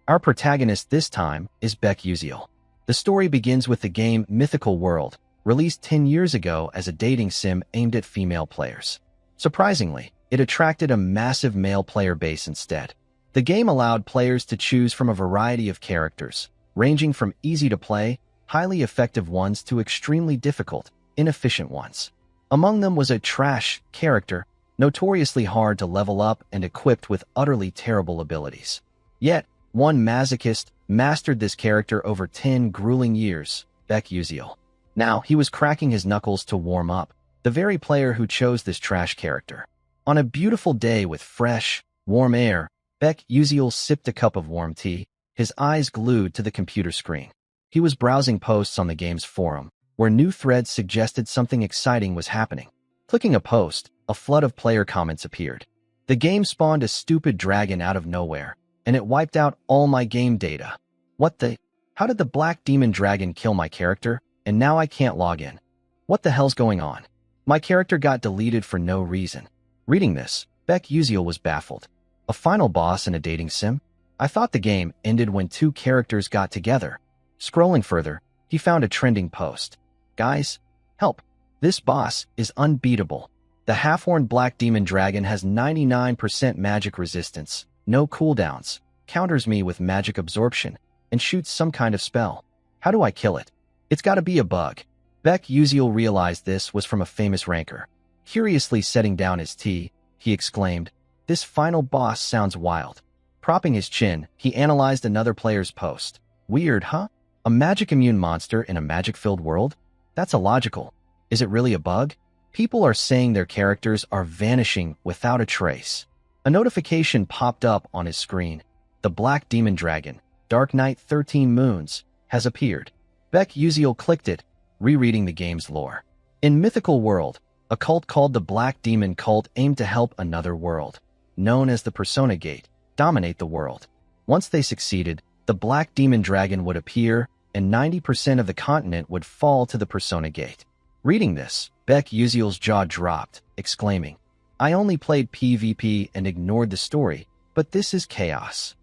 Our protagonist this time is Beck Uziel. The story begins with the game Mythical World, released 10 years ago as a dating sim aimed at female players. Surprisingly, it attracted a massive male player base instead. The game allowed players to choose from a variety of characters, ranging from easy-to-play, highly effective ones to extremely difficult, inefficient ones. Among them was a trash character, notoriously hard to level up and equipped with utterly terrible abilities. Yet, one masochist mastered this character over 10 grueling years, Beck Uziel. Now, he was cracking his knuckles to warm up, the very player who chose this trash character. On a beautiful day with fresh, warm air, Beck Uziel sipped a cup of warm tea, his eyes glued to the computer screen. He was browsing posts on the game's forum, where new threads suggested something exciting was happening. Clicking a post, a flood of player comments appeared. The game spawned a stupid dragon out of nowhere, and it wiped out all my game data. What the? How did the black demon dragon kill my character, and now I can't log in? What the hell's going on? My character got deleted for no reason. Reading this, Beck Uziel was baffled. A final boss in a dating sim? I thought the game ended when two characters got together. Scrolling further, he found a trending post. Guys, help. This boss is unbeatable. The half-horned black demon dragon has 99% magic resistance, no cooldowns, counters me with magic absorption, and shoots some kind of spell. How do I kill it? It's gotta be a bug. Beck Uziel realized this was from a famous ranker. Curiously setting down his tea, he exclaimed, "This final boss sounds wild." Propping his chin, he analyzed another player's post. Weird, huh? A magic-immune monster in a magic-filled world? That's illogical. Is it really a bug? People are saying their characters are vanishing without a trace. A notification popped up on his screen. The Black Demon Dragon, Dark Knight 13 Moons, has appeared. Beck Uziel clicked it, rereading the game's lore. In Mythical World, a cult called the Black Demon Cult aimed to help another world, known as the Persona Gate, dominate the world. Once they succeeded, the Black Demon Dragon would appear, and 90% of the continent would fall to the Persona Gate. Reading this, Beck Uziel's jaw dropped, exclaiming, "I only played PvP and ignored the story, but this is chaos."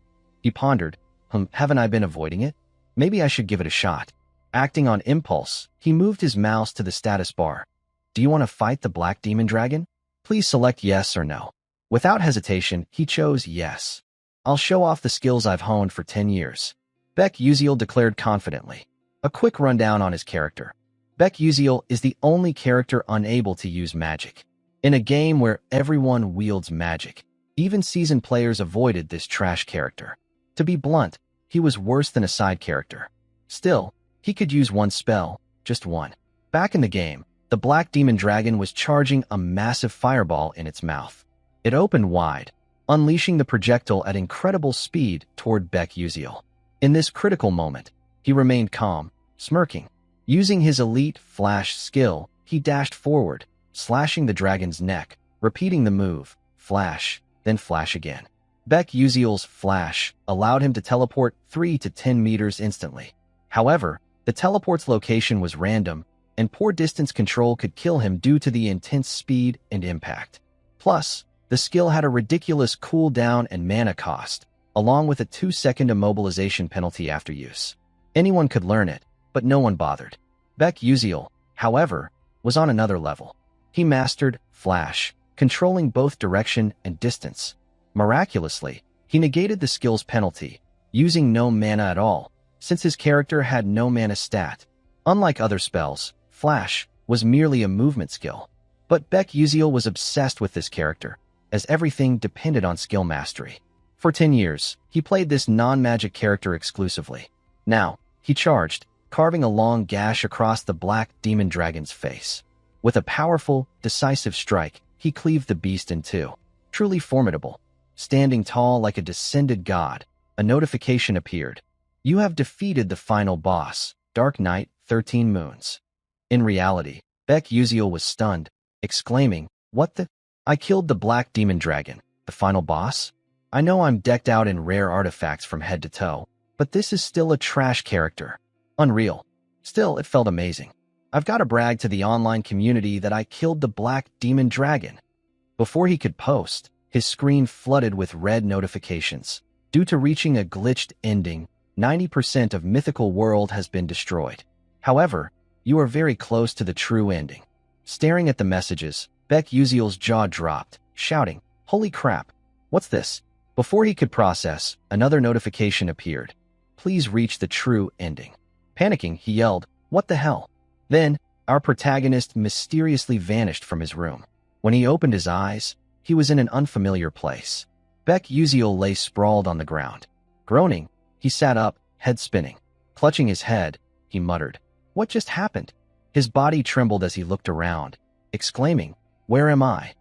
He pondered, haven't I been avoiding it? Maybe I should give it a shot. Acting on impulse, he moved his mouse to the status bar. Do you want to fight the Black Demon Dragon? Please select yes or no. Without hesitation, he chose yes. I'll show off the skills I've honed for 10 years. Beck Uziel declared confidently. A quick rundown on his character. Beck Uziel is the only character unable to use magic. In a game where everyone wields magic, even seasoned players avoided this trash character. To be blunt, he was worse than a side character. Still, he could use one spell, just one. Back in the game, the Black Demon Dragon was charging a massive fireball in its mouth. It opened wide, unleashing the projectile at incredible speed toward Beck Uziel. In this critical moment, he remained calm, smirking. Using his elite flash skill, he dashed forward, slashing the dragon's neck, repeating the move, flash, then flash again. Beck Uziel's flash allowed him to teleport 3 to 10 meters instantly. However, the teleport's location was random, and poor distance control could kill him due to the intense speed and impact. Plus, the skill had a ridiculous cooldown and mana cost, along with a 2-second immobilization penalty after use. Anyone could learn it, but no one bothered. Beck Uziel, however, was on another level. He mastered flash, controlling both direction and distance. Miraculously, he negated the skill's penalty, using no mana at all, since his character had no mana stat. Unlike other spells, flash was merely a movement skill. But Beck Uziel was obsessed with this character, as everything depended on skill mastery. For 10 years, he played this non-magic character exclusively. Now, he charged, carving a long gash across the Black Demon Dragon's face. With a powerful, decisive strike, he cleaved the beast in two. Truly formidable. Standing tall like a descended god, a notification appeared. You have defeated the final boss, Dark Knight 13 Moons. In reality, Beck Uziel was stunned, exclaiming, "What the? I killed the Black Demon Dragon, the final boss? I know I'm decked out in rare artifacts from head to toe, but this is still a trash character. Unreal. Still, it felt amazing. I've got to brag to the online community that I killed the Black Demon Dragon." Before he could post, his screen flooded with red notifications. Due to reaching a glitched ending, 90% of Mythical World has been destroyed. However, you are very close to the true ending. Staring at the messages, Beck Uziel's jaw dropped, shouting, "Holy crap! What's this?" Before he could process, another notification appeared. "Please reach the true ending." Panicking, he yelled, "What the hell?" Then, our protagonist mysteriously vanished from his room. When he opened his eyes, he was in an unfamiliar place. Beck Uziel lay sprawled on the ground. Groaning, he sat up, head spinning. Clutching his head, he muttered, "What just happened?" His body trembled as he looked around, exclaiming, "Where am I?"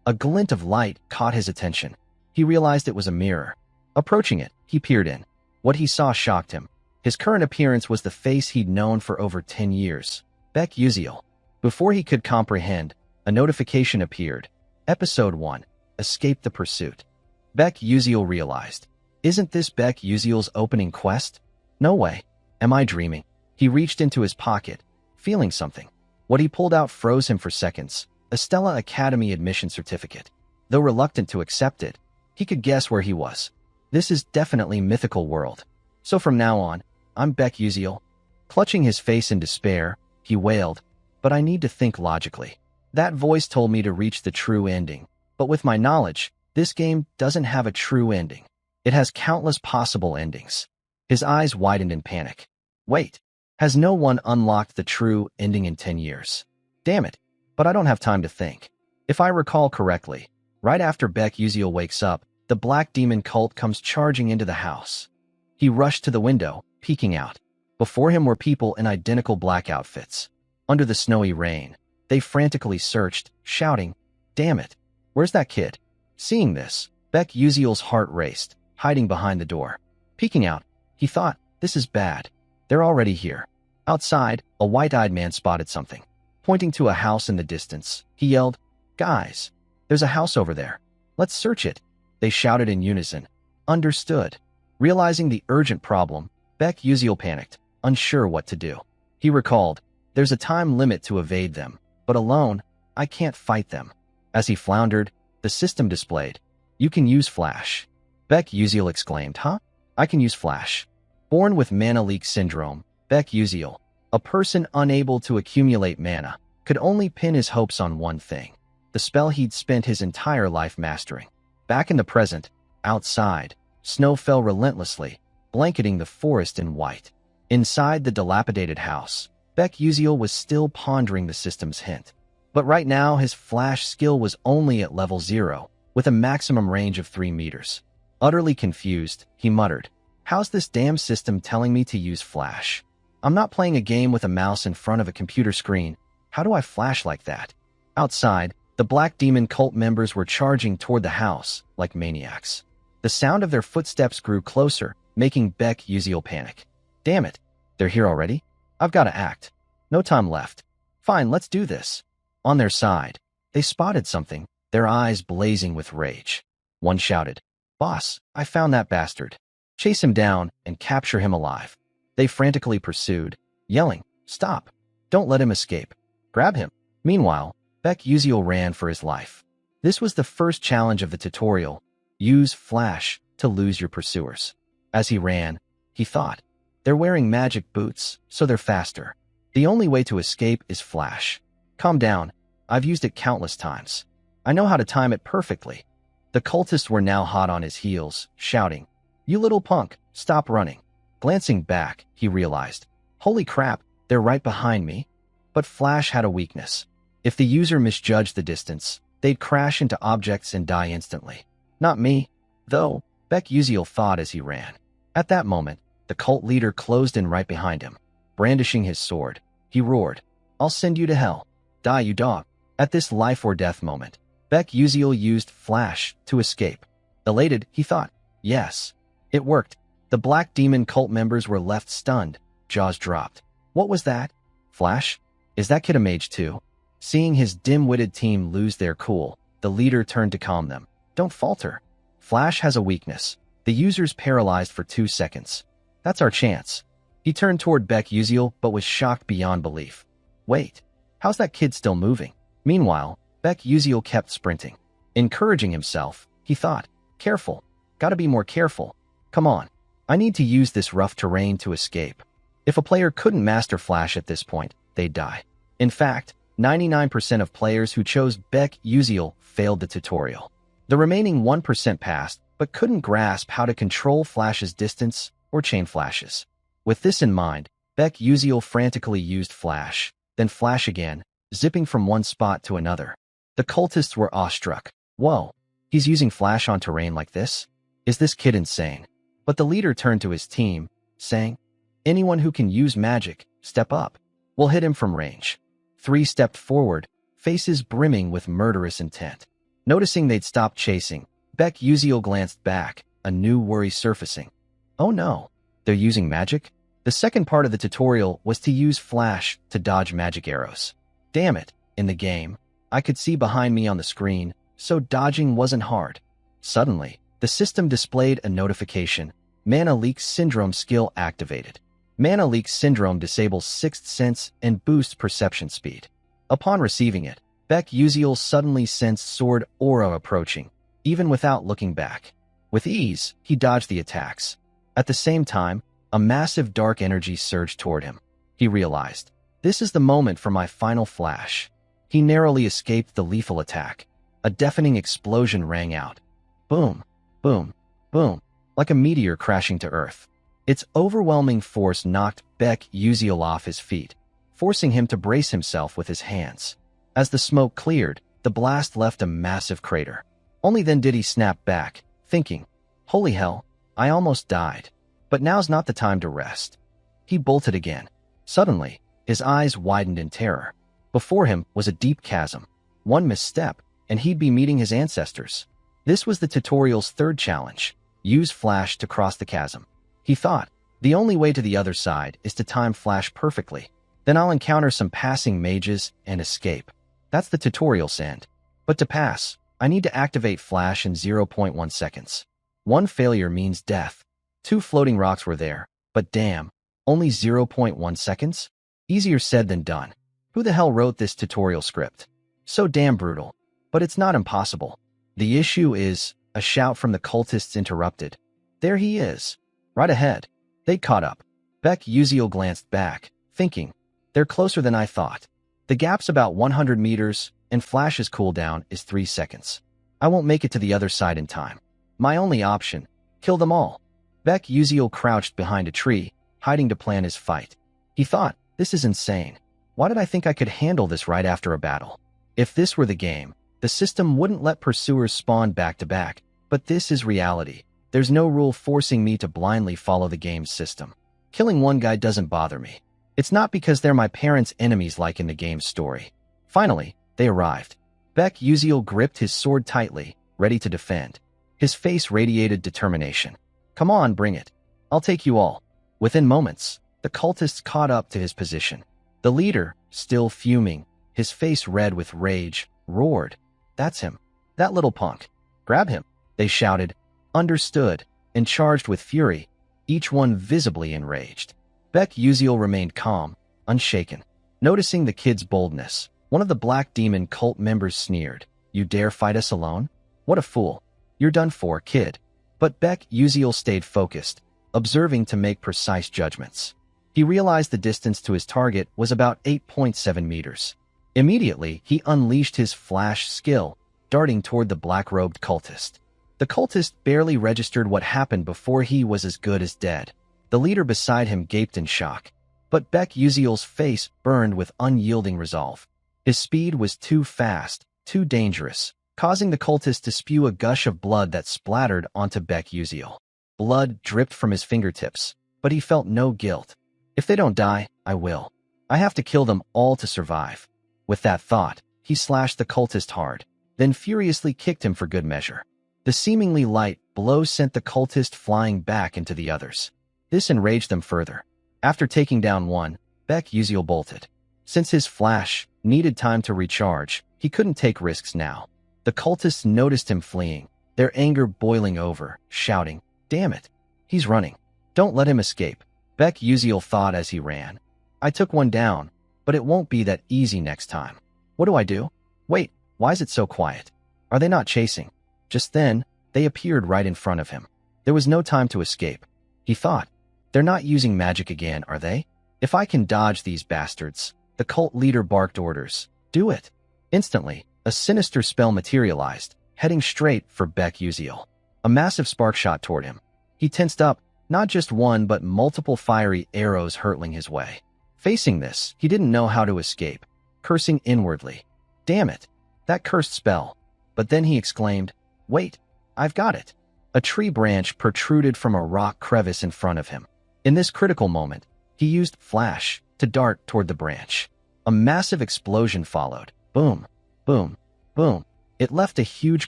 A glint of light caught his attention. He realized it was a mirror. Approaching it, he peered in. What he saw shocked him. His current appearance was the face he'd known for over 10 years. Beck Uziel. Before he could comprehend, a notification appeared. Episode 1. Escape the Pursuit. Beck Uziel realized. Isn't this Beck Uziel's opening quest? No way. Am I dreaming? He reached into his pocket, feeling something. What he pulled out froze him for seconds. A Stella Academy admission certificate. Though reluctant to accept it, he could guess where he was. This is definitely Mythical World. So from now on, I'm Beck Uziel. Clutching his face in despair, he wailed, "But I need to think logically. That voice told me to reach the true ending. But with my knowledge, this game doesn't have a true ending. It has countless possible endings." His eyes widened in panic. Wait, has no one unlocked the true ending in 10 years? Damn it, but I don't have time to think. If I recall correctly, right after Beck Uziel wakes up, the Black Demon cult comes charging into the house. He rushed to the window, peeking out. Before him were people in identical black outfits. Under the snowy rain, they frantically searched, shouting, "Damn it, where's that kid?" Seeing this, Beck Uziel's heart raced, hiding behind the door. Peeking out, he thought, "This is bad. They're already here." Outside, a white-eyed man spotted something. Pointing to a house in the distance, he yelled, "Guys, there's a house over there. Let's search it." They shouted in unison. Understood. Realizing the urgent problem, Beck Uziel panicked, unsure what to do. He recalled, "There's a time limit to evade them, but alone, I can't fight them." As he floundered, the system displayed, "You can use Flash." Beck Uziel exclaimed, "Huh? I can use Flash." Born with mana leak syndrome, Beck Uziel, a person unable to accumulate mana, could only pin his hopes on one thing, the spell he'd spent his entire life mastering. Back in the present, outside, snow fell relentlessly, blanketing the forest in white. Inside the dilapidated house, Beck Uziel was still pondering the system's hint. But right now, his Flash skill was only at level 0, with a maximum range of 3 meters. Utterly confused, he muttered, "How's this damn system telling me to use Flash? I'm not playing a game with a mouse in front of a computer screen. How do I flash like that?" Outside, the Black Demon cult members were charging toward the house like maniacs. The sound of their footsteps grew closer, making Beck Uziel panic. "Damn it, they're here already? I've got to act. No time left. Fine, let's do this." On their side, they spotted something, their eyes blazing with rage. One shouted, "Boss, I found that bastard. Chase him down and capture him alive." They frantically pursued, yelling, "Stop! Don't let him escape. Grab him." Meanwhile, Beck Uziel ran for his life. This was the first challenge of the tutorial. Use Flash to lose your pursuers. As he ran, he thought, "They're wearing magic boots, so they're faster. The only way to escape is Flash. Calm down. I've used it countless times. I know how to time it perfectly." The cultists were now hot on his heels, shouting, "You little punk, stop running." Glancing back, he realized, "Holy crap, they're right behind me." But Flash had a weakness. If the user misjudged the distance, they'd crash into objects and die instantly. Not me, though, Beck Uziel thought as he ran. At that moment, the cult leader closed in right behind him. Brandishing his sword, he roared, "I'll send you to hell. Die, you dog." At this life-or-death moment, Beck Uziel used Flash to escape. Elated, he thought, "Yes, it worked." The Black Demon cult members were left stunned, jaws dropped. What was that? Flash? Is that kid a mage too? Seeing his dim-witted team lose their cool, the leader turned to calm them. "Don't falter. Flash has a weakness. The user's paralyzed for 2 seconds. That's our chance." He turned toward Beck Uziel, but was shocked beyond belief. "Wait, how's that kid still moving?" Meanwhile, Beck Uziel kept sprinting. Encouraging himself, he thought, "Careful. Gotta be more careful." Come on. I need to use this rough terrain to escape. If a player couldn't master Flash at this point, they'd die. In fact, 99% of players who chose Beck Uziel failed the tutorial. The remaining 1% passed, but couldn't grasp how to control Flash's distance or chain flashes. With this in mind, Beck Uziel frantically used Flash, then Flash again, zipping from one spot to another. The cultists were awestruck. Whoa, he's using Flash on terrain like this? Is this kid insane? But the leader turned to his team, saying, anyone who can use magic, step up. We'll hit him from range. 3 stepped forward, faces brimming with murderous intent. Noticing they'd stopped chasing, Beck Uziel glanced back, a new worry surfacing. Oh no, they're using magic? The second part of the tutorial was to use Flash to dodge magic arrows. Damn it, in the game, I could see behind me on the screen, so dodging wasn't hard. Suddenly, the system displayed a notification. Mana Leak Syndrome skill activated. Mana Leak Syndrome disables Sixth Sense and boosts perception speed. Upon receiving it, Beck Uziel suddenly sensed Sword Aura approaching, even without looking back. With ease, he dodged the attacks. At the same time, a massive dark energy surged toward him. He realized, this is the moment for my final flash. He narrowly escaped the lethal attack. A deafening explosion rang out. Boom, boom, boom, like a meteor crashing to Earth. Its overwhelming force knocked Beck Uziel off his feet, forcing him to brace himself with his hands. As the smoke cleared, the blast left a massive crater. Only then did he snap back, thinking, holy hell, I almost died. But now's not the time to rest. He bolted again. Suddenly, his eyes widened in terror. Before him was a deep chasm. One misstep, and he'd be meeting his ancestors. This was the tutorial's third challenge. Use Flash to cross the chasm. He thought, the only way to the other side is to time Flash perfectly. Then I'll encounter some passing mages and escape. That's the tutorial's end. But to pass, I need to activate Flash in 0.1 seconds. One failure means death. 2 floating rocks were there, but damn, only 0.1 seconds? Easier said than done. Who the hell wrote this tutorial script? So damn brutal. But it's not impossible. The issue is, a shout from the cultists interrupted. There he is. Right ahead. They caught up. Beck Uziel glanced back, thinking, they're closer than I thought. The gap's about 100 meters, and Flash's cooldown is 3 seconds. I won't make it to the other side in time. My only option, kill them all. Beck Uziel crouched behind a tree, hiding to plan his fight. He thought, this is insane. Why did I think I could handle this right after a battle? If this were the game, the system wouldn't let pursuers spawn back to back, but this is reality. There's no rule forcing me to blindly follow the game's system. Killing one guy doesn't bother me. It's not because they're my parents' enemies like in the game's story. Finally, they arrived. Beck Uziel gripped his sword tightly, ready to defend. His face radiated determination. Come on, bring it. I'll take you all. Within moments, the cultists caught up to his position. The leader, still fuming, his face red with rage, roared. That's him. That little punk. Grab him, they shouted. Understood, and charged with fury, each one visibly enraged. Beck Uziel remained calm, unshaken. Noticing the kid's boldness, one of the Black Demon cult members sneered. You dare fight us alone? What a fool. You're done for, kid. But Beck Uziel stayed focused, observing to make precise judgments. He realized the distance to his target was about 8.7 meters. Immediately, he unleashed his flash skill, darting toward the black-robed cultist. The cultist barely registered what happened before he was as good as dead. The leader beside him gaped in shock. But Beck Uziel's face burned with unyielding resolve. His speed was too fast, too dangerous, causing the cultist to spew a gush of blood that splattered onto Beck Uziel. Blood dripped from his fingertips, but he felt no guilt. If they don't die, I will. I have to kill them all to survive. With that thought, he slashed the cultist hard, then furiously kicked him for good measure. The seemingly light blow sent the cultist flying back into the others. This enraged them further. After taking down one, Beck Uziel bolted. Since his flash needed time to recharge, he couldn't take risks now. The cultists noticed him fleeing, their anger boiling over, shouting, "Damn it! He's running. Don't let him escape." Beck Uziel thought as he ran. I took one down, but it won't be that easy next time. What do I do? Wait, why is it so quiet? Are they not chasing? Just then, they appeared right in front of him. There was no time to escape. He thought, they're not using magic again, are they? If I can dodge these bastards. The cult leader barked orders. Do it. Instantly, a sinister spell materialized, heading straight for Baek Uziel. A massive spark shot toward him. He tensed up, not just one but multiple fiery arrows hurtling his way. Facing this, he didn't know how to escape, cursing inwardly. Damn it, that cursed spell. But then he exclaimed, wait, I've got it. A tree branch protruded from a rock crevice in front of him. In this critical moment, he used Flash to dart toward the branch. A massive explosion followed. Boom, boom, boom. It left a huge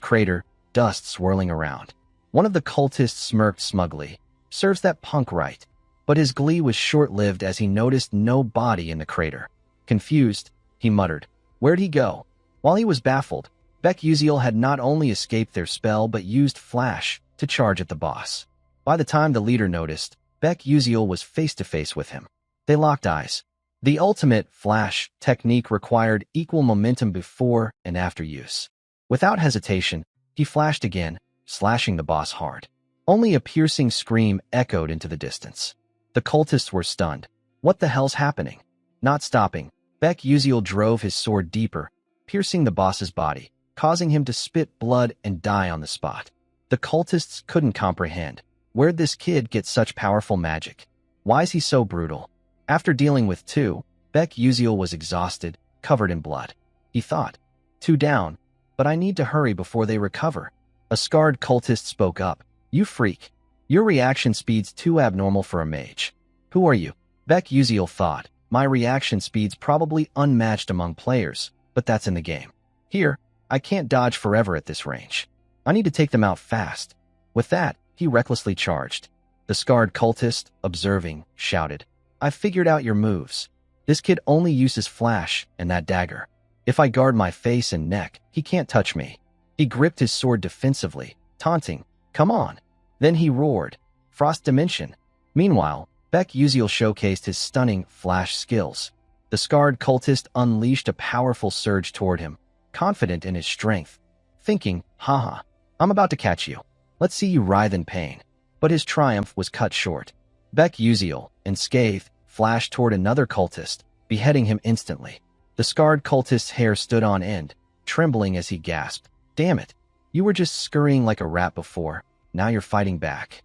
crater, dust swirling around. One of the cultists smirked smugly. Serves that punk right. But his glee was short-lived as he noticed no body in the crater. Confused, he muttered, where'd he go? While he was baffled, Baek Uziel had not only escaped their spell but used Flash to charge at the boss. By the time the leader noticed, Baek Uziel was face-to-face with him. They locked eyes. The ultimate Flash technique required equal momentum before and after use. Without hesitation, he flashed again, slashing the boss hard. Only a piercing scream echoed into the distance. The cultists were stunned. What the hell's happening? Not stopping, Baek Uziel drove his sword deeper, piercing the boss's body, causing him to spit blood and die on the spot. The cultists couldn't comprehend. Where'd this kid get such powerful magic? Why's he so brutal? After dealing with two, Baek Uziel was exhausted, covered in blood. He thought, two down, but I need to hurry before they recover. A scarred cultist spoke up. You freak. Your reaction speed's too abnormal for a mage. Who are you? Baek Uziel thought. My reaction speed's probably unmatched among players, but that's in the game. Here, I can't dodge forever at this range. I need to take them out fast. With that, he recklessly charged. The scarred cultist, observing, shouted, I've figured out your moves. This kid only uses Flash and that dagger. If I guard my face and neck, he can't touch me. He gripped his sword defensively, taunting, come on. Then he roared, Frost Dimension. Meanwhile, Baek Uziel showcased his stunning Flash skills. The scarred cultist unleashed a powerful surge toward him, confident in his strength, thinking, haha, I'm about to catch you. Let's see you writhe in pain. But his triumph was cut short. Baek Uziel, unscathed, flashed toward another cultist, beheading him instantly. The scarred cultist's hair stood on end, trembling as he gasped, damn it, you were just scurrying like a rat before. Now you're fighting back.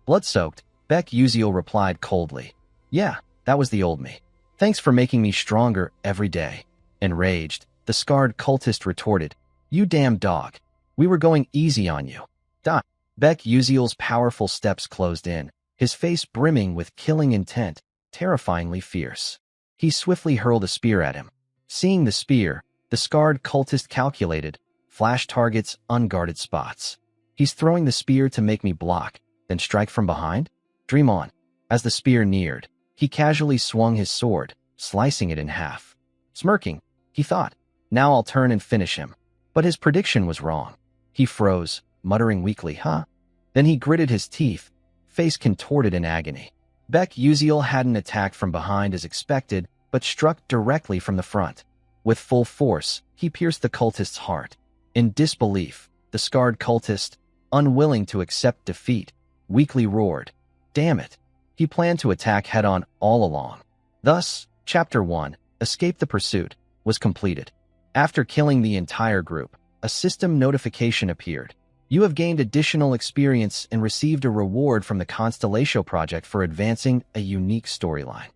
Blood-soaked, Baek Uziel replied coldly. Yeah, that was the old me. Thanks for making me stronger every day. Enraged, the scarred cultist retorted, you damn dog. We were going easy on you. Die. Baek Uziel's powerful steps closed in, his face brimming with killing intent, terrifyingly fierce. He swiftly hurled a spear at him. Seeing the spear, the scarred cultist calculated, Flash targets unguarded spots. He's throwing the spear to make me block, then strike from behind? Dream on. As the spear neared, he casually swung his sword, slicing it in half. Smirking, he thought, now I'll turn and finish him. But his prediction was wrong. He froze, muttering weakly, huh? Then he gritted his teeth, face contorted in agony. Baek Uziel hadn't attacked from behind as expected, but struck directly from the front. With full force, he pierced the cultist's heart. In disbelief, the scarred cultist, unwilling to accept defeat, weakly roared, damn it. He planned to attack head-on all along. Thus, Chapter 1, Escape the Pursuit, was completed. After killing the entire group, a system notification appeared. You have gained additional experience and received a reward from the Constellatio project for advancing a unique storyline.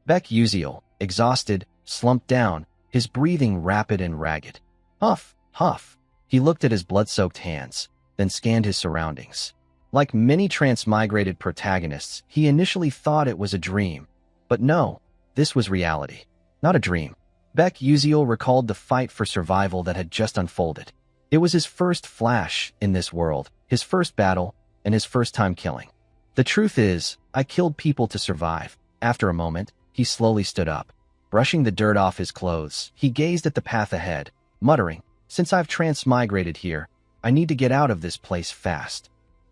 Baek Uziel, exhausted, slumped down, his breathing rapid and ragged. Huff, huff. He looked at his blood-soaked hands, then scanned his surroundings. Like many transmigrated protagonists, he initially thought it was a dream. But no, this was reality, not a dream. Baek Uziel recalled the fight for survival that had just unfolded. It was his first Flash in this world, his first battle, and his first time killing. The truth is, I killed people to survive. After a moment, he slowly stood up. Brushing the dirt off his clothes, he gazed at the path ahead, muttering, since I've transmigrated here, I need to get out of this place fast.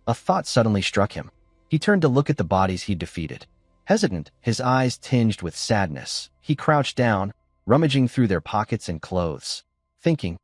A thought suddenly struck him. He turned to look at the bodies he'd defeated. Hesitant, his eyes tinged with sadness, he crouched down, rummaging through their pockets and clothes, thinking,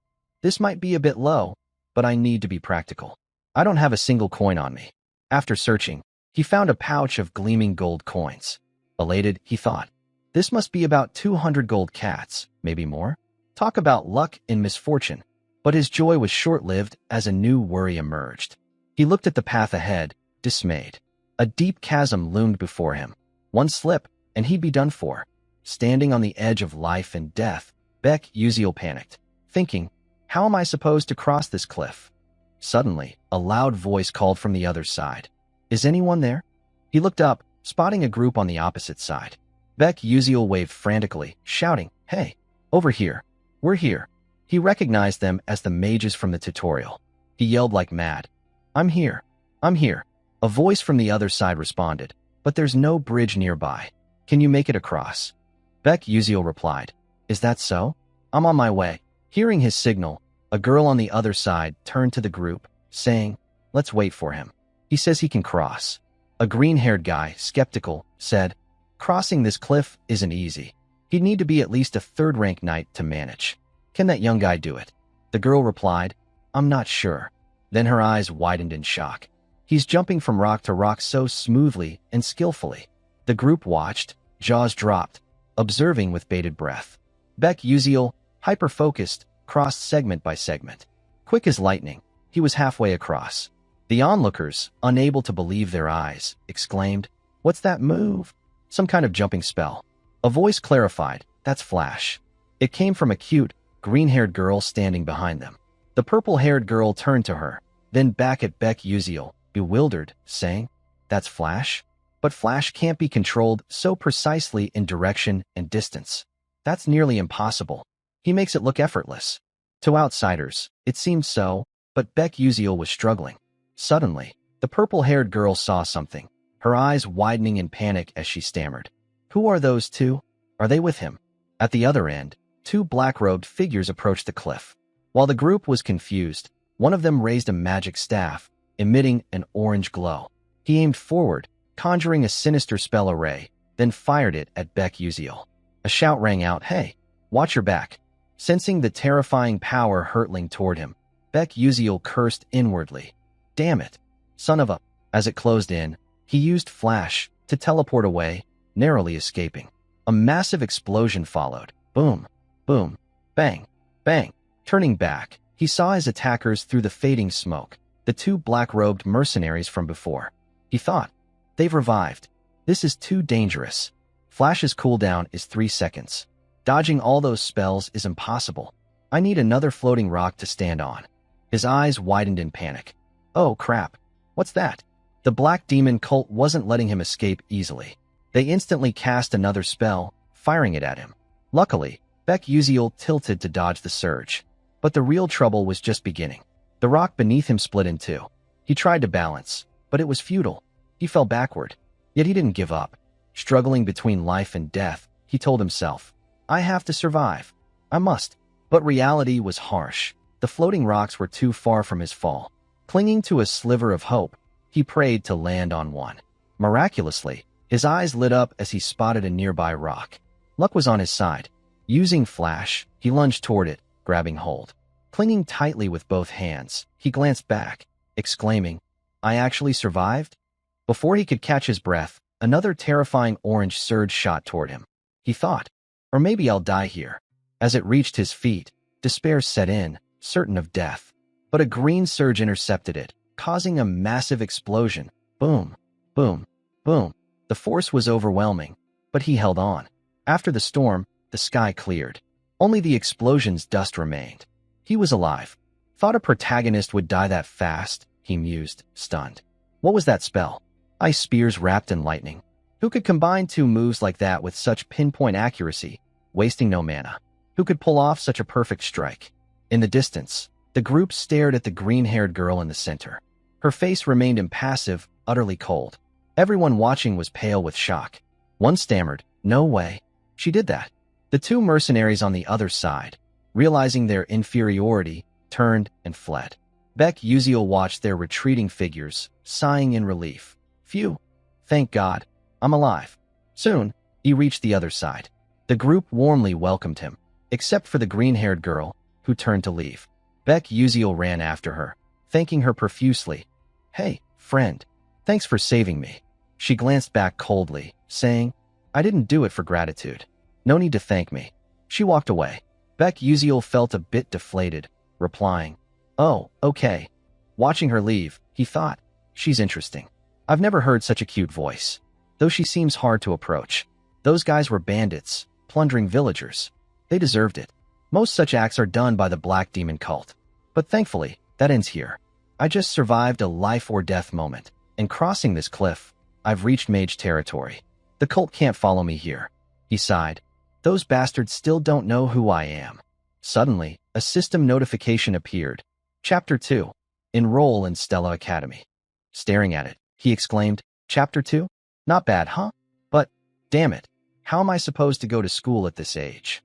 this might be a bit low, but I need to be practical. I don't have a single coin on me. After searching, he found a pouch of gleaming gold coins. Elated, he thought, this must be about 200 gold cats, maybe more. Talk about luck in misfortune. But his joy was short-lived as a new worry emerged. He looked at the path ahead, dismayed. A deep chasm loomed before him. One slip, and he'd be done for. Standing on the edge of life and death, Beck Uziel panicked, thinking, how am I supposed to cross this cliff? Suddenly, a loud voice called from the other side. Is anyone there? He looked up, spotting a group on the opposite side. Beck Uziel waved frantically, shouting, hey, over here. We're here. He recognized them as the mages from the tutorial. He yelled like mad. I'm here. I'm here. A voice from the other side responded, but there's no bridge nearby. Can you make it across? Beck Uziel replied, is that so? I'm on my way. Hearing his signal, a girl on the other side turned to the group, saying, let's wait for him. He says he can cross. A green-haired guy, skeptical, said, crossing this cliff isn't easy. He'd need to be at least a third-rank knight to manage. Can that young guy do it? The girl replied, I'm not sure. Then her eyes widened in shock. He's jumping from rock to rock so smoothly and skillfully. The group watched, jaws dropped, observing with bated breath. Beck Uziel, hyper-focused, crossed segment by segment. Quick as lightning, he was halfway across. The onlookers, unable to believe their eyes, exclaimed, what's that move? Some kind of jumping spell. A voice clarified, that's Flash. It came from a cute, green-haired girl standing behind them. The purple-haired girl turned to her, then back at Beck Uziel, bewildered, saying, that's Flash? But Flash can't be controlled so precisely in direction and distance. That's nearly impossible. He makes it look effortless. To outsiders, it seemed so, but Beck Uziel was struggling. Suddenly, the purple-haired girl saw something, her eyes widening in panic as she stammered. Who are those two? Are they with him? At the other end, two black-robed figures approached the cliff. While the group was confused, one of them raised a magic staff, emitting an orange glow. He aimed forward, conjuring a sinister spell array, then fired it at Beck Uziel. A shout rang out, hey, watch your back. Sensing the terrifying power hurtling toward him, Beck Uziel cursed inwardly. Damn it, son of a... As it closed in, he used Flash to teleport away, narrowly escaping. A massive explosion followed. Boom, boom, bang, bang. Turning back, he saw his attackers through the fading smoke, the two black-robed mercenaries from before. He thought, they've revived. This is too dangerous. Flash's cooldown is 3 seconds. Dodging all those spells is impossible. I need another floating rock to stand on. His eyes widened in panic. Oh crap, what's that? The Black Demon cult wasn't letting him escape easily. They instantly cast another spell, firing it at him. Luckily, Beck Uziel tilted to dodge the surge. But the real trouble was just beginning. The rock beneath him split in two. He tried to balance, but it was futile. He fell backward. Yet he didn't give up. Struggling between life and death, he told himself, I have to survive. I must. But reality was harsh. The floating rocks were too far from his fall. Clinging to a sliver of hope, he prayed to land on one. Miraculously, his eyes lit up as he spotted a nearby rock. Luck was on his side. Using Flash, he lunged toward it, grabbing hold. Clinging tightly with both hands, he glanced back, exclaiming, I actually survived? Before he could catch his breath, another terrifying orange surge shot toward him. He thought, or maybe I'll die here. As it reached his feet, despair set in, certain of death. But a green surge intercepted it, causing a massive explosion. Boom, boom, boom. The force was overwhelming, but he held on. After the storm, the sky cleared. Only the explosion's dust remained. He was alive. Thought a protagonist would die that fast, he mused, stunned. What was that spell? Ice spears wrapped in lightning. Who could combine two moves like that with such pinpoint accuracy, wasting no mana? Who could pull off such a perfect strike? In the distance, the group stared at the green-haired girl in the center. Her face remained impassive, utterly cold. Everyone watching was pale with shock. One stammered, no way. She did that. The two mercenaries on the other side, realizing their inferiority, turned and fled. Beck Uziel watched their retreating figures, sighing in relief. Phew. Thank God. I'm alive. Soon, he reached the other side. The group warmly welcomed him, except for the green-haired girl, who turned to leave. Beck Uziel ran after her, thanking her profusely. Hey, friend. Thanks for saving me. She glanced back coldly, saying, I didn't do it for gratitude. No need to thank me. She walked away. Beck Uziel felt a bit deflated, replying, Oh, okay. Watching her leave, he thought, she's interesting. I've never heard such a cute voice. Though she seems hard to approach. Those guys were bandits, plundering villagers. They deserved it. Most such acts are done by the Black Demon cult. But thankfully, that ends here. I just survived a life-or-death moment, and crossing this cliff, I've reached mage territory. The cult can't follow me here. He sighed. Those bastards still don't know who I am. Suddenly, a system notification appeared. Chapter 2. Enroll in Stella Academy. Staring at it, he exclaimed, Chapter 2? Not bad, huh? But, damn it, how am I supposed to go to school at this age?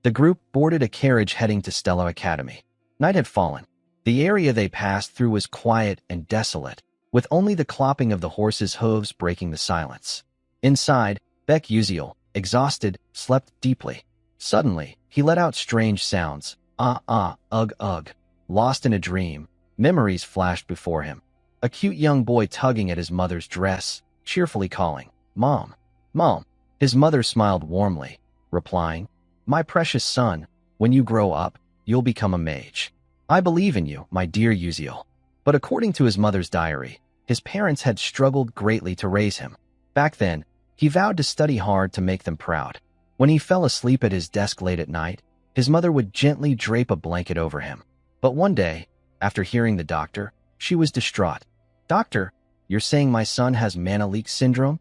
The group boarded a carriage heading to Stella Academy. Night had fallen. The area they passed through was quiet and desolate, with only the clopping of the horses' hooves breaking the silence. Inside, Beck Uziel, exhausted, slept deeply. Suddenly, he let out strange sounds. Ugh. Lost in a dream, memories flashed before him. A cute young boy tugging at his mother's dress, cheerfully calling, Mom, Mom. His mother smiled warmly, replying, My precious son, when you grow up, you'll become a mage. I believe in you, my dear Uziel. But according to his mother's diary, his parents had struggled greatly to raise him. Back then, he vowed to study hard to make them proud. When he fell asleep at his desk late at night, his mother would gently drape a blanket over him. But one day, after hearing the doctor, she was distraught. Doctor, you're saying my son has mana leak syndrome?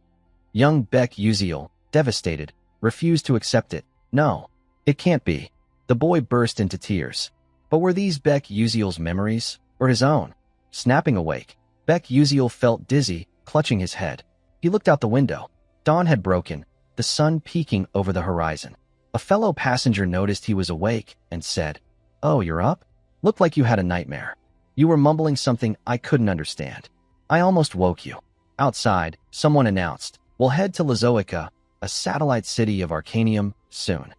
Young Beck Uziel, devastated, refused to accept it. No, it can't be. The boy burst into tears. But were these Beck Uziel's memories, or his own? Snapping awake, Beck Uziel felt dizzy, clutching his head. He looked out the window. Dawn had broken, the sun peeking over the horizon. A fellow passenger noticed he was awake and said, Oh, you're up? Looked like you had a nightmare. You were mumbling something I couldn't understand. I almost woke you. Outside, someone announced, We'll head to Lazoica, a satellite city of Arcanium, soon.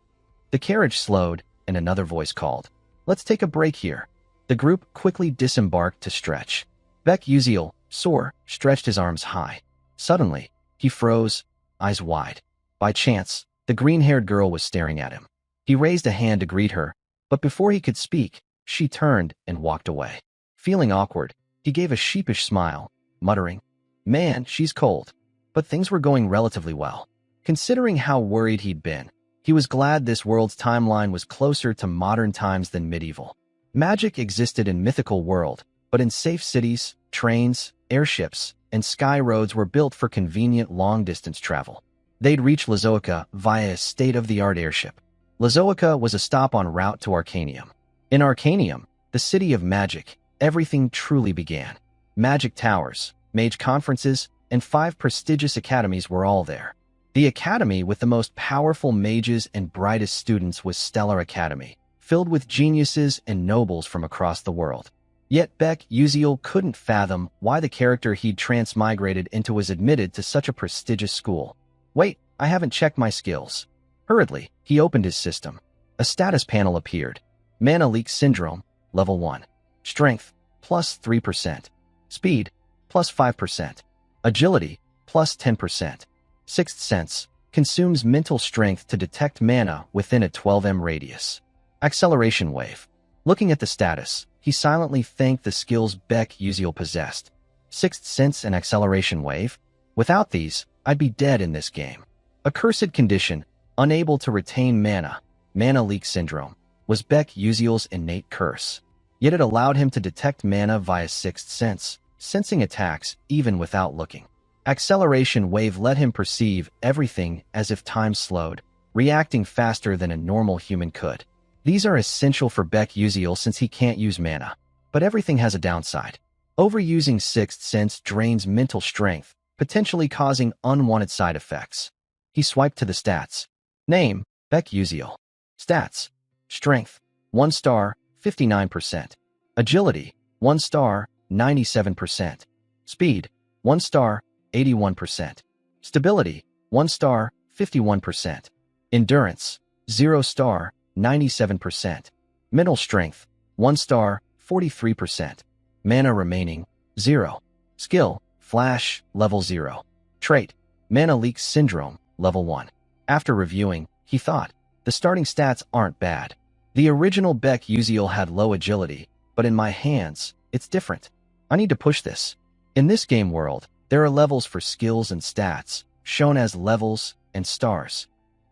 The carriage slowed, and another voice called, Let's take a break here. The group quickly disembarked to stretch. Beck Uziel, sore, stretched his arms high. Suddenly, he froze, eyes wide. By chance, the green-haired girl was staring at him. He raised a hand to greet her, but before he could speak, she turned and walked away. Feeling awkward, he gave a sheepish smile, muttering, Man, she's cold. But things were going relatively well. Considering how worried he'd been, he was glad this world's timeline was closer to modern times than medieval. Magic existed in mythical world, but in safe cities, trains, airships, and sky roads were built for convenient long-distance travel. They'd reach Lazoica via a state-of-the-art airship. Lazoica was a stop en route to Arcanium. In Arcanium, the city of magic, everything truly began. Magic towers, mage conferences, and 5 prestigious academies were all there. The academy with the most powerful mages and brightest students was Stellar Academy, filled with geniuses and nobles from across the world. Yet Beck Uziel couldn't fathom why the character he'd transmigrated into was admitted to such a prestigious school. Wait, I haven't checked my skills. Hurriedly, he opened his system. A status panel appeared. Mana leak syndrome, level 1. Strength, plus 3%. Speed, plus 5%. Agility, plus 10%. Sixth Sense, consumes mental strength to detect mana within a 12m radius. Acceleration Wave. Looking at the status, he silently thanked the skills Beck Uziel possessed. Sixth Sense and Acceleration Wave? Without these, I'd be dead in this game. Accursed Condition, unable to retain mana, Mana Leak Syndrome, was Beck Uziel's innate curse. Yet it allowed him to detect mana via Sixth Sense, sensing attacks even without looking. Acceleration Wave let him perceive everything as if time slowed, reacting faster than a normal human could. These are essential for Beck Uziel since he can't use mana. But everything has a downside. Overusing Sixth Sense drains mental strength, potentially causing unwanted side effects. He swiped to the stats. Name, Beck Uziel. Stats. Strength, 1 star, 59%. Agility, 1 star, 97%. Speed, 1 star, 81%. Stability, 1 star, 51%. Endurance, 0 star, 97%. Mental strength, 1 star, 43%. Mana remaining, 0. Skill, Flash, Level 0. Trait, Mana Leak Syndrome, Level 1. After reviewing, he thought, the starting stats aren't bad. The original Beck Uziel had low agility, but in my hands, it's different. I need to push this. In this game world, there are levels for skills and stats, shown as levels and stars.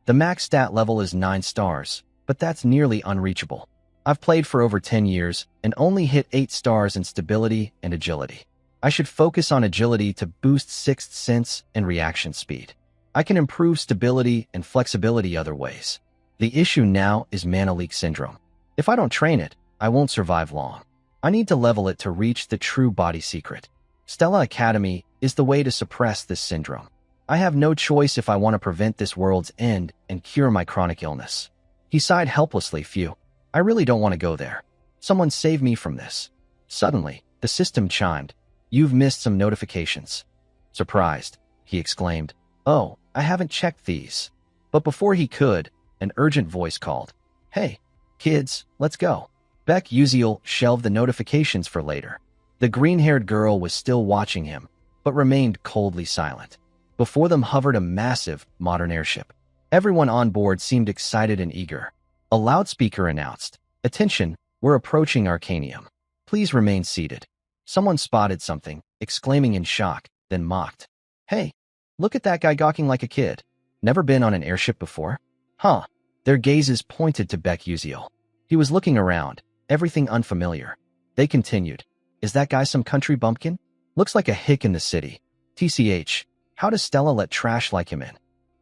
The max stat level is 9 stars, but that's nearly unreachable. I've played for over 10 years and only hit 8 stars in stability and agility. I should focus on agility to boost sixth sense and reaction speed. I can improve stability and flexibility other ways. The issue now is Mana Leak Syndrome. If I don't train it, I won't survive long. I need to level it to reach the true body secret. Stella Academy is the way to suppress this syndrome. I have no choice if I want to prevent this world's end and cure my chronic illness. He sighed helplessly. Phew, I really don't want to go there. Someone save me from this. Suddenly, the system chimed. You've missed some notifications. Surprised, he exclaimed. Oh, I haven't checked these. But before he could, an urgent voice called. Hey, kids, let's go. Beck Uziel shelved the notifications for later. The green-haired girl was still watching him, but remained coldly silent. Before them hovered a massive, modern airship. Everyone on board seemed excited and eager. A loudspeaker announced, Attention, we're approaching Arcanium. Please remain seated. Someone spotted something, exclaiming in shock, then mocked. Hey, look at that guy gawking like a kid. Never been on an airship before? Huh. Their gazes pointed to Beck Uziel. He was looking around, everything unfamiliar. They continued. Is that guy some country bumpkin? Looks like a hick in the city. TCH, how does Stella let trash like him in?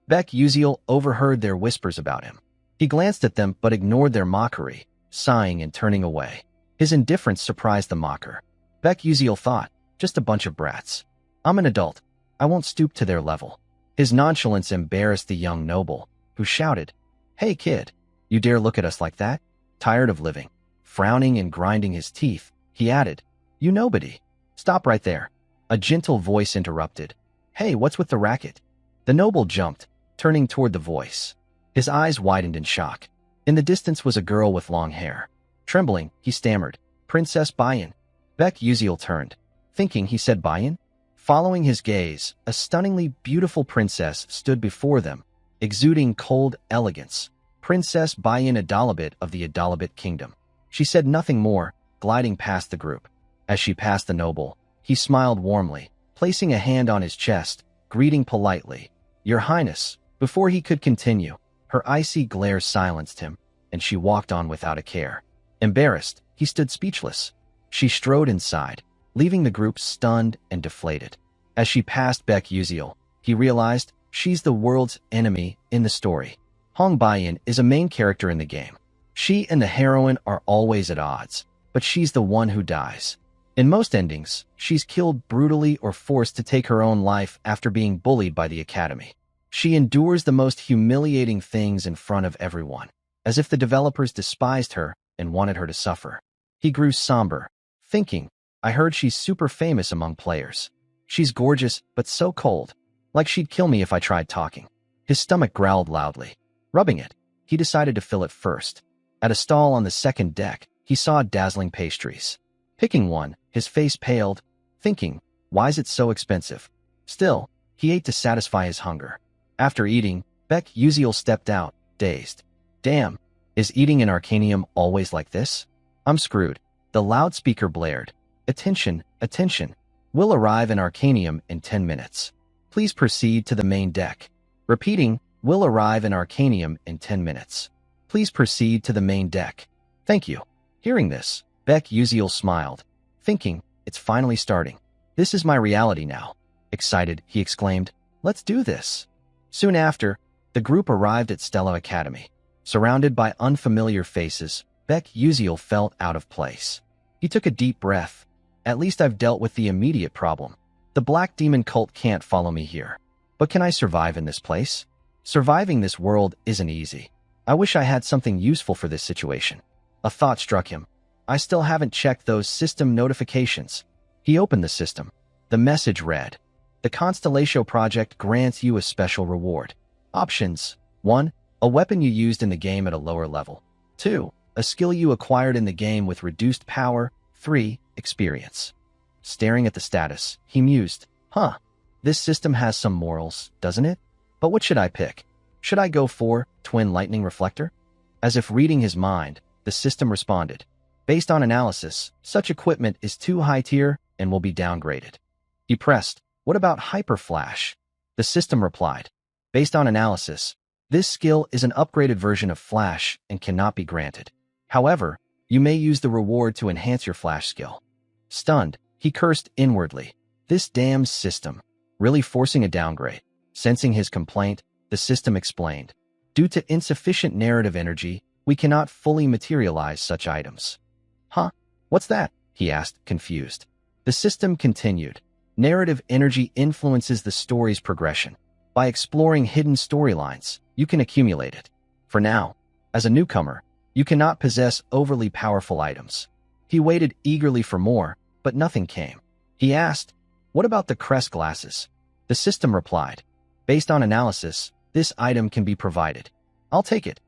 Beck Uziel overheard their whispers about him. He glanced at them but ignored their mockery, sighing and turning away. His indifference surprised the mocker. Beck Uziel thought, just a bunch of brats. I'm an adult. I won't stoop to their level. His nonchalance embarrassed the young noble, who shouted, Hey kid, you dare look at us like that? Tired of living? Frowning and grinding his teeth, he added, You nobody. Stop right there. A gentle voice interrupted. Hey, what's with the racket? The noble jumped, turning toward the voice. His eyes widened in shock. In the distance was a girl with long hair. Trembling, he stammered, Princess Bayan. Beck Uziel turned, thinking he said Bayan. Following his gaze, a stunningly beautiful princess stood before them, exuding cold elegance. Princess Bayan Adalabit of the Adalabit Kingdom. She said nothing more, gliding past the group. As she passed the noble, he smiled warmly, placing a hand on his chest, greeting politely, Your Highness. Before he could continue, her icy glare silenced him, and she walked on without a care. Embarrassed, he stood speechless. She strode inside, leaving the group stunned and deflated. As she passed Beck Uziel, he realized she's the world's enemy in the story. Hong Bayan is a main character in the game. She and the heroine are always at odds, but she's the one who dies. In most endings, she's killed brutally or forced to take her own life after being bullied by the Academy. She endures the most humiliating things in front of everyone, as if the developers despised her and wanted her to suffer. He grew somber, thinking, I heard she's super famous among players. She's gorgeous, but so cold. Like she'd kill me if I tried talking. His stomach growled loudly. Rubbing it, he decided to fill it first. At a stall on the second deck, he saw dazzling pastries. Picking one, his face paled, thinking, why is it so expensive? Still, he ate to satisfy his hunger. After eating, Beck Uziel stepped out, dazed. Damn, is eating in Arcanium always like this? I'm screwed. The loudspeaker blared. Attention, attention. We'll arrive in Arcanium in 10 minutes. Please proceed to the main deck. Repeating, we'll arrive in Arcanium in 10 minutes. Please proceed to the main deck. Thank you. Hearing this, Beck Uziel smiled, thinking, it's finally starting. This is my reality now. Excited, he exclaimed, let's do this. Soon after, the group arrived at Stella Academy. Surrounded by unfamiliar faces, Beck Uziel felt out of place. He took a deep breath. At least I've dealt with the immediate problem. The Black Demon cult can't follow me here. But can I survive in this place? Surviving this world isn't easy. I wish I had something useful for this situation. A thought struck him. I still haven't checked those system notifications. He opened the system. The message read, The Constellatio Project grants you a special reward. Options: 1. A weapon you used in the game at a lower level. 2. A skill you acquired in the game with reduced power. 3. Experience. Staring at the status, he mused, Huh, this system has some morals, doesn't it? But what should I pick? Should I go for twin lightning reflector? As if reading his mind, the system responded. Based on analysis, such equipment is too high tier and will be downgraded. He pressed, what about hyper flash? The system replied. Based on analysis, this skill is an upgraded version of flash and cannot be granted. However, you may use the reward to enhance your flash skill. Stunned, he cursed inwardly. This damn system, really forcing a downgrade. Sensing his complaint, the system explained. Due to insufficient narrative energy, we cannot fully materialize such items. Huh? What's that? He asked, confused. The system continued. Narrative energy influences the story's progression. By exploring hidden storylines, you can accumulate it. For now, as a newcomer, you cannot possess overly powerful items. He waited eagerly for more, but nothing came. He asked, what about the crest glasses? The system replied, based on analysis, this item can be provided. I'll take it.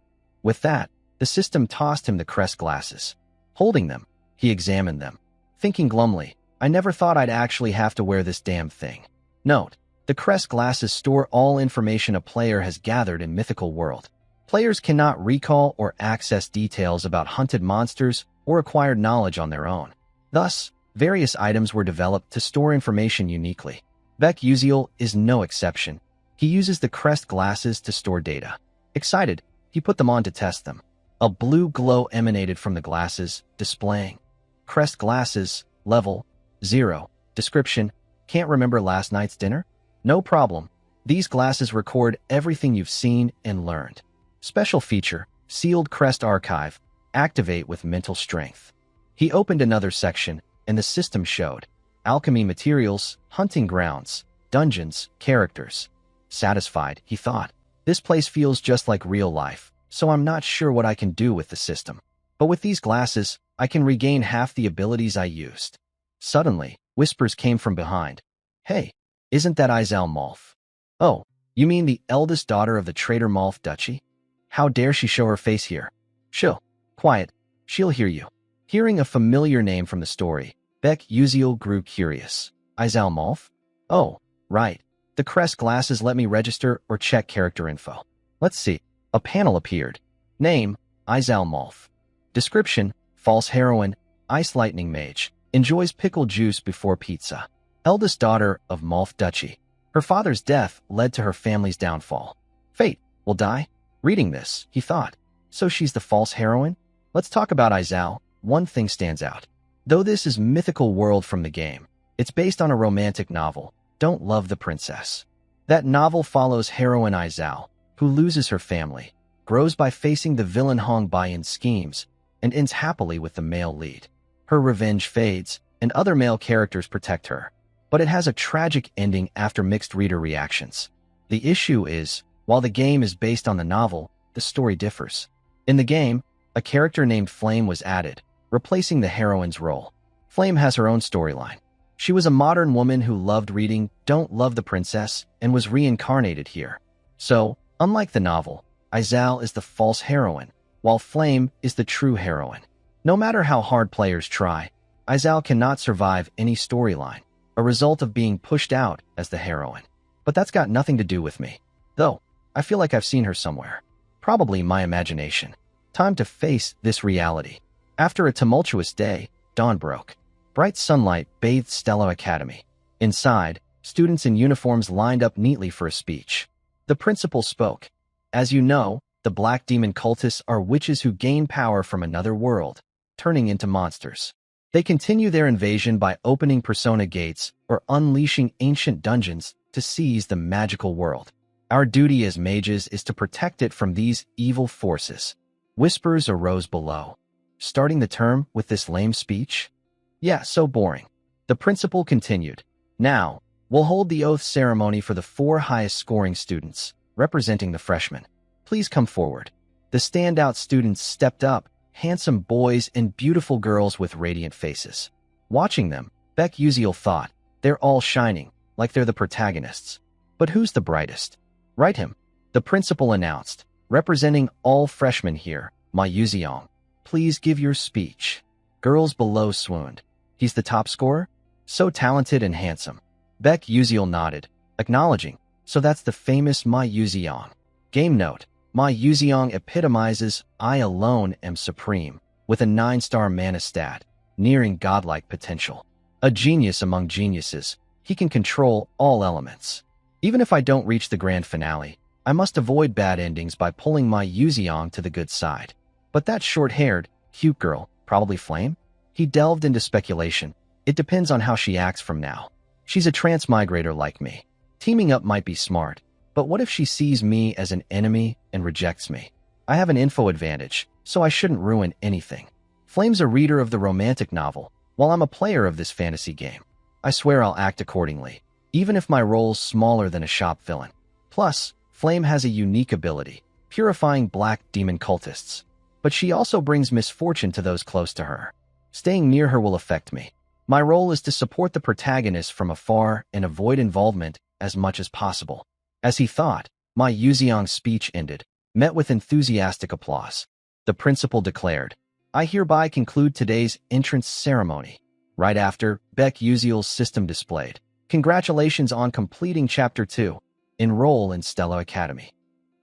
With that, the system tossed him the crest glasses. Holding them, he examined them, thinking glumly, I never thought I'd actually have to wear this damn thing. Note, the crest glasses store all information a player has gathered in mythical world. Players cannot recall or access details about hunted monsters or acquired knowledge on their own. Thus, various items were developed to store information uniquely. Beck Uziel is no exception. He uses the crest glasses to store data. Excited, he put them on to test them. A blue glow emanated from the glasses, displaying crest glasses, level 0. Description, can't remember last night's dinner? No problem. These glasses record everything you've seen and learned. Special feature, sealed crest archive, activate with mental strength. He opened another section, and the system showed alchemy materials, hunting grounds, dungeons, characters. Satisfied, he thought. This place feels just like real life, so I'm not sure what I can do with the system. But with these glasses, I can regain half the abilities I used. Suddenly, whispers came from behind. Hey, isn't that Izal Malf? Oh, you mean the eldest daughter of the traitor Malf Duchy? How dare she show her face here? Chill. Quiet. She'll hear you. Hearing a familiar name from the story, Beck Uziel grew curious. Izal Malf? Oh, right. The crest glasses let me register or check character info. Let's see. A panel appeared. Name, Izal Malf. Description, false heroine, ice lightning mage. Enjoys pickle juice before pizza. Eldest daughter of Malf Duchy. Her father's death led to her family's downfall. Fate will die? Reading this, he thought. So she's the false heroine? Let's talk about Izal. One thing stands out. Though this is mythical world from the game, it's based on a romantic novel, Don't Love the Princess. That novel follows heroine Izal, who loses her family, grows by facing the villain Hong Baiyan's schemes, and ends happily with the male lead. Her revenge fades, and other male characters protect her. But it has a tragic ending after mixed reader reactions. The issue is, while the game is based on the novel, the story differs. In the game, a character named Flame was added, replacing the heroine's role. Flame has her own storyline. She was a modern woman who loved reading Don't Love the Princess and was reincarnated here. So, unlike the novel, Izal is the false heroine, while Flame is the true heroine. No matter how hard players try, Izal cannot survive any storyline, a result of being pushed out as the heroine. But that's got nothing to do with me. Though, I feel like I've seen her somewhere. Probably my imagination. Time to face this reality. After a tumultuous day, dawn broke. Bright sunlight bathed Stella Academy. Inside, students in uniforms lined up neatly for a speech. The principal spoke. As you know, the black demon cultists are witches who gain power from another world, turning into monsters. They continue their invasion by opening persona gates or unleashing ancient dungeons to seize the magical world. Our duty as mages is to protect it from these evil forces. Whispers arose below. Starting the term with this lame speech? Yeah, so boring. The principal continued. Now, we'll hold the oath ceremony for the 4 highest scoring students, representing the freshmen. Please come forward. The standout students stepped up, handsome boys and beautiful girls with radiant faces. Watching them, Beck Uziel thought, they're all shining, like they're the protagonists. But who's the brightest? Write him. The principal announced, representing all freshmen here, Ma Yuziong. Please give your speech. Girls below swooned. He's the top scorer? So talented and handsome. Beck Uziel nodded, acknowledging. So that's the famous Ma Yuziang. Game note. Ma Yuziang epitomizes I alone am supreme, with a 9-star mana stat, nearing godlike potential. A genius among geniuses, he can control all elements. Even if I don't reach the grand finale, I must avoid bad endings by pulling my Yuziang to the good side. But that short-haired, cute girl, probably Flame? He delved into speculation. It depends on how she acts from now. She's a transmigrator like me. Teaming up might be smart, but what if she sees me as an enemy and rejects me? I have an info advantage, so I shouldn't ruin anything. Flame's a reader of the romantic novel, while I'm a player of this fantasy game. I swear I'll act accordingly, even if my role's smaller than a shop villain. Plus, Flame has a unique ability, purifying black demon cultists. But she also brings misfortune to those close to her. Staying near her will affect me. My role is to support the protagonist from afar and avoid involvement as much as possible. As he thought, my Yuziang's speech ended, met with enthusiastic applause. The principal declared, I hereby conclude today's entrance ceremony. Right after, Beck Uziel's system displayed. Congratulations on completing Chapter 2. Enroll in Stella Academy.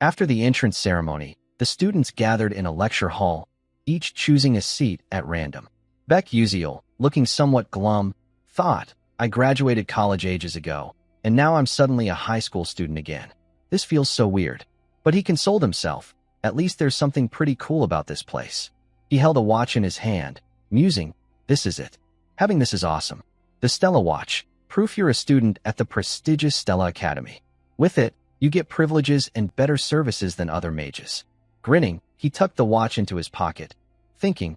After the entrance ceremony, the students gathered in a lecture hall, each choosing a seat at random. Beck Uziel, looking somewhat glum, thought, I graduated college ages ago, and now I'm suddenly a high school student again. This feels so weird. But he consoled himself. At least there's something pretty cool about this place. He held a watch in his hand, musing, this is it. Having this is awesome. The Stella Watch, proof you're a student at the prestigious Stella Academy. With it, you get privileges and better services than other mages. Grinning, he tucked the watch into his pocket, thinking,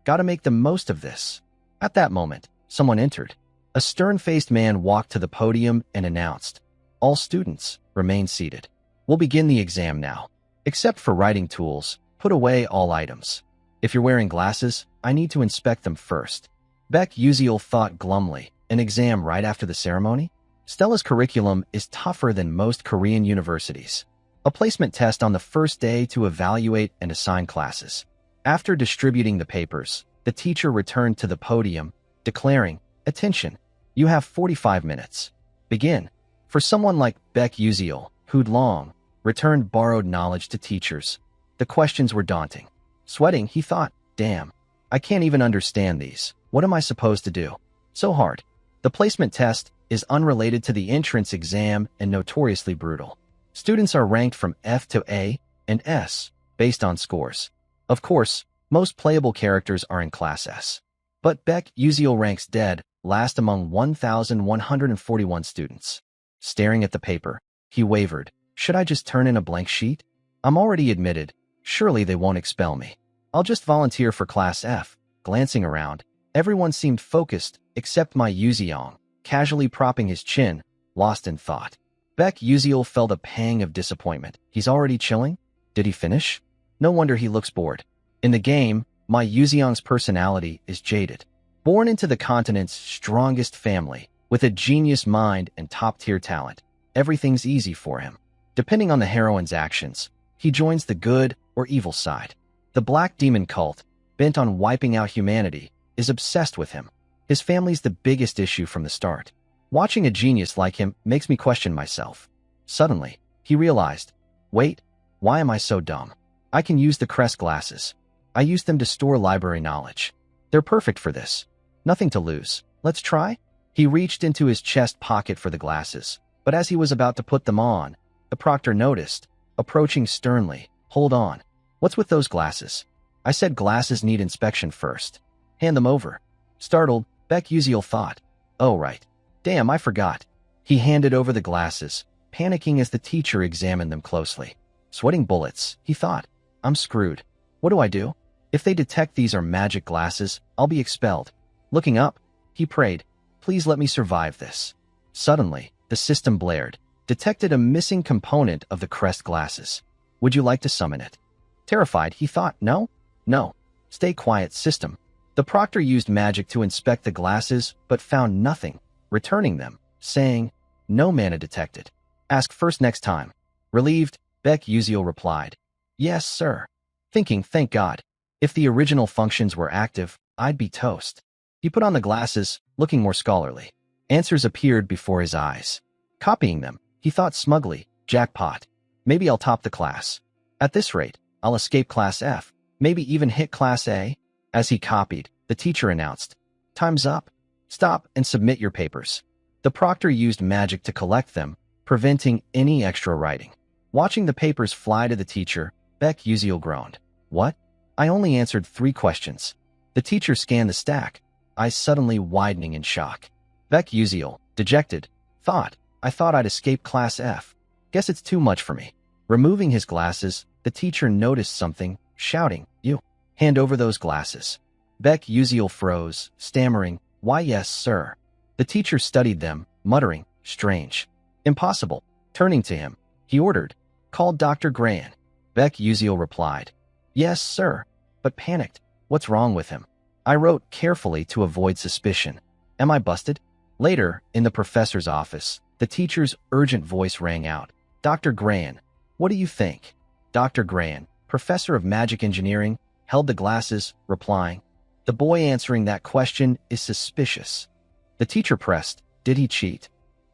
gotta make the most of this. At that moment, someone entered. A stern-faced man walked to the podium and announced, all students, remain seated. We'll begin the exam now. Except for writing tools, put away all items. If you're wearing glasses, I need to inspect them first. Beck Uziel thought glumly, an exam right after the ceremony? Stella's curriculum is tougher than most Korean universities. A placement test on the first day to evaluate and assign classes. After distributing the papers, the teacher returned to the podium, declaring, attention, you have 45 minutes. Begin. For someone like Beck Uziel, who'd long returned borrowed knowledge to teachers, the questions were daunting. Sweating, he thought, damn, I can't even understand these. What am I supposed to do? So hard. The placement test is unrelated to the entrance exam and notoriously brutal. Students are ranked from F to A and S, based on scores. Of course, most playable characters are in Class S. But Beck Uziel ranks dead last among 1,141 students. Staring at the paper, he wavered. Should I just turn in a blank sheet? I'm already admitted. Surely they won't expel me. I'll just volunteer for Class F. Glancing around, everyone seemed focused except my Yuziang, casually propping his chin, lost in thought. Beck Uziel felt a pang of disappointment. He's already chilling? Did he finish? No wonder he looks bored. In the game, my Yuziang's personality is jaded. Born into the continent's strongest family, with a genius mind and top-tier talent, everything's easy for him. Depending on the heroine's actions, he joins the good or evil side. The Black Demon cult, bent on wiping out humanity, is obsessed with him. His family's the biggest issue from the start. Watching a genius like him makes me question myself. Suddenly, he realized, wait, why am I so dumb? I can use the Crest glasses. I use them to store library knowledge. They're perfect for this. Nothing to lose. Let's try? He reached into his chest pocket for the glasses, but as he was about to put them on, the proctor noticed, approaching sternly, hold on. What's with those glasses? I said glasses need inspection first. Hand them over. Startled, Beck Uziel thought, oh right. Damn, I forgot. He handed over the glasses, panicking as the teacher examined them closely. Sweating bullets, he thought. I'm screwed. What do I do? If they detect these are magic glasses, I'll be expelled. Looking up, he prayed, please let me survive this. Suddenly, the system blared, detected a missing component of the Crest glasses. Would you like to summon it? Terrified, he thought, no? No. Stay quiet, system. The proctor used magic to inspect the glasses, but found nothing, returning them, saying, no mana detected. Ask first next time. Relieved, Beck Uziel replied, yes, sir. Thinking, thank God. If the original functions were active, I'd be toast. He put on the glasses, looking more scholarly. Answers appeared before his eyes. Copying them, he thought smugly, jackpot. Maybe I'll top the class. At this rate, I'll escape Class F, maybe even hit Class A. As he copied, the teacher announced, "Time's up. Stop and submit your papers." The proctor used magic to collect them, preventing any extra writing. Watching the papers fly to the teacher, Beck Uziel groaned. "What? I only answered 3 questions." The teacher scanned the stack, eyes suddenly widening in shock. Beck Uziel, dejected, I thought I'd escape Class F. Guess it's too much for me." Removing his glasses, the teacher noticed something, shouting, "You, hand over those glasses." Beck Uziel froze, stammering, "Why yes, sir." The teacher studied them, muttering, "Strange. Impossible." Turning to him, he ordered, "Call Dr. Gran." Beck Uziel replied, "Yes, sir," but panicked. "What's wrong with him?" I wrote carefully to avoid suspicion. "Am I busted?" Later, in the professor's office, the teacher's urgent voice rang out. "Dr. Gran, what do you think?" Dr. Gran, professor of magic engineering, held the glasses, replying, "The boy answering that question is suspicious." The teacher pressed, "Did he cheat?"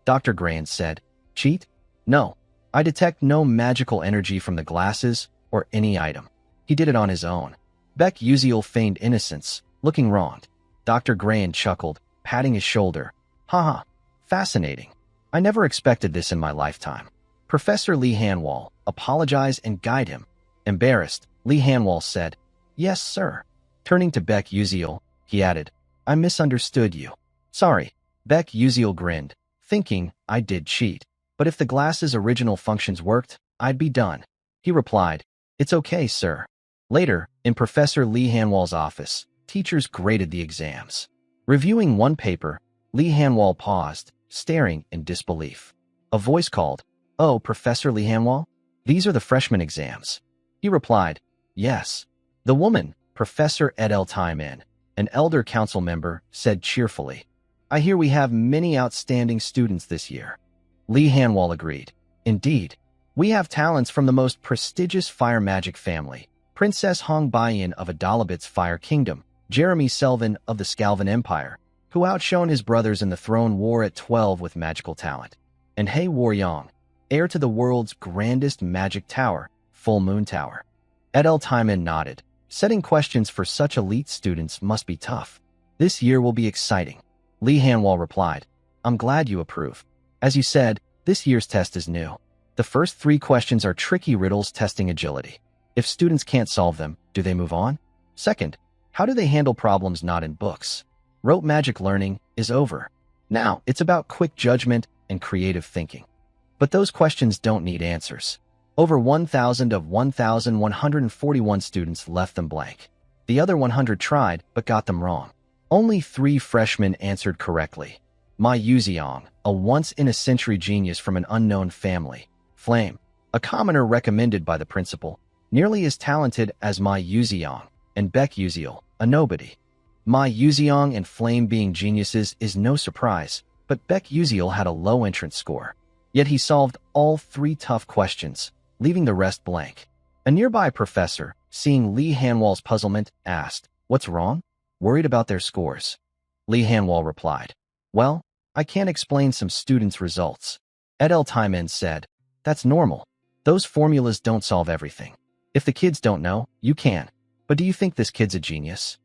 Dr. Gran said, "Cheat? No. I detect no magical energy from the glasses or any item. He did it on his own." Beck Uziel feigned innocence, looking wronged. Dr. Gran chuckled, patting his shoulder. "Haha, fascinating. I never expected this in my lifetime." Professor Lee Hanwall, apologize and guide him. Embarrassed, Lee Hanwall said, "Yes, sir." Turning to Beck Uziel, he added, "I misunderstood you." "Sorry." Beck Uziel grinned, thinking, "I did cheat. But if the glass's original functions worked, I'd be done." He replied, "It's okay, sir." Later, in Professor Lee Hanwall's office, teachers graded the exams. Reviewing one paper, Lee Hanwall paused, staring in disbelief. A voice called, "Oh, Professor Lee Hanwall? These are the freshman exams." He replied, "Yes." The woman, Professor Edel Taiman, an elder council member, said cheerfully, "I hear we have many outstanding students this year." Lee Hanwall agreed. "Indeed. We have talents from the most prestigious fire magic family, Princess Hong Baiyin of Adalabit's Fire Kingdom, Jeremy Selvin of the Scalvan Empire, who outshone his brothers in the throne war at 12 with magical talent, and Hei Waryong, heir to the world's grandest magic tower, Full Moon Tower." Edel Taiman nodded. "Setting questions for such elite students must be tough. This year will be exciting." Lee Hanwall replied, "I'm glad you approve. As you said, this year's test is new. The first 3 questions are tricky riddles testing agility. If students can't solve them, do they move on? Second, how do they handle problems not in books? Rote magic learning is over. Now, it's about quick judgment and creative thinking. But those questions don't need answers. Over 1,000 of 1,141 students left them blank. The other 100 tried, but got them wrong. Only 3 freshmen answered correctly. Ma Yuziong, a once-in-a-century genius from an unknown family. Flame, a commoner recommended by the principal, nearly as talented as Ma Yuziong, and Beck Uziel, a nobody. Ma Yuziong and Flame being geniuses is no surprise, but Beck Uziel had a low entrance score. Yet he solved all 3 tough questions, leaving the rest blank. A nearby professor, seeing Lee Hanwall's puzzlement, asked, "What's wrong? Worried about their scores?" Lee Hanwall replied, "Well, I can't explain some students' results." Edel Taiman said, "That's normal. Those formulas don't solve everything. If the kids don't know, you can. But do you think this kid's a genius?"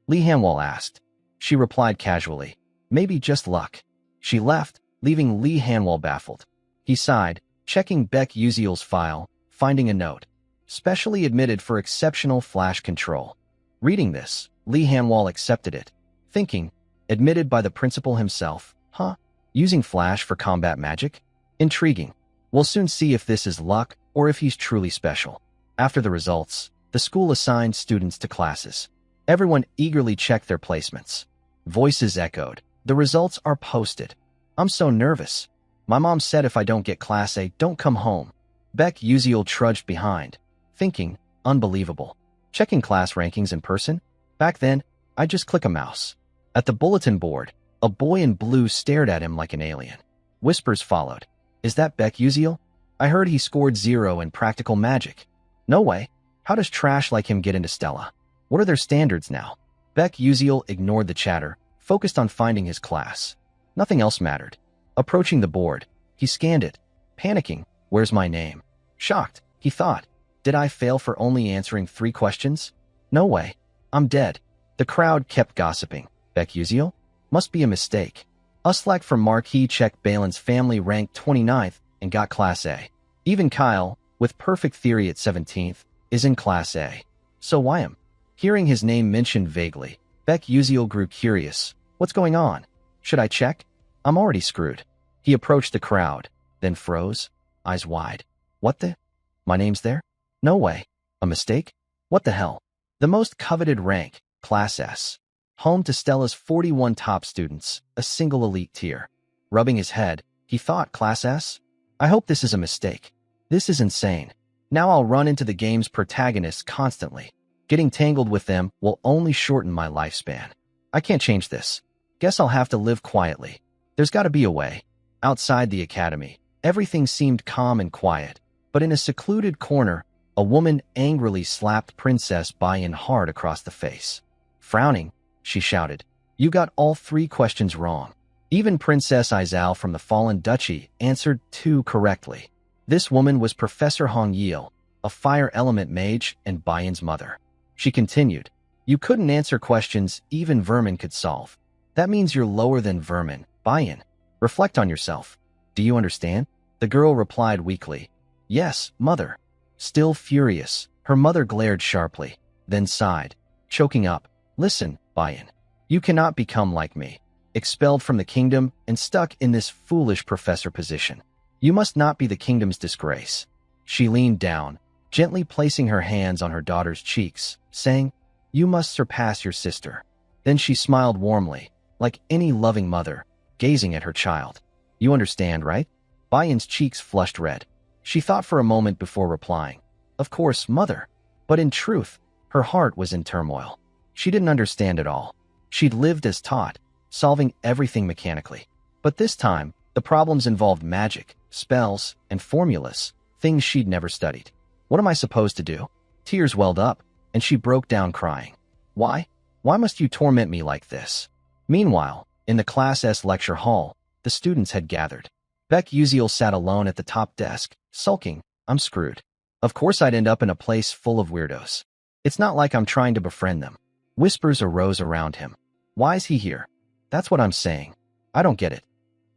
Lee Hanwall asked. She replied casually, "Maybe just luck." She left, leaving Lee Hanwall baffled. He sighed, checking Beck Uziel's file, finding a note. "Specially admitted for exceptional flash control." Reading this, Lee Hanwall accepted it, thinking, admitted by the principal himself, huh? Using flash for combat magic? Intriguing. We'll soon see if this is luck or if he's truly special. After the results, the school assigned students to classes. Everyone eagerly checked their placements. Voices echoed. "The results are posted." "I'm so nervous. My mom said if I don't get Class A, don't come home." Beck Uziel trudged behind, thinking, unbelievable. Checking class rankings in person? Back then, I'd just click a mouse. At the bulletin board, a boy in blue stared at him like an alien. Whispers followed. "Is that Beck Uziel? I heard he scored 0 in practical magic." "No way. How does trash like him get into Stella? What are their standards now?" Beck Uziel ignored the chatter, focused on finding his class. Nothing else mattered. Approaching the board, he scanned it, panicking. Where's my name? Shocked, he thought. Did I fail for only answering 3 questions? No way. I'm dead. The crowd kept gossiping. Beck Uziel? Must be a mistake. Uslak from Marquis checked Balin's family ranked 29th and got Class A. Even Kyle, with perfect theory at 17th, is in Class A. So why am? Hearing his name mentioned vaguely, Beck Uziel grew curious. What's going on? Should I check? I'm already screwed. He approached the crowd, then froze, eyes wide. What the? My name's there? No way. A mistake? What the hell? The most coveted rank, Class S. Home to Stella's 41 top students, a single elite tier. Rubbing his head, he thought, Class S? I hope this is a mistake. This is insane. Now I'll run into the game's protagonists constantly. Getting tangled with them will only shorten my lifespan. I can't change this. Guess I'll have to live quietly. There's got to be a way. Outside the academy, everything seemed calm and quiet, but in a secluded corner, a woman angrily slapped Princess Bayan hard across the face. Frowning, she shouted, "You got all 3 questions wrong." Even Princess Izal from the Fallen Duchy answered 2 correctly. This woman was Professor Hong Yil, a fire element mage and Bayan's mother. She continued, "You couldn't answer questions even vermin could solve. That means you're lower than vermin, Bayan. Reflect on yourself. Do you understand?" The girl replied weakly, "Yes, mother." Still furious, her mother glared sharply, then sighed, choking up. "Listen, Bayan. You cannot become like me, expelled from the kingdom and stuck in this foolish professor position. You must not be the kingdom's disgrace." She leaned down, gently placing her hands on her daughter's cheeks, saying, "You must surpass your sister." Then she smiled warmly, like any loving mother, gazing at her child. "You understand, right?" Bayan's cheeks flushed red. She thought for a moment before replying, "Of course, mother." But in truth, her heart was in turmoil. She didn't understand at all. She'd lived as taught, solving everything mechanically. But this time, the problems involved magic, spells, and formulas, things she'd never studied. "What am I supposed to do?" Tears welled up, and she broke down crying. "Why? Why must you torment me like this?" Meanwhile, in the Class S lecture hall, the students had gathered. Beck Uziel sat alone at the top desk, sulking. "I'm screwed. Of course I'd end up in a place full of weirdos. It's not like I'm trying to befriend them." Whispers arose around him. "Why is he here?" "That's what I'm saying. I don't get it."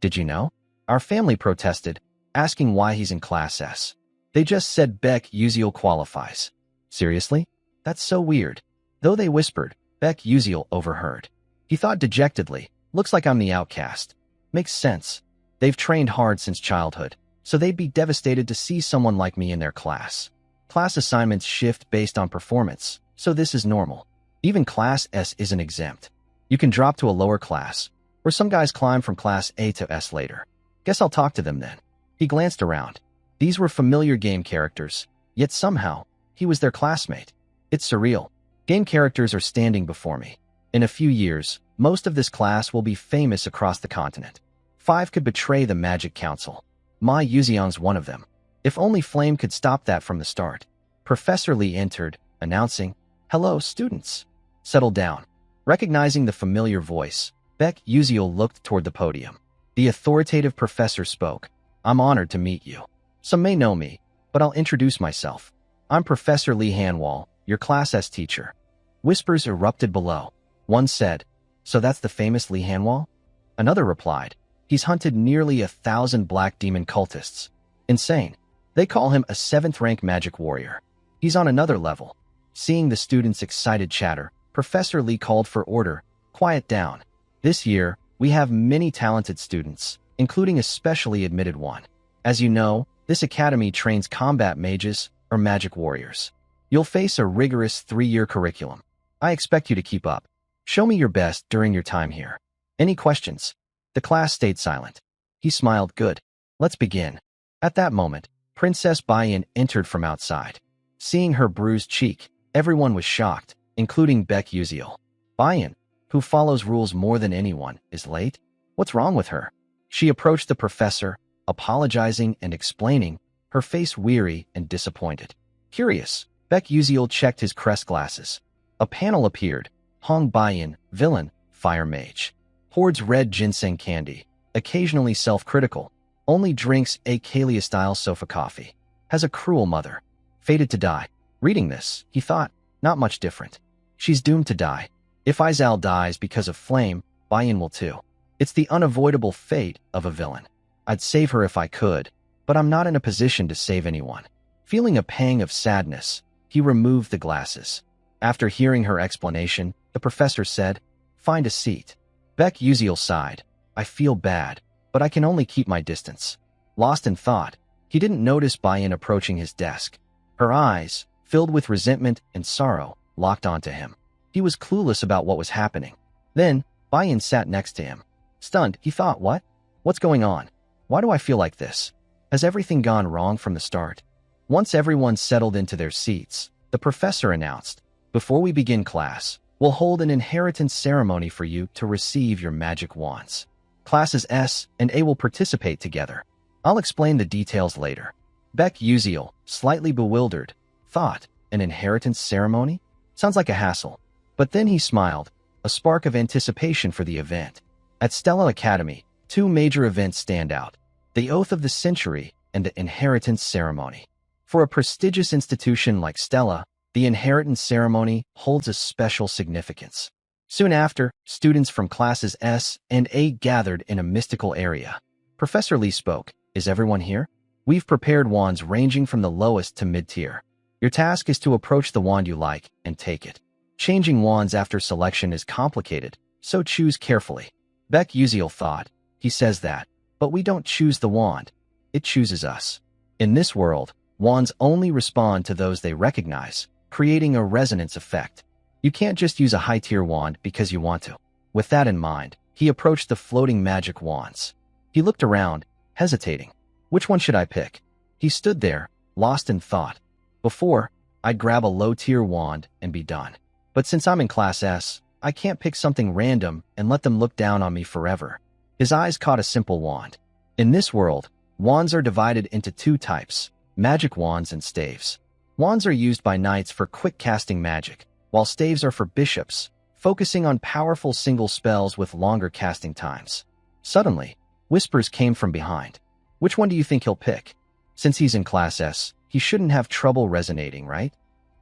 "Did you know? Our family protested, asking why he's in Class S. They just said Beck Uziel qualifies." "Seriously? That's so weird." Though they whispered, Beck Uziel overheard. He thought dejectedly, "Looks like I'm the outcast." "Makes sense. They've trained hard since childhood, so they'd be devastated to see someone like me in their class. Class assignments shift based on performance, so this is normal. Even Class S isn't exempt. You can drop to a lower class, or some guys climb from Class A to S later. Guess I'll talk to them then." He glanced around. These were familiar game characters, yet somehow, he was their classmate. It's surreal. Game characters are standing before me. In a few years, most of this class will be famous across the continent. 5 could betray the Magic Council. My Yuxiang's one of them. If only Flame could stop that from the start. Professor Lee entered, announcing, "Hello, students. Settle down." Recognizing the familiar voice, Beck Uziel looked toward the podium. The authoritative professor spoke. "I'm honored to meet you. Some may know me, but I'll introduce myself. I'm Professor Lee Hanwall, your Class S teacher." Whispers erupted below. One said, "So that's the famous Lee Hanwall?" Another replied, "He's hunted nearly 1,000 black demon cultists. Insane. They call him a 7th-rank magic warrior. He's on another level." Seeing the students' excited chatter, Professor Lee called for order. "Quiet down. This year, we have many talented students, including a specially admitted one. As you know, this academy trains combat mages or magic warriors. You'll face a rigorous 3-year curriculum. I expect you to keep up. Show me your best during your time here. Any questions?" The class stayed silent. He smiled. "Good. Let's begin." At that moment, Princess Bayan entered from outside. Seeing her bruised cheek, everyone was shocked, including Beck Uziel. Bayan, who follows rules more than anyone, is late? What's wrong with her? She approached the professor, apologizing and explaining, her face weary and disappointed. Curious, Beck Uziel checked his crest glasses. A panel appeared. Hong Bayan, villain, fire mage. Hoards red ginseng candy. Occasionally self-critical. Only drinks a Kalia-style sofa coffee. Has a cruel mother. Fated to die. Reading this, he thought, not much different. She's doomed to die. If Izal dies because of flame, Bayan will too. It's the unavoidable fate of a villain. I'd save her if I could, but I'm not in a position to save anyone. Feeling a pang of sadness, he removed the glasses. After hearing her explanation, the professor said, "Find a seat." Beck Uziel sighed. "I feel bad, but I can only keep my distance." Lost in thought, he didn't notice Bayan approaching his desk. Her eyes, filled with resentment and sorrow, locked onto him. He was clueless about what was happening. Then, Bayan sat next to him. Stunned, he thought, what? What's going on? Why do I feel like this? Has everything gone wrong from the start? Once everyone settled into their seats, the professor announced, "Before we begin class, we'll hold an inheritance ceremony for you to receive your magic wands. Classes S and A will participate together. I'll explain the details later." Beck Uziel, slightly bewildered, thought, an inheritance ceremony? Sounds like a hassle. But then he smiled, a spark of anticipation for the event. At Stella Academy, two major events stand out: the Oath of the Century and the Inheritance Ceremony. For a prestigious institution like Stella, the inheritance ceremony holds a special significance. Soon after, students from classes S and A gathered in a mystical area. Professor Lee spoke. "Is everyone here? We've prepared wands ranging from the lowest to mid-tier. Your task is to approach the wand you like and take it. Changing wands after selection is complicated, so choose carefully." Beck Uziel thought, he says that, but we don't choose the wand. It chooses us. In this world, wands only respond to those they recognize, creating a resonance effect. You can't just use a high-tier wand because you want to. With that in mind, he approached the floating magic wands. He looked around, hesitating. Which one should I pick? He stood there, lost in thought. Before, I'd grab a low-tier wand and be done. But since I'm in Class S, I can't pick something random and let them look down on me forever. His eyes caught a simple wand. In this world, wands are divided into two types: magic wands and staves. Wands are used by knights for quick casting magic, while staves are for bishops, focusing on powerful single spells with longer casting times. Suddenly, whispers came from behind. "Which one do you think he'll pick? Since he's in Class S, he shouldn't have trouble resonating, right?"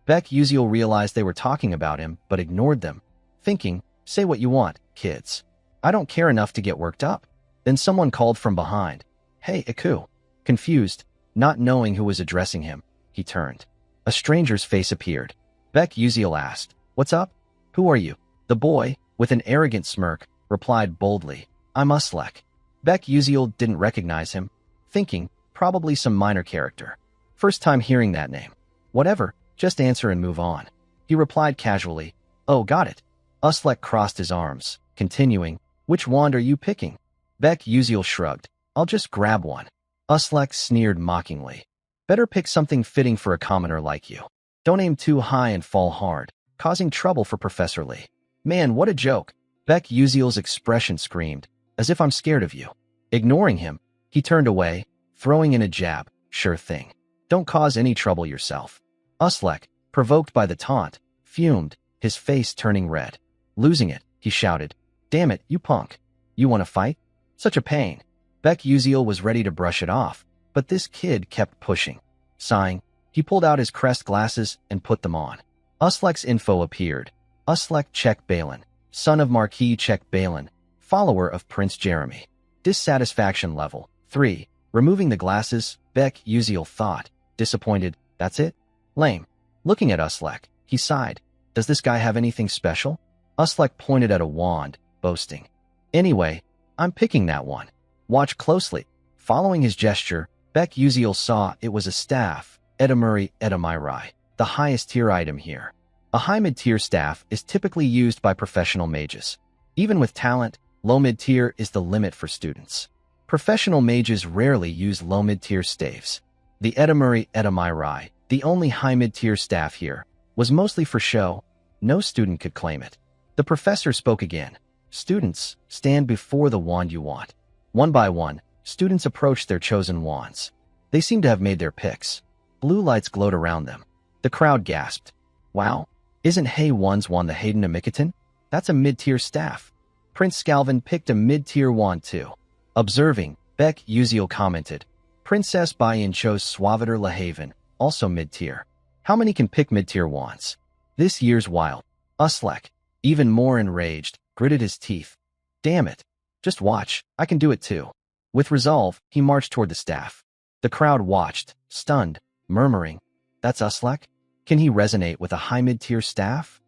Beck Uziel realized they were talking about him, but ignored them, thinking, "Say what you want, kids. I don't care enough to get worked up." Then someone called from behind, "Hey, Iku." Confused, not knowing who was addressing him, he turned. A stranger's face appeared. Beck Uziel asked, "What's up? Who are you?" The boy, with an arrogant smirk, replied boldly, "I'm Uslek." Beck Uziel didn't recognize him, thinking, probably some minor character. First time hearing that name. Whatever, just answer and move on. He replied casually, "Oh, got it." Uslek crossed his arms, continuing, "Which wand are you picking?" Beck Uziel shrugged, "I'll just grab one." Uslek sneered mockingly, "Better pick something fitting for a commoner like you. Don't aim too high and fall hard, causing trouble for Professor Lee." "Man, what a joke." Beck Uziel's expression screamed, "As if I'm scared of you." Ignoring him, he turned away, throwing in a jab, "Sure thing. Don't cause any trouble yourself." Uslek, provoked by the taunt, fumed, his face turning red. Losing it, he shouted, "Damn it, you punk. You want to fight? Such a pain." Beck Uziel was ready to brush it off, but this kid kept pushing. Sighing, he pulled out his crest glasses and put them on. Uslek's info appeared. Uslek Czech Balin, son of Marquis Czech Balin, follower of Prince Jeremy. Dissatisfaction level 3. Removing the glasses, Beck Uziel thought, disappointed, "That's it? Lame." Looking at Uslek, he sighed. "Does this guy have anything special?" Uslek pointed at a wand, boasting, "Anyway, I'm picking that one. Watch closely." Following his gesture, Beck Uziel saw it was a staff, Edamuri Edamirai, the highest tier item here. A high mid-tier staff is typically used by professional mages. Even with talent, low mid-tier is the limit for students. Professional mages rarely use low mid-tier staves. The Edamuri Edamirai, the only high mid-tier staff here, was mostly for show. No student could claim it. The professor spoke again. "Students, stand before the wand you want." One by one, students approached their chosen wands. They seemed to have made their picks. Blue lights glowed around them. The crowd gasped. "Wow, isn't Hey One's wand the Hayden Amikatan? That's a mid-tier staff." Prince Scalvin picked a mid-tier wand too. Observing, Beck Uziel commented, Princess Bayan chose Suaviter Lahaven, also mid-tier. How many can pick mid-tier wands? This year's wild. Uslek, even more enraged, gritted his teeth. Damn it. Just watch, I can do it too. With resolve, he marched toward the staff. The crowd watched, stunned, murmuring, That's Uslek? Can he resonate with a high mid-tier staff?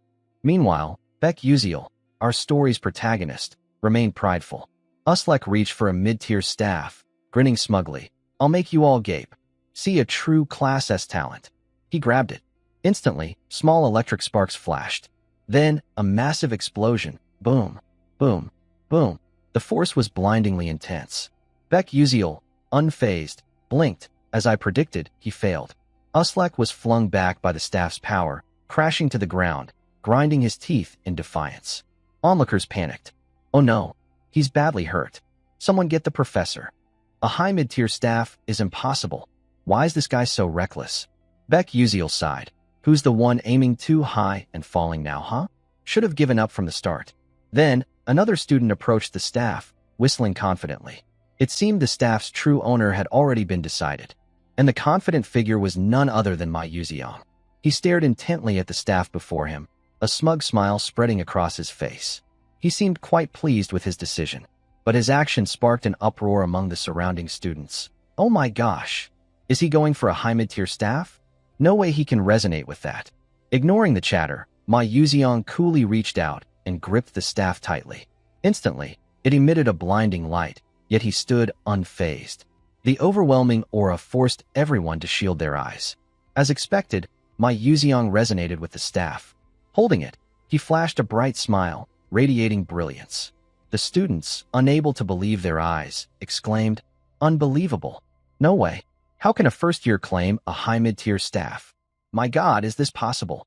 Meanwhile, Beck Uziel, our story's protagonist, remained prideful. Uslek reached for a mid-tier staff, grinning smugly. I'll make you all gape. See a true Class S talent. He grabbed it. Instantly, small electric sparks flashed. Then, a massive explosion. Boom, boom, boom. The force was blindingly intense. Beck Uziel, unfazed, blinked. As I predicted, he failed. Uslek was flung back by the staff's power, crashing to the ground, grinding his teeth in defiance. Onlookers panicked. Oh no, he's badly hurt. Someone get the professor. A high mid-tier staff is impossible. Why is this guy so reckless? Beck Uziel sighed. Who's the one aiming too high and falling now, huh? Should have given up from the start. Then, another student approached the staff, whistling confidently. It seemed the staff's true owner had already been decided, and the confident figure was none other than Ma Yuziang. He stared intently at the staff before him, a smug smile spreading across his face. He seemed quite pleased with his decision, but his action sparked an uproar among the surrounding students. Oh my gosh! Is he going for a high mid-tier staff? No way he can resonate with that. Ignoring the chatter, Ma Yuziang coolly reached out and gripped the staff tightly. Instantly, it emitted a blinding light, yet he stood unfazed. The overwhelming aura forced everyone to shield their eyes. As expected, Ma Yuziang resonated with the staff. Holding it, he flashed a bright smile, radiating brilliance. The students, unable to believe their eyes, exclaimed, Unbelievable! No way! How can a first-year claim a high mid-tier staff? My God, is this possible?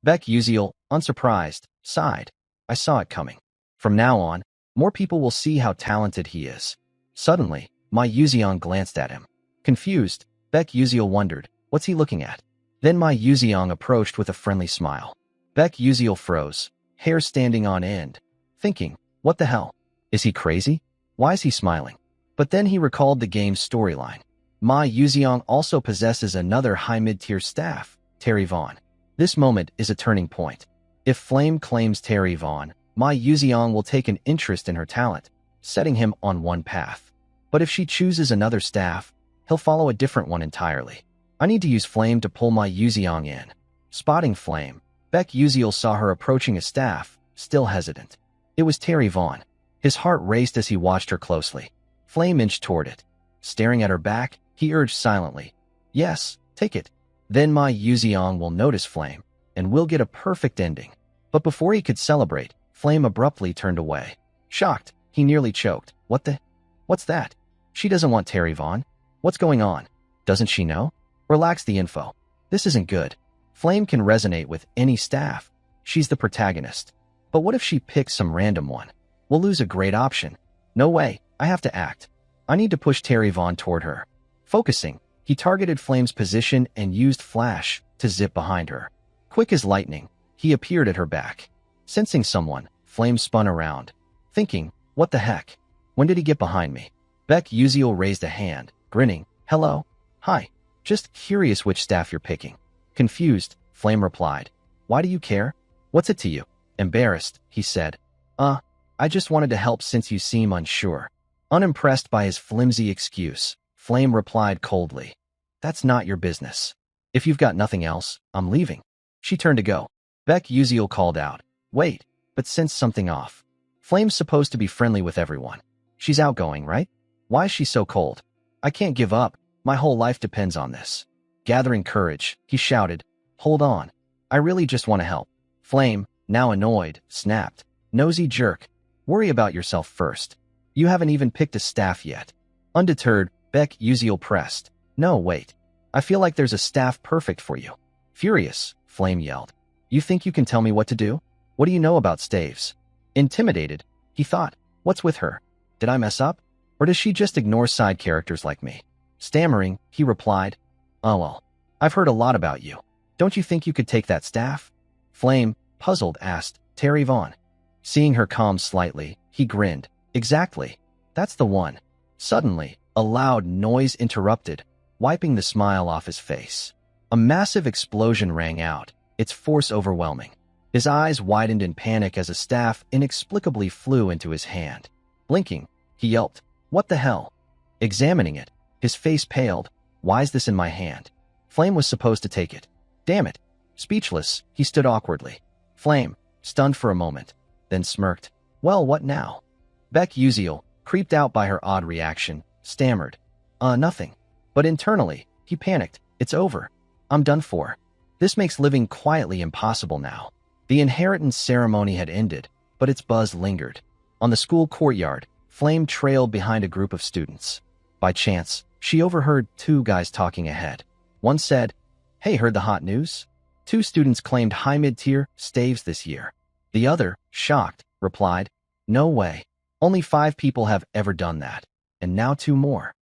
Beck Uziel, unsurprised, sighed. I saw it coming. From now on, more people will see how talented he is. Suddenly, Ma Yuziang glanced at him. Confused, Beck Uziel wondered, what's he looking at? Then Ma Yuziang approached with a friendly smile. Beck Uziel froze, hair standing on end, thinking, what the hell? Is he crazy? Why is he smiling? But then he recalled the game's storyline. Ma Yuziang also possesses another high mid-tier staff, Terry Vaughn. This moment is a turning point. If Flame claims Terry Vaughn, Ma Yuziang will take an interest in her talent, setting him on one path. But if she chooses another staff, he'll follow a different one entirely. I need to use Flame to pull Ma Yuziang in. Spotting Flame, Beck Uziel saw her approaching a staff, still hesitant. It was Terry Vaughn. His heart raced as he watched her closely. Flame inched toward it. Staring at her back, he urged silently, Yes, take it. Then Ma Yuziang will notice Flame, and we'll get a perfect ending. But before he could celebrate, Flame abruptly turned away. Shocked, he nearly choked. What's that? She doesn't want Terry Vaughn. What's going on? Doesn't she know? Relax the info. This isn't good. Flame can resonate with any staff. She's the protagonist. But what if she picks some random one? We'll lose a great option. No way, I have to act. I need to push Terry Vaughn toward her. Focusing, he targeted Flame's position and used Flash to zip behind her. Quick as lightning, he appeared at her back. Sensing someone, Flame spun around, thinking, what the heck? When did he get behind me? Beck Uziel raised a hand, grinning. Hello? Hi. Just curious which staff you're picking. Confused, Flame replied. Why do you care? What's it to you? Embarrassed, he said. I just wanted to help since you seem unsure. Unimpressed by his flimsy excuse, Flame replied coldly. That's not your business. If you've got nothing else, I'm leaving. She turned to go. Beck Uziel called out. Wait, but sensed something off. Flame's supposed to be friendly with everyone. She's outgoing, right? Why is she so cold? I can't give up. My whole life depends on this. Gathering courage, he shouted. Hold on. I really just want to help. Flame, now annoyed, snapped. Nosy jerk. Worry about yourself first. You haven't even picked a staff yet. Undeterred, Beck Uziel pressed. No, wait. I feel like there's a staff perfect for you. Furious, Flame yelled. You think you can tell me what to do? What do you know about staves? Intimidated, he thought. What's with her? Did I mess up? Or does she just ignore side characters like me? Stammering, he replied. Oh well, I've heard a lot about you. Don't you think you could take that staff? Flame, puzzled, asked. Terry Vaughn. Seeing her calm slightly, he grinned. Exactly. That's the one. Suddenly, a loud noise interrupted, wiping the smile off his face. A massive explosion rang out, its force overwhelming. His eyes widened in panic as a staff inexplicably flew into his hand. Blinking, he yelped, "What the hell?" Examining it, his face paled. "Why's this in my hand?" Flame was supposed to take it. Damn it. Speechless, he stood awkwardly. Flame, stunned for a moment, then smirked. "Well, what now?" Beck Uziel, creeped out by her odd reaction, stammered. Nothing." But internally, he panicked. "It's over. I'm done for. This makes living quietly impossible now." The inheritance ceremony had ended, but its buzz lingered. On the school courtyard, Flame trailed behind a group of students. By chance, she overheard two guys talking ahead. One said, "Hey, heard the hot news? 2 students claimed high mid-tier staves this year." The other, shocked, replied, "No way. Only 5 people have ever done that. And now 2 more."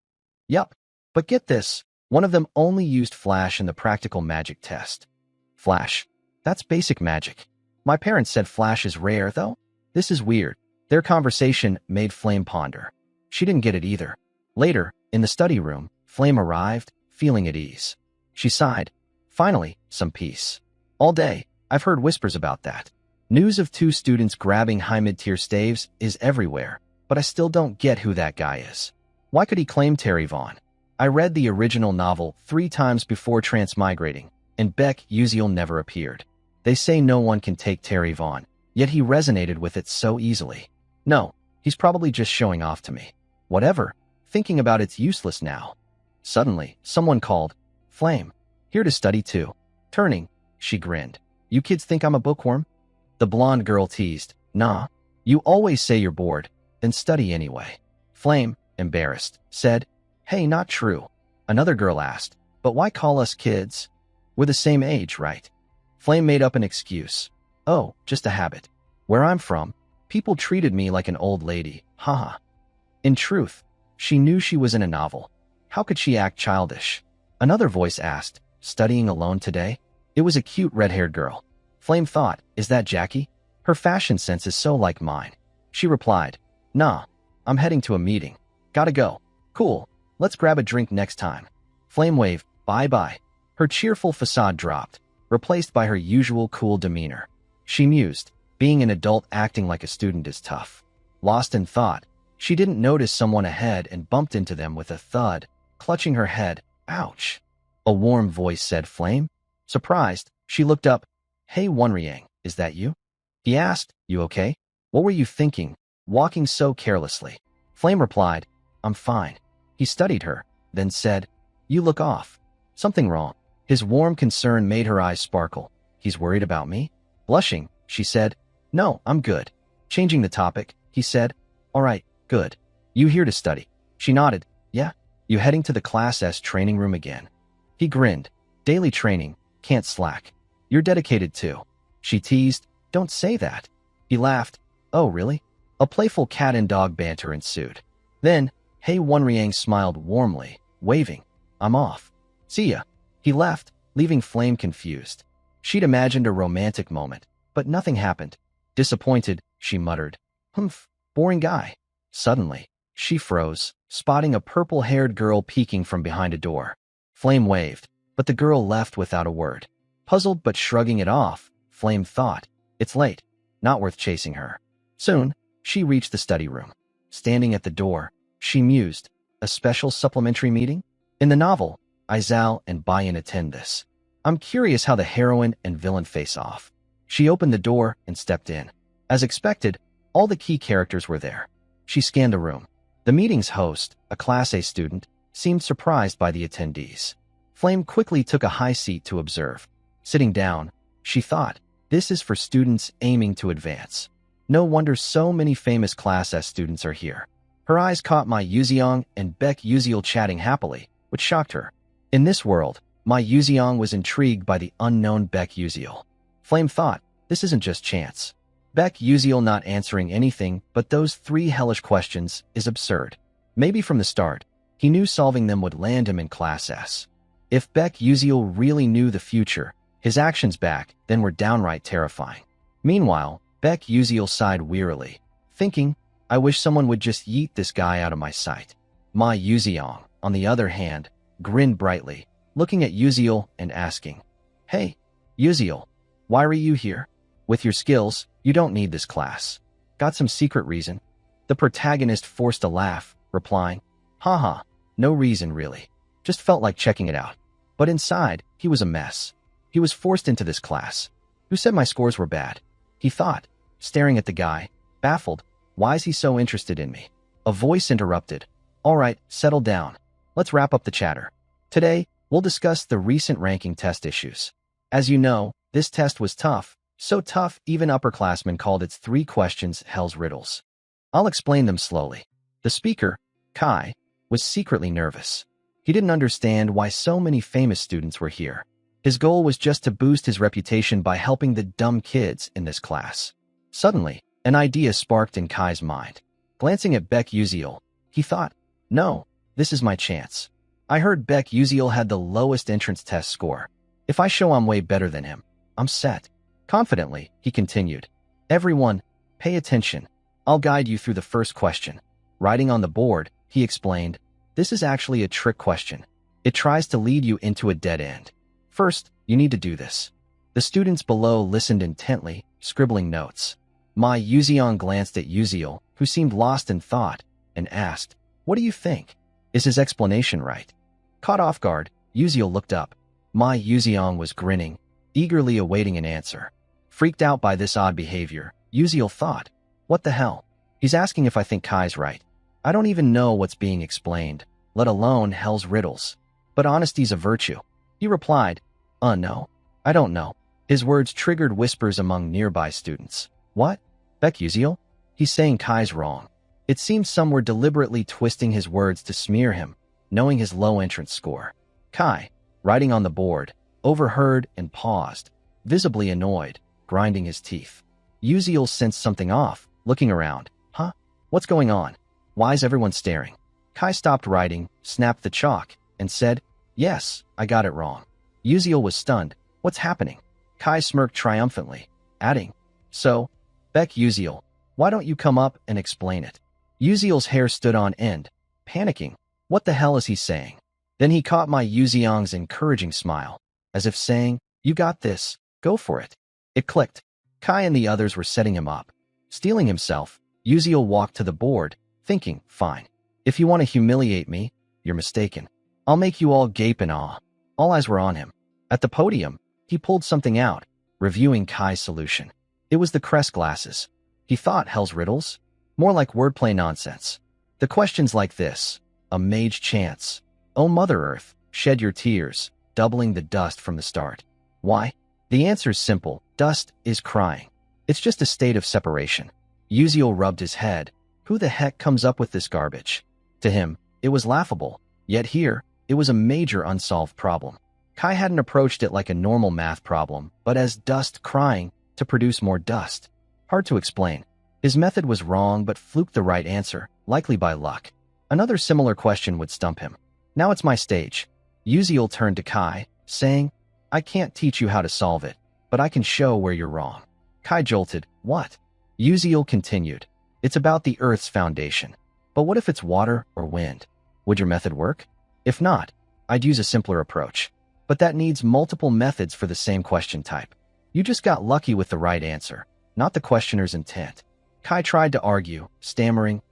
Yup. But get this, one of them only used Flash in the practical magic test. Flash. That's basic magic. My parents said Flash is rare, though. This is weird. Their conversation made Flame ponder. She didn't get it either. Later, in the study room, Flame arrived, feeling at ease. She sighed. Finally, some peace. All day, I've heard whispers about that. News of 2 students grabbing high mid-tier staves is everywhere, but I still don't get who that guy is. Why could he claim Terry Vaughn? I read the original novel 3 times before transmigrating, and Beck Uziel never appeared. They say no one can take Terry Vaughn, yet he resonated with it so easily. No, he's probably just showing off to me. Whatever, thinking about it's useless now. Suddenly, someone called, "Flame, here to study too." Turning, she grinned. "You kids think I'm a bookworm?" The blonde girl teased, "Nah, you always say you're bored, then study anyway." Flame, embarrassed, said, "Hey, not true." Another girl asked, "But why call us kids? We're the same age, right?" Flame made up an excuse. "Oh, just a habit. Where I'm from, people treated me like an old lady, haha." In truth, she knew she was in a novel. How could she act childish? Another voice asked, "Studying alone today?" It was a cute red-haired girl. Flame thought, "Is that Jackie? Her fashion sense is so like mine." She replied, "Nah, I'm heading to a meeting. Gotta go." "Cool, let's grab a drink next time." Flame waved, "Bye-bye." Her cheerful facade dropped, replaced by her usual cool demeanor. She mused, being an adult acting like a student is tough. Lost in thought, she didn't notice someone ahead and bumped into them with a thud, clutching her head. "Ouch." A warm voice said, "Flame?" Surprised, she looked up. "Hey, Wonriang, is that you?" He asked, "You okay? What were you thinking, walking so carelessly?" Flame replied, "I'm fine." He studied her, then said, "You look off. Something wrong?" His warm concern made her eyes sparkle. "He's worried about me?" Blushing, she said, "No, I'm good." Changing the topic, he said, "All right, good. You here to study?" She nodded. "Yeah." "You heading to the Class S training room again?" He grinned. "Daily training, can't slack." "You're dedicated too." She teased, "Don't say that." He laughed. "Oh, really?" A playful cat and dog banter ensued. Then, Hey Wonriang smiled warmly, waving, "I'm off. See ya." He left, leaving Flame confused. She'd imagined a romantic moment, but nothing happened. Disappointed, she muttered, "Humph, boring guy." Suddenly, she froze, spotting a purple-haired girl peeking from behind a door. Flame waved, but the girl left without a word. Puzzled but shrugging it off, Flame thought, "It's late. Not worth chasing her." Soon, she reached the study room. Standing at the door, she mused, "A special supplementary meeting?" In the novel, Izal and Bayan attend this. I'm curious how the heroine and villain face off. She opened the door and stepped in. As expected, all the key characters were there. She scanned the room. The meeting's host, a Class A student, seemed surprised by the attendees. Flame quickly took a high seat to observe. Sitting down, she thought, this is for students aiming to advance. No wonder so many famous Class S students are here. Her eyes caught Mai Yuziang and Beck Uziel chatting happily, which shocked her. In this world, Mai Yuziang was intrigued by the unknown Beck Uziel. Flame thought, this isn't just chance. Beck Uziel not answering anything but those 3 hellish questions is absurd. Maybe from the start, he knew solving them would land him in Class S. If Beck Uziel really knew the future, his actions back then were downright terrifying. Meanwhile, Beck Uziel sighed wearily, thinking, I wish someone would just yeet this guy out of my sight. Ma Yuziong, on the other hand, grinned brightly, looking at Uziel and asking, Hey, Uziel, why are you here? With your skills, you don't need this class. Got some secret reason? The protagonist forced a laugh, replying, Haha, no reason really. Just felt like checking it out. But inside, he was a mess. He was forced into this class. Who said my scores were bad? He thought, staring at the guy, baffled. Why is he so interested in me? A voice interrupted. All right, settle down. Let's wrap up the chatter. Today, we'll discuss the recent ranking test issues. As you know, this test was tough. So tough, even upperclassmen called its 3 questions Hell's Riddles. I'll explain them slowly. The speaker, Kai, was secretly nervous. He didn't understand why so many famous students were here. His goal was just to boost his reputation by helping the dumb kids in this class. Suddenly, an idea sparked in Kai's mind. Glancing at Beck Uziel, he thought, no, this is my chance. I heard Beck Uziel had the lowest entrance test score. If I show I'm way better than him, I'm set. Confidently, he continued, Everyone, pay attention. I'll guide you through the first question. Writing on the board, he explained, this is actually a trick question. It tries to lead you into a dead end. First, you need to do this. The students below listened intently, scribbling notes. Ma Yuziong glanced at Uziel, who seemed lost in thought, and asked, What do you think? Is his explanation right? Caught off guard, Uziel looked up. Ma Yuziong was grinning, eagerly awaiting an answer. Freaked out by this odd behavior, Uziel thought, What the hell? He's asking if I think Kai's right. I don't even know what's being explained, let alone Hell's Riddles. But honesty's a virtue. He replied, no, I don't know. His words triggered whispers among nearby students. What? Beck Uziel? He's saying Kai's wrong. It seemed some were deliberately twisting his words to smear him, knowing his low entrance score. Kai, writing on the board, overheard and paused, visibly annoyed, grinding his teeth. Uziel sensed something off, looking around. Huh? What's going on? Why's everyone staring? Kai stopped writing, snapped the chalk, and said, Yes, I got it wrong. Uziel was stunned. What's happening? Kai smirked triumphantly, adding, So, Beck Uziel, why don't you come up and explain it? Uziel's hair stood on end, panicking. What the hell is he saying? Then he caught my Yuziong's encouraging smile, as if saying, You got this, go for it. It clicked. Kai and the others were setting him up. Steeling himself, Uziel walked to the board, thinking, Fine. If you want to humiliate me, you're mistaken. I'll make you all gape in awe. All eyes were on him. At the podium, he pulled something out, reviewing Kai's solution. It was the crest glasses. He thought Hell's Riddles? More like wordplay nonsense. The questions like this. A mage chants. Oh Mother Earth, shed your tears, doubling the dust from the start. Why? The answer's simple. Dust is crying. It's just a state of separation. Uziel rubbed his head. Who the heck comes up with this garbage? To him, it was laughable. Yet here, it was a major unsolved problem. Kai hadn't approached it like a normal math problem, but as dust crying to produce more dust. Hard to explain. His method was wrong but fluked the right answer, likely by luck. Another similar question would stump him. Now it's my stage. Uziel turned to Kai, saying, I can't teach you how to solve it, but I can show where you're wrong. Kai jolted. What? Uziel continued. It's about the Earth's foundation. But what if it's water or wind? Would your method work? If not, I'd use a simpler approach. But that needs multiple methods for the same question type. You just got lucky with the right answer, not the questioner's intent. Kai tried to argue, stammering,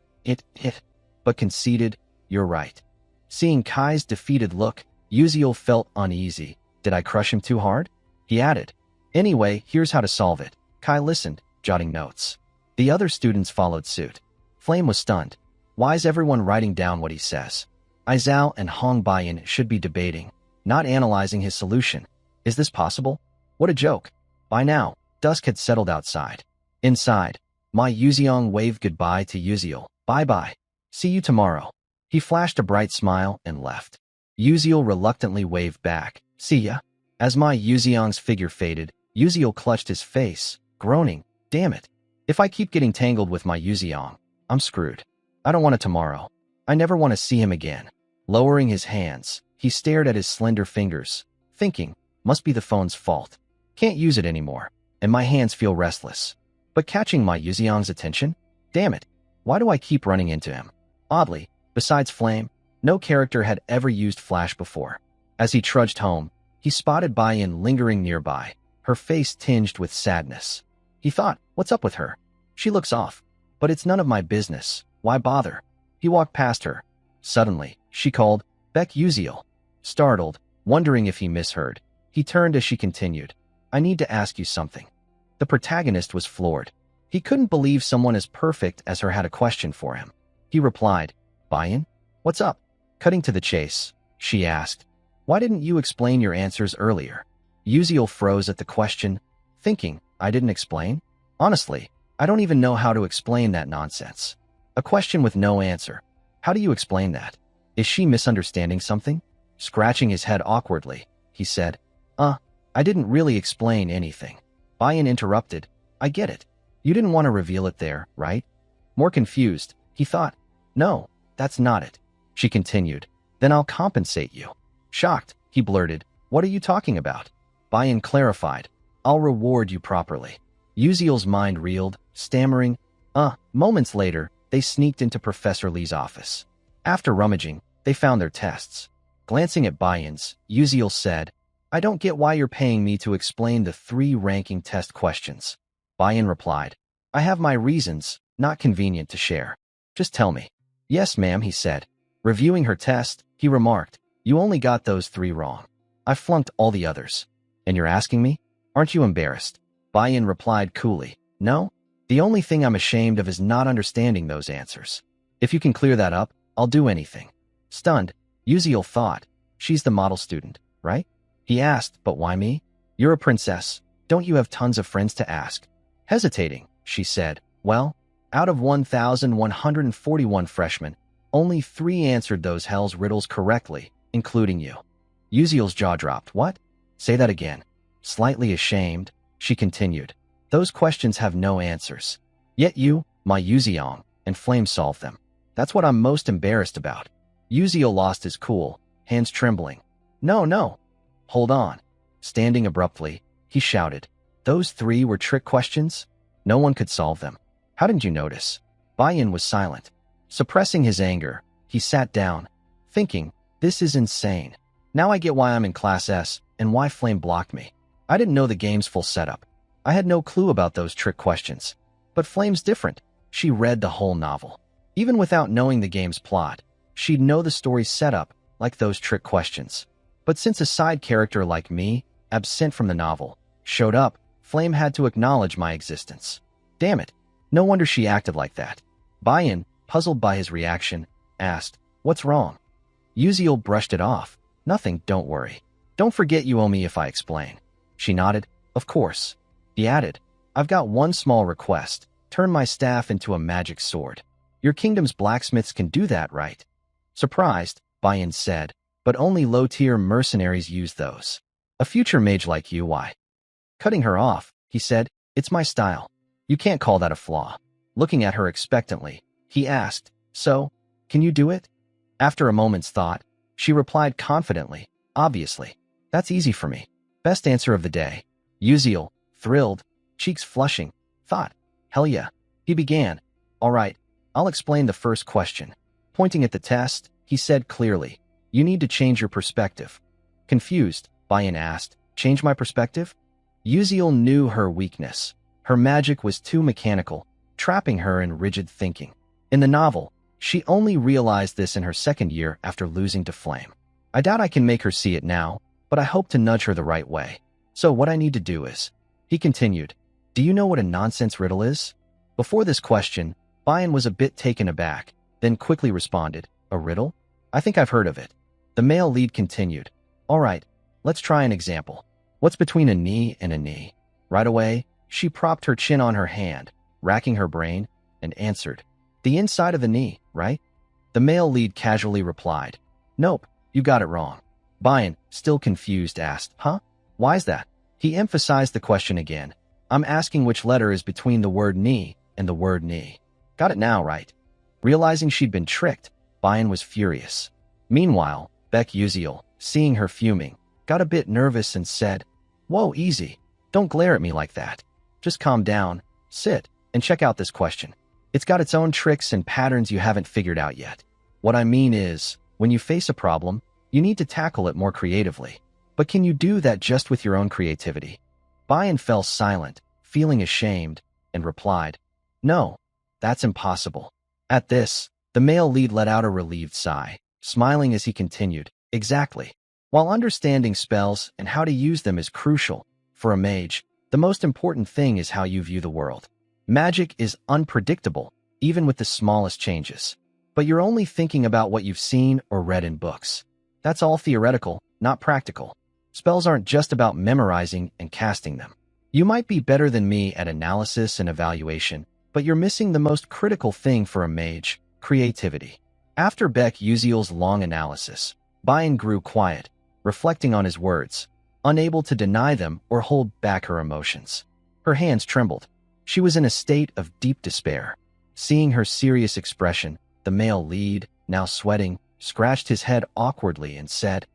but conceded, you're right. Seeing Kai's defeated look, Uziel felt uneasy. Did I crush him too hard? He added, Anyway, here's how to solve it. Kai listened, jotting notes. The other students followed suit. Flame was stunned. Why is everyone writing down what he says? Aizao and Hong Baiyan should be debating, not analyzing his solution. Is this possible? What a joke. By now, dusk had settled outside. Inside, Ma Yuziong waved goodbye to Uziel. Bye-bye. See you tomorrow. He flashed a bright smile and left. Uziel reluctantly waved back. See ya. As Ma Yuziong's figure faded, Uziel clutched his face, groaning, Damn it. If I keep getting tangled with my Yuziong, I'm screwed. I don't want it tomorrow. I never want to see him again. Lowering his hands, he stared at his slender fingers, thinking, must be the phone's fault. Can't use it anymore, and my hands feel restless. but catching my Yuxiang's attention? Damn it, why do I keep running into him? Oddly, besides Flame, no character had ever used Flash before. As he trudged home, he spotted Baiyan lingering nearby, her face tinged with sadness. He thought, what's up with her? She looks off. But it's none of my business. Why bother? He walked past her. Suddenly, she called, Beck Uziel. Startled, wondering if he misheard, he turned as she continued, I need to ask you something. The protagonist was floored. He couldn't believe someone as perfect as her had a question for him. He replied, Baiyan? What's up? Cutting to the chase, she asked, why didn't you explain your answers earlier? Uziel froze at the question, thinking, I didn't explain? Honestly, I don't even know how to explain that nonsense. A question with no answer. How do you explain that? Is she misunderstanding something? Scratching his head awkwardly, he said, I didn't really explain anything. Baiyan interrupted, I get it. You didn't want to reveal it there, right? More confused, he thought, no, that's not it. She continued, then I'll compensate you. Shocked, he blurted, what are you talking about? Baiyan clarified, I'll reward you properly. Uziel's mind reeled, stammering, Moments later, they sneaked into Professor Lee's office. After rummaging, they found their tests. Glancing at Baiyan's, Uziel said, I don't get why you're paying me to explain the 3 ranking test questions. Baiyan replied, I have my reasons, not convenient to share. Just tell me. Yes, ma'am, he said. Reviewing her test, he remarked, you only got those 3 wrong. I flunked all the others. And you're asking me? Aren't you embarrassed? Baiyan replied coolly, no. The only thing I'm ashamed of is not understanding those answers. If you can clear that up, I'll do anything. Stunned, Uziel thought, she's the model student, right? He asked, but why me? You're a princess. Don't you have tons of friends to ask? Hesitating, she said, well, out of 1,141 freshmen, only 3 answered those hell's riddles correctly, including you. Uziel's jaw dropped. What? Say that again. Slightly ashamed, she continued. Those questions have no answers. Yet you, my Yuxiang, and Flame solved them. That's what I'm most embarrassed about. Uziel lost his cool, hands trembling. No. Hold on. Standing abruptly, he shouted. Those 3 were trick questions? No one could solve them. How didn't you notice? Baiyan was silent. Suppressing his anger, he sat down, thinking, this is insane. Now I get why I'm in Class S and why Flame blocked me. I didn't know the game's full setup. I had no clue about those trick questions. But Flame's different. She read the whole novel. Even without knowing the game's plot, she'd know the story's setup, like those trick questions. But since a side character like me, absent from the novel, showed up, Flame had to acknowledge my existence. Damn it. No wonder she acted like that. Baiyan, puzzled by his reaction, asked, what's wrong? Uziel brushed it off. Nothing, don't worry. Don't forget you owe me if I explain. She nodded. Of course. He added, I've got one small request. Turn my staff into a magic sword. Your kingdom's blacksmiths can do that, right? Surprised, Baiyan said, but only low-tier mercenaries use those. A future mage like you, why? Cutting her off, he said, it's my style. You can't call that a flaw. Looking at her expectantly, he asked, so, can you do it? After a moment's thought, she replied confidently, obviously. That's easy for me. Best answer of the day. Uziel, thrilled, cheeks flushing, thought, hell yeah. He began, all right, I'll explain the first question. Pointing at the test, he said clearly, you need to change your perspective. Confused, Baiyan asked, change my perspective? Uziel knew her weakness. Her magic was too mechanical, trapping her in rigid thinking. In the novel, she only realized this in her 2nd year after losing to Flame. I doubt I can make her see it now, but I hope to nudge her the right way. So what I need to do is, he continued, do you know what a nonsense riddle is? Before this question, Baiyan was a bit taken aback, then quickly responded, a riddle? I think I've heard of it. The male lead continued, all right, let's try an example. What's between a knee and a knee? Right away, she propped her chin on her hand, racking her brain, and answered, the inside of the knee, right? The male lead casually replied, nope, you got it wrong. Baiyan, still confused, asked, huh? Why's that? He emphasized the question again. I'm asking which letter is between the word knee and the word knee. Got it now, right? Realizing she'd been tricked, Baiyan was furious. Meanwhile, Beck Uziel, seeing her fuming, got a bit nervous and said, whoa, easy. Don't glare at me like that. Just calm down. Sit and check out this question. It's got its own tricks and patterns you haven't figured out yet. What I mean is, when you face a problem, you need to tackle it more creatively. But can you do that just with your own creativity? Bayan fell silent, feeling ashamed, and replied, "No, that's impossible." At this, the male lead let out a relieved sigh, smiling as he continued, "Exactly. While understanding spells and how to use them is crucial, for a mage, the most important thing is how you view the world. Magic is unpredictable, even with the smallest changes. But you're only thinking about what you've seen or read in books. That's all theoretical, not practical. Spells aren't just about memorizing and casting them. You might be better than me at analysis and evaluation, but you're missing the most critical thing for a mage, creativity." After Beck Uziel's long analysis, Bayan grew quiet, reflecting on his words, unable to deny them or hold back her emotions. Her hands trembled. She was in a state of deep despair. Seeing her serious expression, the male lead, now sweating, scratched his head awkwardly and said,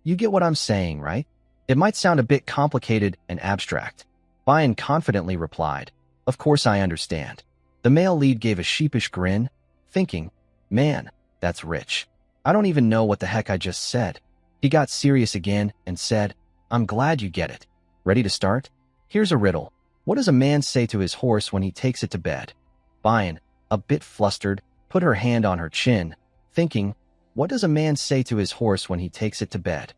You get what I'm saying, right? It might sound a bit complicated and abstract." Bayan confidently replied, "Of course I understand." The male lead gave a sheepish grin, thinking, "Man, that's rich. I don't even know what the heck I just said." He got serious again and said, "I'm glad you get it. Ready to start? Here's a riddle. What does a man say to his horse when he takes it to bed?" Bayan, a bit flustered, put her hand on her chin, thinking, "What does a man say to his horse when he takes it to bed?"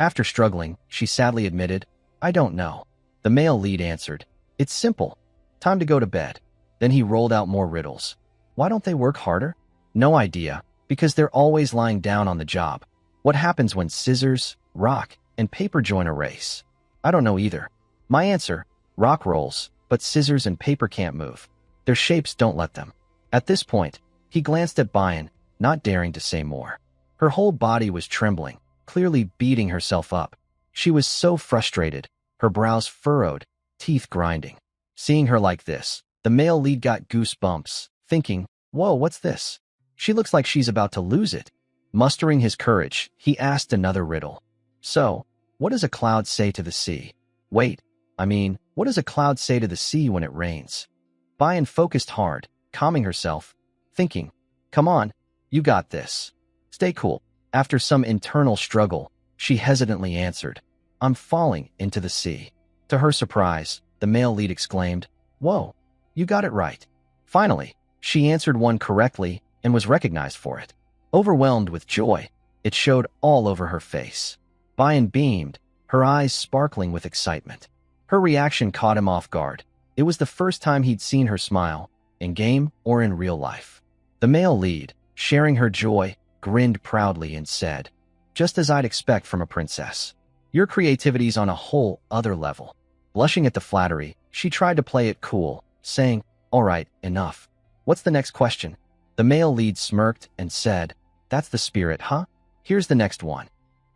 After struggling, she sadly admitted, "I don't know." The male lead answered, "It's simple. Time to go to bed." Then he rolled out more riddles. "Why don't they work harder?" "No idea, because they're always lying down on the job." "What happens when scissors, rock, and paper join a race?" "I don't know either." "My answer, rock rolls, but scissors and paper can't move. Their shapes don't let them." At this point, he glanced at Bayan, not daring to say more. Her whole body was trembling, clearly beating herself up. She was so frustrated, her brows furrowed, teeth grinding. Seeing her like this, the male lead got goosebumps, thinking, "Whoa, what's this? She looks like she's about to lose it." Mustering his courage, he asked another riddle. "So, what does a cloud say to the sea?" What does a cloud say to the sea when it rains?" Bayan focused hard, calming herself, thinking, "Come on, you got this. Stay cool." After some internal struggle, she hesitantly answered, "I'm falling into the sea." To her surprise, the male lead exclaimed, "Whoa, you got it right." Finally, she answered one correctly and was recognized for it. Overwhelmed with joy, it showed all over her face. Bayan beamed, her eyes sparkling with excitement. Her reaction caught him off guard. It was the first time he'd seen her smile, in game or in real life. The male lead, sharing her joy, grinned proudly and said, "Just as I'd expect from a princess. Your creativity's on a whole other level." Blushing at the flattery, she tried to play it cool, saying, "All right, enough. What's the next question?" The male lead smirked and said, "That's the spirit, huh? Here's the next one."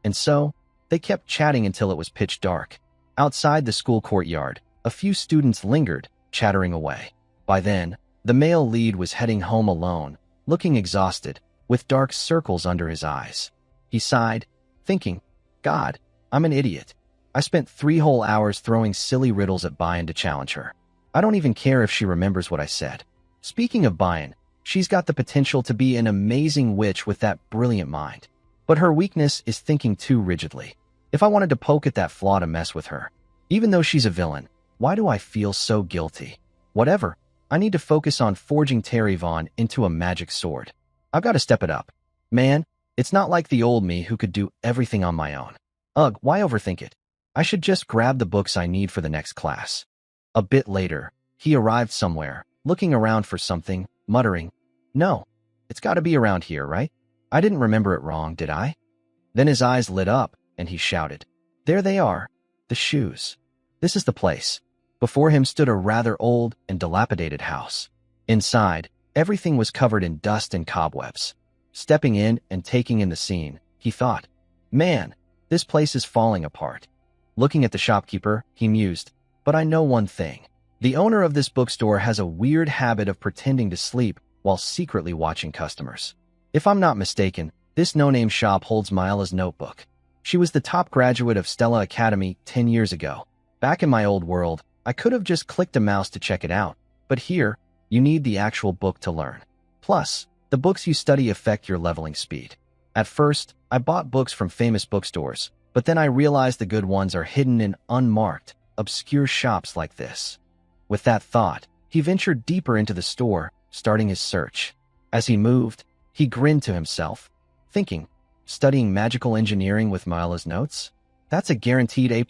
And so, they kept chatting until it was pitch dark. Outside the school courtyard, a few students lingered, chattering away. By then, the male lead was heading home alone, looking exhausted, with dark circles under his eyes. He sighed, thinking, "God, I'm an idiot. I spent 3 whole hours throwing silly riddles at Bayan to challenge her. I don't even care if she remembers what I said." Speaking of Bayan, she's got the potential to be an amazing witch with that brilliant mind. But her weakness is thinking too rigidly. If I wanted to poke at that flaw to mess with her, even though she's a villain, why do I feel so guilty? Whatever, I need to focus on forging Terry Vaughn into a magic sword. I've got to step it up. Man, it's not like the old me who could do everything on my own. Ugh, why overthink it? I should just grab the books I need for the next class. A bit later, he arrived somewhere, looking around for something, muttering, "No, it's got to be around here, right? I didn't remember it wrong, did I?" Then his eyes lit up, and he shouted, "There they are, the shoes. This is the place." Before him stood a rather old and dilapidated house. Inside, everything was covered in dust and cobwebs. Stepping in and taking in the scene, he thought, "Man, this place is falling apart." Looking at the shopkeeper, he mused, "But I know one thing. The owner of this bookstore has a weird habit of pretending to sleep while secretly watching customers. If I'm not mistaken, this no-name shop holds Myla's notebook. She was the top graduate of Stella Academy 10 years ago. Back in my old world, I could have just clicked a mouse to check it out, but here, you need the actual book to learn. Plus, the books you study affect your leveling speed. At first, I bought books from famous bookstores, but then I realized the good ones are hidden in unmarked, obscure shops like this. With that thought, he ventured deeper into the store, starting his search. As he moved, he grinned to himself, thinking, studying magical engineering with Mila's notes? That's a guaranteed A+.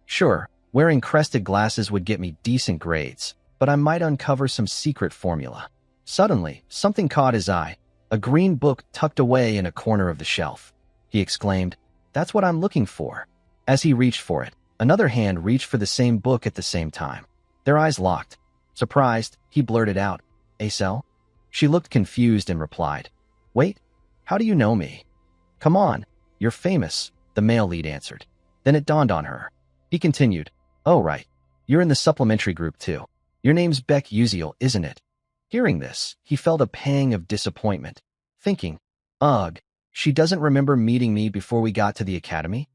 Sure, wearing crested glasses would get me decent grades, but I might uncover some secret formula. Suddenly, something caught his eye, a green book tucked away in a corner of the shelf. He exclaimed, "That's what I'm looking for." As he reached for it, another hand reached for the same book at the same time. Their eyes locked. Surprised, he blurted out, "Acel?" She looked confused and replied, "Wait, how do you know me?" "Come on, you're famous," the male lead answered. Then it dawned on her. He continued, "Oh right, you're in the supplementary group too. Your name's Beck Uziel, isn't it?" Hearing this, he felt a pang of disappointment, thinking, "Ugh, she doesn't remember meeting me before we got to the academy?"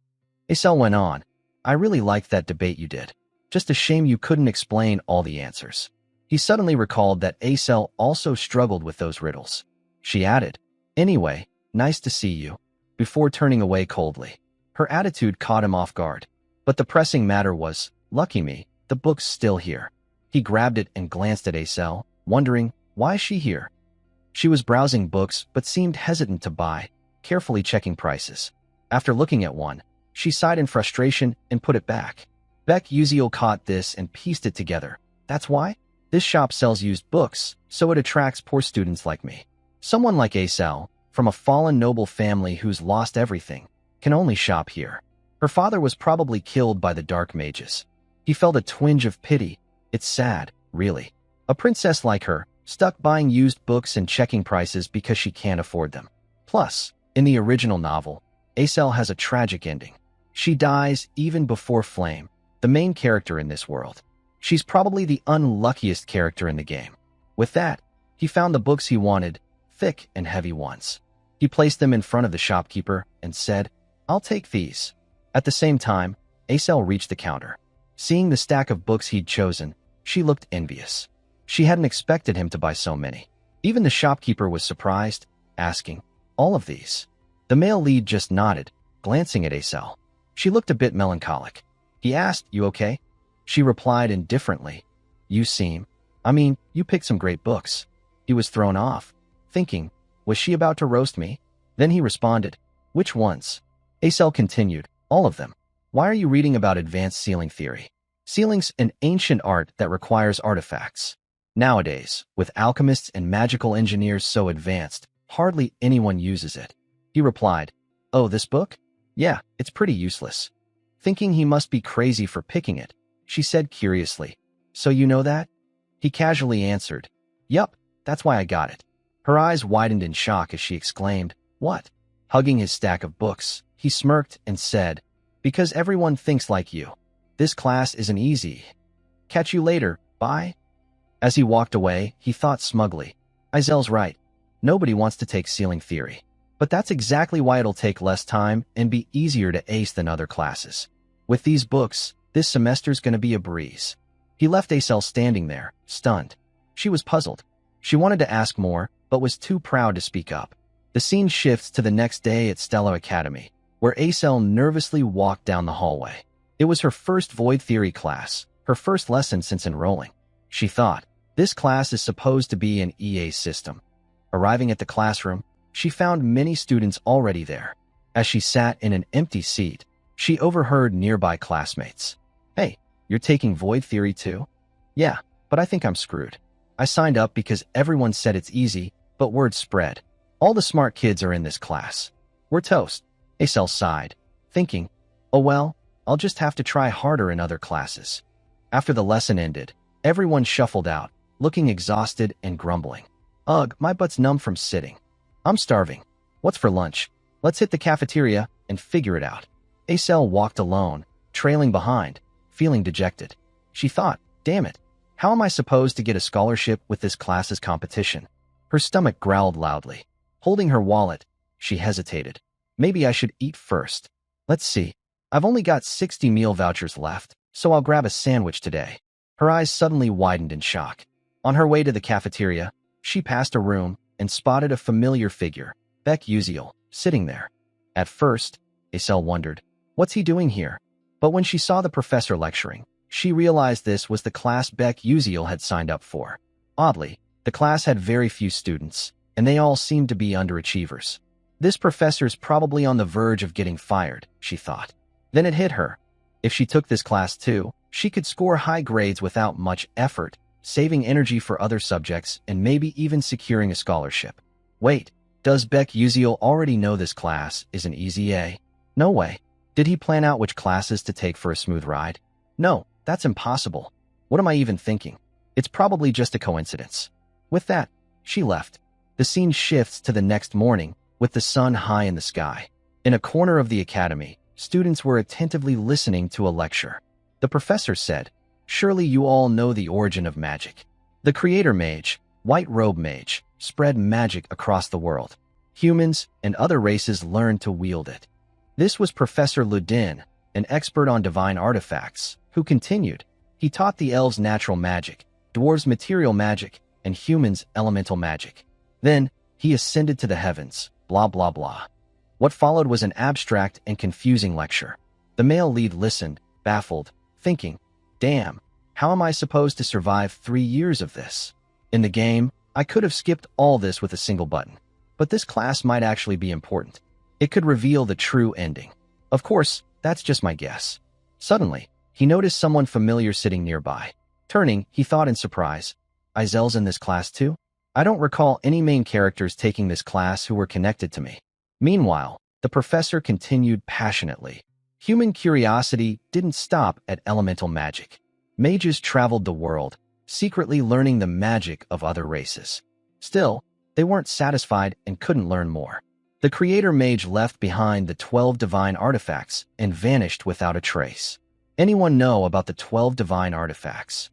Acel went on, "I really liked that debate you did. Just a shame you couldn't explain all the answers." He suddenly recalled that Acel also struggled with those riddles. She added, "Anyway, nice to see you," before turning away coldly. Her attitude caught him off guard. But the pressing matter was, lucky me, the book's still here. He grabbed it and glanced at Acel, wondering, why is she here? She was browsing books but seemed hesitant to buy, carefully checking prices. After looking at one, she sighed in frustration and put it back. Beck Uziel caught this and pieced it together. That's why? This shop sells used books, so it attracts poor students like me. Someone like Acel, from a fallen noble family who's lost everything, can only shop here. Her father was probably killed by the dark mages. He felt a twinge of pity. It's sad, really. A princess like her, stuck buying used books and checking prices because she can't afford them. Plus, in the original novel, Acel has a tragic ending. She dies even before Flame, the main character in this world. She's probably the unluckiest character in the game. With that, he found the books he wanted, thick and heavy ones. He placed them in front of the shopkeeper and said, "I'll take these." At the same time, Acel reached the counter. Seeing the stack of books he'd chosen, she looked envious. She hadn't expected him to buy so many. Even the shopkeeper was surprised, asking, "All of these?" The male lead just nodded, glancing at Acel. She looked a bit melancholic. He asked, "You okay?" She replied indifferently, you picked some great books." He was thrown off, thinking, was she about to roast me? Then he responded, "Which ones?" Acel continued, "All of them. Why are you reading about advanced sealing theory? Sealing's an ancient art that requires artifacts. Nowadays, with alchemists and magical engineers so advanced, hardly anyone uses it." He replied, "Oh, this book? Yeah, it's pretty useless." Thinking he must be crazy for picking it, she said curiously, "So you know that?" He casually answered, "Yup, that's why I got it." Her eyes widened in shock as she exclaimed, "What?" Hugging his stack of books, he smirked and said, "Because everyone thinks like you. This class isn't easy. Catch you later, bye." As he walked away, he thought smugly, Azel's right. Nobody wants to take sealing theory. But that's exactly why it'll take less time and be easier to ace than other classes. With these books, this semester's gonna be a breeze. He left Acel standing there, stunned. She was puzzled. She wanted to ask more, but was too proud to speak up. The scene shifts to the next day at Stella Academy, where Acel nervously walked down the hallway. It was her first void theory class, her first lesson since enrolling. She thought, this class is supposed to be an EA system. Arriving at the classroom, she found many students already there. As she sat in an empty seat, she overheard nearby classmates. "Hey, you're taking void theory too?" "Yeah, but I think I'm screwed. I signed up because everyone said it's easy, but word spread. All the smart kids are in this class. We're toast." Acel sighed, thinking, "Oh well, I'll just have to try harder in other classes." After the lesson ended, everyone shuffled out, looking exhausted and grumbling. "Ugh, my butt's numb from sitting. I'm starving. What's for lunch? Let's hit the cafeteria and figure it out." Acel walked alone, trailing behind, feeling dejected. She thought, damn it, how am I supposed to get a scholarship with this class's competition? Her stomach growled loudly. Holding her wallet, she hesitated. Maybe I should eat first. Let's see. I've only got 60 meal vouchers left. so I'll grab a sandwich today. Her eyes suddenly widened in shock. On her way to the cafeteria, she passed a room and spotted a familiar figure, Beck Uziel, sitting there. At first, Aisel wondered, what's he doing here? But when she saw the professor lecturing, she realized this was the class Beck Uziel had signed up for. Oddly, the class had very few students, and they all seemed to be underachievers. This professor's probably on the verge of getting fired, she thought. Then it hit her. If she took this class too, she could score high grades without much effort, saving energy for other subjects and maybe even securing a scholarship. Wait, does Beck Uziel already know this class is an easy A? No way. Did he plan out which classes to take for a smooth ride? No, that's impossible. What am I even thinking? It's probably just a coincidence. With that, she left. The scene shifts to the next morning, with the sun high in the sky. In a corner of the academy, students were attentively listening to a lecture. The professor said, "Surely you all know the origin of magic. The creator mage, White Robe Mage, spread magic across the world. Humans and other races learned to wield it." This was Professor Ludin, an expert on divine artifacts, who continued. He taught the elves natural magic, dwarves material magic, and humans elemental magic. Then, he ascended to the heavens, blah blah blah. What followed was an abstract and confusing lecture. The male lead listened, baffled, thinking, damn, how am I supposed to survive 3 years of this? In the game, I could have skipped all this with a single button. But this class might actually be important. It could reveal the true ending. Of course, that's just my guess. Suddenly, he noticed someone familiar sitting nearby. Turning, he thought in surprise, Aizel's in this class too? I don't recall any main characters taking this class who were connected to me. Meanwhile, the professor continued passionately. Human curiosity didn't stop at elemental magic. Mages traveled the world, secretly learning the magic of other races. Still, they weren't satisfied and couldn't learn more. The creator mage left behind the 12 divine artifacts and vanished without a trace. Anyone know about the 12 divine artifacts?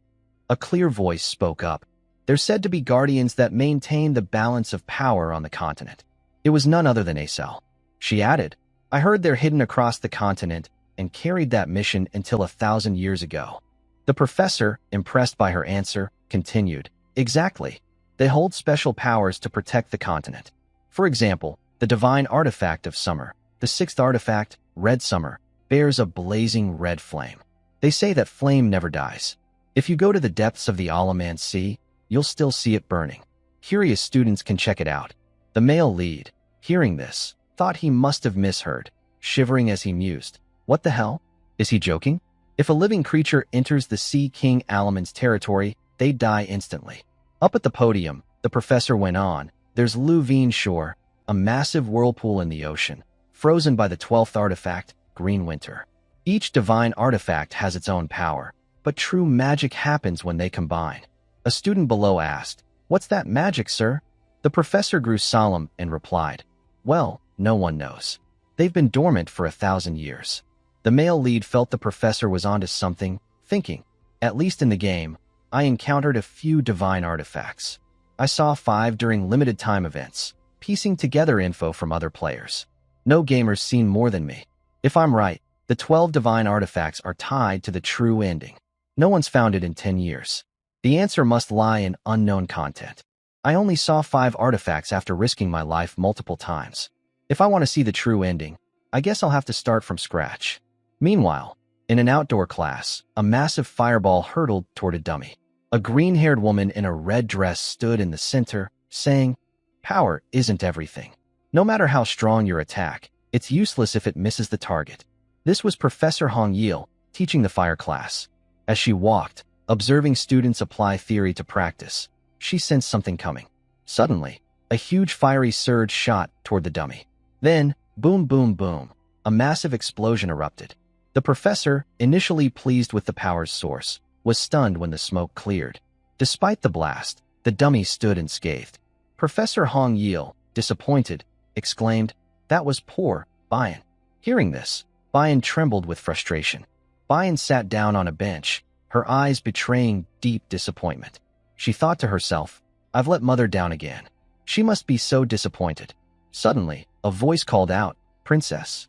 A clear voice spoke up. They're said to be guardians that maintain the balance of power on the continent. It was none other than Aisel. She added, I heard they're hidden across the continent and carried that mission until 1,000 years ago. The professor, impressed by her answer, continued, exactly. They hold special powers to protect the continent. For example, the divine artifact of summer, the 6th artifact, Red Summer, bears a blazing red flame. They say that flame never dies. If you go to the depths of the Alaman Sea, you'll still see it burning. Curious students can check it out. The male lead, hearing this, thought he must have misheard, shivering as he mused. What the hell? Is he joking? If a living creature enters the Sea King Alaman's territory, they die instantly. Up at the podium, the professor went on, there's Luvine Shore, a massive whirlpool in the ocean, frozen by the 12th artifact, Green Winter. Each divine artifact has its own power, but true magic happens when they combine. A student below asked, What's that magic, sir? The professor grew solemn and replied, Well, no one knows. They've been dormant for 1,000 years. The male lead felt the professor was onto something, thinking, At least in the game, I encountered a few divine artifacts. I saw 5 during limited time events, piecing together info from other players. No gamer's seen more than me. If I'm right, the 12 divine artifacts are tied to the true ending. No one's found it in 10 years. The answer must lie in unknown content. I only saw 5 artifacts after risking my life multiple times. If I want to see the true ending, I guess I'll have to start from scratch. Meanwhile, in an outdoor class, a massive fireball hurtled toward a dummy. A green-haired woman in a red dress stood in the center, saying, Power isn't everything. No matter how strong your attack, it's useless if it misses the target. This was Professor Hong Yil, teaching the fire class. As she walked, observing students apply theory to practice, she sensed something coming. Suddenly, a huge fiery surge shot toward the dummy. Then, boom boom boom, a massive explosion erupted. The professor, initially pleased with the power's source, was stunned when the smoke cleared. Despite the blast, the dummy stood unscathed. Professor Hong Yil, disappointed, exclaimed, That was poor, Bayan. Hearing this, Bayan trembled with frustration. Bayan sat down on a bench, her eyes betraying deep disappointment. She thought to herself, I've let Mother down again. She must be so disappointed. Suddenly, a voice called out, Princess.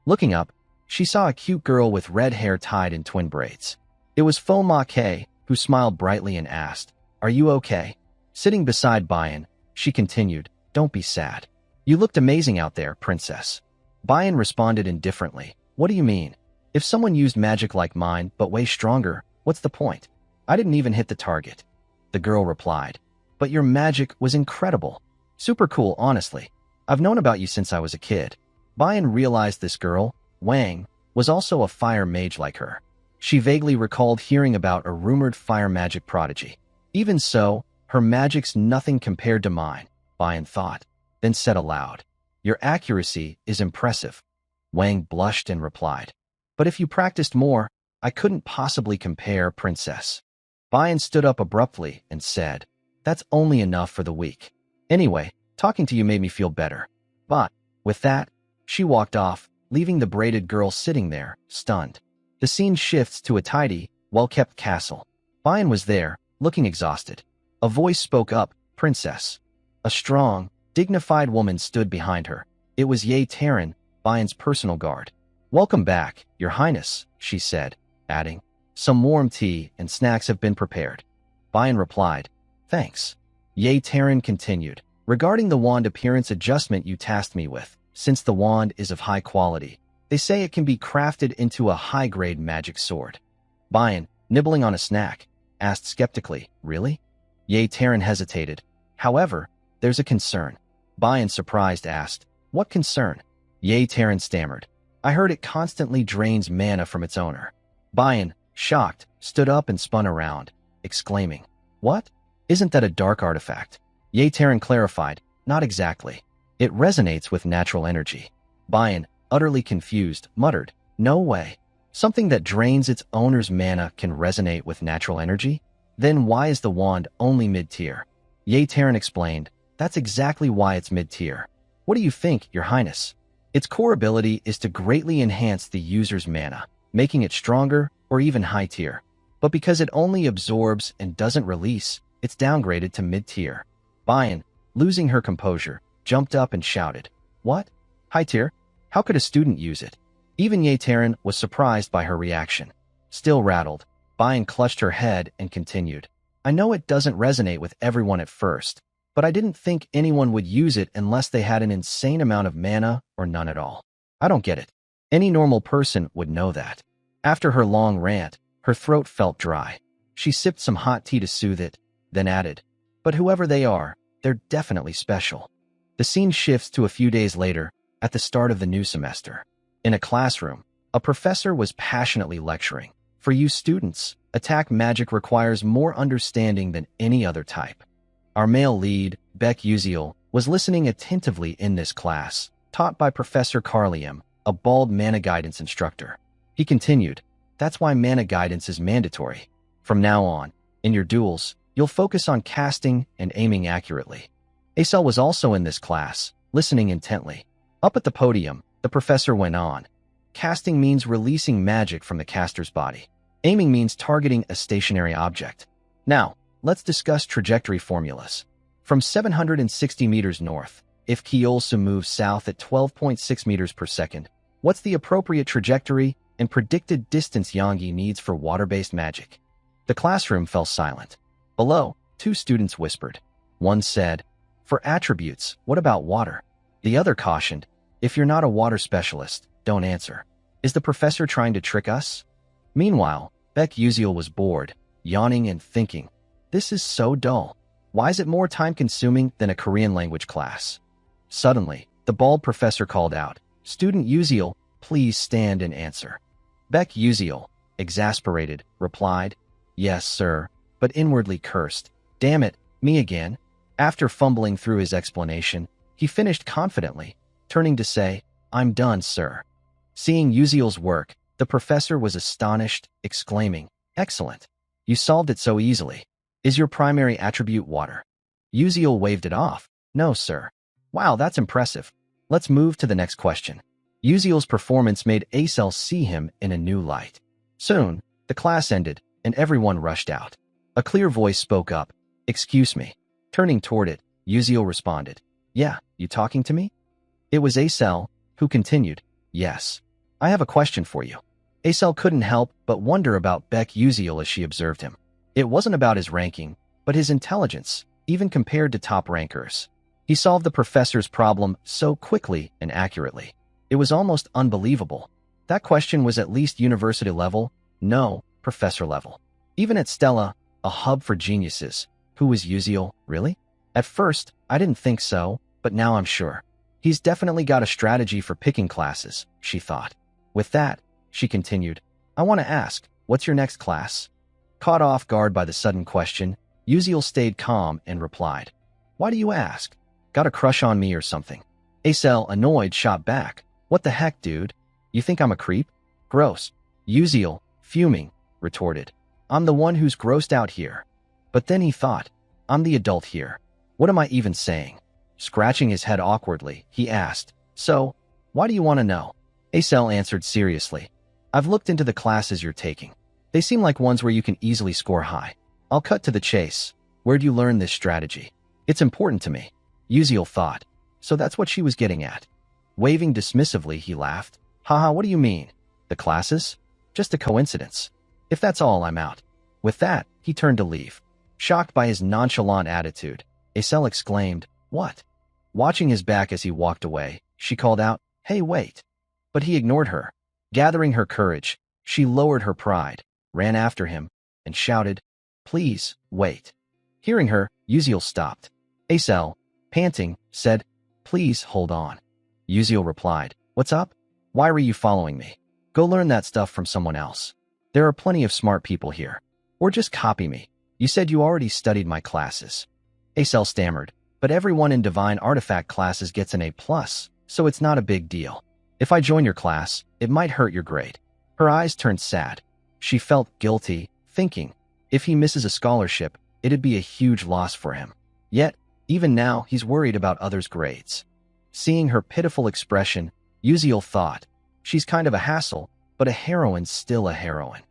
Looking up, she saw a cute girl with red hair tied in twin braids. It was Fo Ma Ke, who smiled brightly and asked, "Are you okay?" Sitting beside Bayan, she continued, "Don't be sad. You looked amazing out there, princess." Bayan responded indifferently, "What do you mean? If someone used magic like mine but way stronger, what's the point? I didn't even hit the target." The girl replied, "But your magic was incredible. Super cool, honestly. I've known about you since I was a kid." Bayan realized this girl, Wang, was also a fire mage like her. She vaguely recalled hearing about a rumored fire magic prodigy. Even so, her magic's nothing compared to mine, Bayan thought, then said aloud, "Your accuracy is impressive." Wang blushed and replied, "But if you practiced more, I couldn't possibly compare, princess." Bayan stood up abruptly and said, "That's only enough for the weak. Anyway, talking to you made me feel better." But, with that, she walked off, leaving the braided girl sitting there, stunned. The scene shifts to a tidy, well-kept castle. Bayan was there, looking exhausted. A voice spoke up, "Princess." A strong, dignified woman stood behind her. It was Ye Taran, Bayan's personal guard. "Welcome back, Your Highness," she said, adding, "Some warm tea and snacks have been prepared." Bayan replied, "Thanks." Ye Taran continued, "Regarding the wand appearance adjustment you tasked me with, since the wand is of high quality, they say it can be crafted into a high-grade magic sword." Bayan, nibbling on a snack, asked skeptically, "Really?" Ye Taran hesitated. "However, there's a concern." Bayan, surprised, asked, "What concern?" Ye Taran stammered, "I heard it constantly drains mana from its owner." Bayan, shocked, stood up and spun around, exclaiming, "What? Isn't that a dark artifact?" Ye Taran clarified, "Not exactly. It resonates with natural energy." Bayan, utterly confused, muttered, "No way. Something that drains its owner's mana can resonate with natural energy? Then why is the wand only mid-tier?" Ye Taran explained, "That's exactly why it's mid-tier. What do you think, Your Highness? Its core ability is to greatly enhance the user's mana, making it stronger or even high-tier. But because it only absorbs and doesn't release, it's downgraded to mid-tier." Bayan, losing her composure, jumped up and shouted, "What? High-tier? How could a student use it?" Even Ye Taran was surprised by her reaction. Still rattled, Bayan clutched her head and continued, "I know it doesn't resonate with everyone at first, but I didn't think anyone would use it unless they had an insane amount of mana or none at all. I don't get it. Any normal person would know that." After her long rant, her throat felt dry. She sipped some hot tea to soothe it, then added, "But whoever they are, they're definitely special." The scene shifts to a few days later, at the start of the new semester. In a classroom, a professor was passionately lecturing. "For you students, attack magic requires more understanding than any other type." Our male lead, Beck Uziel, was listening attentively in this class, taught by Professor Carliam, a bald mana guidance instructor. He continued, "That's why mana guidance is mandatory. From now on, in your duels, you'll focus on casting and aiming accurately." Acel was also in this class, listening intently. Up at the podium, the professor went on. "Casting means releasing magic from the caster's body. Aiming means targeting a stationary object. Now, let's discuss trajectory formulas. From 760 meters north, if Kyolsu moves south at 12.6 meters per second, what's the appropriate trajectory and predicted distance Yongi needs for water-based magic?" The classroom fell silent. Below, two students whispered. One said, "For attributes, what about water?" The other cautioned, "If you're not a water specialist, don't answer. Is the professor trying to trick us?" Meanwhile, Beck Uziel was bored, yawning and thinking, "This is so dull. Why is it more time-consuming than a Korean language class?" Suddenly, the bald professor called out, "Student Uziel, please stand and answer." Beck Uziel, exasperated, replied, "Yes, sir," but inwardly cursed, "Damn it, me again." After fumbling through his explanation, he finished confidently, turning to say, "I'm done, sir." Seeing Uziel's work, the professor was astonished, exclaiming, "Excellent. You solved it so easily. Is your primary attribute water?" Uziel waved it off. "No, sir." "Wow, that's impressive. Let's move to the next question." Uziel's performance made Acel see him in a new light. Soon, the class ended, and everyone rushed out. A clear voice spoke up, "Excuse me." Turning toward it, Uziel responded, "Yeah, you talking to me?" It was Acel, who continued, "Yes. I have a question for you. Acel couldn't help but wonder about Beck Uziel as she observed him. It wasn't about his ranking, but his intelligence, even compared to top rankers. He solved the professor's problem so quickly and accurately. It was almost unbelievable. That question was at least university level, no, professor level. Even at Stella, a hub for geniuses, who was Uziel, really? At first, I didn't think so, but now I'm sure. He's definitely got a strategy for picking classes, she thought. With that, she continued, I want to ask, what's your next class? Caught off guard by the sudden question, Uziel stayed calm and replied, Why do you ask? Got a crush on me or something? Acel, annoyed, shot back, What the heck, dude? You think I'm a creep? Gross. Uziel, fuming, retorted, I'm the one who's grossed out here. But then he thought, I'm the adult here. What am I even saying? Scratching his head awkwardly, he asked, So, why do you want to know? Acel answered seriously, I've looked into the classes you're taking. They seem like ones where you can easily score high. I'll cut to the chase. Where'd you learn this strategy? It's important to me. Uziel thought. So that's what she was getting at. Waving dismissively, he laughed. Haha, what do you mean? The classes? Just a coincidence. If that's all, I'm out. With that, he turned to leave. Shocked by his nonchalant attitude, Acel exclaimed, What? Watching his back as he walked away, she called out, Hey, wait. But he ignored her. Gathering her courage, she lowered her pride, ran after him, and shouted, Please, wait. Hearing her, Uziel stopped. Acel, panting, said, Please hold on. Uziel replied, What's up? Why were you following me? Go learn that stuff from someone else. There are plenty of smart people here. Or just copy me. You said you already studied my classes. Acel stammered, But everyone in Divine Artifact classes gets an A+, so it's not a big deal. If I join your class, it might hurt your grade. Her eyes turned sad. She felt guilty, thinking, if he misses a scholarship, it'd be a huge loss for him. Yet, even now, he's worried about others' grades. Seeing her pitiful expression, Uziel thought, she's kind of a hassle, but a heroine's still a heroine.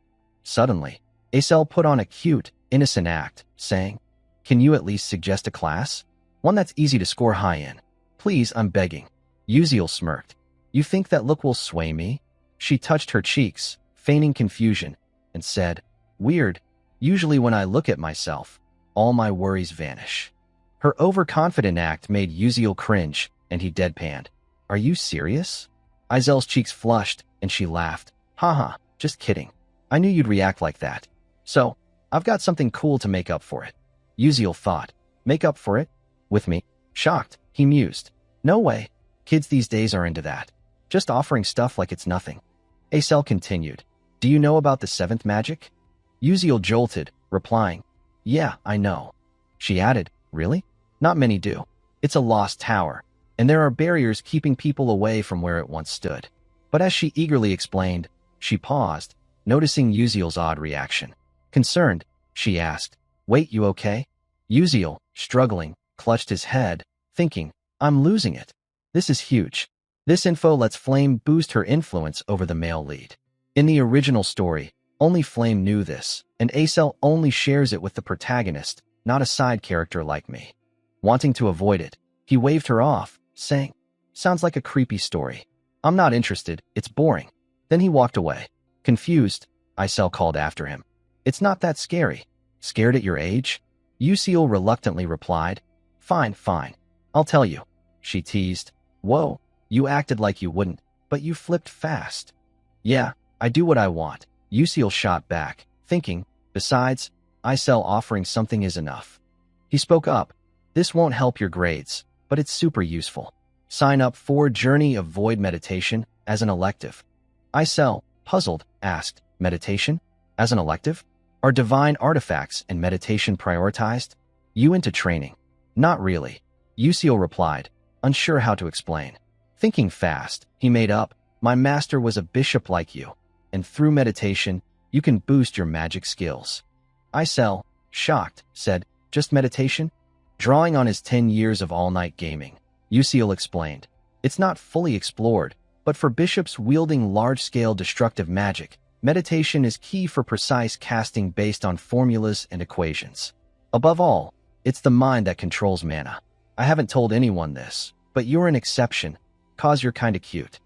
Suddenly, Acel put on a cute, innocent act, saying, Can you at least suggest a class? One that's easy to score high in. Please, I'm begging. Uziel smirked. You think that look will sway me? She touched her cheeks, feigning confusion, and said, Weird. Usually when I look at myself, all my worries vanish. Her overconfident act made Uziel cringe, and he deadpanned. Are you serious? Azel's cheeks flushed, and she laughed. Haha, just kidding. I knew you'd react like that. So, I've got something cool to make up for it. Uziel thought. Make up for it? With me? Shocked, he mused. No way. Kids these days are into that. Just offering stuff like it's nothing. Acel continued. Do you know about the seventh magic? Uziel jolted, replying, Yeah, I know. She added, Really? Not many do. It's a lost tower, and there are barriers keeping people away from where it once stood. But as she eagerly explained, she paused, noticing Uziel's odd reaction. Concerned, she asked, Wait, you okay? Uziel, struggling, clutched his head, thinking, I'm losing it. This is huge. This info lets Flame boost her influence over the male lead. In the original story, only Flame knew this, and Acel only shares it with the protagonist, not a side character like me. Wanting to avoid it, he waved her off, saying, Sounds like a creepy story. I'm not interested, it's boring. Then he walked away. Confused, Acel called after him. It's not that scary. Scared at your age? Uziel reluctantly replied, Fine, fine. I'll tell you. She teased. Whoa, you acted like you wouldn't, but you flipped fast. Yeah, I do what I want. Uziel shot back, thinking, besides, Acel offering something is enough. He spoke up. This won't help your grades, but it's super useful. Sign up for Journey of Void Meditation as an elective. Acel, puzzled, asked, Meditation? As an elective? Are divine artifacts and meditation prioritized? You into training? Not really. Uziel replied, unsure how to explain. Thinking fast, he made up, My master was a bishop like you, and through meditation, you can boost your magic skills. Acel, shocked, said, Just meditation? Drawing on his 10 years of all-night gaming, Uziel explained, It's not fully explored, but for bishops wielding large-scale destructive magic, meditation is key for precise casting based on formulas and equations. Above all, it's the mind that controls mana. I haven't told anyone this, but you're an exception, 'cause you're kinda cute.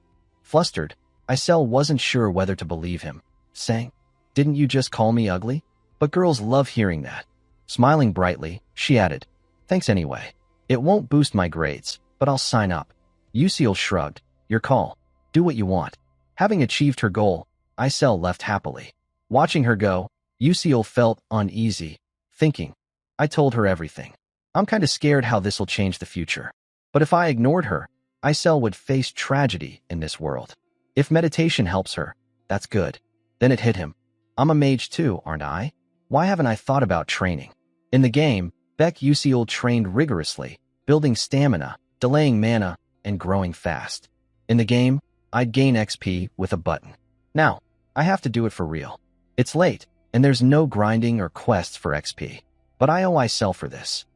Flustered, Isel wasn't sure whether to believe him, saying, "Didn't you just call me ugly?" But girls love hearing that. Smiling brightly, she added, "Thanks anyway. It won't boost my grades, but I'll sign up." Yusiel shrugged. "Your call. Do what you want." Having achieved her goal, Isel left happily. Watching her go, Yusiel felt uneasy, thinking, "I told her everything. I'm kinda scared how this'll change the future. But if I ignored her, Isel would face tragedy in this world. If meditation helps her, that's good." Then it hit him. I'm a mage too, aren't I? Why haven't I thought about training? In the game, Beck Yusiel trained rigorously, building stamina, delaying mana, and growing fast. In the game, I'd gain XP with a button. Now, I have to do it for real. It's late, and there's no grinding or quests for XP. But I owe Isel for this.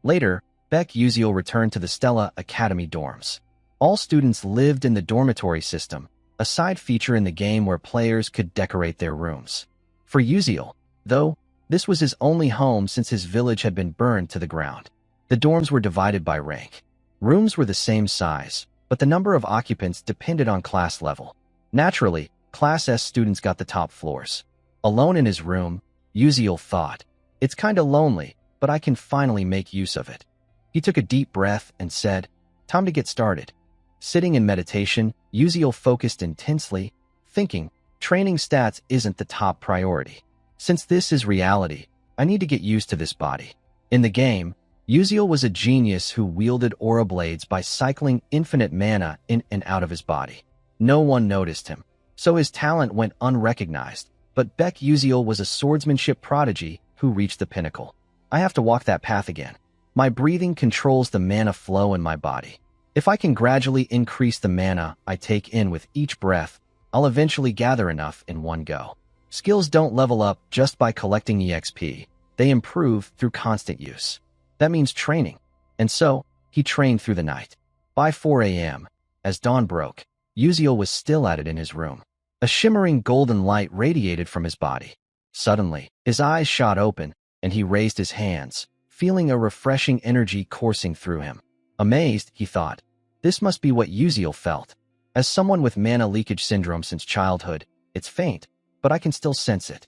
Later, Beck Yusiel returned to the Stella Academy dorms. All students lived in the dormitory system, a side feature in the game where players could decorate their rooms. For Yusiel, though, this was his only home since his village had been burned to the ground. The dorms were divided by rank. Rooms were the same size, but the number of occupants depended on class level. Naturally, Class S students got the top floors. Alone in his room, Yusiel thought, "It's kinda lonely, but I can finally make use of it." He took a deep breath and said, "Time to get started." Sitting in meditation, Yusiel focused intensely, thinking, training stats isn't the top priority. Since this is reality, I need to get used to this body. In the game, Yusiel was a genius who wielded aura blades by cycling infinite mana in and out of his body. No one noticed him, so his talent went unrecognized, but Beck Yusiel was a swordsmanship prodigy who reached the pinnacle. I have to walk that path again. My breathing controls the mana flow in my body. If I can gradually increase the mana I take in with each breath, I'll eventually gather enough in one go. Skills don't level up just by collecting EXP. They improve through constant use. That means training. And so, he trained through the night. By 4 a.m., as dawn broke, Yusiel was still at it in his room. A shimmering golden light radiated from his body. Suddenly, his eyes shot open, and he raised his hands, feeling a refreshing energy coursing through him. Amazed, he thought, this must be what Yusiel felt. As someone with mana leakage syndrome since childhood, it's faint, but I can still sense it.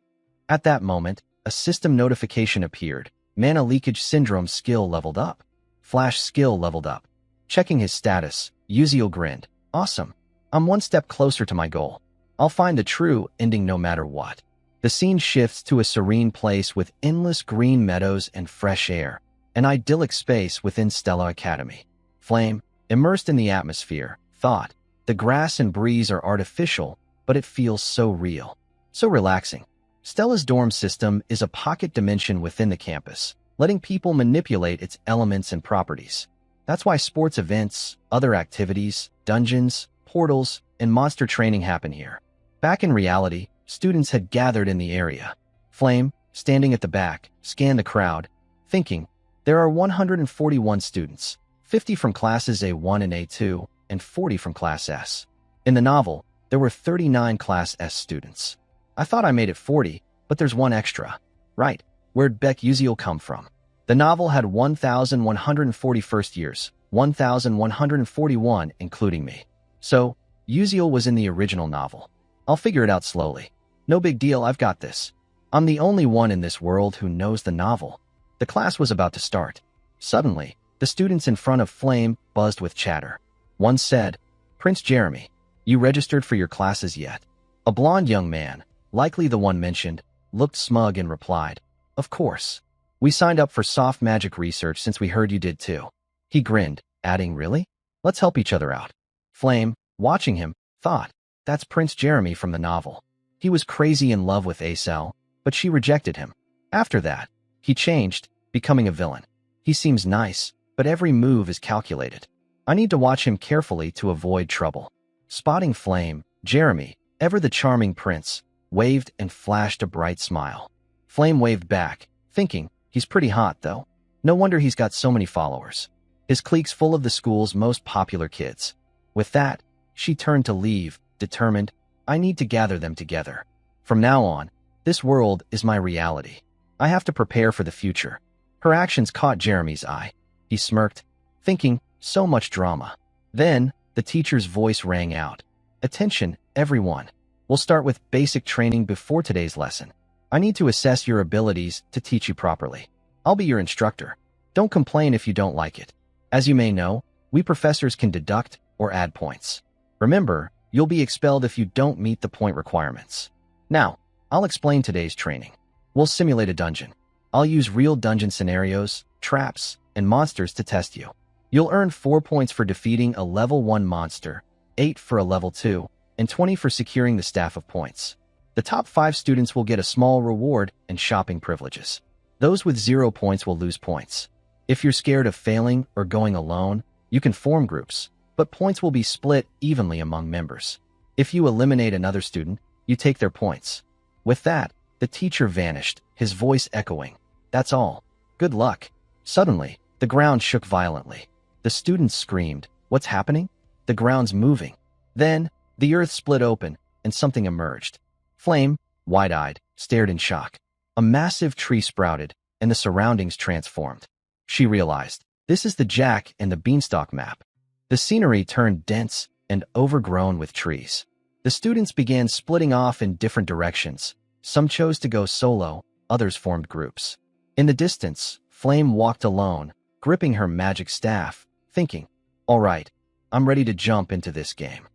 At that moment, a system notification appeared. Mana leakage syndrome skill leveled up. Flash skill leveled up. Checking his status, Yusiel grinned. Awesome. I'm one step closer to my goal. I'll find the true ending no matter what. The scene shifts to a serene place with endless green meadows and fresh air, an idyllic space within Stella Academy. Flame, immersed in the atmosphere, thought, the grass and breeze are artificial, but it feels so real, so relaxing. Stella's dorm system is a pocket dimension within the campus, letting people manipulate its elements and properties. That's why sports events, other activities, dungeons, portals, and monster training happen here. Back in reality, students had gathered in the area. Flame, standing at the back, scanned the crowd, thinking, there are 141 students, 50 from classes A1 and A2, and 40 from Class S. In the novel, there were 39 Class S students. I thought I made it 40, but there's one extra. Right, where'd Beck Yusiel come from? The novel had 1,140 first years, 1,141 including me. So, Yusiel was in the original novel. I'll figure it out slowly. No big deal, I've got this. I'm the only one in this world who knows the novel. The class was about to start. Suddenly, the students in front of Flame buzzed with chatter. One said, Prince Jeremy, you registered for your classes yet? A blonde young man, likely the one mentioned, looked smug and replied, Of course. We signed up for soft magic research since we heard you did too. He grinned, adding, Really? Let's help each other out. Flame, watching him, thought, That's Prince Jeremy from the novel. He was crazy in love with Acel, but she rejected him. After that, he changed, becoming a villain. He seems nice, but every move is calculated. I need to watch him carefully to avoid trouble. Spotting Flame, Jeremy, ever the charming prince, waved and flashed a bright smile. Flame waved back, thinking, he's pretty hot though. No wonder he's got so many followers. His clique's full of the school's most popular kids. With that, she turned to leave, determined, I need to gather them together. From now on, this world is my reality. I have to prepare for the future. Her actions caught Jeremy's eye. He smirked, thinking, so much drama. Then, the teacher's voice rang out. Attention, everyone. We'll start with basic training before today's lesson. I need to assess your abilities to teach you properly. I'll be your instructor. Don't complain if you don't like it. As you may know, we professors can deduct or add points. Remember, you'll be expelled if you don't meet the point requirements. Now, I'll explain today's training. We'll simulate a dungeon. I'll use real dungeon scenarios, traps, and monsters to test you. You'll earn 4 points for defeating a level 1 monster, 8 for a level 2, and 20 for securing the staff of points. The top 5 students will get a small reward and shopping privileges. Those with 0 points will lose points. If you're scared of failing or going alone, you can form groups, but points will be split evenly among members. If you eliminate another student, you take their points. With that, the teacher vanished, his voice echoing. That's all. Good luck. Suddenly, the ground shook violently. The students screamed, "What's happening?" The ground's moving. Then, the earth split open, and something emerged. Flame, wide-eyed, stared in shock. A massive tree sprouted, and the surroundings transformed. She realized, this is the Jack and the Beanstalk map. The scenery turned dense and overgrown with trees. The students began splitting off in different directions. Some chose to go solo, others formed groups. In the distance, Flame walked alone, gripping her magic staff, thinking, "All right, I'm ready to jump into this game."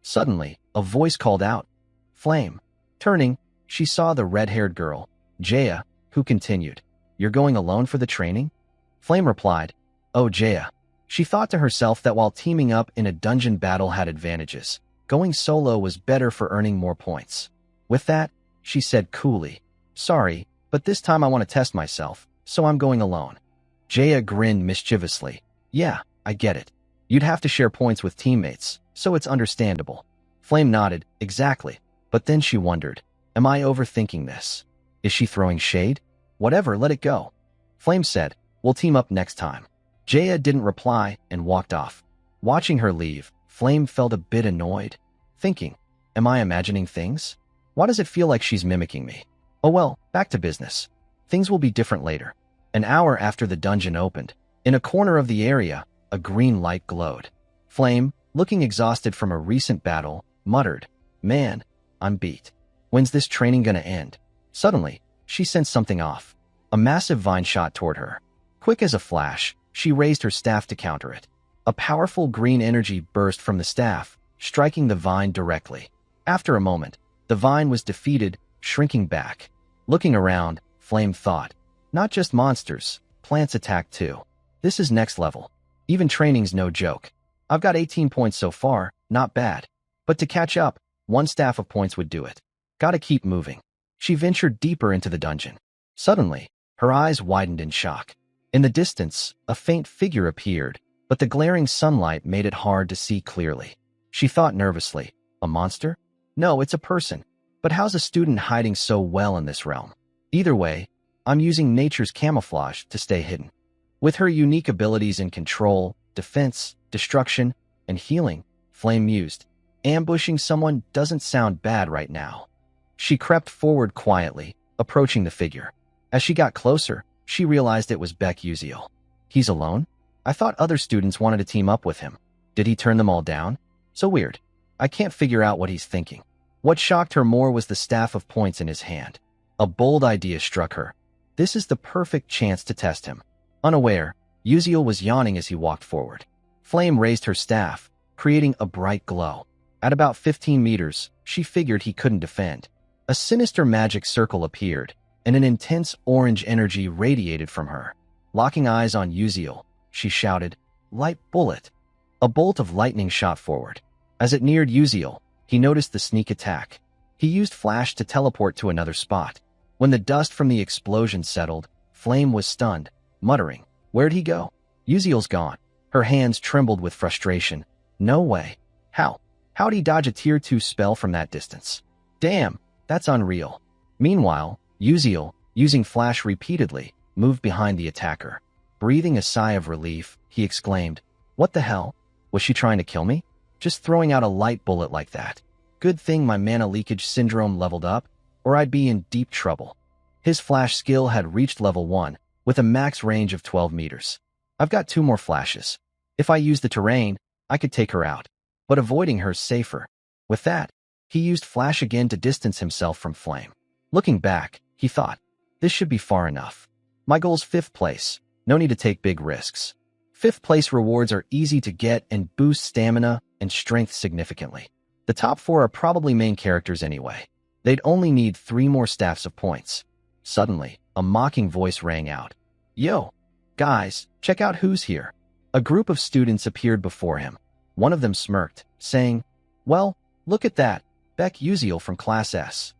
Suddenly, a voice called out, "Flame." Turning, she saw the red-haired girl, Jaya, who continued, "You're going alone for the training?" Flame replied, "Oh, Jaya." She thought to herself that while teaming up in a dungeon battle had advantages, going solo was better for earning more points. With that, she said coolly, "Sorry, but this time I want to test myself, so I'm going alone." Jaya grinned mischievously. "Yeah, I get it. You'd have to share points with teammates, so it's understandable." Flame nodded, "Exactly." But then she wondered, am I overthinking this? Is she throwing shade? Whatever, let it go. Flame said, "We'll team up next time." Jaya didn't reply and walked off. Watching her leave, Flame felt a bit annoyed, thinking, am I imagining things? Why does it feel like she's mimicking me? Oh well, back to business. Things will be different later. An hour after the dungeon opened, in a corner of the area, a green light glowed. Flame, looking exhausted from a recent battle, muttered, "Man, I'm beat. When's this training gonna end?" Suddenly, she sensed something off. A massive vine shot toward her. Quick as a flash, she raised her staff to counter it. A powerful green energy burst from the staff, striking the vine directly. After a moment, the vine was defeated, shrinking back. Looking around, Flame thought, not just monsters, plants attack too. This is next level. Even training's no joke. I've got 18 points so far, not bad. But to catch up, 1 staff of points would do it. Gotta keep moving. She ventured deeper into the dungeon. Suddenly, her eyes widened in shock. In the distance, a faint figure appeared, but the glaring sunlight made it hard to see clearly. She thought nervously, a monster? No, it's a person. But how's a student hiding so well in this realm? Either way, I'm using nature's camouflage to stay hidden. With her unique abilities in control, defense, destruction, and healing, Flame mused, ambushing someone doesn't sound bad right now. She crept forward quietly, approaching the figure. As she got closer, she realized it was Beck Uziel. He's alone? I thought other students wanted to team up with him. Did he turn them all down? So weird. I can't figure out what he's thinking. What shocked her more was the staff of points in his hand. A bold idea struck her. This is the perfect chance to test him. Unaware, Uziel was yawning as he walked forward. Flame raised her staff, creating a bright glow. At about 15 meters, she figured he couldn't defend. A sinister magic circle appeared, and an intense orange energy radiated from her. Locking eyes on Uziel, she shouted, "Light bullet!" A bolt of lightning shot forward. As it neared Uziel, he noticed the sneak attack. He used flash to teleport to another spot. When the dust from the explosion settled, Flame was stunned, muttering, "Where'd he go?" Uziel's gone. Her hands trembled with frustration. No way. How'd he dodge a tier 2 spell from that distance? Damn, that's unreal. Meanwhile, Uziel, using flash repeatedly, moved behind the attacker. Breathing a sigh of relief, he exclaimed, "What the hell? Was she trying to kill me? Just throwing out a light bullet like that. Good thing my mana leakage syndrome leveled up, or I'd be in deep trouble." His flash skill had reached level 1, with a max range of 12 meters. I've got 2 more flashes. If I use the terrain, I could take her out. But avoiding her's safer. With that, He used flash again to distance himself from Flame. Looking back, he thought, this should be far enough. My goal's 5th place. No need to take big risks. 5th place rewards are easy to get and boost stamina and strength significantly. The top 4 are probably main characters anyway. They'd only need 3 more staffs of points. Suddenly, a mocking voice rang out. Yo, guys, check out who's here. A group of students appeared before him. One of them smirked, saying, well, look at that, Beck Uziel from Class S.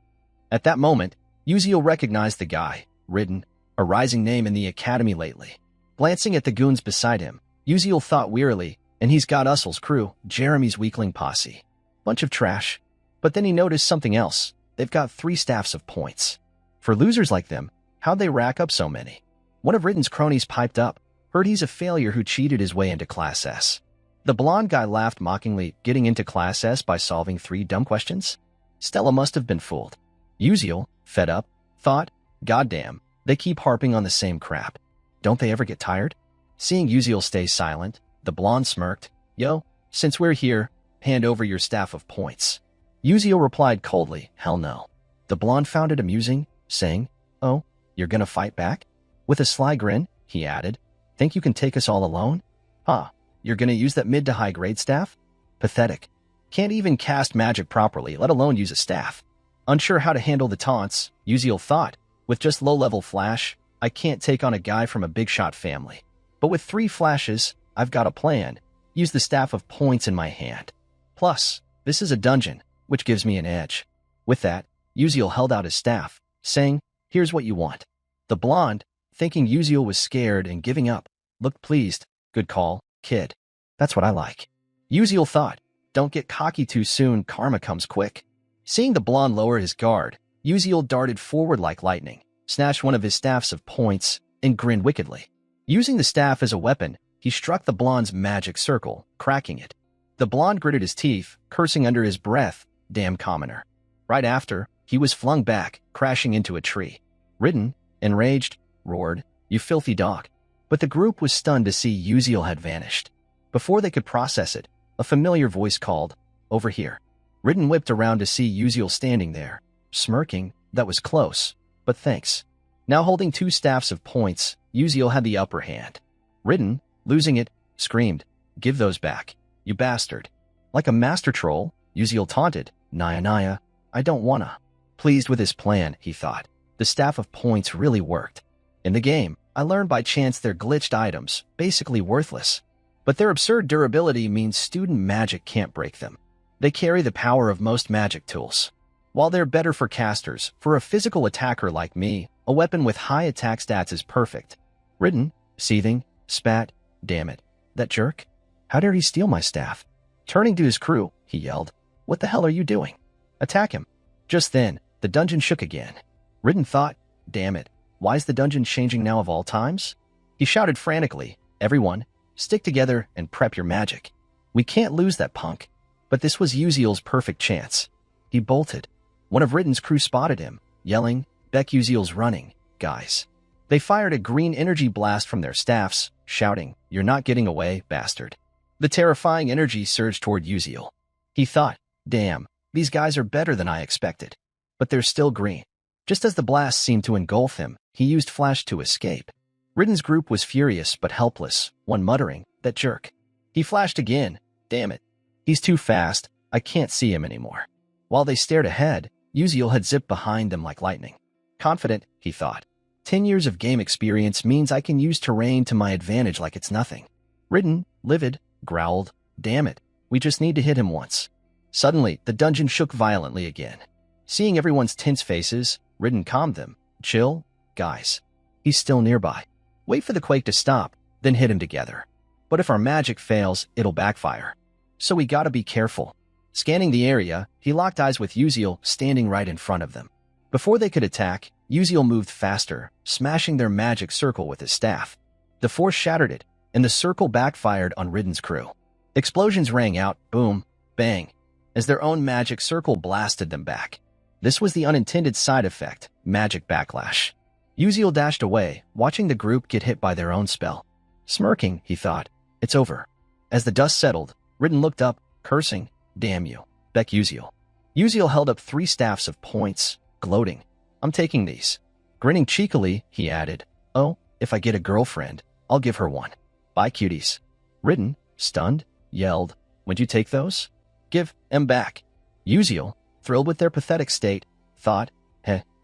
At that moment, Uziel recognized the guy, Ridden, a rising name in the academy lately. Glancing at the goons beside him, Uziel thought wearily, and he's got Ussel's crew, Jeremy's weakling posse. Bunch of trash. But then he noticed something else. They've got 3 staffs of points. For losers like them, how'd they rack up so many? One of Ridden's cronies piped up, heard he's a failure who cheated his way into Class S. The blonde guy laughed mockingly, getting into Class S by solving 3 dumb questions? Stella must have been fooled. Uziel, fed up, thought, goddamn, they keep harping on the same crap. Don't they ever get tired? Seeing Uziel stay silent, the blonde smirked, yo, since we're here, hand over your staff of points. Uziel replied coldly, hell no. The blonde found it amusing, saying, oh, you're gonna fight back? With a sly grin, he added, think you can take us all alone? Huh. You're gonna use that mid to high grade staff? Pathetic. Can't even cast magic properly, let alone use a staff. Unsure how to handle the taunts, Uziel thought, with just low-level flash, I can't take on a guy from a big shot family. But with 3 flashes, I've got a plan. Use the staff of points in my hand. Plus, this is a dungeon, which gives me an edge. With that, Uziel held out his staff, saying, here's what you want. The blonde, thinking Uziel was scared and giving up, looked pleased. Good call, kid. That's what I like. Uziel thought, don't get cocky too soon, karma comes quick. Seeing the blonde lower his guard, Uziel darted forward like lightning, snatched one of his staffs of points, and grinned wickedly. Using the staff as a weapon, he struck the blonde's magic circle, cracking it. The blonde gritted his teeth, cursing under his breath, damn commoner. Right after, he was flung back, crashing into a tree. Ridden, enraged, roared, you filthy dog. But the group was stunned to see Uziel had vanished. Before they could process it, a familiar voice called, over here. Ridden whipped around to see Uziel standing there, smirking, that was close, but thanks. Now holding 2 staffs of points, Uziel had the upper hand. Ridden, losing it, screamed, give those back, you bastard. Like a master troll, Uziel taunted, Naya, I don't wanna. Pleased with his plan, he thought, the staff of points really worked. In the game, I learned by chance they're glitched items, basically worthless. But their absurd durability means student magic can't break them. They carry the power of most magic tools. While they're better for casters, for a physical attacker like me, a weapon with high attack stats is perfect. Ridden, seething, spat, damn it. That jerk? How dare he steal my staff? Turning to his crew, he yelled, what the hell are you doing? Attack him. Just then, the dungeon shook again. Ridden thought, damn it, why's the dungeon changing now of all times? He shouted frantically, everyone, stick together and prep your magic. We can't lose that punk. But this was Uziel's perfect chance. He bolted. One of Ridden's crew spotted him, yelling, Beck Uziel's running, guys. They fired a green energy blast from their staffs, shouting, you're not getting away, bastard. The terrifying energy surged toward Uziel. He thought, damn, these guys are better than I expected. But they're still green. Just as the blast seemed to engulf him, he used flash to escape. Ridden's group was furious but helpless, one muttering, that jerk. He flashed again, damn it. He's too fast, I can't see him anymore. While they stared ahead, Uziel had zipped behind them like lightning. Confident, he thought. 10 years of game experience means I can use terrain to my advantage like it's nothing. Ridden, livid, growled, damn it, we just need to hit him once. Suddenly, the dungeon shook violently again. Seeing everyone's tense faces, Ridden calmed them. Chill, guys. He's still nearby. Wait for the quake to stop, then hit him together. But if our magic fails, it'll backfire. So we gotta be careful. Scanning the area, he locked eyes with Uziel standing right in front of them. Before they could attack, Uziel moved faster, smashing their magic circle with his staff. The force shattered it, and the circle backfired on Ridden's crew. Explosions rang out, boom, bang, as their own magic circle blasted them back. This was the unintended side effect, magic backlash. Uziel dashed away, watching the group get hit by their own spell. Smirking, he thought, it's over. As the dust settled, Ridden looked up, cursing, damn you, Beck Uziel. Uziel held up 3 staffs of points, gloating. I'm taking these. Grinning cheekily, he added, oh, if I get a girlfriend, I'll give her one. Bye, cuties. Ridden, stunned, yelled, would you take those? Give them back. Uziel, thrilled with their pathetic state, thought,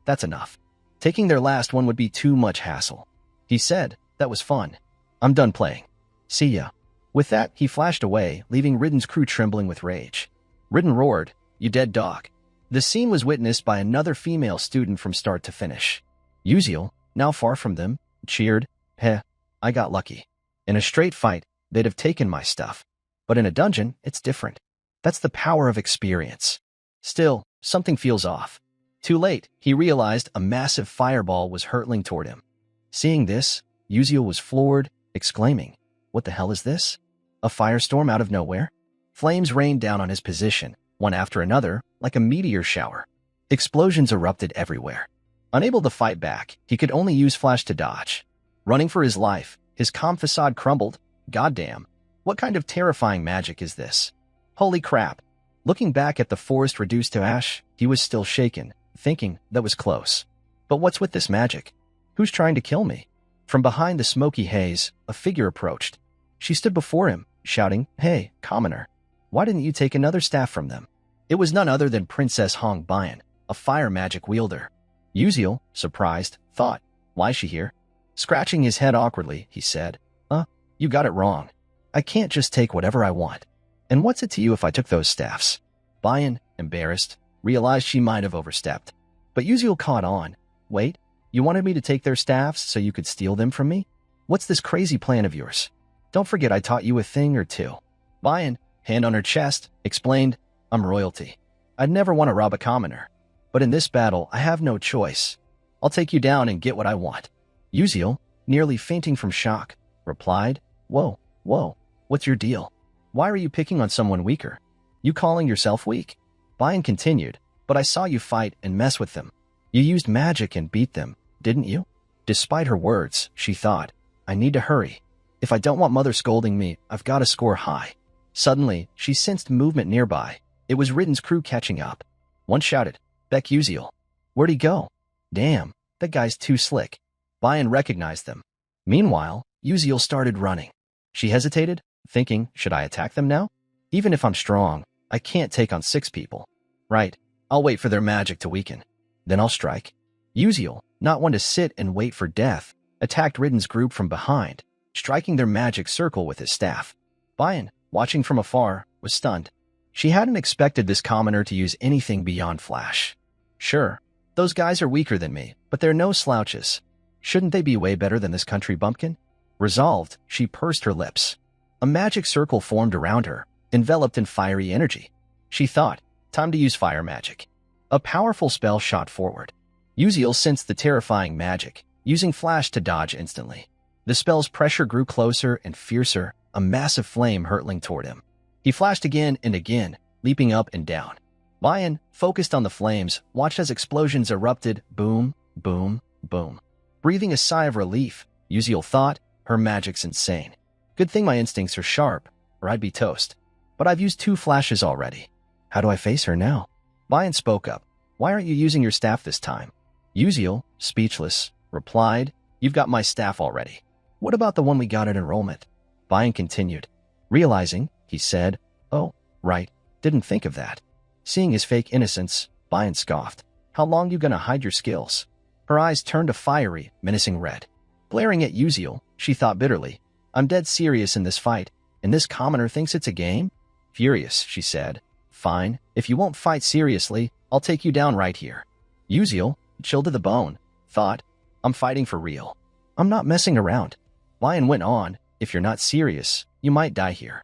that's enough. Taking their last one would be too much hassle. He said, that was fun. I'm done playing. See ya. With that, he flashed away, leaving Ridden's crew trembling with rage. Ridden roared, you dead dog. The scene was witnessed by another female student from start to finish. Uziel, now far from them, cheered, I got lucky. In a straight fight, they'd have taken my stuff. But in a dungeon, it's different. That's the power of experience. Still, something feels off. Too late, he realized a massive fireball was hurtling toward him. Seeing this, Uziel was floored, exclaiming, what the hell is this? A firestorm out of nowhere? Flames rained down on his position, one after another, like a meteor shower. Explosions erupted everywhere. Unable to fight back, he could only use flash to dodge. Running for his life, his calm facade crumbled. Goddamn, what kind of terrifying magic is this? Holy crap. Looking back at the forest reduced to ash, he was still shaken, thinking that was close. But what's with this magic? Who's trying to kill me? From behind the smoky haze, a figure approached. She stood before him, shouting, hey, commoner, why didn't you take another staff from them? It was none other than Princess Hong Bian, a fire magic wielder. Uziel, surprised, thought, why is she here? Scratching his head awkwardly, he said, you got it wrong. I can't just take whatever I want. And what's it to you if I took those staffs? Bian, embarrassed, realized she might have overstepped. But Uziel caught on. Wait, you wanted me to take their staffs so you could steal them from me? What's this crazy plan of yours? Don't forget I taught you a thing or two. Bian, hand on her chest, explained, I'm royalty. I'd never want to rob a commoner. But in this battle, I have no choice. I'll take you down and get what I want. Uziel, nearly fainting from shock, replied, whoa, what's your deal? Why are you picking on someone weaker? You calling yourself weak? Bian continued, but I saw you fight and mess with them. You used magic and beat them, didn't you? Despite her words, she thought, I need to hurry. If I don't want Mother scolding me, I've got to score high. Suddenly, she sensed movement nearby. It was Ridden's crew catching up. One shouted, Beck Uziel. Where'd he go? Damn, that guy's too slick. Bian recognized them. Meanwhile, Uziel started running. She hesitated, thinking, should I attack them now? Even if I'm strong, I can't take on 6 people. Right, I'll wait for their magic to weaken. Then I'll strike. Uziel, not one to sit and wait for death, attacked Ridden's group from behind, striking their magic circle with his staff. Bian, watching from afar, was stunned. She hadn't expected this commoner to use anything beyond flash. Sure, those guys are weaker than me, but they're no slouches. Shouldn't they be way better than this country bumpkin? Resolved, she pursed her lips. A magic circle formed around her, enveloped in fiery energy. She thought, time to use fire magic. A powerful spell shot forward. Uziel sensed the terrifying magic, using flash to dodge instantly. The spell's pressure grew closer and fiercer, a massive flame hurtling toward him. He flashed again and again, leaping up and down. Bian, focused on the flames, watched as explosions erupted, boom, boom, boom. Breathing a sigh of relief, Uziel thought, her magic's insane. Good thing my instincts are sharp, or I'd be toast. But I've used 2 flashes already. How do I face her now? Bian spoke up. Why aren't you using your staff this time? Uziel, speechless, replied, you've got my staff already. What about the one we got at enrollment? Bian continued. Realizing, he said, oh, right, didn't think of that. Seeing his fake innocence, Bian scoffed. How long you gonna hide your skills? Her eyes turned a fiery, menacing red. Glaring at Uziel, she thought bitterly, I'm dead serious in this fight, and this commoner thinks it's a game? Furious, she said, fine, if you won't fight seriously, I'll take you down right here. Uziel, chilled to the bone, thought, I'm fighting for real. I'm not messing around. Bian went on, if you're not serious, you might die here.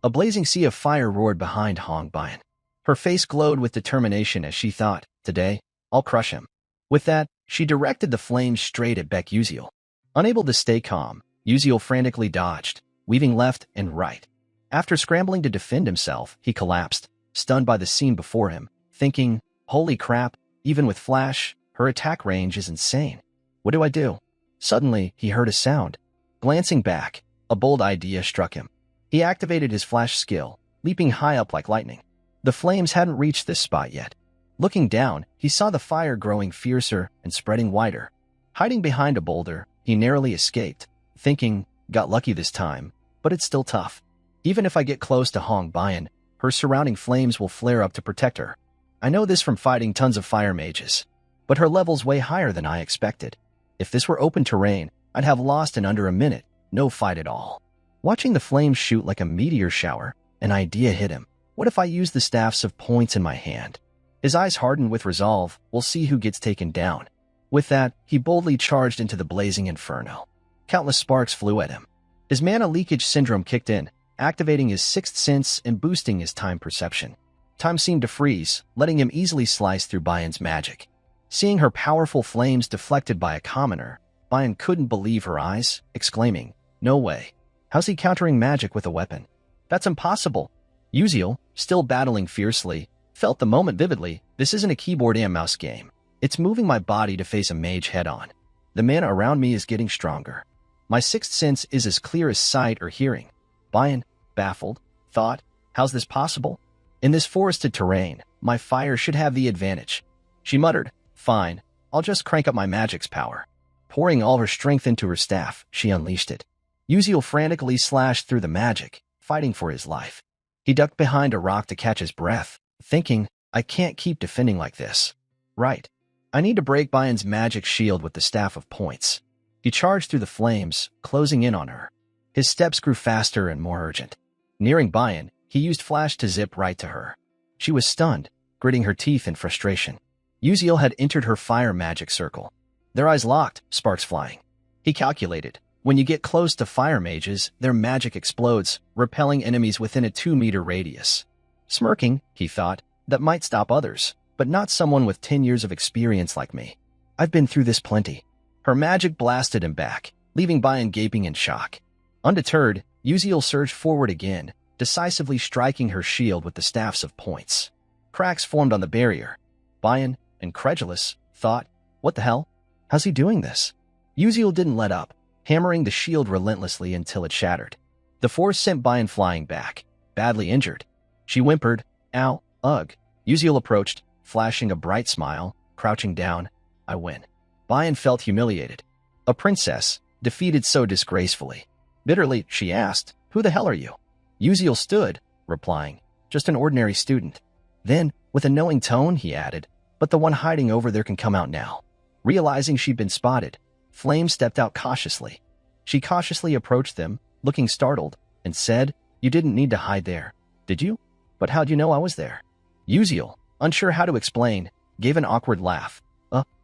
A blazing sea of fire roared behind Hong Bian. Her face glowed with determination as she thought, today, I'll crush him. With that, she directed the flames straight at Beck Uziel. Unable to stay calm, Uziel frantically dodged, weaving left and right. After scrambling to defend himself, he collapsed, stunned by the scene before him, thinking, holy crap, even with flash, her attack range is insane. What do I do? Suddenly, he heard a sound. Glancing back, a bold idea struck him. He activated his flash skill, leaping high up like lightning. The flames hadn't reached this spot yet. Looking down, he saw the fire growing fiercer and spreading wider. Hiding behind a boulder, he narrowly escaped, thinking, got lucky this time, but it's still tough. Even if I get close to Hong Bian, her surrounding flames will flare up to protect her. I know this from fighting tons of fire mages, but her level's way higher than I expected. If this were open terrain, I'd have lost in under a minute, no fight at all. Watching the flames shoot like a meteor shower, an idea hit him. What if I use the staffs of points in my hand? His eyes hardened with resolve. We'll see who gets taken down. With that, he boldly charged into the blazing inferno. Countless sparks flew at him. His mana leakage syndrome kicked in, activating his sixth sense and boosting his time perception. Time seemed to freeze, letting him easily slice through Bian's magic. Seeing her powerful flames deflected by a commoner, Bian couldn't believe her eyes, exclaiming, "No way. How's he countering magic with a weapon? That's impossible." Uziel, still battling fiercely, felt the moment vividly. This isn't a keyboard and mouse game. It's moving my body to face a mage head-on. The mana around me is getting stronger. My sixth sense is as clear as sight or hearing. Bian, baffled, thought, how's this possible? In this forested terrain, my fire should have the advantage. She muttered, fine, I'll just crank up my magic's power. Pouring all her strength into her staff, she unleashed it. Uziel frantically slashed through the magic, fighting for his life. He ducked behind a rock to catch his breath, thinking, I can't keep defending like this. Right. I need to break Bian's magic shield with the staff of points. He charged through the flames, closing in on her. His steps grew faster and more urgent. Nearing Bian, he used flash to zip right to her. She was stunned, gritting her teeth in frustration. Uziel had entered her fire magic circle. Their eyes locked, sparks flying. He calculated. When you get close to fire mages, their magic explodes, repelling enemies within a 2-meter radius. Smirking, he thought, that might stop others, but not someone with 10 years of experience like me. I've been through this plenty. Her magic blasted him back, leaving Bian gaping in shock. Undeterred, Uziel surged forward again, decisively striking her shield with the staffs of points. Cracks formed on the barrier. Bian, incredulous, thought, what the hell? How's he doing this? Uziel didn't let up, hammering the shield relentlessly until it shattered. The force sent Bian flying back, badly injured. She whimpered, ow, ugh. Uziel approached, flashing a bright smile, crouching down. I win. Bian felt humiliated. A princess, defeated so disgracefully. Bitterly, she asked, who the hell are you? Uziel stood, replying, just an ordinary student. Then, with a knowing tone, he added, but the one hiding over there can come out now. Realizing she'd been spotted, Flame stepped out cautiously. She cautiously approached them, looking startled, and said, you didn't need to hide there, did you? But how'd you know I was there? Uziel, unsure how to explain, gave an awkward laugh.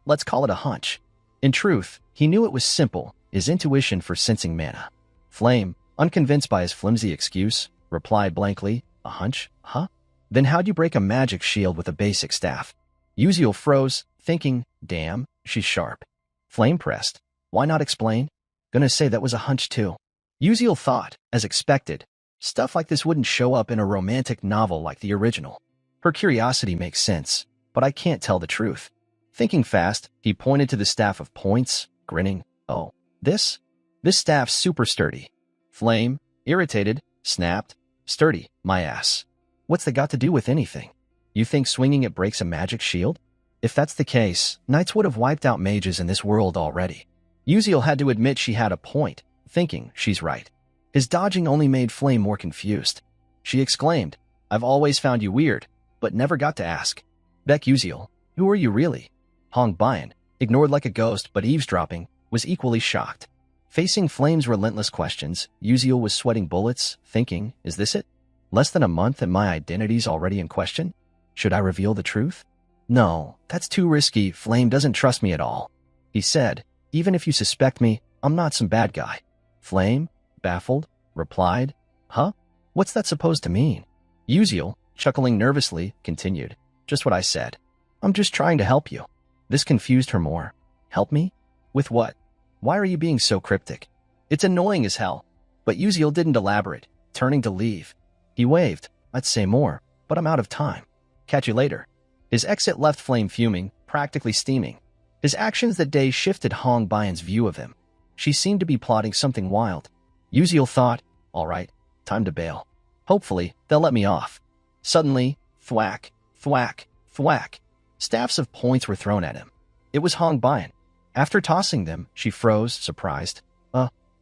Let's call it a hunch. In truth, he knew it was simple, his intuition for sensing mana. Flame, unconvinced by his flimsy excuse, replied blankly, a hunch, huh? Then how'd you break a magic shield with a basic staff? Uziel froze, thinking, damn, she's sharp. Flame pressed. Why not explain? Gonna say that was a hunch too. Uziel thought, as expected, stuff like this wouldn't show up in a romantic novel like the original. Her curiosity makes sense, but I can't tell the truth. Thinking fast, he pointed to the staff of points, grinning. Oh, this staff's super sturdy. Flame, irritated, snapped. Sturdy, my ass. What's that got to do with anything? You think swinging it breaks a magic shield? If that's the case, knights would have wiped out mages in this world already. Uziel had to admit she had a point, thinking she's right. His dodging only made Flame more confused. She exclaimed, I've always found you weird, but never got to ask. Beck Uziel, who are you really? Hong Bian, ignored like a ghost but eavesdropping, was equally shocked. Facing Flame's relentless questions, Uziel was sweating bullets, thinking, is this it? Less than a month and my identity's already in question? Should I reveal the truth? No, that's too risky. Flame doesn't trust me at all. He said, even if you suspect me, I'm not some bad guy. Flame, baffled, replied, huh? What's that supposed to mean? Uziel, chuckling nervously, continued, just what I said. I'm just trying to help you. This confused her more. Help me? With what? Why are you being so cryptic? It's annoying as hell. But Uziel didn't elaborate, turning to leave. He waved. I'd say more, but I'm out of time. Catch you later. His exit left Flame fuming, practically steaming. His actions that day shifted Hong Bian's view of him. She seemed to be plotting something wild. Uziel thought, all right, time to bail. Hopefully, they'll let me off. Suddenly, Thwack, thwack, thwack. Staffs of points were thrown at him. It was Hong Bian. After tossing them, she froze, surprised.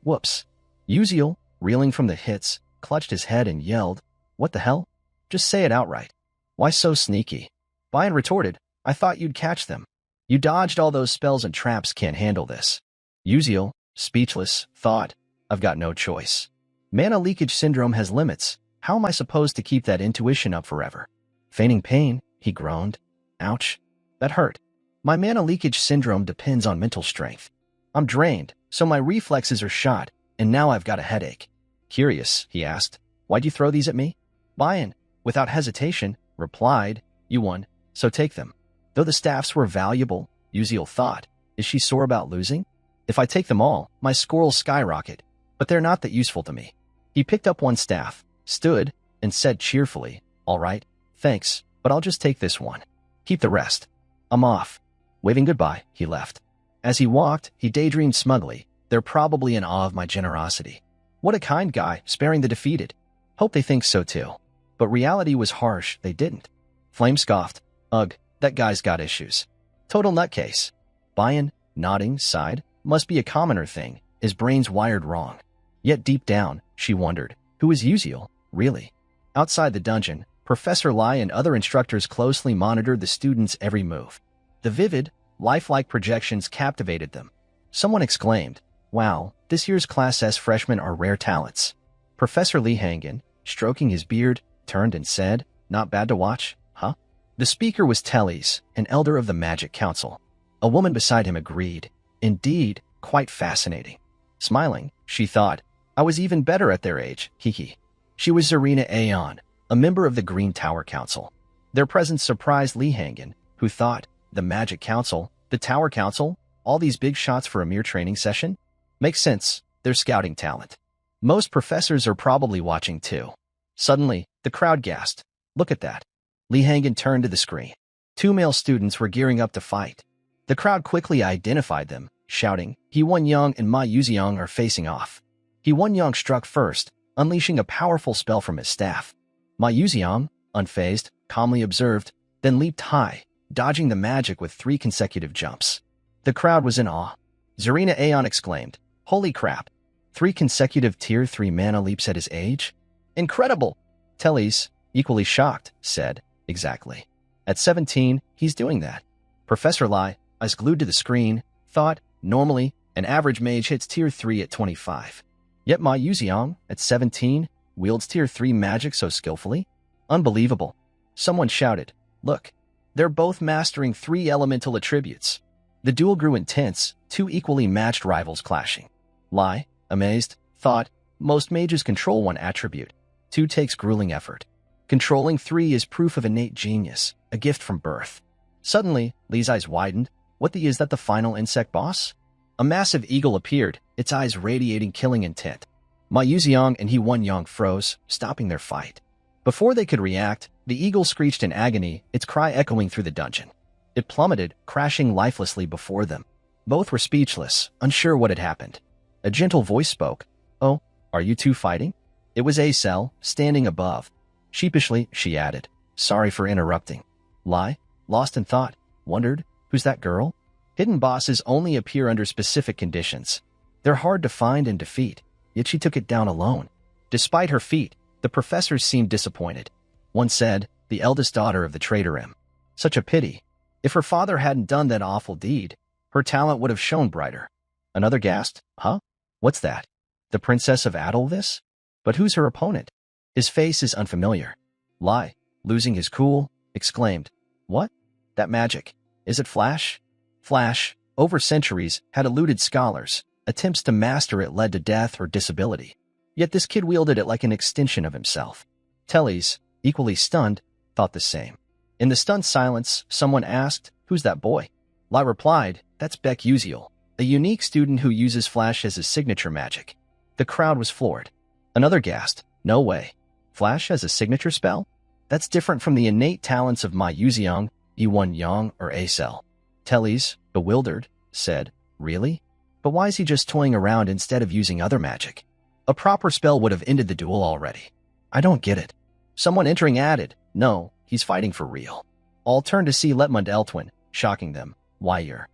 Whoops. Uziel, reeling from the hits, clutched his head and yelled, "What the hell? Just say it outright. Why so sneaky?" Bian retorted, "I thought you'd catch them. You dodged all those spells and traps, can't handle this." Uziel, speechless, thought, "I've got no choice. Mana leakage syndrome has limits. How am I supposed to keep that intuition up forever?" Feigning pain, he groaned. "Ouch. That hurt. My mana leakage syndrome depends on mental strength. I'm drained, so my reflexes are shot, and now I've got a headache." Curious, he asked, "Why'd you throw these at me?" Bian, without hesitation, replied, "You won, so take them." Though the staffs were valuable, Uziel thought, "Is she sore about losing? If I take them all, my score will skyrocket, but they're not that useful to me." He picked up one staff, stood, and said cheerfully, "All right, thanks, but I'll just take this one. Keep the rest. I'm off." Waving goodbye, he left. As he walked, he daydreamed smugly, "They're probably in awe of my generosity. What a kind guy, sparing the defeated. Hope they think so too." But reality was harsh, they didn't. Flame scoffed, "Ugh, that guy's got issues. Total nutcase." Bian, nodding, sighed, "Must be a commoner thing, his brain's wired wrong." Yet deep down, she wondered, who is Uziel, really? Outside the dungeon, Professor Lai and other instructors closely monitored the students' every move. The vivid, lifelike projections captivated them. Someone exclaimed, "Wow, this year's Class S freshmen are rare talents." Professor Li Hangen, stroking his beard, turned and said, "Not bad to watch, huh?" The speaker was Teles, an elder of the Magic Council. A woman beside him agreed, "Indeed, quite fascinating." Smiling, she thought, "I was even better at their age, hee. She was Zarina Aeon, a member of the Green Tower Council. Their presence surprised Li Hangen, who thought, the Magic Council, the Tower Council, all these big shots for a mere training session? Makes sense, they're scouting talent. Most professors are probably watching too. Suddenly, the crowd gasped. "Look at that." Li Hangen turned to the screen. 2 male students were gearing up to fight. The crowd quickly identified them, shouting, "He Won Young and Ma Yuziang are facing off." He Won Young struck first, unleashing a powerful spell from his staff. Ma Yuziang, unfazed, calmly observed, then leaped high, dodging the magic with 3 consecutive jumps. The crowd was in awe. Zarina Aeon exclaimed, "Holy crap! 3 consecutive Tier 3 mana leaps at his age? Incredible!" Teles, equally shocked, said, "Exactly. At 17, he's doing that." Professor Lai, eyes glued to the screen, thought, "Normally, an average mage hits Tier 3 at 25. Yet Ma Yuziang, at 17, wields Tier 3 magic so skillfully? Unbelievable." Someone shouted, "Look, they're both mastering 3 elemental attributes." The duel grew intense, 2 equally matched rivals clashing. Lai, amazed, thought, "Most mages control 1 attribute. 2 takes grueling effort. Controlling 3 is proof of innate genius, a gift from birth." Suddenly, Li's eyes widened. What the is that the final insect boss? A massive eagle appeared, its eyes radiating killing intent. Ma Yuziang and He Won Young froze, stopping their fight. Before they could react, the eagle screeched in agony, its cry echoing through the dungeon. It plummeted, crashing lifelessly before them. Both were speechless, unsure what had happened. A gentle voice spoke. "Oh, are you 2 fighting?" It was Acel, standing above. Sheepishly, she added, "Sorry for interrupting." Lai, lost in thought, wondered, "Who's that girl?" Hidden bosses only appear under specific conditions. They're hard to find and defeat, yet she took it down alone. Despite her feat, the professors seemed disappointed. One said, "The eldest daughter of the traitor M. Such a pity. If her father hadn't done that awful deed, her talent would have shone brighter." Another gasped, "Huh? What's that? The Princess of Adolvis? But who's her opponent? His face is unfamiliar." Lai, losing his cool, exclaimed, "What? That magic. Is it Flash?" Flash, over centuries, had eluded scholars. Attempts to master it led to death or disability. Yet this kid wielded it like an extension of himself. Teles, equally stunned, thought the same. In the stunned silence, someone asked, "Who's that boy?" Lai replied, "That's Beck Uziel, a unique student who uses Flash as his signature magic." The crowd was floored. Another gasped, "No way. Flash has a signature spell? That's different from the innate talents of Ma Yuziang, He Won Young, or Acel." Teles, bewildered, said, "Really? But why is he just toying around instead of using other magic? A proper spell would have ended the duel already. I don't get it." Someone entering added, "No, he's fighting for real. All turned to see Letmund Eltwin, shocking them. Why you're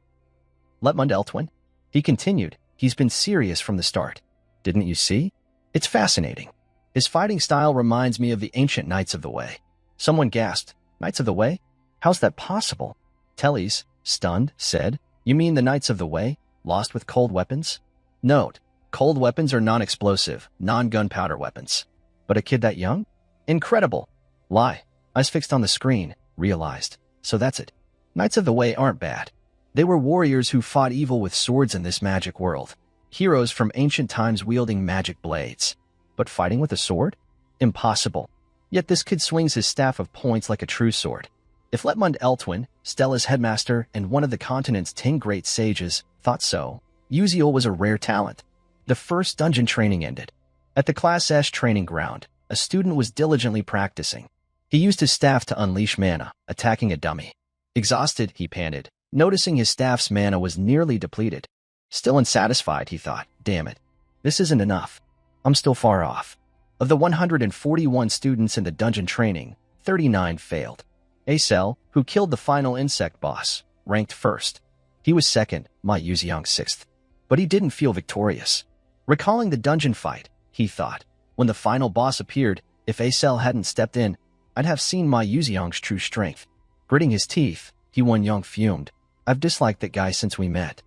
Letmund Eltwin? He continued. He's been serious from the start. Didn't you see? It's fascinating. His fighting style reminds me of the ancient Knights of the Way. Someone gasped. Knights of the Way? How's that possible? Tellys, stunned, said, You mean the Knights of the Way, lost with cold weapons? Note, cold weapons are non-explosive, non-gunpowder weapons. But a kid that young? Incredible. Lie. Eyes fixed on the screen, realized. So that's it. Knights of the Way aren't bad. They were warriors who fought evil with swords in this magic world. Heroes from ancient times wielding magic blades. But fighting with a sword? Impossible. Yet this kid swings his staff of points like a true sword. If Letmund Eltwin, Stella's headmaster and one of the continent's 10 great sages, thought so, Uziel was a rare talent. The first dungeon training ended. At the Class S training ground, a student was diligently practicing. He used his staff to unleash mana, attacking a dummy. Exhausted, he panted, noticing his staff's mana was nearly depleted. Still unsatisfied, he thought, damn it, this isn't enough. I'm still far off. Of the 141 students in the dungeon training, 39 failed. Acel, who killed the final insect boss, ranked first. He was second, Ma Yuziang sixth. But he didn't feel victorious. Recalling the dungeon fight, he thought, when the final boss appeared, if Acel hadn't stepped in, I'd have seen Ma Yuziang's true strength. Gritting his teeth, He Wan-Young fumed. I've disliked that guy since we met.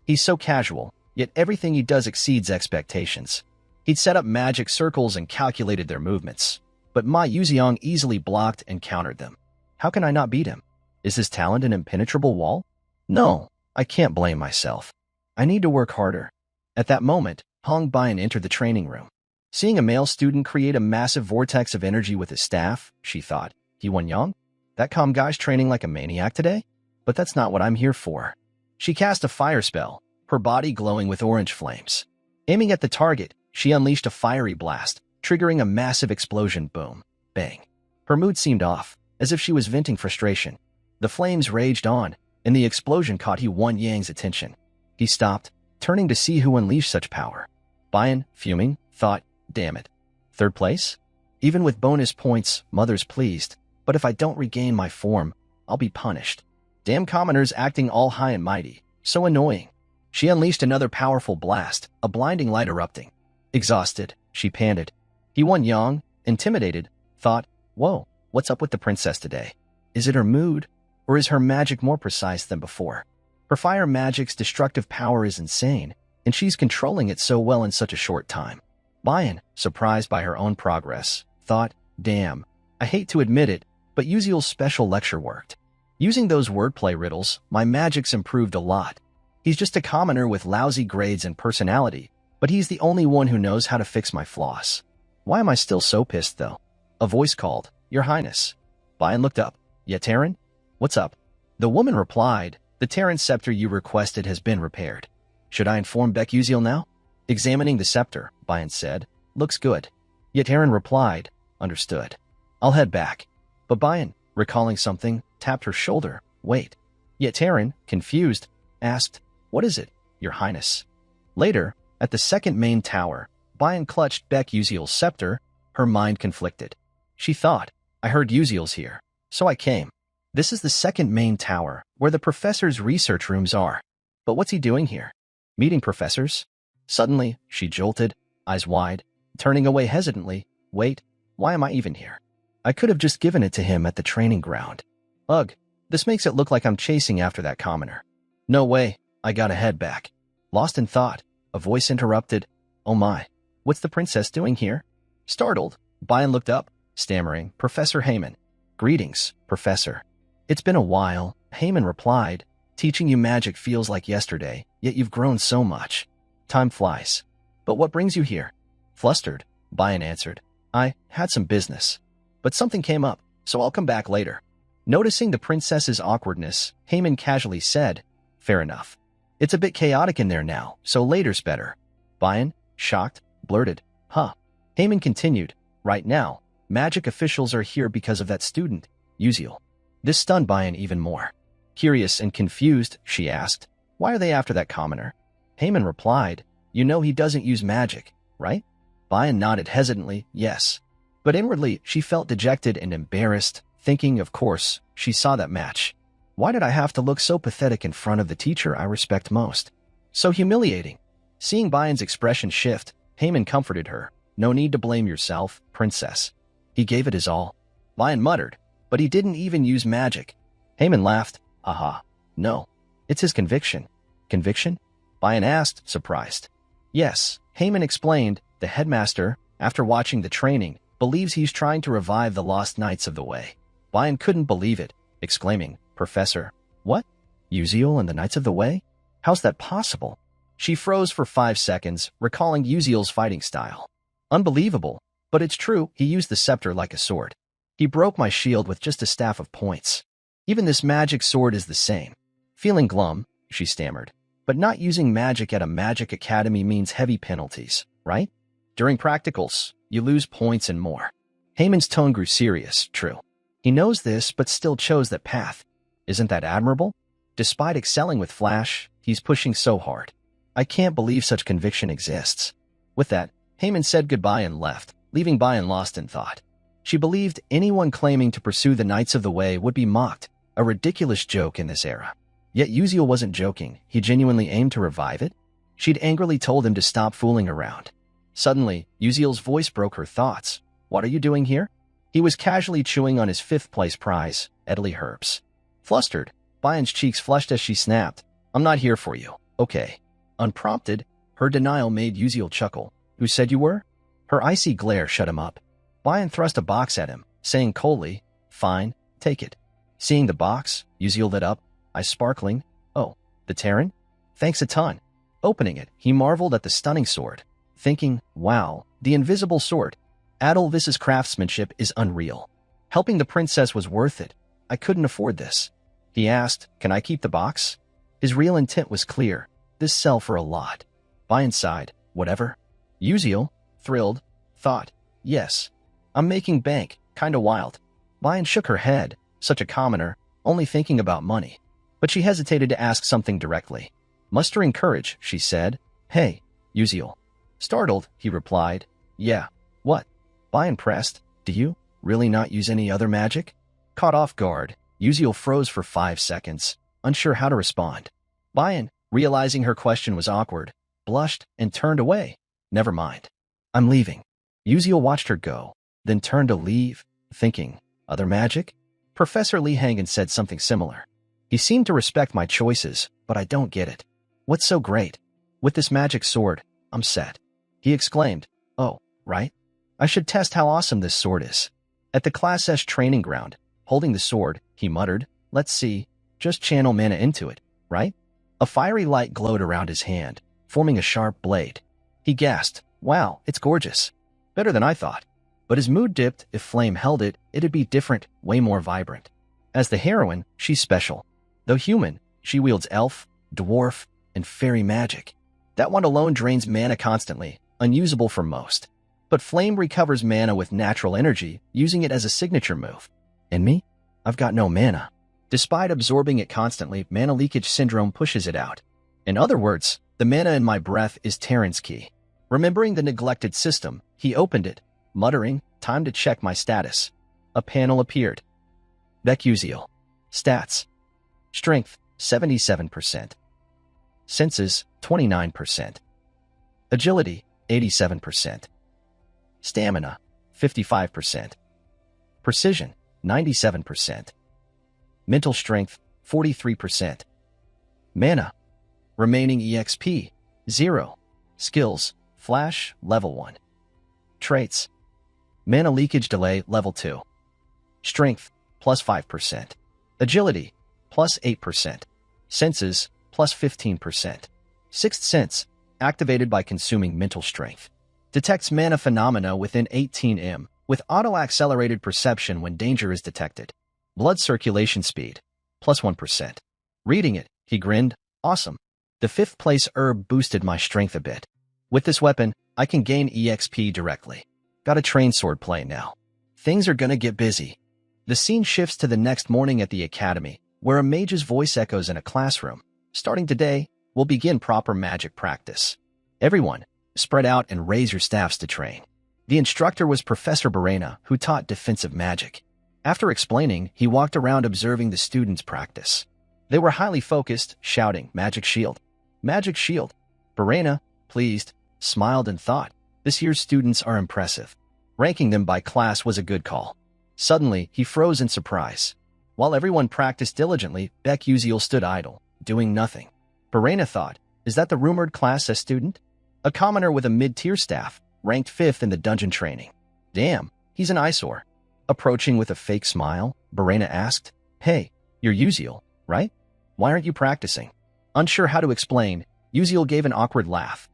He's so casual, yet everything he does exceeds expectations. He'd set up magic circles and calculated their movements. But Ma Yuziang easily blocked and countered them. How can I not beat him? Is his talent an impenetrable wall? No, I can't blame myself. I need to work harder. At that moment, Hong Bian entered the training room. Seeing a male student create a massive vortex of energy with his staff, she thought, He Wan-Young? That calm guy's training like a maniac today? But that's not what I'm here for. She cast a fire spell, her body glowing with orange flames. Aiming at the target, she unleashed a fiery blast, triggering a massive explosion. Boom. Bang. Her mood seemed off, as if she was venting frustration. The flames raged on, and the explosion caught He Wan-Yang's attention. He stopped, turning to see who unleashed such power. Bian, fuming, thought, damn it. Third place? Even with bonus points, Mother's pleased, but if I don't regain my form, I'll be punished. Damn commoners acting all high and mighty, so annoying. She unleashed another powerful blast, a blinding light erupting. Exhausted, she panted. He Wan-Young, intimidated, thought, whoa, what's up with the princess today? Is it her mood, or is her magic more precise than before? Her fire magic's destructive power is insane, and she's controlling it so well in such a short time. Bian, surprised by her own progress, thought, damn, I hate to admit it, but Uziel's special lecture worked. Using those wordplay riddles, my magic's improved a lot. He's just a commoner with lousy grades and personality, but he's the only one who knows how to fix my flaws. Why am I still so pissed, though? A voice called, Your Highness. Bian looked up. Terran? What's up? The woman replied, The Terran scepter you requested has been repaired. Should I inform Beck Uziel now? Examining the scepter, Bian said, Looks good. Terran replied, Understood. I'll head back. But Bian, recalling something, tapped her shoulder. Wait. Terran, confused, asked, What is it, Your Highness? Later, at the second main tower, Bian clutched Beck Uziel's scepter, her mind conflicted. She thought, I heard Uziel's here, so I came. This is the second main tower, where the professor's research rooms are. But what's he doing here? Meeting professors? Suddenly, she jolted, eyes wide, turning away hesitantly. Wait, why am I even here? I could have just given it to him at the training ground. Ugh, this makes it look like I'm chasing after that commoner. No way, I gotta head back. Lost in thought, a voice interrupted. Oh my, what's the princess doing here? Startled, Bian looked up, stammering, Professor Heyman. Greetings, Professor. It's been a while, Heyman replied. Teaching you magic feels like yesterday, yet you've grown so much. Time flies. But what brings you here? Flustered, Bian answered. I had some business. But something came up, so I'll come back later. Noticing the princess's awkwardness, Heyman casually said, Fair enough. It's a bit chaotic in there now, so later's better. Bian, shocked, blurted, Huh. Heyman continued, Right now, magic officials are here because of that student, Uziel. This stunned Bian even more. Curious and confused, she asked, Why are they after that commoner? Heyman replied, You know he doesn't use magic, right? Bian nodded hesitantly, yes. But inwardly, she felt dejected and embarrassed, thinking, of course, she saw that match. Why did I have to look so pathetic in front of the teacher I respect most? So humiliating. Seeing Bayan's expression shift, Heyman comforted her. No need to blame yourself, princess. He gave it his all. Bayan muttered, but he didn't even use magic. Heyman laughed. Aha. No. It's his conviction. Conviction? Bayan asked, surprised. Yes, Heyman explained. The headmaster, after watching the training, believes he's trying to revive the lost Knights of the Way. Bayan couldn't believe it, exclaiming, Professor, what? Uziel and the Knights of the Way? How's that possible? She froze for 5 seconds, recalling Uziel's fighting style. Unbelievable, but it's true, he used the scepter like a sword. He broke my shield with just a staff of points. Even this magic sword is the same. Feeling glum, she stammered. But not using magic at a magic academy means heavy penalties, right? During practicals, you lose points and more. Heyman's tone grew serious, true. He knows this, but still chose that path. Isn't that admirable? Despite excelling with Flash, he's pushing so hard. I can't believe such conviction exists. With that, Heyman said goodbye and left, leaving Bayan lost in thought. She believed anyone claiming to pursue the Knights of the Way would be mocked, a ridiculous joke in this era. Yet Uziel wasn't joking, he genuinely aimed to revive it. She'd angrily told him to stop fooling around. Suddenly, Uziel's voice broke her thoughts. What are you doing here? He was casually chewing on his 5th place prize, Edley herbs. Flustered, Bayan's cheeks flushed as she snapped. I'm not here for you, okay. Unprompted, her denial made Uziel chuckle. Who said you were? Her icy glare shut him up. Bayan thrust a box at him, saying coldly, Fine, take it. Seeing the box, Uziel lit up, eyes sparkling. Oh, the Terran? Thanks a ton. Opening it, he marveled at the stunning sword, thinking, wow, the invisible sword. Adelvis's craftsmanship is unreal. Helping the princess was worth it. I couldn't afford this. He asked, Can I keep the box? His real intent was clear. This sell for a lot. Bayan sighed, whatever. Uziel, thrilled, thought, yes. I'm making bank, kinda wild. Bayan shook her head, such a commoner, only thinking about money. But she hesitated to ask something directly. Mustering courage, she said, Hey, Uziel. Startled, he replied, Yeah, what? Bayan pressed, Do you really not use any other magic? Caught off guard, Uziel froze for 5 seconds, unsure how to respond. Bayan, realizing her question was awkward, blushed and turned away. Never mind. I'm leaving. Uziel watched her go, then turned to leave, thinking, Other magic? Professor Lee Hangen said something similar. He seemed to respect my choices, but I don't get it. What's so great? With this magic sword, I'm set. He exclaimed, Oh, right? I should test how awesome this sword is. At the Class S training ground, holding the sword, he muttered, Let's see, just channel mana into it, right? A fiery light glowed around his hand, forming a sharp blade. He gasped, Wow, it's gorgeous. Better than I thought. But his mood dipped. If Flame held it, it'd be different, way more vibrant. As the heroine, she's special. Though human, she wields elf, dwarf, and fairy magic. That one alone drains mana constantly, unusable for most. But Flame recovers mana with natural energy, using it as a signature move. And me? I've got no mana. Despite absorbing it constantly, mana leakage syndrome pushes it out. In other words, the mana in my breath is Terran's key. Remembering the neglected system, he opened it, muttering, Time to check my status. A panel appeared. Beck Uziel. Stats. Strength, 77%. Senses, 29%. Agility, 87%. Stamina, 55%. Precision, 97%. Mental strength, 43%. Mana. Remaining EXP, 0. Skills, Flash, level 1. Traits. Mana leakage delay, level 2. Strength, plus 5%. Agility, plus 8%. Senses, plus 15%. Sixth Sense, activated by consuming mental strength. Detects mana phenomena within 18 m, with auto-accelerated perception when danger is detected. Blood circulation speed, plus 1%. Reading it, he grinned, Awesome. The 5th place herb boosted my strength a bit. With this weapon, I can gain EXP directly. Got a train sword play now. Things are gonna get busy. The scene shifts to the next morning at the academy, where a mage's voice echoes in a classroom. Starting today, we'll begin proper magic practice. Everyone, spread out and raise your staffs to train. The instructor was Professor Barena, who taught defensive magic. After explaining, he walked around observing the students practice. They were highly focused, shouting, "Magic shield! Magic shield!" Verena, pleased, smiled and thought, this year's students are impressive. Ranking them by class was a good call. Suddenly, he froze in surprise. While everyone practiced diligently, Beck Uziel stood idle, doing nothing. Verena thought, is that the rumored Class S student? A commoner with a mid-tier staff, ranked 5th in the dungeon training. Damn, he's an eyesore. Approaching with a fake smile, Verena asked, "Hey, you're Uziel, right? Why aren't you practicing?" Unsure how to explain, Uziel gave an awkward laugh.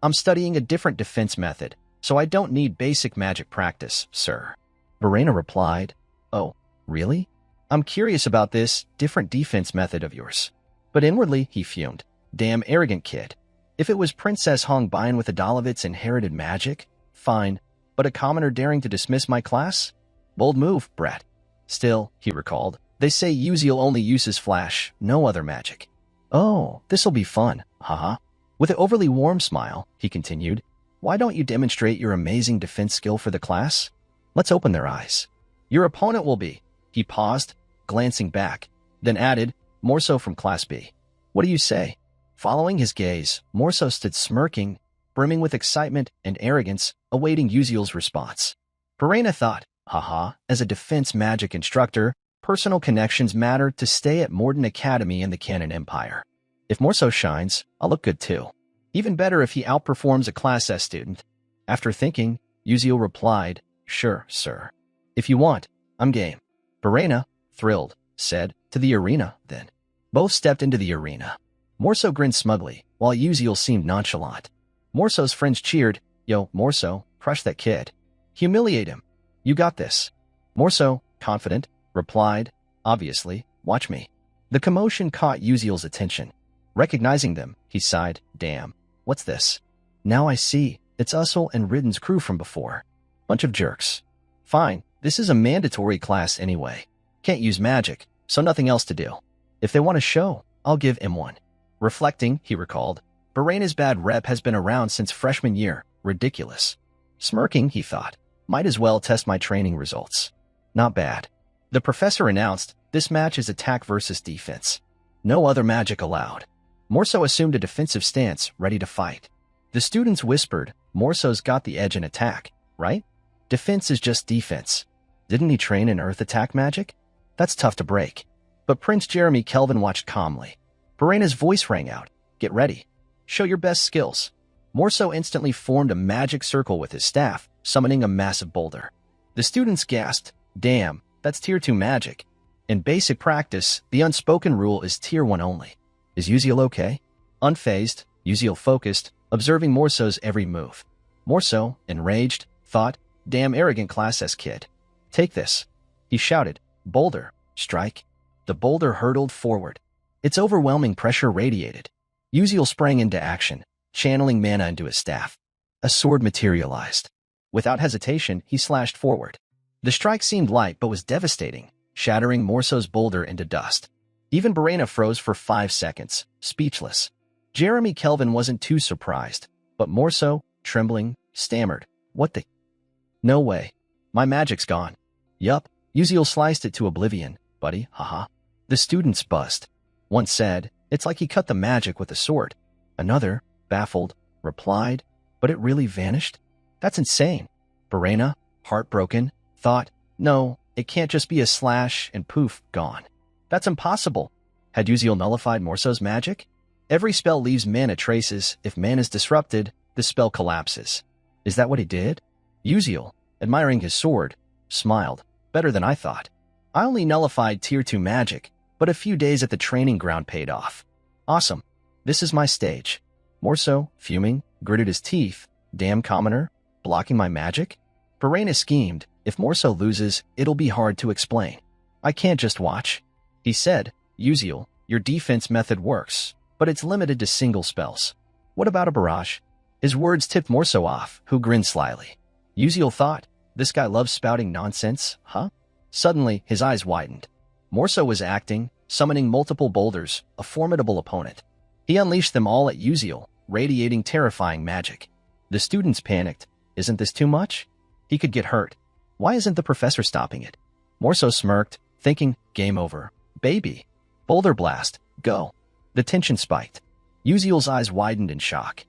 I'm studying a different defense method, so I don't need basic magic practice, sir." Verena replied, "Oh, really? I'm curious about this different defense method of yours." But inwardly, he fumed. Damn arrogant kid. If it was Princess Hong Bian with Adalovit's inherited magic, fine, but a commoner daring to dismiss my class? Bold move, brat. Still, he recalled, they say Uziel only uses flash, no other magic. Oh, this'll be fun, haha. With an overly warm smile, he continued, why don't you demonstrate your amazing defense skill for the class? Let's open their eyes. Your opponent will be. He paused, glancing back, then added, more so from Class B. What do you say? Following his gaze, Morso stood smirking, brimming with excitement and arrogance, awaiting Uziel's response. Verena thought, haha, as a defense magic instructor, personal connections matter to stay at Morden Academy in the Canon Empire. If Morso shines, I'll look good too. Even better if he outperforms a Class S student. After thinking, Uziel replied, sure, sir. If you want, I'm game. Verena, thrilled, said, to the arena, then. Both stepped into the arena. Morso grinned smugly, while Uziel seemed nonchalant. Morso's friends cheered, yo, Morso, crush that kid. Humiliate him. You got this. Morso, confident, replied, obviously, watch me. The commotion caught Uziel's attention. Recognizing them, he sighed, damn, what's this? Now I see, it's Ussel and Ridden's crew from before. Bunch of jerks. Fine, this is a mandatory class anyway. Can't use magic, so nothing else to do. If they want a show, I'll give him one. Reflecting, he recalled, Verena's bad rep has been around since freshman year, ridiculous. Smirking, he thought, might as well test my training results. Not bad. The professor announced, this match is attack versus defense. No other magic allowed. Morso assumed a defensive stance, ready to fight. The students whispered, Morso's got the edge in attack, right? Defense is just defense. Didn't he train in earth attack magic? That's tough to break. But Prince Jeremy Kelvin watched calmly. Verena's voice rang out, get ready. Show your best skills. Morso instantly formed a magic circle with his staff, summoning a massive boulder. The students gasped, damn, that's tier 2 magic. In basic practice, the unspoken rule is tier 1 only. Is Uziel okay? Unfazed, Uziel focused, observing Morso's every move. Morso, enraged, thought, damn arrogant Class S kid. Take this. He shouted, boulder, strike. The boulder hurtled forward. Its overwhelming pressure radiated. Uziel sprang into action, channeling mana into his staff. A sword materialized. Without hesitation, he slashed forward. The strike seemed light but was devastating, shattering Morso's boulder into dust. Even Verena froze for 5 seconds, speechless. Jeremy Kelvin wasn't too surprised, but Morso, trembling, stammered, what the? No way. My magic's gone. Yup, Uziel sliced it to oblivion, buddy, haha. The students buzzed. One said, it's like he cut the magic with a sword. Another, baffled, replied, but it really vanished? That's insane. Verena, heartbroken, thought, no, it can't just be a slash and poof, gone. That's impossible. Had Uziel nullified Morso's magic? Every spell leaves mana traces. If mana is disrupted, the spell collapses. Is that what he did? Uziel, admiring his sword, smiled. Better than I thought. I only nullified tier 2 magic, but a few days at the training ground paid off. Awesome. This is my stage. Morso, fuming, gritted his teeth. Damn commoner, blocking my magic? Verena schemed, if Morso loses, it'll be hard to explain. I can't just watch. He said, Uziel, your defense method works, but it's limited to single spells. What about a barrage? His words tipped Morso off, who grinned slyly. Uziel thought, this guy loves spouting nonsense, huh? Suddenly, his eyes widened. Morso was acting, summoning multiple boulders, a formidable opponent. He unleashed them all at Uziel, radiating terrifying magic. The students panicked. Isn't this too much? He could get hurt. Why isn't the professor stopping it? Morso smirked, thinking, game over. Baby. Boulder blast. Go. The tension spiked. Uziel's eyes widened in shock.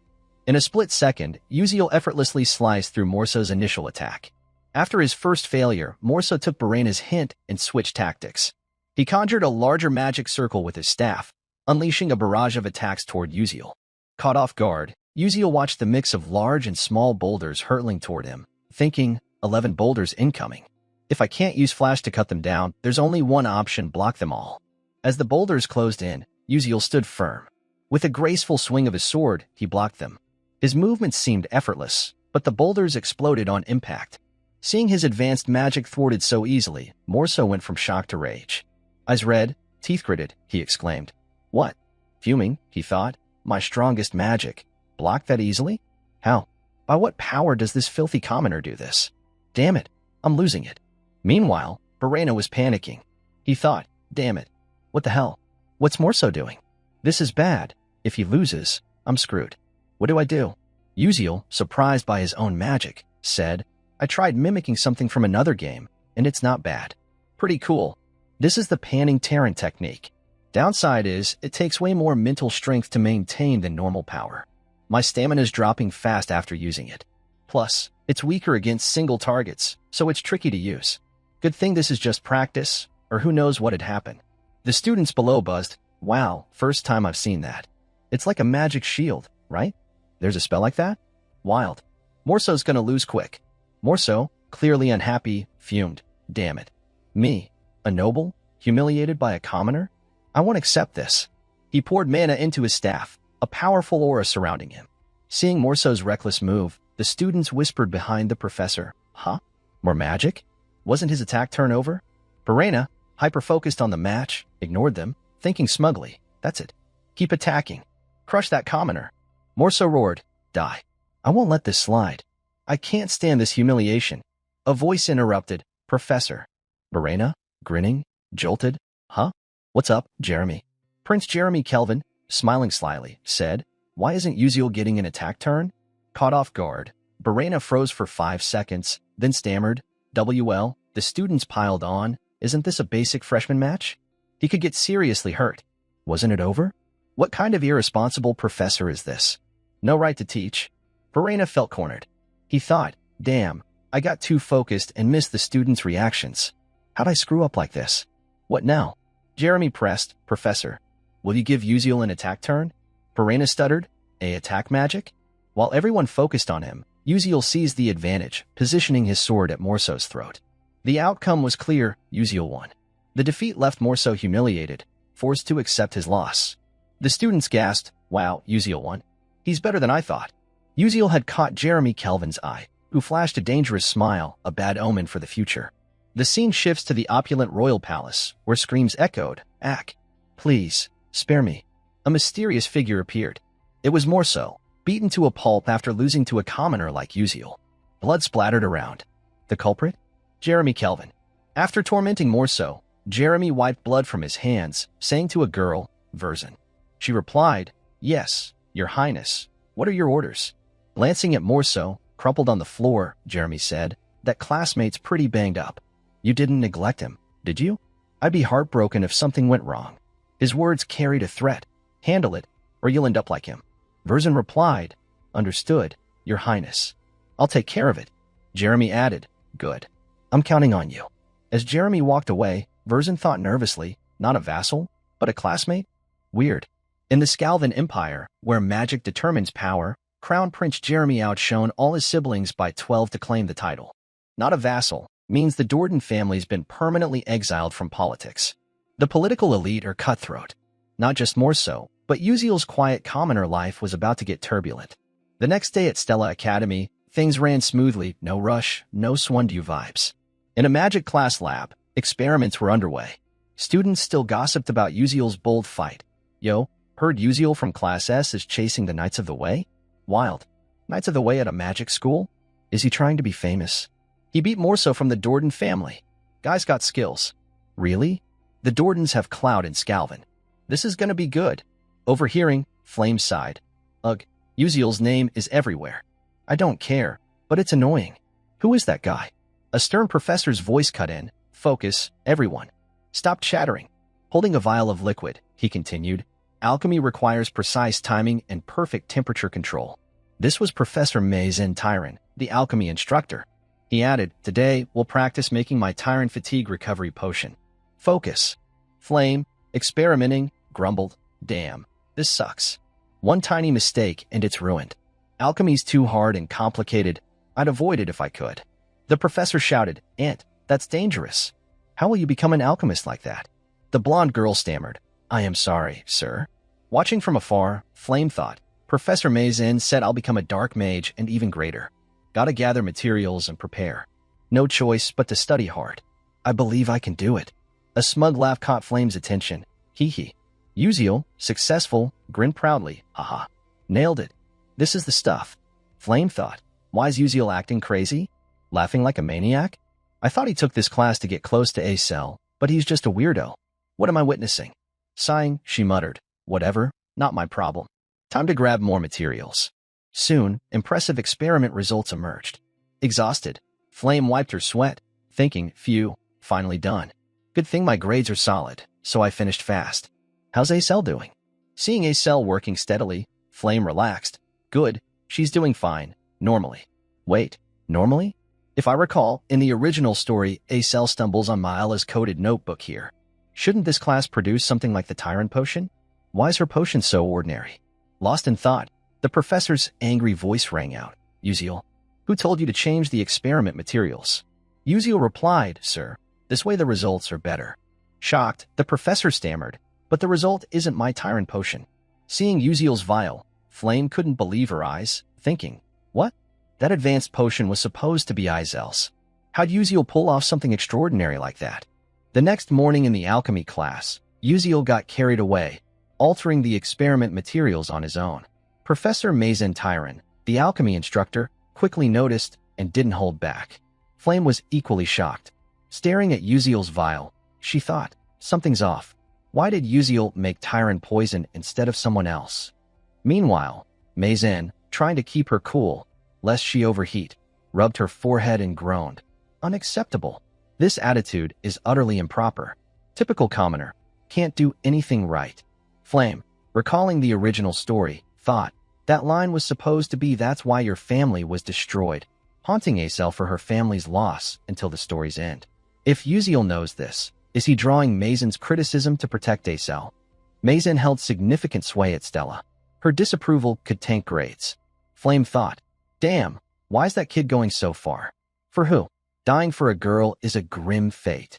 In a split second, Uziel effortlessly sliced through Morso's initial attack. After his first failure, Morso took Barena's hint and switched tactics. He conjured a larger magic circle with his staff, unleashing a barrage of attacks toward Uziel. Caught off guard, Uziel watched the mix of large and small boulders hurtling toward him, thinking, 11 boulders incoming. If I can't use flash to cut them down, there's only one option: block them all. As the boulders closed in, Uziel stood firm. With a graceful swing of his sword, he blocked them. His movements seemed effortless, but the boulders exploded on impact. Seeing his advanced magic thwarted so easily, Morso went from shock to rage. Eyes red, teeth gritted, he exclaimed. What? Fuming, he thought. My strongest magic. Blocked that easily? How? By what power does this filthy commoner do this? Damn it, I'm losing it. Meanwhile, Barena was panicking. He thought, damn it. What the hell? What's Morso doing? This is bad. If he loses, I'm screwed. What do I do? Uziel, surprised by his own magic, said, I tried mimicking something from another game, and it's not bad. Pretty cool. This is the panning Terran technique. Downside is, it takes way more mental strength to maintain than normal power. My stamina's dropping fast after using it. Plus, it's weaker against single targets, so it's tricky to use. Good thing this is just practice, or who knows what'd happen. The students below buzzed, wow, first time I've seen that. It's like a magic shield, right? There's a spell like that? Wild. Morso's gonna lose quick. Morso, clearly unhappy, fumed. Damn it. Me, a noble, humiliated by a commoner? I won't accept this. He poured mana into his staff, a powerful aura surrounding him. Seeing Morso's reckless move, the students whispered behind the professor, huh? More magic? Wasn't his attack turn over? Barena, hyper-focused on the match, ignored them, thinking smugly, that's it. Keep attacking. Crush that commoner. Morso roared, die. I won't let this slide. I can't stand this humiliation. A voice interrupted, Professor. Barena, grinning, jolted, huh? What's up, Jeremy? Prince Jeremy Kelvin, smiling slyly, said, why isn't Uziel getting an attack turn? Caught off guard, Barena froze for 5 seconds, then stammered, WL, the students piled on, isn't this a basic freshman match? He could get seriously hurt. Wasn't it over? What kind of irresponsible professor is this? No right to teach. Barena felt cornered. He thought, damn, I got too focused and missed the students' reactions. How'd I screw up like this? What now? Jeremy pressed, Professor, will you give Uziel an attack turn? Barena stuttered, a attack magic? While everyone focused on him, Uziel seized the advantage, positioning his sword at Morso's throat. The outcome was clear, Uziel won. The defeat left Morso humiliated, forced to accept his loss. The students gasped, wow, Uziel won. He's better than I thought. Uziel had caught Jeremy Kelvin's eye, who flashed a dangerous smile, a bad omen for the future. The scene shifts to the opulent royal palace, where screams echoed, Ack, please, spare me. A mysterious figure appeared. It was Morso, beaten to a pulp after losing to a commoner like Uziel. Blood splattered around. The culprit? Jeremy Kelvin. After tormenting Morso, Jeremy wiped blood from his hands, saying to a girl, Verzin. She replied, yes, your highness. What are your orders? Glancing at Morso, crumpled on the floor, Jeremy said, that classmate's pretty banged up. You didn't neglect him, did you? I'd be heartbroken if something went wrong. His words carried a threat. Handle it, or you'll end up like him. Verzin replied, understood, your highness. I'll take care of it. Jeremy added, good. I'm counting on you. As Jeremy walked away, Verzin thought nervously, not a vassal, but a classmate? Weird. In the Scalvan Empire, where magic determines power, Crown Prince Jeremy outshone all his siblings by 12 to claim the title. Not a vassal means the Dordan family's been permanently exiled from politics. The political elite are cutthroat. Not just Morso, but Uziel's quiet commoner life was about to get turbulent. The next day at Stella Academy, things ran smoothly, no rush, no Swundu vibes. In a magic class lab, experiments were underway. Students still gossiped about Uziel's bold fight. Yo, heard Uziel from Class S is chasing the Knights of the Way? Wild. Knights of the Way at a magic school? Is he trying to be famous? He beat Morso from the Dordan family. Guy's got skills. Really? The Dordans have clout in Scalvan. This is gonna be good. Overhearing, Flame sighed. Ugh, Uziel's name is everywhere. I don't care, but it's annoying. Who is that guy? A stern professor's voice cut in, Focus, everyone. Stop chattering. Holding a vial of liquid, he continued, alchemy requires precise timing and perfect temperature control. This was Professor Mazen Tyron, the alchemy instructor. He added, today we'll practice making my Tyron fatigue recovery potion. Focus. Flame, experimenting, grumbled, damn, this sucks. One tiny mistake and it's ruined. Alchemy's too hard and complicated. I'd avoid it if I could. The professor shouted, Aunt, that's dangerous. How will you become an alchemist like that? The blonde girl stammered, I am sorry, sir. Watching from afar, Flame thought, Professor Mazen said I'll become a dark mage and even greater. Gotta gather materials and prepare. No choice but to study hard. I believe I can do it. A smug laugh caught Flame's attention. Hee hee. Uziel, successful, grinned proudly. Haha. Nailed it. This is the stuff. Flame thought. Why's Uziel acting crazy? Laughing like a maniac? I thought he took this class to get close to A-Cell, but he's just a weirdo. What am I witnessing? Sighing, she muttered. Whatever, not my problem. Time to grab more materials. Soon, impressive experiment results emerged. Exhausted, Flame wiped her sweat, thinking, phew, finally done. Good thing my grades are solid, so I finished fast. How's A-Cell doing? Seeing A-Cell working steadily, Flame relaxed. Good, she's doing fine, normally. Wait, normally? If I recall, in the original story, A-Cell stumbles on Mila's coded notebook here. Shouldn't this class produce something like the Tyron potion? Why is her potion so ordinary? Lost in thought, the professor's angry voice rang out. Uziel, who told you to change the experiment materials? Uziel replied, Sir, this way the results are better. Shocked, the professor stammered, but the result isn't my Tyron potion. Seeing Uziel's vial, Flame couldn't believe her eyes, thinking, what? That advanced potion was supposed to be Izel's. How'd Uziel pull off something extraordinary like that? The next morning in the alchemy class, Uziel got carried away, altering the experiment materials on his own. Professor Mazen Tyron, the alchemy instructor, quickly noticed and didn't hold back. Flame was equally shocked. Staring at Uziel's vial, she thought, something's off. Why did Uziel make Tyron poison instead of someone else? Meanwhile, Mazen, trying to keep her cool, lest she overheat, rubbed her forehead and groaned. Unacceptable. This attitude is utterly improper. Typical commoner. Can't do anything right. Flame, recalling the original story, thought, that line was supposed to be that's why your family was destroyed, haunting A-Cell for her family's loss until the story's end. If Uziel knows this, is he drawing Mazen's criticism to protect A-Cell? Mazen held significant sway at Stella. Her disapproval could tank grades. Flame thought, damn, why's that kid going so far? For who? Dying for a girl is a grim fate.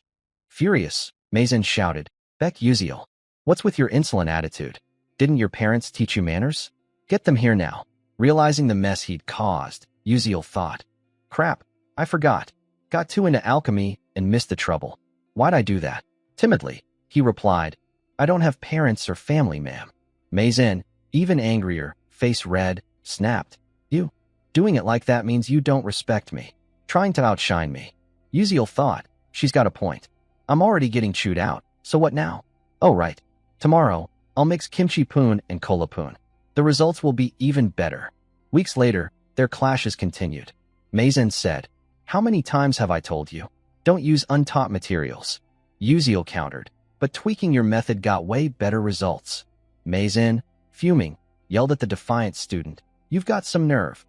Furious, Mazen shouted, Beck Uziel, what's with your insolent attitude? Didn't your parents teach you manners? Get them here now. Realizing the mess he'd caused, Uziel thought, crap, I forgot. Got too into alchemy and missed the trouble. Why'd I do that? Timidly, he replied, I don't have parents or family, ma'am. Mazen, even angrier, face red, snapped, you. Doing it like that means you don't respect me. Trying to outshine me. Uziel thought, she's got a point. I'm already getting chewed out, so what now? Oh right. Tomorrow, I'll mix kimchi poon and cola poon. The results will be even better. Weeks later, their clashes continued. Mazen said, how many times have I told you? Don't use untaught materials. Uziel countered, but tweaking your method got way better results. Mazen, fuming, yelled at the defiant student, you've got some nerve.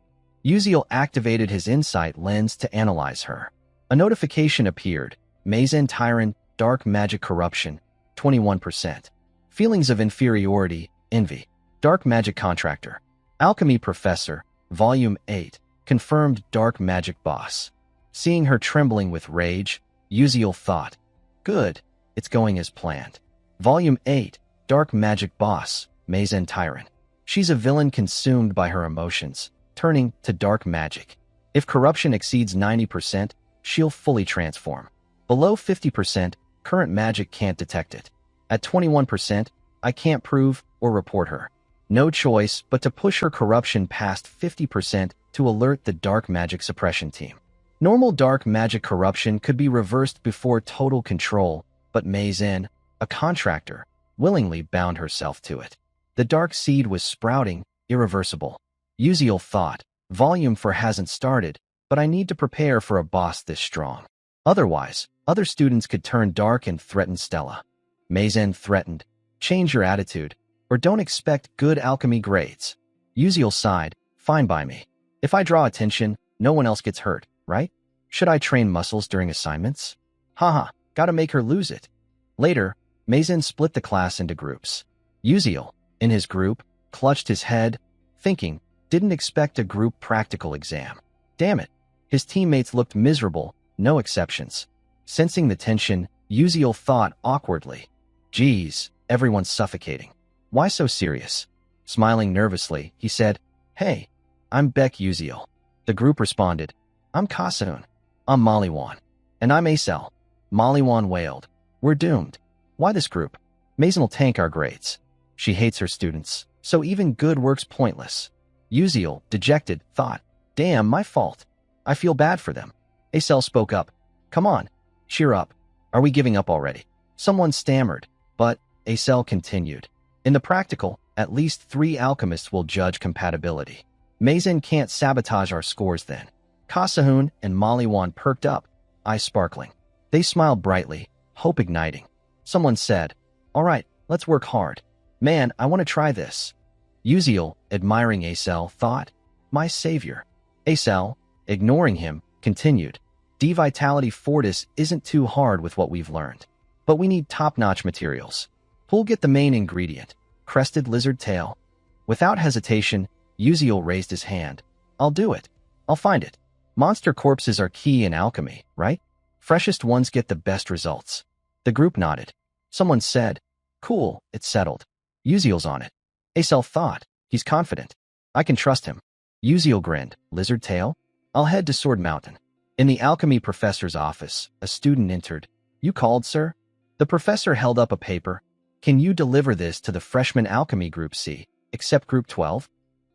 Uziel activated his insight lens to analyze her. A notification appeared. Mazen Tyron, Dark Magic Corruption, 21%. Feelings of inferiority, envy. Dark Magic Contractor. Alchemy Professor, Volume 8. Confirmed Dark Magic Boss. Seeing her trembling with rage, Uziel thought, good, it's going as planned. Volume 8. Dark Magic Boss, Mazen Tyron. She's a villain consumed by her emotions, turning to dark magic. If corruption exceeds 90%, she'll fully transform. Below 50%, current magic can't detect it. At 21%, I can't prove or report her. No choice but to push her corruption past 50% to alert the dark magic suppression team. Normal dark magic corruption could be reversed before total control, but Mazen, a contractor, willingly bound herself to it. The dark seed was sprouting, irreversible. Uziel thought, Volume 4 hasn't started, but I need to prepare for a boss this strong. Otherwise, other students could turn dark and threaten Stella. Maizen threatened, change your attitude, or don't expect good alchemy grades. Uziel sighed, fine by me. If I draw attention, no one else gets hurt, right? Should I train muscles during assignments? Haha, gotta make her lose it. Later, Maizen split the class into groups. Uziel, in his group, clutched his head, thinking, didn't expect a group practical exam. Damn it. His teammates looked miserable, no exceptions. Sensing the tension, Uziel thought awkwardly. Geez, everyone's suffocating. Why so serious? Smiling nervously, he said, Hey, I'm Beck Uziel. The group responded, I'm Kasun. I'm Maliwan. And I'm Acel. Maliwan wailed. We're doomed. Why this group? Maizen'll tank our grades. She hates her students, so even good work's pointless. Uziel, dejected, thought, Damn, my fault. I feel bad for them. Acel spoke up. Come on, cheer up. Are we giving up already? Someone stammered, but Acel continued. In the practical, at least 3 alchemists will judge compatibility. Maizen can't sabotage our scores then. Kasahun and Maliwan perked up, eyes sparkling. They smiled brightly, hope igniting. Someone said, All right, let's work hard. Man, I want to try this. Uziel, admiring Acel, thought, My savior. Acel, ignoring him, continued. D-Vitality Fortis isn't too hard with what we've learned. But we need top-notch materials. Who'll get the main ingredient? Crested lizard tail. Without hesitation, Uziel raised his hand. I'll do it. I'll find it. Monster corpses are key in alchemy, right? Freshest ones get the best results. The group nodded. Someone said, Cool, it's settled. Uziel's on it. Acel thought, he's confident. I can trust him. Uziel grinned. Lizard tail? I'll head to Sword Mountain. In the alchemy professor's office, a student entered. You called, sir? The professor held up a paper. Can you deliver this to the freshman alchemy group C, except group 12?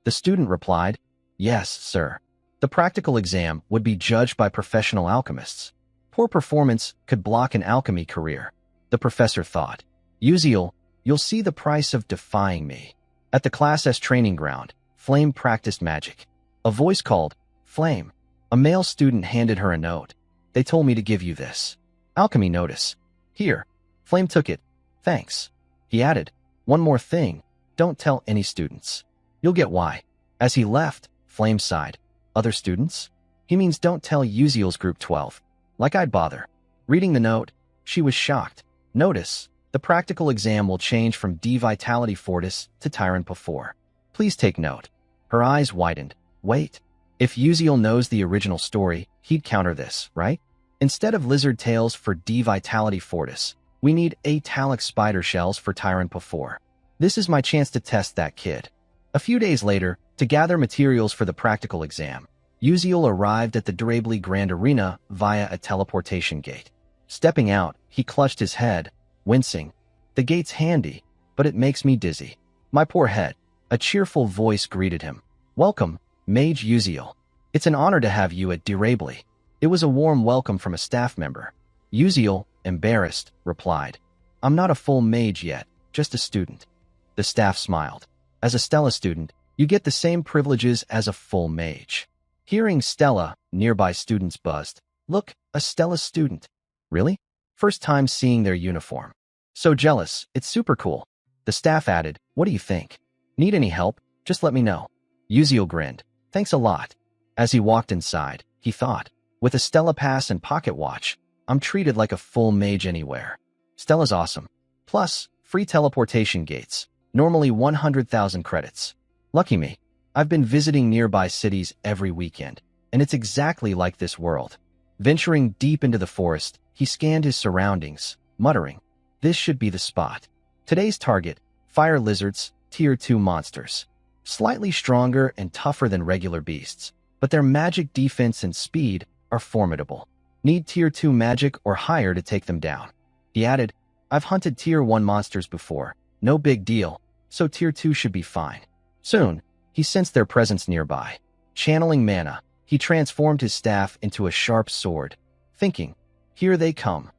The student replied, Yes, sir. The practical exam would be judged by professional alchemists. Poor performance could block an alchemy career. The professor thought, Uziel, you'll see the price of defying me. At the Class S training ground, Flame practiced magic. A voice called, Flame. A male student handed her a note. They told me to give you this. Alchemy notice. Here. Flame took it. Thanks. He added, One more thing. Don't tell any students. You'll get why. As he left, Flame sighed. Other students? He means don't tell Uziel's group 12. Like I'd bother. Reading the note, she was shocked. Notice, the practical exam will change from D-Vitality Fortis to Tyrant 4. Please take note. Her eyes widened. Wait. If Uziel knows the original story, he'd counter this, right? Instead of lizard tails for D-Vitality Fortis, we need Atalic spider shells for Tyrant 4. This is my chance to test that kid. A few days later, to gather materials for the practical exam, Uziel arrived at the Durably Grand Arena via a teleportation gate. Stepping out, he clutched his head, wincing. The gate's handy, but it makes me dizzy. My poor head. A cheerful voice greeted him. Welcome, Mage Uziel. It's an honor to have you at Durably. It was a warm welcome from a staff member. Uziel, embarrassed, replied, I'm not a full mage yet, just a student. The staff smiled. As a Stella student, you get the same privileges as a full mage. Hearing Stella, nearby students buzzed. Look, a Stella student. Really? First time seeing their uniform. So jealous, it's super cool. The staff added, What do you think? Need any help? Just let me know. Uziel grinned. Thanks a lot. As he walked inside, he thought, with a Stella pass and pocket watch, I'm treated like a full mage anywhere. Stella's awesome. Plus, free teleportation gates. Normally 100,000 credits. Lucky me. I've been visiting nearby cities every weekend, and it's exactly like this world. Venturing deep into the forest, he scanned his surroundings, muttering, This should be the spot. Today's target, fire lizards, Tier 2 monsters. Slightly stronger and tougher than regular beasts, but their magic defense and speed are formidable. Need Tier 2 magic or higher to take them down. He added, I've hunted Tier 1 monsters before. No big deal, so Tier 2 should be fine. Soon, he sensed their presence nearby. Channeling mana, he transformed his staff into a sharp sword, thinking, Here they come.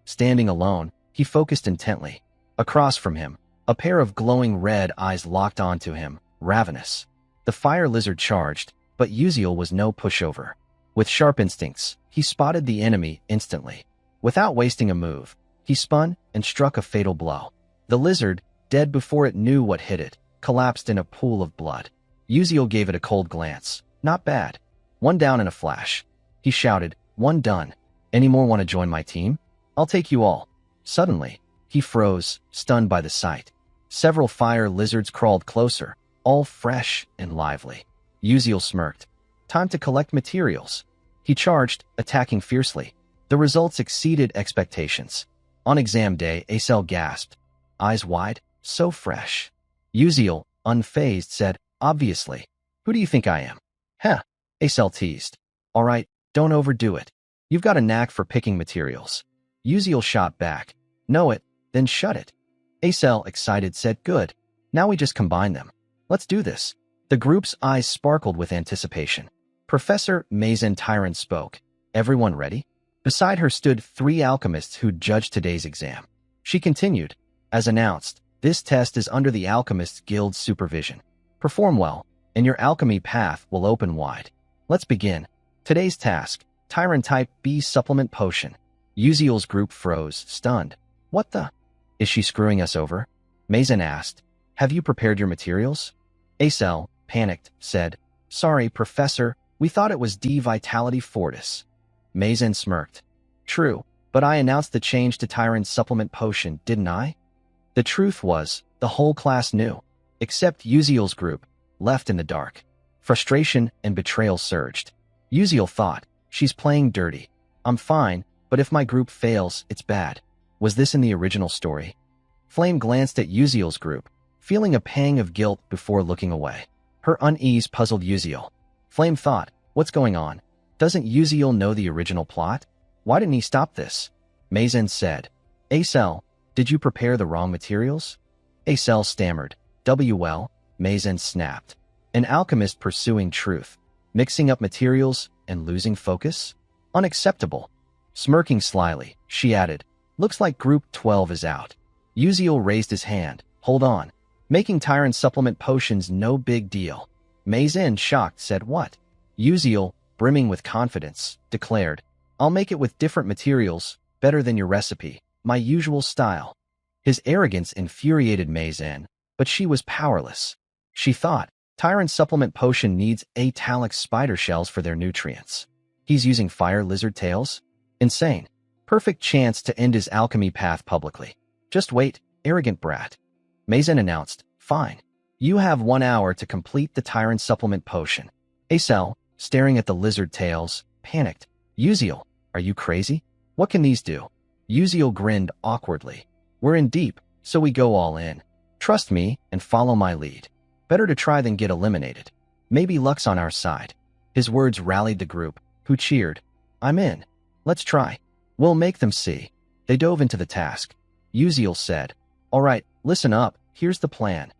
Standing alone, he focused intently. Across from him, a pair of glowing red eyes locked onto him, ravenous. The fire lizard charged, but Uziel was no pushover. With sharp instincts, he spotted the enemy instantly. Without wasting a move, he spun and struck a fatal blow. The lizard, dead before it knew what hit it, collapsed in a pool of blood. Uziel gave it a cold glance. Not bad. One down in a flash. He shouted, "One done. Any more want to join my team? I'll take you all." Suddenly, he froze, stunned by the sight. Several fire lizards crawled closer, all fresh and lively. Uziel smirked. Time to collect materials. He charged, attacking fiercely. The results exceeded expectations. On exam day, Acel gasped. Eyes wide, so fresh. Uziel, unfazed, said, "Obviously. Who do you think I am?" "Heh," Acel teased. "All right, don't overdo it. You've got a knack for picking materials." Uziel shot back. "Know it, then shut it." Acel, excited, said, "Good. Now we just combine them. Let's do this." The group's eyes sparkled with anticipation. Professor Mazen Tyrant spoke. "Everyone ready?" Beside her stood 3 alchemists who'd judged today's exam. She continued, "As announced, this test is under the Alchemists Guild's supervision. Perform well, and your alchemy path will open wide. Let's begin. Today's task, Tyrant Type B Supplement Potion." Uziel's group froze, stunned. "What the? Is she screwing us over?" Mazen asked. "Have you prepared your materials?" Acel, panicked, said, "Sorry, Professor, we thought it was D Vitality Fortis." Mazen smirked. "True, but I announced the change to Tyrant's Supplement Potion, didn't I?" The truth was, the whole class knew, except Uziel's group, left in the dark. Frustration and betrayal surged. Uziel thought, "She's playing dirty. I'm fine, but if my group fails, it's bad." Was this in the original story? Flame glanced at Uziel's group, feeling a pang of guilt before looking away. Her unease puzzled Uziel. Flame thought, "What's going on? Doesn't Uziel know the original plot? Why didn't he stop this?" Mazen said, "Acel, did you prepare the wrong materials?" Acel stammered. "Well," Mazen snapped. An alchemist pursuing truth, mixing up materials and losing focus? Unacceptable. Smirking slyly, she added, "Looks like Group 12 is out." Uziel raised his hand. "Hold on. Making Tyrant Supplement Potions no big deal." Mazen, shocked, said, "What?" Uziel, brimming with confidence, declared, "I'll make it with different materials, better than your recipe, my usual style." His arrogance infuriated Mazen, but she was powerless. She thought, Tyrant Supplement Potion needs Atalic spider shells for their nutrients. He's using fire lizard tails? Insane. Perfect chance to end his alchemy path publicly. "Just wait, arrogant brat." Mazen announced, "Fine. You have 1 hour to complete the Tyrant Supplement Potion." Acel, staring at the lizard tails, panicked. "Uziel, are you crazy? What can these do?" Uziel grinned awkwardly. "We're in deep, so we go all in. Trust me and follow my lead. Better to try than get eliminated. Maybe luck's on our side." His words rallied the group, who cheered. "I'm in. Let's try. We'll make them see." They dove into the task. Uziel said, "All right, listen up, here's the plan."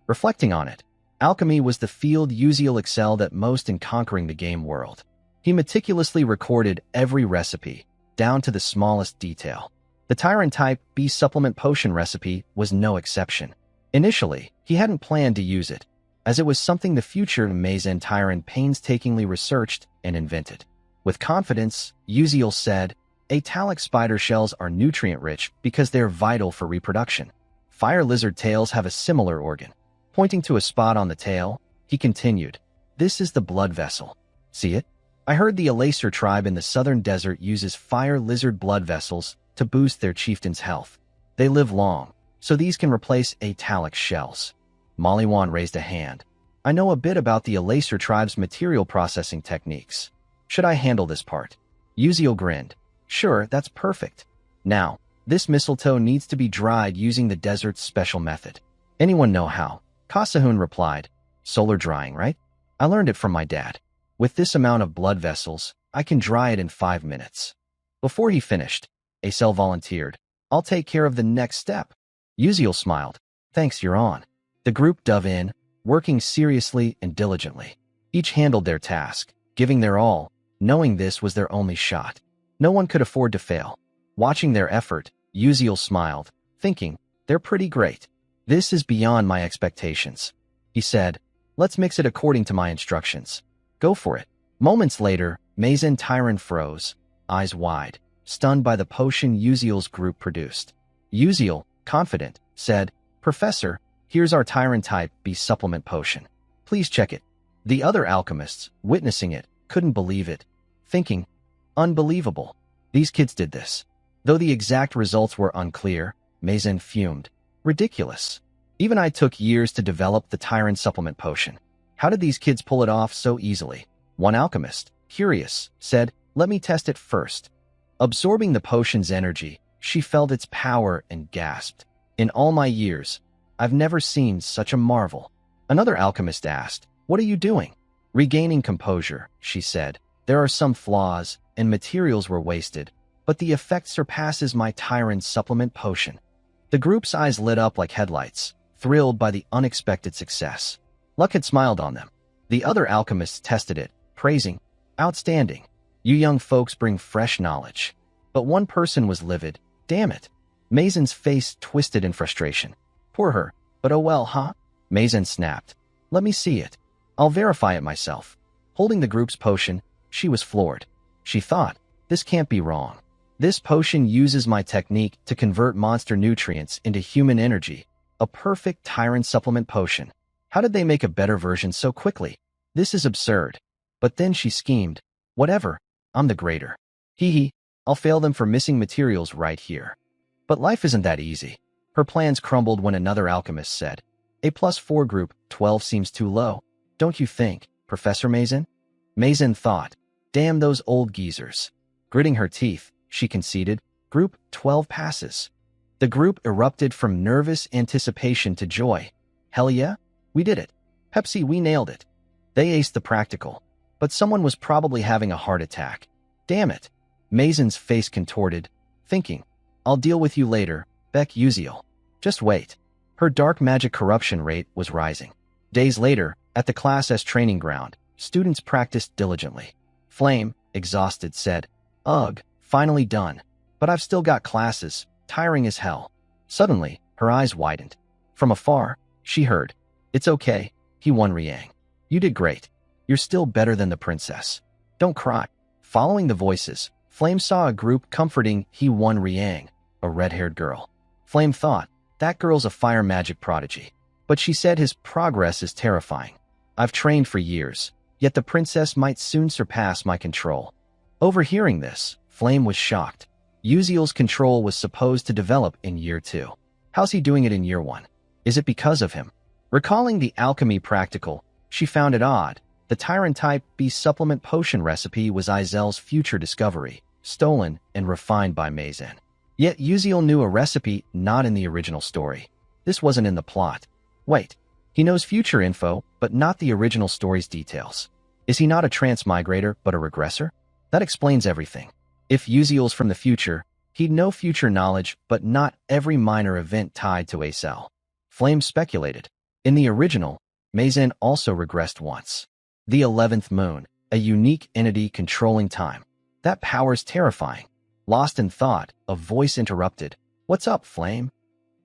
Reflecting on it, alchemy was the field Uziel excelled at most in conquering the game world. He meticulously recorded every recipe, down to the smallest detail. The Tyrant Type B Supplement Potion recipe was no exception. Initially, he hadn't planned to use it, as it was something the future Mazen Tyrant painstakingly researched and invented. With confidence, Uziel said, "Atalic spider shells are nutrient-rich because they're vital for reproduction. Fire lizard tails have a similar organ." Pointing to a spot on the tail, he continued, "This is the blood vessel. See it? I heard the Alacer tribe in the southern desert uses fire lizard blood vessels to boost their chieftain's health. They live long, so these can replace Atalic shells." Maliwan raised a hand. "I know a bit about the Alacer tribe's material processing techniques. Should I handle this part?" Uziel grinned. "Sure, that's perfect. Now, this mistletoe needs to be dried using the desert's special method." "Anyone know how?" Kasahun replied. "Solar drying, right? I learned it from my dad. With this amount of blood vessels, I can dry it in 5 minutes." Before he finished, Acel volunteered, "I'll take care of the next step." Uziel smiled. "Thanks, you're on." The group dove in, working seriously and diligently. Each handled their task, giving their all, knowing this was their only shot. No one could afford to fail. Watching their effort, Uziel smiled, thinking, "They're pretty great. This is beyond my expectations." He said, "Let's mix it according to my instructions." "Go for it." Moments later, Mazen Tyron froze, eyes wide, stunned by the potion Uziel's group produced. Uziel, confident, said, "Professor, here's our Tyron Type B supplement potion. Please check it." The other alchemists, witnessing it, couldn't believe it, thinking, "Unbelievable. These kids did this." Though the exact results were unclear, Mazen fumed. "Ridiculous. Even I took years to develop the Tyron supplement potion. How did these kids pull it off so easily?" One alchemist, curious, said, "Let me test it first." Absorbing the potion's energy, she felt its power and gasped. "In all my years, I've never seen such a marvel." Another alchemist asked, "What are you doing?" "Regaining composure," she said. "There are some flaws, and materials were wasted, but the effect surpasses my Tyron supplement potion." The group's eyes lit up like headlights, thrilled by the unexpected success. Luck had smiled on them. The other alchemists tested it, praising, "Outstanding. You young folks bring fresh knowledge." But one person was livid. "Damn it." Mazen's face twisted in frustration. "Poor her, but oh well, huh?" Mazen snapped. "Let me see it. I'll verify it myself." Holding the group's potion, she was floored. She thought, "This can't be wrong. This potion uses my technique to convert monster nutrients into human energy. A perfect Tyron supplement potion. How did they make a better version so quickly? This is absurd." But then she schemed. "Whatever, I'm the greater. Hee, I'll fail them for missing materials right here." But life isn't that easy. Her plans crumbled when another alchemist said, "A+4 group, 12 seems too low. Don't you think, Professor Mazen?" Mazen thought, "Damn those old geezers." Gritting her teeth, she conceded, "Group 12 passes." The group erupted from nervous anticipation to joy. "Hell yeah, we did it. Pepsi, we nailed it." They aced the practical, but someone was probably having a heart attack. "Damn it." Mazen's face contorted, thinking, "I'll deal with you later, Beck Uziel. Just wait." Her dark magic corruption rate was rising. Days later, at the Class S training ground, students practiced diligently. Flame, exhausted, said, "Ugh, finally done. But I've still got classes, tiring as hell." Suddenly, her eyes widened. From afar, she heard, "It's okay, He-Won Riang. You did great. You're still better than the princess. Don't cry." Following the voices, Flame saw a group comforting He-Won Riang, a red-haired girl. Flame thought, "That girl's a fire magic prodigy." But she said, "His progress is terrifying. I've trained for years, yet the princess might soon surpass my control." Overhearing this, Flame was shocked. Uziel's control was supposed to develop in year 2. How's he doing it in year 1? Is it because of him? Recalling the alchemy practical, she found it odd. The Tyron Type B supplement potion recipe was Izel's future discovery, stolen and refined by Mazen. Yet Uziel knew a recipe not in the original story. This wasn't in the plot. Wait, he knows future info, but not the original story's details. Is he not a transmigrator, but a regressor? That explains everything. If Uziel's from the future, he'd know future knowledge, but not every minor event tied to Acel. Flame speculated. In the original, Mazen also regressed once. The 11th moon, a unique entity controlling time. That power's terrifying. Lost in thought, a voice interrupted. "What's up, Flame?"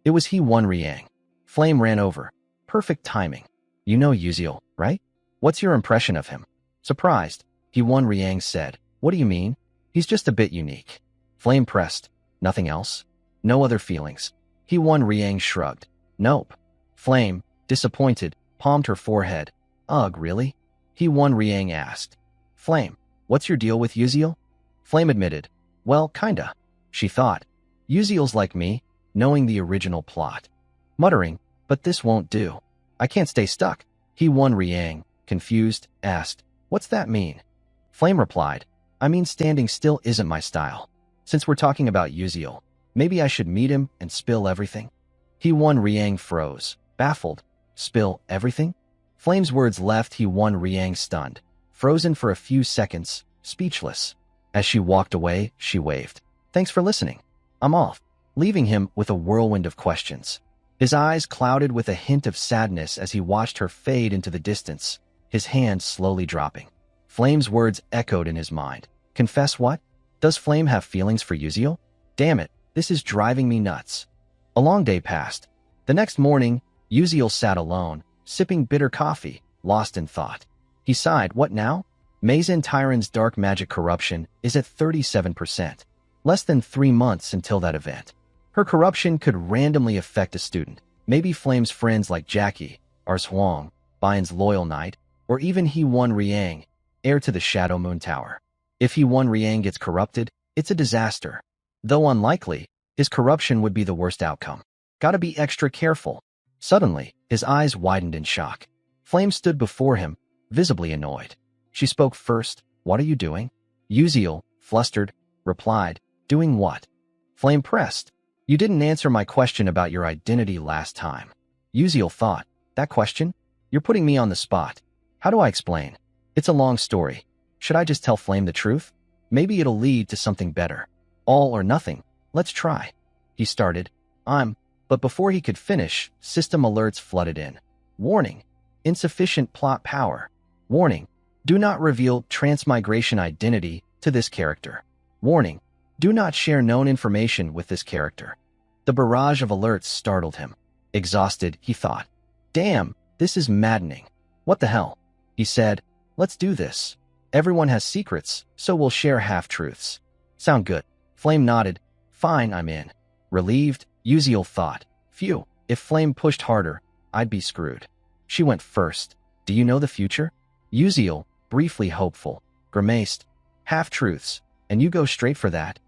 It was He-Won Riang. Flame ran over. Perfect timing. "You know Uziel, right? What's your impression of him?" Surprised, He-Won Riang said, "What do you mean? He's just a bit unique." Flame pressed. "Nothing else? No other feelings?" He-Won Riang shrugged. "Nope." Flame, disappointed, palmed her forehead. "Ugh, really?" He-Won Riang asked. "Flame, what's your deal with Uziel?" Flame admitted. "Well, kinda." She thought, Uziel's like me, knowing the original plot. Muttering, "But this won't do. I can't stay stuck." He-Won Riang, confused, asked, "What's that mean?" Flame replied, "I mean standing still isn't my style. Since we're talking about Uziel, maybe I should meet him and spill everything." He-Won Riang froze, baffled. Spill everything? Flame's words left He-Won Riang stunned, frozen for a few seconds, speechless. As she walked away, she waved. "Thanks for listening. I'm off," leaving him with a whirlwind of questions. His eyes clouded with a hint of sadness as he watched her fade into the distance, his hand slowly dropping. Flame's words echoed in his mind. "Confess what? Does Flame have feelings for Uziel? Damn it, this is driving me nuts." A long day passed. The next morning, Uziel sat alone, sipping bitter coffee, lost in thought. He sighed, "What now? Mazen Tyron's dark magic corruption is at 37%. Less than 3 months until that event. Her corruption could randomly affect a student, maybe Flame's friends like Jackie, Ars Huang, Bian's loyal knight, or even He-Won Riang, heir to the Shadow Moon Tower. If He-Won Riang gets corrupted, it's a disaster. Though unlikely, his corruption would be the worst outcome. Gotta be extra careful. Suddenly, his eyes widened in shock. Flame stood before him, visibly annoyed. She spoke first. What are you doing? Uziel, flustered, replied, doing what? Flame pressed. You didn't answer my question about your identity last time. Uziel thought, that question? You're putting me on the spot. How do I explain? It's a long story. Should I just tell Flame the truth? Maybe it'll lead to something better. All or nothing. Let's try. He started. But before he could finish, system alerts flooded in. Warning. Insufficient plot power. Warning. Do not reveal transmigration identity to this character. Warning. Do not share known information with this character. The barrage of alerts startled him. Exhausted, he thought. Damn, this is maddening. What the hell? He said, let's do this. Everyone has secrets, so we'll share half-truths. Sound good. Flame nodded. Fine, I'm in. Relieved, Uziel thought. Phew, if Flame pushed harder, I'd be screwed. She went first. Do you know the future? Uziel, briefly hopeful, grimaced. Half-truths, and you go straight for that?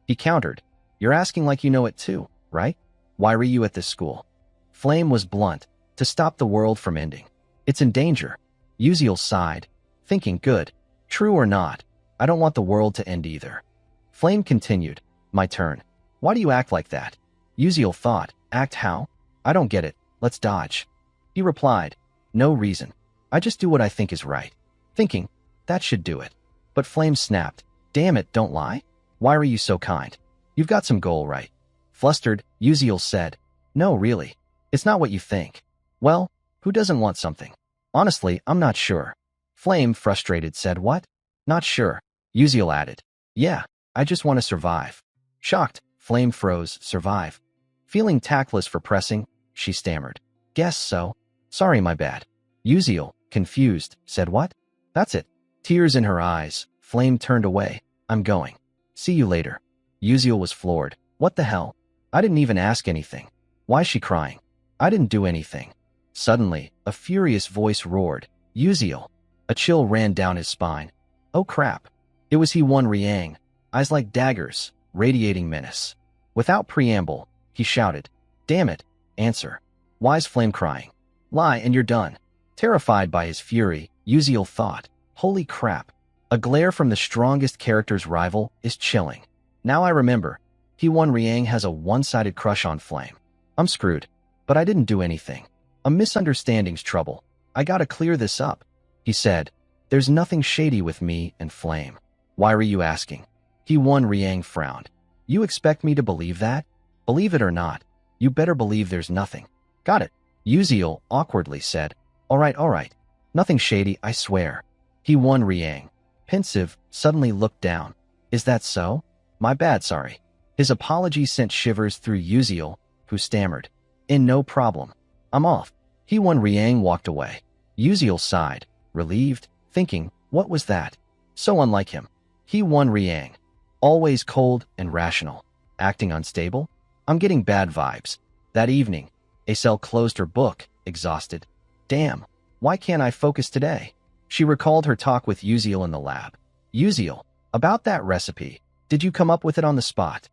He countered. You're asking like you know it too, right? Why were you at this school? Flame was blunt. To stop the world from ending. It's in danger. Uziel sighed, thinking good. True or not, I don't want the world to end either. Flame continued. My turn. Why do you act like that? Uziel thought. Act how? I don't get it. Let's dodge. He replied. No reason. I just do what I think is right. Thinking, that should do it. But Flame snapped. Damn it, don't lie. Why are you so kind? You've got some goal, right? Flustered, Uziel said. No, really. It's not what you think. Well, who doesn't want something? Honestly, I'm not sure. Flame, frustrated, said what? Not sure. Uziel added. Yeah, I just want to survive. Shocked, Flame froze. Survive. Feeling tactless for pressing, she stammered. Guess so. Sorry, my bad. Uziel, confused, said what? That's it. Tears in her eyes, Flame turned away. I'm going. See you later. Uziel was floored. What the hell? I didn't even ask anything. Why's she crying? I didn't do anything. Suddenly, a furious voice roared. Uziel. A chill ran down his spine. Oh crap. It was He-Won Riang, eyes like daggers, radiating menace. Without preamble, he shouted. Damn it. Answer. Why's Flame crying? Lie and you're done. Terrified by his fury, Uziel thought. Holy crap. A glare from the strongest character's rival is chilling. Now I remember. He-Won Riang has a one-sided crush on Flame. I'm screwed. But I didn't do anything. A misunderstanding's trouble. I gotta clear this up. He said. There's nothing shady with me and Flame. Why were you asking? He-Won Riang frowned. You expect me to believe that? Believe it or not, you better believe there's nothing. Got it. Uziel awkwardly said. All right. Nothing shady, I swear. He-Won Riang, pensive, suddenly looked down. Is that so? My bad, sorry. His apology sent shivers through Uziel, who stammered. No problem. I'm off. He-Won Riang walked away. Uziel sighed, relieved, thinking, what was that? So unlike him. He-Won Riang. Always cold and rational. Acting unstable? I'm getting bad vibes. That evening, Acel closed her book, exhausted. Damn, why can't I focus today? She recalled her talk with Uziel in the lab. Uziel, about that recipe, did you come up with it on the spot?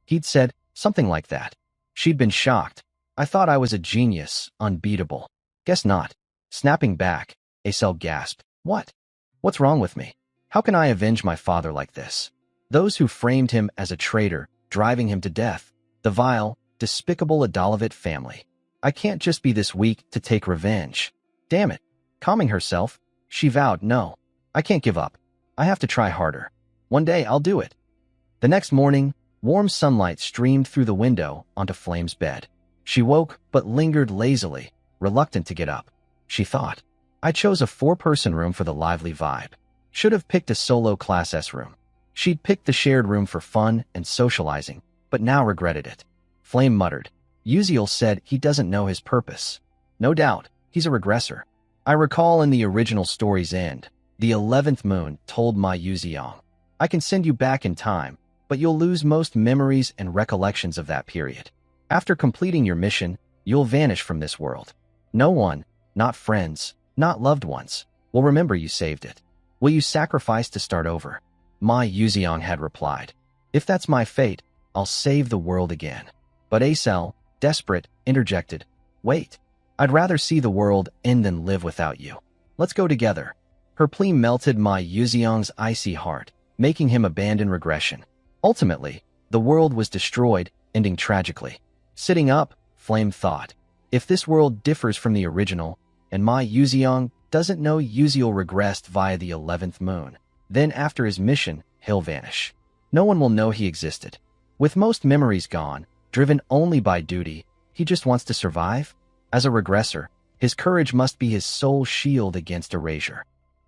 He'd said, something like that. She'd been shocked. I thought I was a genius, unbeatable. Guess not. Snapping back, Acel gasped. What? What's wrong with me? How can I avenge my father like this? Those who framed him as a traitor, driving him to death. The vile, despicable Adalovit family. I can't just be this weak to take revenge. Damn it. Calming herself, she vowed, no, I can't give up. I have to try harder. One day I'll do it. The next morning, warm sunlight streamed through the window onto Flame's bed. She woke but lingered lazily, reluctant to get up. She thought, I chose a 4-person room for the lively vibe. Should have picked a solo Class S room. She'd picked the shared room for fun and socializing, but now regretted it. Flame muttered. Uziel said he doesn't know his purpose. No doubt, he's a regressor. I recall in the original story's end, The 11th moon told my Yuziang. I can send you back in time, but you'll lose most memories and recollections of that period. After completing your mission, you'll vanish from this world. No one, not friends, not loved ones, will remember you saved it. Will you sacrifice to start over? My Yuziang had replied. If that's my fate, I'll save the world again. But Acel, desperate, interjected. Wait. I'd rather see the world end than live without you. Let's go together. Her plea melted my Yuziang's icy heart, making him abandon regression. Ultimately, the world was destroyed, ending tragically. Sitting up, Flame thought. If this world differs from the original, and my Yuziang doesn't know Yuziel regressed via the 11th moon, then after his mission, he'll vanish. No one will know he existed. With most memories gone, driven only by duty, he just wants to survive. As a regressor, his courage must be his sole shield against erasure.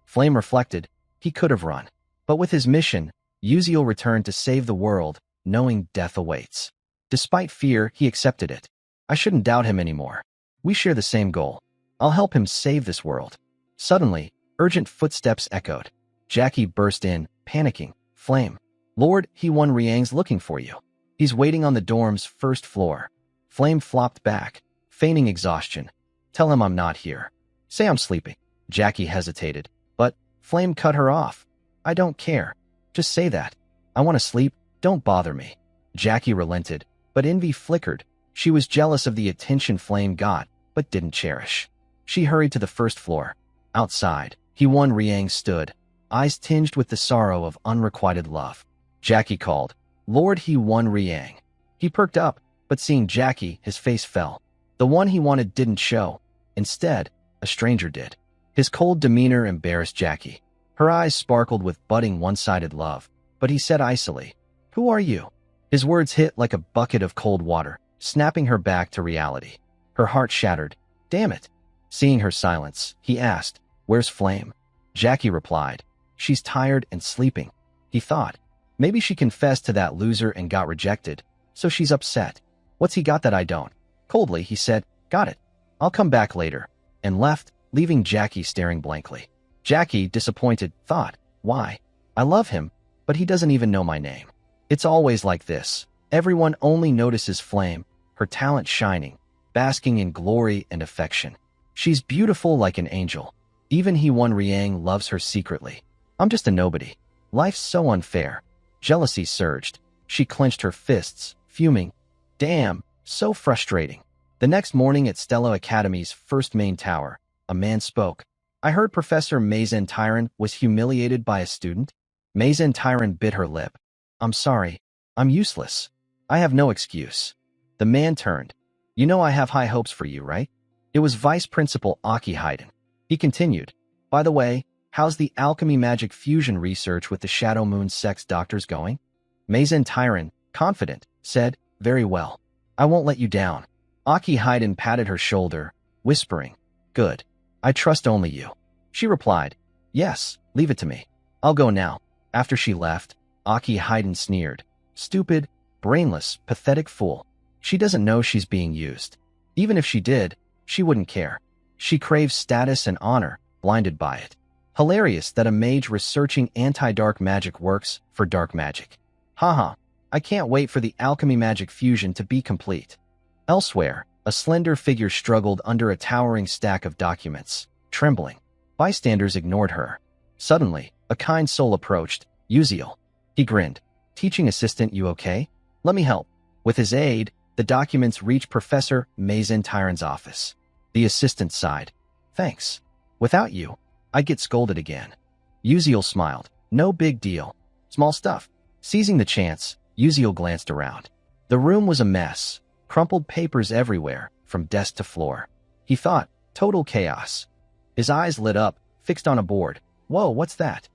Flame reflected, he could have run. But with his mission, Yuziel returned to save the world, knowing death awaits. Despite fear, he accepted it. I shouldn't doubt him anymore. We share the same goal. I'll help him save this world. Suddenly, urgent footsteps echoed. Jackie burst in, panicking. Flame. Lord, He-Won Riang's looking for you. He's waiting on the dorm's first floor. Flame flopped back, feigning exhaustion. Tell him I'm not here. Say I'm sleeping. Jackie hesitated, but Flame cut her off. I don't care. Just say that. I want to sleep. Don't bother me. Jackie relented, but envy flickered. She was jealous of the attention Flame got, but didn't cherish. She hurried to the first floor. Outside, He-Won Riang stood, eyes tinged with the sorrow of unrequited love. Jackie called, Lord He-Won Riang. He perked up, but seeing Jackie, his face fell. The one he wanted didn't show. Instead, a stranger did. His cold demeanor embarrassed Jackie. Her eyes sparkled with budding one-sided love, but he said icily, Who are you? His words hit like a bucket of cold water, snapping her back to reality. Her heart shattered. Damn it. Seeing her silence, he asked, Where's Flame? Jackie replied, She's tired and sleeping. He thought, maybe she confessed to that loser and got rejected, so she's upset. What's he got that I don't? Coldly, he said, Got it. I'll come back later, and left, leaving Jackie staring blankly. Jackie, disappointed, thought, Why? I love him, but he doesn't even know my name. It's always like this. Everyone only notices Flame, her talent shining, basking in glory and affection. She's beautiful like an angel. Even He-Won Riang loves her secretly. I'm just a nobody. Life's so unfair. Jealousy surged. She clenched her fists, fuming. Damn, so frustrating. The next morning at Stella Academy's first main tower, a man spoke. I heard Professor Mazen Tyron was humiliated by a student. Mazen Tyron bit her lip. I'm sorry. I'm useless. I have no excuse. The man turned. You know I have high hopes for you, right? It was Vice Principal Aki Hayden. He continued. By the way, how's the alchemy magic fusion research with the Shadow Moon sex doctors going? Mazen Tyron, confident, said, Very well. I won't let you down. Aki Hayden patted her shoulder, whispering, Good. I trust only you. She replied, Yes, leave it to me. I'll go now. After she left, Aki Hayden sneered. Stupid, brainless, pathetic fool. She doesn't know she's being used. Even if she did, she wouldn't care. She craves status and honor, blinded by it. Hilarious that a mage researching anti-dark magic works for dark magic. Haha, I can't wait for the alchemy magic fusion to be complete. Elsewhere, a slender figure struggled under a towering stack of documents, trembling. Bystanders ignored her. Suddenly, a kind soul approached. Yuziel. He grinned. Teaching assistant, you okay? Let me help. With his aid, the documents reached Professor Mazen Tyron's office. The assistant sighed. Thanks. Without you, I'd get scolded again. Yuziel smiled. No big deal. Small stuff. Seizing the chance, Yuziel glanced around. The room was a mess. Crumpled papers everywhere, from desk to floor. He thought, total chaos. His eyes lit up, fixed on a board. Whoa, what's that?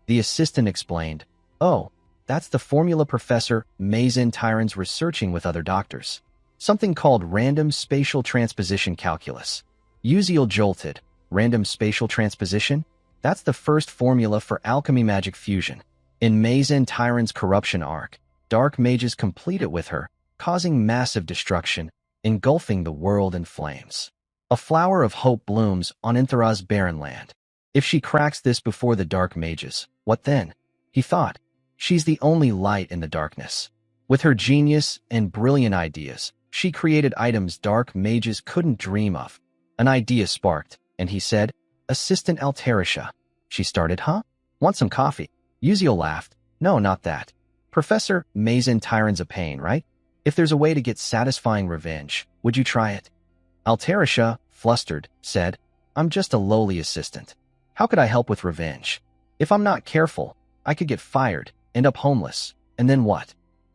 The assistant explained. Oh, that's the formula Professor Mazen Tyron's researching with other doctors. Something called random spatial transposition calculus. Yuziel jolted. Random spatial transposition? That's the first formula for alchemy magic fusion. In Mazen Tyron's corruption arc, dark mages complete it with her, causing massive destruction, engulfing the world in flames. A flower of hope blooms on Inthara's barren land. If she cracks this before the dark mages, what then? He thought. She's the only light in the darkness. With her genius and brilliant ideas, she created items dark mages couldn't dream of. An idea sparked, and he said, "Assistant Altarisha." She started, "Huh? Want some coffee?" Uziel laughed. "No, not that. Professor Mazin Tyron's a pain, right? If there's a way to get satisfying revenge, would you try it?" Altarisha, flustered, said, "I'm just a lowly assistant. How could I help with revenge? If I'm not careful, I could get fired, end up homeless, and then what?"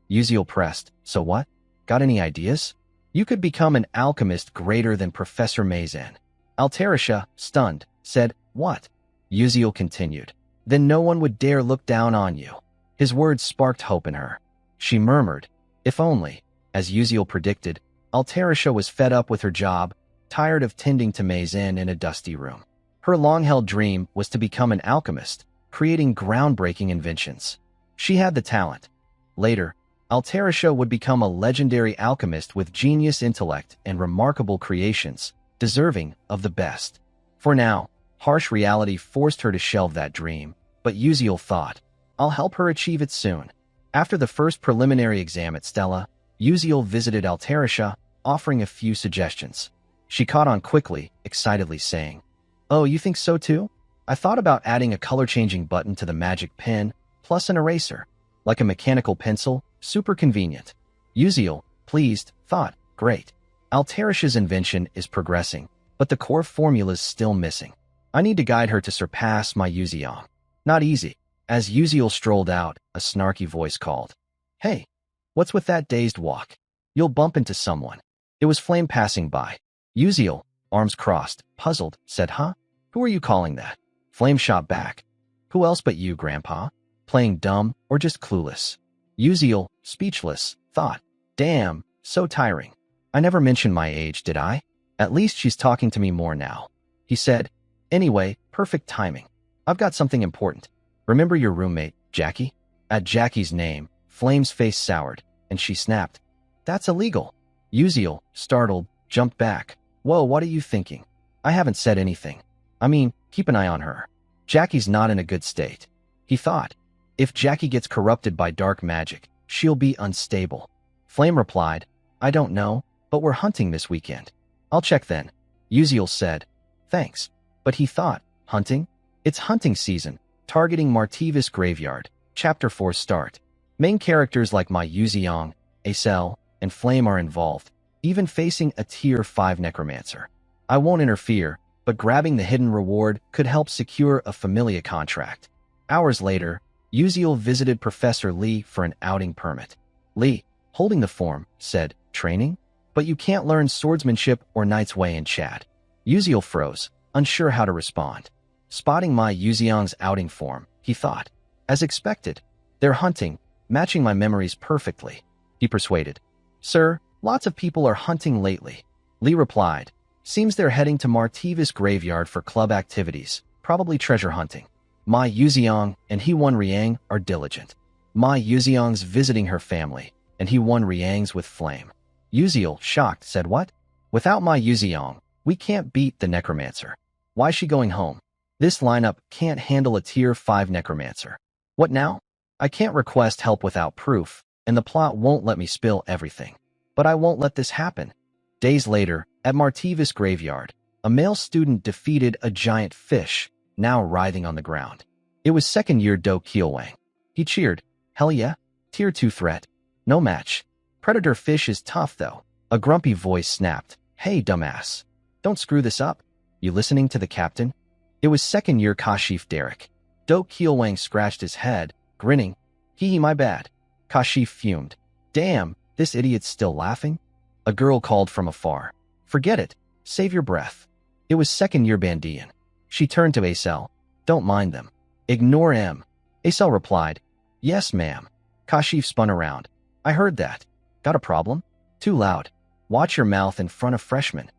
Uziel pressed, "So what? Got any ideas?" "You could become an alchemist greater than Professor Mazin." Altarisha, stunned, said, "What?" Uziel continued, "Then no one would dare look down on you." His words sparked hope in her. She murmured, "If only." As Uziel predicted, Altarisha was fed up with her job, tired of tending to Mazin in a dusty room. Her long-held dream was to become an alchemist, creating groundbreaking inventions. She had the talent. Later, Altarisha would become a legendary alchemist with genius intellect and remarkable creations, deserving of the best. For now, harsh reality forced her to shelve that dream, but Uziel thought, "I'll help her achieve it soon." After the first preliminary exam at Stella, Uziel visited Altarisha, offering a few suggestions. She caught on quickly, excitedly saying, "Oh, you think so too? I thought about adding a color-changing button to the magic pen, plus an eraser. Like a mechanical pencil, super convenient." Uziel, pleased, thought, "Great. Altarisha's invention is progressing, but the core formula's still missing. I need to guide her to surpass my Uziel." Not easy. As Uziel strolled out, a snarky voice called, "Hey, what's with that dazed walk? You'll bump into someone." It was Flame passing by. Uziel, arms crossed, puzzled, said, "Huh? Who are you calling that?" Flame shot back, "Who else but you, Grandpa? Playing dumb or just clueless?" Uziel, speechless, thought, "Damn, so tiring. I never mentioned my age, did I? At least she's talking to me more now." He said, "Anyway, perfect timing. I've got something important. Remember your roommate, Jackie?" At Jackie's name, Flame's face soured, and she snapped, "That's illegal." Uziel, startled, jumped back. "Whoa, what are you thinking? I haven't said anything. I mean, keep an eye on her. Jackie's not in a good state." He thought, "If Jackie gets corrupted by dark magic, she'll be unstable." Flame replied, "I don't know, but we're hunting this weekend. I'll check then." Uziel said, "Thanks." But he thought, hunting? It's hunting season, targeting Martivis Graveyard. Chapter 4 start. Main characters like my Yuziong, Acel, and Flame are involved, even facing a Tier 5 Necromancer. I won't interfere, but grabbing the hidden reward could help secure a Familia contract. Hours later, Uziel visited Professor Lee for an outing permit. Lee, holding the form, said, "Training? But you can't learn swordsmanship or Knight's Way in chat." Uziel froze, unsure how to respond. Spotting my Yuziong's outing form, he thought, "As expected, they're hunting, matching my memories perfectly." He persuaded, "Sir, lots of people are hunting lately." Lee replied, "Seems they're heading to Martivis Graveyard for club activities, probably treasure hunting. My Yuziong and He-Won Riang are diligent. My Yuziong's visiting her family, and He-Won Riang's with Flame." Uziel, shocked, said, "What? Without my Yuziong, we can't beat the Necromancer. Why's she going home? This lineup can't handle a Tier 5 Necromancer. What now? I can't request help without proof, and the plot won't let me spill everything. But I won't let this happen." Days later, at Martivis Graveyard, a male student defeated a giant fish, now writhing on the ground. It was second-year Do Kielwang. He cheered, "Hell yeah, Tier 2 threat. No match. Predator fish is tough, though." A grumpy voice snapped, "Hey, dumbass. Don't screw this up. You listening to the captain?" It was second-year Kashif Derek. Do Kielwang scratched his head, grinning. Hee, my bad." Kashif fumed. "Damn, this idiot's still laughing?" A girl called from afar, "Forget it. Save your breath." It was second-year Bandian. She turned to Acel. "Don't mind them. Ignore M." Acel replied, "Yes, ma'am." Kashif spun around. "I heard that. Got a problem? Too loud. Watch your mouth in front of freshmen."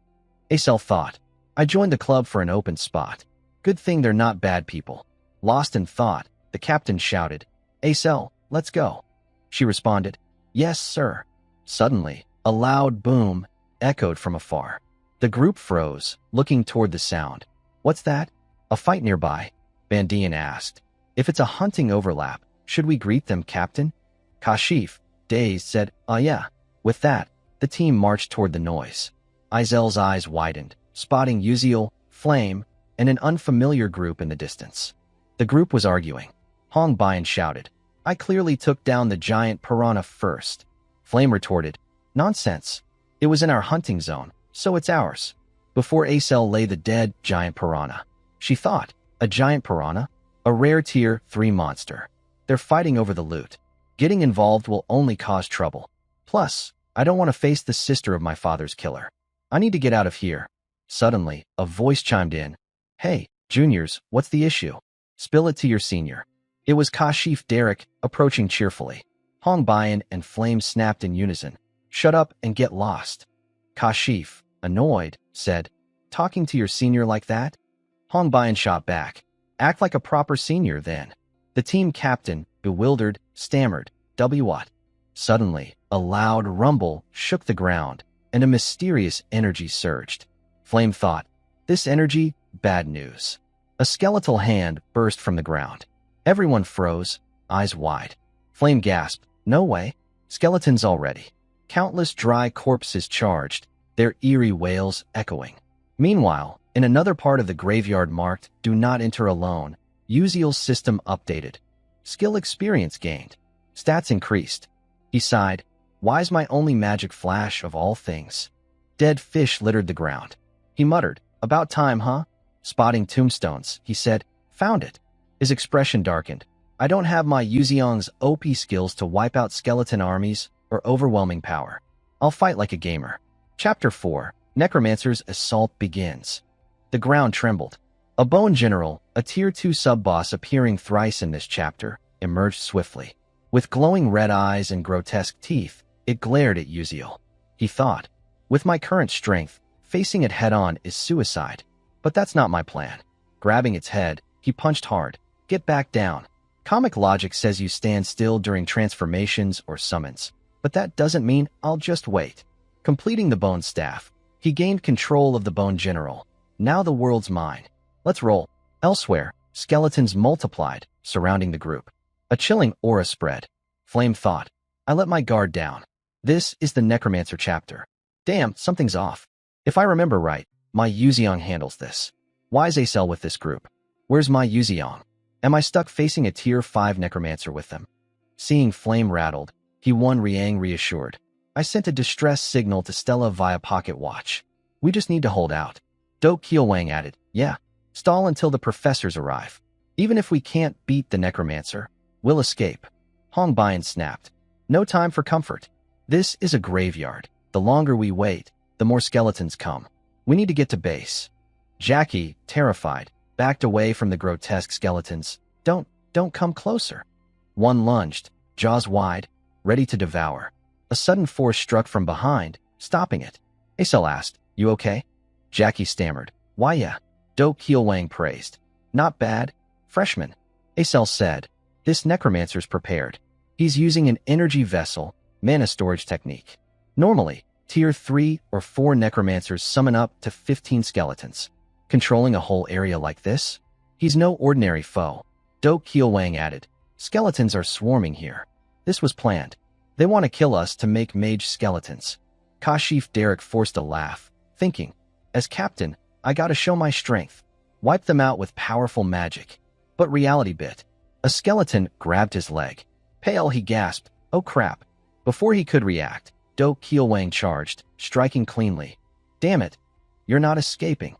Acel thought, "I joined the club for an open spot. Good thing they're not bad people." Lost in thought, the captain shouted, "Acel, let's go." She responded, "Yes, sir." Suddenly, a loud boom echoed from afar. The group froze, looking toward the sound. "What's that?" A fight nearby? Bandian asked. If it's a hunting overlap, should we greet them, Captain? Kashif, dazed, said, yeah. With that, the team marched toward the noise. Izel's eyes widened, spotting Uziel, Flame, and an unfamiliar group in the distance. The group was arguing. Hong Bayan shouted, I clearly took down the giant piranha first. Flame retorted, nonsense. It was in our hunting zone, so it's ours. Before Acel lay the dead giant piranha. She thought, a giant piranha? A rare tier 3 monster. They're fighting over the loot. Getting involved will only cause trouble. Plus, I don't want to face the sister of my father's killer. I need to get out of here. Suddenly, a voice chimed in. Hey, juniors, what's the issue? Spill it to your senior. It was Kashif Derek, approaching cheerfully. Hong Bayan and Flame snapped in unison. Shut up and get lost. Kashif, annoyed, said, talking to your senior like that? Hong Bayan shot back. Act like a proper senior, then. The team captain, bewildered, stammered, what? Suddenly, a loud rumble shook the ground, and a mysterious energy surged. Flame thought, this energy, bad news. A skeletal hand burst from the ground. Everyone froze, eyes wide. Flame gasped, no way. Skeletons already. Countless dry corpses charged, their eerie wails echoing. Meanwhile, in another part of the graveyard marked, do not enter alone, Uziel's system updated. Skill experience gained. Stats increased. He sighed, why's my only magic flash of all things? Dead fish littered the ground. He muttered, about time, huh? Spotting tombstones, he said, found it. His expression darkened. I don't have my Yuziong's OP skills to wipe out skeleton armies or overwhelming power. I'll fight like a gamer. Chapter 4, Necromancer's Assault begins. The ground trembled. A bone general, a tier 2 sub-boss appearing thrice in this chapter, emerged swiftly. With glowing red eyes and grotesque teeth, it glared at Uziel. He thought, with my current strength, facing it head-on is suicide. But that's not my plan. Grabbing its head, he punched hard. Get back down. Comic logic says you stand still during transformations or summons, but that doesn't mean I'll just wait. Completing the bone staff, he gained control of the bone general. Now the world's mine. Let's roll. Elsewhere, skeletons multiplied, surrounding the group. A chilling aura spread. Flame thought, I let my guard down. This is the Necromancer chapter. Damn, something's off. If I remember right, my Yuziong handles this. Why's Acel with this group? Where's my Yuziong? Am I stuck facing a tier 5 Necromancer with them? Seeing Flame rattled, he won Riang reassured. I sent a distress signal to Stella via pocket watch. We just need to hold out. Do Keelwang added, yeah, stall until the professors arrive. Even if we can't beat the Necromancer, we'll escape. Hong Bayan snapped. No time for comfort. This is a graveyard. The longer we wait, the more skeletons come. We need to get to base. Jackie, terrified, backed away from the grotesque skeletons. Don't come closer. One lunged, jaws wide, ready to devour. A sudden force struck from behind, stopping it. Acel asked, you okay? Jackie stammered, why yeah. Do Keelwang praised. Not bad. Freshman. Acel said, this necromancer's prepared. He's using an energy vessel, mana storage technique. Normally, tier 3 or 4 necromancers summon up to 15 skeletons. Controlling a whole area like this? He's no ordinary foe. Do Keelwang added, skeletons are swarming here. This was planned. They want to kill us to make mage skeletons. Kashif Derek forced a laugh, thinking, as captain, I gotta show my strength. Wipe them out with powerful magic. But reality bit. A skeleton grabbed his leg. Pale, he gasped, oh crap. Before he could react, Do Keelwang charged, striking cleanly. Damn it, you're not escaping.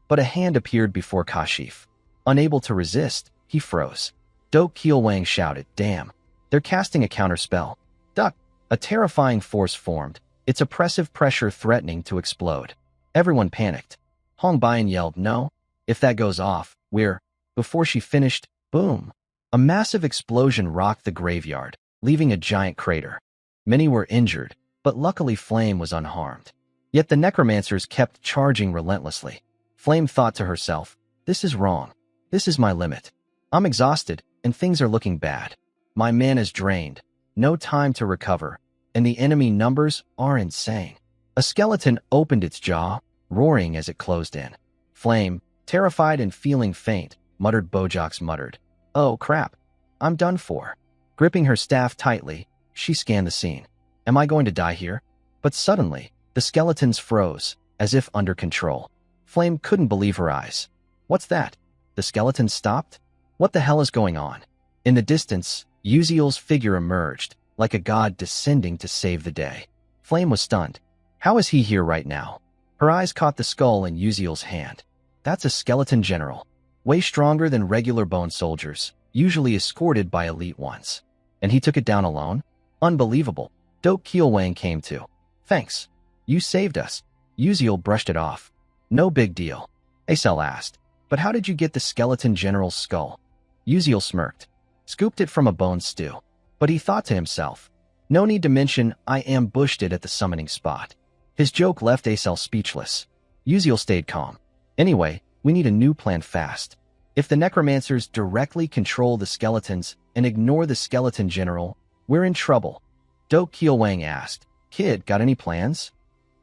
But a hand appeared before Kashif. Unable to resist, he froze. Do Keelwang shouted, damn. They're casting a counterspell. Duck! A terrifying force formed, its oppressive pressure threatening to explode. Everyone panicked. Hong Bayan yelled, no. If that goes off, we're... Before she finished, boom. A massive explosion rocked the graveyard, leaving a giant crater. Many were injured, but luckily Flame was unharmed. Yet the necromancers kept charging relentlessly. Flame thought to herself, this is wrong. This is my limit. I'm exhausted, and things are looking bad. My mana's drained. No time to recover, and the enemy numbers are insane. A skeleton opened its jaw, roaring as it closed in. Flame, Terrified and feeling faint, Bojax muttered, "Oh, crap. I'm done for." Gripping her staff tightly, she scanned the scene. Am I going to die here? But suddenly, the skeletons froze, as if under control. Flame couldn't believe her eyes. What's that? The skeletons stopped? What the hell is going on? In the distance, Uziel's figure emerged, like a god descending to save the day. Flame was stunned. How is he here right now? Her eyes caught the skull in Uziel's hand. That's a skeleton general. Way stronger than regular bone soldiers, usually escorted by elite ones. And he took it down alone? Unbelievable. Dope Keelwang came to. Thanks. You saved us. Uziel brushed it off. No big deal. Acel asked. But how did you get the skeleton general's skull? Uziel smirked. Scooped it from a bone stew. But he thought to himself, no need to mention I ambushed it at the summoning spot. His joke left Acel speechless. Uziel stayed calm. Anyway, we need a new plan fast. If the necromancers directly control the skeletons and ignore the skeleton general, we're in trouble. Do Keelwang asked, Kid, got any plans?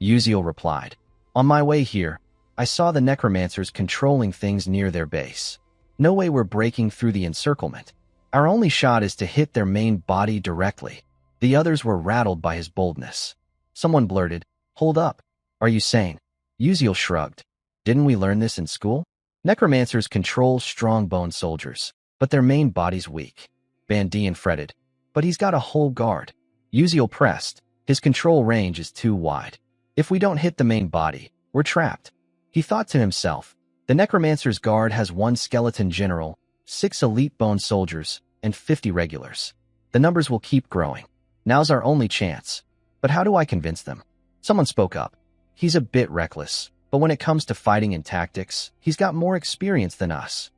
Uziel replied, On my way here, I saw the necromancers controlling things near their base. No way we're breaking through the encirclement. Our only shot is to hit their main body directly. The others were rattled by his boldness. Someone blurted, Hold up. Are you sane? Uziel shrugged. Didn't we learn this in school? Necromancers control strong bone soldiers, but their main body's weak. Bandian fretted. But he's got a whole guard. Uziel pressed. His control range is too wide. If we don't hit the main body, we're trapped. He thought to himself, the necromancer's guard has 1 skeleton general, 6 elite bone soldiers, and 50 regulars. The numbers will keep growing. Now's our only chance. But how do I convince them? Someone spoke up. He's a bit reckless, but when it comes to fighting and tactics, he's got more experience than us.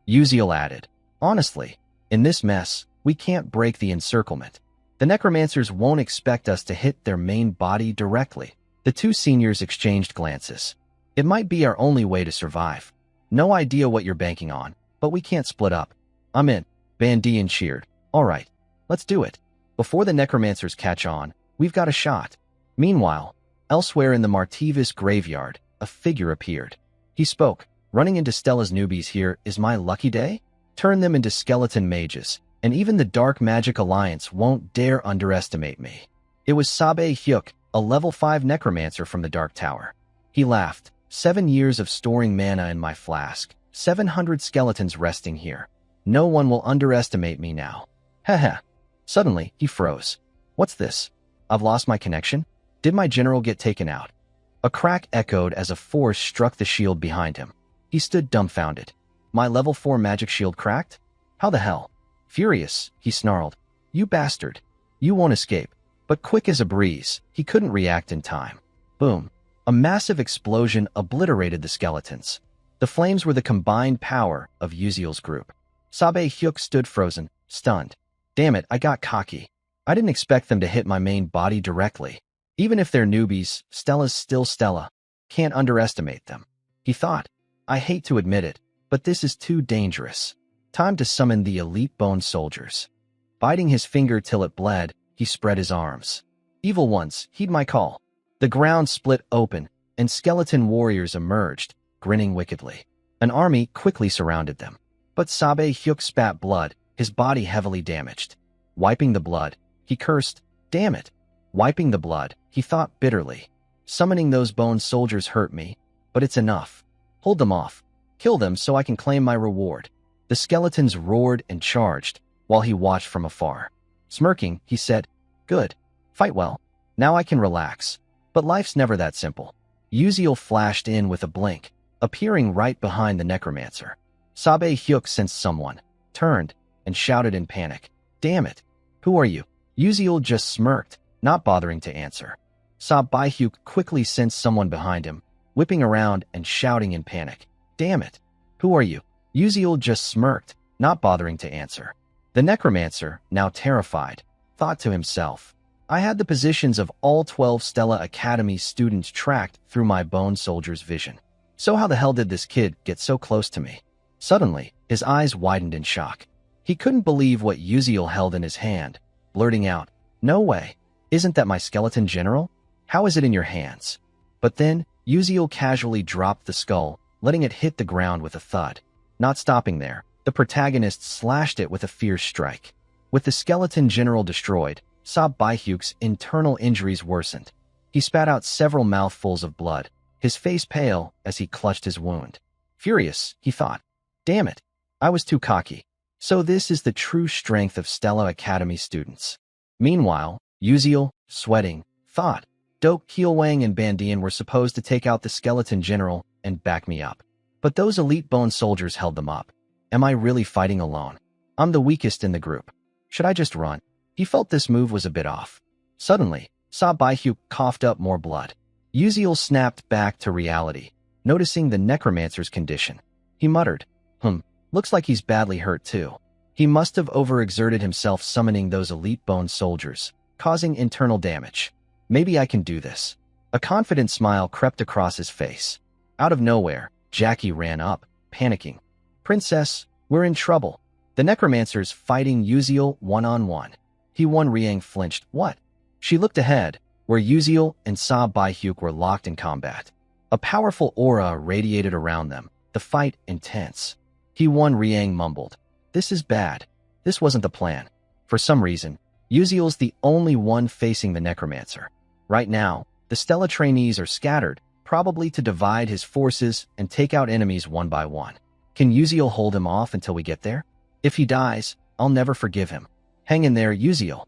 Uziel added, Honestly, in this mess, we can't break the encirclement. The necromancers won't expect us to hit their main body directly. The 2 seniors exchanged glances. It might be our only way to survive. No idea what you're banking on, but we can't split up. I'm in. Bandian cheered. All right, let's do it. Before the necromancers catch on, we've got a shot. Meanwhile, elsewhere in the Martivis graveyard, a figure appeared. He spoke, Running into Stella's newbies here is my lucky day? Turn them into skeleton mages, and even the Dark Magic Alliance won't dare underestimate me. It was Sabe Hyuk, a level 5 necromancer from the Dark Tower. He laughed. 7 years of storing mana in my flask. 700 skeletons resting here. No one will underestimate me now. Haha. Suddenly, he froze. What's this? I've lost my connection? Did my general get taken out? A crack echoed as a force struck the shield behind him. He stood dumbfounded. My level 4 magic shield cracked? How the hell? Furious, he snarled. You bastard. You won't escape. But quick as a breeze, he couldn't react in time. Boom. A massive explosion obliterated the skeletons. The flames were the combined power of Uziel's group. Sabe Hyuk stood frozen, stunned. Damn it, I got cocky. I didn't expect them to hit my main body directly. Even if they're newbies, Stella's still Stella. Can't underestimate them. He thought, I hate to admit it, but this is too dangerous. Time to summon the elite bone soldiers. Biting his finger till it bled, he spread his arms. Evil ones, heed my call. The ground split open, and skeleton warriors emerged, grinning wickedly. An army quickly surrounded them. But Sabe Hyuk spat blood, his body heavily damaged. Wiping the blood, he cursed, Damn it. Wiping the blood, he thought bitterly. Summoning those bone soldiers hurt me, but it's enough. Hold them off. Kill them so I can claim my reward. The skeletons roared and charged, while he watched from afar. Smirking, he said, Good. Fight well. Now I can relax. But life's never that simple. Uziel flashed in with a blink, appearing right behind the necromancer. Sabe Hyuk sensed someone, turned, and shouted in panic. Damn it. Who are you? Uziel just smirked, not bothering to answer. Sabe Hyuk quickly sensed someone behind him, whipping around and shouting in panic. Damn it. Who are you? Uziel just smirked, not bothering to answer. The necromancer, now terrified, thought to himself, I had the positions of all 12 Stella Academy students tracked through my bone soldier's vision. So how the hell did this kid get so close to me? Suddenly, his eyes widened in shock. He couldn't believe what Uziel held in his hand, blurting out, No way. Isn't that my skeleton general? How is it in your hands? But then, Uziel casually dropped the skull, letting it hit the ground with a thud. Not stopping there, the protagonist slashed it with a fierce strike. With the skeleton general destroyed, Sab Baihyuk's internal injuries worsened. He spat out several mouthfuls of blood, his face pale as he clutched his wound. Furious, he thought, "Damn it, I was too cocky." So this is the true strength of Stella Academy students. Meanwhile, Uziel, sweating, thought, Doak, Kielwang, and Bandian were supposed to take out the skeleton general and back me up. But those elite bone soldiers held them up. Am I really fighting alone? I'm the weakest in the group. Should I just run? He felt this move was a bit off. Suddenly, Sab Baihyuk coughed up more blood. Uziel snapped back to reality, noticing the necromancer's condition. He muttered, looks like he's badly hurt too. He must have overexerted himself summoning those elite bone soldiers, causing internal damage. Maybe I can do this. A confident smile crept across his face. Out of nowhere, Jackie ran up, panicking. "Princess, we're in trouble. The necromancer's fighting Uziel one-on-one." He won. Riang flinched. "What?" She looked ahead, where Uziel and Sab Baihyuk were locked in combat. A powerful aura radiated around them, the fight intense. He won. Riang mumbled, "This is bad. This wasn't the plan." For some reason, Uziel's the only one facing the necromancer. Right now, the Stella trainees are scattered, probably to divide his forces and take out enemies one by one. Can Uziel hold him off until we get there? If he dies, I'll never forgive him. Hang in there, Uziel.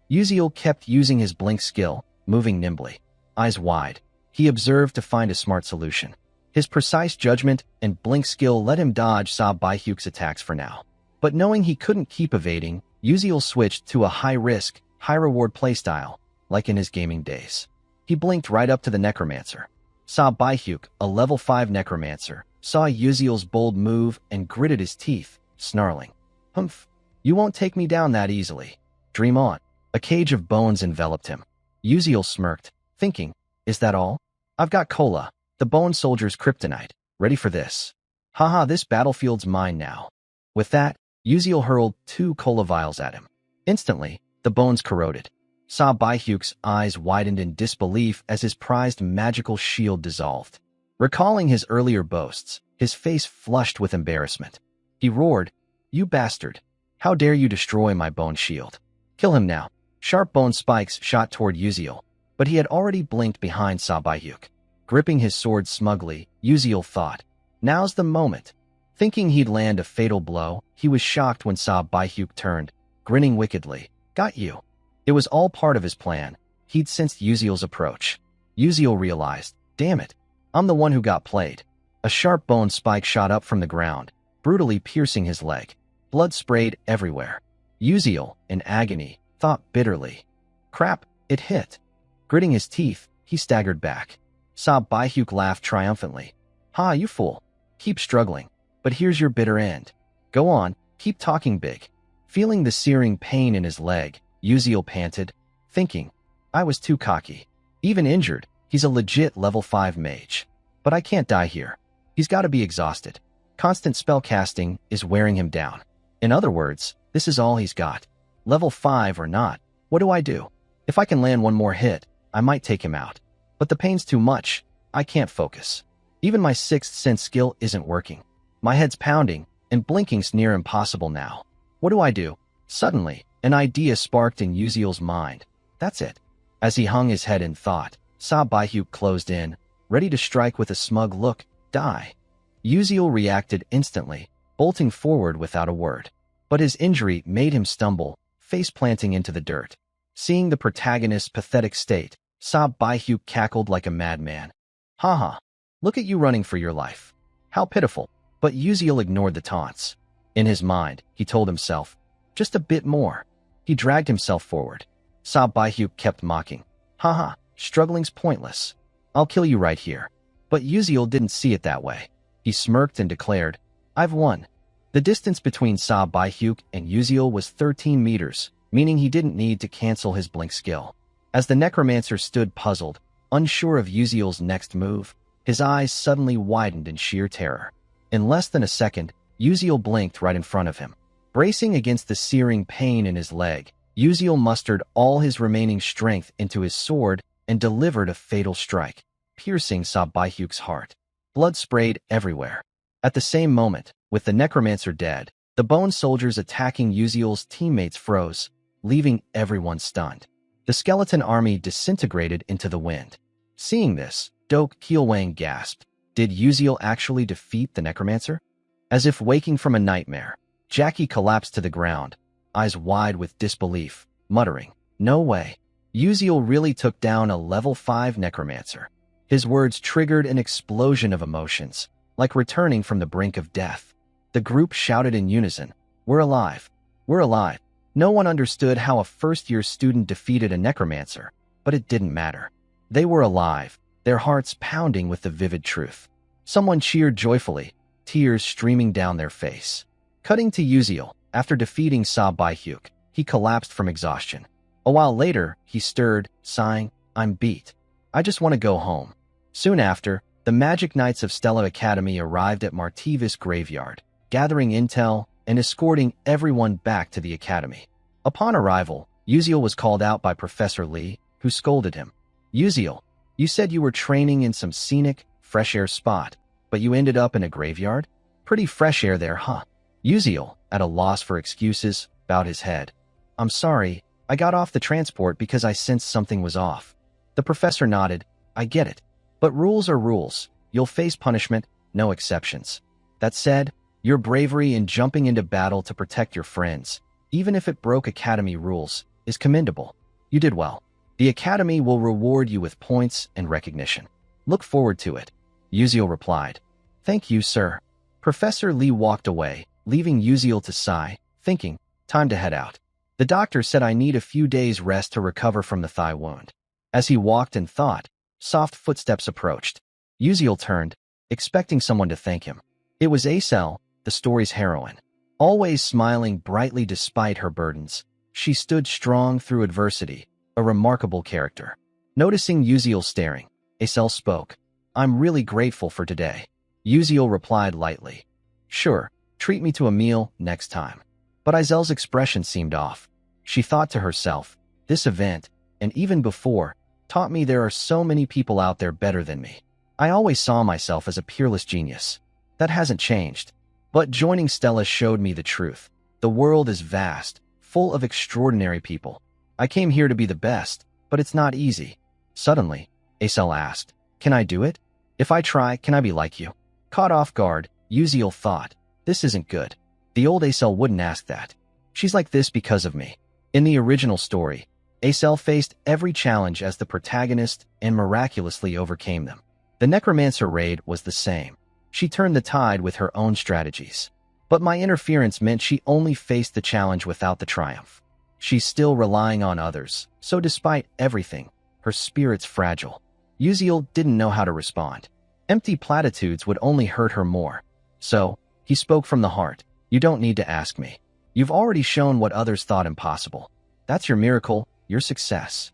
Uziel kept using his blink skill, moving nimbly. Eyes wide, he observed to find a smart solution. His precise judgment and blink skill let him dodge Sab Baihyuk's attacks for now. But knowing he couldn't keep evading, Uziel switched to a high-risk, high-reward playstyle, like in his gaming days. He blinked right up to the necromancer. Sab Baihyuk, a level 5 necromancer, saw Uziel's bold move and gritted his teeth, snarling. "Humph, you won't take me down that easily. Dream on." A cage of bones enveloped him. Uziel smirked, thinking, "Is that all? I've got Cola, the bone soldier's kryptonite, ready for this. Haha, this battlefield's mine now." With that, Uziel hurled 2 Cola vials at him. Instantly, the bones corroded. Sab Baihyuk's eyes widened in disbelief as his prized magical shield dissolved. Recalling his earlier boasts, his face flushed with embarrassment. He roared, "You bastard! How dare you destroy my bone shield? Kill him now." Sharp bone spikes shot toward Uziel, but he had already blinked behind Sab Baihyuk. Gripping his sword smugly, Uziel thought, "Now's the moment." Thinking he'd land a fatal blow, he was shocked when Sab Baihyuk turned, grinning wickedly. "Got you." It was all part of his plan. He'd sensed Uziel's approach. Uziel realized, "Damn it, I'm the one who got played." A sharp bone spike shot up from the ground, brutally piercing his leg. Blood sprayed everywhere. Uziel, in agony, thought bitterly, "Crap, it hit." Gritting his teeth, he staggered back. Sab Baihyuk laughed triumphantly. "Ha, you fool. Keep struggling. But here's your bitter end. Go on, keep talking big." Feeling the searing pain in his leg, Uziel panted, thinking, "I was too cocky. Even injured, he's a legit level 5 mage. But I can't die here. He's got to be exhausted. Constant spellcasting is wearing him down. In other words, this is all he's got. Level 5 or not, what do I do? If I can land one more hit, I might take him out. But the pain's too much. I can't focus. Even my 6th sense skill isn't working. My head's pounding, and blinking's near impossible now. What do I do?" Suddenly, an idea sparked in Uziel's mind. That's it. As he hung his head in thought, Sab Baihyuk closed in, ready to strike with a smug look. "Die." Uziel reacted instantly, bolting forward without a word. But his injury made him stumble, face-planting into the dirt. Seeing the protagonist's pathetic state, Sab Baihyuk cackled like a madman. "Haha, look at you running for your life. How pitiful." But Uziel ignored the taunts. In his mind, he told himself, "Just a bit more." He dragged himself forward. Sab Baihyuk kept mocking. "Haha, struggling's pointless. I'll kill you right here." But Uziel didn't see it that way. He smirked and declared, "I've won." The distance between Sab Baihyuk and Uziel was 13 meters, meaning he didn't need to cancel his blink skill. As the necromancer stood puzzled, unsure of Uziel's next move, his eyes suddenly widened in sheer terror. In less than a second, Uziel blinked right in front of him. Bracing against the searing pain in his leg, Uziel mustered all his remaining strength into his sword and delivered a fatal strike, piercing Sab Baihyuk's heart. Blood sprayed everywhere. At the same moment, with the necromancer dead, the bone soldiers attacking Uziel's teammates froze, leaving everyone stunned. The skeleton army disintegrated into the wind. Seeing this, Doak Kielwang gasped. Did Uziel actually defeat the necromancer? As if waking from a nightmare, Jackie collapsed to the ground, eyes wide with disbelief, muttering, "No way. Uziel really took down a level 5 necromancer." His words triggered an explosion of emotions, like returning from the brink of death. The group shouted in unison, "We're alive! We're alive!" No one understood how a first-year student defeated a necromancer, but it didn't matter. They were alive, their hearts pounding with the vivid truth. Someone cheered joyfully, tears streaming down their face. Cutting to Uziel, after defeating Sa Baihyuk, he collapsed from exhaustion. A while later, he stirred, sighing, "I'm beat. I just want to go home." Soon after, the Magic Knights of Stella Academy arrived at Martivis Graveyard, gathering intel and escorting everyone back to the academy. Upon arrival, Uziel was called out by Professor Lee, who scolded him. "Uziel, you said you were training in some scenic, fresh-air spot, but you ended up in a graveyard? Pretty fresh air there, huh?" Uziel, at a loss for excuses, bowed his head. "I'm sorry, I got off the transport because I sensed something was off." The professor nodded. "I get it. But rules are rules. You'll face punishment, no exceptions. That said, your bravery in jumping into battle to protect your friends, even if it broke academy rules, is commendable. You did well. The academy will reward you with points and recognition. Look forward to it." Uziel replied. "Thank you, sir." Professor Lee walked away, leaving Uziel to sigh, thinking, time to head out. The doctor said I need a few days rest to recover from the thigh wound. As he walked and thought, soft footsteps approached. Uziel turned, expecting someone to thank him. It was Acel, the story's heroine. Always smiling brightly despite her burdens, she stood strong through adversity, a remarkable character. Noticing Uziel staring, Acel spoke. "I'm really grateful for today." Uziel replied lightly. "Sure, treat me to a meal next time." But Azel's expression seemed off. She thought to herself, this event, and even before, taught me there are so many people out there better than me. I always saw myself as a peerless genius. That hasn't changed. But joining Stella showed me the truth. The world is vast, full of extraordinary people. I came here to be the best, but it's not easy. Suddenly, Acel asked, "Can I do it? If I try, can I be like you?" Caught off guard, Uziel thought, this isn't good. The old Acel wouldn't ask that. She's like this because of me. In the original story, Acel faced every challenge as the protagonist and miraculously overcame them. The Necromancer raid was the same. She turned the tide with her own strategies. But my interference meant she only faced the challenge without the triumph. She's still relying on others, so despite everything, her spirit's fragile. Uziel didn't know how to respond. Empty platitudes would only hurt her more. So, he spoke from the heart. "You don't need to ask me. You've already shown what others thought impossible. That's your miracle, your success."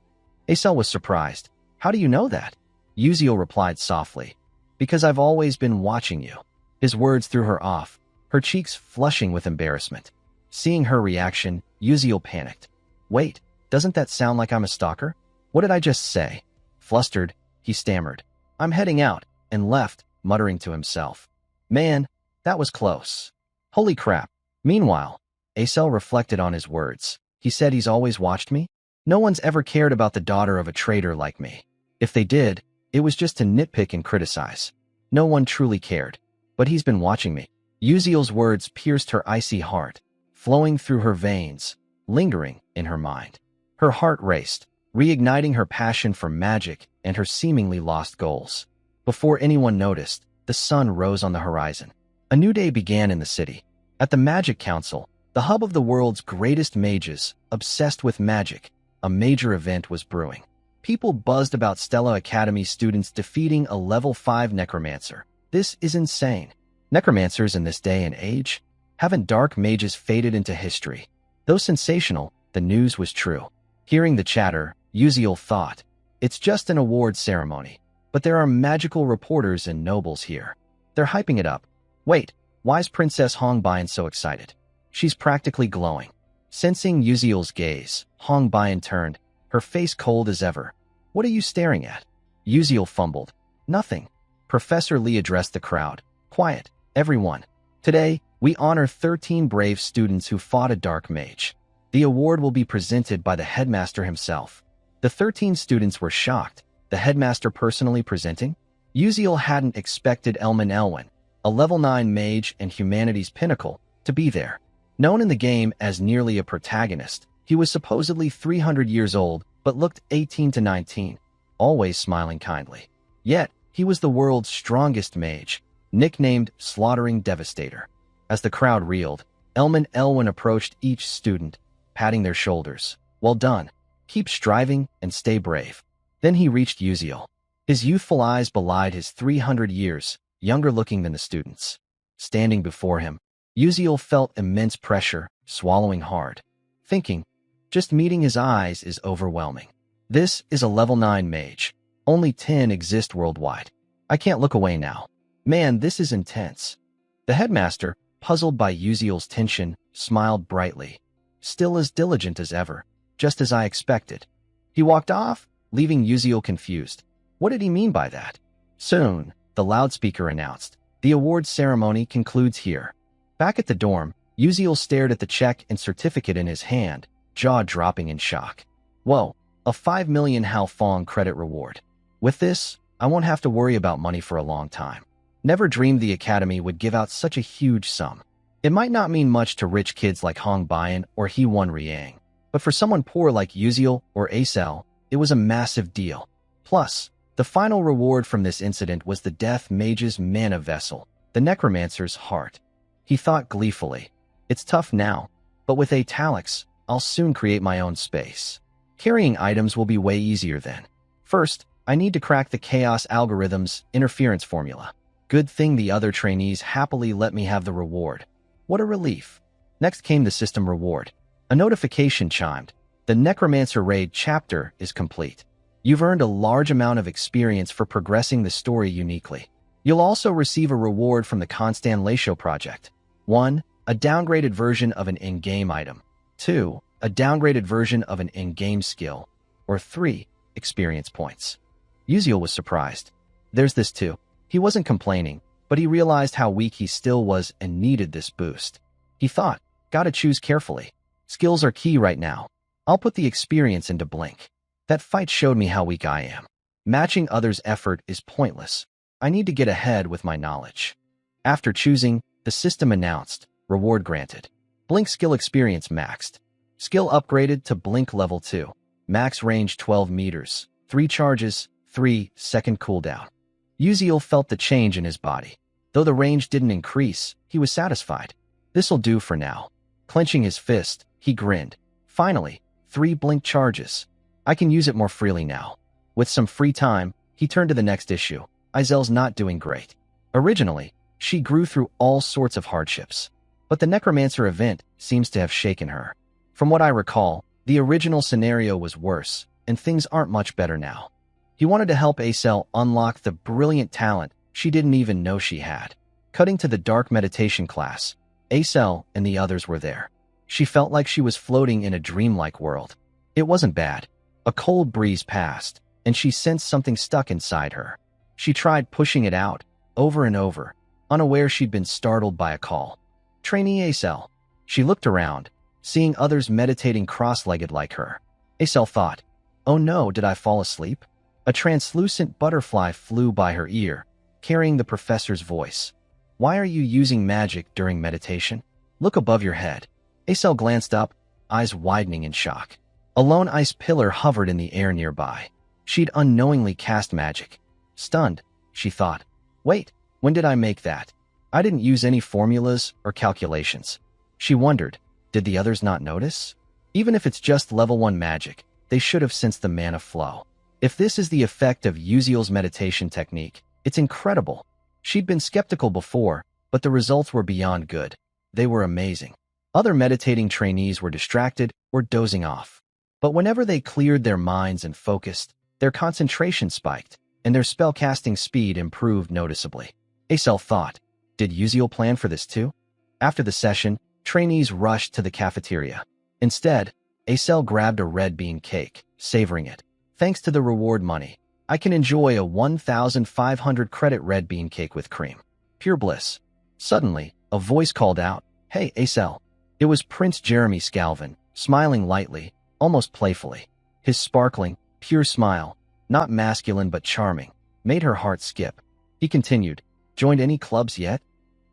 Acel was surprised. "How do you know that?" Uziel replied softly. "Because I've always been watching you." His words threw her off, her cheeks flushing with embarrassment. Seeing her reaction, Uziel panicked. "Wait, doesn't that sound like I'm a stalker? What did I just say?" Flustered, he stammered. "I'm heading out," and left, muttering to himself. "Man, that was close. Holy crap." Meanwhile, Acel reflected on his words. He said he's always watched me? No one's ever cared about the daughter of a traitor like me. If they did, it was just to nitpick and criticize. No one truly cared. But he's been watching me. Uziel's words pierced her icy heart, flowing through her veins, lingering in her mind. Her heart raced, reigniting her passion for magic and her seemingly lost goals. Before anyone noticed, the sun rose on the horizon. A new day began in the city. At the Magic Council, the hub of the world's greatest mages, obsessed with magic, a major event was brewing. People buzzed about Stella Academy students defeating a level 5 necromancer. This is insane. Necromancers in this day and age? Haven't dark mages faded into history? Though sensational, the news was true. Hearing the chatter, Uziel thought, it's just an award ceremony. But there are magical reporters and nobles here. They're hyping it up. Wait, why's Princess Hongbian so excited? She's practically glowing. Sensing Uziel's gaze, Hongbian turned, her face cold as ever. What are you staring at? Uziel fumbled. Nothing. Professor Lee addressed the crowd. Quiet, everyone. Today, we honor 13 brave students who fought a dark mage. The award will be presented by the headmaster himself. The 13 students were shocked. The headmaster personally presenting? Uziel hadn't expected Elman Elwin, a level 9 mage and humanity's pinnacle, to be there. Known in the game as nearly a protagonist, he was supposedly 300 years old but looked 18 to 19, always smiling kindly. Yet, he was the world's strongest mage, nicknamed Slaughtering Devastator. As the crowd reeled, Elman Elwin approached each student, patting their shoulders. Well done. Keep striving and stay brave. Then he reached Uziel. His youthful eyes belied his 300 years, younger looking than the students. Standing before him, Uziel felt immense pressure, swallowing hard. Thinking, just meeting his eyes is overwhelming. This is a level 9 mage. Only 10 exist worldwide. I can't look away now. Man, this is intense. The headmaster, puzzled by Uziel's tension, smiled brightly. Still as diligent as ever, just as I expected. He walked off, leaving Uziel confused. What did he mean by that? Soon, the loudspeaker announced, the awards ceremony concludes here. Back at the dorm, Uziel stared at the check and certificate in his hand, jaw dropping in shock. Whoa, a 5 million Halfong credit reward. With this, I won't have to worry about money for a long time. Never dreamed the academy would give out such a huge sum. It might not mean much to rich kids like Hong Bian or Hee-Won Riang, but for someone poor like Uziel or Acel, it was a massive deal. Plus, the final reward from this incident was the Death Mage's mana vessel, the Necromancer's heart. He thought gleefully, it's tough now, but with Italics, I'll soon create my own space. Carrying items will be way easier then. First, I need to crack the Chaos Algorithm's interference formula. Good thing the other trainees happily let me have the reward. What a relief. Next came the system reward. A notification chimed. The Necromancer Raid chapter is complete. You've earned a large amount of experience for progressing the story uniquely. You'll also receive a reward from the Constellation project. 1. A downgraded version of an in-game item. 2. A downgraded version of an in-game skill. Or 3. Experience points. Uziel was surprised. There's this too. He wasn't complaining, but he realized how weak he still was and needed this boost. He thought, gotta choose carefully. Skills are key right now. I'll put the experience into Blink. That fight showed me how weak I am. Matching others' effort is pointless. I need to get ahead with my knowledge. After choosing, the system announced, reward granted. Blink skill experience maxed. Skill upgraded to Blink level 2. Max range 12 meters. 3 charges, 3-second cooldown. Uziel felt the change in his body. Though the range didn't increase, he was satisfied. This'll do for now. Clenching his fist, he grinned. Finally, 3 Blink charges. I can use it more freely now. With some free time, he turned to the next issue. Izel's not doing great. Originally, she grew through all sorts of hardships. But the Necromancer event seems to have shaken her. From what I recall, the original scenario was worse, and things aren't much better now. He wanted to help Acel unlock the brilliant talent she didn't even know she had. Cutting to the dark meditation class, Acel and the others were there. She felt like she was floating in a dreamlike world. It wasn't bad. A cold breeze passed, and she sensed something stuck inside her. She tried pushing it out, over and over, unaware she'd been startled by a call. Trainee Acel. She looked around, seeing others meditating cross-legged like her. Acel thought, oh no, did I fall asleep? A translucent butterfly flew by her ear, carrying the professor's voice. Why are you using magic during meditation? Look above your head. Acel glanced up, eyes widening in shock. A lone ice pillar hovered in the air nearby. She'd unknowingly cast magic. Stunned, she thought, wait, when did I make that? I didn't use any formulas or calculations. She wondered, did the others not notice? Even if it's just level 1 magic, they should have sensed the mana flow. If this is the effect of Uziel's meditation technique, it's incredible. She'd been skeptical before, but the results were beyond good. They were amazing. Other meditating trainees were distracted or dozing off. But whenever they cleared their minds and focused, their concentration spiked, and their spellcasting speed improved noticeably. Acel thought, did Uziel plan for this too? After the session, trainees rushed to the cafeteria. Instead, Acel grabbed a red bean cake, savoring it. Thanks to the reward money, I can enjoy a 1,500 credit red bean cake with cream. Pure bliss. Suddenly, a voice called out, "Hey, Acel." It was Prince Jeremy Scalvin, smiling lightly, almost playfully. His sparkling, pure smile, not masculine but charming, made her heart skip. He continued, "Joined any clubs yet?"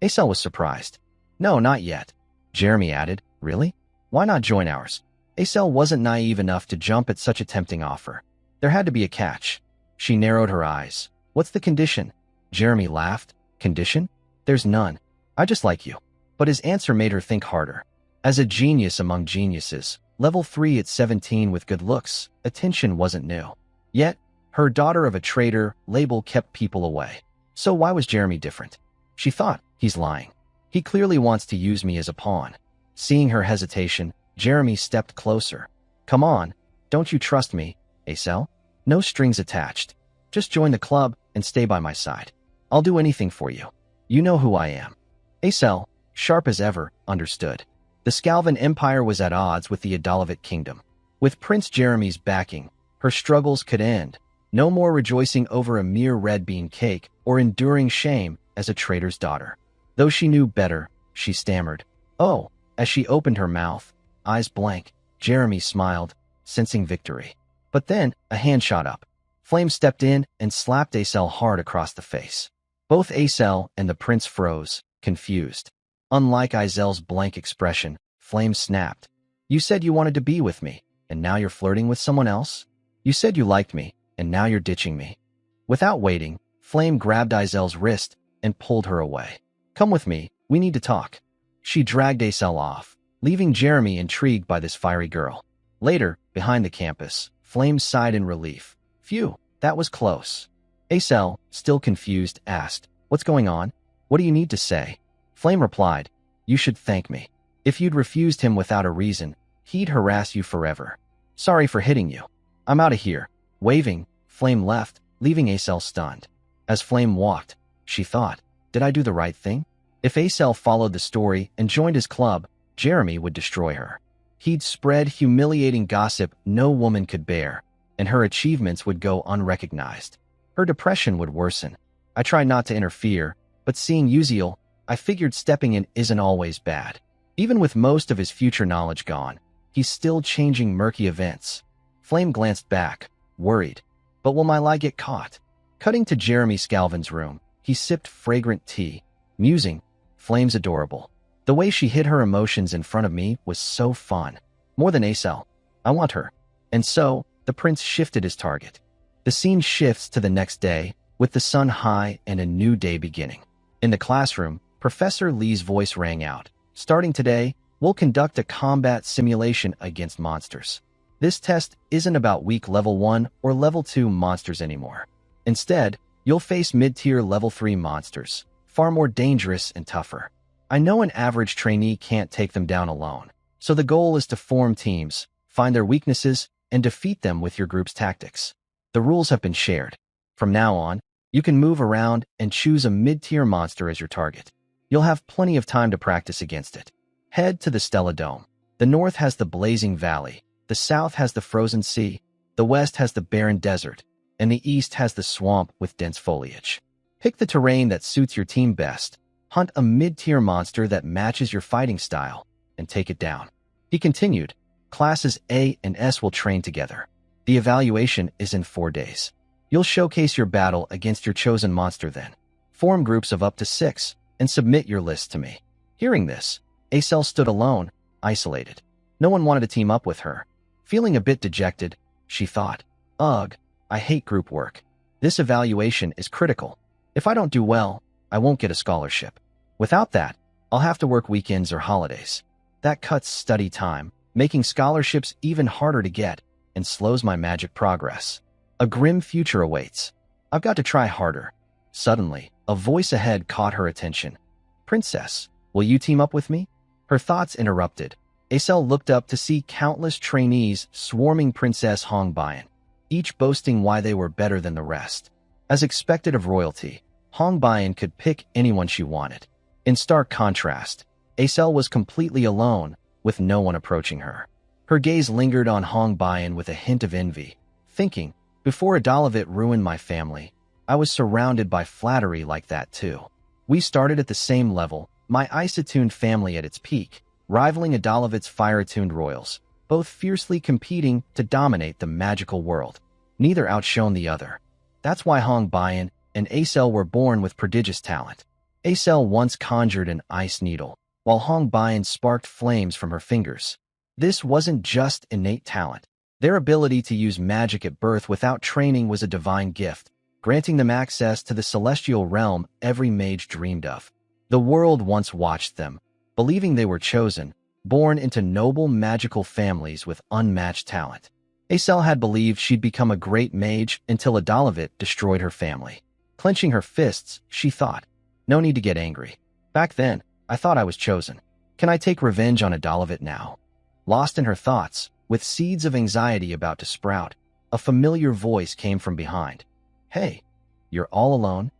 Acel was surprised. "No, not yet." Jeremy added, "Really? Why not join ours?" Acel wasn't naive enough to jump at such a tempting offer. There had to be a catch. She narrowed her eyes. "What's the condition?" Jeremy laughed. "Condition? There's none. I just like you." But his answer made her think harder. As a genius among geniuses, level 3 at 17 with good looks, attention wasn't new. Yet, her daughter of a trader label kept people away. So why was Jeremy different? She thought, he's lying. He clearly wants to use me as a pawn. Seeing her hesitation, Jeremy stepped closer. "Come on, don't you trust me, Acel? No strings attached. Just join the club and stay by my side. I'll do anything for you. You know who I am." Acel, sharp as ever, understood. The Scalvin Empire was at odds with the Adalovit Kingdom. With Prince Jeremy's backing, her struggles could end. No more rejoicing over a mere red bean cake or enduring shame as a trader's daughter. Though she knew better, she stammered, "Oh," as she opened her mouth, eyes blank. Jeremy smiled, sensing victory. But then, a hand shot up. Flame stepped in and slapped Acel hard across the face. Both Acel and the prince froze, confused. Unlike Azel's blank expression, Flame snapped. "You said you wanted to be with me, and now you're flirting with someone else? You said you liked me, and now you're ditching me." Without waiting, Flame grabbed Azel's wrist and pulled her away. "Come with me, we need to talk." She dragged Acel off, leaving Jeremy intrigued by this fiery girl. Later, behind the campus, Flame sighed in relief. "Phew, that was close." Acel, still confused, asked, "What's going on? What do you need to say?" Flame replied, "You should thank me. If you'd refused him without a reason, he'd harass you forever. Sorry for hitting you. I'm out of here." Waving, Flame left, leaving Acel stunned. As Flame walked, she thought, did I do the right thing? If Acel followed the story and joined his club, Jeremy would destroy her. He'd spread humiliating gossip no woman could bear, and her achievements would go unrecognized. Her depression would worsen. I tried not to interfere, but seeing Uziel, I figured stepping in isn't always bad. Even with most of his future knowledge gone, he's still changing murky events. Flame glanced back, worried. But will my lie get caught? Cutting to Jeremy Scalvin's room, he sipped fragrant tea, musing, Flame's adorable. The way she hid her emotions in front of me was so fun. More than Acel. I want her. And so, the prince shifted his target. The scene shifts to the next day, with the sun high and a new day beginning. In the classroom, Professor Lee's voice rang out. "Starting today, we'll conduct a combat simulation against monsters. This test isn't about weak level 1 or level 2 monsters anymore. Instead, you'll face mid-tier level 3 monsters, far more dangerous and tougher. I know an average trainee can't take them down alone, so the goal is to form teams, find their weaknesses, and defeat them with your group's tactics. The rules have been shared. From now on, you can move around and choose a mid-tier monster as your target. You'll have plenty of time to practice against it. Head to the Stella Dome. The north has the blazing valley, the south has the frozen sea, the west has the barren desert, and the east has the swamp with dense foliage. Pick the terrain that suits your team best, hunt a mid-tier monster that matches your fighting style, and take it down." He continued, "Classes A and S will train together. The evaluation is in 4 days. You'll showcase your battle against your chosen monster then. Form groups of up to 6, and submit your list to me." Hearing this, Acel stood alone, isolated. No one wanted to team up with her. Feeling a bit dejected, she thought, "Ugh, I hate group work. This evaluation is critical. If I don't do well, I won't get a scholarship. Without that, I'll have to work weekends or holidays. That cuts study time, making scholarships even harder to get, and slows my magic progress. A grim future awaits. I've got to try harder." Suddenly, a voice ahead caught her attention. "Princess, will you team up with me?" Her thoughts interrupted. Acel looked up to see countless trainees swarming Princess Hongbian, each boasting why they were better than the rest. As expected of royalty, Hongbian could pick anyone she wanted. In stark contrast, Acel was completely alone, with no one approaching her. Her gaze lingered on Hongbian with a hint of envy, thinking, Before Adalovit ruined my family, I was surrounded by flattery like that too. We started at the same level, my ice-attuned family at its peak, rivaling Adalovit's fire-attuned royals, both fiercely competing to dominate the magical world. Neither outshone the other. That's why Hong Bayan and Acel were born with prodigious talent. Acel once conjured an ice needle, while Hong Bayan sparked flames from her fingers. This wasn't just innate talent. Their ability to use magic at birth without training was a divine gift, granting them access to the celestial realm every mage dreamed of. The world once watched them, believing they were chosen, born into noble magical families with unmatched talent. Acel had believed she'd become a great mage until Adalovit destroyed her family. Clenching her fists, she thought, "No need to get angry. Back then, I thought I was chosen. Can I take revenge on Adalovit now?" Lost in her thoughts, with seeds of anxiety about to sprout, a familiar voice came from behind. "Hey, you're all alone?"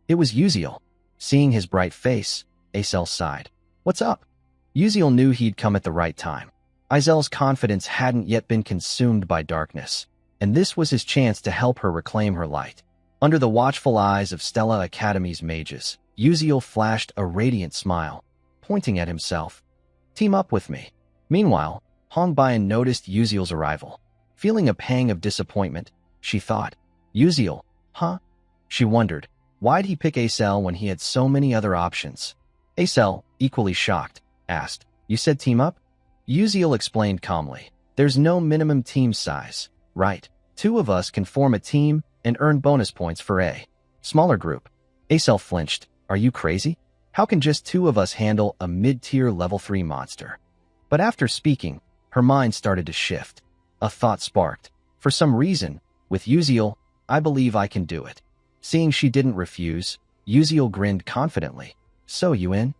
It was Uziel. Seeing his bright face, Acel sighed. "What's up?" Uziel knew he'd come at the right time. Izel's confidence hadn't yet been consumed by darkness, and this was his chance to help her reclaim her light. Under the watchful eyes of Stella Academy's mages, Uziel flashed a radiant smile, pointing at himself. "Team up with me." Meanwhile, Hong Bayan noticed Uziel's arrival. Feeling a pang of disappointment, she thought, "Uziel, huh?" She wondered, why'd he pick Acel when he had so many other options? Acel, equally shocked, asked, "You said team up?" Uziel explained calmly, "There's no minimum team size, right? 2 of us can form a team and earn bonus points for a smaller group." Acel flinched. "Are you crazy? How can just 2 of us handle a mid-tier level 3 monster?" But after speaking, her mind started to shift. A thought sparked. For some reason, with Uziel, I believe I can do it. Seeing she didn't refuse, Uziel grinned confidently. "So you in?"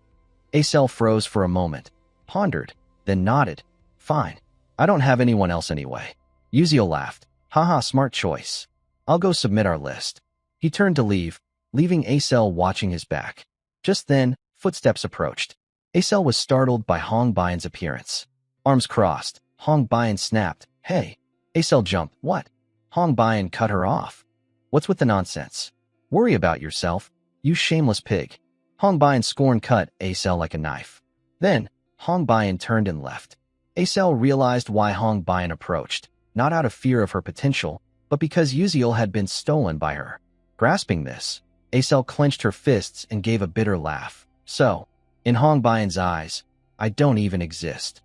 Acel froze for a moment, pondered, then nodded. "Fine. I don't have anyone else anyway." Uziel laughed. "Haha, smart choice. I'll go submit our list." He turned to leave, leaving Acel watching his back. Just then, footsteps approached. Acel was startled by Hong Bayan's appearance. Arms crossed, Hong Bayan snapped, "Hey!" Acel jumped. "What?" Hong Bayan cut her off. "What's with the nonsense? Worry about yourself, you shameless pig." Hong Bayan scorn cut Acel like a knife. Then, Hong Bayan turned and left. Acel realized why Hong Bayan approached, not out of fear of her potential, but because Uziel had been stolen by her. Grasping this, Acel clenched her fists and gave a bitter laugh. "So, in Hong Bayan's eyes, I don't even exist."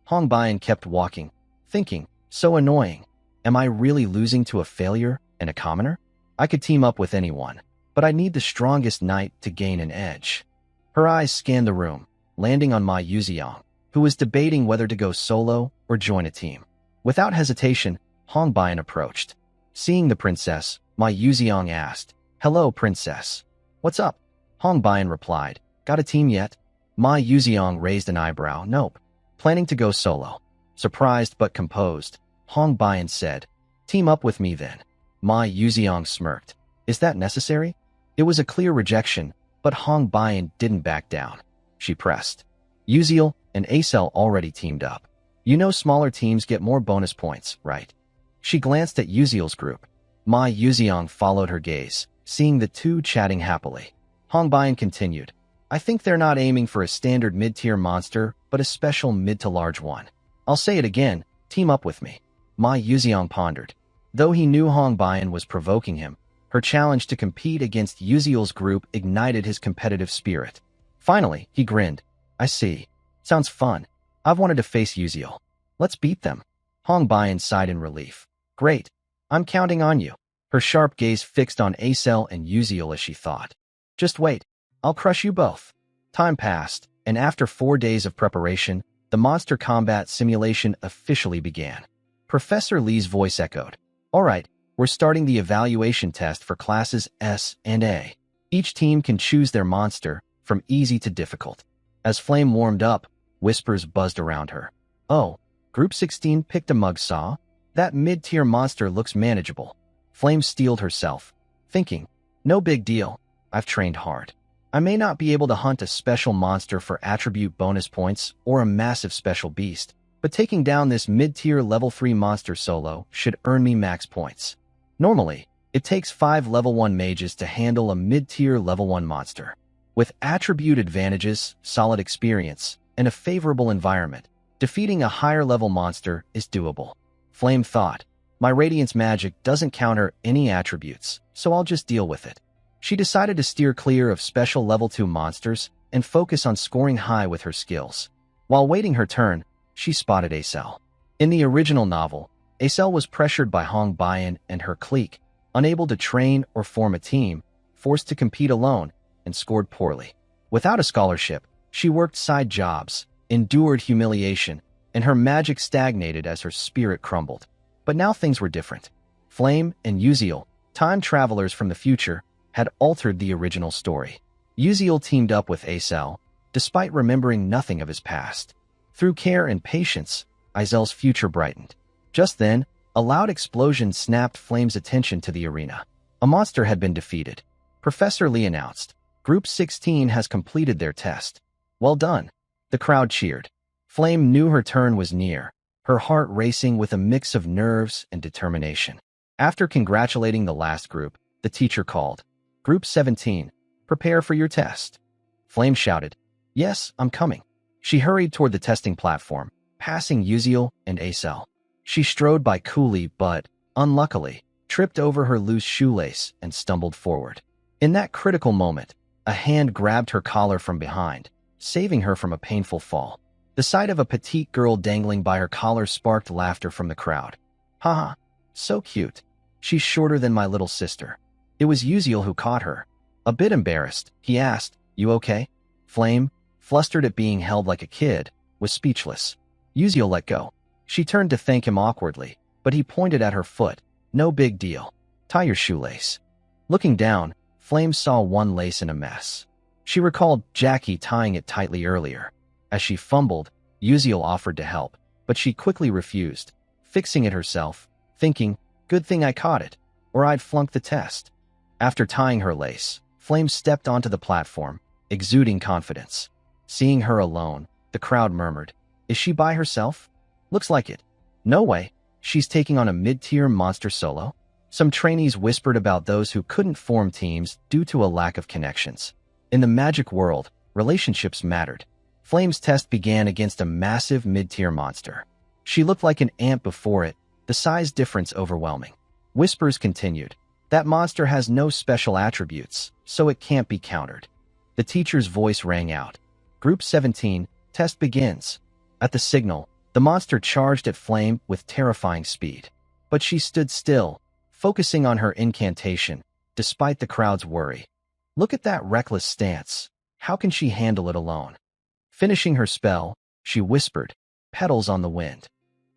Hong Bayan kept walking, thinking, so annoying. Am I really losing to a failure and a commoner? I could team up with anyone, but I need the strongest knight to gain an edge. Her eyes scanned the room, landing on Ma Yuziang, who was debating whether to go solo or join a team. Without hesitation, Hong Bayan approached. Seeing the princess, Ma Yuziang asked, "Hello, princess." "What's up?" Hong Bayan replied, "Got a team yet?" Ma Yuziang raised an eyebrow. "Nope. Planning to go solo." Surprised but composed, Hong Bayan said, "Team up with me then." Ma Yuziang smirked. "Is that necessary?" It was a clear rejection, but Hong Bayan didn't back down. She pressed. "Uziel and Acel already teamed up. You know smaller teams get more bonus points, right?" She glanced at Uziel's group. Ma Yuziang followed her gaze, seeing the 2 chatting happily. Hong Bayan continued, "I think they're not aiming for a standard mid-tier monster, but a special mid to large one. I'll say it again, team up with me." Ma Yuziang pondered. Though he knew Hong Bayan was provoking him, her challenge to compete against Uziel's group ignited his competitive spirit. Finally, he grinned. "I see. Sounds fun. I've wanted to face Uziel. Let's beat them." Hong Bayan sighed in relief. "Great. I'm counting on you." Her sharp gaze fixed on Acel and Uziel as she thought. "Just wait. I'll crush you both." Time passed, and after 4 days of preparation, the monster combat simulation officially began. Professor Lee's voice echoed. "All right, we're starting the evaluation test for classes S and A. Each team can choose their monster, from easy to difficult." As Flame warmed up, whispers buzzed around her. "Oh, Group 16 picked a mugsaw? That mid-tier monster looks manageable." Flame steeled herself, thinking, "No big deal. I've trained hard. I may not be able to hunt a special monster for attribute bonus points or a massive special beast, but taking down this mid-tier level 3 monster solo should earn me max points." Normally, it takes 5 level 1 mages to handle a mid-tier level 1 monster. With attribute advantages, solid experience, and a favorable environment, defeating a higher level monster is doable. Flame thought, my Radiance magic doesn't counter any attributes, so I'll just deal with it. She decided to steer clear of special level 2 monsters and focus on scoring high with her skills. While waiting her turn, she spotted Acel. In the original novel, Acel was pressured by Hong Bayan and her clique, unable to train or form a team, forced to compete alone, and scored poorly. Without a scholarship, she worked side jobs, endured humiliation, and her magic stagnated as her spirit crumbled. But now things were different. Flame and Uziel, time travelers from the future, had altered the original story. Uziel teamed up with Acel, despite remembering nothing of his past. Through care and patience, Azel's future brightened. Just then, a loud explosion snapped Flame's attention to the arena. A monster had been defeated. Professor Lee announced, Group 16 has completed their test. Well done. The crowd cheered. Flame knew her turn was near, her heart racing with a mix of nerves and determination. After congratulating the last group, the teacher called, Group 17, prepare for your test. Flame shouted, Yes, I'm coming. She hurried toward the testing platform, passing Uziel and Acel. She strode by coolly but, unluckily, tripped over her loose shoelace and stumbled forward. In that critical moment, a hand grabbed her collar from behind, saving her from a painful fall. The sight of a petite girl dangling by her collar sparked laughter from the crowd. Haha, so cute. She's shorter than my little sister. It was Uziel who caught her. A bit embarrassed, he asked, You okay? Flame, flustered at being held like a kid, was speechless. Uziel let go. She turned to thank him awkwardly, but he pointed at her foot. No big deal. Tie your shoelace. Looking down, Flame saw one lace in a mess. She recalled Jackie tying it tightly earlier. As she fumbled, Uziel offered to help, but she quickly refused, fixing it herself, thinking, Good thing I caught it, or I'd flunk the test. After tying her lace, Flame stepped onto the platform, exuding confidence. Seeing her alone, the crowd murmured, Is she by herself? Looks like it. No way. She's taking on a mid-tier monster solo? Some trainees whispered about those who couldn't form teams due to a lack of connections. In the magic world, relationships mattered. Flame's test began against a massive mid-tier monster. She looked like an ant before it, the size difference overwhelming. Whispers continued. That monster has no special attributes, so it can't be countered. The teacher's voice rang out. Group 17, test begins. At the signal, the monster charged at Flame with terrifying speed. But she stood still, focusing on her incantation, despite the crowd's worry. Look at that reckless stance. How can she handle it alone? Finishing her spell, she whispered, Petals on the wind.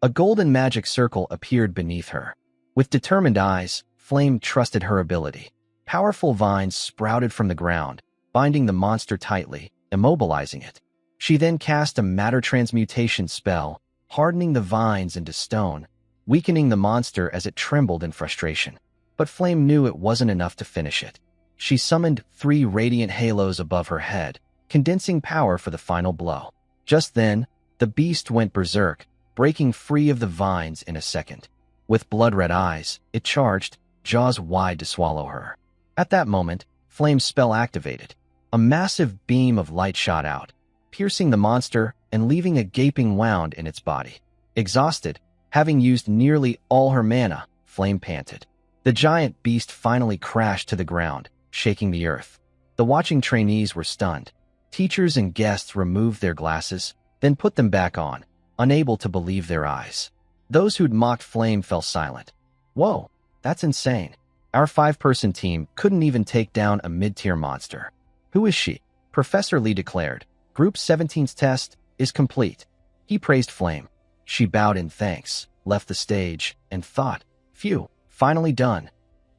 A golden magic circle appeared beneath her. With determined eyes, Flame trusted her ability. Powerful vines sprouted from the ground, binding the monster tightly, immobilizing it. She then cast a matter transmutation spell, hardening the vines into stone, weakening the monster as it trembled in frustration. But Flame knew it wasn't enough to finish it. She summoned 3 radiant halos above her head, condensing power for the final blow. Just then, the beast went berserk, breaking free of the vines in a second. With blood-red eyes, it charged, jaws wide to swallow her. At that moment, Flame's spell activated. A massive beam of light shot out, piercing the monster and leaving a gaping wound in its body. Exhausted, having used nearly all her mana, Flame panted. The giant beast finally crashed to the ground, shaking the earth. The watching trainees were stunned. Teachers and guests removed their glasses, then put them back on, unable to believe their eyes. Those who'd mocked Flame fell silent. Whoa, that's insane. Our 5-person team couldn't even take down a mid-tier monster. Who is she? Professor Lee declared. Group 17's test is complete. He praised Flame. She bowed in thanks, left the stage, and thought, Phew, finally done.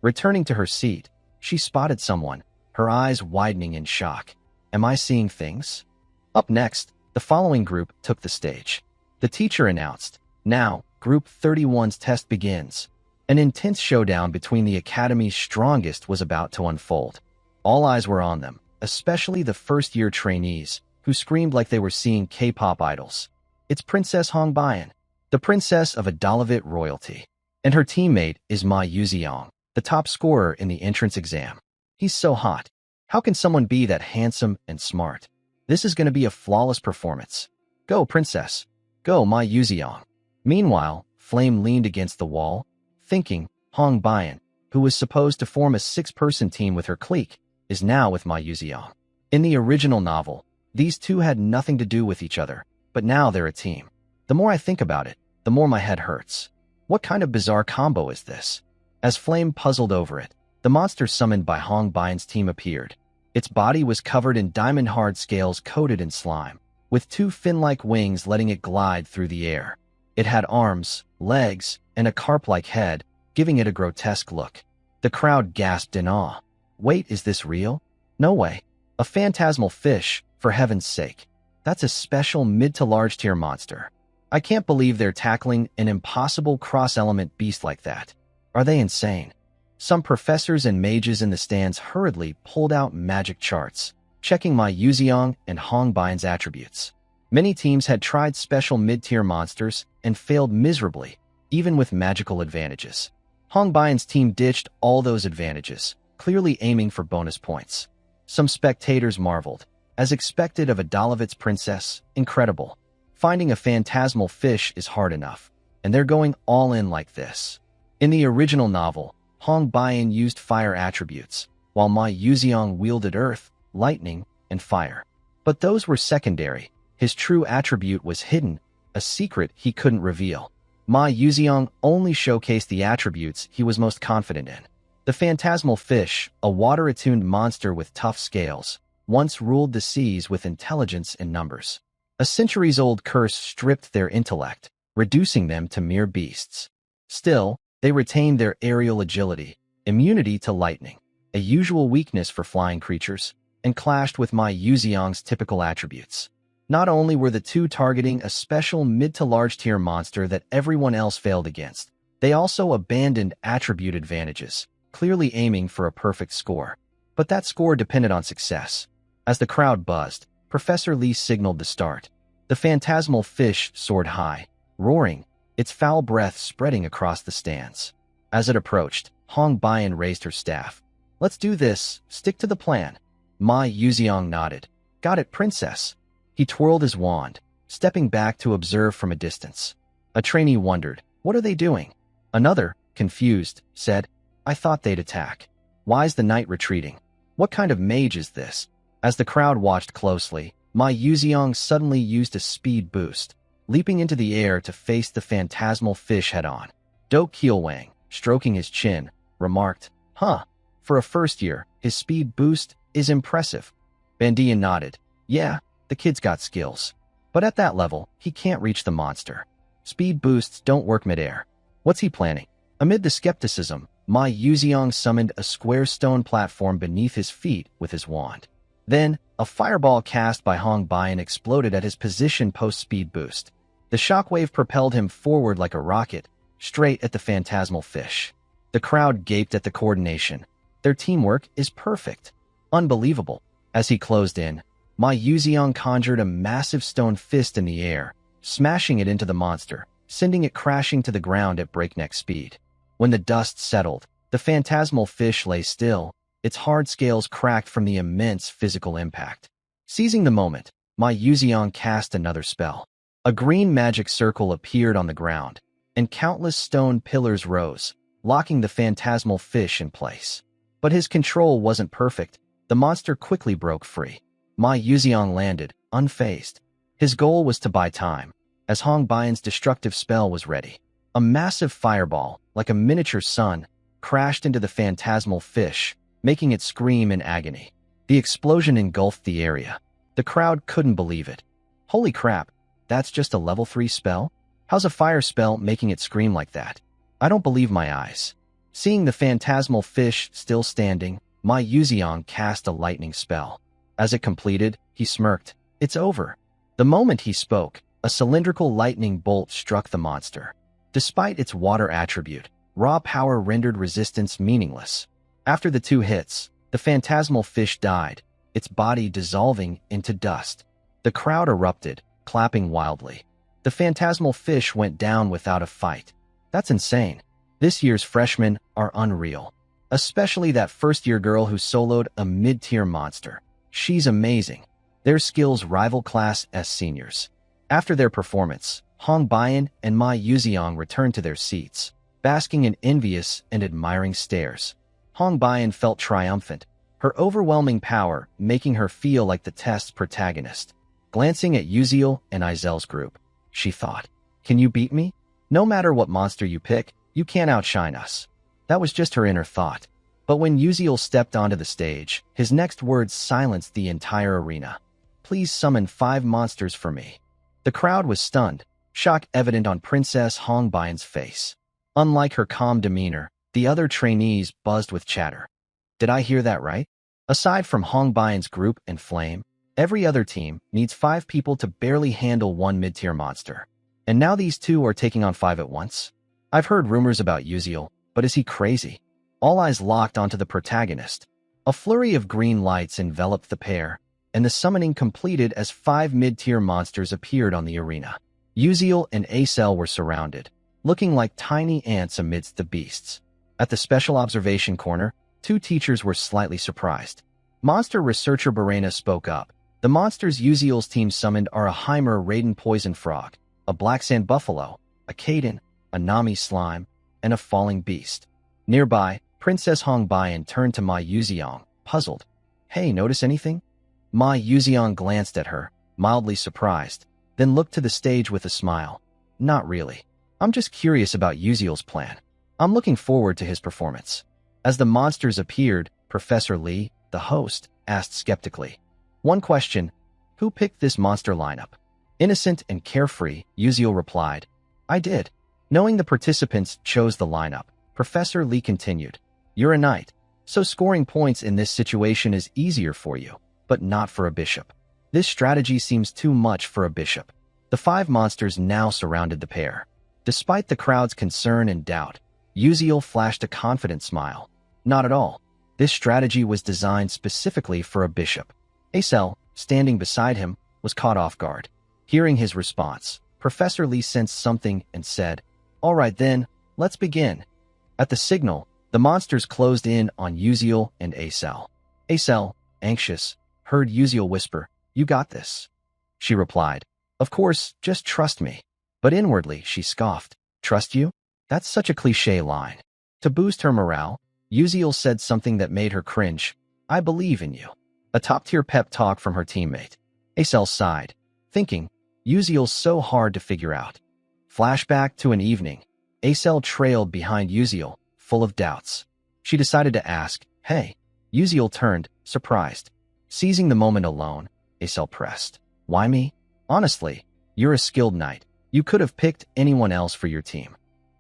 Returning to her seat, she spotted someone, her eyes widening in shock. Am I seeing things? Up next, the following group took the stage. The teacher announced, Now, Group 31's test begins. An intense showdown between the Academy's strongest was about to unfold. All eyes were on them, especially the first-year trainees, who screamed like they were seeing K-pop idols. It's Princess Hong Bayan, the princess of Adalavit royalty. And her teammate is Ma Yuziang, the top scorer in the entrance exam. He's so hot. How can someone be that handsome and smart? This is going to be a flawless performance. Go, princess. Go, Ma Yuziang. Meanwhile, Flame leaned against the wall, thinking, Hong Bian, who was supposed to form a 6-person team with her clique, is now with Ma Yuziang. In the original novel, these two had nothing to do with each other, but now they're a team. The more I think about it, the more my head hurts. What kind of bizarre combo is this? As Flame puzzled over it, the monster summoned by Hong Bian's team appeared. Its body was covered in diamond-hard scales coated in slime, with 2 fin-like wings letting it glide through the air. It had arms, legs, and a carp-like head, giving it a grotesque look. The crowd gasped in awe. Wait, is this real? No way. A phantasmal fish, for heaven's sake. That's a special mid-to-large tier monster. I can't believe they're tackling an impossible cross-element beast like that. Are they insane? Some professors and mages in the stands hurriedly pulled out magic charts, checking Ma Yuziang and Hong Bian's attributes. Many teams had tried special mid-tier monsters and failed miserably, even with magical advantages. Hong Bian's team ditched all those advantages, clearly aiming for bonus points. Some spectators marveled. As expected of a Dalovitz princess, incredible. Finding a phantasmal fish is hard enough, and they're going all in like this. In the original novel, Hong Bian used fire attributes, while Ma Yuziang wielded earth, lightning, and fire. But those were secondary. His true attribute was hidden, a secret he couldn't reveal. Ma Yuziang only showcased the attributes he was most confident in. The phantasmal fish, a water-attuned monster with tough scales, once ruled the seas with intelligence and numbers. A centuries-old curse stripped their intellect, reducing them to mere beasts. Still, they retained their aerial agility, immunity to lightning, a usual weakness for flying creatures, and clashed with Ma Yuziang's typical attributes. Not only were the two targeting a special mid-to-large tier monster that everyone else failed against, they also abandoned attribute advantages, clearly aiming for a perfect score. But that score depended on success. As the crowd buzzed, Professor Lee signaled the start. The phantasmal fish soared high, roaring, its foul breath spreading across the stands. As it approached, Hong Bian raised her staff. Let's do this, stick to the plan. Ma Yuziang nodded. Got it, princess. He twirled his wand, stepping back to observe from a distance. A trainee wondered, what are they doing? Another, confused, said, I thought they'd attack. Why's the knight retreating? What kind of mage is this? As the crowd watched closely, Ma Yuziang suddenly used a speed boost, leaping into the air to face the phantasmal fish head-on. Do Keelwang, stroking his chin, remarked, for a first year, his speed boost is impressive. Bandian nodded. Yeah, the kid's got skills. But at that level, he can't reach the monster. Speed boosts don't work midair. What's he planning? Amid the skepticism, Ma Yuziang summoned a square stone platform beneath his feet with his wand. Then, a fireball cast by Hong Bian exploded at his position post-speed boost. The shockwave propelled him forward like a rocket, straight at the phantasmal fish. The crowd gaped at the coordination. Their teamwork is perfect. Unbelievable. As he closed in, Ma Yuziang conjured a massive stone fist in the air, smashing it into the monster, sending it crashing to the ground at breakneck speed. When the dust settled, the phantasmal fish lay still, its hard scales cracked from the immense physical impact. Seizing the moment, Ma Yuziang cast another spell. A green magic circle appeared on the ground, and countless stone pillars rose, locking the phantasmal fish in place. But his control wasn't perfect. The monster quickly broke free. Ma Yuziang landed, unfazed. His goal was to buy time, as Hong Bian's destructive spell was ready. A massive fireball, like a miniature sun, crashed into the phantasmal fish, making it scream in agony. The explosion engulfed the area. The crowd couldn't believe it. Holy crap, that's just a level 3 spell? How's a fire spell making it scream like that? I don't believe my eyes. Seeing the phantasmal fish still standing, Ma Yuziang cast a lightning spell. As it completed, he smirked. It's over. The moment he spoke, a cylindrical lightning bolt struck the monster. Despite its water attribute, raw power rendered resistance meaningless. After the 2 hits, the phantasmal fish died, its body dissolving into dust. The crowd erupted, clapping wildly. The phantasmal fish went down without a fight. That's insane. This year's freshmen are unreal. Especially that first-year girl who soloed a mid-tier monster. She's amazing. Their skills rival Class S seniors. After their performance, Hong Bian and Ma Yuziang returned to their seats, basking in envious and admiring stares. Hong Bian felt triumphant, her overwhelming power making her feel like the test's protagonist. Glancing at Yuziel and Izel's group, she thought, "Can you beat me? No matter what monster you pick, you can't outshine us." That was just her inner thought. But when Yuziel stepped onto the stage, his next words silenced the entire arena. "Please summon 5 monsters for me." The crowd was stunned, shock evident on Princess Hong Bian's face. Unlike her calm demeanor, the other trainees buzzed with chatter. Did I hear that right? Aside from Hong Bian's group and Flame, every other team needs 5 people to barely handle one mid-tier monster. And now these 2 are taking on 5 at once? I've heard rumors about Yuziel, but is he crazy? All eyes locked onto the protagonist. A flurry of green lights enveloped the pair, and the summoning completed as 5 mid-tier monsters appeared on the arena. Yuziel and Acel were surrounded, looking like tiny ants amidst the beasts. At the special observation corner, 2 teachers were slightly surprised. Monster researcher Barena spoke up. The monsters Yuziel's team summoned are a Heimer Raiden Poison Frog, a Black Sand Buffalo, a Kaden, a Nami Slime, and a Falling Beast. Nearby, Princess Hong Bian turned to Ma Yuziang, puzzled. "Hey, notice anything?" Ma Yuziang glanced at her, mildly surprised, then looked to the stage with a smile. "Not really. I'm just curious about Yuziel's plan. I'm looking forward to his performance." As the monsters appeared, Professor Lee, the host, asked skeptically, "One question, who picked this monster lineup?" Innocent and carefree, Yuziel replied, "I did." Knowing the participants chose the lineup, Professor Lee continued, "You're a knight, so scoring points in this situation is easier for you, but not for a bishop. This strategy seems too much for a bishop." The 5 monsters now surrounded the pair. Despite the crowd's concern and doubt, Yuziel flashed a confident smile. "Not at all. This strategy was designed specifically for a bishop." Acel, standing beside him, was caught off guard. Hearing his response, Professor Lee sensed something and said, "All right then, let's begin." At the signal, the monsters closed in on Yuziel and Acel. Acel, anxious, heard Yuziel whisper, "You got this." She replied, "Of course, just trust me." But inwardly, she scoffed, "Trust you? That's such a cliché line." To boost her morale, Yuziel said something that made her cringe, "I believe in you." A top-tier pep talk from her teammate. Acel sighed, thinking, Yuziel's so hard to figure out. Flashback to an evening. Acel trailed behind Yuziel, full of doubts. She decided to ask, "Hey." Yuziel turned, surprised. Seizing the moment alone, Acel pressed, "Why me? Honestly, you're a skilled knight. You could have picked anyone else for your team."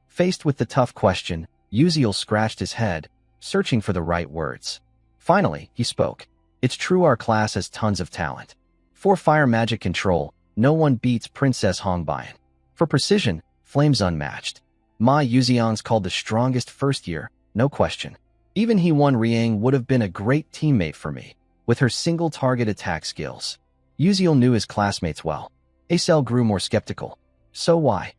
Faced with the tough question, Yuziel scratched his head, searching for the right words. Finally, he spoke. "It's true our class has tons of talent. For fire magic control, no one beats Princess Hong Bian. For precision, Flame's unmatched. Ma Yuziang's called the strongest first year, no question. Even He-Won Riang would have been a great teammate for me, with her single-target attack skills." Yuziel knew his classmates well. Acel grew more skeptical. "So why?"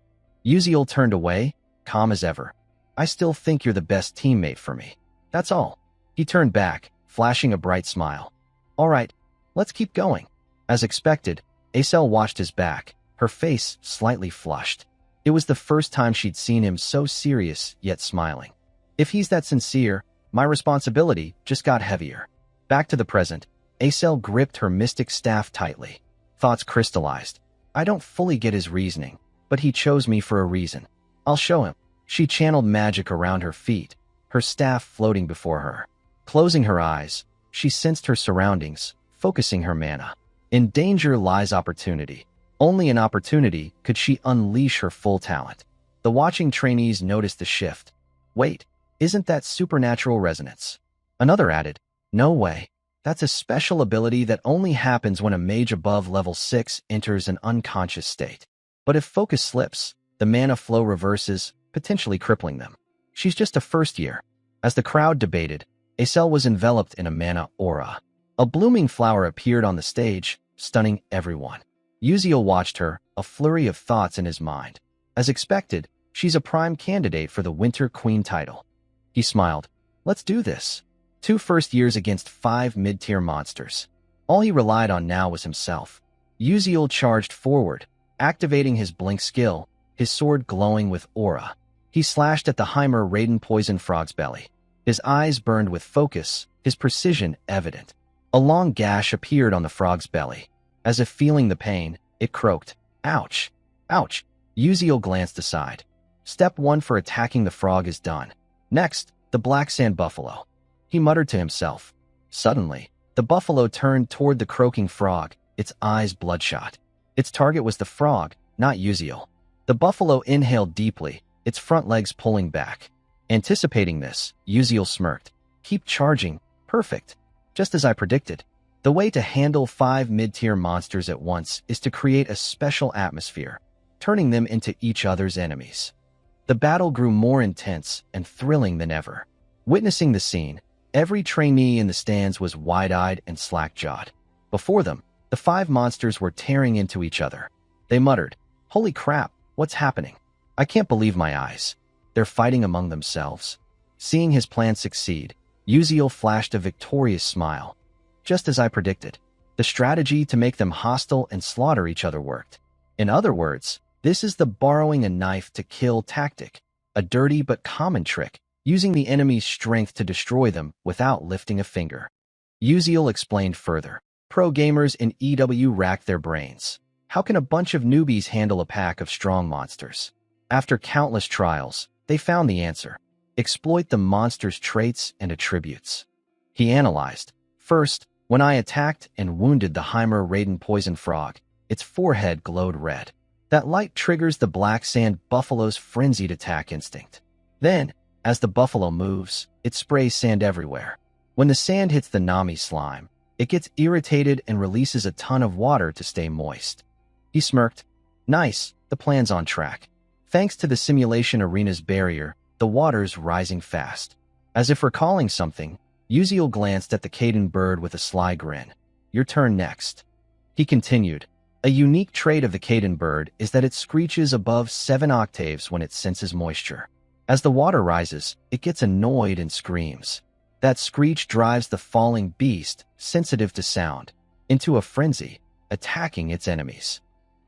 Yuziel turned away, calm as ever. "I still think you're the best teammate for me. That's all." He turned back, flashing a bright smile. "All right, let's keep going." As expected, Acel watched his back, her face slightly flushed. It was the first time she'd seen him so serious yet smiling. If he's that sincere, my responsibility just got heavier. Back to the present, Acel gripped her mystic staff tightly. Thoughts crystallized. I don't fully get his reasoning, but he chose me for a reason. I'll show him. She channeled magic around her feet, her staff floating before her. Closing her eyes, she sensed her surroundings, focusing her mana. In danger lies opportunity. Only in opportunity could she unleash her full talent. The watching trainees noticed the shift. Wait, isn't that supernatural resonance? Another added, no way. That's a special ability that only happens when a mage above level 6 enters an unconscious state. But if focus slips, the mana flow reverses, potentially crippling them. She's just a first year. As the crowd debated, Acel was enveloped in a mana aura. A blooming flower appeared on the stage, stunning everyone. Yuziel watched her, a flurry of thoughts in his mind. As expected, she's a prime candidate for the Winter Queen title. He smiled. Let's do this. 2 first years against 5 mid-tier monsters. All he relied on now was himself. Uziel charged forward, activating his blink skill, his sword glowing with aura. He slashed at the Heimer Raiden poison frog's belly. His eyes burned with focus, his precision evident. A long gash appeared on the frog's belly. As if feeling the pain, it croaked. Ouch! Ouch! Uziel glanced aside. Step 1 for attacking the frog is done. Next, the black sand buffalo. He muttered to himself. Suddenly, the buffalo turned toward the croaking frog, its eyes bloodshot. Its target was the frog, not Uziel. The buffalo inhaled deeply, its front legs pulling back. Anticipating this, Uziel smirked. Keep charging. Perfect. Just as I predicted. The way to handle 5 mid-tier monsters at once is to create a special atmosphere, turning them into each other's enemies. The battle grew more intense and thrilling than ever. Witnessing the scene, every trainee in the stands was wide-eyed and slack-jawed. Before them, the 5 monsters were tearing into each other. They muttered, "Holy crap, what's happening? I can't believe my eyes. They're fighting among themselves." Seeing his plan succeed, Uziel flashed a victorious smile. Just as I predicted, the strategy to make them hostile and slaughter each other worked. In other words, this is the borrowing a knife to kill tactic, a dirty but common trick, using the enemy's strength to destroy them without lifting a finger. Uziel explained further. Pro gamers in EW racked their brains. How can a bunch of newbies handle a pack of strong monsters? After countless trials, they found the answer. Exploit the monster's traits and attributes. He analyzed. First, when I attacked and wounded the Heimer Raiden poison frog, its forehead glowed red. That light triggers the black sand buffalo's frenzied attack instinct. Then, as the buffalo moves, it sprays sand everywhere. When the sand hits the Nami slime, it gets irritated and releases a ton of water to stay moist. He smirked. Nice, the plan's on track. Thanks to the simulation arena's barrier, the water's rising fast. As if recalling something, Uziel glanced at the Kaden bird with a sly grin. Your turn next. He continued. A unique trait of the Kaden bird is that it screeches above 7 octaves when it senses moisture. As the water rises, it gets annoyed and screams. That screech drives the falling beast, sensitive to sound, into a frenzy, attacking its enemies.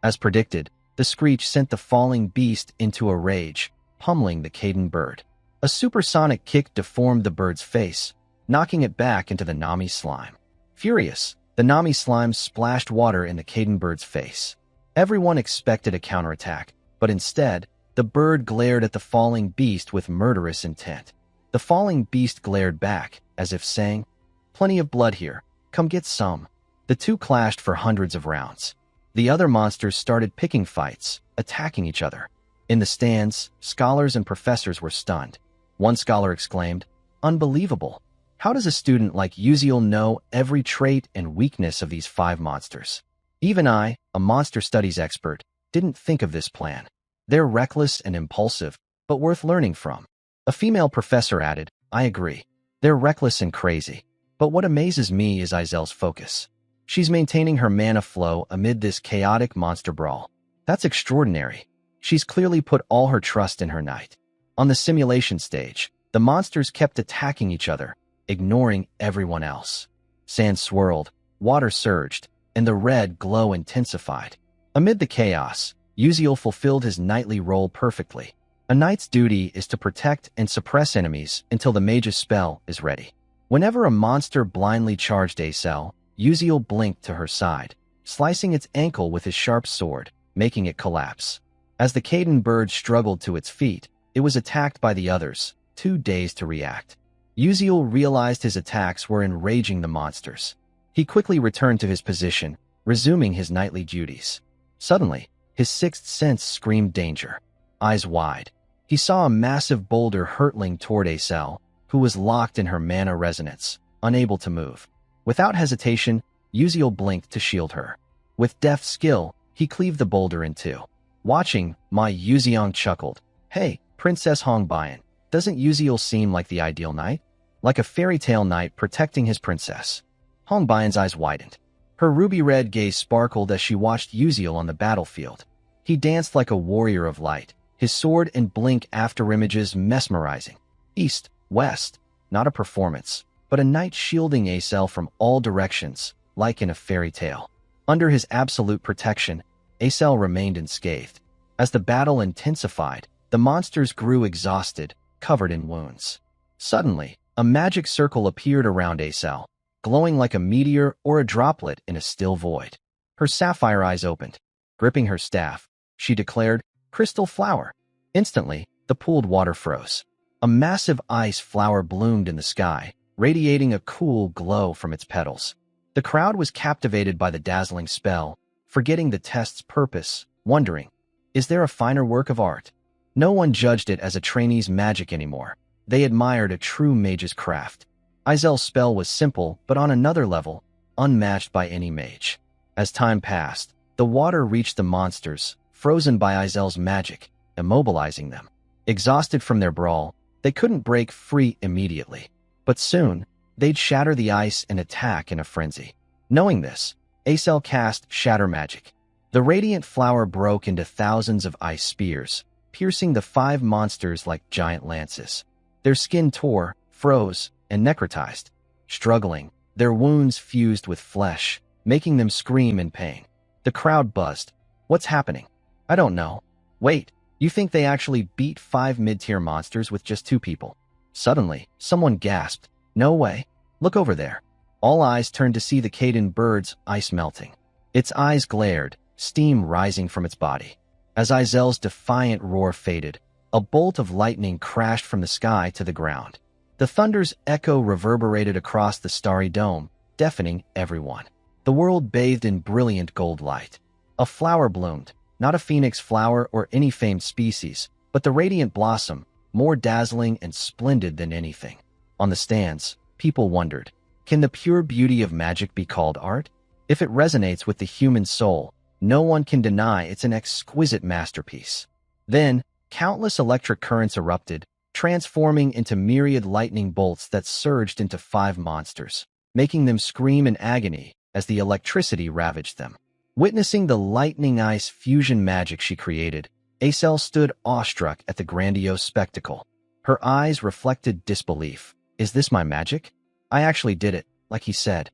As predicted, the screech sent the falling beast into a rage, pummeling the Kaden bird. A supersonic kick deformed the bird's face, knocking it back into the Nami slime. Furious, the Nami slime splashed water in the Kaden bird's face. Everyone expected a counterattack, but instead, the bird glared at the falling beast with murderous intent. The falling beast glared back, as if saying, "Plenty of blood here, come get some." The two clashed for hundreds of rounds. The other monsters started picking fights, attacking each other. In the stands, scholars and professors were stunned. One scholar exclaimed, "Unbelievable! How does a student like Uziel know every trait and weakness of these 5 monsters? Even I, a monster studies expert, didn't think of this plan. They're reckless and impulsive, but worth learning from." A female professor added, "I agree. They're reckless and crazy. But what amazes me is Izel's focus. She's maintaining her mana flow amid this chaotic monster brawl. That's extraordinary. She's clearly put all her trust in her knight." On the simulation stage, the monsters kept attacking each other, ignoring everyone else. Sand swirled, water surged, and the red glow intensified. Amid the chaos, Uziel fulfilled his knightly role perfectly. A knight's duty is to protect and suppress enemies until the mage's spell is ready. Whenever a monster blindly charged a cell, Uziel blinked to her side, slicing its ankle with his sharp sword, making it collapse. As the Kaden bird struggled to its feet, it was attacked by the others, too dazed to react. Uziel realized his attacks were enraging the monsters. He quickly returned to his position, resuming his knightly duties. Suddenly, his sixth sense screamed danger. Eyes wide, he saw a massive boulder hurtling toward Acel, who was locked in her mana resonance, unable to move. Without hesitation, Uziel blinked to shield her. With deft skill, he cleaved the boulder in two. Watching, Ma Yuziang chuckled. "Hey, Princess Hongbian, doesn't Uziel seem like the ideal knight? Like a fairy tale knight protecting his princess." Hongbian's eyes widened. Her ruby-red gaze sparkled as she watched Uziel on the battlefield. He danced like a warrior of light, his sword and blink afterimages mesmerizing. East, west, not a performance, but a knight shielding Acel from all directions, like in a fairy tale. Under his absolute protection, Acel remained unscathed. As the battle intensified, the monsters grew exhausted, covered in wounds. Suddenly, a magic circle appeared around Acel, glowing like a meteor or a droplet in a still void. Her sapphire eyes opened. Gripping her staff, she declared, "Crystal flower." Instantly, the pooled water froze. A massive ice flower bloomed in the sky, radiating a cool glow from its petals. The crowd was captivated by the dazzling spell, forgetting the test's purpose, wondering, is there a finer work of art? No one judged it as a trainee's magic anymore. They admired a true mage's craft. Izel's spell was simple, but on another level, unmatched by any mage. As time passed, the water reached the monsters, frozen by Izel's magic, immobilizing them. Exhausted from their brawl, they couldn't break free immediately. But soon, they'd shatter the ice and attack in a frenzy. Knowing this, Acel cast Shatter Magic. The radiant flower broke into thousands of ice spears, piercing the 5 monsters like giant lances. Their skin tore, froze, and necrotized. Struggling, their wounds fused with flesh, making them scream in pain. The crowd buzzed. What's happening? I don't know. Wait, you think they actually beat 5 mid-tier monsters with just 2 people? Suddenly, someone gasped. No way. Look over there. All eyes turned to see the Caden bird's ice melting. Its eyes glared, steam rising from its body. As Izel's defiant roar faded, a bolt of lightning crashed from the sky to the ground. The thunder's echo reverberated across the starry dome, deafening everyone. The world bathed in brilliant gold light. A flower bloomed, not a phoenix flower or any famed species, but the radiant blossom, more dazzling and splendid than anything. On the stands, people wondered, can the pure beauty of magic be called art? If it resonates with the human soul, no one can deny it's an exquisite masterpiece. Then, countless electric currents erupted, transforming into myriad lightning bolts that surged into 5 monsters, making them scream in agony as the electricity ravaged them. Witnessing the lightning ice fusion magic she created, Acel stood awestruck at the grandiose spectacle. Her eyes reflected disbelief. Is this my magic? I actually did it, like he said.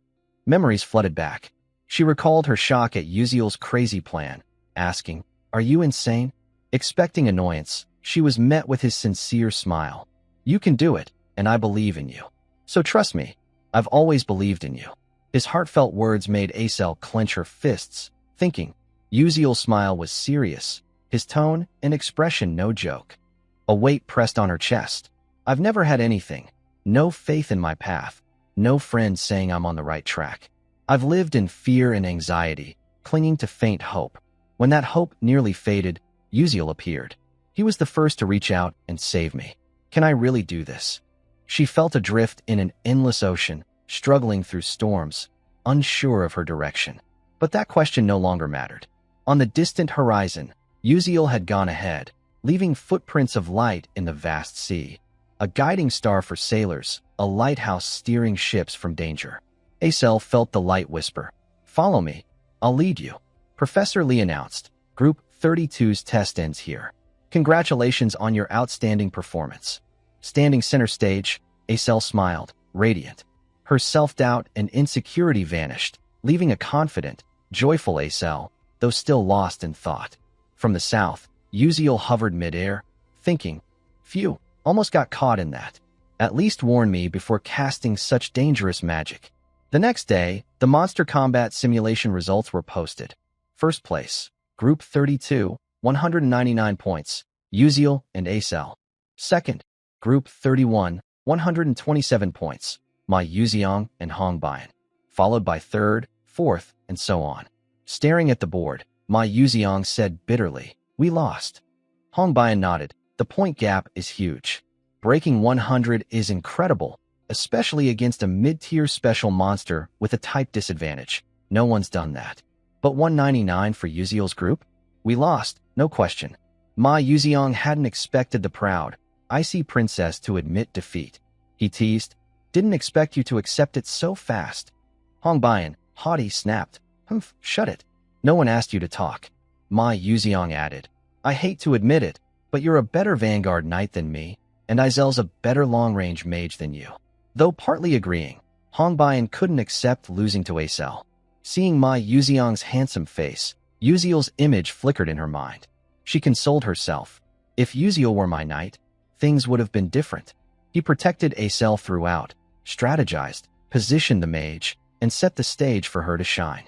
Memories flooded back. She recalled her shock at Uziel's crazy plan, asking, "Are you insane?" Expecting annoyance, she was met with his sincere smile. "You can do it, and I believe in you. So trust me, I've always believed in you." His heartfelt words made Acel clench her fists, thinking. Uziel's smile was serious, his tone and expression no joke. A weight pressed on her chest. I've never had anything. No faith in my path. No friend saying I'm on the right track. I've lived in fear and anxiety, clinging to faint hope. When that hope nearly faded, Uziel appeared. He was the first to reach out and save me. Can I really do this? She felt adrift in an endless ocean, struggling through storms, unsure of her direction. But that question no longer mattered. On the distant horizon, Uziel had gone ahead, leaving footprints of light in the vast sea. A guiding star for sailors, a lighthouse steering ships from danger. Acel felt the light whisper, "Follow me. I'll lead you." Professor Lee announced, "Group 32's test ends here. Congratulations on your outstanding performance." Standing center stage, Acel smiled, radiant. Her self-doubt and insecurity vanished, leaving a confident, joyful Acel, though still lost in thought. From the south, Uziel hovered midair, thinking, "Phew, almost got caught in that. At least warn me before casting such dangerous magic." The next day, the monster combat simulation results were posted. First place, Group 32, 199 points, Uziel and Acel. Second, Group 31, 127 points, Ma Yuziang and Hongbian, followed by third, fourth, and so on. Staring at the board, Ma Yuziang said bitterly, "We lost." Hongbian nodded. The point gap is huge. Breaking 100 is incredible, especially against a mid-tier special monster with a type disadvantage. No one's done that. But 199 for Uziel's group? We lost, no question. Ma Yuziang hadn't expected the proud, icy princess to admit defeat. He teased, "Didn't expect you to accept it so fast." Hongbian, haughty, snapped, "Humph, shut it. No one asked you to talk." Ma Yuziang added, "I hate to admit it, but you're a better Vanguard knight than me, and Izel's a better long-range mage than you." Though partly agreeing, Hongbian couldn't accept losing to Acel. Seeing Ma Yuziang's handsome face, Yuziel's image flickered in her mind. She consoled herself. If Yuziel were my knight, things would have been different. He protected Acel throughout, strategized, positioned the mage, and set the stage for her to shine.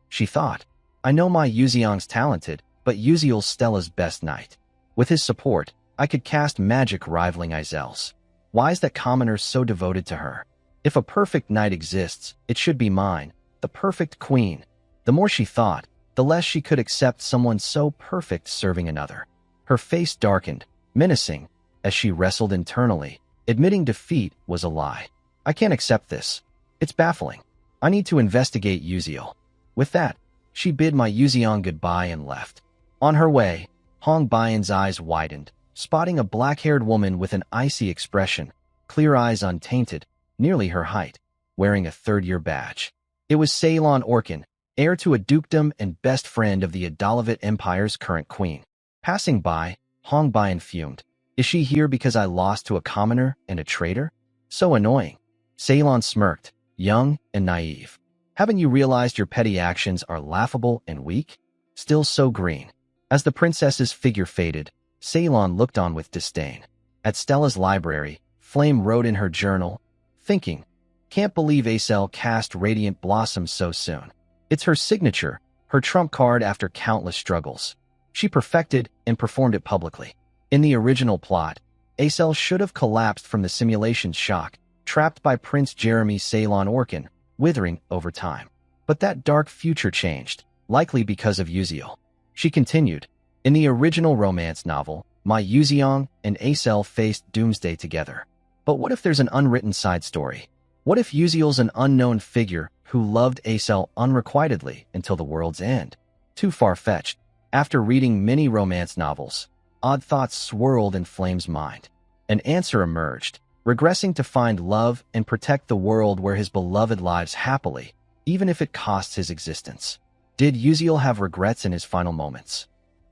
She thought, I know my Yuziang's talented, but Yuziel's Stella's best knight. With his support, I could cast magic rivaling Izel's. Why is that commoner so devoted to her? If a perfect knight exists, it should be mine, the perfect queen. The more she thought, the less she could accept someone so perfect serving another. Her face darkened, menacing, as she wrestled internally. Admitting defeat was a lie. I can't accept this. It's baffling. I need to investigate Yuziel. With that, she bid my Yuziang goodbye and left. On her way, Hongbian's eyes widened, spotting a black-haired woman with an icy expression, clear eyes untainted, nearly her height, wearing a third-year badge. It was Ceylon Orkin, heir to a dukedom and best friend of the Adalavat Empire's current queen. Passing by, Hongbian fumed. Is she here because I lost to a commoner and a traitor? So annoying. Ceylon smirked, young and naive. Haven't you realized your petty actions are laughable and weak? Still so green. As the princess's figure faded, Ceylon looked on with disdain. At Stella's library, Flame wrote in her journal, thinking, can't believe Acel cast Radiant Blossom so soon. It's her signature, her trump card after countless struggles. She perfected and performed it publicly. In the original plot, Acel should have collapsed from the simulation's shock, trapped by Prince Jeremy Ceylon Orkin, withering over time. But that dark future changed, likely because of Yuziel. She continued, in the original romance novel, my Yuziang and Acel faced doomsday together. But what if there's an unwritten side story? What if Yuziel's an unknown figure who loved Acel unrequitedly until the world's end? Too far-fetched. After reading many romance novels, odd thoughts swirled in Flame's mind. An answer emerged, regressing to find love and protect the world where his beloved lives happily, even if it costs his existence. Did Yuziel have regrets in his final moments?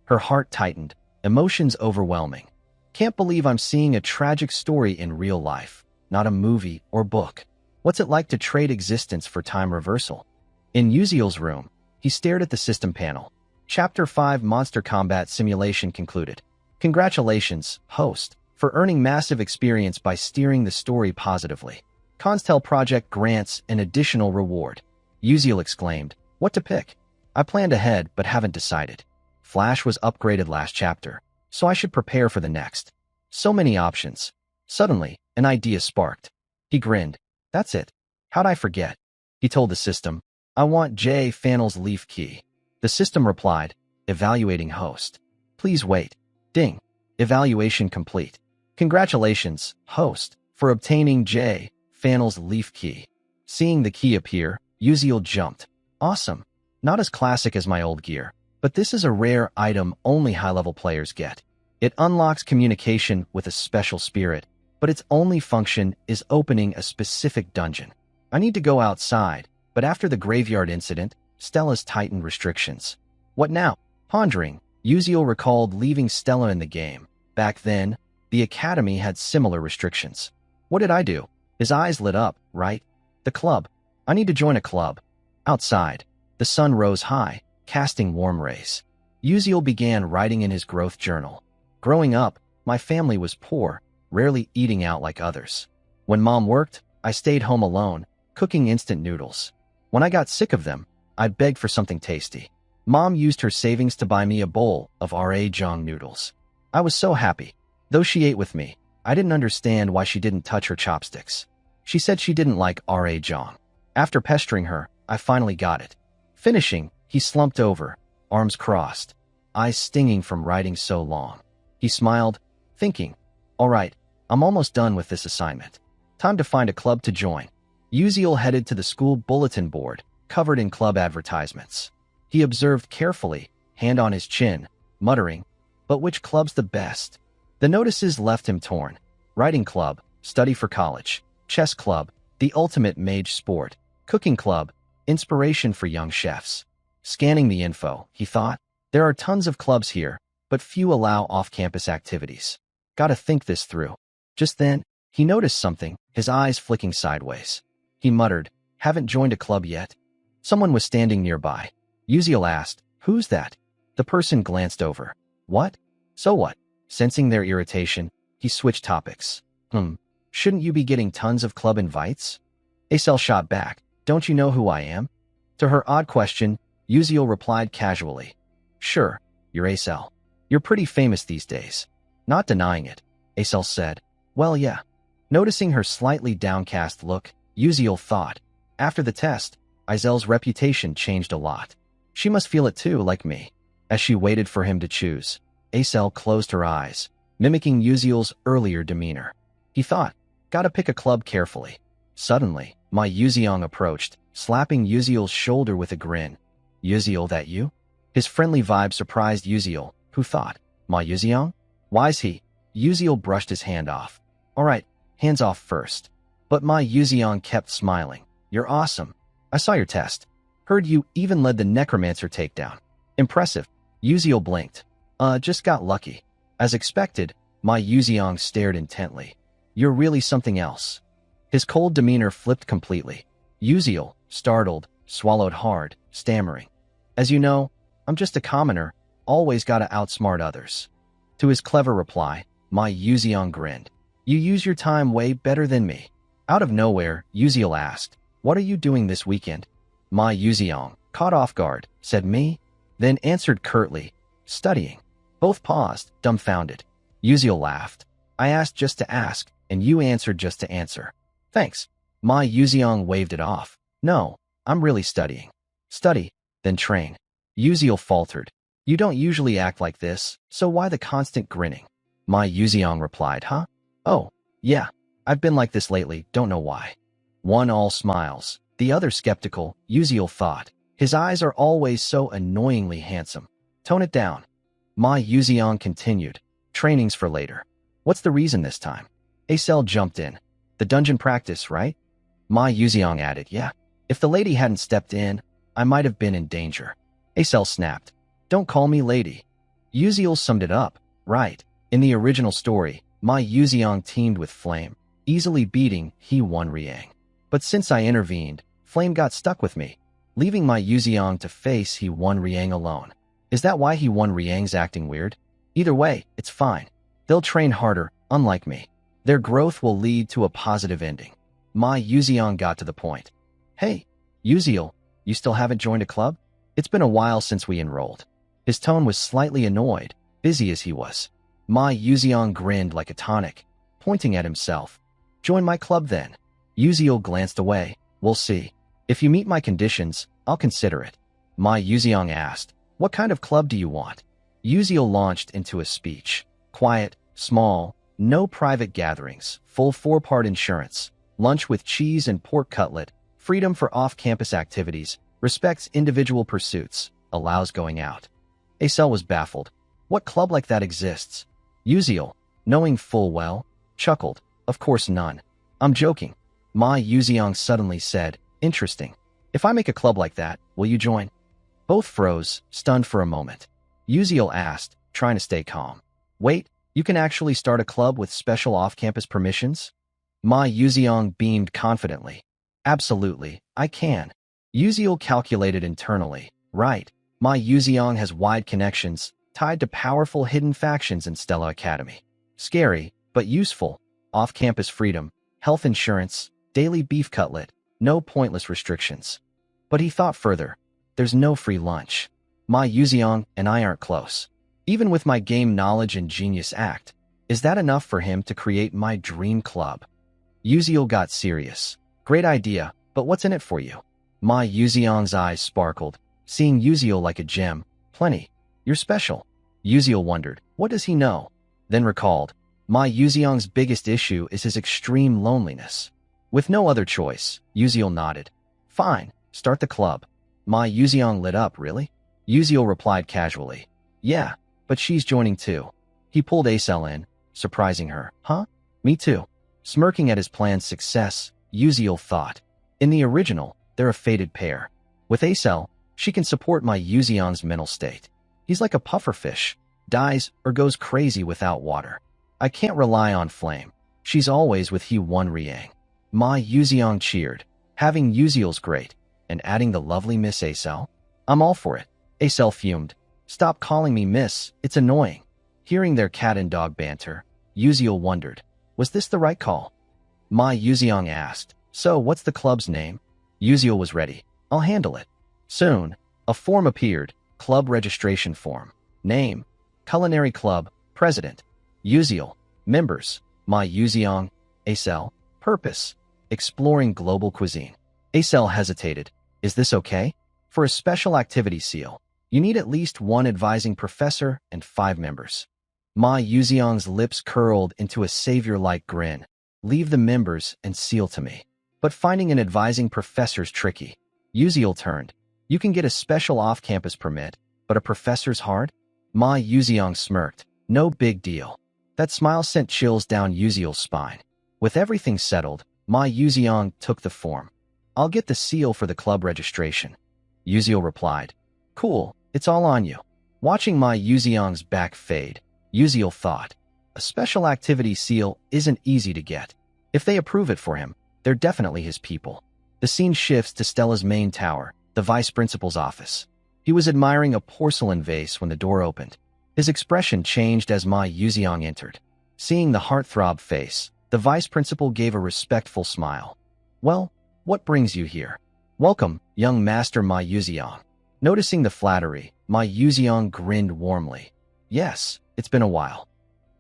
Her heart tightened, emotions overwhelming. Can't believe I'm seeing a tragic story in real life, not a movie or book. What's it like to trade existence for time reversal? In Yuziel's room, he stared at the system panel. Chapter 5 Monster Combat Simulation concluded. Congratulations, host, for earning massive experience by steering the story positively. Constel Project grants an additional reward. Yuziel exclaimed, what to pick? I planned ahead but haven't decided. Flash was upgraded last chapter, so I should prepare for the next. So many options. Suddenly, an idea sparked. He grinned. That's it. How'd I forget? He told the system, I want J. Fannel's leaf key. The system replied, evaluating host. Please wait. Ding. Evaluation complete. Congratulations, host, for obtaining J. Fannel's leaf key. Seeing the key appear, Yuziel jumped. Awesome. Not as classic as my old gear, but this is a rare item only high-level players get. It unlocks communication with a special spirit, but its only function is opening a specific dungeon. I need to go outside, but after the graveyard incident, Stella's tightened restrictions. What now? Pondering, Yuziel recalled leaving Stella in the game. Back then, the Academy had similar restrictions. What did I do? His eyes lit up, right? The club. I need to join a club. Outside, the sun rose high, casting warm rays. Yuziel began writing in his growth journal. Growing up, my family was poor, rarely eating out like others. When Mom worked, I stayed home alone, cooking instant noodles. When I got sick of them, I begged for something tasty. Mom used her savings to buy me a bowl of R.A. Jong noodles. I was so happy. Though she ate with me, I didn't understand why she didn't touch her chopsticks. She said she didn't like R.A. Jong. After pestering her, I finally got it. Finishing, he slumped over, arms crossed, eyes stinging from writing so long. He smiled, thinking, all right, I'm almost done with this assignment. Time to find a club to join. Yuziel headed to the school bulletin board, covered in club advertisements. He observed carefully, hand on his chin, muttering, but which club's the best? The notices left him torn. Writing club, study for college, chess club, the ultimate mage sport, cooking club, inspiration for young chefs. Scanning the info, he thought, there are tons of clubs here, but few allow off-campus activities. Gotta think this through. Just then, He noticed something, his eyes flicking sideways. He muttered, "Haven't joined a club yet?" Someone was standing nearby. Uziel asked, "Who's that?" The person glanced over. "What? So what?" Sensing their irritation, he switched topics. Shouldn't you be getting tons of club invites?" Acel shot back, "Don't you know who I am?" To her odd question, Uziel replied casually, "Sure, you're Acel. You're pretty famous these days." Not denying it, Acel said, "Well, yeah." Noticing her slightly downcast look, Uziel thought, after the test, Azel's reputation changed a lot. She must feel it too, like me. As she waited for him to choose, Acel closed her eyes, mimicking Uziel's earlier demeanor. He thought, gotta pick a club carefully. Suddenly, Ma Yuziang approached, slapping Uziel's shoulder with a grin. "Uziel, that you?" His friendly vibe surprised Uziel, who thought, "Ma Yuziang? Why's he?" Uziel brushed his hand off. "All right, hands off first." But Ma Yuziang kept smiling. "You're awesome. I saw your test. Heard you even led the necromancer takedown. Impressive." Uziel blinked. Just got lucky." As expected, Ma Yuziang stared intently. "You're really something else." His cold demeanor flipped completely. Uziel, startled, swallowed hard, stammering, "As you know, I'm just a commoner, always gotta outsmart others." To his clever reply, Ma Yuziang grinned. "You use your time way better than me." Out of nowhere, Uziel asked, "What are you doing this weekend?" Ma Yuziang, caught off guard, said me, then answered curtly, "Studying." Both paused, dumbfounded. Uziel laughed. "I asked just to ask, and you answered just to answer." "Thanks." Ma Yuziang waved it off. "No, I'm really studying." "Study, then train." Uziel faltered. "You don't usually act like this, so why the constant grinning?" Ma Yuziang replied, "Huh? Oh, yeah, I've been like this lately, don't know why." One all smiles, the other skeptical, Uziel thought. His eyes are always so annoyingly handsome. Tone it down. Ma Yuziang continued, "Training's for later." "What's the reason this time?" Acel jumped in. "The dungeon practice, right?" Ma Yuziang added, "Yeah. If the lady hadn't stepped in, I might have been in danger." Acel snapped, "Don't call me lady." Uziel summed it up, "Right. In the original story, Ma Yuziang teamed with Flame, easily beating He One Riang. But since I intervened, Flame got stuck with me, leaving Ma Yuziang to face He One Riang alone. Is that why He One Riang's acting weird? Either way, it's fine. They'll train harder, unlike me. Their growth will lead to a positive ending." Ma Yuziang got to the point. "Hey, Uziel, you still haven't joined a club? It's been a while since we enrolled." His tone was slightly annoyed, busy as he was. Ma Yuziang grinned like a tonic, pointing at himself. "Join my club then." Uziel glanced away. "We'll see. If you meet my conditions, I'll consider it." Ma Yuziang asked, "What kind of club do you want?" Uziel launched into a speech. Quiet, small, no private gatherings, full 4-part insurance, lunch with cheese and pork cutlet, freedom for off-campus activities, respects individual pursuits, allows going out. Acel was baffled. What club like that exists? Uziel, knowing full well, chuckled. "Of course none. I'm joking." Ma Yuziang suddenly said, "Interesting. If I make a club like that, will you join?" Both froze, stunned for a moment. Uziel asked, trying to stay calm, "Wait, you can actually start a club with special off-campus permissions?" Ma Yuziang beamed confidently. "Absolutely, I can." Uziel calculated internally. Right, Ma Yuziang has wide connections, tied to powerful hidden factions in Stella Academy. Scary, but useful. Off-campus freedom, health insurance, daily beef cutlet, no pointless restrictions. But he thought further. There's no free lunch. Ma Yuziang and I aren't close. Even with my game knowledge and genius act, is that enough for him to create my dream club? Uziel got serious. "Great idea, but what's in it for you?" Ma Yuziang's eyes sparkled, seeing Uziel like a gem. "Plenty. You're special." Uziel wondered, what does he know? Then recalled, Ma Yuziang's biggest issue is his extreme loneliness. With no other choice, Uziel nodded. "Fine, start the club." Ma Yuziang lit up, "Really?" Uziel replied casually, "Yeah, but she's joining too." He pulled Acel in, surprising her. "Huh? Me too." Smirking at his plan's success, Uziel thought. In the original, they're a fated pair. With Acel, she can support Ma Yuziang's mental state. He's like a pufferfish, dies or goes crazy without water. I can't rely on Flame. She's always with He One Riang. Ma Yuziang cheered. Having Yuziel's great, and adding the lovely Miss Acel? I'm all for it. Acel fumed. Stop calling me miss, it's annoying. Hearing their cat and dog banter, Yuziel wondered, was this the right call? Ma Yuziang asked, so what's the club's name? Yuziel was ready. I'll handle it. Soon, a form appeared, club registration form. Name, Culinary Club, President. Yuziel, members, Ma Yuziang, Acel, purpose, exploring global cuisine. Acel hesitated. Is this okay? For a special activity seal, you need at least one advising professor and 5 members. Ma Yuziang's lips curled into a savior-like grin. Leave the members and seal to me. But finding an advising professor's tricky. Yuziel turned. You can get a special off-campus permit, but a professor's hard? Ma Yuziang smirked. No big deal. That smile sent chills down Yuziel's spine. With everything settled, Ma Yuziang took the form. I'll get the seal for the club registration. Yuziel replied. Cool, it's all on you. Watching Ma Yuziang's back fade, Yuziel thought, a special activity seal isn't easy to get. If they approve it for him, they're definitely his people. The scene shifts to Stella's main tower, the vice principal's office. He was admiring a porcelain vase when the door opened. His expression changed as Ma Yuziang entered. Seeing the heartthrob face, the vice principal gave a respectful smile. Well, what brings you here? Welcome, young master Ma Yuziang. Noticing the flattery, Ma Yuziang grinned warmly. Yes, it's been a while.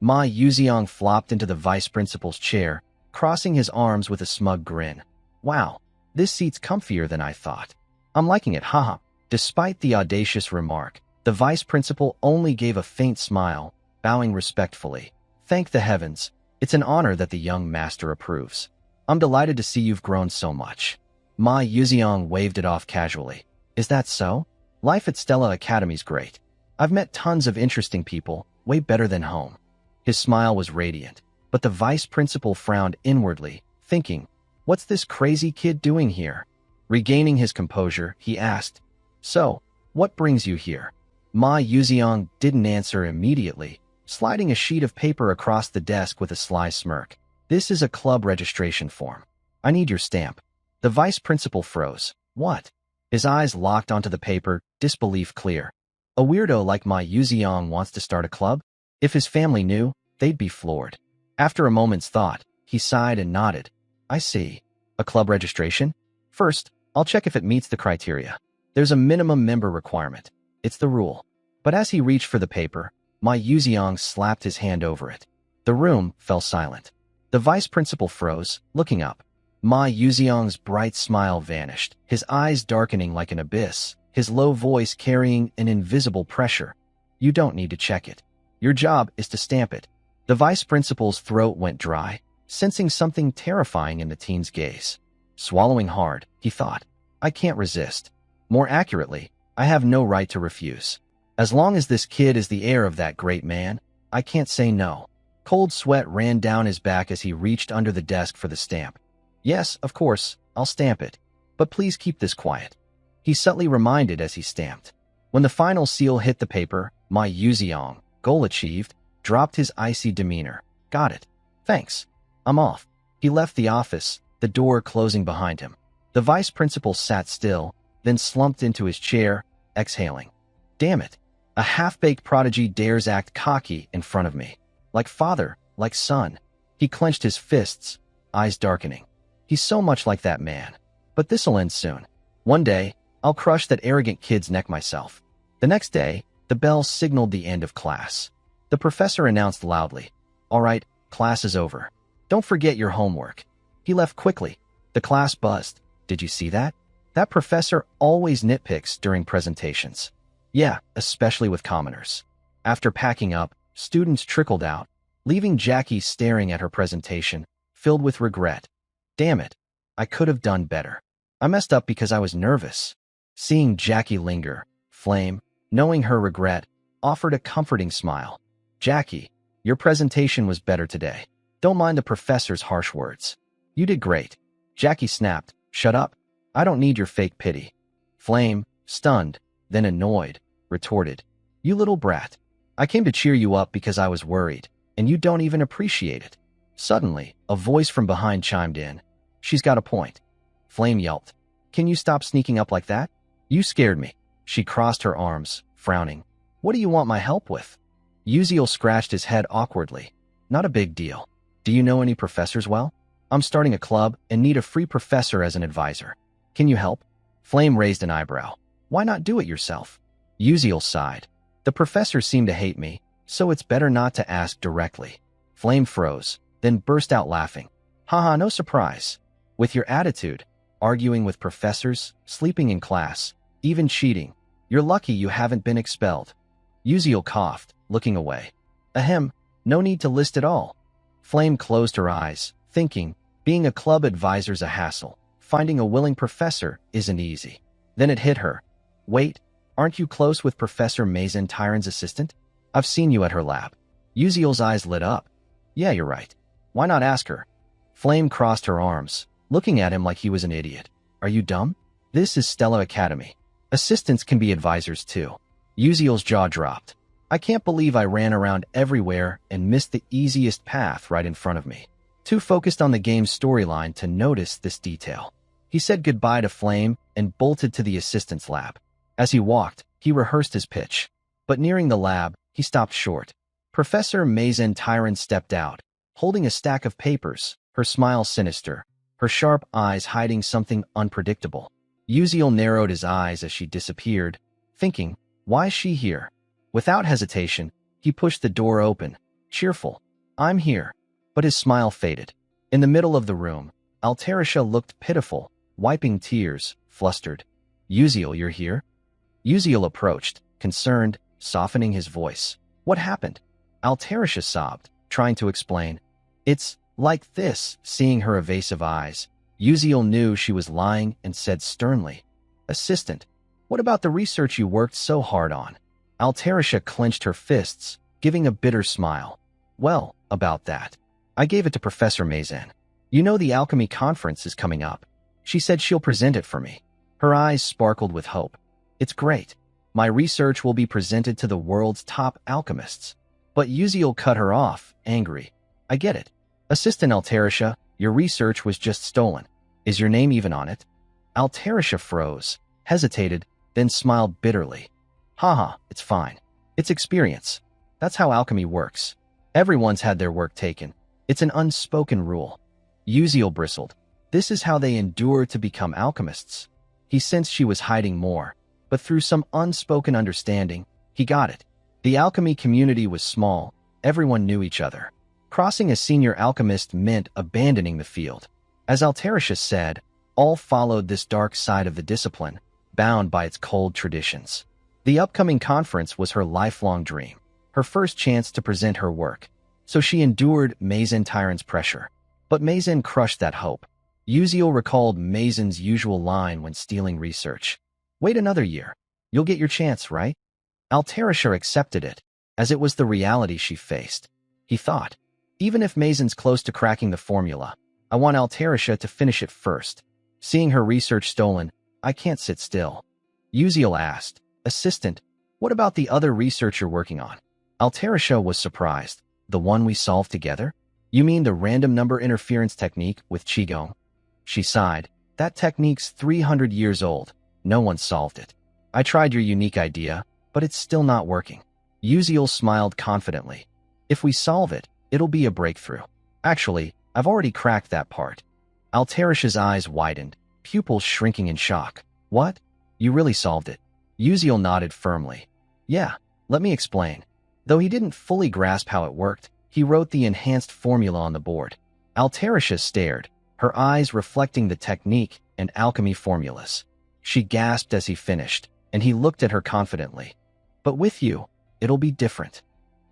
Ma Yuziang flopped into the vice principal's chair, crossing his arms with a smug grin. Wow, this seat's comfier than I thought. I'm liking it, haha. Despite the audacious remark, the vice principal only gave a faint smile, bowing respectfully. Thank the heavens, it's an honor that the young master approves. I'm delighted to see you've grown so much. Ma Yuziang waved it off casually. Is that so? Life at Stella Academy's great. I've met tons of interesting people, way better than home. His smile was radiant, but the vice principal frowned inwardly, thinking, what's this crazy kid doing here? Regaining his composure, he asked, so, what brings you here? Ma Yuziang didn't answer immediately, sliding a sheet of paper across the desk with a sly smirk. This is a club registration form. I need your stamp. The vice principal froze. What? His eyes locked onto the paper, disbelief clear. A weirdo like Ma Yuziang wants to start a club? If his family knew, they'd be floored. After a moment's thought, he sighed and nodded. I see. A club registration? First, I'll check if it meets the criteria. There's a minimum member requirement. It's the rule. But as he reached for the paper, Ma Yuziang slapped his hand over it. The room fell silent. The vice principal froze, looking up. Ma Yuziang's bright smile vanished, his eyes darkening like an abyss, his low voice carrying an invisible pressure. You don't need to check it. Your job is to stamp it. The vice principal's throat went dry, sensing something terrifying in the teen's gaze. Swallowing hard, he thought, I can't resist. More accurately, I have no right to refuse. As long as this kid is the heir of that great man, I can't say no. Cold sweat ran down his back as he reached under the desk for the stamp. Yes, of course, I'll stamp it. But please keep this quiet. He subtly reminded as he stamped. When the final seal hit the paper, Ma Yuziang, goal achieved, dropped his icy demeanor. Got it. Thanks. I'm off. He left the office, the door closing behind him. The vice principal sat still, then slumped into his chair, exhaling. Damn it. A half-baked prodigy dares act cocky in front of me. Like father, like son. He clenched his fists, eyes darkening. He's so much like that man. But this'll end soon. One day, I'll crush that arrogant kid's neck myself. The next day, the bell signaled the end of class. The professor announced loudly, All right, class is over. Don't forget your homework. He left quickly. The class buzzed. Did you see that? That professor always nitpicks during presentations. Yeah, especially with commoners. After packing up, students trickled out, leaving Jackie staring at her presentation, filled with regret. Damn it, I could have done better. I messed up because I was nervous. Seeing Jackie linger, Flame, knowing her regret, offered a comforting smile. Jackie, your presentation was better today. Don't mind the professor's harsh words. You did great. Jackie snapped. Shut up. I don't need your fake pity. Flame, stunned, then annoyed, retorted. You little brat. I came to cheer you up because I was worried, and you don't even appreciate it. Suddenly, a voice from behind chimed in. She's got a point. Flame yelped. Can you stop sneaking up like that? You scared me. She crossed her arms, frowning. What do you want my help with? Uziel scratched his head awkwardly. Not a big deal. Do you know any professors well? I'm starting a club and need a free professor as an advisor. Can you help? Flame raised an eyebrow. Why not do it yourself? Uziel sighed. The professors seem to hate me, so it's better not to ask directly. Flame froze, then burst out laughing. Haha, no surprise. With your attitude, arguing with professors, sleeping in class, even cheating, you're lucky you haven't been expelled. Uziel coughed, looking away. Ahem, no need to list it all. Flame closed her eyes, thinking, being a club advisor's a hassle. Finding a willing professor isn't easy. Then it hit her. Wait, aren't you close with Professor Mazen Tyron's assistant? I've seen you at her lab. Uziel's eyes lit up. Yeah, you're right. Why not ask her? Flame crossed her arms, looking at him like he was an idiot. Are you dumb? This is Stella Academy. Assistants can be advisors too. Uziel's jaw dropped. I can't believe I ran around everywhere and missed the easiest path right in front of me. Too focused on the game's storyline to notice this detail. He said goodbye to Flame and bolted to the assistant's lab. As he walked, he rehearsed his pitch. But nearing the lab, he stopped short. Professor Mazen Tyron stepped out, holding a stack of papers, her smile sinister, her sharp eyes hiding something unpredictable. Uziel narrowed his eyes as she disappeared, thinking, why is she here? Without hesitation, he pushed the door open, cheerful. I'm here. But his smile faded. In the middle of the room, Altarisha looked pitiful, wiping tears, flustered. Uziel, you're here? Uziel approached, concerned, softening his voice. What happened? Altarisha sobbed, trying to explain. It's like this. Seeing her evasive eyes, Uziel knew she was lying and said sternly, Assistant, what about the research you worked so hard on? Altarisha clenched her fists, giving a bitter smile. Well, about that. I gave it to Professor Mazen. You know the alchemy conference is coming up. She said she'll present it for me. Her eyes sparkled with hope. It's great. My research will be presented to the world's top alchemists. But Uziel cut her off, angry. I get it. Assistant Altarisha, your research was just stolen. Is your name even on it? Altarisha froze, hesitated, then smiled bitterly. Haha, it's fine. It's experience. That's how alchemy works. Everyone's had their work taken. It's an unspoken rule. Uziel bristled. This is how they endure to become alchemists. He sensed she was hiding more, but through some unspoken understanding, he got it. The alchemy community was small. Everyone knew each other. Crossing a senior alchemist meant abandoning the field. As Altarisha said, all followed this dark side of the discipline, bound by its cold traditions. The upcoming conference was her lifelong dream, her first chance to present her work. So she endured Mazen Tyron's pressure. But Mazen crushed that hope. Uziel recalled Mazen's usual line when stealing research. Wait another year. You'll get your chance, right? Altarisha accepted it, as it was the reality she faced. He thought, even if Mazen's close to cracking the formula, I want Altarisha to finish it first. Seeing her research stolen, I can't sit still. Uziel asked, Assistant, what about the other research you're working on? Altarisha was surprised. The one we solved together? You mean the random number interference technique with Qigong? She sighed. That technique's 300 years old. No one solved it. I tried your unique idea, but it's still not working. Uziel smiled confidently. If we solve it, it'll be a breakthrough. Actually, I've already cracked that part. Altarisha's eyes widened, pupils shrinking in shock. What? You really solved it? Uziel nodded firmly. Yeah, let me explain. Though he didn't fully grasp how it worked, he wrote the enhanced formula on the board. Altarisha stared, her eyes reflecting the technique and alchemy formulas. She gasped as he finished, and he looked at her confidently. But with you, it'll be different.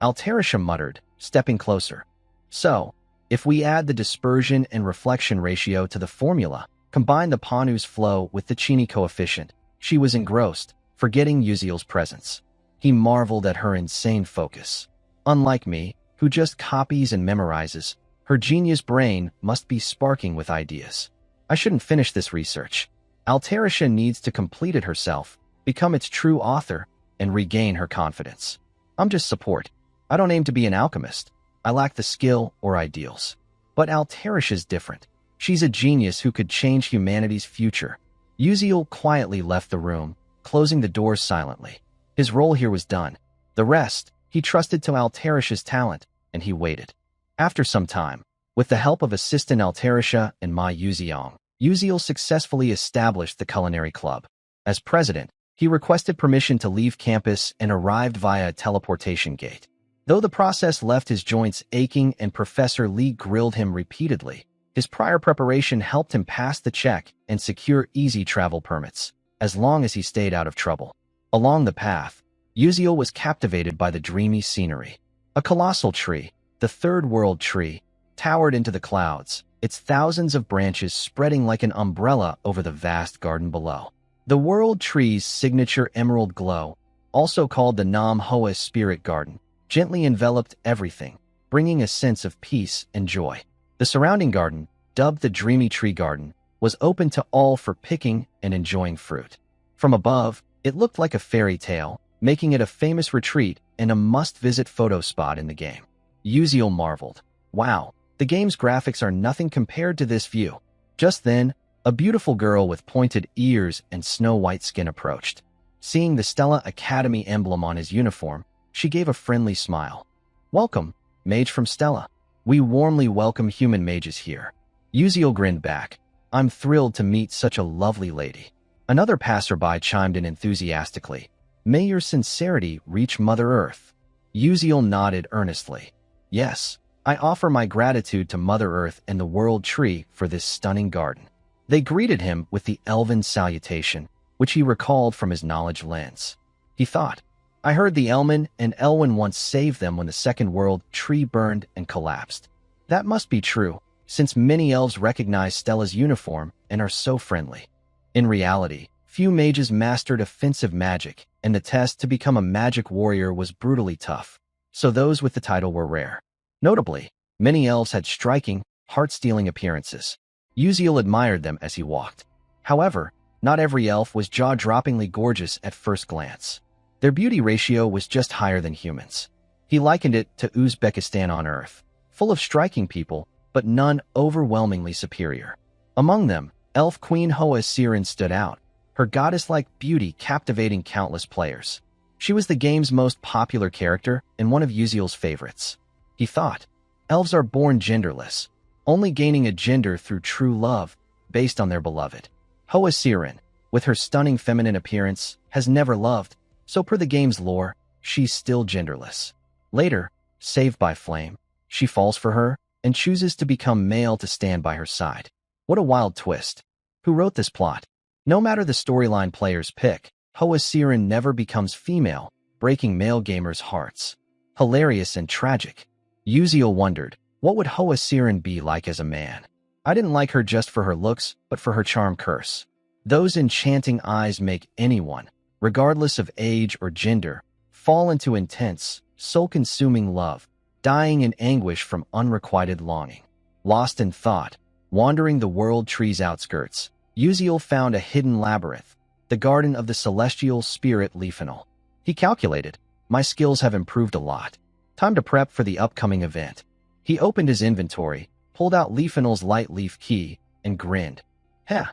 Altarisha muttered, stepping closer. So, if we add the dispersion and reflection ratio to the formula, combine the Panu's flow with the Chini coefficient, she was engrossed, forgetting Uziel's presence. He marveled at her insane focus. Unlike me, who just copies and memorizes, her genius brain must be sparking with ideas. I shouldn't finish this research. Altarisha needs to complete it herself, become its true author, and regain her confidence. I'm just support. I don't aim to be an alchemist. I lack the skill or ideals. But Alterish is different. She's a genius who could change humanity's future. Uziel quietly left the room, closing the doors silently. His role here was done. The rest, he trusted to Alterish's talent, and he waited. After some time, with the help of assistant Alterisha and Ma Yuziong, Uziel successfully established the culinary club. As president, he requested permission to leave campus and arrived via a teleportation gate. Though the process left his joints aching and Professor Lee grilled him repeatedly, his prior preparation helped him pass the check and secure easy travel permits, as long as he stayed out of trouble. Along the path, Uziel was captivated by the dreamy scenery. A colossal tree, the Third World Tree, towered into the clouds, its thousands of branches spreading like an umbrella over the vast garden below. The World Tree's signature emerald glow, also called the Nam Hoa Spirit Garden, gently enveloped everything, bringing a sense of peace and joy. The surrounding garden, dubbed the Dreamy Tree Garden, was open to all for picking and enjoying fruit. From above, it looked like a fairy tale, making it a famous retreat and a must-visit photo spot in the game. Uziel marveled. Wow, the game's graphics are nothing compared to this view. Just then, a beautiful girl with pointed ears and snow-white skin approached. Seeing the Stella Academy emblem on his uniform, she gave a friendly smile. "Welcome, mage from Stella. We warmly welcome human mages here." Uziel grinned back. "I'm thrilled to meet such a lovely lady." Another passerby chimed in enthusiastically. "May your sincerity reach Mother Earth." Uziel nodded earnestly. "Yes, I offer my gratitude to Mother Earth and the World Tree for this stunning garden." They greeted him with the elven salutation, which he recalled from his knowledge lens. He thought, "I heard the Elman and Elwyn once saved them when the Second World Tree burned and collapsed. That must be true, since many elves recognize Stella's uniform and are so friendly." In reality, few mages mastered offensive magic, and the test to become a magic warrior was brutally tough, so those with the title were rare. Notably, many elves had striking, heart-stealing appearances. Uziel admired them as he walked. However, not every elf was jaw-droppingly gorgeous at first glance. Their beauty ratio was just higher than humans. He likened it to Uzbekistan on Earth, full of striking people, but none overwhelmingly superior. Among them, elf queen Hoa Siren stood out, her goddess-like beauty captivating countless players. She was the game's most popular character and one of Uziel's favorites. He thought, elves are born genderless, only gaining a gender through true love, based on their beloved. Hoa Siren, with her stunning feminine appearance, has never loved, so per the game's lore, she's still genderless. Later, saved by Flame, she falls for her and chooses to become male to stand by her side. What a wild twist. Who wrote this plot? No matter the storyline players pick, Hoa Siren never becomes female, breaking male gamers' hearts. Hilarious and tragic. Uziel wondered, what would Hoa Siren be like as a man? I didn't like her just for her looks, but for her charm curse. Those enchanting eyes make anyone, regardless of age or gender, fall into intense, soul-consuming love, dying in anguish from unrequited longing. Lost in thought, wandering the World Tree's outskirts, Uziel found a hidden labyrinth, the garden of the celestial spirit Leafinal. He calculated, my skills have improved a lot. Time to prep for the upcoming event. He opened his inventory, pulled out Leafinal's light leaf key, and grinned. Heh,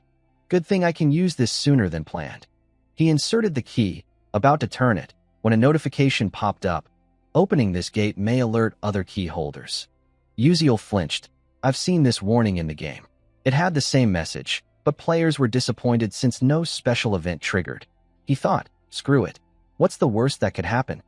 good thing I can use this sooner than planned. He inserted the key, about to turn it, when a notification popped up. Opening this gate may alert other key holders. Uziel flinched. I've seen this warning in the game. It had the same message, but players were disappointed since no special event triggered. He thought, screw it. What's the worst that could happen?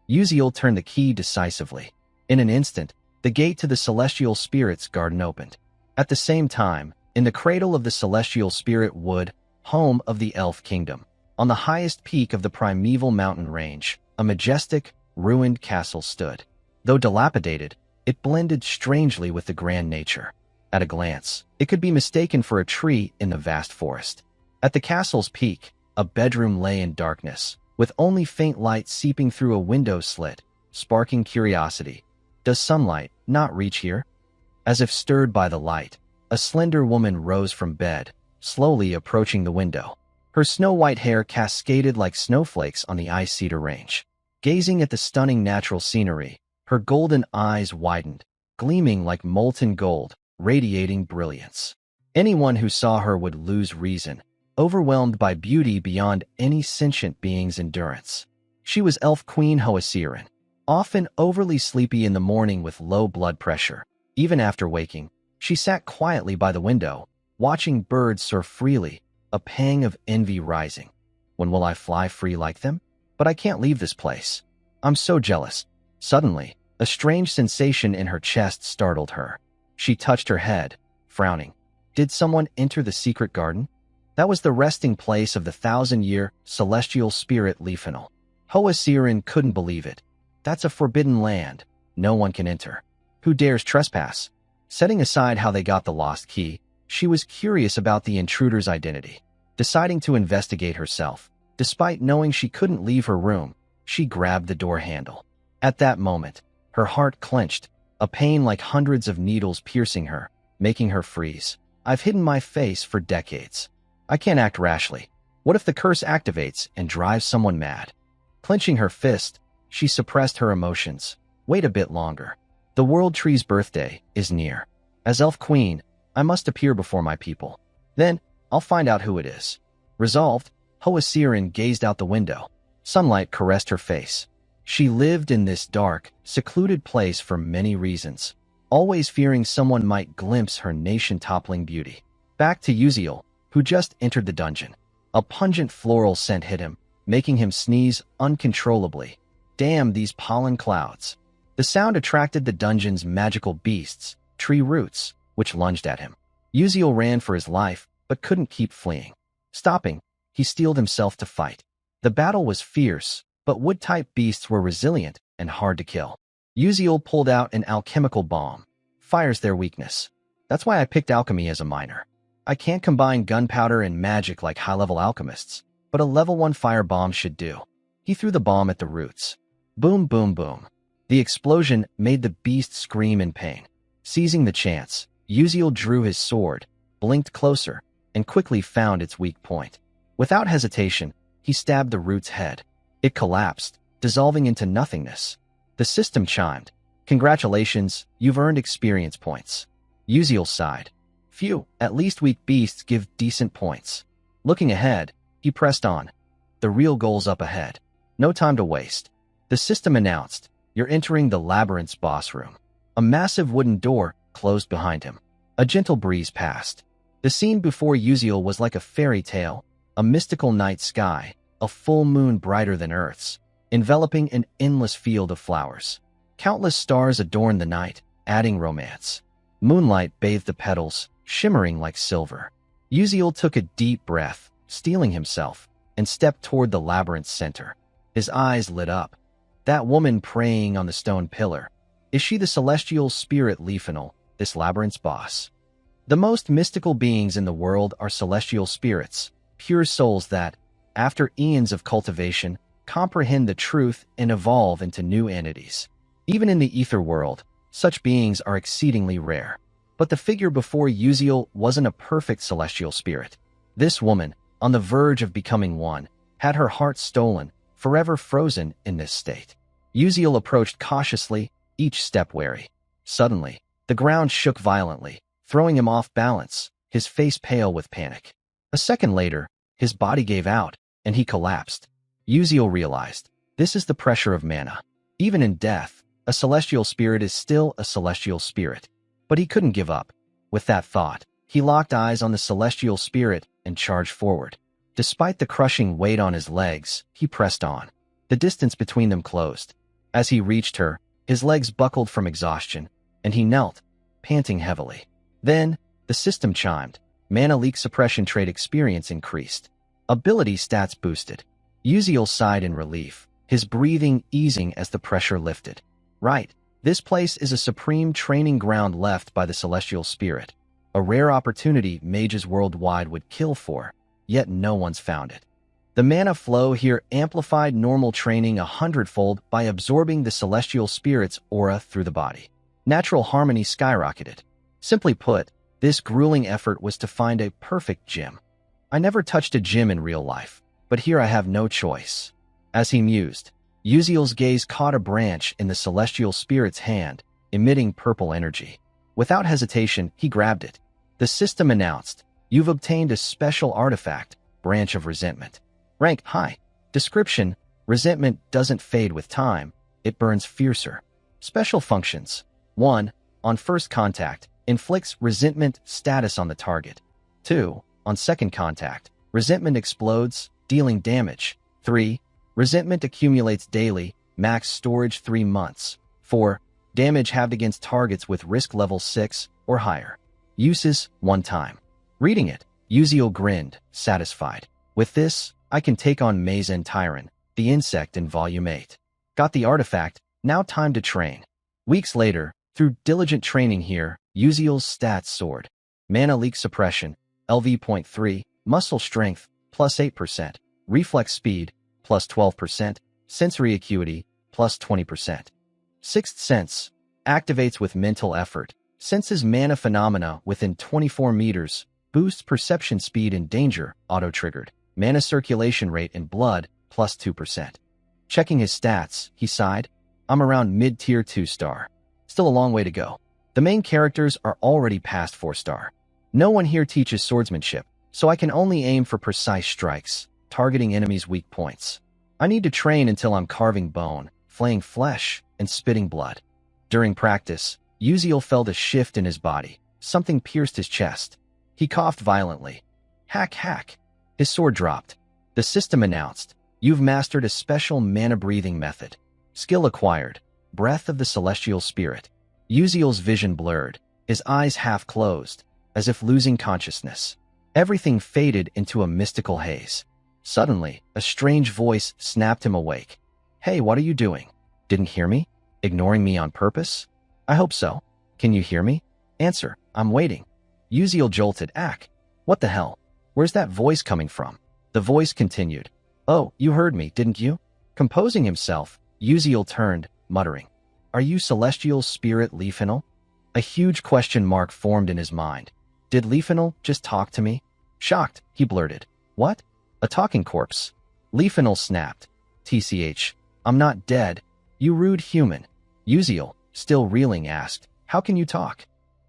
Uziel turned the key decisively. In an instant, the gate to the Celestial Spirit's garden opened. At the same time, in the cradle of the Celestial Spirit Wood, home of the Elf Kingdom, on the highest peak of the primeval mountain range, a majestic, ruined castle stood. Though dilapidated, it blended strangely with the grand nature. At a glance, it could be mistaken for a tree in the vast forest. At the castle's peak, a bedroom lay in darkness, with only faint light seeping through a window slit, sparking curiosity. Does sunlight not reach here? As if stirred by the light, a slender woman rose from bed, slowly approaching the window. Her snow-white hair cascaded like snowflakes on the ice cedar range. Gazing at the stunning natural scenery, her golden eyes widened, gleaming like molten gold, radiating brilliance. Anyone who saw her would lose reason, overwhelmed by beauty beyond any sentient being's endurance. She was Elf Queen Hoasirin, often overly sleepy in the morning with low blood pressure. Even after waking, she sat quietly by the window, watching birds soar freely, a pang of envy rising. When will I fly free like them? But I can't leave this place. I'm so jealous. Suddenly, a strange sensation in her chest startled her. She touched her head, frowning. Did someone enter the secret garden? That was the resting place of the 1,000-year celestial spirit Leafinal. Hoasirin couldn't believe it. That's a forbidden land. No one can enter. Who dares trespass? Setting aside how they got the lost key, she was curious about the intruder's identity. Deciding to investigate herself, despite knowing she couldn't leave her room, she grabbed the door handle. At that moment, her heart clenched, a pain like hundreds of needles piercing her, making her freeze. I've hidden my face for decades. I can't act rashly. What if the curse activates and drives someone mad? Clenching her fist, she suppressed her emotions. Wait a bit longer. The World Tree's birthday is near. As Elf Queen, I must appear before my people. Then, I'll find out who it is. Resolved, Hoasirin gazed out the window. Sunlight caressed her face. She lived in this dark, secluded place for many reasons, always fearing someone might glimpse her nation-toppling beauty. Back to Uziel, who just entered the dungeon. A pungent floral scent hit him, making him sneeze uncontrollably. Damn these pollen clouds. The sound attracted the dungeon's magical beasts, tree roots, which lunged at him. Uziel ran for his life, but couldn't keep fleeing. Stopping, he steeled himself to fight. The battle was fierce, but wood-type beasts were resilient and hard to kill. Uziel pulled out an alchemical bomb. Fire's their weakness. That's why I picked alchemy as a minor. I can't combine gunpowder and magic like high-level alchemists, but a level 1 fire bomb should do. He threw the bomb at the roots. Boom, boom, boom. The explosion made the beast scream in pain. Seizing the chance, Uziel drew his sword, blinked closer, and quickly found its weak point. Without hesitation, he stabbed the root's head. It collapsed, dissolving into nothingness. The system chimed. Congratulations, you've earned experience points. Uziel sighed. Phew, at least weak beasts give decent points. Looking ahead, he pressed on. The real goal's up ahead. No time to waste. The system announced, you're entering the labyrinth's boss room. A massive wooden door closed behind him. A gentle breeze passed. The scene before Uziel was like a fairy tale, a mystical night sky, a full moon brighter than Earth's, enveloping an endless field of flowers. Countless stars adorned the night, adding romance. Moonlight bathed the petals, shimmering like silver. Uziel took a deep breath, steeling himself, and stepped toward the labyrinth's center. His eyes lit up. That woman praying on the stone pillar. Is she the celestial spirit Leafinal, this labyrinth's boss? The most mystical beings in the world are celestial spirits, pure souls that, after eons of cultivation, comprehend the truth and evolve into new entities. Even in the ether world, such beings are exceedingly rare. But the figure before Uziel wasn't a perfect celestial spirit. This woman, on the verge of becoming one, had her heart stolen, forever frozen in this state. Uziel approached cautiously, each step wary. Suddenly, the ground shook violently, throwing him off balance, his face pale with panic. A second later, his body gave out, and he collapsed. Uziel realized, this is the pressure of mana. Even in death, a celestial spirit is still a celestial spirit. But he couldn't give up. With that thought, he locked eyes on the celestial spirit and charged forward. Despite the crushing weight on his legs, he pressed on. The distance between them closed. As he reached her, his legs buckled from exhaustion, and he knelt, panting heavily. Then, the system chimed. Mana leak suppression trait experience increased. Ability stats boosted. Uziel sighed in relief, his breathing easing as the pressure lifted. Right, this place is a supreme training ground left by the celestial spirit. A rare opportunity mages worldwide would kill for, yet no one's found it. The mana flow here amplified normal training 100-fold by absorbing the celestial spirit's aura through the body. Natural harmony skyrocketed. Simply put, this grueling effort was to find a perfect gym. I never touched a gym in real life, but here I have no choice. As he mused, Uziel's gaze caught a branch in the celestial spirit's hand, emitting purple energy. Without hesitation, he grabbed it. The system announced, "You've obtained a special artifact, Branch of Resentment. Rank high. Description: resentment doesn't fade with time, it burns fiercer. Special functions: 1. On first contact, inflicts resentment status on the target. 2. On second contact, resentment explodes, dealing damage. 3. Resentment accumulates daily, max storage 3 months. 4. Damage halved against targets with risk level 6 or higher. Uses: 1 time." Reading it, Uziel grinned, satisfied. "With this, I can take on Mazen Tyron, the insect in Volume 8. Got the artifact, now time to train." Weeks later, through diligent training here, Uziel's stats soared. Mana leak suppression, LV.3, muscle strength, plus 8%, reflex speed, plus 12%, sensory acuity, plus 20%. Sixth sense, activates with mental effort, senses mana phenomena within 24 meters, boosts perception speed in danger, auto-triggered, mana circulation rate in blood, plus 2%. Checking his stats, he sighed, "I'm around mid-tier 2-star. Still a long way to go. The main characters are already past 4-star. No one here teaches swordsmanship, so I can only aim for precise strikes, targeting enemies' weak points. I need to train until I'm carving bone, flaying flesh, and spitting blood." During practice, Uziel felt a shift in his body. Something pierced his chest. He coughed violently. Hack, hack. His sword dropped. The system announced, "You've mastered a special mana-breathing method. Skill acquired, Breath of the Celestial Spirit." Uziel's vision blurred, his eyes half closed, as if losing consciousness. Everything faded into a mystical haze. Suddenly, a strange voice snapped him awake. "Hey, what are you doing? Didn't hear me? Ignoring me on purpose? I hope so. Can you hear me? Answer, I'm waiting." Uziel jolted. "Ack. What the hell? Where's that voice coming from?" The voice continued. "Oh, you heard me, didn't you?" Composing himself, Uziel turned, muttering, "Are you Celestial Spirit Leafinal?" A huge question mark formed in his mind. Did Leafinal just talk to me? Shocked, he blurted, "What? A talking corpse?" Leafinal snapped, "TCH, I'm not dead. You rude human." Uziel, still reeling, asked, "How can you talk?"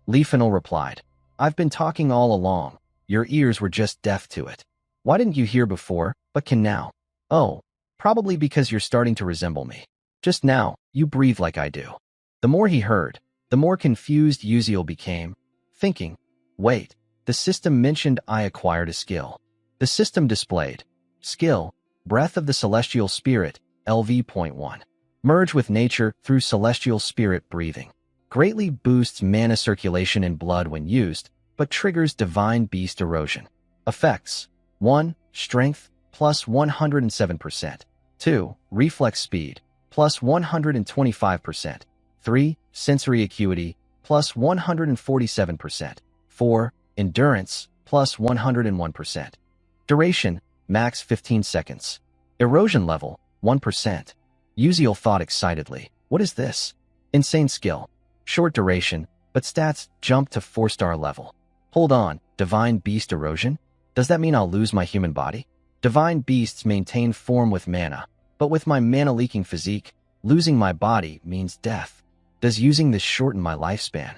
Leafinal replied, "I've been talking all along. Your ears were just deaf to it. Why didn't you hear before, but can now?" "Oh, probably because you're starting to resemble me. Just now, you breathe like I do." The more he heard, the more confused Uziel became, thinking, "Wait, the system mentioned I acquired a skill." The system displayed, "Skill, Breath of the Celestial Spirit, LV.1. Merge with nature through celestial spirit breathing. Greatly boosts mana circulation in blood when used, but triggers divine beast erosion. Effects: 1. Strength, plus 107%. 2. Reflex speed, plus 125%. 3. Sensory acuity, plus 147%. 4. Endurance, plus 101%. Duration, max 15 seconds. Erosion level, 1%. Uziel thought excitedly, "What is this? Insane skill. Short duration, but stats jump to 4-star level. Hold on, divine beast erosion? Does that mean I'll lose my human body? Divine beasts maintain form with mana, but with my mana-leaking physique, losing my body means death. Does using this shorten my lifespan?"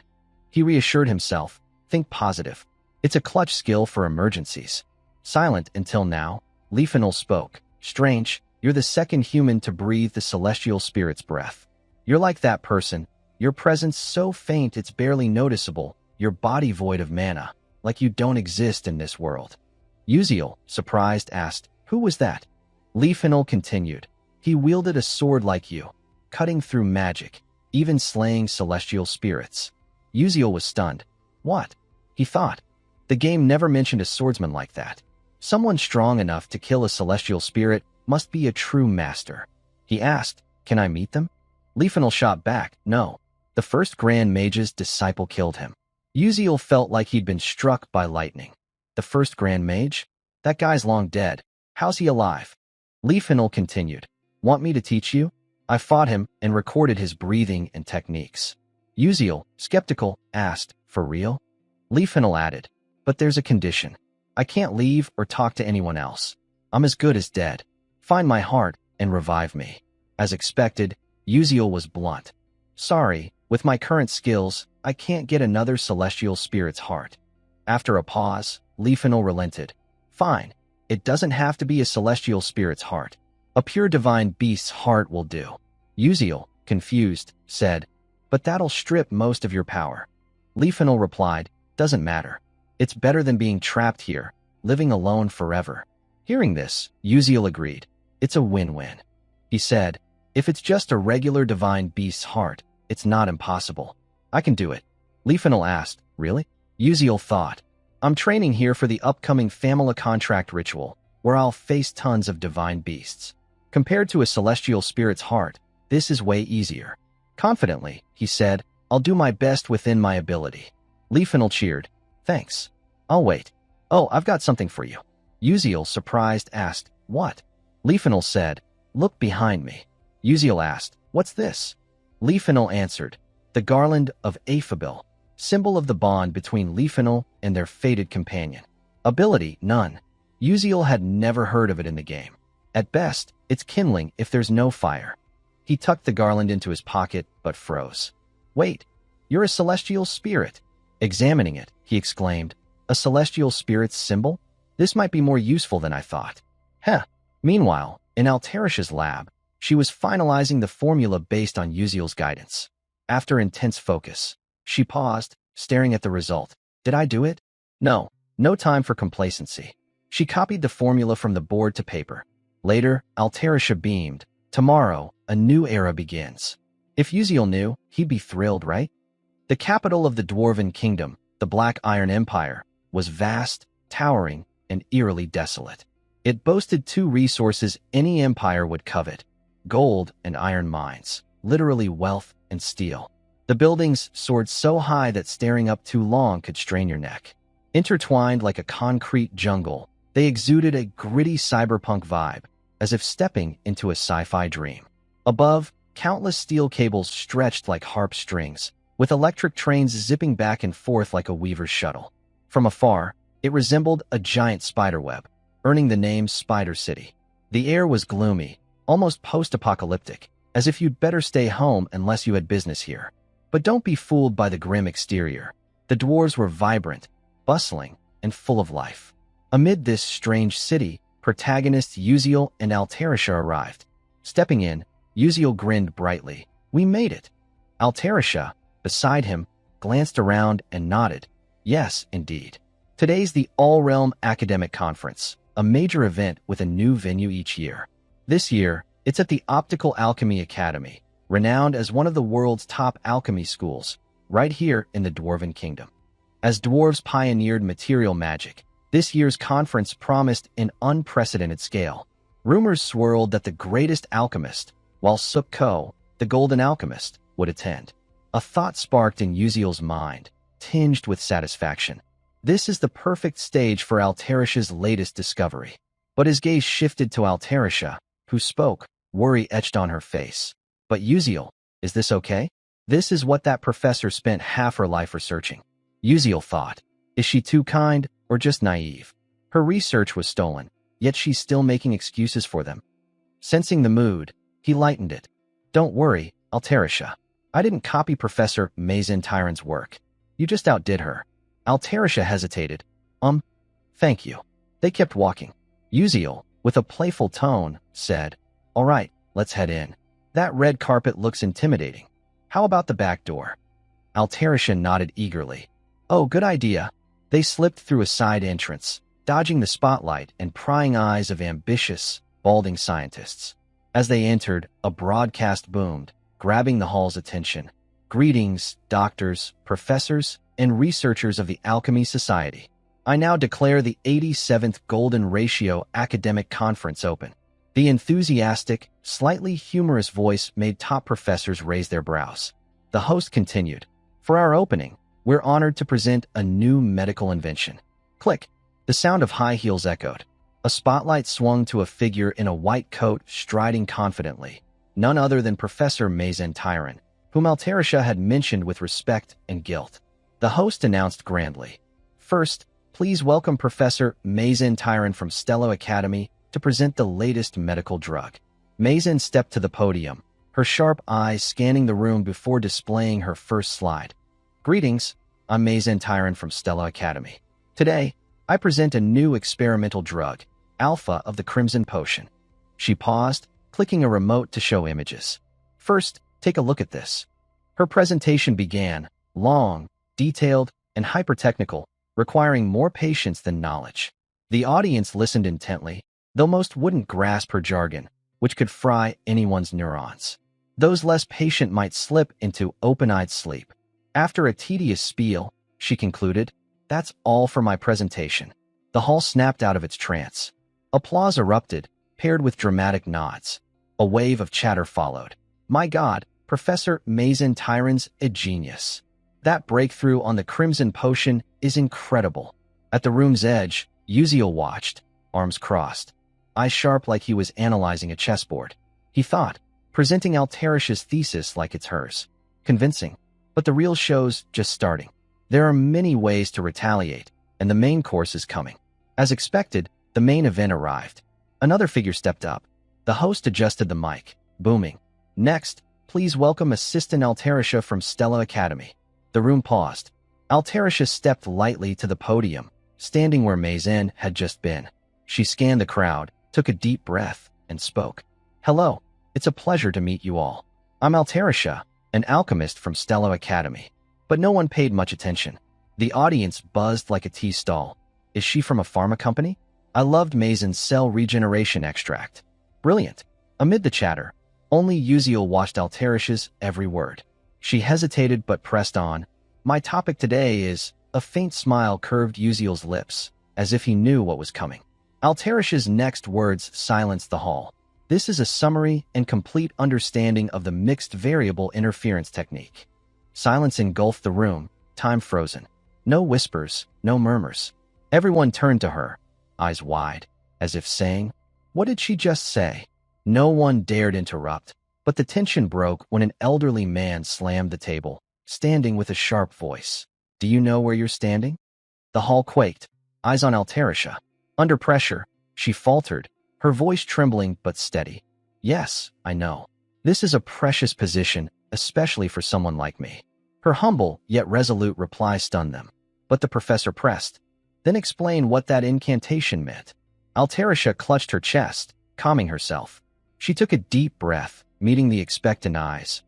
He reassured himself, "Think positive. It's a clutch skill for emergencies." Silent until now, Leafinal spoke, "Strange, you're the second human to breathe the celestial spirit's breath. You're like that person, your presence so faint it's barely noticeable, your body void of mana, like you don't exist in this world." Uziel, surprised, asked, "Who was that?" Leafinal continued, "He wielded a sword like you, cutting through magic, even slaying celestial spirits." Uziel was stunned. What? He thought. The game never mentioned a swordsman like that. Someone strong enough to kill a celestial spirit must be a true master. He asked, "Can I meet them?" Leafinal shot back, "No. The first Grand Mage's disciple killed him." Uziel felt like he'd been struck by lightning. The first Grand Mage? That guy's long dead. How's he alive? Leafinal continued, "Want me to teach you? I fought him and recorded his breathing and techniques." Uziel, skeptical, asked, "For real?" Leafinal added, "But there's a condition. I can't leave or talk to anyone else. I'm as good as dead. Find my heart and revive me." As expected, Uziel was blunt. "Sorry, with my current skills, I can't get another celestial spirit's heart. After a pause, Leafinal relented. Fine, it doesn't have to be a celestial spirit's heart. A pure divine beast's heart will do. Uziel, confused, said, but that'll strip most of your power. Leafinal replied, doesn't matter. It's better than being trapped here, living alone forever. Hearing this, Uziel agreed. It's a win-win. He said, if it's just a regular divine beast's heart, it's not impossible. I can do it. Leafinal asked, really? Uziel thought, I'm training here for the upcoming Famila contract ritual, where I'll face tons of divine beasts. Compared to a celestial spirit's heart, this is way easier. Confidently, he said, I'll do my best within my ability. Leafinal cheered, thanks. I'll wait. Oh, I've got something for you. Uziel, surprised, asked, what? Leafinal said, look behind me. Uziel asked, what's this? Leafinal answered, the garland of Aphabil, symbol of the bond between Leafinal and their fated companion. Ability, none. Uziel had never heard of it in the game. At best, it's kindling if there's no fire. He tucked the garland into his pocket, but froze. Wait, you're a celestial spirit. Examining it, he exclaimed, a celestial spirit's symbol? This might be more useful than I thought. Heh. Meanwhile, in Alterisha's lab, she was finalizing the formula based on Uziel's guidance. After intense focus, she paused, staring at the result. Did I do it? No time for complacency. She copied the formula from the board to paper. Later, Alterisha beamed. Tomorrow, a new era begins. If Uziel knew, he'd be thrilled, right? The capital of the Dwarven Kingdom, the Black Iron Empire, was vast, towering, and eerily desolate. It boasted two resources any empire would covet: gold and iron mines, literally wealth and steel. The buildings soared so high that staring up too long could strain your neck. Intertwined like a concrete jungle, they exuded a gritty cyberpunk vibe, as if stepping into a sci-fi dream. Above, countless steel cables stretched like harp strings, with electric trains zipping back and forth like a weaver's shuttle. From afar, it resembled a giant spiderweb, earning the name Spider City. The air was gloomy, almost post-apocalyptic, as if you'd better stay home unless you had business here. But don't be fooled by the grim exterior. The dwarves were vibrant, bustling, and full of life. Amid this strange city, protagonists Uziel and Alterisha arrived. Stepping in, Uziel grinned brightly. We made it. Alterisha, beside him, glanced around and nodded. Yes, indeed. Today's the All-Realm Academic Conference, a major event with a new venue each year. This year, it's at the Optical Alchemy Academy, renowned as one of the world's top alchemy schools, right here in the Dwarven Kingdom. As dwarves pioneered material magic, this year's conference promised an unprecedented scale. Rumors swirled that the greatest alchemist, while Sukko, the golden alchemist, would attend. A thought sparked in Uziel's mind, tinged with satisfaction. This is the perfect stage for Alterisha's latest discovery. But his gaze shifted to Alterisha, who spoke, worry etched on her face. But Uziel, is this okay? This is what that professor spent half her life researching. Uziel thought, is she too kind or just naive? Her research was stolen, yet she's still making excuses for them. Sensing the mood, he lightened it. Don't worry, Alterisha. I didn't copy Professor Mazin Tyron's work. You just outdid her. Alterisha hesitated. Thank you. They kept walking. Uziel, with a playful tone, said, all right, let's head in. That red carpet looks intimidating. How about the back door? Alterisha nodded eagerly. Oh, good idea. They slipped through a side entrance, dodging the spotlight and prying eyes of ambitious, balding scientists. As they entered, a broadcast boomed, grabbing the hall's attention. Greetings, doctors, professors, and researchers of the Alchemy Society. I now declare the 87th Golden Ratio Academic Conference open. The enthusiastic, slightly humorous voice made top professors raise their brows. The host continued, for our opening, we're honored to present a new medical invention. Click. The sound of high heels echoed. A spotlight swung to a figure in a white coat striding confidently, none other than Professor Mazin Tyron, whom Alterisha had mentioned with respect and guilt. The host announced grandly, first, please welcome Professor Mazin Tyron from Stello Academy to present the latest medical drug. Mazin stepped to the podium, her sharp eyes scanning the room before displaying her first slide. Greetings, I'm Mazen Tyron from Stella Academy. Today, I present a new experimental drug, Alpha of the Crimson Potion. She paused, clicking a remote to show images. First, take a look at this. Her presentation began, long, detailed, and hyper-technical, requiring more patience than knowledge. The audience listened intently, though most wouldn't grasp her jargon, which could fry anyone's neurons. Those less patient might slip into open-eyed sleep. After a tedious spiel, she concluded, "That's all for my presentation." The hall snapped out of its trance. Applause erupted, paired with dramatic nods. A wave of chatter followed. "My God, Professor Mazen Tyron's a genius. That breakthrough on the Crimson Potion is incredible." At the room's edge, Uziel watched, arms crossed, eyes sharp like he was analyzing a chessboard. He thought, presenting Alterish's thesis like it's hers. Convincing. But the real show's just starting. There are many ways to retaliate, and the main course is coming. As expected, the main event arrived. Another figure stepped up. The host adjusted the mic, booming. "Next, please welcome Assistant Alterisha from Stella Academy." The room paused. Alterisha stepped lightly to the podium, standing where Mazen had just been. She scanned the crowd, took a deep breath, and spoke. "Hello, it's a pleasure to meet you all. I'm Alterisha, an alchemist from Stella Academy." But no one paid much attention. The audience buzzed like a tea stall. "Is she from a pharma company? I loved Mazen's cell regeneration extract." "Brilliant." Amid the chatter, only Uziel watched Alterish's every word. She hesitated but pressed on. "My topic today is..." A faint smile curved Uziel's lips, as if he knew what was coming. Alterish's next words silenced the hall. "This is a summary and complete understanding of the mixed variable interference technique." Silence engulfed the room, time frozen. No whispers, no murmurs. Everyone turned to her, eyes wide, as if saying, "What did she just say?" No one dared interrupt, but the tension broke when an elderly man slammed the table, standing with a sharp voice. "Do you know where you're standing?" The hall quaked, eyes on Alterisha. Under pressure, she faltered, her voice trembling but steady. "Yes, I know. This is a precious position, especially for someone like me." Her humble yet resolute reply stunned them. But the professor pressed. "Then explain what that incantation meant." Alterisha clutched her chest, calming herself. She took a deep breath, meeting the expectant eyes.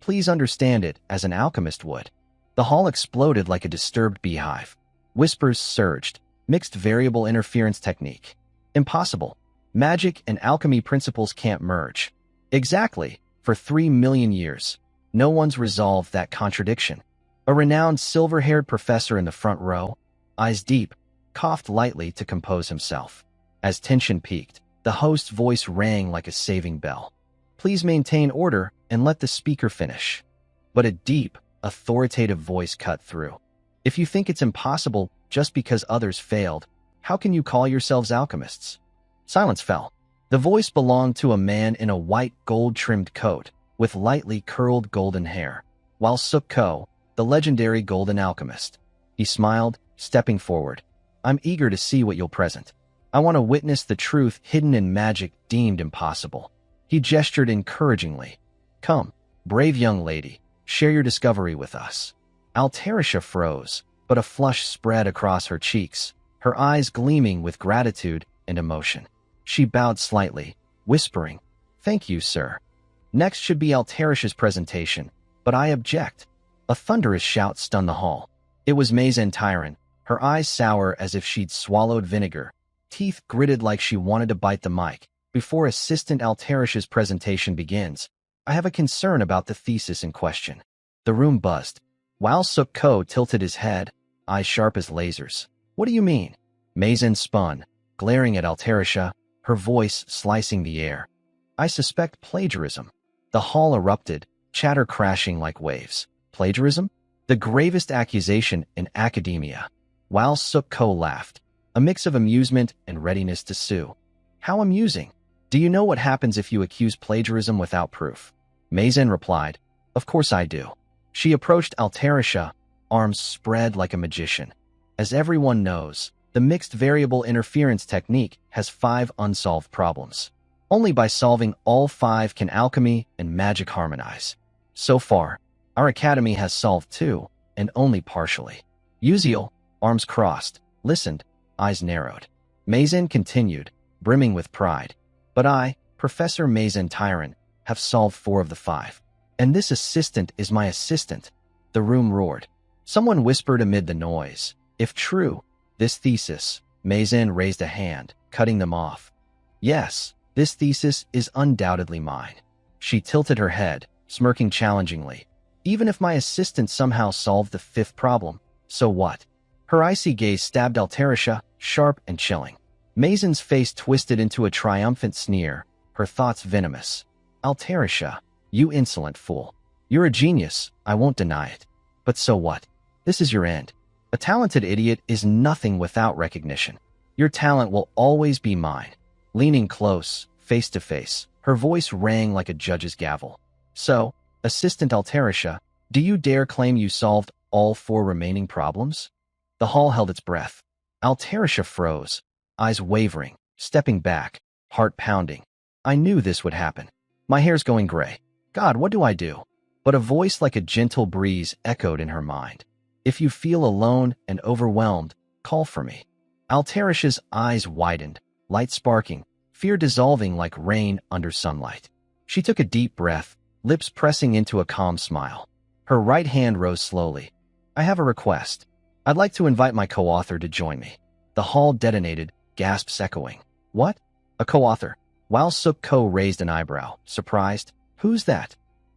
"Please understand it as an alchemist would." The hall exploded like a disturbed beehive. Whispers surged. "Mixed variable interference technique. Impossible. Magic and alchemy principles can't merge." "Exactly. For 3 million years. No one's resolved that contradiction." A renowned silver-haired professor in the front row, eyes deep, coughed lightly to compose himself. As tension peaked, the host's voice rang like a saving bell. "Please maintain order and let the speaker finish." But a deep, authoritative voice cut through. "If you think it's impossible just because others failed, how can you call yourselves alchemists?" Silence fell. The voice belonged to a man in a white gold-trimmed coat, with lightly curled golden hair, while Suk Ko, the legendary golden alchemist. He smiled, stepping forward. "I'm eager to see what you'll present. I want to witness the truth hidden in magic deemed impossible." He gestured encouragingly. "Come, brave young lady, share your discovery with us." Alterisha froze, but a flush spread across her cheeks, her eyes gleaming with gratitude and emotion. She bowed slightly, whispering, "Thank you, sir." Next should be Alterish's presentation, but I object. A thunderous shout stunned the hall. It was Mazen Tyron, her eyes sour as if she'd swallowed vinegar, teeth gritted like she wanted to bite the mic. "Before Assistant Alterish's presentation begins, I have a concern about the thesis in question." The room buzzed, while Suk Ko tilted his head, eyes sharp as lasers. "What do you mean?" Mazen spun, glaring at Alterisha, her voice slicing the air. "I suspect plagiarism." The hall erupted, chatter crashing like waves. Plagiarism? The gravest accusation in academia. While Suk Ko laughed, a mix of amusement and readiness to sue. "How amusing. Do you know what happens if you accuse plagiarism without proof?" Mazen replied, "Of course I do." She approached Alterisha, arms spread like a magician. As everyone knows, the mixed variable interference technique has 5 unsolved problems. Only by solving all 5 can alchemy and magic harmonize. So far, our academy has solved 2, and only partially. Uziel, arms crossed, listened, eyes narrowed. Mazen continued, brimming with pride. But I, Professor Mazen Tyran, have solved 4 of the 5. And this assistant is my assistant. The room roared. Someone whispered amid the noise. If true, this thesis. Mazen raised a hand, cutting them off. Yes, this thesis is undoubtedly mine. She tilted her head, smirking challengingly. Even if my assistant somehow solved the 5th problem, so what? Her icy gaze stabbed Altarisha, sharp and chilling. Mazen's face twisted into a triumphant sneer, her thoughts venomous. Altarisha, you insolent fool. You're a genius, I won't deny it. But so what? This is your end. A talented idiot is nothing without recognition. Your talent will always be mine. Leaning close, face to face, her voice rang like a judge's gavel. So, Assistant Altarisha, do you dare claim you solved all 4 remaining problems? The hall held its breath. Altarisha froze, eyes wavering, stepping back, heart pounding. I knew this would happen. My hair's going gray. God, what do I do? But a voice like a gentle breeze echoed in her mind. If you feel alone and overwhelmed, call for me. Altarisha's eyes widened, light sparking, fear dissolving like rain under sunlight. She took a deep breath, lips pressing into a calm smile. Her right hand rose slowly. I have a request. I'd like to invite my co-author to join me. The hall detonated, gasps echoing. What? A co-author? While Suk Ko raised an eyebrow, surprised. Who's that?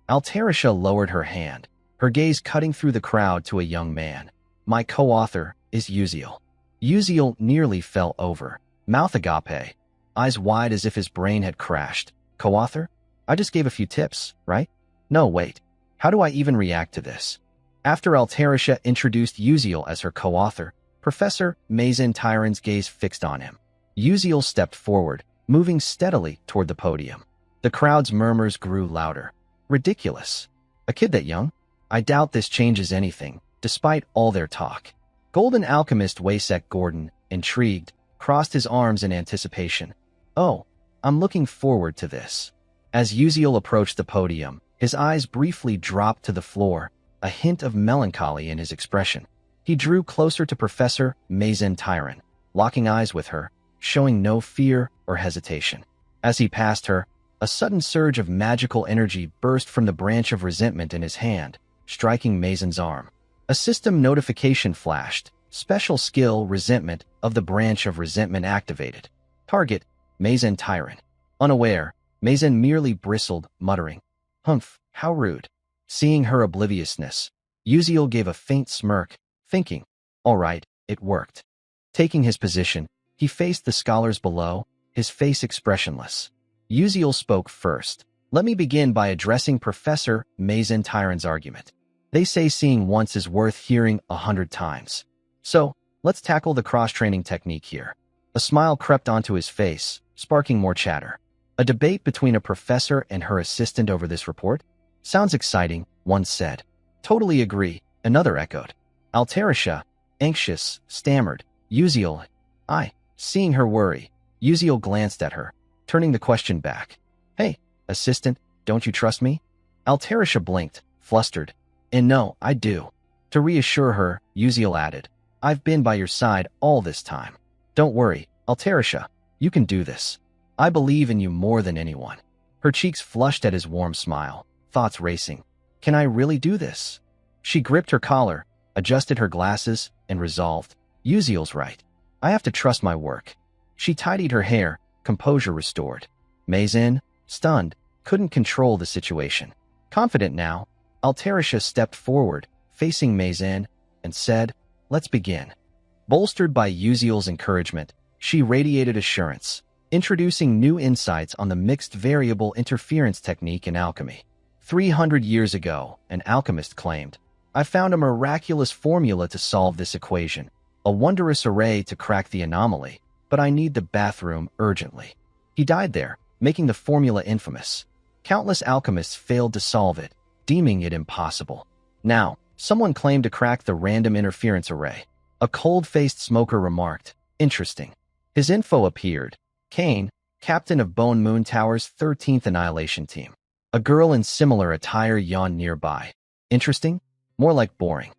Altarisha lowered her hand, her gaze cutting through the crowd to a young man. My co-author is Uziel. Uziel nearly fell over, mouth agape, eyes wide as if his brain had crashed. Co-author? I just gave a few tips, right? No, wait. How do I even react to this? After Altarisha introduced Uziel as her co-author, Professor Mazen Tyran's gaze fixed on him. Uziel stepped forward, moving steadily toward the podium. The crowd's murmurs grew louder. Ridiculous. A kid that young? I doubt this changes anything, despite all their talk. Golden Alchemist Waysek Gordon, intrigued, crossed his arms in anticipation. Oh, I'm looking forward to this. As Uziel approached the podium, his eyes briefly dropped to the floor, a hint of melancholy in his expression. He drew closer to Professor Mazen Tyran, locking eyes with her, showing no fear or hesitation. As he passed her, a sudden surge of magical energy burst from the branch of resentment in his hand, striking Mazen's arm. A system notification flashed. Special skill resentment of the branch of resentment activated. Target, Mazen Tyran. Unaware, Mazen merely bristled, muttering, Humph, how rude. Seeing her obliviousness, Uziel gave a faint smirk, thinking, all right, it worked. Taking his position, he faced the scholars below, his face expressionless. Uziel spoke first. Let me begin by addressing Professor Mazen Tyran's argument. They say seeing once is worth hearing 100 times. So, let's tackle the cross-training technique here. A smile crept onto his face, sparking more chatter. A debate between a professor and her assistant over this report? Sounds exciting, one said. Totally agree, another echoed. Altarisha, anxious, stammered. Uziel, seeing her worry. Uziel glanced at her, turning the question back. Hey, assistant, don't you trust me? Altarisha blinked, flustered. And no, I do. To reassure her, Uziel added, I've been by your side all this time. Don't worry, Altarisha, you can do this. I believe in you more than anyone. Her cheeks flushed at his warm smile, thoughts racing. Can I really do this? She gripped her collar, adjusted her glasses, and resolved. Uziel's right. I have to trust my work. She tidied her hair, composure restored. Mazen, stunned, couldn't control the situation. Confident now, Altarisha stepped forward, facing Mazen, and said, Let's begin. Bolstered by Uziel's encouragement, she radiated assurance, introducing new insights on the mixed variable interference technique in alchemy. 300 years ago, an alchemist claimed, I found a miraculous formula to solve this equation, a wondrous array to crack the anomaly, but I need the bathroom urgently. He died there, making the formula infamous. Countless alchemists failed to solve it, deeming it impossible. Now, someone claimed to crack the random interference array. A cold-faced smoker remarked, Interesting. His info appeared. Kane, captain of Bone Moon Tower's 13th Annihilation Team. A girl in similar attire yawned nearby. Interesting? More like boring.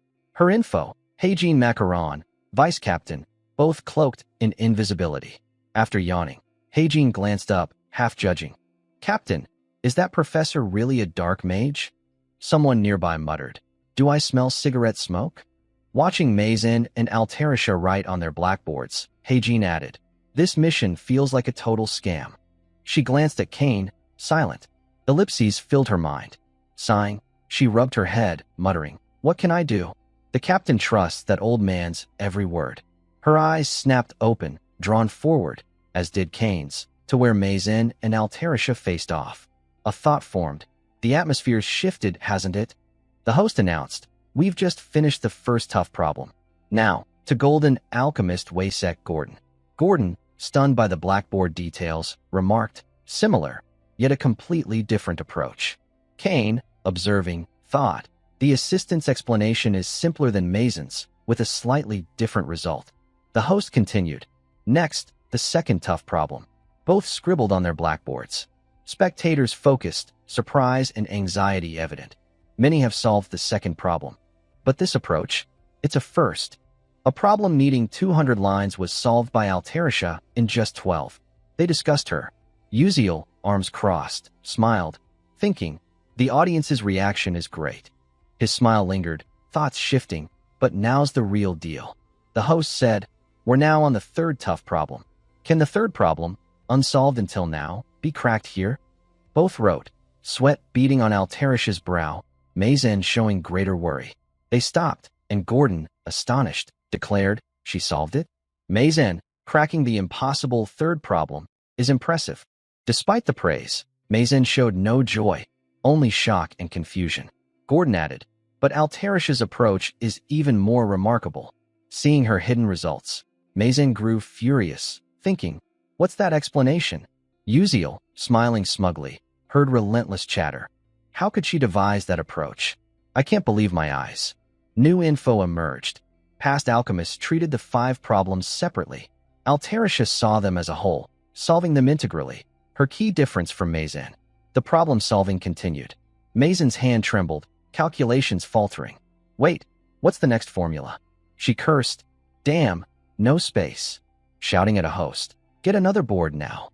Her info, Heijin Macaron, vice captain, both cloaked in invisibility. After yawning, Heijin glanced up, half judging. Captain, is that professor really a dark mage? Someone nearby muttered. Do I smell cigarette smoke? Watching Mazen and Altarisha write on their blackboards, Heijin added, this mission feels like a total scam. She glanced at Kane, silent. Ellipses filled her mind. Sighing, she rubbed her head, muttering, what can I do? The captain trusts that old man's every word. Her eyes snapped open, drawn forward, as did Kane's, to where Mazen and Altarisha faced off. A thought formed. The atmosphere's shifted, hasn't it? The host announced, we've just finished the first tough problem. Now, to Golden Alchemist Waysek Gordon. Gordon, stunned by the blackboard details, remarked, similar, yet a completely different approach. Kane, observing, thought, the assistant's explanation is simpler than Mazen's, with a slightly different result. The host continued, next, the second tough problem. Both scribbled on their blackboards. Spectators focused, surprise and anxiety evident. Many have solved the second problem. But this approach, it's a first. A problem needing 200 lines was solved by Altarisha in just 12. They discussed her. Uziel, arms crossed, smiled, thinking, the audience's reaction is great. His smile lingered, thoughts shifting, but now's the real deal. The host said, we're now on the third tough problem. Can the third problem, unsolved until now, be cracked here? Both wrote, sweat beading on Altarisha's brow, Mazen showing greater worry. They stopped, and Gordon, astonished, declared, she solved it? Mazen, cracking the impossible third problem, is impressive. Despite the praise, Mazen showed no joy, only shock and confusion. Gordon added, but Altarisha's approach is even more remarkable. Seeing her hidden results, Mazen grew furious, thinking, what's that explanation? Uziel, smiling smugly, heard relentless chatter. How could she devise that approach? I can't believe my eyes. New info emerged. Past alchemists treated the 5 problems separately. Altarisha saw them as a whole, solving them integrally. Her key difference from Mazen. The problem-solving continued. Mazen's hand trembled, calculations faltering. Wait, what's the next formula? She cursed. Damn, no space. Shouting at a host. Get another board now.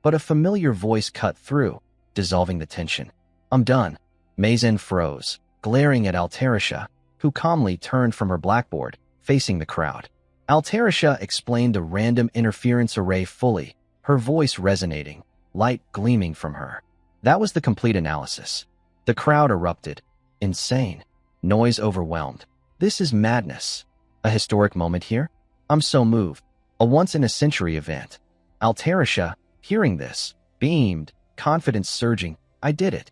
But a familiar voice cut through, dissolving the tension. I'm done. Mazen froze, glaring at Altarisha, who calmly turned from her blackboard, facing the crowd. Altarisha explained the random interference array fully, her voice resonating, light gleaming from her. That was the complete analysis. The crowd erupted. Insane. Noise overwhelmed. This is madness. A historic moment here? I'm so moved. A once-in-a-century event. Altarisha, hearing this, beamed, confidence surging. I did it.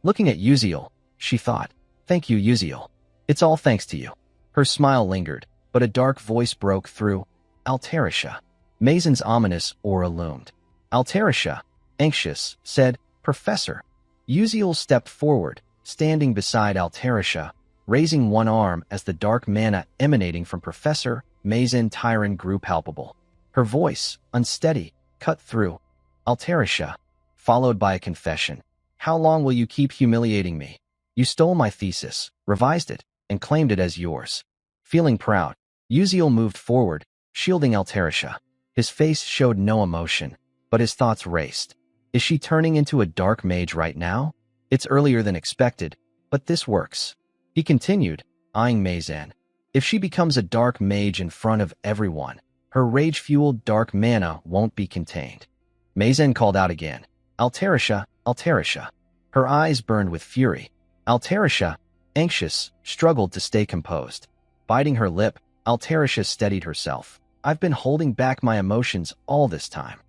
Looking at Uziel, she thought, thank you, Uziel. It's all thanks to you. Her smile lingered, but a dark voice broke through. Altarisha. Mazen's ominous aura loomed. Altarisha, anxious, said, Professor. Uziel stepped forward, standing beside Altarisha, raising one arm as the dark mana emanating from Professor Mazen Tyron grew palpable. Her voice, unsteady, cut through. Altarisha, followed by a confession. How long will you keep humiliating me? You stole my thesis, revised it, and claimed it as yours. Feeling proud, Uziel moved forward, shielding Altarisha. His face showed no emotion, but his thoughts raced. Is she turning into a dark mage right now? It's earlier than expected, but this works. He continued, eyeing Mazen. If she becomes a dark mage in front of everyone, her rage-fueled dark mana won't be contained. Mazen called out again. Altarisha, Altarisha. Her eyes burned with fury. Altarisha, anxious, struggled to stay composed. Biting her lip, Altarisha steadied herself. I've been holding back my emotions all this time.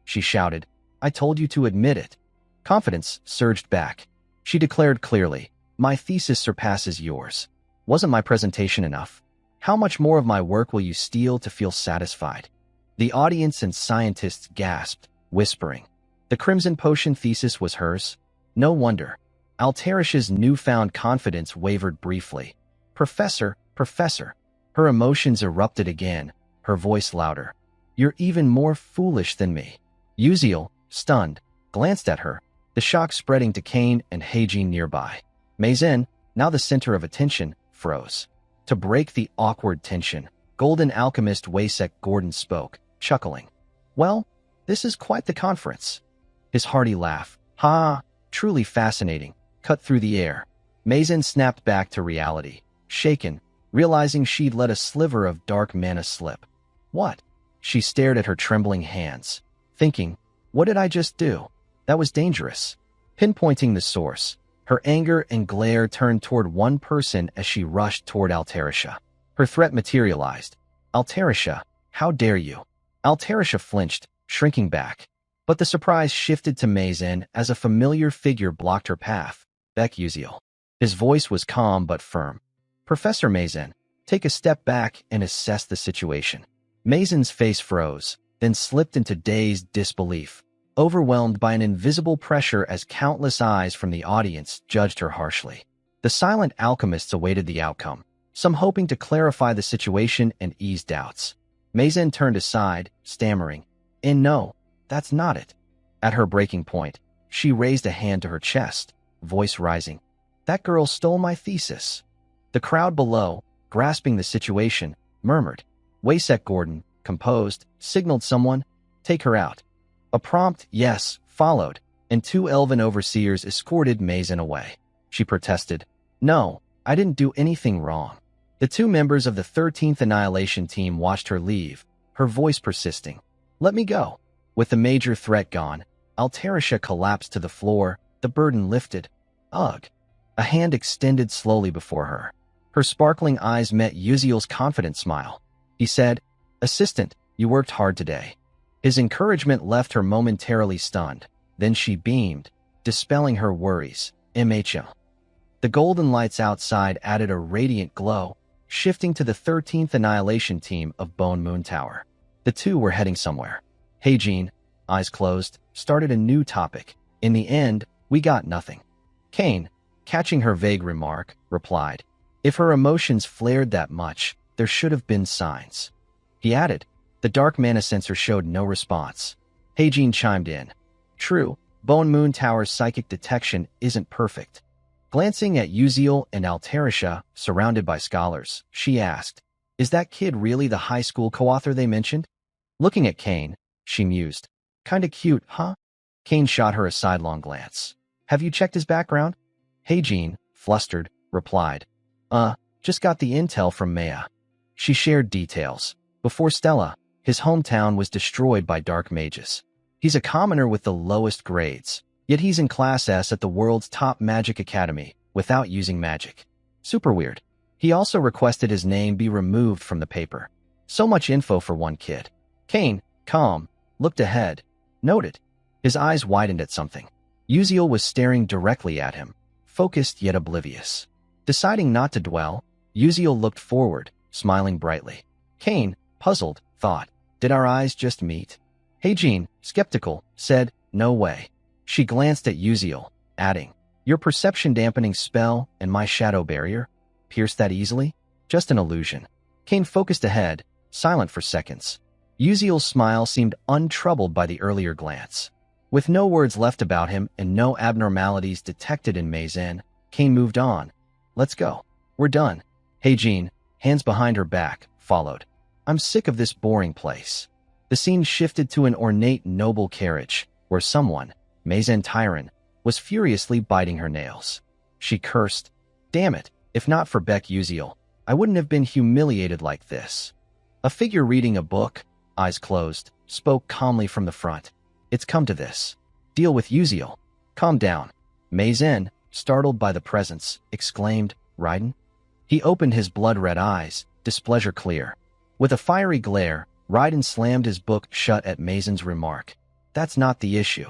She shouted, I told you to admit it. Confidence surged back. She declared clearly, my thesis surpasses yours. Wasn't my presentation enough? How much more of my work will you steal to feel satisfied? The audience and scientists gasped, whispering. The Crimson Potion thesis was hers? No wonder. Altarisha's newfound confidence wavered briefly. Professor, Professor. Her emotions erupted again, her voice louder. You're even more foolish than me. Uziel, stunned, glanced at her, the shock spreading to Kane and Heijin nearby. Mazen, now the center of attention, froze. To break the awkward tension, Golden Alchemist Waysek Gordon spoke, chuckling. Well, this is quite the conference. His hearty laugh, ha, truly fascinating, cut through the air. Mazen snapped back to reality, shaken, realizing she'd let a sliver of dark mana slip. What? She stared at her trembling hands, thinking, what did I just do? That was dangerous. Pinpointing the source, her anger and glare turned toward one person as she rushed toward Altarisha. Her threat materialized. Altarisha, how dare you? Altarisha flinched, shrinking back. But the surprise shifted to Mazen as a familiar figure blocked her path. Beck Uziel. His voice was calm but firm. Professor Mazen, take a step back and assess the situation. Mazen's face froze, then slipped into dazed disbelief, overwhelmed by an invisible pressure as countless eyes from the audience judged her harshly. The silent alchemists awaited the outcome, some hoping to clarify the situation and ease doubts. Mazen turned aside, stammering, and no, that's not it. At her breaking point, she raised a hand to her chest, voice rising. That girl stole my thesis. The crowd below, grasping the situation, murmured. Waysek Gordon, composed, signaled someone, take her out. A prompt yes followed, and 2 elven overseers escorted Mazen away. She protested, no, I didn't do anything wrong. The 2 members of the 13th Annihilation team watched her leave, her voice persisting. Let me go. With the major threat gone, Altarisha collapsed to the floor, the burden lifted. Ugh. A hand extended slowly before her. Her sparkling eyes met Uziel's confident smile. He said, Assistant, you worked hard today. His encouragement left her momentarily stunned. Then she beamed, dispelling her worries. MHL. The golden lights outside added a radiant glow, shifting to the 13th Annihilation team of Bone Moon Tower. The 2 were heading somewhere. Hey Jean, eyes closed, started a new topic. In the end, we got nothing. Kane, catching her vague remark, replied, if her emotions flared that much, there should have been signs. He added, the dark mana sensor showed no response. Hey Jean chimed in. True, Bone Moon Tower's psychic detection isn't perfect. Glancing at Uziel and Altarisha, surrounded by scholars, she asked, is that kid really the high school co-author they mentioned? Looking at Kane, she mused. Kinda cute, huh? Kane shot her a sidelong glance. Have you checked his background? Hey Jean, flustered, replied. Just got the intel from Maya. She shared details. Before Stella, his hometown was destroyed by dark mages. He's a commoner with the lowest grades, yet he's in Class S at the world's top magic academy without using magic. Super weird. He also requested his name be removed from the paper. So much info for one kid. Kane, calm, looked ahead, noted. His eyes widened at something. Uziel was staring directly at him, focused yet oblivious. Deciding not to dwell, Uziel looked forward, smiling brightly. Kane, puzzled, thought, did our eyes just meet? Hey Jean, skeptical, said, no way. She glanced at Uziel, adding, your perception-dampening spell and my shadow barrier? Pierced that easily? Just an illusion. Kane focused ahead, silent for seconds. Uziel's smile seemed untroubled by the earlier glance. With no words left about him and no abnormalities detected in Mazen, Kane moved on. Let's go. We're done. Hey Jean, hands behind her back, followed. I'm sick of this boring place. The scene shifted to an ornate noble carriage, where someone, Mazen Tyron, was furiously biting her nails. She cursed, damn it, if not for Beck Uziel, I wouldn't have been humiliated like this. A figure reading a book, eyes closed, spoke calmly from the front. It's come to this. Deal with Uziel. Calm down. Mazen, startled by the presence, exclaimed, Raiden? He opened his blood-red eyes, displeasure clear. With a fiery glare, Raiden slammed his book shut at Mazen's remark. That's not the issue.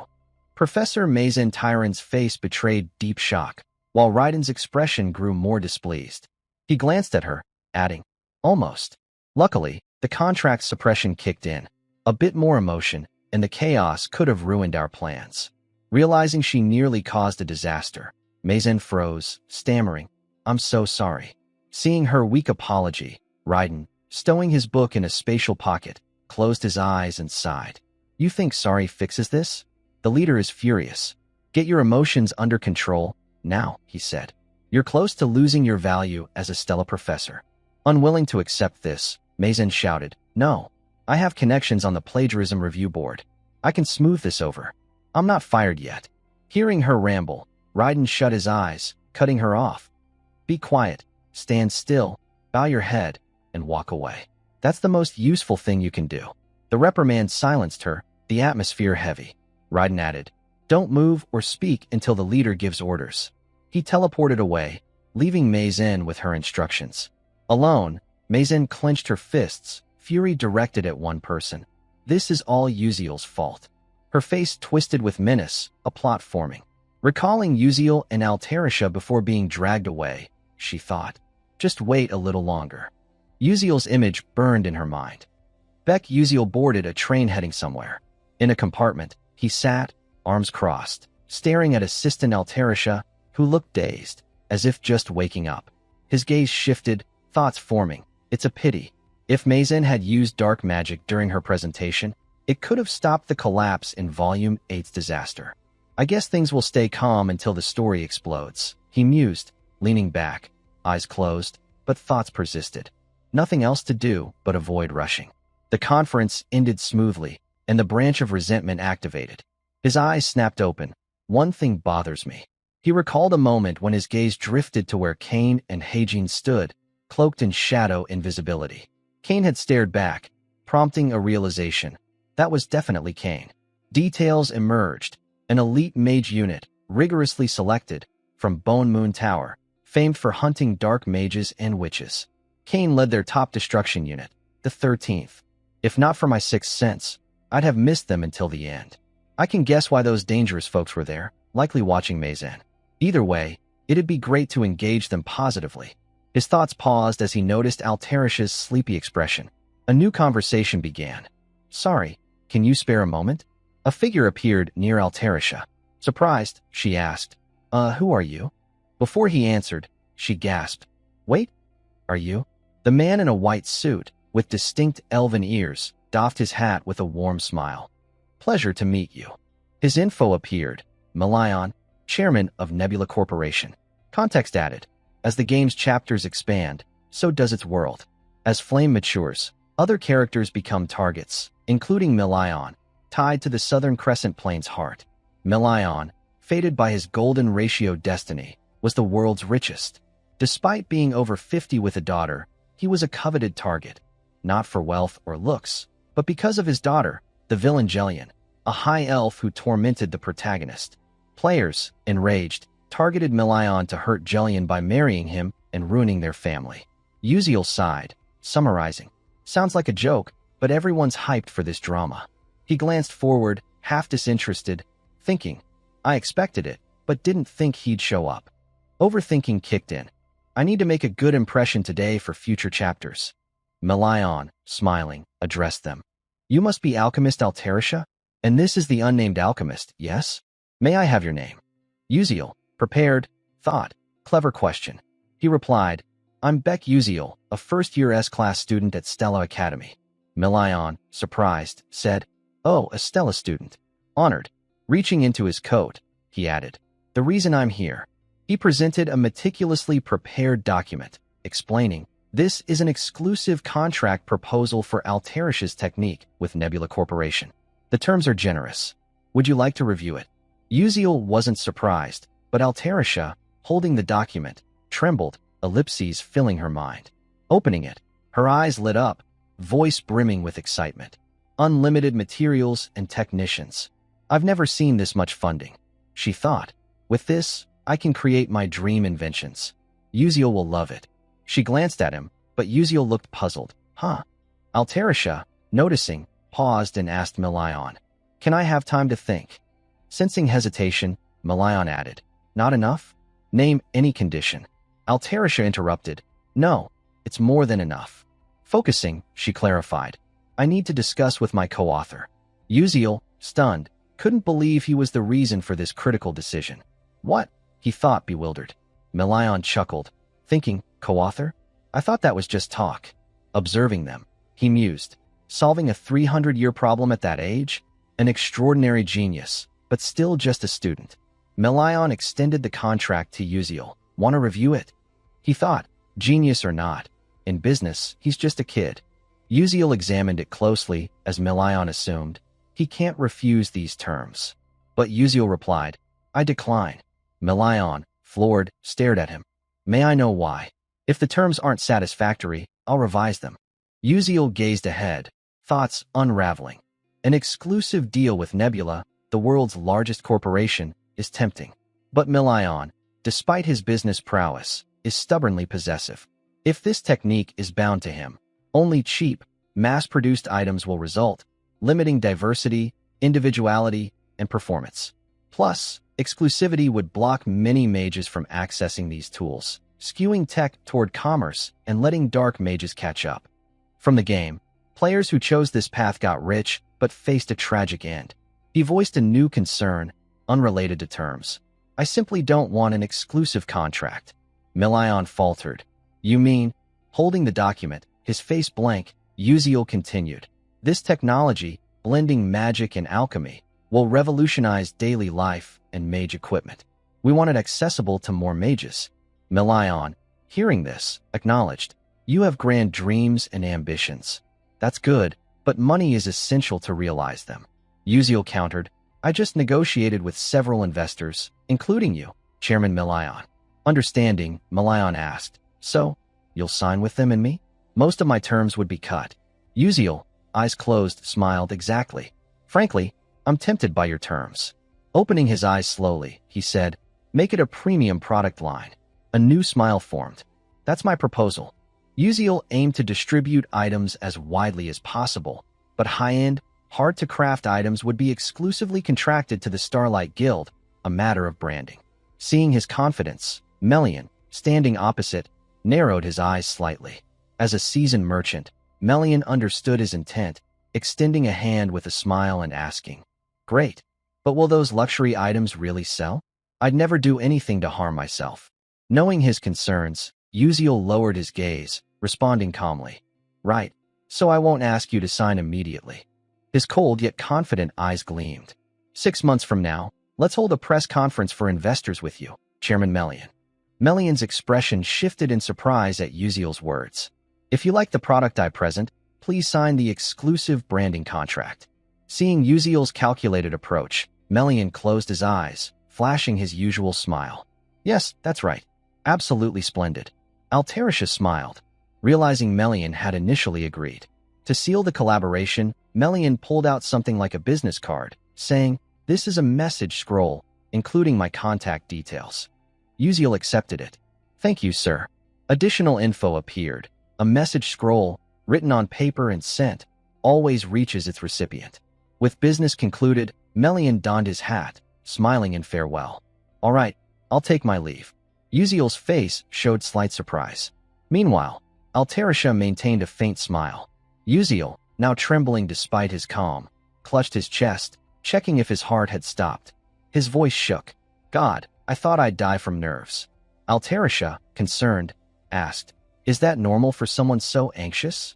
Professor Mazen Tyron's face betrayed deep shock, while Raiden's expression grew more displeased. He glanced at her, adding, almost. Luckily, the contract suppression kicked in. A bit more emotion, and the chaos could have ruined our plans. Realizing she nearly caused a disaster, Mazen froze, stammering, I'm so sorry. Seeing her weak apology, Raiden, stowing his book in a spatial pocket, closed his eyes and sighed. You think sorry fixes this? The leader is furious. Get your emotions under control, now, he said. You're close to losing your value as a Stella professor. Unwilling to accept this, Mazen shouted, "No. I have connections on the plagiarism review board. I can smooth this over. I'm not fired yet." Hearing her ramble, Raiden shut his eyes, cutting her off. "Be quiet, stand still, bow your head, and walk away. That's the most useful thing you can do." The reprimand silenced her, the atmosphere heavy. Raiden added, "Don't move or speak until the leader gives orders." He teleported away, leaving Mazen with her instructions. Alone, Mazen clenched her fists, fury directed at one person. This is all Uziel's fault. Her face twisted with menace, a plot forming. Recalling Uziel and Altarisha before being dragged away, she thought, just wait a little longer. Uziel's image burned in her mind. Uziel boarded a train heading somewhere. In a compartment, he sat, arms crossed, staring at assistant Altarisha, who looked dazed, as if just waking up. His gaze shifted, thoughts forming. It's a pity. If Mazen had used dark magic during her presentation, it could have stopped the collapse in Volume 8's disaster. I guess things will stay calm until the story explodes, he mused, leaning back, eyes closed, but thoughts persisted. Nothing else to do but avoid rushing. The conference ended smoothly, and the branch of resentment activated. His eyes snapped open. One thing bothers me. He recalled a moment when his gaze drifted to where Kane and Heijin stood, cloaked in shadow invisibility. Kane had stared back, prompting a realization. That was definitely Kane. Details emerged. An elite mage unit, rigorously selected, from Bone Moon Tower, famed for hunting dark mages and witches. Kane led their top destruction unit, the 13th. If not for my sixth sense, I'd have missed them until the end. I can guess why those dangerous folks were there, likely watching Mazen. Either way, it'd be great to engage them positively. His thoughts paused as he noticed Altarisha's sleepy expression. A new conversation began. "Sorry, can you spare a moment?" A figure appeared near Altarisha. Surprised, she asked, who are you?" Before he answered, she gasped, "Wait, are you?" The man in a white suit, with distinct elven ears, doffed his hat with a warm smile. "Pleasure to meet you." His info appeared. Melion, chairman of Nebula Corporation. Context added. As the game's chapters expand, so does its world. As Flame matures, other characters become targets, including Melion, tied to the Southern Crescent Plains heart. Melion, fated by his golden ratio destiny, was the world's richest. Despite being over 50 with a daughter, he was a coveted target, not for wealth or looks, but because of his daughter, the villain Jelian, a high elf who tormented the protagonist. Players, enraged, targeted Melion to hurt Jelian by marrying him and ruining their family. Uziel sighed, summarizing. "Sounds like a joke, but everyone's hyped for this drama." He glanced forward, half disinterested, thinking, I expected it, but didn't think he'd show up. Overthinking kicked in. I need to make a good impression today for future chapters. Melion, smiling, addressed them. "You must be Alchemist Altarisha? And this is the unnamed alchemist, yes? May I have your name?" Uziel, prepared, thought, clever question. He replied, "I'm Uziel, a first-year S-class student at Stella Academy." Melion, surprised, said, "Oh, a Stella student. Honored." Reaching into his coat, he added, "The reason I'm here." He presented a meticulously prepared document, explaining, "This is an exclusive contract proposal for Altarisha's technique with Nebula Corporation. The terms are generous. Would you like to review it?" Uziel wasn't surprised, but Altarisha, holding the document, trembled, ellipses filling her mind. Opening it, her eyes lit up, voice brimming with excitement. Unlimited materials and technicians. I've never seen this much funding, she thought. With this, I can create my dream inventions. Uziel will love it. She glanced at him, but Uziel looked puzzled. Huh? Altarisha, noticing, paused and asked Melion, "Can I have time to think?" Sensing hesitation, Melion added, "Not enough? Name any condition." Altarisha interrupted, "No, it's more than enough." Focusing, she clarified, "I need to discuss with my co-author." Uziel, stunned, couldn't believe he was the reason for this critical decision. What? He thought, bewildered. Melion chuckled, thinking, co-author? I thought that was just talk. Observing them, he mused, solving a 300-year problem at that age? An extraordinary genius, but still just a student. Melion extended the contract to Uziel. Want to review it? He thought, genius or not, In business, he's just a kid. Uziel examined it closely, as Milion assumed. He can't refuse these terms. But Uziel replied, I decline. Milion, floored, stared at him. May I know why? If the terms aren't satisfactory, I'll revise them. Uziel gazed ahead, thoughts unraveling. An exclusive deal with Nebula, the world's largest corporation, is tempting. But Milion, despite his business prowess, is stubbornly possessive. If this technique is bound to him, only cheap, mass-produced items will result, limiting diversity, individuality, and performance. Plus, exclusivity would block many mages from accessing these tools, skewing tech toward commerce and letting dark mages catch up. From the game, players who chose this path got rich but faced a tragic end. He voiced a new concern, unrelated to terms. I simply don't want an exclusive contract. Milion faltered. You mean? Holding the document, his face blank, Uziel continued. This technology, blending magic and alchemy, will revolutionize daily life and mage equipment. We want it accessible to more mages. Milion, hearing this, acknowledged. You have grand dreams and ambitions. That's good, but money is essential to realize them. Uziel countered, I just negotiated with several investors, including you, Chairman Milion. Understanding, Milion asked, so, you'll sign with them and me? Most of my terms would be cut. Uziel, eyes closed, smiled exactly. Frankly, I'm tempted by your terms. Opening his eyes slowly, he said, make it a premium product line. A new smile formed. That's my proposal. Uziel aimed to distribute items as widely as possible, but high-end, hard-to-craft items would be exclusively contracted to the Starlight Guild, a matter of branding. Seeing his confidence, Melian, standing opposite, narrowed his eyes slightly. As a seasoned merchant, Melian understood his intent, extending a hand with a smile and asking, Great, but will those luxury items really sell? I'd never do anything to harm myself. Knowing his concerns, Uziel lowered his gaze, responding calmly. Right, so I won't ask you to sign immediately. His cold yet confident eyes gleamed. 6 months from now, let's hold a press conference for investors with you, Chairman Melian. Melian's expression shifted in surprise at Uziel's words. If you like the product I present, please sign the exclusive branding contract. Seeing Uziel's calculated approach, Melian closed his eyes, flashing his usual smile. Yes, that's right. Absolutely splendid. Altarisha smiled, realizing Melian had initially agreed. To seal the collaboration, Melian pulled out something like a business card, saying, This is a message scroll, including my contact details. Uziel accepted it. Thank you, sir. Additional info appeared. A message scroll, written on paper and sent, always reaches its recipient. With business concluded, Melian donned his hat, smiling in farewell. All right, I'll take my leave. Uziel's face showed slight surprise. Meanwhile, Altarisha maintained a faint smile. Uziel, now trembling despite his calm, clutched his chest, checking if his heart had stopped. His voice shook. God, I thought I'd die from nerves. Altarisha, concerned, asked, Is that normal for someone so anxious?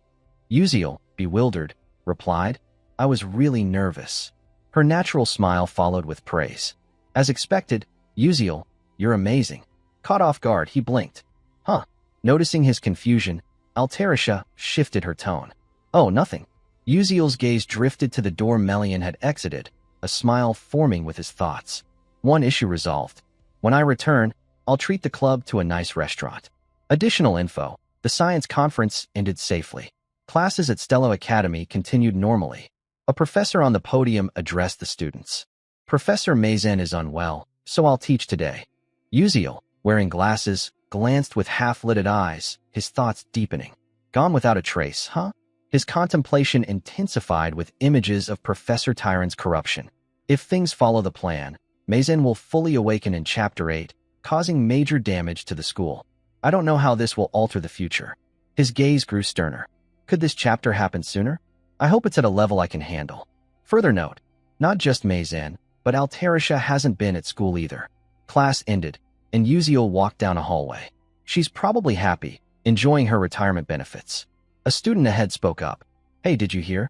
Uziel, bewildered, replied, I was really nervous. Her natural smile followed with praise. As expected, Uziel, you're amazing. Caught off guard, he blinked. Huh. Noticing his confusion, Altarisha shifted her tone. Oh, nothing. Uziel's gaze drifted to the door Melian had exited, a smile forming with his thoughts. One issue resolved. When I return, I'll treat the club to a nice restaurant. Additional info. The science conference ended safely. Classes at Stello Academy continued normally. A professor on the podium addressed the students. Professor Mazen is unwell, so I'll teach today. Uziel, wearing glasses, glanced with half-lidded eyes, his thoughts deepening. Gone without a trace, huh? His contemplation intensified with images of Professor Tyron's corruption. If things follow the plan, Mazen will fully awaken in Chapter 8, causing major damage to the school. I don't know how this will alter the future. His gaze grew sterner. Could this chapter happen sooner? I hope it's at a level I can handle. Further note, not just Mazen, but Altarisha hasn't been at school either. Class ended, and Uziel walked down a hallway. She's probably happy, enjoying her retirement benefits. A student ahead spoke up. Hey, did you hear?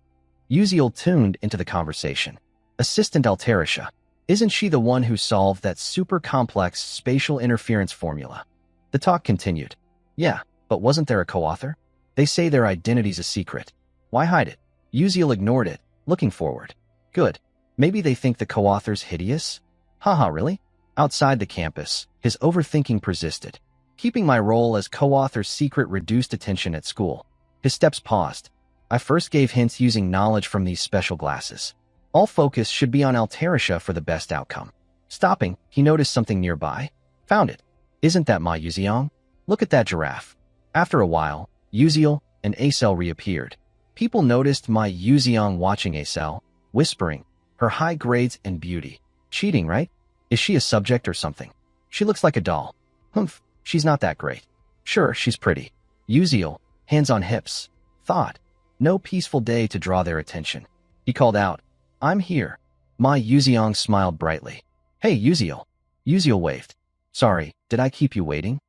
Uziel tuned into the conversation. Assistant Altarisha. Isn't she the one who solved that super complex spatial interference formula? The talk continued. Yeah, but wasn't there a co-author? They say their identity's a secret. Why hide it? Uziel ignored it, looking forward. Good. Maybe they think the co-author's hideous? Haha, really? Outside the campus, his overthinking persisted. Keeping my role as co-author's secret reduced attention at school. His steps paused. I first gave hints using knowledge from these special glasses. All focus should be on Altarisha for the best outcome. Stopping, he noticed something nearby. Found it. Isn't that Ma Yuziong? Look at that giraffe. After a while, Uziel and Acel reappeared. People noticed Ma Yuziong watching Acel, whispering, her high grades and beauty. Cheating, right? Is she a subject or something? She looks like a doll. Humph, she's not that great. Sure, she's pretty. Uziel, hands on hips, thought. No peaceful day to draw their attention. He called out, I'm here. Ma Yuziong smiled brightly. Hey, Uziel. Uziel waved. Sorry, did I keep you waiting?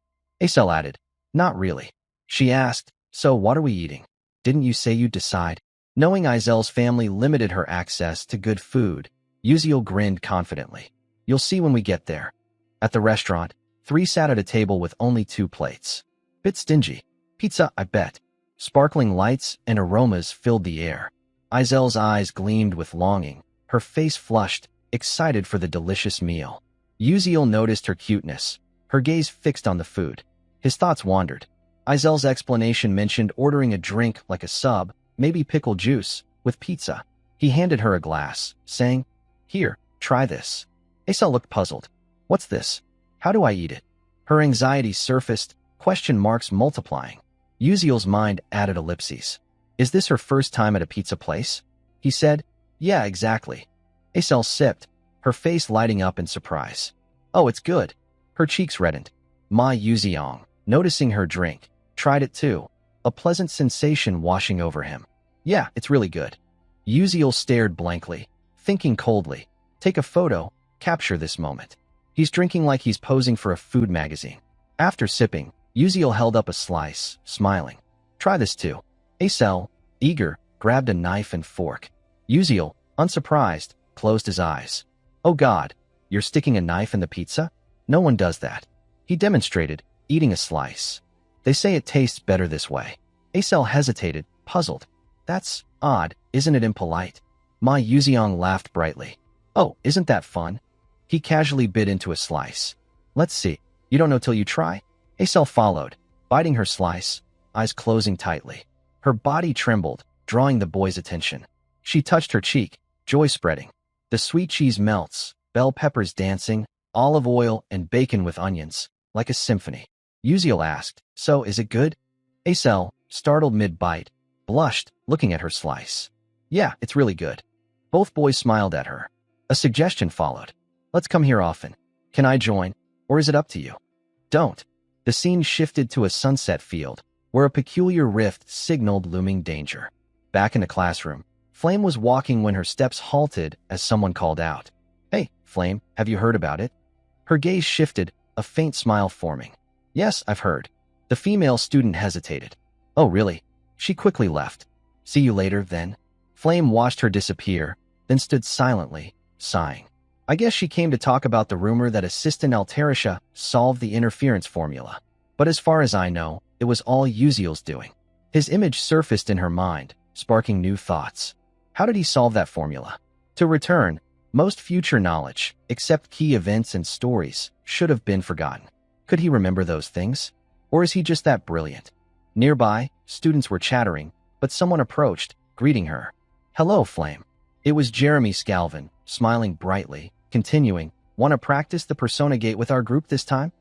Acel added, not really. She asked, so what are we eating? Didn't you say you'd decide? Knowing Izel's family limited her access to good food, Uziel grinned confidently. You'll see when we get there. At the restaurant, 3 sat at a table with only 2 plates. Bit stingy. Pizza, I bet. Sparkling lights and aromas filled the air. Izel's eyes gleamed with longing, her face flushed, excited for the delicious meal. Uziel noticed her cuteness, her gaze fixed on the food. His thoughts wandered. Izel's explanation mentioned ordering a drink like a sub, maybe pickle juice, with pizza. He handed her a glass, saying, Here, try this. Acel looked puzzled. What's this? How do I eat it? Her anxiety surfaced, question marks multiplying. Uziel's mind added ellipses. Is this her first time at a pizza place? He said, Yeah, exactly. Acel sipped, her face lighting up in surprise. Oh, it's good. Her cheeks reddened. Ma Yuziong, noticing her drink, tried it too, a pleasant sensation washing over him. Yeah, it's really good. Uziel stared blankly, thinking coldly. Take a photo, capture this moment. He's drinking like he's posing for a food magazine. After sipping, Uziel held up a slice, smiling. Try this too. Acel, eager, grabbed a knife and fork. Uziel, unsurprised, closed his eyes. Oh God, you're sticking a knife in the pizza? No one does that. He demonstrated, eating a slice. They say it tastes better this way. Acel hesitated, puzzled. That's odd, isn't it impolite? Ma Yuziong laughed brightly. Oh, isn't that fun? He casually bit into a slice. Let's see. You don't know till you try? Acel followed, biting her slice, eyes closing tightly. Her body trembled, drawing the boy's attention. She touched her cheek, joy spreading. The sweet cheese melts, bell peppers dancing, olive oil and bacon with onions, like a symphony. Uziel asked, So, is it good? Acel, startled mid-bite, blushed, looking at her slice. Yeah, it's really good. Both boys smiled at her. A suggestion followed. Let's come here often. Can I join? Or is it up to you? Don't. The scene shifted to a sunset field, where a peculiar rift signaled looming danger. Back in the classroom, Flame was walking when her steps halted as someone called out. Hey, Flame, have you heard about it? Her gaze shifted, a faint smile forming. Yes, I've heard. The female student hesitated. Oh, really? She quickly left. See you later, then. Flame watched her disappear, then stood silently, sighing. I guess she came to talk about the rumor that Assistant Altarisha solved the interference formula. But as far as I know, it was all Uziel's doing. His image surfaced in her mind, sparking new thoughts. How did he solve that formula? To return, most future knowledge, except key events and stories, should have been forgotten. Could he remember those things? Or is he just that brilliant? Nearby, students were chattering, but someone approached, greeting her. Hello, Flame. It was Jeremy Scalvin, smiling brightly, continuing, Want to practice the persona gate with our group this time?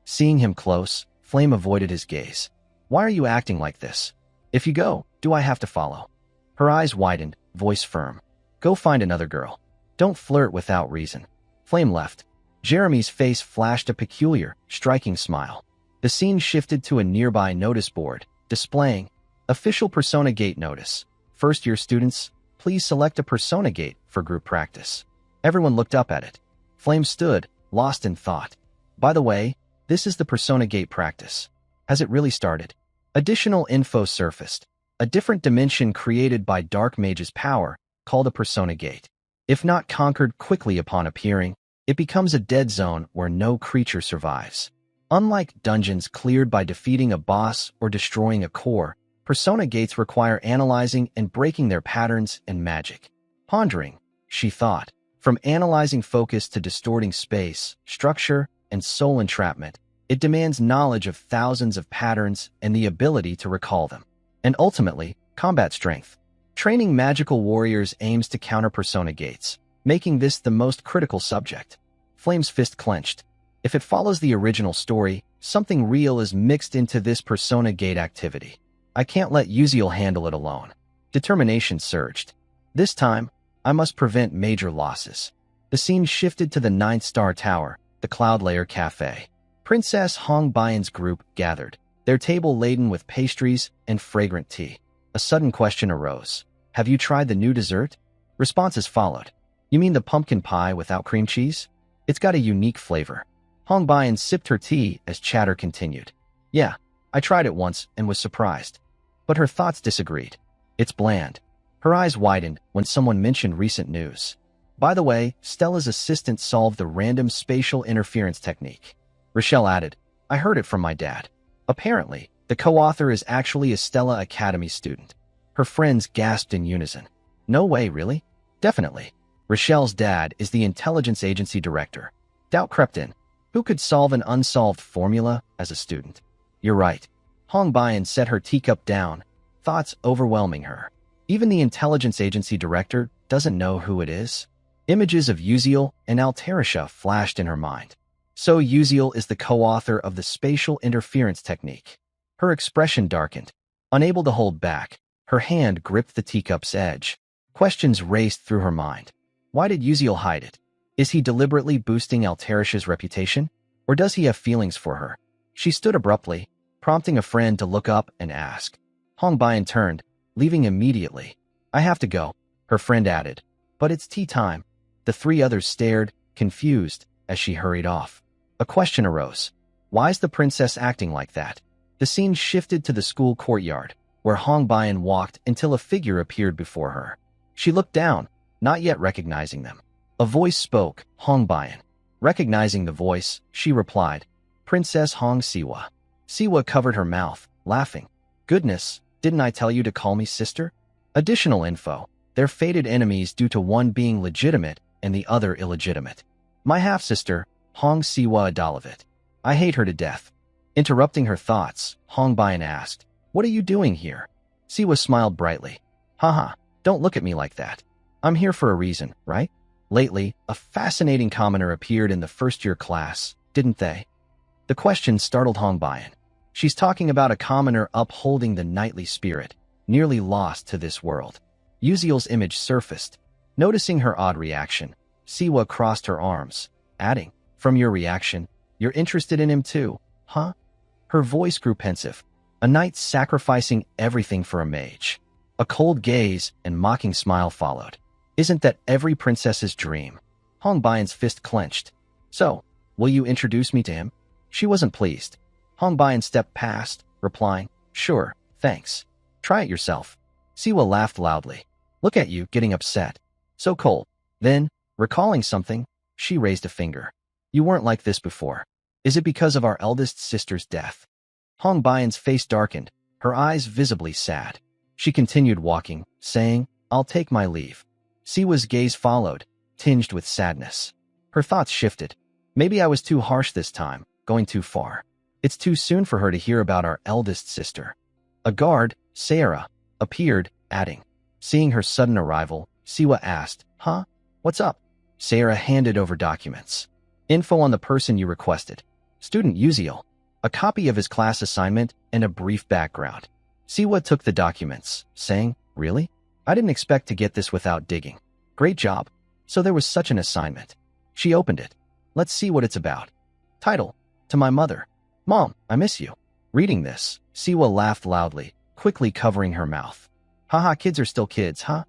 Seeing him close, Flame avoided his gaze. Why are you acting like this? If you go, do I have to follow? Her eyes widened, voice firm. Go find another girl. Don't flirt without reason. Flame left. Jeremy's face flashed a peculiar, striking smile. The scene shifted to a nearby notice board, displaying Official Persona Gate Notice. First-year students, please select a Persona Gate for group practice. Everyone looked up at it. Flame stood, lost in thought. By the way, this is the Persona Gate practice. Has it really started? Additional info surfaced. A different dimension created by Dark Mage's power, called a Persona Gate. If not conquered quickly upon appearing, it becomes a dead zone where no creature survives. Unlike dungeons cleared by defeating a boss or destroying a core, Persona gates require analyzing and breaking their patterns and magic. Pondering, she thought, from analyzing focus to distorting space, structure, and soul entrapment, it demands knowledge of thousands of patterns and the ability to recall them. And ultimately, combat strength. Training magical warriors aims to counter persona gates, making this the most critical subject. Flame's fist clenched. If it follows the original story, something real is mixed into this persona gate activity. I can't let Uziel handle it alone. Determination surged. This time, I must prevent major losses. The scene shifted to the 9th-star tower, the Cloud Layer Cafe. Princess Hong Baiyan's group gathered, their table laden with pastries and fragrant tea. A sudden question arose. Have you tried the new dessert? Responses followed. You mean the pumpkin pie without cream cheese? It's got a unique flavor. Hong Baiyan sipped her tea as chatter continued. Yeah, I tried it once and was surprised. But her thoughts disagreed. It's bland. Her eyes widened when someone mentioned recent news. By the way, Stella's assistant solved the random spatial interference technique. Rochelle added, I heard it from my dad. Apparently, the co-author is actually a Stella Academy student. Her friends gasped in unison. No way, really? Definitely. Rochelle's dad is the intelligence agency director. Doubt crept in. Who could solve an unsolved formula as a student? You're right. Hong Baiyan set her teacup down, thoughts overwhelming her. Even the intelligence agency director doesn't know who it is. Images of Uziel and Altarisha flashed in her mind. So Uziel is the co-author of the spatial interference technique. Her expression darkened. Unable to hold back, her hand gripped the teacup's edge. Questions raced through her mind. Why did Uziel hide it? Is he deliberately boosting Altarisha's reputation? Or does he have feelings for her? She stood abruptly, prompting a friend to look up and ask. Hong Baiyan turned, leaving immediately. I have to go, her friend added. But it's tea time. The three others stared, confused, as she hurried off. A question arose. Why is the princess acting like that? The scene shifted to the school courtyard, where Hong Baiyan walked until a figure appeared before her. She looked down, not yet recognizing them. A voice spoke, Hong Baiyan. Recognizing the voice, she replied, Princess Hong Siwa. Siwa covered her mouth, laughing. Goodness, didn't I tell you to call me sister? Additional info. They're fated enemies due to one being legitimate and the other illegitimate. My half-sister, Hong Siwa Adalovit. I hate her to death. Interrupting her thoughts, Hong Baiyan asked, What are you doing here? Siwa smiled brightly. Haha, don't look at me like that. I'm here for a reason, right? Lately, a fascinating commoner appeared in the first-year class, didn't they? The question startled Hong Baiyan. She's talking about a commoner upholding the knightly spirit, nearly lost to this world. Uziel's image surfaced. Noticing her odd reaction, Siwa crossed her arms, adding, From your reaction, you're interested in him too, huh? Her voice grew pensive. A knight sacrificing everything for a mage. A cold gaze and mocking smile followed. Isn't that every princess's dream? Hong Baiyan's fist clenched. So, will you introduce me to him? She wasn't pleased. Hong Baiyan stepped past, replying, Sure, thanks. Try it yourself. Siwa laughed loudly. Look at you, getting upset. So cold. Then, recalling something, she raised a finger. You weren't like this before. Is it because of our eldest sister's death? Hong Baiyan's face darkened, her eyes visibly sad. She continued walking, saying, I'll take my leave. Siwa's gaze followed, tinged with sadness. Her thoughts shifted. Maybe I was too harsh this time, going too far. It's too soon for her to hear about our eldest sister. A guard, Sarah, appeared, adding. Seeing her sudden arrival, Siwa asked, Huh? What's up? Sarah handed over documents. Info on the person you requested. Student Uziel. A copy of his class assignment and a brief background. Siwa took the documents, saying, Really? I didn't expect to get this without digging. Great job. So there was such an assignment. She opened it. Let's see what it's about. Title. To my mother. Mom, I miss you. Reading this, Siwa laughed loudly, quickly covering her mouth. Haha, kids are still kids, huh?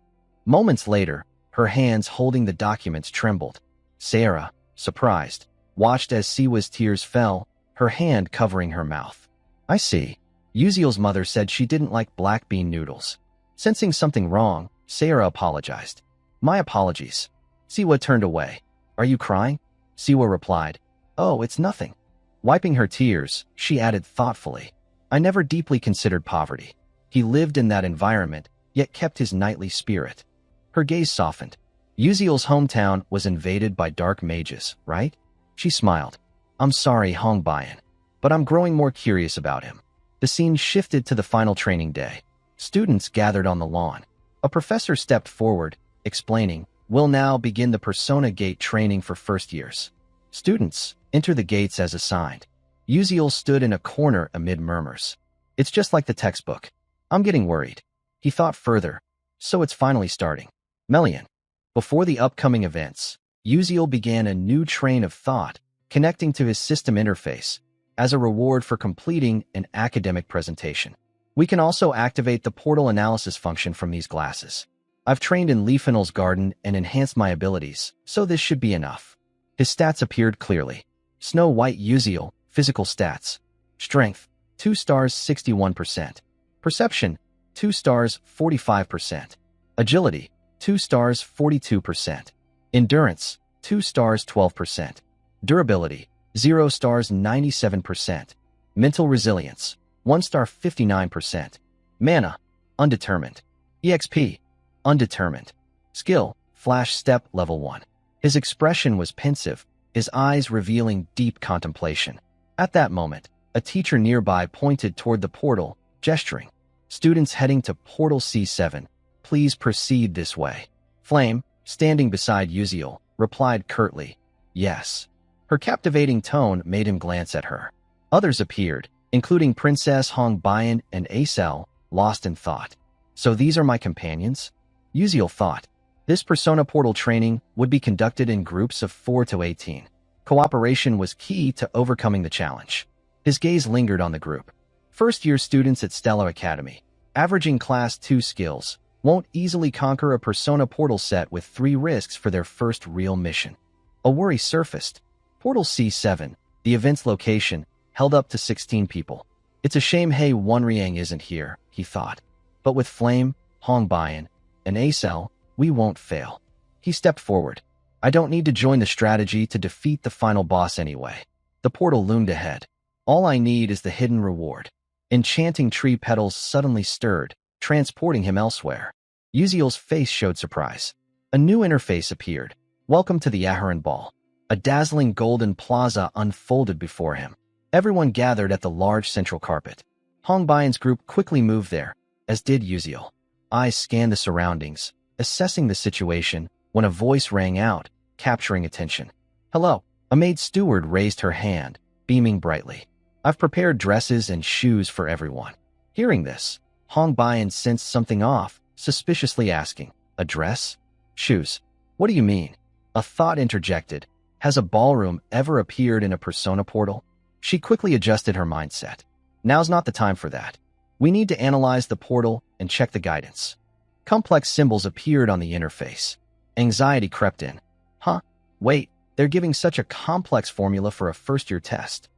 Moments later, her hands holding the documents trembled. Sarah, surprised, watched as Siwa's tears fell, her hand covering her mouth. I see. Uziel's mother said she didn't like black bean noodles. Sensing something wrong, Sarah apologized. My apologies. Siwa turned away. Are you crying? Siwa replied. Oh, it's nothing. Wiping her tears, she added thoughtfully. I never deeply considered poverty. He lived in that environment, yet kept his knightly spirit. Her gaze softened. Uziel's hometown was invaded by dark mages, right? She smiled. I'm sorry, Hongbayan, but I'm growing more curious about him. The scene shifted to the final training day. Students gathered on the lawn. A professor stepped forward, explaining, "We'll now begin the Persona Gate training for first years. Students, enter the gates as assigned." Uziel stood in a corner amid murmurs. It's just like the textbook. I'm getting worried. He thought further. So it's finally starting. Melian. Before the upcoming events, Uziel began a new train of thought, connecting to his system interface, as a reward for completing an academic presentation. We can also activate the portal analysis function from these glasses. I've trained in Leafinal's garden and enhanced my abilities, so this should be enough. His stats appeared clearly. Snow White Uziel, physical stats. Strength, 2 stars 61%. Perception, 2 stars 45%. Agility, 2 stars 42%. Endurance, 2 stars 12%. Durability, 0 stars 97%. Mental resilience, 1 star 59%. Mana, undetermined. EXP, undetermined. Skill, Flash Step level 1. His expression was pensive, his eyes revealing deep contemplation. At that moment, a teacher nearby pointed toward the portal, gesturing. Students heading to Portal C7, please proceed this way. Flame, standing beside Uziel, replied curtly, yes. Her captivating tone made him glance at her. Others appeared, including Princess Hongbayan and Acel, lost in thought. So these are my companions? Uziel thought. This Persona Portal training would be conducted in groups of 4 to 18. Cooperation was key to overcoming the challenge. His gaze lingered on the group. First-year students at Stella Academy, averaging Class 2 skills, won't easily conquer a Persona Portal set with 3 risks for their first real mission. A worry surfaced. Portal C7, the event's location, held up to 16 people. It's a shame Hei Wonriang isn't here, he thought. But with Flame, Hongbayan, and Acel, we won't fail. He stepped forward. I don't need to join the strategy to defeat the final boss anyway. The portal loomed ahead. All I need is the hidden reward. Enchanting tree petals suddenly stirred, transporting him elsewhere. Uziel's face showed surprise. A new interface appeared. Welcome to the Aharon Ball. A dazzling golden plaza unfolded before him. Everyone gathered at the large central carpet. Hongbayan's group quickly moved there, as did Uziel. Eyes scanned the surroundings, assessing the situation, when a voice rang out, capturing attention. Hello. A maid steward raised her hand, beaming brightly. I've prepared dresses and shoes for everyone. Hearing this, Hongbayan sensed something off, suspiciously asking, a dress? Shoes? What do you mean? A thought interjected. Has a ballroom ever appeared in a Persona portal? She quickly adjusted her mindset. Now's not the time for that. We need to analyze the portal and check the guidance. Complex symbols appeared on the interface. Anxiety crept in. Huh? Wait, they're giving such a complex formula for a first-year test.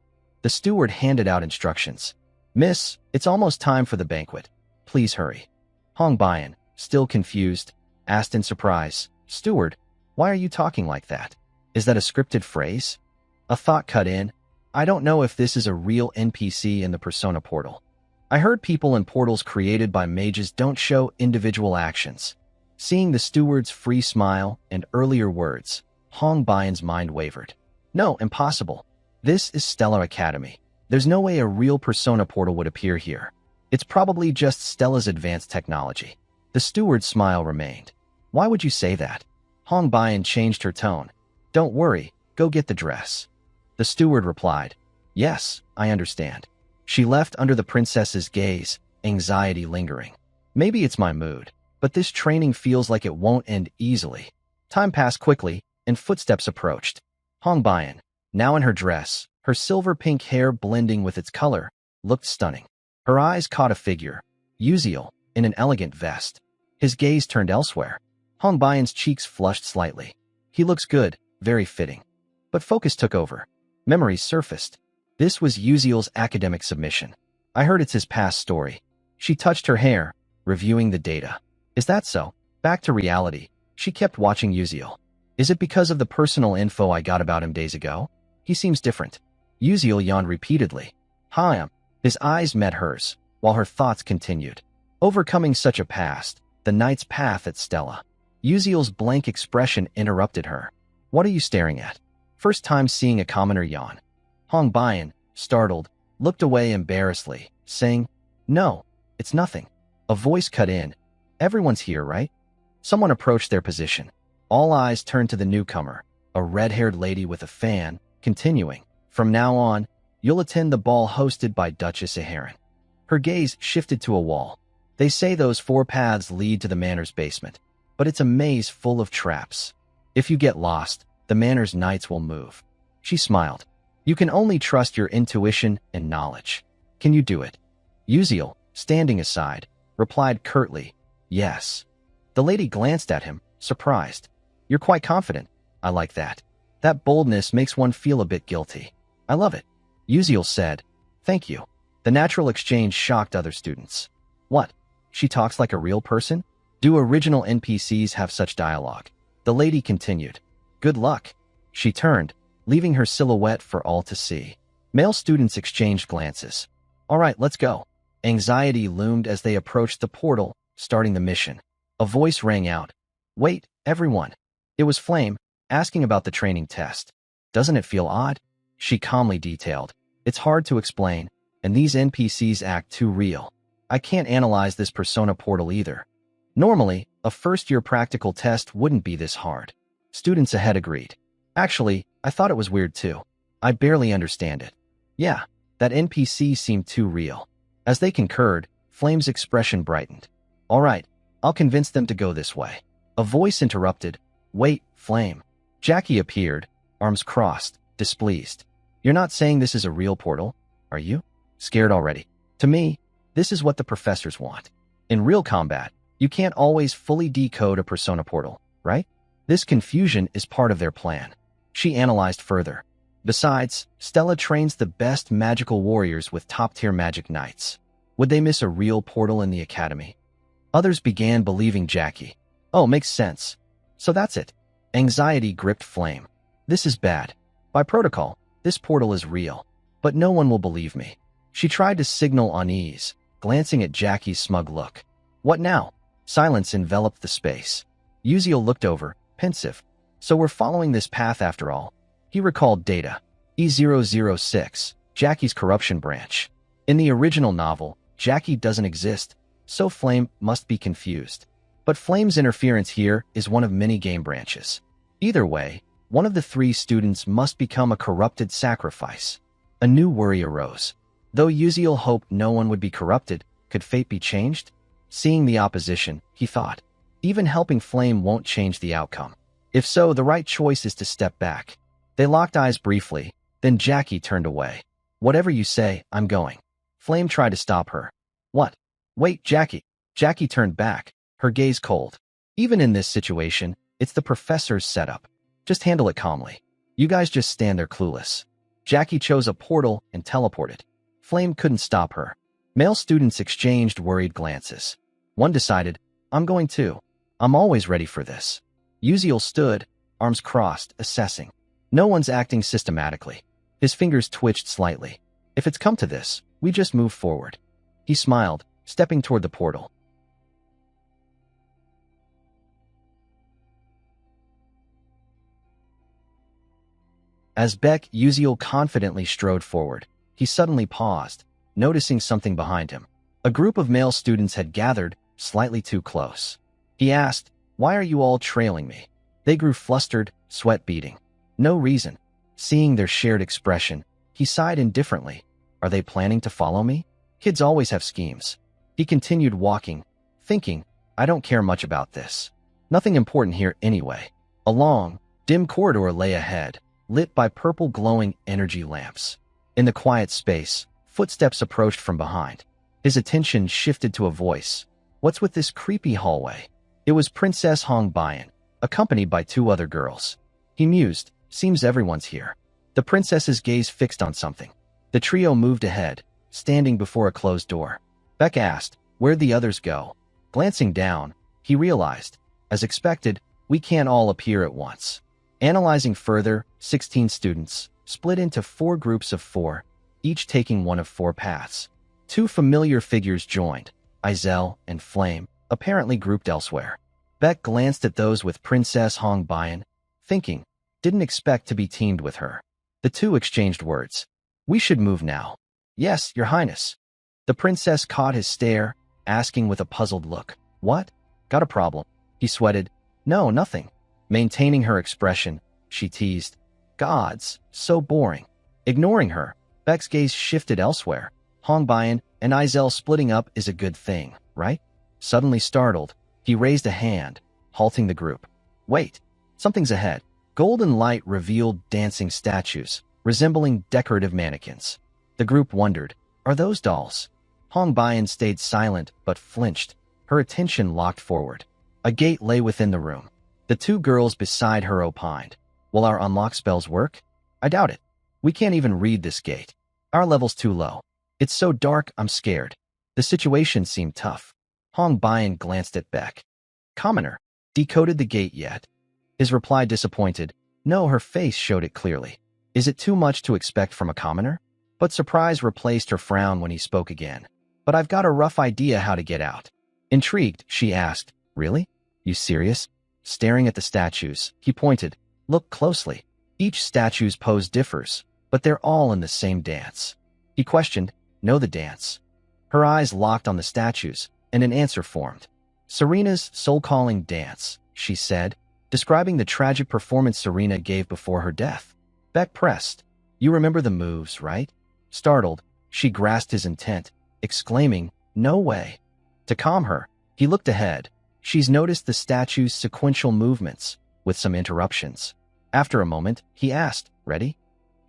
The steward handed out instructions. Miss, it's almost time for the banquet. Please hurry. Hongbayan, still confused, asked in surprise, Steward, why are you talking like that? Is that a scripted phrase? A thought cut in. I don't know if this is a real NPC in the Persona portal. I heard people in portals created by mages don't show individual actions. Seeing the steward's free smile and earlier words, Hongbayan's mind wavered. No, impossible. This is Stella Academy. There's no way a real Persona portal would appear here. It's probably just Stella's advanced technology. The steward's smile remained. Why would you say that? Hongbayan changed her tone. Don't worry, go get the dress. The steward replied. Yes, I understand. She left under the princess's gaze, anxiety lingering. Maybe it's my mood, but this training feels like it won't end easily. Time passed quickly, and footsteps approached. Hongbayan, now in her dress, her silver-pink hair blending with its color, looked stunning. Her eyes caught a figure, Uziel, in an elegant vest. His gaze turned elsewhere. Hongbayan's cheeks flushed slightly. He looks good, very fitting. But focus took over. Memories surfaced. This was Uziel's academic submission. I heard it's his past story. She touched her hair, reviewing the data. Is that so? Back to reality. She kept watching Uziel. Is it because of the personal info I got about him days ago? He seems different. Uziel yawned repeatedly. His eyes met hers, while her thoughts continued. Overcoming such a past, the knight's path at Stella. Uziel's blank expression interrupted her. What are you staring at? First time seeing a commoner yawn. Hong Bian, startled, looked away embarrassedly, saying, No, it's nothing. A voice cut in. Everyone's here, right? Someone approached their position. All eyes turned to the newcomer, a red-haired lady with a fan, continuing. From now on, you'll attend the ball hosted by Duchess Aharon. Her gaze shifted to a wall. They say those 4 paths lead to the manor's basement, but it's a maze full of traps. If you get lost, the manor's knights will move. She smiled. You can only trust your intuition and knowledge. Can you do it? Uziel, standing aside, replied curtly, Yes. The lady glanced at him, surprised. You're quite confident. I like that. That boldness makes one feel a bit guilty. I love it. Uziel said, Thank you. The natural exchange shocked other students. What? She talks like a real person? Do original NPCs have such dialogue? The lady continued. Good luck. She turned, leaving her silhouette for all to see. Male students exchanged glances. All right, let's go. Anxiety loomed as they approached the portal, starting the mission. A voice rang out. Wait, everyone. It was Flame, asking about the training test. Doesn't it feel odd? She calmly detailed. It's hard to explain, and these NPCs act too real. I can't analyze this persona portal either. Normally, a first-year practical test wouldn't be this hard. Students ahead agreed. Actually, I thought it was weird too. I barely understand it. Yeah, that NPC seemed too real. As they concurred, Flame's expression brightened. All right, I'll convince them to go this way. A voice interrupted. Wait, Flame. Jackie appeared, arms crossed, displeased. You're not saying this is a real portal, are you? Scared already. To me, this is what the professors want. In real combat, you can't always fully decode a persona portal, right? This confusion is part of their plan. She analyzed further. Besides, Stella trains the best magical warriors with top-tier magic knights. Would they miss a real portal in the academy? Others began believing Jackie. Oh, makes sense. So that's it. Anxiety gripped Flame. This is bad. By protocol, this portal is real, but no one will believe me. She tried to signal unease, glancing at Jackie's smug look. What now? Silence enveloped the space. Uziel looked over, pensive. So we're following this path after all. He recalled data. E006, Jackie's corruption branch. In the original novel, Jackie doesn't exist, so Flame must be confused. But Flame's interference here is one of many game branches. Either way, one of the 3 students must become a corrupted sacrifice. A new worry arose. Though Uziel hoped no one would be corrupted, could fate be changed? Seeing the opposition, he thought, even helping Flame won't change the outcome. If so, the right choice is to step back. They locked eyes briefly, then Jackie turned away. Whatever you say, I'm going. Flame tried to stop her. What? Wait, Jackie. Jackie turned back, her gaze cold. Even in this situation, it's the professor's setup. Just handle it calmly. You guys just stand there clueless. Jackie chose a portal and teleported. Flame couldn't stop her. Male students exchanged worried glances. One decided, I'm going too. I'm always ready for this. Uziel stood, arms crossed, assessing. No one's acting systematically. His fingers twitched slightly. If it's come to this, we just move forward. He smiled, stepping toward the portal. As Uziel confidently strode forward, he suddenly paused, noticing something behind him. A group of male students had gathered, slightly too close. He asked, Why are you all trailing me? They grew flustered, sweat beading. No reason. Seeing their shared expression, he sighed indifferently. Are they planning to follow me? Kids always have schemes. He continued walking, thinking, I don't care much about this. Nothing important here anyway. A long, dim corridor lay ahead, lit by purple glowing energy lamps. In the quiet space, footsteps approached from behind. His attention shifted to a voice. What's with this creepy hallway? It was Princess Hong Bian, accompanied by 2 other girls. He mused, seems everyone's here. The princess's gaze fixed on something. The trio moved ahead, standing before a closed door. Beck asked, Where'd the others go? Glancing down, he realized, as expected, we can't all appear at once. Analyzing further, 16 students, split into 4 groups of 4, each taking one of 4 paths. 2 familiar figures joined. Izel, and Flame, apparently grouped elsewhere. Beck glanced at those with Princess Hong Bayan, thinking, didn't expect to be teamed with her. The two exchanged words. We should move now. Yes, Your Highness. The princess caught his stare, asking with a puzzled look. What? Got a problem? He sweated. No, nothing. Maintaining her expression, she teased. Gods, so boring. Ignoring her, Beck's gaze shifted elsewhere. Hong Bayan and Izel splitting up is a good thing, right? Suddenly startled, he raised a hand, halting the group. Wait, something's ahead. Golden light revealed dancing statues, resembling decorative mannequins. The group wondered, are those dolls? Hong Bayan stayed silent but flinched, her attention locked forward. A gate lay within the room. The two girls beside her opined. Will our unlock spells work? I doubt it. We can't even read this gate. Our level's too low. It's so dark, I'm scared. The situation seemed tough. Hong Bayan glanced at Beck. Commoner, decoded the gate yet? His reply disappointed. No, her face showed it clearly. Is it too much to expect from a commoner? But surprise replaced her frown when he spoke again. But I've got a rough idea how to get out. Intrigued, she asked, Really? You serious? Staring at the statues, he pointed. Look closely. Each statue's pose differs, but they're all in the same dance. He questioned, Know the dance? Her eyes locked on the statues, and an answer formed. Serena's soul-calling dance, she said, describing the tragic performance Serena gave before her death. Beck pressed. You remember the moves, right? Startled, she grasped his intent, exclaiming, No way. To calm her, he looked ahead. She's noticed the statue's sequential movements, with some interruptions. After a moment, he asked, Ready?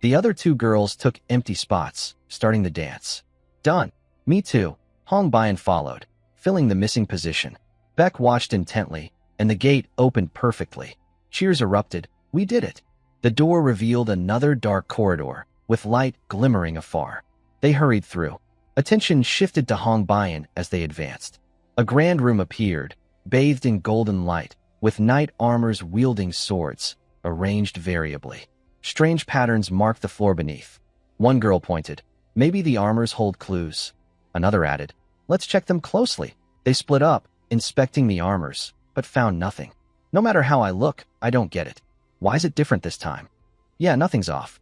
The other two girls took empty spots, starting the dance. Done. Me too. Hong Bayan followed, filling the missing position. Beck watched intently, and the gate opened perfectly. Cheers erupted. We did it. The door revealed another dark corridor, with light glimmering afar. They hurried through. Attention shifted to Hong Bayan as they advanced. A grand room appeared, bathed in golden light, with knight armors wielding swords, arranged variably. Strange patterns marked the floor beneath. One girl pointed, Maybe the armors hold clues. Another added, Let's check them closely. They split up, inspecting the armors, but found nothing. No matter how I look, I don't get it. Why is it different this time? Yeah, nothing's off.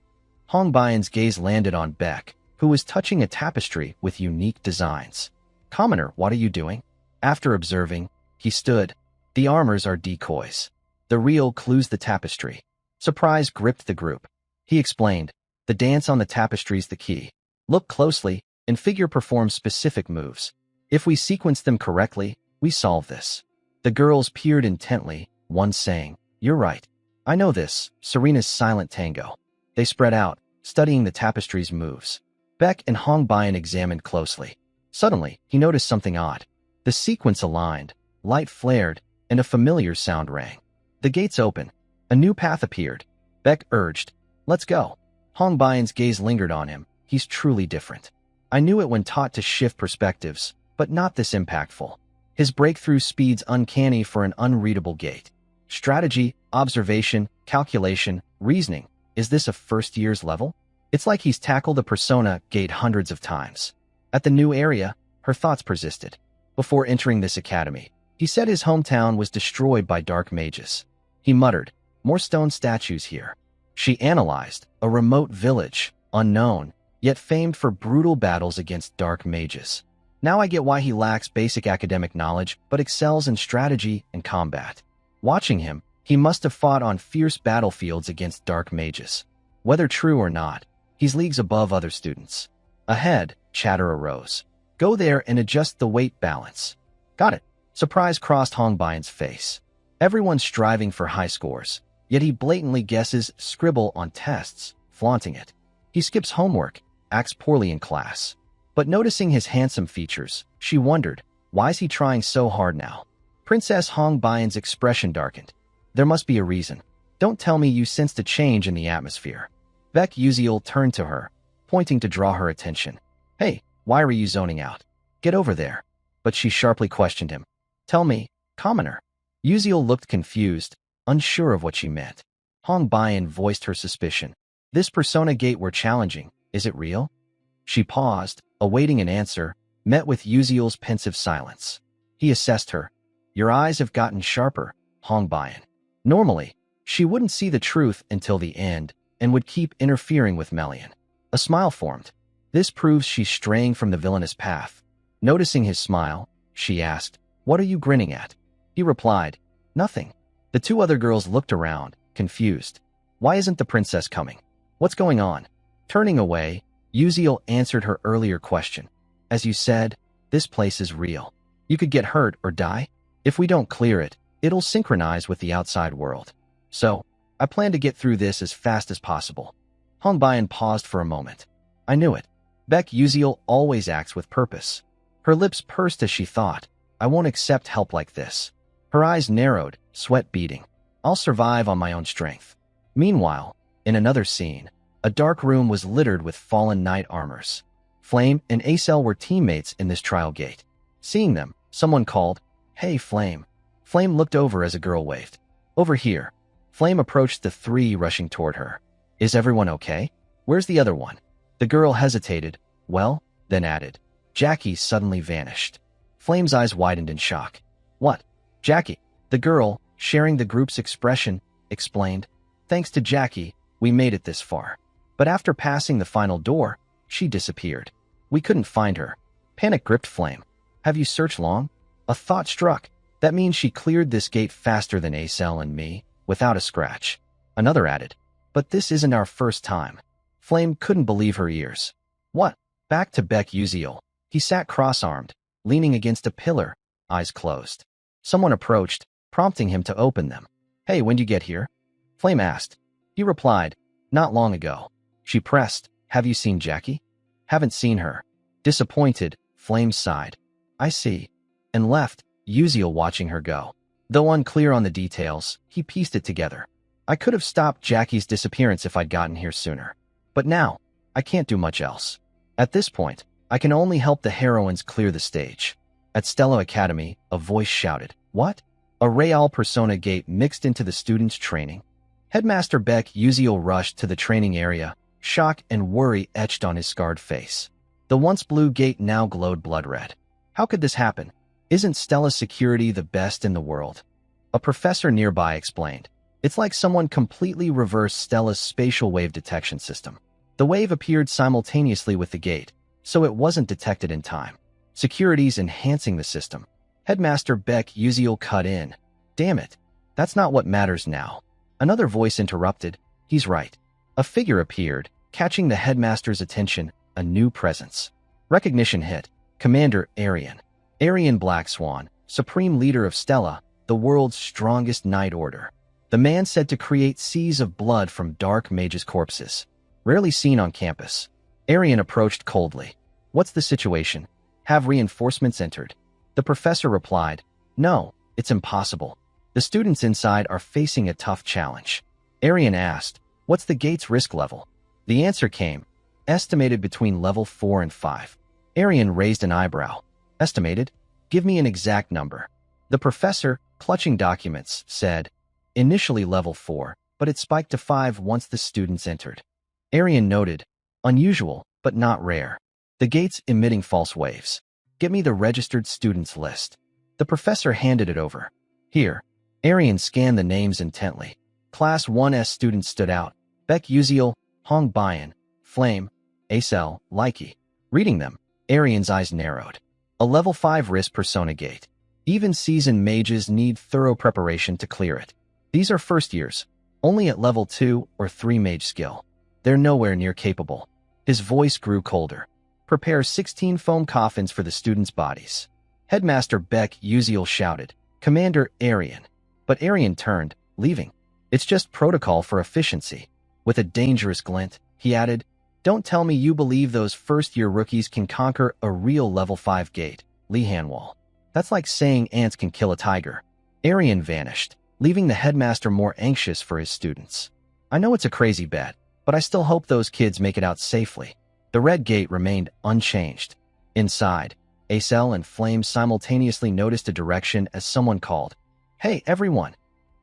Hong Bayan's gaze landed on Beck, who was touching a tapestry with unique designs. Commoner, what are you doing? After observing, he stood. The armors are decoys. The real clues the tapestry. Surprise gripped the group. He explained, The dance on the tapestry's the key. Look closely, and figure performs specific moves. If we sequence them correctly, we solve this. The girls peered intently, one saying, You're right. I know this, Serena's silent tango. They spread out, studying the tapestry's moves. Beck and Hong Bayan examined closely. Suddenly, he noticed something odd. The sequence aligned, light flared, and a familiar sound rang. The gates open. A new path appeared. Beck urged, Let's go. Hong Bayan's gaze lingered on him. He's truly different. I knew it when taught to shift perspectives, but not this impactful. His breakthrough speed's uncanny for an unreadable gate. Strategy, observation, calculation, reasoning. Is this a first year's level? It's like he's tackled a persona gate hundreds of times. At the new area, her thoughts persisted. Before entering this academy, he said his hometown was destroyed by dark mages. He muttered, More stone statues here. She analyzed, a remote village, unknown, yet famed for brutal battles against dark mages. Now I get why he lacks basic academic knowledge, but excels in strategy and combat. Watching him, he must have fought on fierce battlefields against dark mages. Whether true or not, he's leagues above other students. Ahead, chatter arose. Go there and adjust the weight balance. Got it. Surprise crossed Hong Bayan's face. Everyone's striving for high scores, yet he blatantly guesses scribble on tests, flaunting it. He skips homework, acts poorly in class. But noticing his handsome features, she wondered, why is he trying so hard now? Princess Hong Bayan's expression darkened. There must be a reason. Don't tell me you sensed a change in the atmosphere. Beck Uziel turned to her, pointing to draw her attention. Hey, why are you zoning out? Get over there. But she sharply questioned him. Tell me, commoner. Uziel looked confused, unsure of what she meant. Hong Bayan voiced her suspicion. This persona gate we're challenging, is it real? She paused, awaiting an answer, met with Uziel's pensive silence. He assessed her. Your eyes have gotten sharper, Hong Bayan. Normally, she wouldn't see the truth until the end and would keep interfering with Melian. A smile formed. This proves she's straying from the villainous path. Noticing his smile, she asked, What are you grinning at? He replied, Nothing. The two other girls looked around, confused. Why isn't the princess coming? What's going on? Turning away, Uziel answered her earlier question. As you said, this place is real. You could get hurt or die. If we don't clear it, it'll synchronize with the outside world. So, I plan to get through this as fast as possible. Hong Bayan paused for a moment. I knew it. Beck Uziel always acts with purpose. Her lips pursed as she thought, I won't accept help like this. Her eyes narrowed, sweat beading. I'll survive on my own strength. Meanwhile, in another scene, a dark room was littered with fallen knight armors. Flame and Acel were teammates in this trial gate. Seeing them, someone called, Hey, Flame. Flame looked over as a girl waved. Over here. Flame approached the three rushing toward her. Is everyone okay? Where's the other one? The girl hesitated, well, then added. Jackie suddenly vanished. Flame's eyes widened in shock. What? Jackie? The girl, sharing the group's expression, explained. Thanks to Jackie, we made it this far. But after passing the final door, she disappeared. We couldn't find her. Panic gripped Flame. Have you searched long? A thought struck. That means she cleared this gate faster than Acel and me, without a scratch. Another added. But this isn't our first time. Flame couldn't believe her ears. What? Back to Beck Uziel. He sat cross-armed, leaning against a pillar, eyes closed. Someone approached, prompting him to open them. Hey, when'd you get here? Flame asked. He replied, Not long ago. She pressed, Have you seen Jackie? Haven't seen her. Disappointed, Flame sighed. I see. And left, Uziel watching her go. Though unclear on the details, he pieced it together. I could have stopped Jackie's disappearance if I'd gotten here sooner. But now, I can't do much else. At this point, I can only help the heroines clear the stage. At Stella Academy, a voice shouted, What? A Real Persona gate mixed into the students' training? Headmaster Beck Uziel rushed to the training area, shock and worry etched on his scarred face. The once blue gate now glowed blood red. How could this happen? Isn't Stella's security the best in the world? A professor nearby explained. It's like someone completely reversed Stella's spatial wave detection system. The wave appeared simultaneously with the gate, so it wasn't detected in time. Security's enhancing the system. Headmaster Beck Uziel cut in. Damn it. That's not what matters now. Another voice interrupted. He's right. A figure appeared, catching the headmaster's attention, a new presence. Recognition hit. Commander Arian. Arian Black Swan, supreme leader of Stella, the world's strongest knight order. The man said to create seas of blood from dark mages' corpses. Rarely seen on campus. Arian approached coldly. What's the situation? Have reinforcements entered? The professor replied, No, it's impossible. The students inside are facing a tough challenge. Arian asked, What's the gate's risk level? The answer came, estimated between level 4 and 5. Arian raised an eyebrow. Estimated? Give me an exact number. The professor, clutching documents, said, Initially level 4, but it spiked to 5 once the students entered. Arian noted, Unusual, but not rare. The gate's emitting false waves. Get me the registered students list. The professor handed it over. Here. Arian scanned the names intently. Class 1S students stood out. Beck Uziel, Hong Bayan, Flame, Acel, Likey. Reading them, Arian's eyes narrowed. A level 5 risk persona gate. Even seasoned mages need thorough preparation to clear it. These are first years, only at level 2 or 3 mage skill. They're nowhere near capable. His voice grew colder. Prepare 16 foam coffins for the students' bodies. Headmaster Beck Uziel shouted, Commander Arian. But Arian turned, leaving. It's just protocol for efficiency. With a dangerous glint, he added, Don't tell me you believe those first-year rookies can conquer a real level 5 gate, Lee Hanwall. That's like saying ants can kill a tiger. Arian vanished, leaving the headmaster more anxious for his students. I know it's a crazy bet, but I still hope those kids make it out safely. The red gate remained unchanged. Inside, Acel and Flame simultaneously noticed a direction as someone called, Hey, everyone!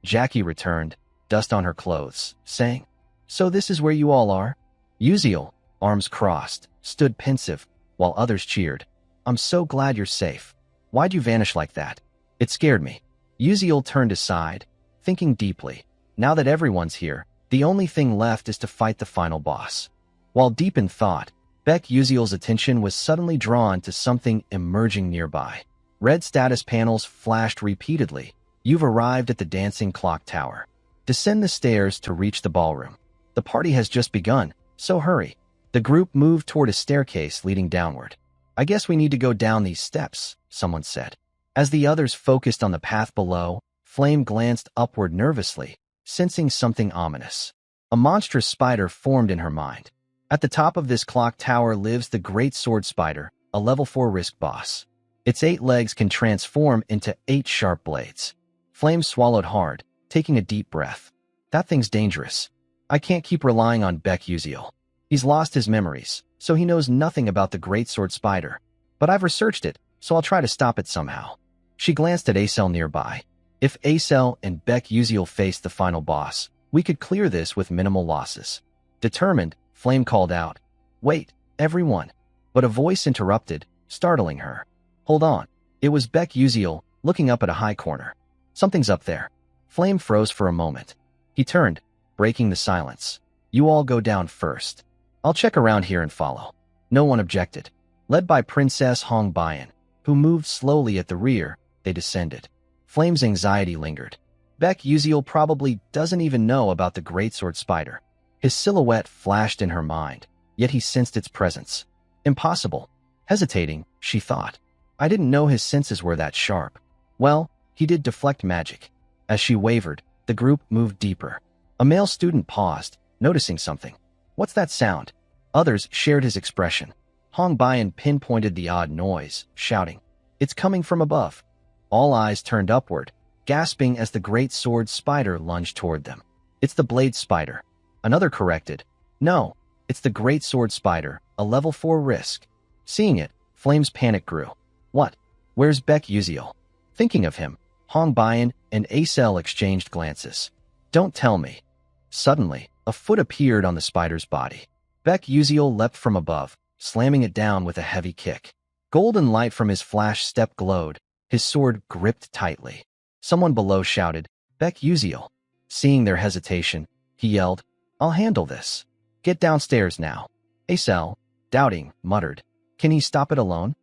Jackie returned, dust on her clothes, saying, So this is where you all are? Uziel, arms crossed, stood pensive, while others cheered. I'm so glad you're safe. Why'd you vanish like that? It scared me. Uziel turned aside, thinking deeply. Now that everyone's here, the only thing left is to fight the final boss. While deep in thought, Uziel's attention was suddenly drawn to something emerging nearby. Red status panels flashed repeatedly. You've arrived at the dancing clock tower. Descend the stairs to reach the ballroom. The party has just begun, so hurry. The group moved toward a staircase leading downward. I guess we need to go down these steps, someone said. As the others focused on the path below, Flame glanced upward nervously, sensing something ominous. A monstrous spider formed in her mind. At the top of this clock tower lives the Great Sword Spider, a level 4 risk boss. Its 8 legs can transform into 8 sharp blades. Flame swallowed hard, taking a deep breath. That thing's dangerous. I can't keep relying on Uziel. He's lost his memories, so he knows nothing about the Great Sword Spider. But I've researched it, so I'll try to stop it somehow. She glanced at Acel nearby. If Acel and Uziel faced the final boss, we could clear this with minimal losses. Determined, Flame called out, "Wait, everyone." But a voice interrupted, startling her. Hold on. It was Uziel, looking up at a high corner. Something's up there. Flame froze for a moment. He turned, breaking the silence. You all go down first. I'll check around here and follow. No one objected. Led by Princess Hong Bayan, who moved slowly at the rear, they descended. Flame's anxiety lingered. Uziel probably doesn't even know about the Great Sword Spider. His silhouette flashed in her mind, yet he sensed its presence. Impossible. Hesitating, she thought. I didn't know his senses were that sharp. Well, he did deflect magic. As she wavered, the group moved deeper. A male student paused, noticing something. What's that sound? Others shared his expression. Hong Bayan pinpointed the odd noise, shouting, "It's coming from above." All eyes turned upward, gasping as the Great Sword Spider lunged toward them. It's the Blade Spider. Another corrected. No, it's the Great Sword Spider, a level 4 risk. Seeing it, Flame's panic grew. What? Where's Uziel? Thinking of him, Hong Bayan and Acel exchanged glances. Don't tell me. Suddenly, a foot appeared on the spider's body. Uziel leapt from above, slamming it down with a heavy kick. Golden light from his flash step glowed, his sword gripped tightly. Someone below shouted, Uziel. Seeing their hesitation, he yelled, I'll handle this. Get downstairs now. Acel, doubting, muttered, Can he stop it alone?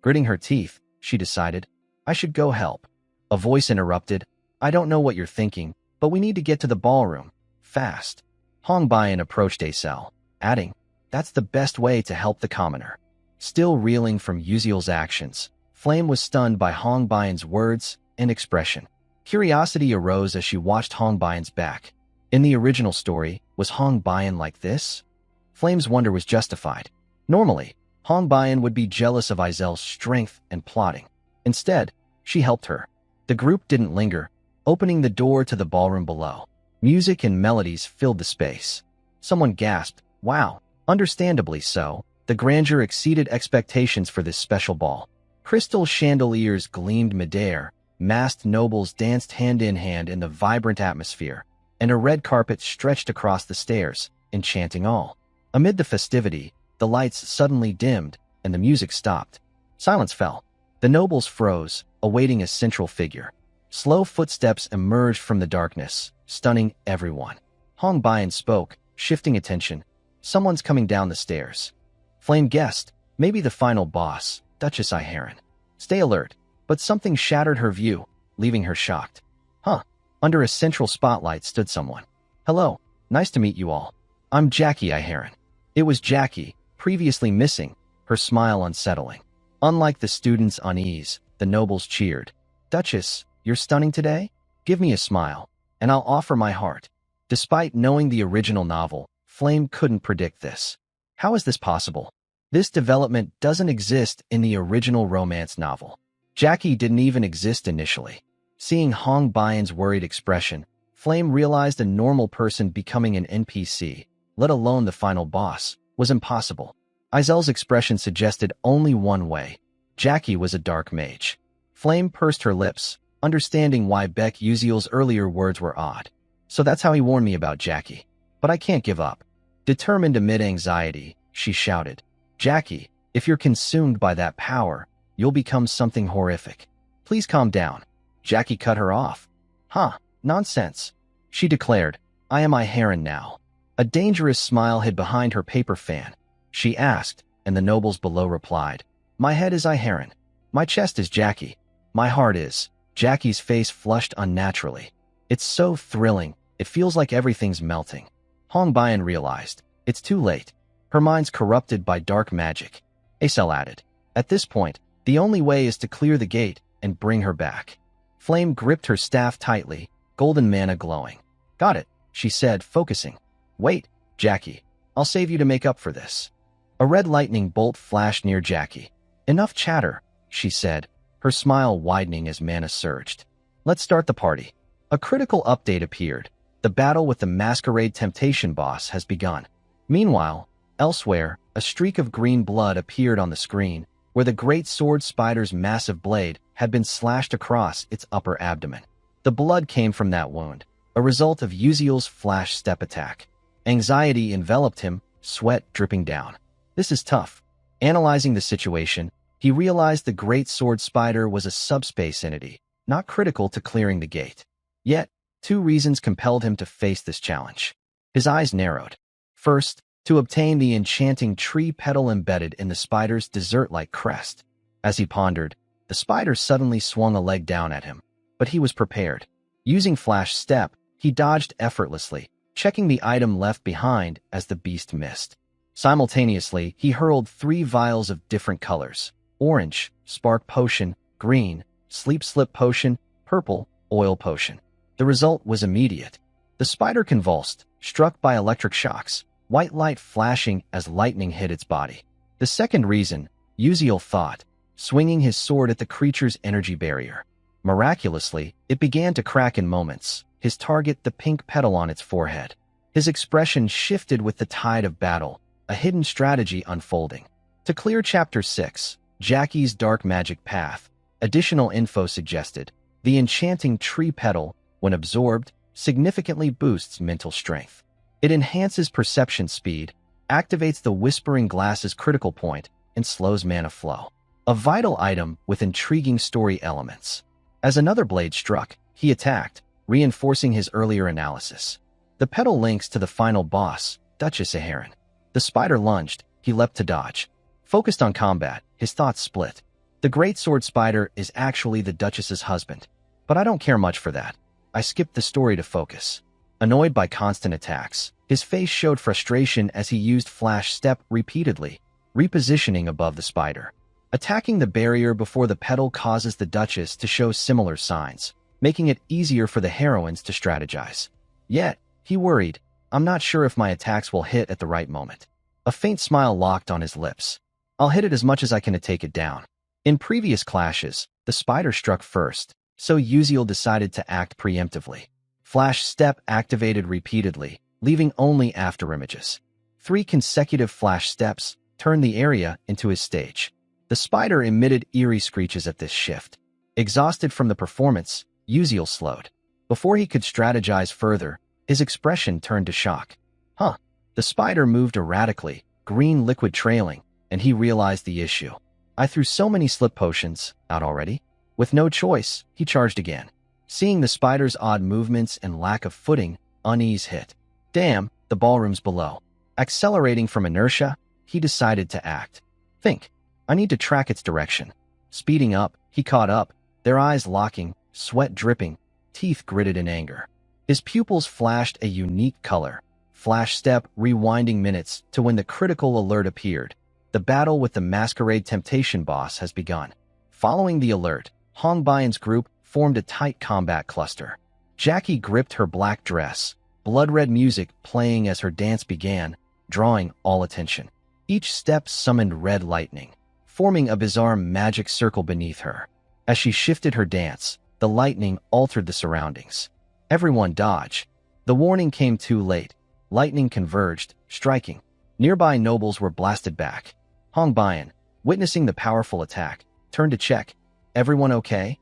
Gritting her teeth, she decided, I should go help. A voice interrupted, I don't know what you're thinking, but we need to get to the ballroom. Fast. Hong Bayan approached Acel, adding, That's the best way to help the commoner. Still reeling from Uziel's actions, Flame was stunned by Hong Bayan's words and expression. Curiosity arose as she watched Hong Bayan's back. In the original story, was Hong Bayan like this? Flame's wonder was justified. Normally, Hong Bayan would be jealous of Izel's strength and plotting. Instead, she helped her. The group didn't linger, opening the door to the ballroom below. Music and melodies filled the space. Someone gasped, Wow, understandably so. The grandeur exceeded expectations for this special ball. Crystal chandeliers gleamed midair, masked nobles danced hand-in-hand in the vibrant atmosphere, and a red carpet stretched across the stairs, enchanting all. Amid the festivity, the lights suddenly dimmed, and the music stopped. Silence fell. The nobles froze, awaiting a central figure. Slow footsteps emerged from the darkness, stunning everyone. Hong Bayan spoke, shifting attention. Someone's coming down the stairs. Flame guessed, maybe the final boss, Duchess Iharon. Stay alert, but something shattered her view, leaving her shocked. Huh. Under a central spotlight stood someone. Hello, nice to meet you all. I'm Jackie Iharon. It was Jackie, previously missing, her smile unsettling. Unlike the students' unease, the nobles cheered. Duchess, you're stunning today? Give me a smile, and I'll offer my heart. Despite knowing the original novel, Flame couldn't predict this. How is this possible? This development doesn't exist in the original romance novel. Jackie didn't even exist initially. Seeing Hong Bayan's worried expression, Flame realized a normal person becoming an NPC, let alone the final boss, was impossible. Izel's expression suggested only one way. Jackie was a dark mage. Flame pursed her lips, understanding why Uziel's earlier words were odd. So that's how he warned me about Jackie. But I can't give up. Determined amid anxiety, she shouted, Jackie, if you're consumed by that power, you'll become something horrific. Please calm down. Jackie cut her off. Huh, nonsense, she declared. I am a heron now. A dangerous smile hid behind her paper fan. She asked, and the nobles below replied, my head is a heron. My chest is Jackie. My heart is. Jackie's face flushed unnaturally. It's so thrilling, it feels like everything's melting. Hong Bian realized. It's too late. Her mind's corrupted by dark magic. Acel added. At this point, the only way is to clear the gate and bring her back. Flame gripped her staff tightly, golden mana glowing. Got it, she said, focusing. Wait, Jackie, I'll save you to make up for this. A red lightning bolt flashed near Jackie. Enough chatter, she said, her smile widening as mana surged. Let's start the party. A critical update appeared. The battle with the Masquerade Temptation boss has begun. Meanwhile, elsewhere, a streak of green blood appeared on the screen, where the great sword spider's massive blade had been slashed across its upper abdomen. The blood came from that wound, a result of Uziel's flash step attack. Anxiety enveloped him, sweat dripping down. This is tough. Analyzing the situation, he realized the great sword spider was a subspace entity, not critical to clearing the gate. Yet, two reasons compelled him to face this challenge. His eyes narrowed. First, to obtain the enchanting tree petal embedded in the spider's dessert-like crest. As he pondered, the spider suddenly swung a leg down at him, but he was prepared. Using Flash Step, he dodged effortlessly, checking the item left behind as the beast missed. Simultaneously, he hurled 3 vials of different colors: orange, spark potion; green, sleep slip potion; purple, oil potion. The result was immediate. The spider convulsed, struck by electric shocks, white light flashing as lightning hit its body. The second reason, Uziel thought, swinging his sword at the creature's energy barrier. Miraculously, it began to crack in moments, his target the pink petal on its forehead. His expression shifted with the tide of battle, a hidden strategy unfolding. To clear Chapter 6, Jackie's Dark Magic Path, additional info suggested, the enchanting tree petal, when absorbed, significantly boosts mental strength. It enhances perception speed, activates the Whispering Glass's critical point, and slows mana flow. A vital item with intriguing story elements. As another blade struck, he attacked, reinforcing his earlier analysis. The petal links to the final boss, Duchess Aheron. The spider lunged, he leapt to dodge. Focused on combat, his thoughts split. The great sword spider is actually the Duchess's husband. But I don't care much for that. I skipped the story to focus. Annoyed by constant attacks, his face showed frustration as he used Flash Step repeatedly, repositioning above the spider. Attacking the barrier before the petal causes the Duchess to show similar signs, making it easier for the heroines to strategize. Yet, he worried, I'm not sure if my attacks will hit at the right moment. A faint smile locked on his lips. I'll hit it as much as I can to take it down. In previous clashes, the spider struck first, so Uziel decided to act preemptively. Flash Step activated repeatedly, leaving only afterimages. 3 consecutive Flash Steps turned the area into his stage. The spider emitted eerie screeches at this shift. Exhausted from the performance, Uziel slowed. Before he could strategize further, his expression turned to shock. Huh. The spider moved erratically, green liquid trailing, and he realized the issue. I threw so many slip potions out already. With no choice, he charged again. Seeing the spider's odd movements and lack of footing, unease hit. Damn, the ballroom's below. Accelerating from inertia, he decided to act. Think. I need to track its direction. Speeding up, he caught up, their eyes locking, sweat dripping, teeth gritted in anger. His pupils flashed a unique color. Flash Step rewinding minutes to when the critical alert appeared. The battle with the Masquerade Temptation boss has begun. Following the alert, Hong Bian's group formed a tight combat cluster. Jackie gripped her black dress, blood-red music playing as her dance began, drawing all attention. Each step summoned red lightning, forming a bizarre magic circle beneath her. As she shifted her dance, the lightning altered the surroundings. Everyone dodge. The warning came too late. Lightning converged, striking. Nearby nobles were blasted back. Hong Bian, witnessing the powerful attack, turned to check. Everyone okay?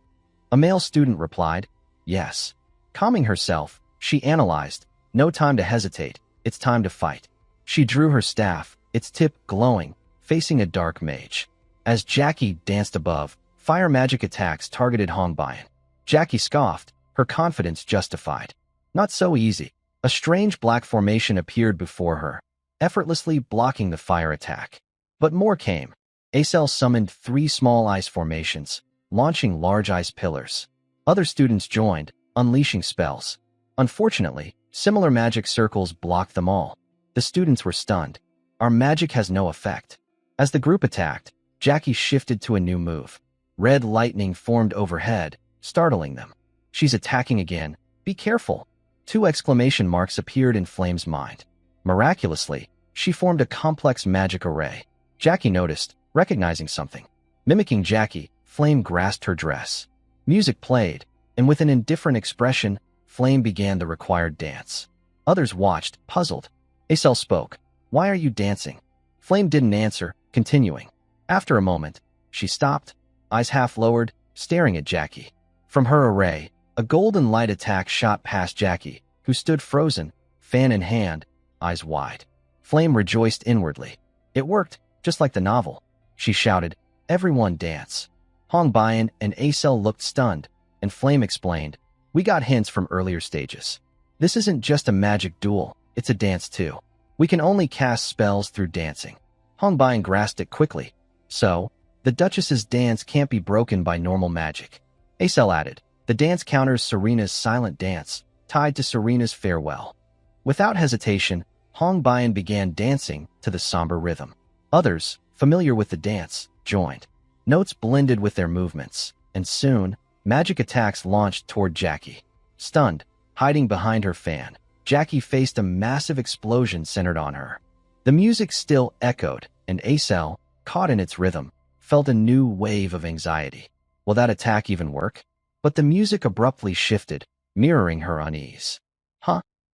A male student replied, yes. Calming herself, she analyzed. No time to hesitate. It's time to fight. She drew her staff, its tip glowing, facing a dark mage. As Jackie danced above, fire magic attacks targeted Hongbian. Jackie scoffed, her confidence justified. Not so easy. A strange black formation appeared before her, effortlessly blocking the fire attack. But more came. Acel summoned 3 small ice formations, launching large ice pillars. Other students joined, unleashing spells. Unfortunately, similar magic circles blocked them all. The students were stunned. Our magic has no effect. As the group attacked, Jackie shifted to a new move. Red lightning formed overhead, startling them. She's attacking again. Be careful. 2 exclamation marks appeared in Flame's mind. Miraculously, she formed a complex magic array. Jackie noticed, recognizing something. Mimicking Jackie, Flame grasped her dress. Music played, and with an indifferent expression, Flame began the required dance. Others watched, puzzled. Acel spoke. Why are you dancing? Flame didn't answer, continuing. After a moment, she stopped, eyes half lowered, staring at Jackie. From her array, a golden light attack shot past Jackie, who stood frozen, fan in hand, eyes wide. Flame rejoiced inwardly. It worked, just like the novel. She shouted, "Everyone dance." Hongbian and Acel looked stunned, and Flame explained, "We got hints from earlier stages. This isn't just a magic duel, it's a dance too. We can only cast spells through dancing." Hongbian grasped it quickly. So, the Duchess's dance can't be broken by normal magic. Acel added, "The dance counters Serena's silent dance, tied to Serena's farewell." Without hesitation, Hongbian began dancing to the somber rhythm. Others, familiar with the dance, joined. Notes blended with their movements, and soon, magic attacks launched toward Jackie. Stunned, hiding behind her fan, Jackie faced a massive explosion centered on her. The music still echoed, and Acel, caught in its rhythm, felt a new wave of anxiety. Will that attack even work? But the music abruptly shifted, mirroring her unease.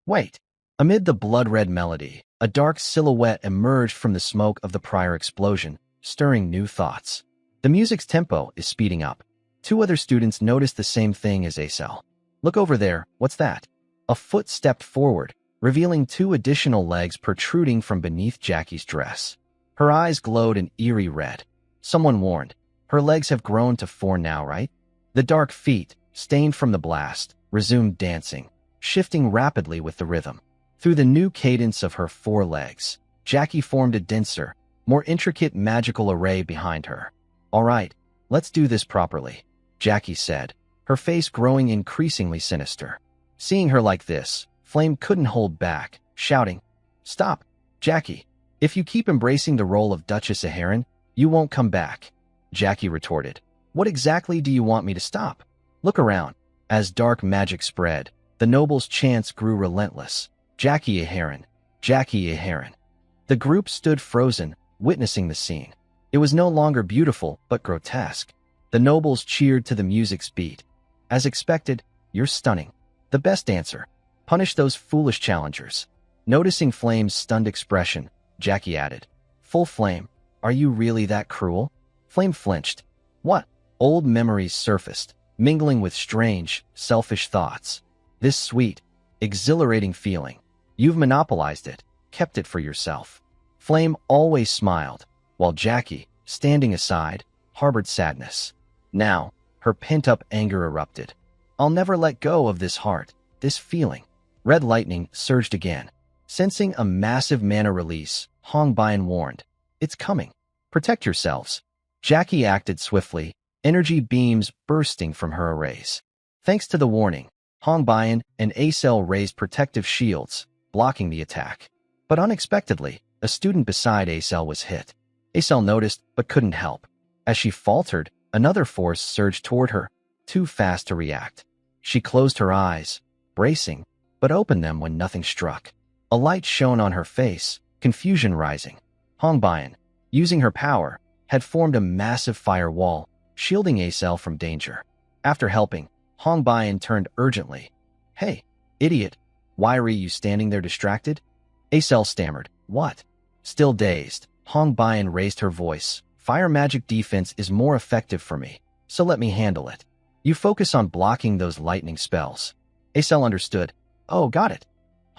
Wait. Amid the blood-red melody, a dark silhouette emerged from the smoke of the prior explosion, stirring new thoughts. The music's tempo is speeding up. 2 other students noticed the same thing as Acel. "Look over there, what's that?" A foot stepped forward, revealing 2 additional legs protruding from beneath Jackie's dress. Her eyes glowed an eerie red. Someone warned, "Her legs have grown to 4 now, right?" The dark feet, stained from the blast, resumed dancing, shifting rapidly with the rhythm. Through the new cadence of her 4 legs, Jackie formed a denser, more intricate magical array behind her. "All right, let's do this properly," Jackie said, her face growing increasingly sinister. Seeing her like this, Flame couldn't hold back, shouting, "Stop, Jackie. If you keep embracing the role of Duchess Aheron, you won't come back." Jackie retorted, "What exactly do you want me to stop?" Look around. As dark magic spread, the nobles' chants grew relentless. "Jackie Aheron, Jackie Aheron." The group stood frozen, witnessing the scene. It was no longer beautiful, but grotesque. The nobles cheered to the music's beat. "As expected, you're stunning. The best answer. Punish those foolish challengers." Noticing Flame's stunned expression, Jackie added, "Full Flame, are you really that cruel?" Flame flinched. What? Old memories surfaced, mingling with strange, selfish thoughts. This sweet, exhilarating feeling. You've monopolized it, kept it for yourself. Flame always smiled, while Jackie, standing aside, harbored sadness. Now, her pent-up anger erupted. "I'll never let go of this heart, this feeling." Red lightning surged again. Sensing a massive mana release, Hongbian warned, "It's coming. Protect yourselves." Jackie acted swiftly, energy beams bursting from her arrays. Thanks to the warning, Hongbian and Acel raised protective shields, blocking the attack. But unexpectedly, a student beside Acel was hit. Acel noticed but couldn't help. As she faltered, another force surged toward her, too fast to react. She closed her eyes, bracing, but opened them when nothing struck. A light shone on her face, confusion rising. Hongbian, using her power, had formed a massive firewall, shielding Acel from danger. After helping, Hongbian turned urgently. "Hey, idiot, why are you standing there distracted?" Acel stammered, "What?" Still dazed, Hongbian raised her voice. "Fire magic defense is more effective for me, so let me handle it. You focus on blocking those lightning spells." Acel understood. "Oh, got it."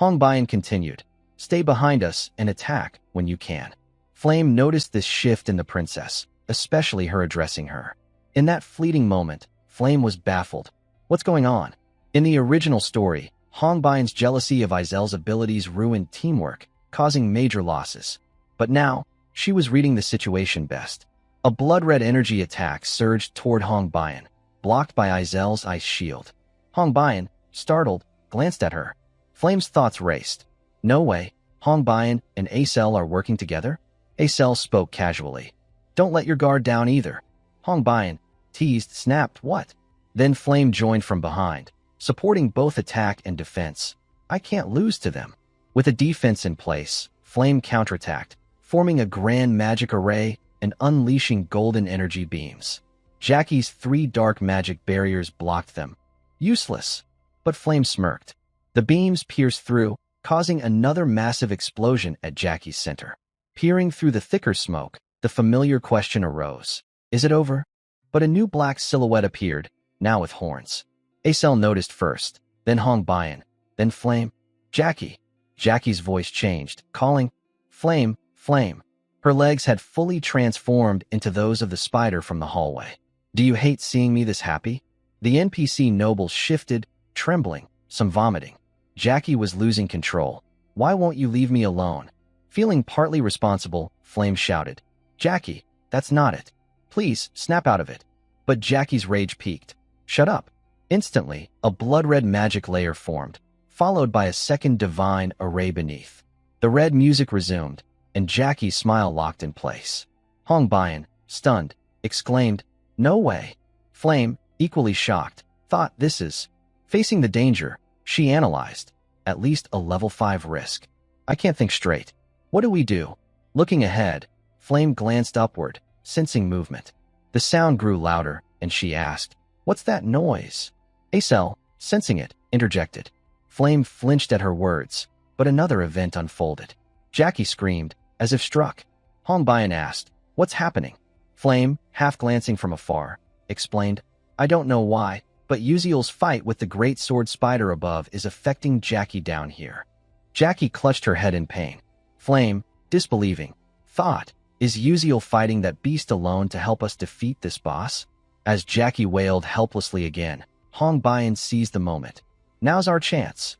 Hongbian continued. "Stay behind us and attack when you can." Flame noticed this shift in the princess. especially her addressing her. In that fleeting moment, Flame was baffled. What's going on? In the original story, Hongbian's jealousy of Izel's abilities ruined teamwork, causing major losses. But now, she was reading the situation best. A blood-red energy attack surged toward Hongbian, blocked by Izel's ice shield. Hongbian, startled, glanced at her. Flame's thoughts raced. No way, Hongbian and Acel are working together? Acel spoke casually. Don't let your guard down either. Hongbian, teased, snapped, what? Then Flame joined from behind, supporting both attack and defense. I can't lose to them. With a defense in place, Flame counterattacked, forming a grand magic array and unleashing golden energy beams. Jackie's 3 dark magic barriers blocked them. Useless. But Flame smirked. The beams pierced through, causing another massive explosion at Jackie's center. Peering through the thicker smoke, the familiar question arose. Is it over? But a new black silhouette appeared, now with horns. Acel noticed first, then Hongbian, then Flame. Jackie. Jackie's voice changed, calling, Flame, Flame. Her legs had fully transformed into those of the spider from the hallway. Do you hate seeing me this happy? The NPC nobles shifted, trembling, some vomiting. Jackie was losing control. Why won't you leave me alone? Feeling partly responsible, Flame shouted. Jackie, that's not it. Please, snap out of it. But Jackie's rage peaked. Shut up. Instantly, a blood-red magic layer formed, followed by a second divine array beneath. The red music resumed, and Jackie's smile locked in place. Hongbian, stunned, exclaimed, No way. Flame, equally shocked, thought this is. Facing the danger, she analyzed. At least a level 5 risk. I can't think straight. What do we do? Looking ahead, Flame glanced upward, sensing movement. The sound grew louder, and she asked, What's that noise? Acel, sensing it, interjected. Flame flinched at her words, but another event unfolded. Jackie screamed, as if struck. Hongbian asked, What's happening? Flame, half glancing from afar, explained, I don't know why, but Uziel's fight with the great sword spider above is affecting Jackie down here. Jackie clutched her head in pain. Flame, disbelieving, thought, Is Uziel fighting that beast alone to help us defeat this boss? As Jackie wailed helplessly again, Hongbian seized the moment. Now's our chance.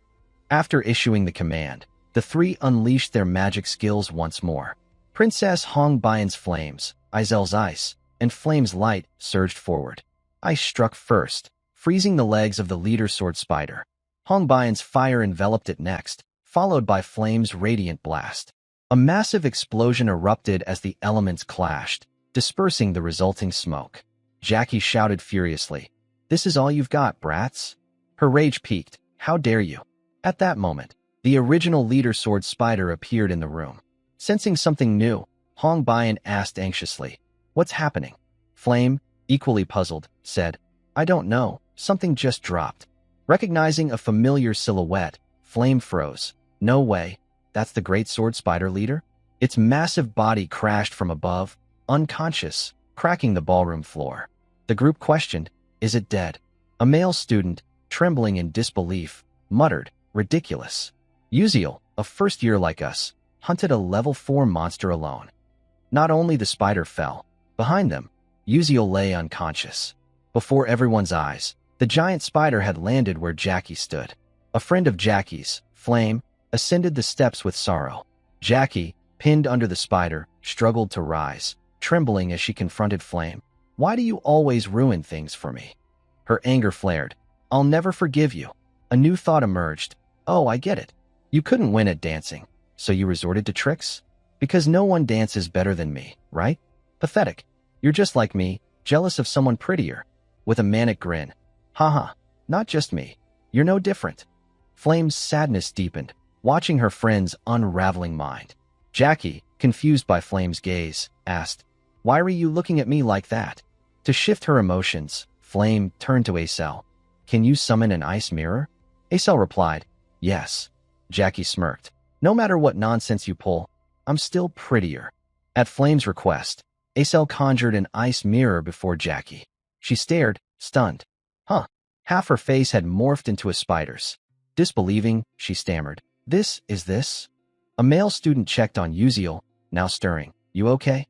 After issuing the command, the 3 unleashed their magic skills once more. Princess Hongbian's flames, Izel's ice, and Flame's light surged forward. Ice struck first, freezing the legs of the leader sword spider. Hongbian's fire enveloped it next, followed by Flame's radiant blast. A massive explosion erupted as the elements clashed, dispersing the resulting smoke. Jackie shouted furiously, This is all you've got, brats? Her rage peaked. How dare you? At that moment, the original leader sword spider appeared in the room. Sensing something new, Hongbian asked anxiously, What's happening? Flame, equally puzzled, said, I don't know, something just dropped. Recognizing a familiar silhouette, Flame froze. No way, that's the great sword spider leader? Its massive body crashed from above, unconscious, cracking the ballroom floor. The group questioned, Is it dead? A male student, trembling in disbelief, muttered, Ridiculous. Uziel, a first year like us, hunted a level 4 monster alone. Not only the spider fell. Behind them, Uziel lay unconscious. Before everyone's eyes, the giant spider had landed where Jackie stood. A friend of Jackie's, Flame, ascended the steps with sorrow. Jackie, pinned under the spider, struggled to rise, trembling as she confronted Flame. Why do you always ruin things for me? Her anger flared. I'll never forgive you. A new thought emerged. Oh, I get it. You couldn't win at dancing, so you resorted to tricks? Because no one dances better than me, right? Pathetic. You're just like me, jealous of someone prettier. With a manic grin. Haha, not just me. You're no different. Flame's sadness deepened, watching her friend's unraveling mind. Jackie, confused by Flame's gaze, asked, Why were you looking at me like that? To shift her emotions, Flame turned to Acel. Can you summon an ice mirror? Acel replied, Yes. Jackie smirked. No matter what nonsense you pull, I'm still prettier. At Flame's request, Acel conjured an ice mirror before Jackie. She stared, stunned. Huh. Half her face had morphed into a spider's. Disbelieving, she stammered. This? A male student checked on Uziel, now stirring. You okay?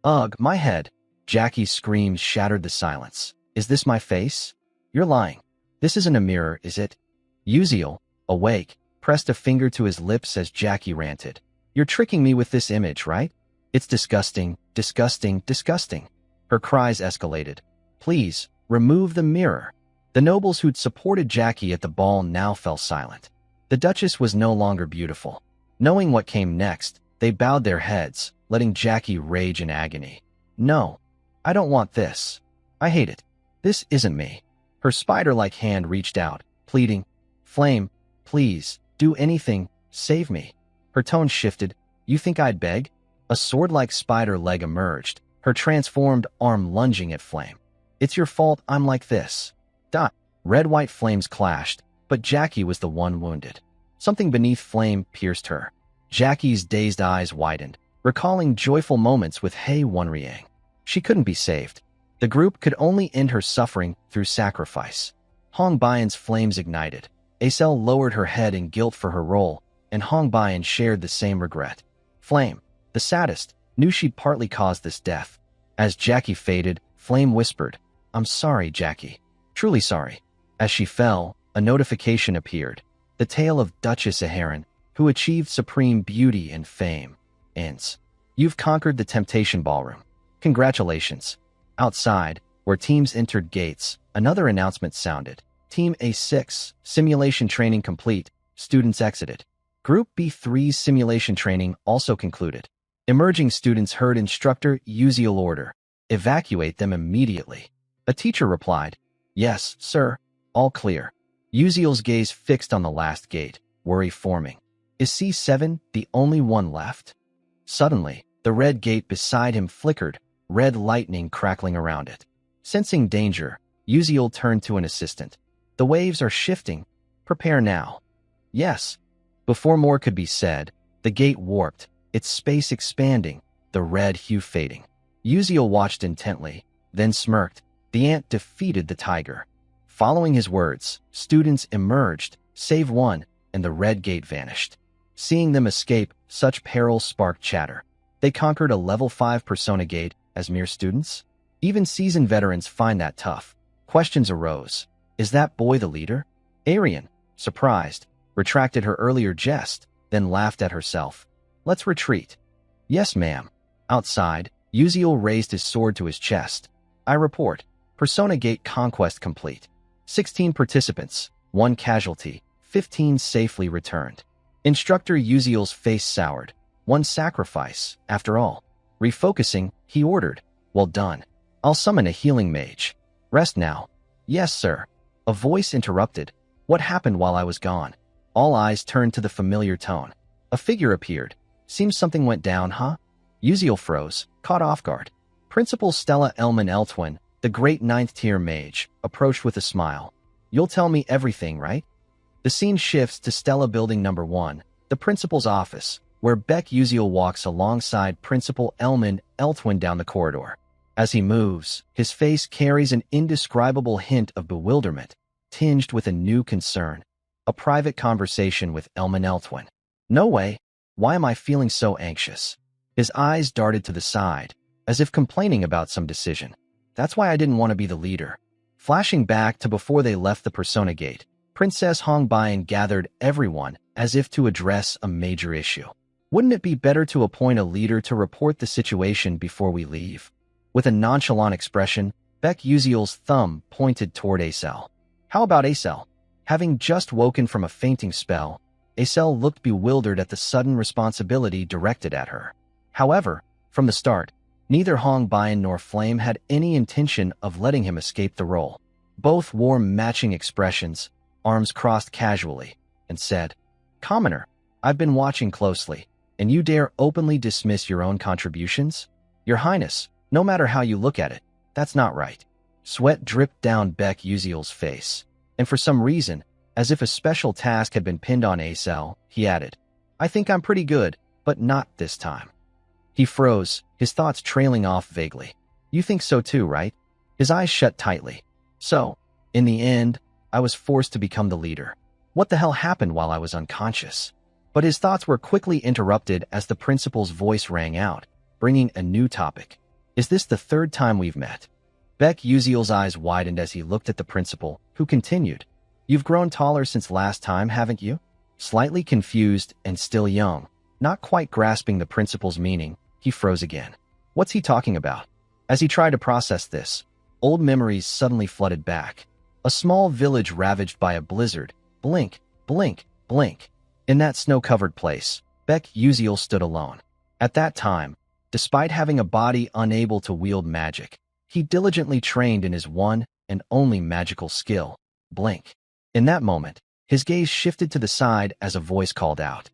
Ugh, my head. Jackie's screams shattered the silence. Is this my face? You're lying. This isn't a mirror, is it? Uziel, awake, pressed a finger to his lips as Jackie ranted. You're tricking me with this image, right? It's disgusting, disgusting, disgusting. Her cries escalated. Please, remove the mirror. The nobles who'd supported Jackie at the ball now fell silent. The Duchess was no longer beautiful. Knowing what came next, they bowed their heads, letting Jackie rage in agony. No, I don't want this. I hate it. This isn't me. Her spider-like hand reached out, pleading, Flame, please, do anything, save me. Her tone shifted. You think I'd beg? A sword-like spider leg emerged, her transformed arm lunging at Flame. It's your fault I'm like this. Dot. Red-white flames clashed, but Jackie was the one wounded. Something beneath Flame pierced her. Jackie's dazed eyes widened, recalling joyful moments with Hei Wonriang. She couldn't be saved. The group could only end her suffering through sacrifice. Hong Baiyan's flames ignited. Acel lowered her head in guilt for her role, and Hong Baiyan shared the same regret. Flame, the saddest, knew she'd partly caused this death. As Jackie faded, Flame whispered, I'm sorry, Jackie. Truly sorry. As she fell, a notification appeared. The tale of Duchess Aharon, who achieved supreme beauty and fame, ends. You've conquered the Temptation Ballroom. Congratulations. Outside, where teams entered gates, another announcement sounded. Team A6, simulation training complete, students exited. Group B3's simulation training also concluded. Emerging students heard instructor Uziel order. Evacuate them immediately. A teacher replied, Yes, sir, all clear. Uziel's gaze fixed on the last gate, worry forming. Is C7 the only one left? Suddenly, the red gate beside him flickered, red lightning crackling around it. Sensing danger, Uziel turned to an assistant. The waves are shifting. Prepare now. Yes. Before more could be said, the gate warped, its space expanding, the red hue fading. Uziel watched intently, then smirked. The ant defeated the tiger. Following his words, students emerged, save one, and the red gate vanished. Seeing them escape, such peril sparked chatter. They conquered a level 5 persona gate as mere students? Even seasoned veterans find that tough. Questions arose. Is that boy the leader? Arian, surprised, retracted her earlier jest, then laughed at herself. Let's retreat. Yes, ma'am. Outside, Uziel raised his sword to his chest. I report. Persona Gate conquest complete. 16 participants, 1 casualty, 15 safely returned. Instructor Uziel's face soured. 1 sacrifice, after all. Refocusing, he ordered. Well done. I'll summon a healing mage. Rest now. Yes, sir. A voice interrupted. What happened while I was gone? All eyes turned to the familiar tone. A figure appeared. Seems something went down, huh? Uziel froze, caught off guard. Principal Stella Elman Eltwin, the great 9th-tier mage, approached with a smile. You'll tell me everything, right? The scene shifts to Stella Building Number 1, the principal's office, where Beck Uziel walks alongside Principal Elman Eltwin down the corridor. As he moves, his face carries an indescribable hint of bewilderment, tinged with a new concern. A private conversation with Elman Eltwin. No way. Why am I feeling so anxious? His eyes darted to the side, as if complaining about some decision. That's why I didn't want to be the leader. Flashing back to before they left the Persona Gate, Princess Hong Baiyan gathered everyone as if to address a major issue. Wouldn't it be better to appoint a leader to report the situation before we leave? With a nonchalant expression, Beck Uziel's thumb pointed toward Acel. How about Acel? Having just woken from a fainting spell, Acel looked bewildered at the sudden responsibility directed at her. However, from the start, neither Hong Baiyan nor Flame had any intention of letting him escape the role. Both wore matching expressions, arms crossed casually, and said, Commoner, I've been watching closely, and you dare openly dismiss your own contributions? Your Highness, no matter how you look at it, that's not right. Sweat dripped down Beck Uziel's face, and for some reason, as if a special task had been pinned on Acel, he added, I think I'm pretty good, but not this time. He froze, his thoughts trailing off vaguely. You think so too, right? His eyes shut tightly. So, in the end, I was forced to become the leader. What the hell happened while I was unconscious? But his thoughts were quickly interrupted as the principal's voice rang out, bringing a new topic. Is this the third time we've met? Beck Uziel's eyes widened as he looked at the principal, who continued, You've grown taller since last time, haven't you? Slightly confused and still young, not quite grasping the principal's meaning, he froze again. What's he talking about? As he tried to process this, old memories suddenly flooded back. A small village ravaged by a blizzard. Blink, blink, blink. In that snow-covered place, Beck Uziel stood alone. At that time, despite having a body unable to wield magic, he diligently trained in his one and only magical skill, blink. In that moment, his gaze shifted to the side as a voice called out,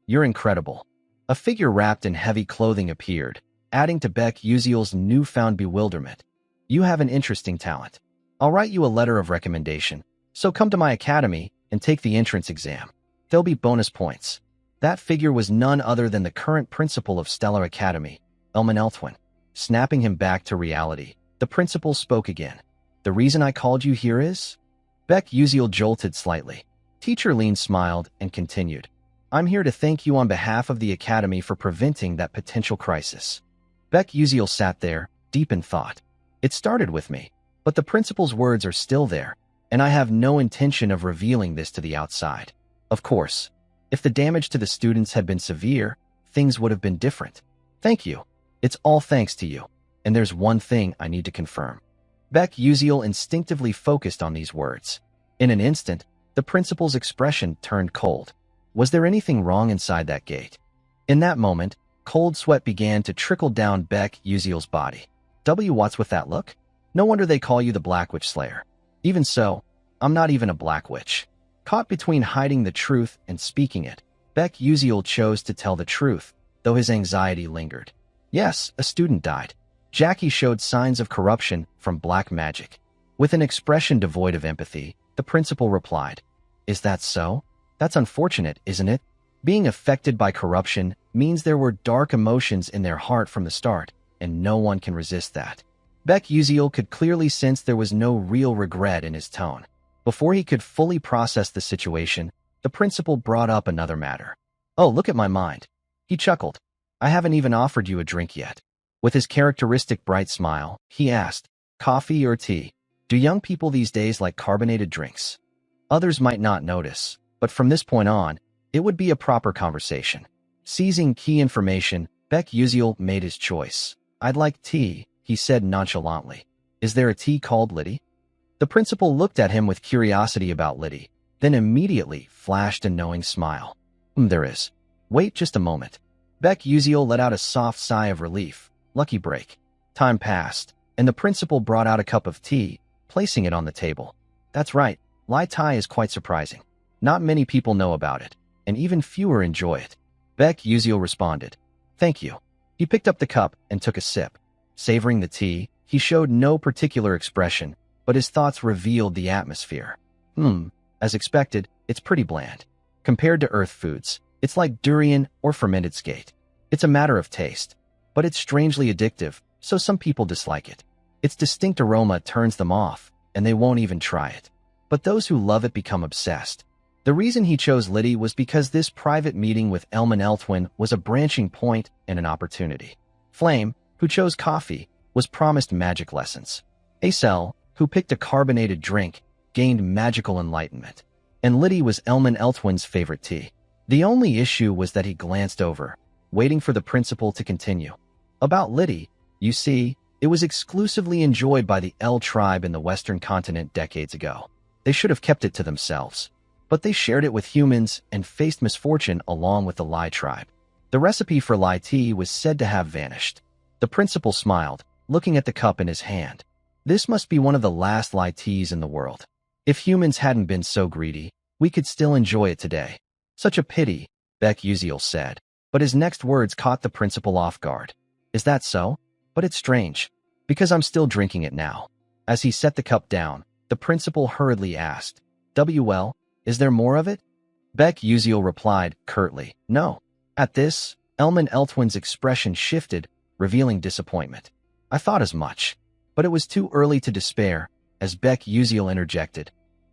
You're incredible. A figure wrapped in heavy clothing appeared, adding to Beck Uziel's newfound bewilderment. You have an interesting talent. I'll write you a letter of recommendation, so come to my academy and take the entrance exam. There'll be bonus points. That figure was none other than the current principal of Stellar Academy, Elman Elthwin. Snapping him back to reality, the principal spoke again. The reason I called you here is? Beck Uziel jolted slightly. Teacher Lean smiled and continued. I'm here to thank you on behalf of the Academy for preventing that potential crisis. Beck Uziel sat there, deep in thought. It started with me, but the principal's words are still there, and I have no intention of revealing this to the outside. Of course, if the damage to the students had been severe, things would have been different. Thank you. It's all thanks to you. And there's one thing I need to confirm. Beck Uziel instinctively focused on these words. In an instant, the principal's expression turned cold. Was there anything wrong inside that gate? In that moment, cold sweat began to trickle down Beck Uziel's body. What's with that look? No wonder they call you the Black Witch Slayer. Even so, I'm not even a Black Witch. Caught between hiding the truth and speaking it, Beck Uziel chose to tell the truth, though his anxiety lingered. Yes, a student died. Jackie showed signs of corruption from black magic. With an expression devoid of empathy, the principal replied, Is that so? That's unfortunate, isn't it? Being affected by corruption means there were dark emotions in their heart from the start, and no one can resist that. Beck Uziel could clearly sense there was no real regret in his tone. Before he could fully process the situation, the principal brought up another matter. Oh, look at my mind. He chuckled. I haven't even offered you a drink yet. With his characteristic bright smile, he asked, Coffee or tea? Do young people these days like carbonated drinks? Others might not notice, but from this point on, it would be a proper conversation. Seizing key information, Beck Uziel made his choice. I'd like tea, he said nonchalantly. Is there a tea called Liddy? The principal looked at him with curiosity about Liddy, then immediately flashed a knowing smile. There is. Wait just a moment. Beck Uziel let out a soft sigh of relief. Lucky break. Time passed, and the principal brought out a cup of tea, placing it on the table. That's right, Lai Tai is quite surprising. Not many people know about it, and even fewer enjoy it. Beck Uziel responded. Thank you. He picked up the cup and took a sip. Savoring the tea, he showed no particular expression, but his thoughts revealed the atmosphere. As expected, it's pretty bland. Compared to earth foods, it's like durian or fermented skate. It's a matter of taste. But it's strangely addictive, so some people dislike it. Its distinct aroma turns them off, and they won't even try it. But those who love it become obsessed. The reason he chose Liddy was because this private meeting with Elman Elthwin was a branching point and an opportunity. Flame, who chose coffee, was promised magic lessons. Acel, who picked a carbonated drink, gained magical enlightenment. And Liddy was Elman Elthwin's favorite tea. The only issue was that he glanced over, waiting for the principal to continue. About Liddy, you see, it was exclusively enjoyed by the L tribe in the Western continent decades ago. They should have kept it to themselves. But they shared it with humans and faced misfortune along with the Lai tribe. The recipe for Lai tea was said to have vanished. The principal smiled, looking at the cup in his hand. This must be one of the last Lai teas in the world. If humans hadn't been so greedy, we could still enjoy it today. Such a pity, Beck Uziel said. But his next words caught the principal off guard. Is that so? But it's strange, because I'm still drinking it now. As he set the cup down, the principal hurriedly asked, Well, is there more of it? Beck Uziel replied curtly, No. At this, Elman Elthwin's expression shifted, revealing disappointment. I thought as much, but it was too early to despair, as Beck Uziel interjected.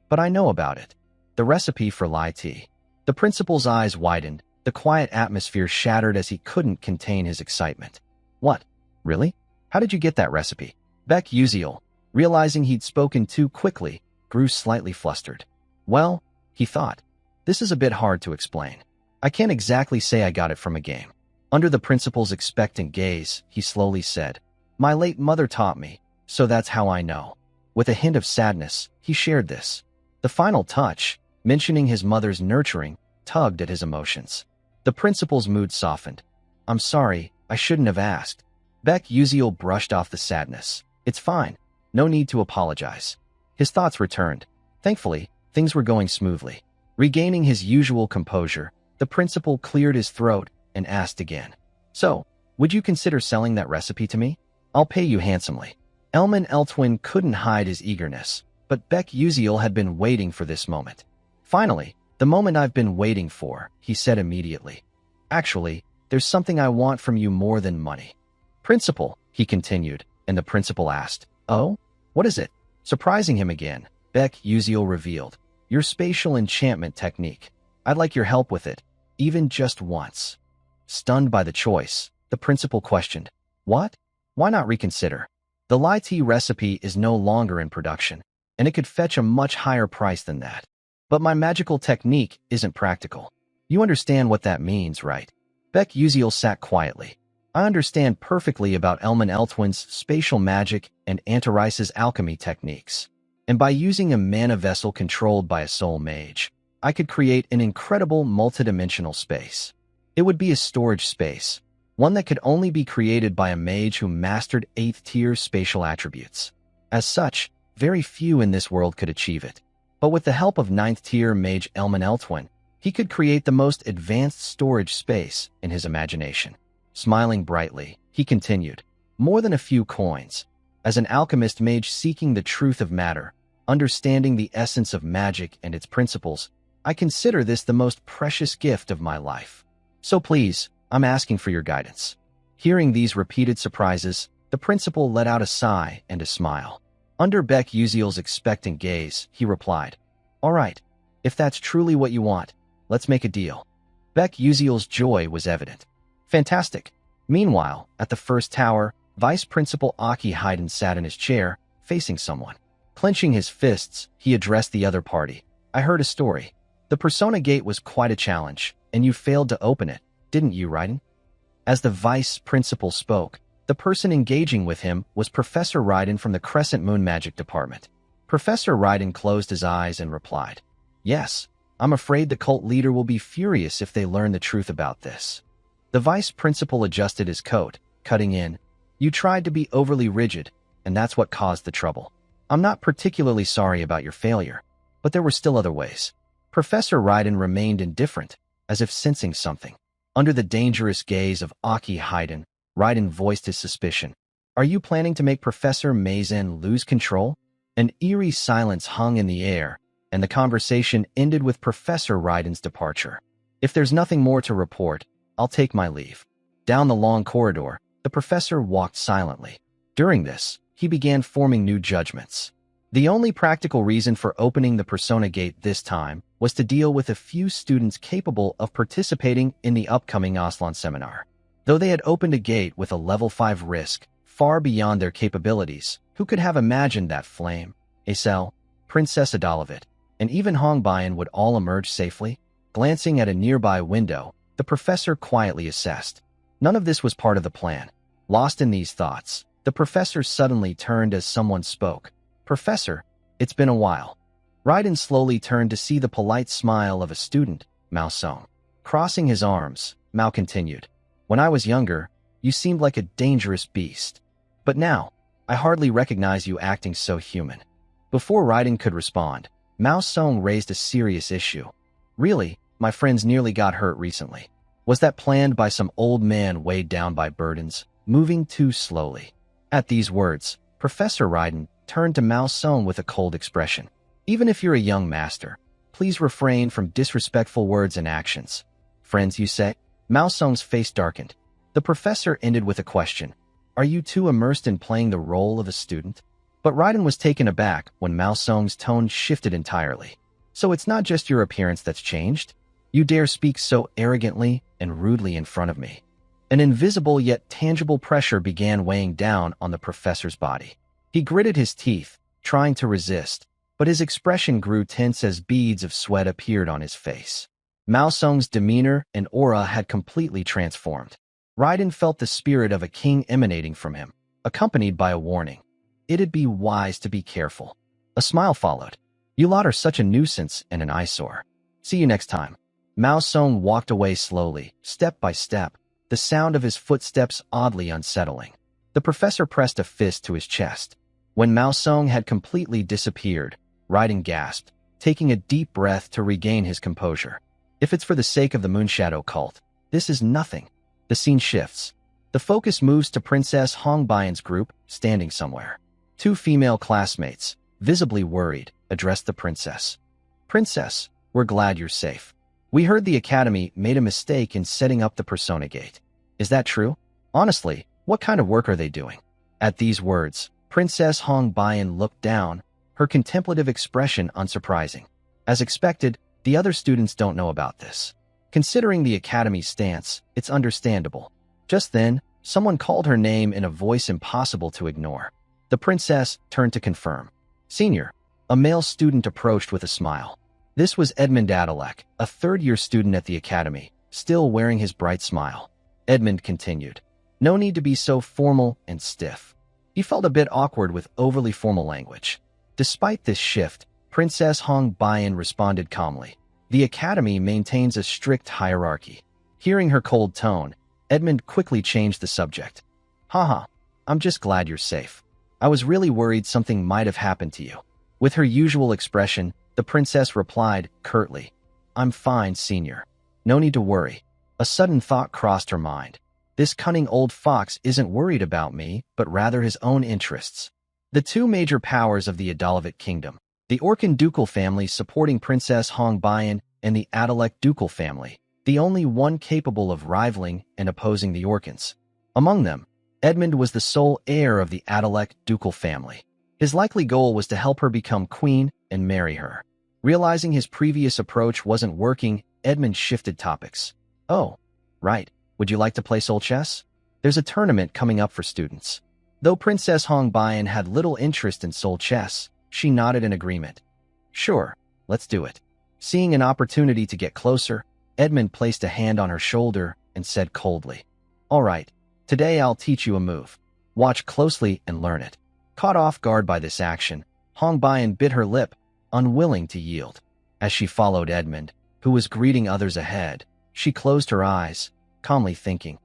But I know about it. The recipe for Lai tea. The principal's eyes widened, the quiet atmosphere shattered as he couldn't contain his excitement. What? Really? How did you get that recipe? Beck Uziel, realizing he'd spoken too quickly, grew slightly flustered. Well, he thought, this is a bit hard to explain. I can't exactly say I got it from a game. Under the principal's expectant gaze, he slowly said, my late mother taught me, so that's how I know. With a hint of sadness, he shared this. The final touch, mentioning his mother's nurturing, tugged at his emotions. The principal's mood softened. I'm sorry, I shouldn't have asked. Beck Uziel brushed off the sadness. It's fine. No need to apologize. His thoughts returned. Thankfully, things were going smoothly. Regaining his usual composure, the principal cleared his throat and asked again. So, would you consider selling that recipe to me? I'll pay you handsomely. Elman Eltwin couldn't hide his eagerness, but Beck Uziel had been waiting for this moment. Finally, the moment I've been waiting for, he said immediately. Actually, there's something I want from you more than money. Principal, he continued, and the principal asked, oh? What is it? Surprising him again, Beck Uziel revealed. Your spatial enchantment technique. I'd like your help with it, even just once. Stunned by the choice, the principal questioned, what? Why not reconsider? The Lai tea recipe is no longer in production, and it could fetch a much higher price than that. But my magical technique isn't practical. You understand what that means, right? Beck Uziel sat quietly. I understand perfectly about Elman Eltwin's spatial magic and Antaris's alchemy techniques. And by using a mana vessel controlled by a soul mage, I could create an incredible multidimensional space. It would be a storage space, one that could only be created by a mage who mastered 8th tier spatial attributes. As such, very few in this world could achieve it. But with the help of 9th tier mage Elman Eltwin, he could create the most advanced storage space in his imagination. Smiling brightly, he continued, more than a few coins. As an alchemist mage seeking the truth of matter, understanding the essence of magic and its principles, I consider this the most precious gift of my life. So please, I'm asking for your guidance. Hearing these repeated surprises, the principal let out a sigh and a smile. Under Beck Uziel's expectant gaze, he replied, all right, if that's truly what you want, let's make a deal. Beck Uziel's joy was evident. Fantastic. Meanwhile, at the first tower, Vice Principal Aki Hayden sat in his chair, facing someone. Clenching his fists, he addressed the other party. I heard a story. The Persona Gate was quite a challenge, and you failed to open it, didn't you, Raiden? As the Vice Principal spoke, the person engaging with him was Professor Raiden from the Crescent Moon Magic Department. Professor Raiden closed his eyes and replied, yes, I'm afraid the cult leader will be furious if they learn the truth about this. The Vice Principal adjusted his coat, cutting in, you tried to be overly rigid, and that's what caused the trouble. I'm not particularly sorry about your failure, but there were still other ways. Professor Raiden remained indifferent, as if sensing something. Under the dangerous gaze of Aki Hayden, Raiden voiced his suspicion. Are you planning to make Professor Meizen lose control? An eerie silence hung in the air, and the conversation ended with Professor Raiden's departure. If there's nothing more to report, I'll take my leave. Down the long corridor, the professor walked silently. During this, he began forming new judgments. The only practical reason for opening the Persona Gate this time was to deal with a few students capable of participating in the upcoming Aslan seminar. Though they had opened a gate with a level 5 risk, far beyond their capabilities, who could have imagined that Flame, Acel, Princess Adalovit, and even Hongbayan would all emerge safely? Glancing at a nearby window, the professor quietly assessed. None of this was part of the plan. Lost in these thoughts, the professor suddenly turned as someone spoke. Professor, it's been a while. Raiden slowly turned to see the polite smile of a student, Mao Song. Crossing his arms, Mao continued. When I was younger, you seemed like a dangerous beast. But now, I hardly recognize you acting so human. Before Raiden could respond, Mao Song raised a serious issue. Really, my friends nearly got hurt recently. Was that planned by some old man weighed down by burdens, moving too slowly? At these words, Professor Raiden turned to Mao Song with a cold expression. Even if you're a young master, please refrain from disrespectful words and actions. Friends, you say? Mao Song's face darkened. The professor ended with a question. Are you too immersed in playing the role of a student? But Raiden was taken aback when Mao Song's tone shifted entirely. So it's not just your appearance that's changed? You dare speak so arrogantly and rudely in front of me. An invisible yet tangible pressure began weighing down on the professor's body. He gritted his teeth, trying to resist, but his expression grew tense as beads of sweat appeared on his face. Mao Song's demeanor and aura had completely transformed. Raiden felt the spirit of a king emanating from him, accompanied by a warning. It'd be wise to be careful. A smile followed. You lot are such a nuisance and an eyesore. See you next time. Mao Song walked away slowly, step by step, the sound of his footsteps oddly unsettling. The professor pressed a fist to his chest. When Mao Song had completely disappeared, Raiden gasped, taking a deep breath to regain his composure. If it's for the sake of the Moonshadow cult, this is nothing. The scene shifts. The focus moves to Princess Hong Baiyan's group, standing somewhere. Two female classmates, visibly worried, addressed the princess. Princess, we're glad you're safe. We heard the Academy made a mistake in setting up the Persona Gate. Is that true? Honestly, what kind of work are they doing? At these words, Princess Hong Baiyan looked down, her contemplative expression unsurprising. As expected, the other students don't know about this. Considering the Academy's stance, it's understandable. Just then, someone called her name in a voice impossible to ignore. The princess turned to confirm. Senior, a male student approached with a smile. This was Edmund Adalek, a third-year student at the Academy, still wearing his bright smile. Edmund continued. No need to be so formal and stiff. He felt a bit awkward with overly formal language. Despite this shift, Princess Hong Baiyan responded calmly. The Academy maintains a strict hierarchy. Hearing her cold tone, Edmund quickly changed the subject. Haha, I'm just glad you're safe. I was really worried something might have happened to you. With her usual expression, the princess replied curtly. I'm fine, senior. No need to worry. A sudden thought crossed her mind. This cunning old fox isn't worried about me, but rather his own interests. The two major powers of the Adalavit kingdom, the Orkan ducal family supporting Princess Hong Baiyan and the Adalek ducal family, the only one capable of rivaling and opposing the Orkans. Among them, Edmund was the sole heir of the Adalek ducal family. His likely goal was to help her become queen and marry her. Realizing his previous approach wasn't working, Edmund shifted topics. Oh, right. Would you like to play Soul Chess? There's a tournament coming up for students. Though Princess Hong Baiyan had little interest in Soul Chess, she nodded in agreement. Sure, let's do it. Seeing an opportunity to get closer, Edmund placed a hand on her shoulder and said coldly, All right, today I'll teach you a move. Watch closely and learn it. Caught off guard by this action, Hong Baiyan bit her lip, unwilling to yield. As she followed Edmund, who was greeting others ahead, she closed her eyes, calmly thinking,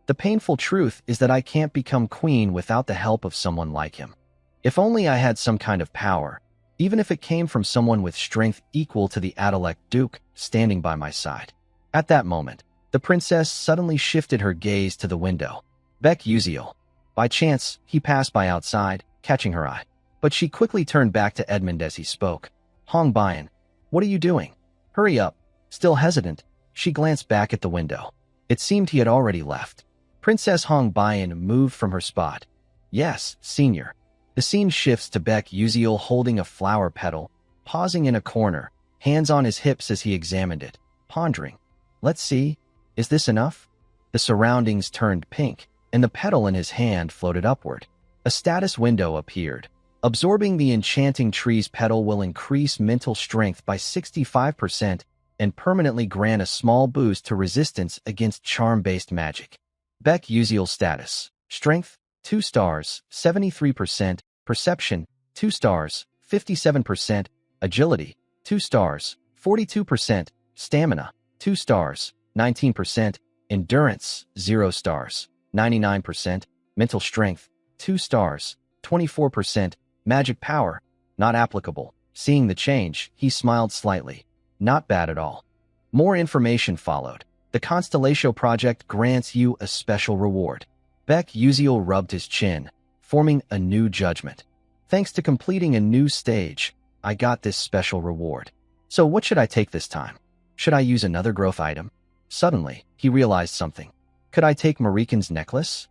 The painful truth is that I can't become queen without the help of someone like him. If only I had some kind of power, even if it came from someone with strength equal to the Adalek Duke standing by my side. At that moment, the princess suddenly shifted her gaze to the window. Beck Uziel. By chance, he passed by outside, catching her eye. But she quickly turned back to Edmund as he spoke. Hong Baiyan, what are you doing? Hurry up. Still hesitant, she glanced back at the window. It seemed he had already left. Princess Hong Baiyan moved from her spot. Yes, senior. The scene shifts to Beck Uziel holding a flower petal, pausing in a corner, hands on his hips as he examined it, pondering. Let's see, is this enough? The surroundings turned pink, and the petal in his hand floated upward. A status window appeared. Absorbing the enchanting tree's petal will increase mental strength by 65% and permanently grant a small boost to resistance against charm-based magic. Beck Uziel status. Strength, 2 stars, 73%, Perception, 2 stars, 57%, Agility, 2 stars, 42%, Stamina, 2 stars, 19%, Endurance, 0 stars, 99%, Mental Strength, 2 stars, 24%, Magic Power, not applicable. Seeing the change, he smiled slightly. Not bad at all. More information followed. The Constellatio project grants you a special reward. Beck Uziel rubbed his chin, forming a new judgment. Thanks to completing a new stage, I got this special reward. So what should I take this time? Should I use another growth item? Suddenly, he realized something. Could I take Marikan's necklace?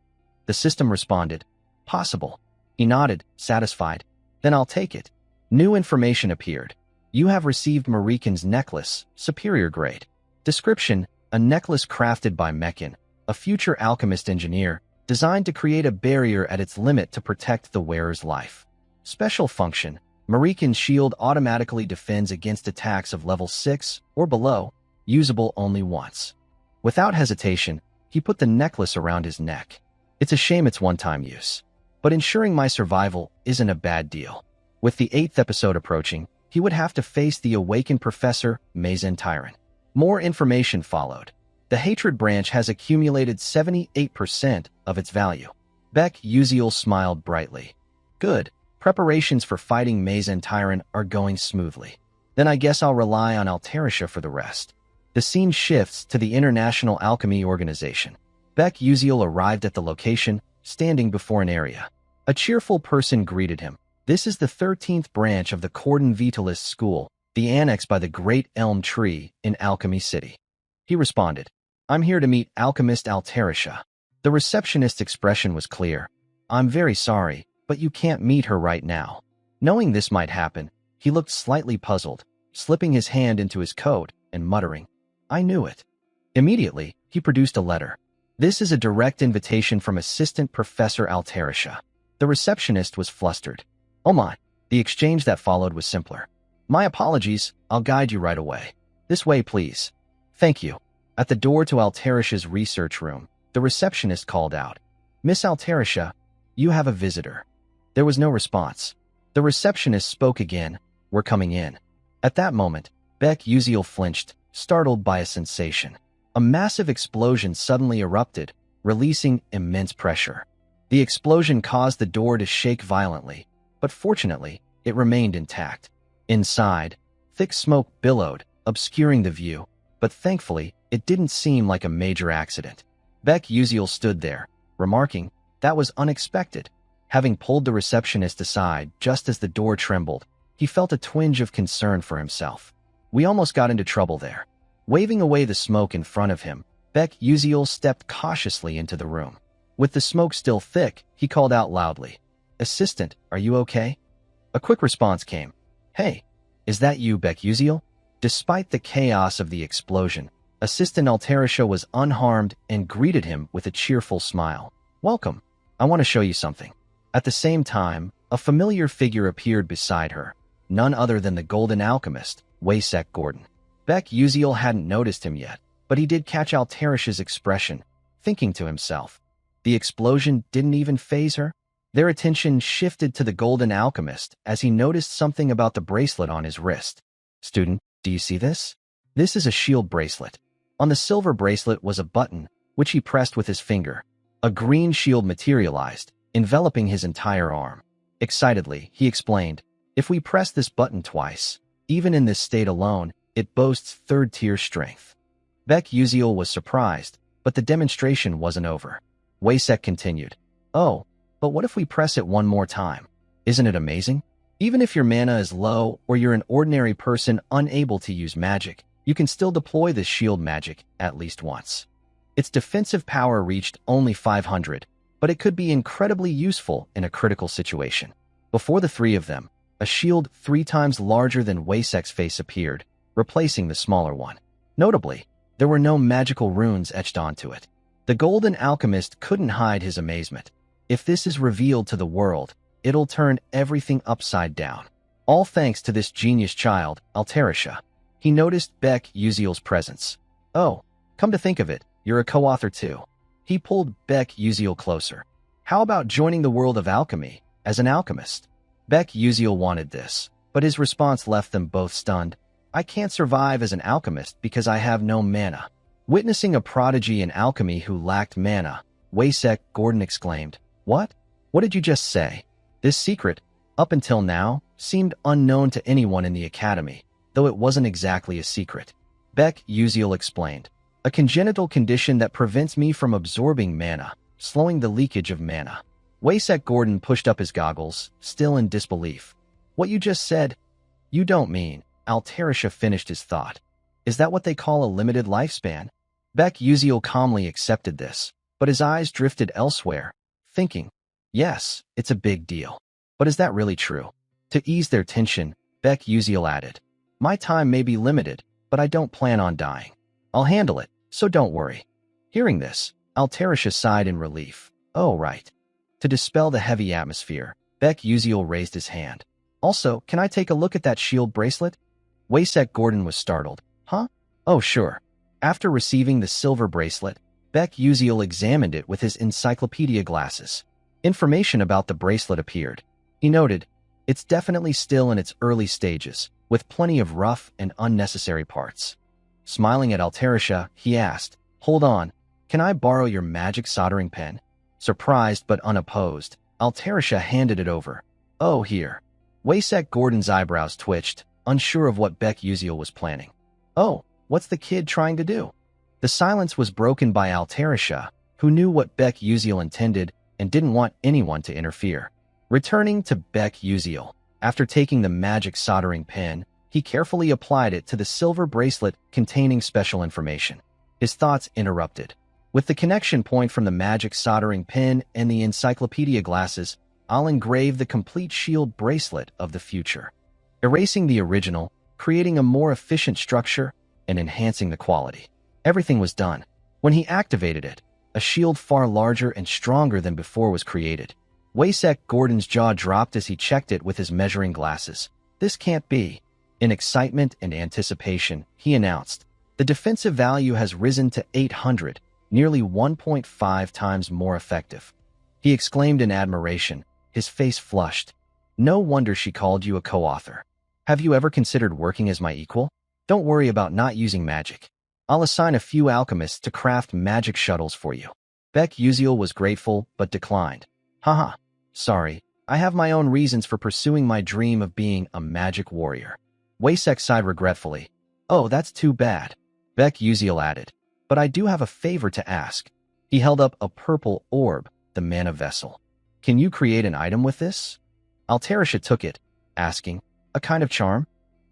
The system responded, Possible. He nodded, satisfied. Then I'll take it. New information appeared. You have received Marikan's necklace, superior grade. Description, a necklace crafted by Mekin, a future alchemist engineer, designed to create a barrier at its limit to protect the wearer's life. Special function: Marikin's shield automatically defends against attacks of level 6 or below, usable only once. Without hesitation, he put the necklace around his neck. It's a shame it's one-time use, but ensuring my survival isn't a bad deal. With the 8th episode approaching, he would have to face the awakened Professor Mazen Tyrant. More information followed. The Hatred branch has accumulated 78% of its value. Beck Uziel smiled brightly. Good. Preparations for fighting Mazen Tyrant are going smoothly. Then I guess I'll rely on Alterisha for the rest. The scene shifts to the International Alchemy Organization. Beck Uziel arrived at the location, standing before an area. A cheerful person greeted him. This is the 13th branch of the Cordon Vitalis School, the annex by the Great Elm Tree in Alchemy City. He responded, I'm here to meet Alchemist Alterisha. The receptionist's expression was clear. I'm very sorry, but you can't meet her right now. Knowing this might happen, he looked slightly puzzled, slipping his hand into his coat and muttering, I knew it. Immediately, he produced a letter. This is a direct invitation from Assistant Professor Alterisha. The receptionist was flustered. Oh my, the exchange that followed was simpler. My apologies, I'll guide you right away. This way, please. Thank you. At the door to Alterisha's research room, the receptionist called out, Miss Alterisha, you have a visitor. There was no response. The receptionist spoke again, We're coming in. At that moment, Beck Uziel flinched, startled by a sensation. A massive explosion suddenly erupted, releasing immense pressure. The explosion caused the door to shake violently, but fortunately, it remained intact. Inside, thick smoke billowed, obscuring the view, but thankfully, it didn't seem like a major accident. Beck Uziel stood there, remarking, That was unexpected. Having pulled the receptionist aside just as the door trembled, he felt a twinge of concern for himself. We almost got into trouble there. Waving away the smoke in front of him, Beck Uziel stepped cautiously into the room. With the smoke still thick, he called out loudly, Assistant, are you okay? A quick response came. Hey, is that you, Beck Uziel? Despite the chaos of the explosion, Assistant Alterisha was unharmed and greeted him with a cheerful smile. Welcome. I want to show you something. At the same time, a familiar figure appeared beside her, none other than the Golden Alchemist, Waysek Gordon. Beck Uziel hadn't noticed him yet, but he did catch Alterisha's expression, thinking to himself, the explosion didn't even faze her? Their attention shifted to the Golden Alchemist as he noticed something about the bracelet on his wrist. Student, do you see this? This is a shield bracelet. On the silver bracelet was a button, which he pressed with his finger. A green shield materialized, enveloping his entire arm. Excitedly, he explained, if we press this button twice, even in this state alone, it boasts third-tier strength. Beck Uziel was surprised, but the demonstration wasn't over. Waysek continued, Oh, but what if we press it one more time? Isn't it amazing? Even if your mana is low or you're an ordinary person unable to use magic, you can still deploy this shield magic at least once. Its defensive power reached only 500, but it could be incredibly useful in a critical situation. Before the three of them, a shield 3 times larger than Waysek's face appeared, replacing the smaller one. Notably, there were no magical runes etched onto it. The Golden Alchemist couldn't hide his amazement. If this is revealed to the world, it'll turn everything upside down. All thanks to this genius child, Alterisha. He noticed Beck Uziel's presence. Oh, come to think of it, you're a co-author too. He pulled Beck Uziel closer. How about joining the world of alchemy as an alchemist? Beck Uziel wanted this, but his response left them both stunned. I can't survive as an alchemist because I have no mana. Witnessing a prodigy in alchemy who lacked mana, Waysek Gordon exclaimed, What? What did you just say? This secret, up until now, seemed unknown to anyone in the academy, though it wasn't exactly a secret. Beck Uziel explained, A congenital condition that prevents me from absorbing mana, slowing the leakage of mana. Waysek Gordon pushed up his goggles, still in disbelief. What you just said? You don't mean, Alterisha finished his thought. Is that what they call a limited lifespan? Beck Uziel calmly accepted this, but his eyes drifted elsewhere, thinking, yes, it's a big deal. But is that really true? To ease their tension, Beck Uziel added, My time may be limited, but I don't plan on dying. I'll handle it, so don't worry. Hearing this, Altarisha sighed in relief. Oh, right. To dispel the heavy atmosphere, Beck Uziel raised his hand. Also, can I take a look at that shield bracelet? Waysek Gordon was startled. Huh? Oh, sure. After receiving the silver bracelet, Beck Uziel examined it with his encyclopedia glasses. Information about the bracelet appeared. He noted, it's definitely still in its early stages, with plenty of rough and unnecessary parts. Smiling at Altarisha, he asked, Hold on, can I borrow your magic soldering pen? Surprised but unopposed, Altarisha handed it over. Oh, here. Waysek Gordon's eyebrows twitched, unsure of what Beck Uziel was planning. Oh, what's the kid trying to do? The silence was broken by Altarisha, who knew what Beck Uziel intended and didn't want anyone to interfere. Returning to Beck Uziel, after taking the magic soldering pen, he carefully applied it to the silver bracelet containing special information. His thoughts interrupted. With the connection point from the magic soldering pen and the encyclopedia glasses, I'll engrave the complete shield bracelet of the future, erasing the original, creating a more efficient structure, and enhancing the quality. Everything was done. When he activated it, a shield far larger and stronger than before was created. Waysek Gordon's jaw dropped as he checked it with his measuring glasses. This can't be. In excitement and anticipation, he announced, the defensive value has risen to 800, nearly 1.5 times more effective. He exclaimed in admiration, his face flushed. No wonder she called you a co-author. Have you ever considered working as my equal? Don't worry about not using magic. I'll assign a few alchemists to craft magic shuttles for you. Beck Uziel was grateful, but declined. Haha, sorry, I have my own reasons for pursuing my dream of being a magic warrior. Waysek sighed regretfully. Oh, that's too bad. Beck Uziel added, but I do have a favor to ask. He held up a purple orb, the mana vessel. Can you create an item with this? Altarisha took it, asking, a kind of charm?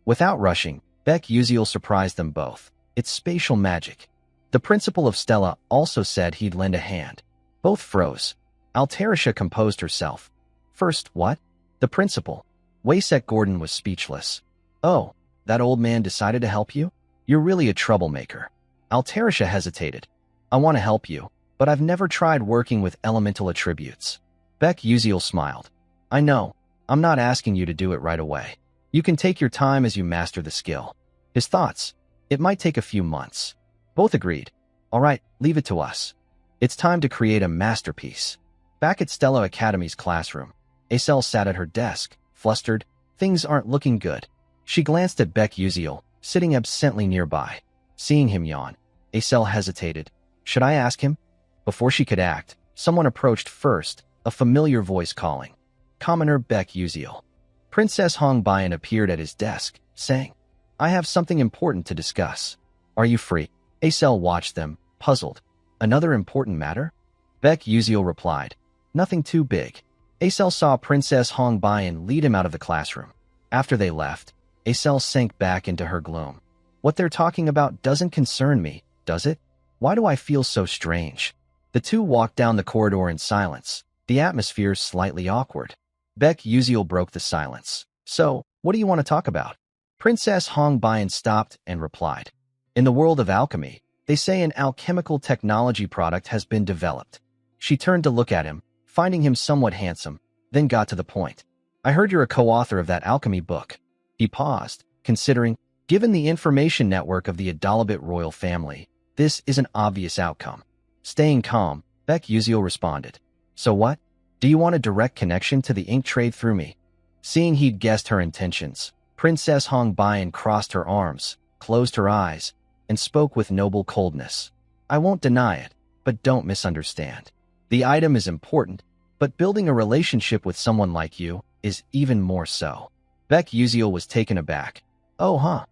Without rushing, Beck Uziel surprised them both. It's spatial magic. The principal of Stella also said he'd lend a hand. Both froze. Altarisha composed herself. First, what? The principal. Waysek Gordon was speechless. Oh, that old man decided to help you? You're really a troublemaker. Altarisha hesitated. I want to help you, but I've never tried working with elemental attributes. Beck Uziel smiled. I know. I'm not asking you to do it right away. You can take your time as you master the skill. His thoughts. It might take a few months. Both agreed. All right, leave it to us. It's time to create a masterpiece. Back at Stella Academy's classroom, Acel sat at her desk, flustered. Things aren't looking good. She glanced at Beck Uziel, sitting absently nearby. Seeing him yawn, Acel hesitated. Should I ask him? Before she could act, someone approached first, a familiar voice calling. Commoner Beck Uziel. Princess Hong Bayan appeared at his desk, saying, I have something important to discuss. Are you free? Acel watched them, puzzled. Another important matter? Beck Uziel replied, nothing too big. Acel saw Princess Hong Bayan lead him out of the classroom. After they left, Acel sank back into her gloom. What they're talking about doesn't concern me, does it? Why do I feel so strange? The two walked down the corridor in silence, the atmosphere slightly awkward. Beck Uziel broke the silence. So, what do you want to talk about? Princess Hong Bayan stopped and replied. In the world of alchemy, they say an alchemical technology product has been developed. She turned to look at him, finding him somewhat handsome, then got to the point. I heard you're a co-author of that alchemy book. He paused, considering, given the information network of the Adalabit royal family, this is an obvious outcome. Staying calm, Beck Uziel responded. So what? Do you want a direct connection to the ink trade through me? Seeing he'd guessed her intentions, Princess Hong Bayan crossed her arms, closed her eyes, and spoke with noble coldness. I won't deny it, but don't misunderstand. The item is important, but building a relationship with someone like you is even more so. Beck Uziel was taken aback. Oh, huh?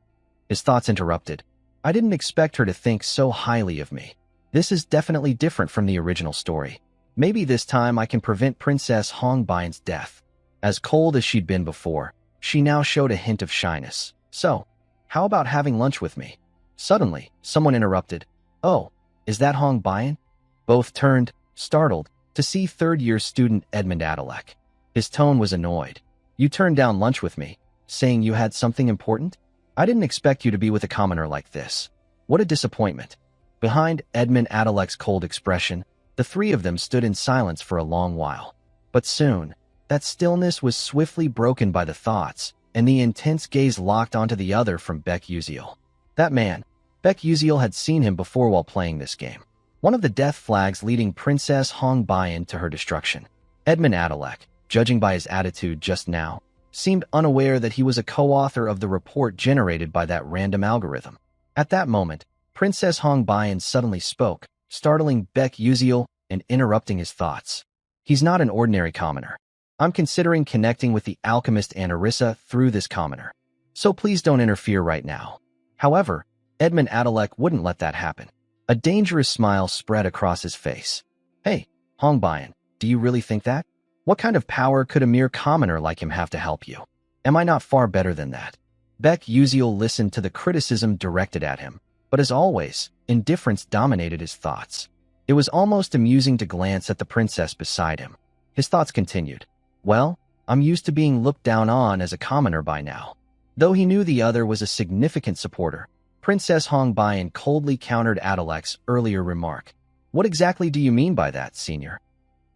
His thoughts interrupted. I didn't expect her to think so highly of me. This is definitely different from the original story. Maybe this time I can prevent Princess Hong Bayan's death. As cold as she'd been before, she now showed a hint of shyness. So, how about having lunch with me? Suddenly, someone interrupted. Oh, is that Hong Bayan? Both turned, startled, to see third-year student Edmund Adalek. His tone was annoyed. You turned down lunch with me, saying you had something important? I didn't expect you to be with a commoner like this. What a disappointment. Behind Edmund Adalek's cold expression, the three of them stood in silence for a long while. But soon, that stillness was swiftly broken by the thoughts, and the intense gaze locked onto the other from Baek Uziel. That man, Baek Uziel had seen him before while playing this game. One of the death flags leading Princess Hong Bayan to her destruction. Edmund Adalek, judging by his attitude just now, seemed unaware that he was a co-author of the report generated by that random algorithm. At that moment, Princess Hong Bayan suddenly spoke, startling Baek Uziel and interrupting his thoughts. He's not an ordinary commoner. I'm considering connecting with the alchemist Anarissa through this commoner. So please don't interfere right now. However, Edmund Adalek wouldn't let that happen. A dangerous smile spread across his face. Hey, Hong Bayan, do you really think that? What kind of power could a mere commoner like him have to help you? Am I not far better than that? Baek Uziel listened to the criticism directed at him, but as always, indifference dominated his thoughts. It was almost amusing to glance at the princess beside him. His thoughts continued. Well, I'm used to being looked down on as a commoner by now. Though he knew the other was a significant supporter, Princess Hong Bayan coldly countered Adalek's earlier remark. What exactly do you mean by that, senior?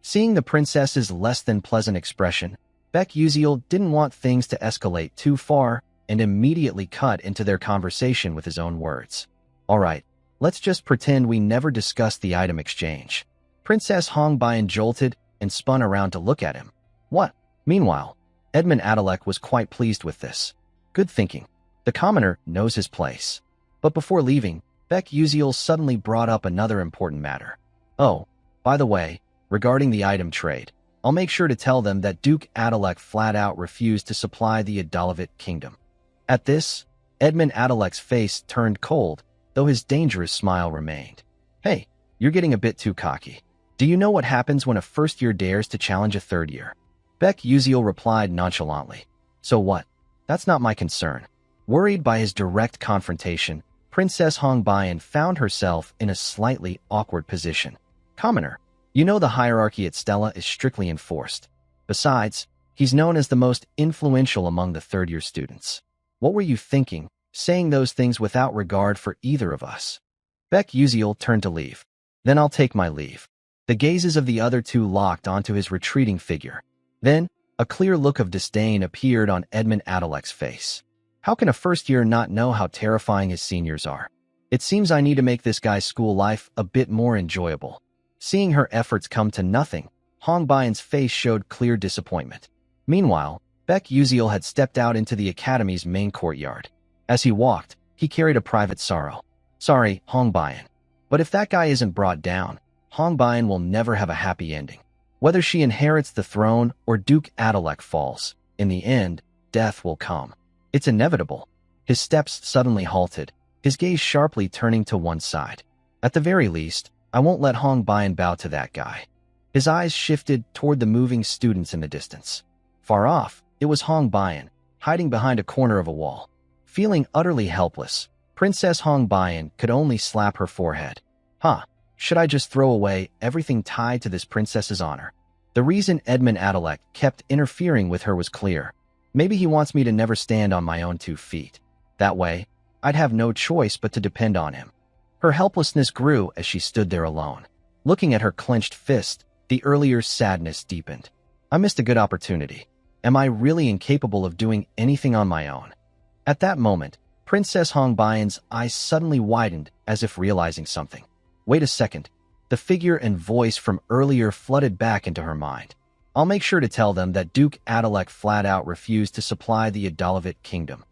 Seeing the princess's less than pleasant expression, Baek Uziel didn't want things to escalate too far and immediately cut into their conversation with his own words. All right, let's just pretend we never discussed the item exchange. Princess Hong Bayan jolted and spun around to look at him. What? Meanwhile, Edmund Adalek was quite pleased with this. Good thinking. The commoner knows his place. But before leaving, Baek Uziel suddenly brought up another important matter. Oh, by the way, regarding the item trade, I'll make sure to tell them that Duke Adalek flat out refused to supply the Adalavit kingdom. At this, Edmund Adalek's face turned cold, though his dangerous smile remained. Hey, you're getting a bit too cocky. Do you know what happens when a first year dares to challenge a third year? Baek Uziel replied nonchalantly. So what? That's not my concern. Worried by his direct confrontation, Princess Hong Bayan found herself in a slightly awkward position. Commoner, you know the hierarchy at Stella is strictly enforced. Besides, he's known as the most influential among the third-year students. What were you thinking, saying those things without regard for either of us? Baek Uziel turned to leave. Then I'll take my leave. The gazes of the other two locked onto his retreating figure. Then, a clear look of disdain appeared on Edmund Adalek's face. How can a first year not know how terrifying his seniors are? It seems I need to make this guy's school life a bit more enjoyable. Seeing her efforts come to nothing, Hong Bayan's face showed clear disappointment. Meanwhile, Baek Uziel had stepped out into the academy's main courtyard. As he walked, he carried a private sorrow. Sorry, Hong Bayan. But if that guy isn't brought down, Hong Bayan will never have a happy ending. Whether she inherits the throne or Duke Adalek falls, in the end, death will come. It's inevitable. His steps suddenly halted, his gaze sharply turning to one side. At the very least, I won't let Hong Bayan bow to that guy. His eyes shifted toward the moving students in the distance. Far off, it was Hong Bayan, hiding behind a corner of a wall. Feeling utterly helpless, Princess Hong Bayan could only slap her forehead. Should I just throw away everything tied to this princess's honor? The reason Edmund Adalek kept interfering with her was clear. Maybe he wants me to never stand on my own 2 feet. That way, I'd have no choice but to depend on him. Her helplessness grew as she stood there alone. Looking at her clenched fist, the earlier sadness deepened. I missed a good opportunity. Am I really incapable of doing anything on my own? At that moment, Princess Hong Bayan's eyes suddenly widened as if realizing something. Wait a second. The figure and voice from earlier flooded back into her mind. I'll make sure to tell them that Duke Adalek flat out refused to supply the Adalavit kingdom.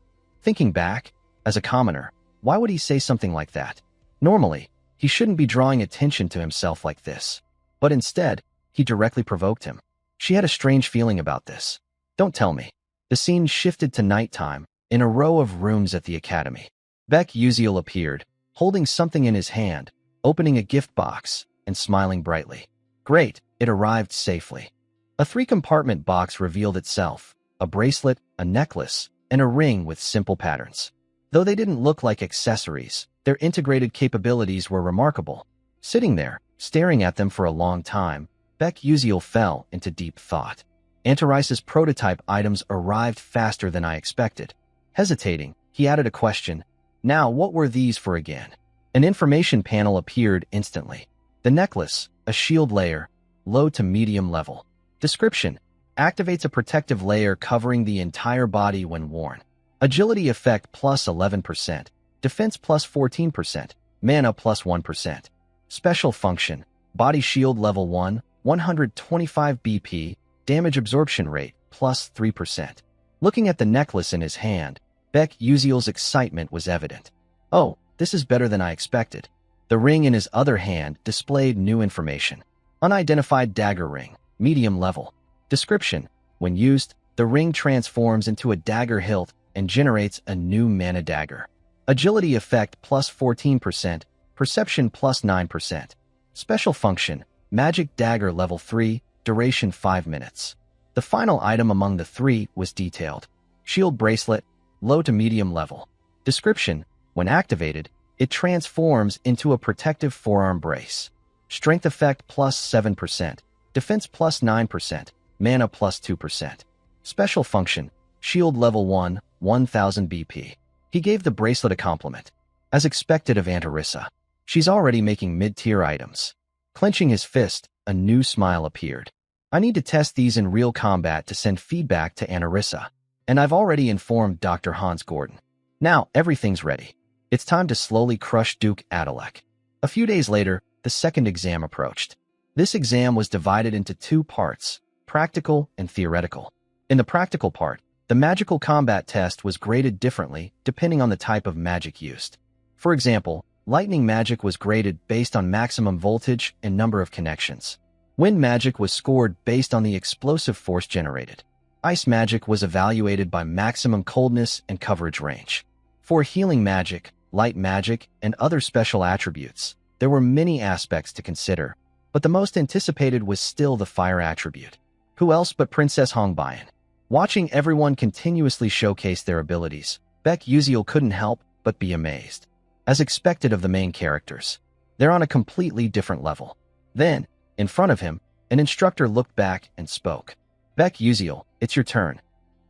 Thinking back, as a commoner, why would he say something like that? Normally, he shouldn't be drawing attention to himself like this. But instead, he directly provoked him. She had a strange feeling about this. Don't tell me. The scene shifted to nighttime, in a row of rooms at the academy. Baek Uziel appeared, holding something in his hand, opening a gift box, and smiling brightly. Great, it arrived safely. A 3-compartment box revealed itself, a bracelet, a necklace, and a ring with simple patterns. Though they didn't look like accessories, their integrated capabilities were remarkable. Sitting there, staring at them for a long time, Baek Uziel fell into deep thought. Antaris's prototype items arrived faster than I expected. Hesitating, he added a question. Now, what were these for again? An information panel appeared instantly. The necklace, a shield layer, low to medium level. Description: activates a protective layer covering the entire body when worn. Agility effect plus 11%, defense plus 14%, mana plus 1%. Special function: body shield level 1, 125 BP, damage absorption rate plus 3%. Looking at the necklace in his hand, Baek Yuziel's excitement was evident. Oh, this is better than I expected. The ring in his other hand displayed new information. Unidentified dagger ring, medium level. Description: when used, the ring transforms into a dagger hilt and generates a new mana dagger. Agility effect plus 14%, perception plus 9%. Special function: magic dagger level 3, duration 5 minutes. The final item among the three was detailed. Shield bracelet, low to medium level. Description: when activated, it transforms into a protective forearm brace. Strength effect plus 7%, defense plus 9%, mana plus 2%. Special function: shield level 1, 1000 BP. He gave the bracelet a compliment. As expected of Aunt Arissa, she's already making mid-tier items. Clenching his fist, a new smile appeared. I need to test these in real combat to send feedback to Aunt Arissa, and I've already informed Dr. Hans Gordon. Now everything's ready. It's time to slowly crush Duke Adalek. A few days later, the second exam approached. This exam was divided into two parts, practical and theoretical. In the practical part, the magical combat test was graded differently depending on the type of magic used. For example, lightning magic was graded based on maximum voltage and number of connections. Wind magic was scored based on the explosive force generated. Ice magic was evaluated by maximum coldness and coverage range. For healing magic, light magic, and other special attributes, there were many aspects to consider, but the most anticipated was still the fire attribute. Who else but Princess Hongbayan? Watching everyone continuously showcase their abilities, Baek Yuziel couldn't help but be amazed. As expected of the main characters, they're on a completely different level. Then, in front of him, an instructor looked back and spoke. Baek Yuziel, it's your turn.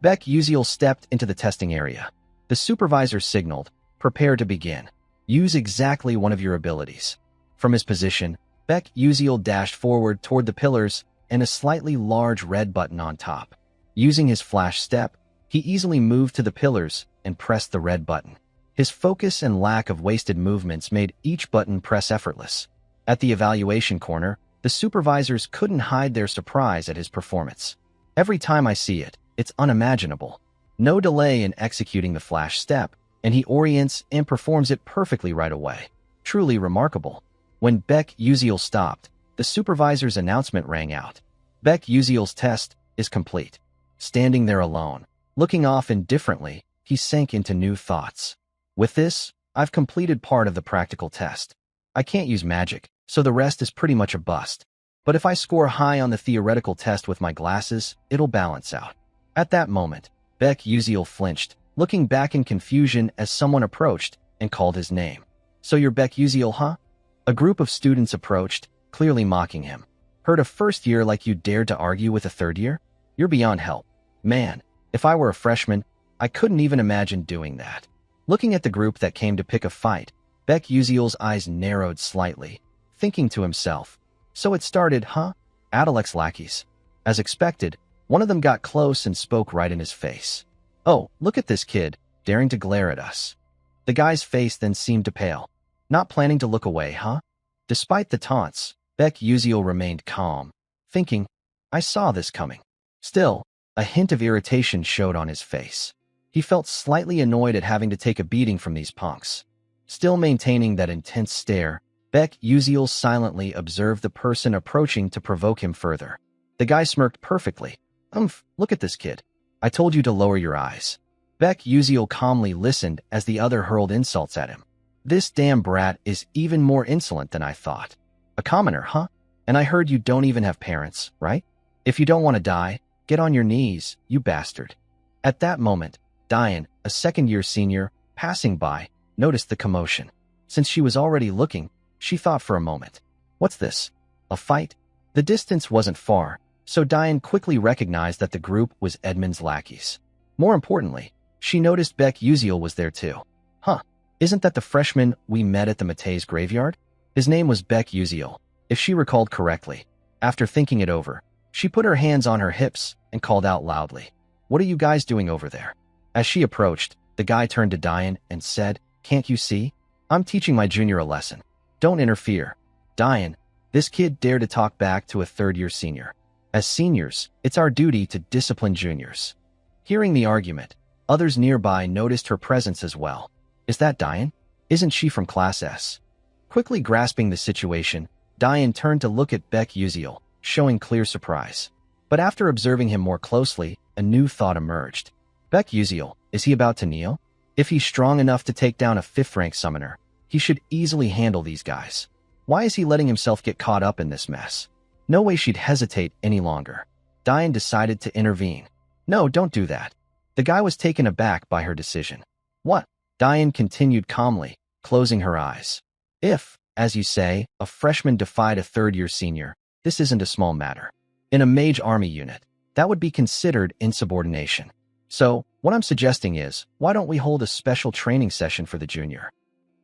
Baek Yuziel stepped into the testing area. The supervisor signaled, prepare to begin. Use exactly one of your abilities. From his position, Baek Yuziel dashed forward toward the pillars and a slightly large red button on top. Using his flash step, he easily moved to the pillars and pressed the red button. His focus and lack of wasted movements made each button press effortless. At the evaluation corner, the supervisors couldn't hide their surprise at his performance. Every time I see it, it's unimaginable. No delay in executing the flash step, and he orients and performs it perfectly right away. Truly remarkable. When Baek Yuziel stopped, the supervisor's announcement rang out. Baek Yuziel's test is complete. Standing there alone, looking off indifferently, he sank into new thoughts. With this, I've completed part of the practical test. I can't use magic, so the rest is pretty much a bust. But if I score high on the theoretical test with my glasses, it'll balance out. At that moment, Baek Yuziel flinched, looking back in confusion as someone approached and called his name. So you're Baek Yuziel, huh? A group of students approached, clearly mocking him. Heard a first year like you dared to argue with a third year? You're beyond help. Man, if I were a freshman, I couldn't even imagine doing that. Looking at the group that came to pick a fight, Baek Yuziel's eyes narrowed slightly, thinking to himself, so it started, huh? Adalek's lackeys. As expected, one of them got close and spoke right in his face. Oh, look at this kid, daring to glare at us. The guy's face then seemed to pale. Not planning to look away, huh? Despite the taunts, Baek Yuziel remained calm, thinking, I saw this coming. Still, a hint of irritation showed on his face. He felt slightly annoyed at having to take a beating from these punks. Still maintaining that intense stare, Baek Yuziel silently observed the person approaching to provoke him further. The guy smirked perfectly. Look at this kid. I told you to lower your eyes. Baek Yuziel calmly listened as the other hurled insults at him. This damn brat is even more insolent than I thought. A commoner, huh? And I heard you don't even have parents, right? If you don't want to die, get on your knees, you bastard. At that moment, Diane, a second-year senior, passing by, noticed the commotion. Since she was already looking, she thought for a moment. What's this? A fight? The distance wasn't far, so Diane quickly recognized that the group was Edmund's lackeys. More importantly, she noticed Baek Yuziel was there too. Huh, Isn't that the freshman we met at the Mate's graveyard? His name was Beck Uziel, if she recalled correctly. After thinking it over, she put her hands on her hips and called out loudly, "What are you guys doing over there?" As she approached, the guy turned to Diane and said, "Can't you see? I'm teaching my junior a lesson. Don't interfere." Diane, this kid dared to talk back to a third-year senior. As seniors, it's our duty to discipline juniors. Hearing the argument, others nearby noticed her presence as well. Is that Diane? Isn't she from Class S? Quickly grasping the situation, Diane turned to look at Beck Uziel, showing clear surprise. But after observing him more closely, a new thought emerged. Beck Uziel, is he about to kneel? If he's strong enough to take down a 5th-rank summoner, he should easily handle these guys. Why is he letting himself get caught up in this mess? No way she'd hesitate any longer. Diane decided to intervene. "No, don't do that." The guy was taken aback by her decision. "What?" Diane continued calmly, closing her eyes. "If, as you say, a freshman defied a third-year senior, this isn't a small matter. In a mage army unit, that would be considered insubordination. So, what I'm suggesting is, why don't we hold a special training session for the junior?"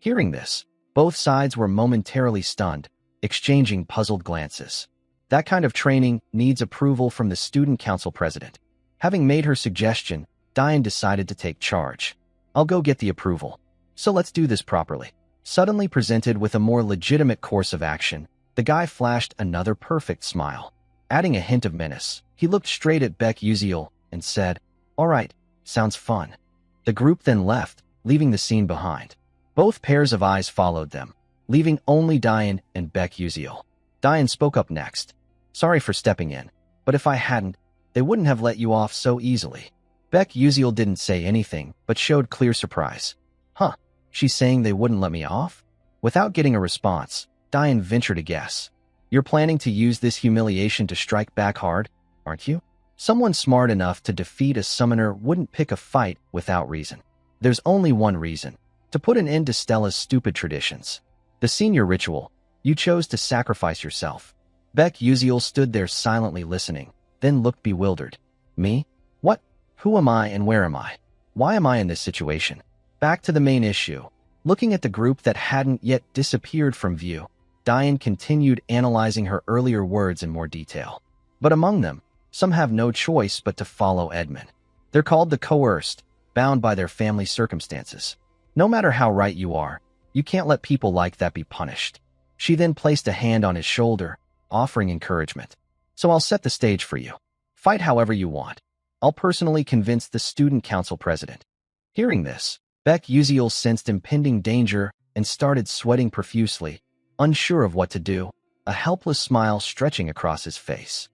Hearing this, both sides were momentarily stunned, exchanging puzzled glances. That kind of training needs approval from the student council president. Having made her suggestion, Diane decided to take charge. "I'll go get the approval. So let's do this properly." Suddenly presented with a more legitimate course of action, the guy flashed another perfect smile. Adding a hint of menace, he looked straight at Beck Uziel and said, "All right, sounds fun." The group then left, leaving the scene behind. Both pairs of eyes followed them, leaving only Diane and Beck Uziel. Diane spoke up next. "Sorry for stepping in, but if I hadn't, they wouldn't have let you off so easily." Beck Uziel didn't say anything, but showed clear surprise. "Huh, she's saying they wouldn't let me off?" Without getting a response, Diane ventured a guess. "You're planning to use this humiliation to strike back hard, aren't you?" Someone smart enough to defeat a summoner wouldn't pick a fight without reason. There's only one reason: to put an end to Stella's stupid traditions. The senior ritual. You chose to sacrifice yourself. Beck Uziel stood there silently listening, then looked bewildered. "Me? What? Who am I and where am I? Why am I in this situation?" Back to the main issue. Looking at the group that hadn't yet disappeared from view, Diane continued analyzing her earlier words in more detail. But among them, some have no choice but to follow Edmund. They're called the coerced, bound by their family circumstances. No matter how right you are, you can't let people like that be punished. She then placed a hand on his shoulder, offering encouragement. "So I'll set the stage for you. Fight however you want. I'll personally convince the student council president." Hearing this, Beck Uziel sensed impending danger and started sweating profusely, unsure of what to do, a helpless smile stretching across his face.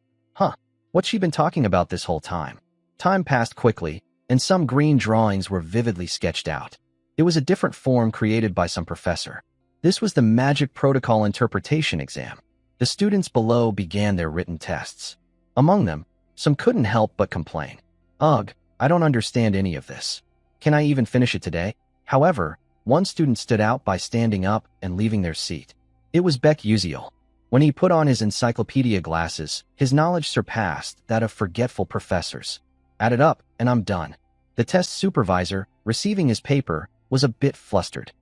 What's she been talking about this whole time? Time passed quickly, and some green drawings were vividly sketched out. It was a different form created by some professor. This was the Magic Protocol Interpretation exam. The students below began their written tests. Among them, some couldn't help but complain. "Ugh, I don't understand any of this. Can I even finish it today?" However, one student stood out by standing up and leaving their seat. It was Beck Uziel. When he put on his encyclopedia glasses, his knowledge surpassed that of forgetful professors. "Add it up, and I'm done." The test supervisor, receiving his paper, was a bit flustered.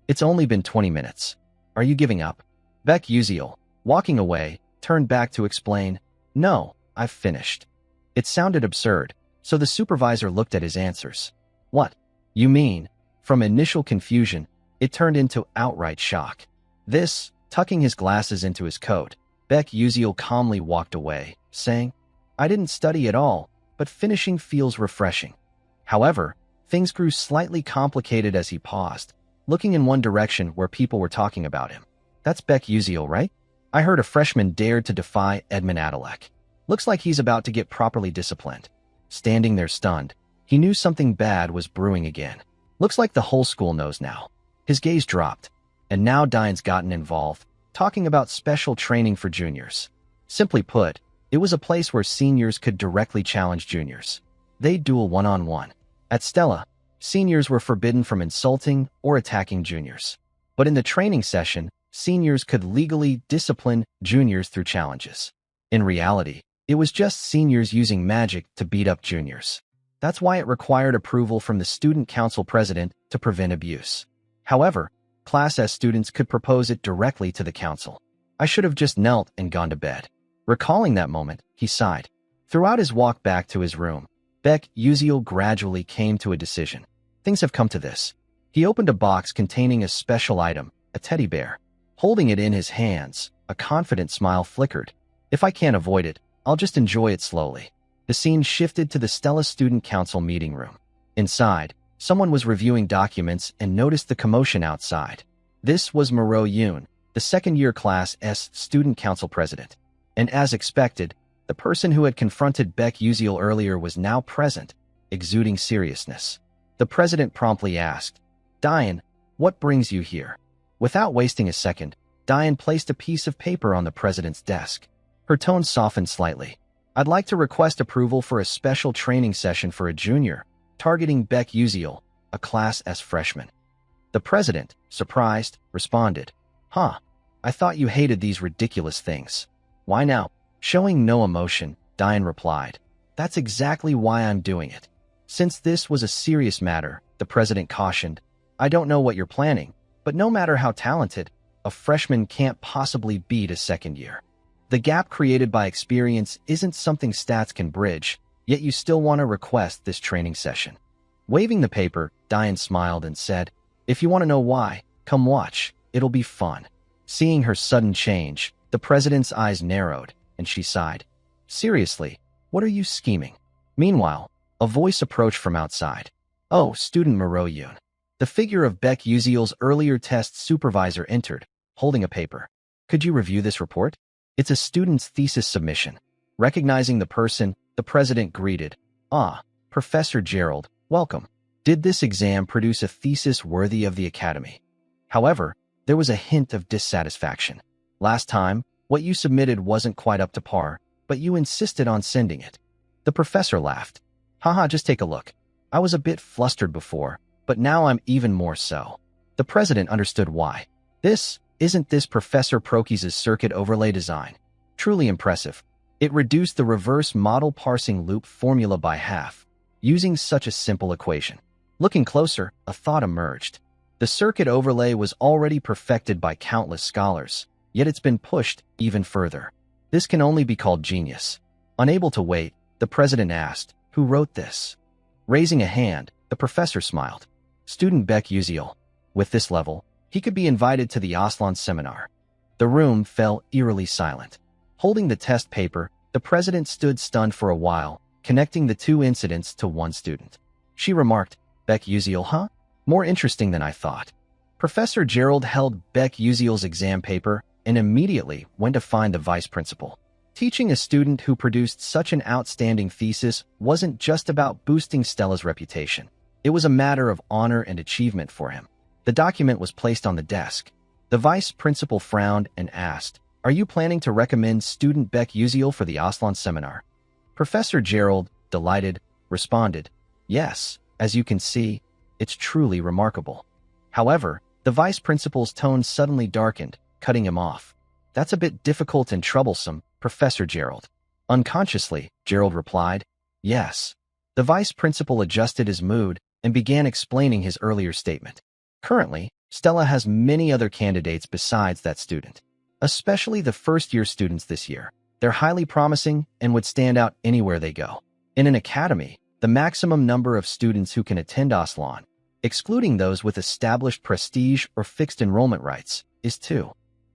It's only been 20 minutes. Are you giving up?" Beck Uziel, walking away, turned back to explain, "No, I've finished." It sounded absurd, so the supervisor looked at his answers. "What? You mean?" From initial confusion, it turned into outright shock. This, tucking his glasses into his coat, Beck Uziel calmly walked away, saying, "I didn't study at all, but finishing feels refreshing." However, things grew slightly complicated as he paused, looking in one direction where people were talking about him. "That's Beck Uziel, right? I heard a freshman dared to defy Edmund Adalek. Looks like he's about to get properly disciplined." Standing there stunned, he knew something bad was brewing again. Looks like the whole school knows now. His gaze dropped, and now Diane's gotten involved, talking about special training for juniors. Simply put, it was a place where seniors could directly challenge juniors. They'd duel one-on-one. At Stella, seniors were forbidden from insulting or attacking juniors. But in the training session, seniors could legally discipline juniors through challenges. In reality, it was just seniors using magic to beat up juniors. That's why it required approval from the student council president to prevent abuse. However, Class S students could propose it directly to the council. I should have just knelt and gone to bed. Recalling that moment, he sighed. Throughout his walk back to his room, Baek Uziel gradually came to a decision. Things have come to this. He opened a box containing a special item, a teddy bear. Holding it in his hands, a confident smile flickered. If I can't avoid it, I'll just enjoy it slowly. The scene shifted to the Stella Student Council meeting room. Inside, someone was reviewing documents and noticed the commotion outside. This was Moreau Yoon, the second-year Class S Student Council president. And as expected, the person who had confronted Baek Uziel earlier was now present, exuding seriousness. The president promptly asked, "Diane, what brings you here?" Without wasting a second, Diane placed a piece of paper on the president's desk. Her tone softened slightly. "I'd like to request approval for a special training session for a junior, targeting Baek Uziel, a Class S freshman." The president, surprised, responded, "Huh, I thought you hated these ridiculous things. Why now?" Showing no emotion, Diane replied, "That's exactly why I'm doing it." Since this was a serious matter, the president cautioned, "I don't know what you're planning, but no matter how talented, a freshman can't possibly beat a second year. The gap created by experience isn't something stats can bridge, yet you still want to request this training session." Waving the paper, Diane smiled and said, "If you want to know why, come watch, it'll be fun." Seeing her sudden change, the president's eyes narrowed, and she sighed. "Seriously, what are you scheming?" Meanwhile, a voice approached from outside. "Oh, student Moreau Yoon." The figure of Baek Uziel's earlier test supervisor entered, holding a paper. "Could you review this report? It's a student's thesis submission." Recognizing the person, the president greeted, "Ah, Professor Gerald, welcome. Did this exam produce a thesis worthy of the academy?" However, there was a hint of dissatisfaction. "Last time, what you submitted wasn't quite up to par, but you insisted on sending it." The professor laughed. "Haha, just take a look. I was a bit flustered before, but now I'm even more so." The president understood why. Isn't this Professor Prokey's circuit overlay design? Truly impressive. It reduced the reverse model parsing loop formula by half, using such a simple equation. Looking closer, a thought emerged. The circuit overlay was already perfected by countless scholars, yet it's been pushed even further. This can only be called genius. Unable to wait, the president asked, "Who wrote this?" Raising a hand, the professor smiled. "Student Baek Uziel. With this level, he could be invited to the Aslan seminar." The room fell eerily silent. Holding the test paper, the president stood stunned for a while, connecting the two incidents to one student. She remarked, "Baek Uziel, huh? More interesting than I thought." Professor Gerald held Baek Uziel's exam paper and immediately went to find the vice principal. Teaching a student who produced such an outstanding thesis wasn't just about boosting Stella's reputation. It was a matter of honor and achievement for him. The document was placed on the desk. The vice principal frowned and asked, "Are you planning to recommend student Baek Uziel for the Aslan seminar?" Professor Gerald, delighted, responded, "Yes, as you can see, it's truly remarkable." However, the vice principal's tone suddenly darkened, cutting him off. "That's a bit difficult and troublesome, Professor Gerald." Unconsciously, Gerald replied, "Yes." The vice principal adjusted his mood and began explaining his earlier statement. Currently, Stella has many other candidates besides that student, especially the first-year students this year. They're highly promising and would stand out anywhere they go. In an academy, the maximum number of students who can attend Aslan, excluding those with established prestige or fixed enrollment rights, is 2.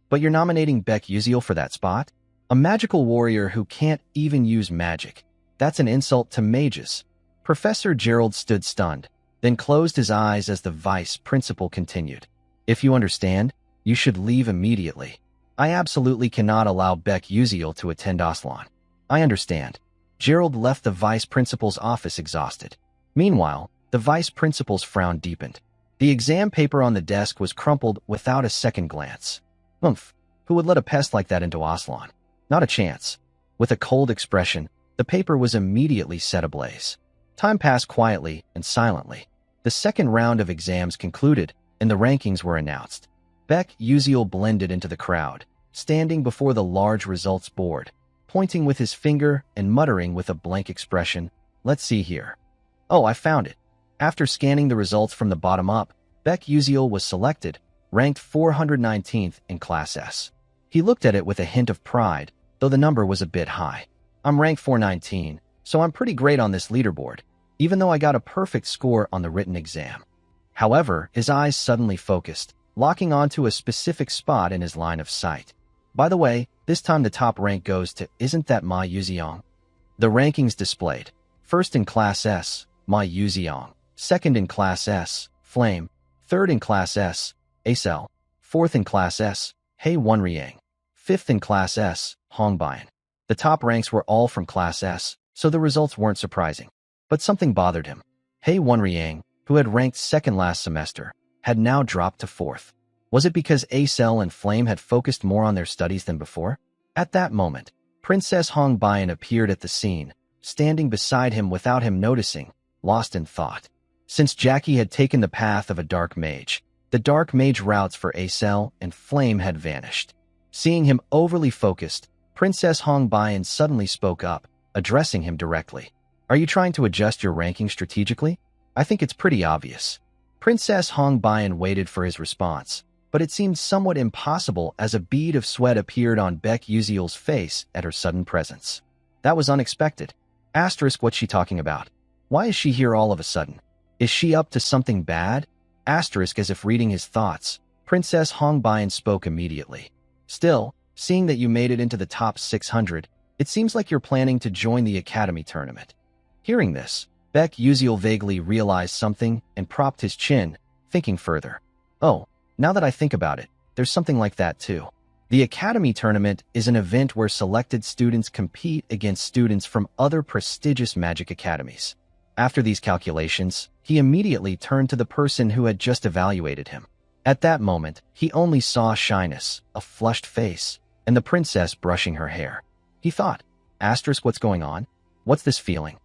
But you're nominating Baek Uziel for that spot? A magical warrior who can't even use magic. That's an insult to mages. Professor Gerald stood stunned, then closed his eyes as the vice principal continued. "If you understand, you should leave immediately. I absolutely cannot allow Baek Uziel to attend Aslan." "I understand." Gerald left the vice principal's office exhausted. Meanwhile, the vice principal's frown deepened. The exam paper on the desk was crumpled without a second glance. Who would let a pest like that into Aslan? Not a chance. With a cold expression, the paper was immediately set ablaze. Time passed quietly and silently. The second round of exams concluded, and the rankings were announced. Baek Uziel blended into the crowd, standing before the large results board, pointing with his finger and muttering with a blank expression, "Let's see here." Oh, I found it. After scanning the results from the bottom up, Baek Uziel was selected, ranked 419th in Class S. He looked at it with a hint of pride, though the number was a bit high. I'm ranked 419, so I'm pretty great on this leaderboard, even though I got a perfect score on the written exam. However, his eyes suddenly focused, locking onto a specific spot in his line of sight. By the way, this time the top rank goes to Isn't That Ma Yuziong? The rankings displayed. First in Class S, Ma Yuziong. Second in Class S, Flame. Third in Class S, Acel. Fourth in Class S, Hei Wonriang. Fifth in Class S, Hongbian. The top ranks were all from Class S, so the results weren't surprising. But something bothered him. Hei Wonriang, who had ranked second last semester, had now dropped to fourth. Was it because Acel and Flame had focused more on their studies than before? At that moment, Princess Hongbian appeared at the scene, standing beside him without him noticing, lost in thought. Since Jackie had taken the path of a dark mage, the dark mage routes for Acel and Flame had vanished. Seeing him overly focused, Princess Hongbian suddenly spoke up, addressing him directly. Are you trying to adjust your ranking strategically? I think it's pretty obvious. Princess Hongbian waited for his response, but it seemed somewhat impossible as a bead of sweat appeared on Baek Uziel's face at her sudden presence. That was unexpected. What's she talking about? Why is she here all of a sudden? Is she up to something bad? As if reading his thoughts, Princess Hongbian spoke immediately. Still, seeing that you made it into the top 600, it seems like you're planning to join the Academy tournament. Hearing this, Baek Uziel vaguely realized something and propped his chin, thinking further. Oh, now that I think about it, there's something like that too. The Academy Tournament is an event where selected students compete against students from other prestigious magic academies. After these calculations, he immediately turned to the person who had just evaluated him. At that moment, he only saw shyness, a flushed face, and the princess brushing her hair. He thought, what's going on? What's this feeling?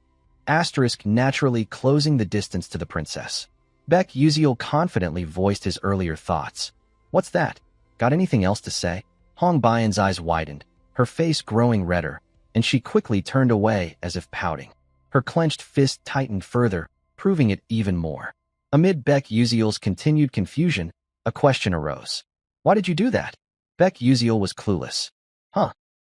Naturally closing the distance to the princess. Baek Uziel confidently voiced his earlier thoughts. What's that? Got anything else to say? Hongbian's eyes widened, her face growing redder, and she quickly turned away as if pouting. Her clenched fist tightened further, proving it even more. Amid Baek Uziel's continued confusion, a question arose. Why did you do that? Baek Uziel was clueless.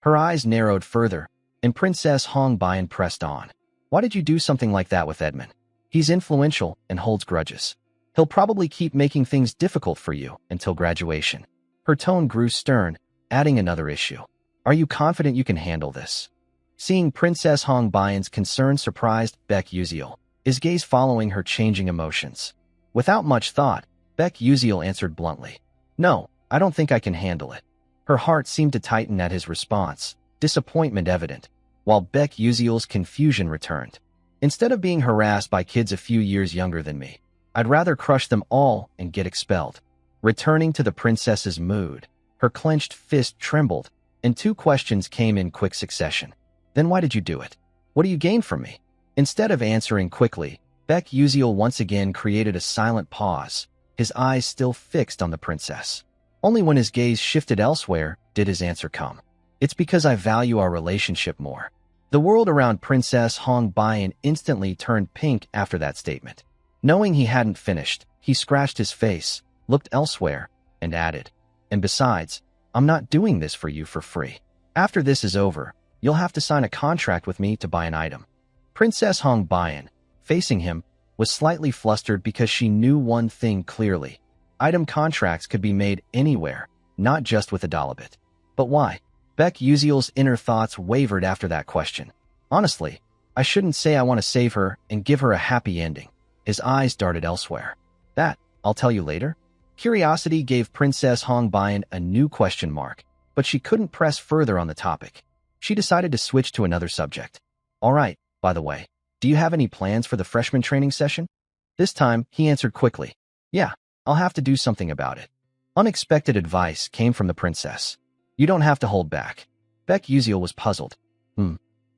Her eyes narrowed further, and Princess Hongbian pressed on. Why did you do something like that with Edmund? He's influential and holds grudges. He'll probably keep making things difficult for you until graduation. Her tone grew stern, adding another issue. Are you confident you can handle this? Seeing Princess Hongbian's concern surprised Baek Uziel, his gaze following her changing emotions. Without much thought, Baek Uziel answered bluntly. No, I don't think I can handle it. Her heart seemed to tighten at his response, disappointment evident, while Baek Uziel's confusion returned. Instead of being harassed by kids a few years younger than me, I'd rather crush them all and get expelled. Returning to the princess's mood, her clenched fist trembled, and two questions came in quick succession. Then why did you do it? What do you gain from me? Instead of answering quickly, Baek Uziel once again created a silent pause, his eyes still fixed on the princess. Only when his gaze shifted elsewhere did his answer come. It's because I value our relationship more. The world around Princess Hongbian instantly turned pink after that statement. Knowing he hadn't finished, he scratched his face, looked elsewhere, and added, and besides, I'm not doing this for you for free. After this is over, you'll have to sign a contract with me to buy an item. Princess Hongbian, facing him, was slightly flustered because she knew one thing clearly. Item contracts could be made anywhere, not just with a Dalabit. But why? Baek Uziel's inner thoughts wavered after that question. Honestly, I shouldn't say I want to save her and give her a happy ending. His eyes darted elsewhere. That, I'll tell you later. Curiosity gave Princess Hongbian a new question mark, but she couldn't press further on the topic. She decided to switch to another subject. All right, by the way, do you have any plans for the freshman training session? This time, he answered quickly. Yeah, I'll have to do something about it. Unexpected advice came from the princess. You don't have to hold back. Baek Uziel was puzzled.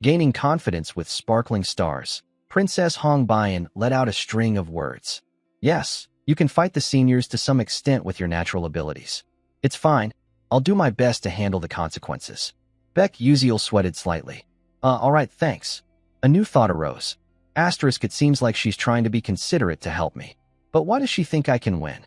Gaining confidence with sparkling stars, Princess Hongbian let out a string of words. Yes, you can fight the seniors to some extent with your natural abilities. It's fine. I'll do my best to handle the consequences. Baek Uziel sweated slightly. All right, thanks. A new thought arose. Asterisk, it seems like she's trying to be considerate to help me. But why does she think I can win?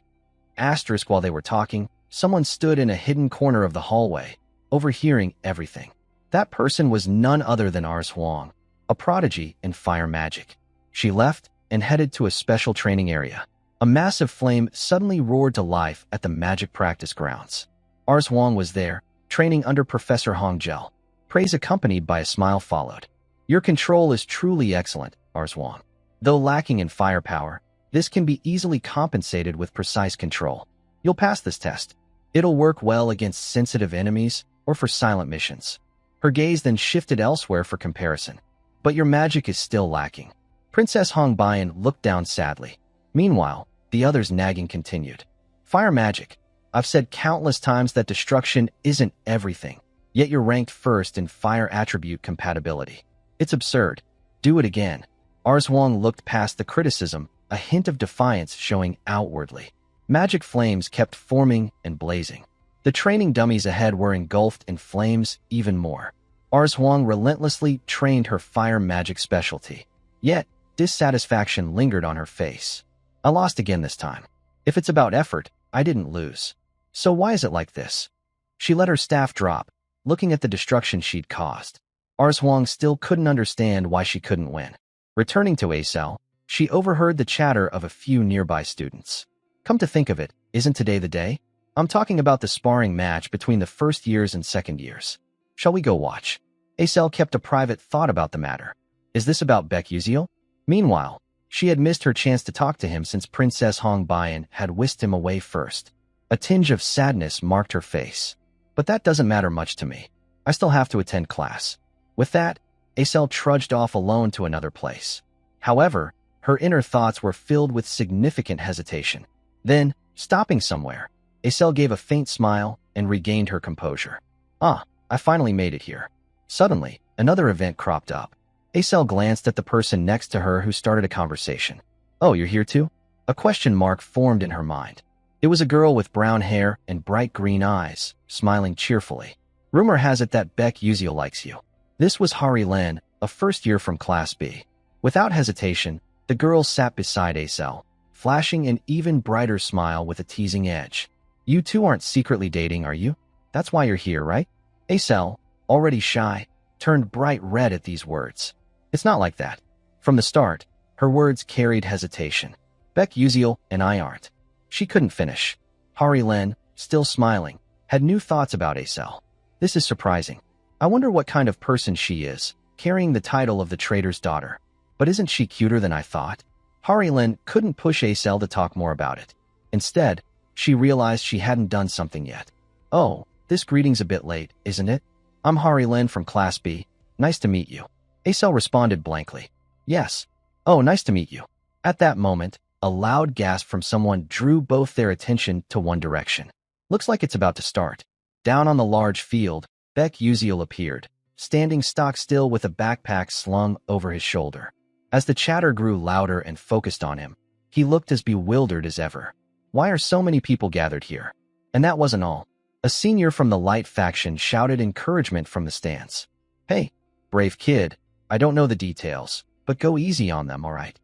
Asterisk, while they were talking, someone stood in a hidden corner of the hallway, overhearing everything. That person was none other than Ars Huang, a prodigy in fire magic. She left and headed to a special training area. A massive flame suddenly roared to life at the magic practice grounds. Ars Huang was there, training under Professor Hong Gel. Praise accompanied by a smile followed. Your control is truly excellent, Ars Huang. Though lacking in firepower, this can be easily compensated with precise control. You'll pass this test. It'll work well against sensitive enemies or for silent missions. Her gaze then shifted elsewhere for comparison. But your magic is still lacking. Princess Hong Bayan looked down sadly. Meanwhile, the other's nagging continued. Fire magic. I've said countless times that destruction isn't everything, yet you're ranked first in fire attribute compatibility. It's absurd. Do it again. Ars Huang looked past the criticism, a hint of defiance showing outwardly. Magic flames kept forming and blazing. The training dummies ahead were engulfed in flames even more. Ars Huang relentlessly trained her fire magic specialty. Yet, dissatisfaction lingered on her face. I lost again this time. If it's about effort, I didn't lose. So why is it like this? She let her staff drop, looking at the destruction she'd caused. Ars Huang still couldn't understand why she couldn't win. Returning to A cell, she overheard the chatter of a few nearby students. Come to think of it, isn't today the day? I'm talking about the sparring match between the first years and second years. Shall we go watch? A cell kept a private thought about the matter. Is this about Baek Yuziel? Meanwhile, she had missed her chance to talk to him since Princess Hong Bayan had whisked him away first. A tinge of sadness marked her face. But that doesn't matter much to me. I still have to attend class. With that, Acel trudged off alone to another place. However, her inner thoughts were filled with significant hesitation. Then, stopping somewhere, Acel gave a faint smile and regained her composure. Ah, I finally made it here. Suddenly, another event cropped up. Acel glanced at the person next to her who started a conversation. Oh, you're here too? A question mark formed in her mind. It was a girl with brown hair and bright green eyes, smiling cheerfully. Rumor has it that Baek Yuziel likes you. This was Hari Len, a first year from Class B. Without hesitation, the girl sat beside Acel, flashing an even brighter smile with a teasing edge. You two aren't secretly dating, are you? That's why you're here, right? Acel, already shy, turned bright red at these words. It's not like that. From the start, her words carried hesitation. Baek Yuziel and I aren't. She couldn't finish. Hari Len, still smiling, had new thoughts about Acel. This is surprising. I wonder what kind of person she is, carrying the title of the trader's daughter. But isn't she cuter than I thought? Hari Len couldn't push Acel to talk more about it. Instead, she realized she hadn't done something yet. Oh, this greeting's a bit late, isn't it? I'm Hari Len from Class B. Nice to meet you. Acel responded blankly. Yes. Oh, nice to meet you. At that moment, a loud gasp from someone drew both their attention to one direction. Looks like it's about to start. Down on the large field, Baek Yuziel appeared, standing stock still with a backpack slung over his shoulder. As the chatter grew louder and focused on him, he looked as bewildered as ever. Why are so many people gathered here? And that wasn't all. A senior from the Light faction shouted encouragement from the stands. Hey, brave kid, I don't know the details, but go easy on them, all right?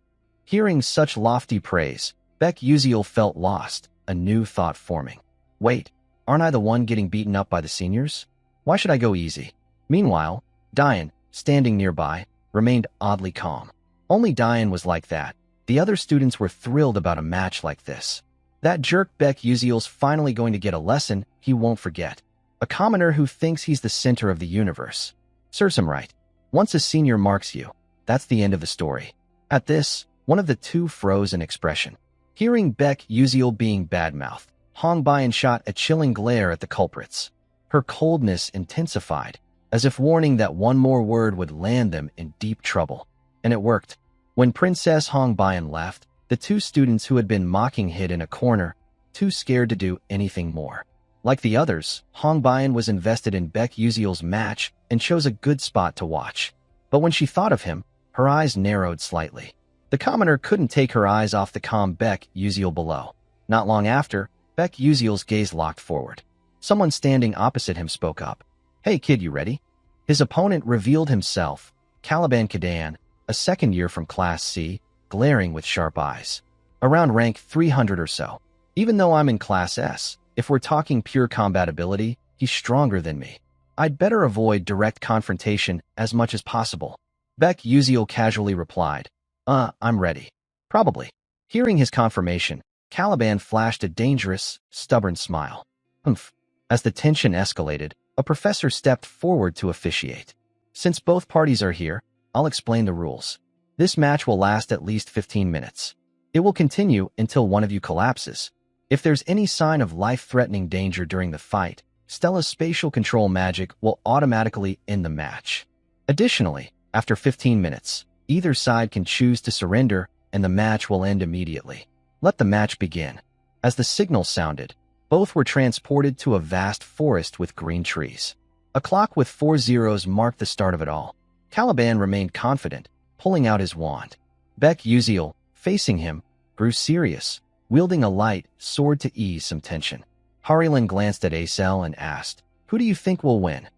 Hearing such lofty praise, Baek Yuziel felt lost, a new thought forming. Wait, aren't I the one getting beaten up by the seniors? Why should I go easy? Meanwhile, Diane, standing nearby, remained oddly calm. Only Diane was like that. The other students were thrilled about a match like this. That jerk Baek Yuziel's finally going to get a lesson he won't forget. A commoner who thinks he's the center of the universe. Serves him right. Once a senior marks you, that's the end of the story. At this, one of the two froze in expression. Hearing Baek Yuziel being badmouthed, Hong Bayan shot a chilling glare at the culprits. Her coldness intensified, as if warning that one more word would land them in deep trouble. And it worked. When Princess Hong Bayan left, the two students who had been mocking hid in a corner, too scared to do anything more. Like the others, Hong Bayan was invested in Baek Yuziel's match and chose a good spot to watch. But when she thought of him, her eyes narrowed slightly. The commoner couldn't take her eyes off the calm Baek Yuziel below. Not long after, Baek Yuziel's gaze locked forward. Someone standing opposite him spoke up. Hey kid, you ready? His opponent revealed himself, Caliban Kadan, a second year from Class C, glaring with sharp eyes. Around rank 300 or so. Even though I'm in Class S, if we're talking pure combatability, he's stronger than me. I'd better avoid direct confrontation as much as possible. Beck Uziel casually replied, I'm ready. Probably. Hearing his confirmation, Caliban flashed a dangerous, stubborn smile. Humph. As the tension escalated, a professor stepped forward to officiate. Since both parties are here, I'll explain the rules. This match will last at least 15 minutes. It will continue until one of you collapses. If there's any sign of life-threatening danger during the fight, Stella's spatial control magic will automatically end the match. Additionally, after 15 minutes, either side can choose to surrender and the match will end immediately. Let the match begin. As the signal sounded, both were transported to a vast forest with green trees. A clock with 4 zeros marked the start of it all. Caliban remained confident, pulling out his wand. Beck Uziel, facing him, grew serious, wielding a light sword to ease some tension. Harilyn glanced at Acel and asked, "Who do you think will win?"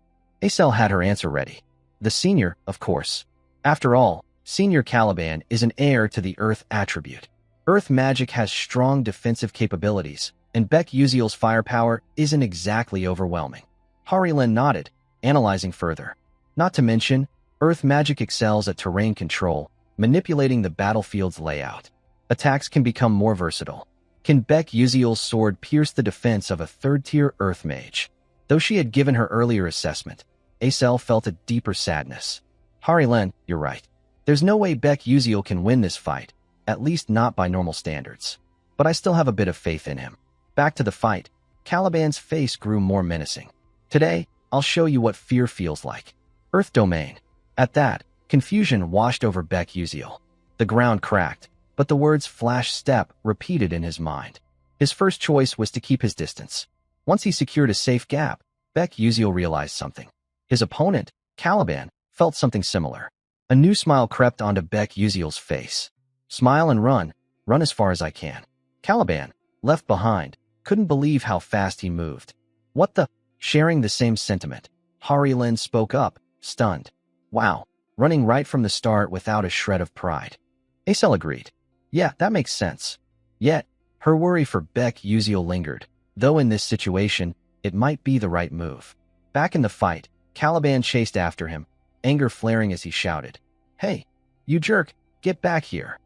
Acel had her answer ready. The senior, of course. After all, Senior Caliban is an heir to the Earth attribute. Earth magic has strong defensive capabilities, and Beck Uziel's firepower isn't exactly overwhelming. Harilyn nodded, analyzing further. Not to mention, Earth magic excels at terrain control, manipulating the battlefield's layout. Attacks can become more versatile. Can Beck Uziel's sword pierce the defense of a third-tier Earth mage? Though she had given her earlier assessment, Acel felt a deeper sadness. Harilyn, you're right. There's no way Beck Uziel can win this fight, at least not by normal standards. But I still have a bit of faith in him. Back to the fight, Caliban's face grew more menacing. Today, I'll show you what fear feels like. Earth domain. At that, confusion washed over Beck Uziel. The ground cracked, but the words flash step repeated in his mind. His first choice was to keep his distance. Once he secured a safe gap, Beck Uziel realized something. His opponent, Caliban, felt something similar. A new smile crept onto Beck Uziel's face. Smile and run as far as I can. Caliban, left behind, couldn't believe how fast he moved. What the? Sharing the same sentiment, Harilyn spoke up, stunned. Wow, running right from the start without a shred of pride. Acel agreed. Yeah, that makes sense. Yet, her worry for Beck Uziel lingered, though in this situation, it might be the right move. Back in the fight, Caliban chased after him, anger flaring as he shouted, "Hey, you jerk, get back here."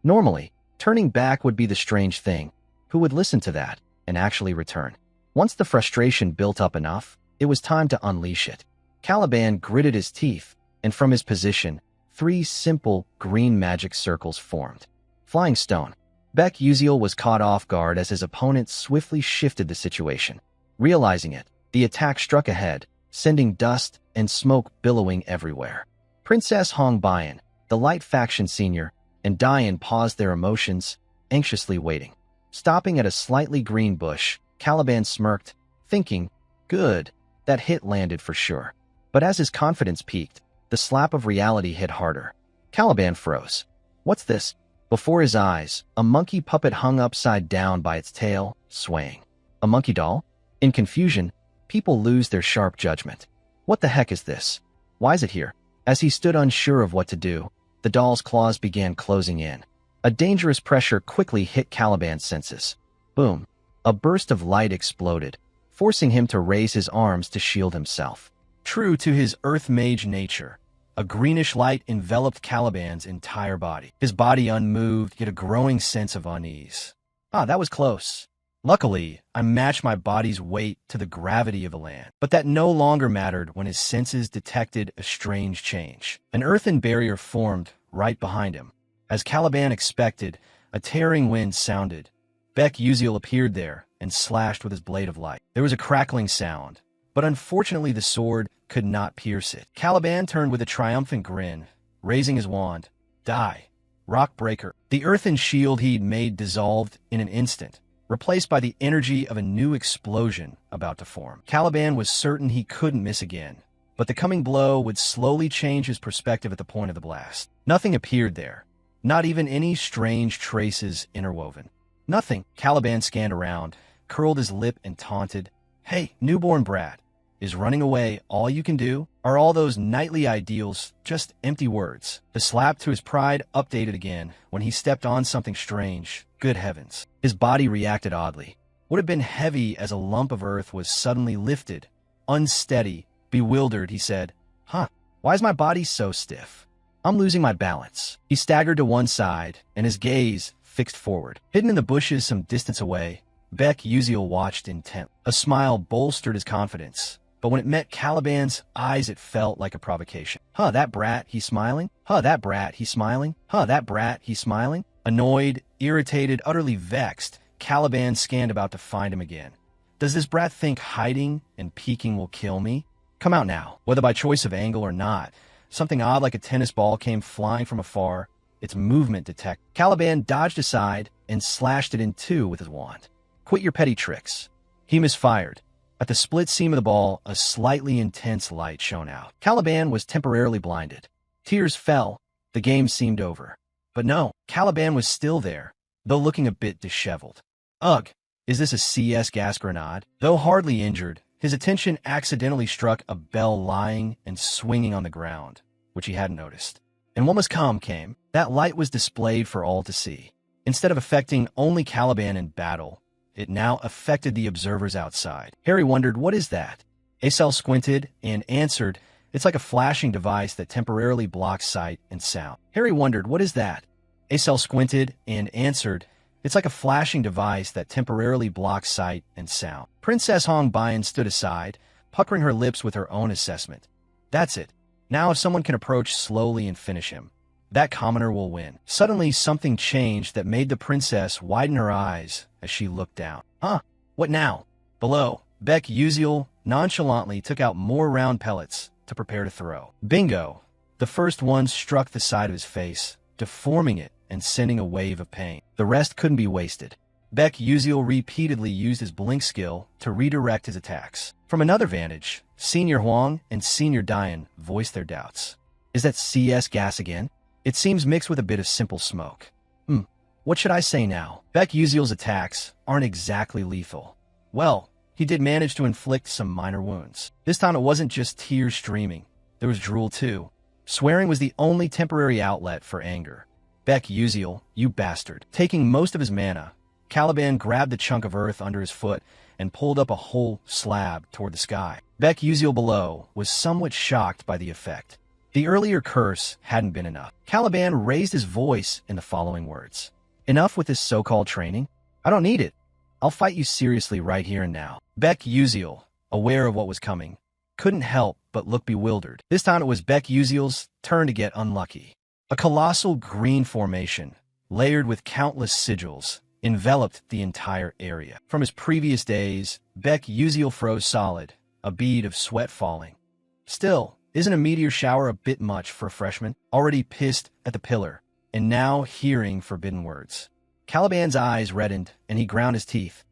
Normally, turning back would be the strange thing. Who would listen to that and actually return? Once the frustration built up enough, it was time to unleash it. Caliban gritted his teeth, and from his position, 3 simple green magic circles formed. Flying Stone. Beck Uziel was caught off guard as his opponent swiftly shifted the situation. Realizing it, the attack struck ahead, sending dust and smoke billowing everywhere. Princess Hong Bayan, the Light Faction Senior, and Diane paused their emotions, anxiously waiting. Stopping at a slightly green bush, Caliban smirked, thinking, good, that hit landed for sure. But as his confidence peaked, the slap of reality hit harder. Caliban froze. What's this? Before his eyes, a monkey puppet hung upside down by its tail, swaying. A monkey doll? In confusion, people lose their sharp judgment. What the heck is this? Why is it here? As he stood unsure of what to do, the doll's claws began closing in. A dangerous pressure quickly hit Caliban's senses. Boom. A burst of light exploded, forcing him to raise his arms to shield himself. True to his earth mage nature, a greenish light enveloped Caliban's entire body. His body unmoved, yet a growing sense of unease. That was close. Luckily, I matched my body's weight to the gravity of the land, but that no longer mattered when his senses detected a strange change. An earthen barrier formed right behind him. As Caliban expected, a tearing wind sounded. Beck Uziel appeared there and slashed with his blade of light. There was a crackling sound, but unfortunately the sword could not pierce it. Caliban turned with a triumphant grin, raising his wand. Die. Rock breaker. The earthen shield he'd made dissolved in an instant, replaced by the energy of a new explosion about to form. Caliban was certain he couldn't miss again, but the coming blow would slowly change his perspective at the point of the blast. Nothing appeared there, not even any strange traces interwoven. Nothing. Caliban scanned around, curled his lip and taunted, "Hey, newborn brat, Is running away all you can do? Are all those knightly ideals just empty words? The slap to his pride updated again when he stepped on something strange. Good heavens. His body reacted oddly. What had been heavy as a lump of earth was suddenly lifted. Unsteady, bewildered, he said, "Huh, why is my body so stiff? I'm losing my balance." He staggered to one side, and his gaze fixed forward. Hidden in the bushes some distance away, Beck Uziel watched intent. A smile bolstered his confidence, but when it met Caliban's eyes it felt like a provocation. "Huh, that brat, he's smiling? Huh, that brat, he's smiling? Huh, that brat, he's smiling?" Annoyed, irritated, utterly vexed, Caliban scanned about to find him again. Does this brat think hiding and peeking will kill me? Come out now. Whether by choice of angle or not, something odd like a tennis ball came flying from afar, its movement detected. Caliban dodged aside and slashed it in two with his wand. "Quit your petty tricks." He misfired. At the split seam of the ball, a slightly intense light shone out. Caliban was temporarily blinded. Tears fell. The game seemed over. But no, Caliban was still there, though looking a bit disheveled. Ugh, is this a CS gas grenade? Though hardly injured, his attention accidentally struck a bell lying and swinging on the ground, which he hadn't noticed. And what must come came. That light was displayed for all to see. Instead of affecting only Caliban in battle, it now affected the observers outside. Harry wondered, what is that? Acel squinted and answered, it's like a flashing device that temporarily blocks sight and sound. Harry wondered, what is that? Acel squinted and answered, it's like a flashing device that temporarily blocks sight and sound. Princess Hong Bian stood aside, puckering her lips with her own assessment. That's it. Now if someone can approach slowly and finish him, that commoner will win. Suddenly something changed that made the princess widen her eyes as she looked down. Huh? What now? Below, Beck Uziel nonchalantly took out more round pellets to prepare to throw. Bingo! The first one struck the side of his face, deforming it and sending a wave of pain. The rest couldn't be wasted. Beck Uziel repeatedly used his blink skill to redirect his attacks. From another vantage, Senior Huang and Senior Dian voiced their doubts. Is that CS gas again? It seems mixed with a bit of simple smoke. What should I say now? Beck Uziel's attacks aren't exactly lethal. Well, he did manage to inflict some minor wounds. This time it wasn't just tears streaming. There was drool too. Swearing was the only temporary outlet for anger. Beck Uziel, you bastard. Taking most of his mana, Caliban grabbed the chunk of earth under his foot and pulled up a whole slab toward the sky. Beck Uziel below was somewhat shocked by the effect. The earlier curse hadn't been enough. Caliban raised his voice in the following words. Enough with this so-called training? I don't need it. I'll fight you seriously right here and now. Beck Uziel, aware of what was coming, couldn't help but look bewildered. This time it was Beck Uziel's turn to get unlucky. A colossal green formation, layered with countless sigils, enveloped the entire area. From his previous days, Beck Uziel froze solid, a bead of sweat falling. Still, isn't a meteor shower a bit much for a freshman, already pissed at the pillar, and now hearing forbidden words? Caliban's eyes reddened, and he ground his teeth.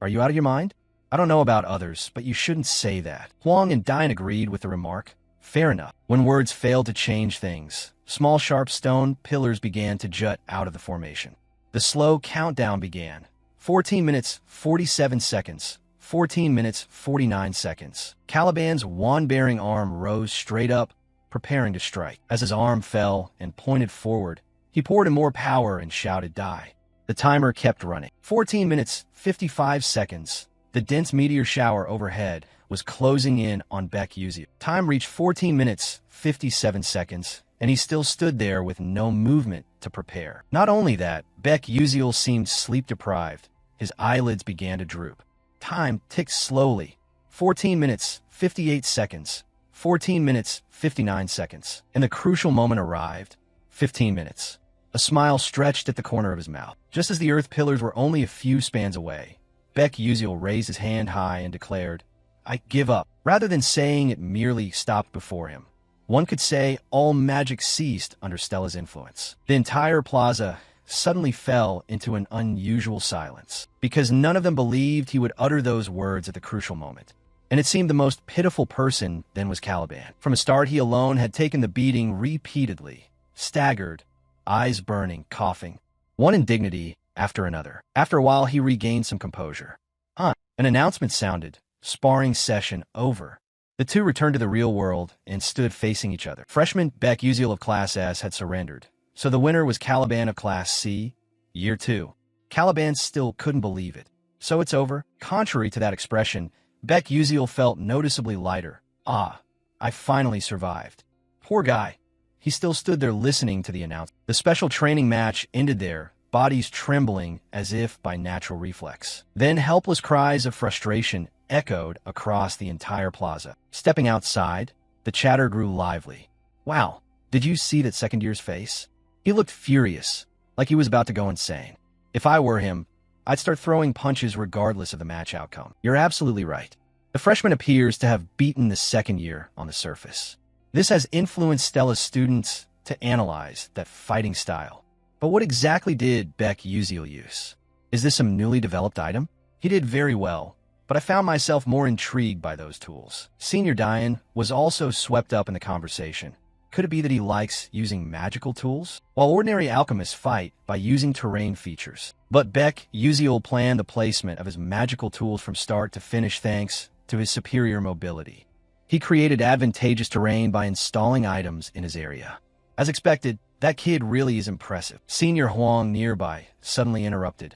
Are you out of your mind? I don't know about others, but you shouldn't say that. Huang and Dian agreed with the remark. Fair enough. When words failed to change things, small sharp stone pillars began to jut out of the formation. The slow countdown began. 14 minutes, 47 seconds. 14 minutes, 49 seconds. Caliban's wand-bearing arm rose straight up, preparing to strike. As his arm fell and pointed forward, he poured in more power and shouted, die. The timer kept running. 14 minutes, 55 seconds. The dense meteor shower overhead was closing in on Beck Uziel. Time reached 14 minutes, 57 seconds, and he still stood there with no movement to prepare. Not only that, Beck Uziel seemed sleep-deprived. His eyelids began to droop. Time ticked slowly. 14 minutes, 58 seconds. 14 minutes, 59 seconds. And the crucial moment arrived. 15 minutes. A smile stretched at the corner of his mouth. Just as the earth pillars were only a few spans away, Beck Uziel raised his hand high and declared, I give up. Rather than saying it merely stopped before him, one could say all magic ceased under Stella's influence. The entire plaza suddenly fell into an unusual silence, because none of them believed he would utter those words at the crucial moment. And it seemed the most pitiful person then was Caliban. From the start, he alone had taken the beating repeatedly, staggered, eyes burning, coughing, one indignity after another. After a while, he regained some composure. An announcement sounded, Sparring session over. The two returned to the real world and stood facing each other. Freshman Beck Uziel of Class S had surrendered, so the winner was Caliban of Class C, Year 2. Caliban still couldn't believe it. So it's over? Contrary to that expression, Beck Uziel felt noticeably lighter. Ah, I finally survived. Poor guy. He still stood there listening to the announcement. The special training match ended there, bodies trembling as if by natural reflex. Then helpless cries of frustration echoed across the entire plaza. Stepping outside, the chatter grew lively. Wow, did you see that second year's face? He looked furious, like he was about to go insane. If I were him, I'd start throwing punches regardless of the match outcome. You're absolutely right. The freshman appears to have beaten the second year on the surface. This has influenced Stella's students to analyze that fighting style. But what exactly did Beck Uziel use? Is this some newly developed item? He did very well, but I found myself more intrigued by those tools. Senior Diane was also swept up in the conversation. Could it be that he likes using magical tools? While ordinary alchemists fight by using terrain features. But Beck Uziel planned the placement of his magical tools from start to finish thanks to his superior mobility. He created advantageous terrain by installing items in his area. As expected, that kid really is impressive. Senior Huang nearby suddenly interrupted.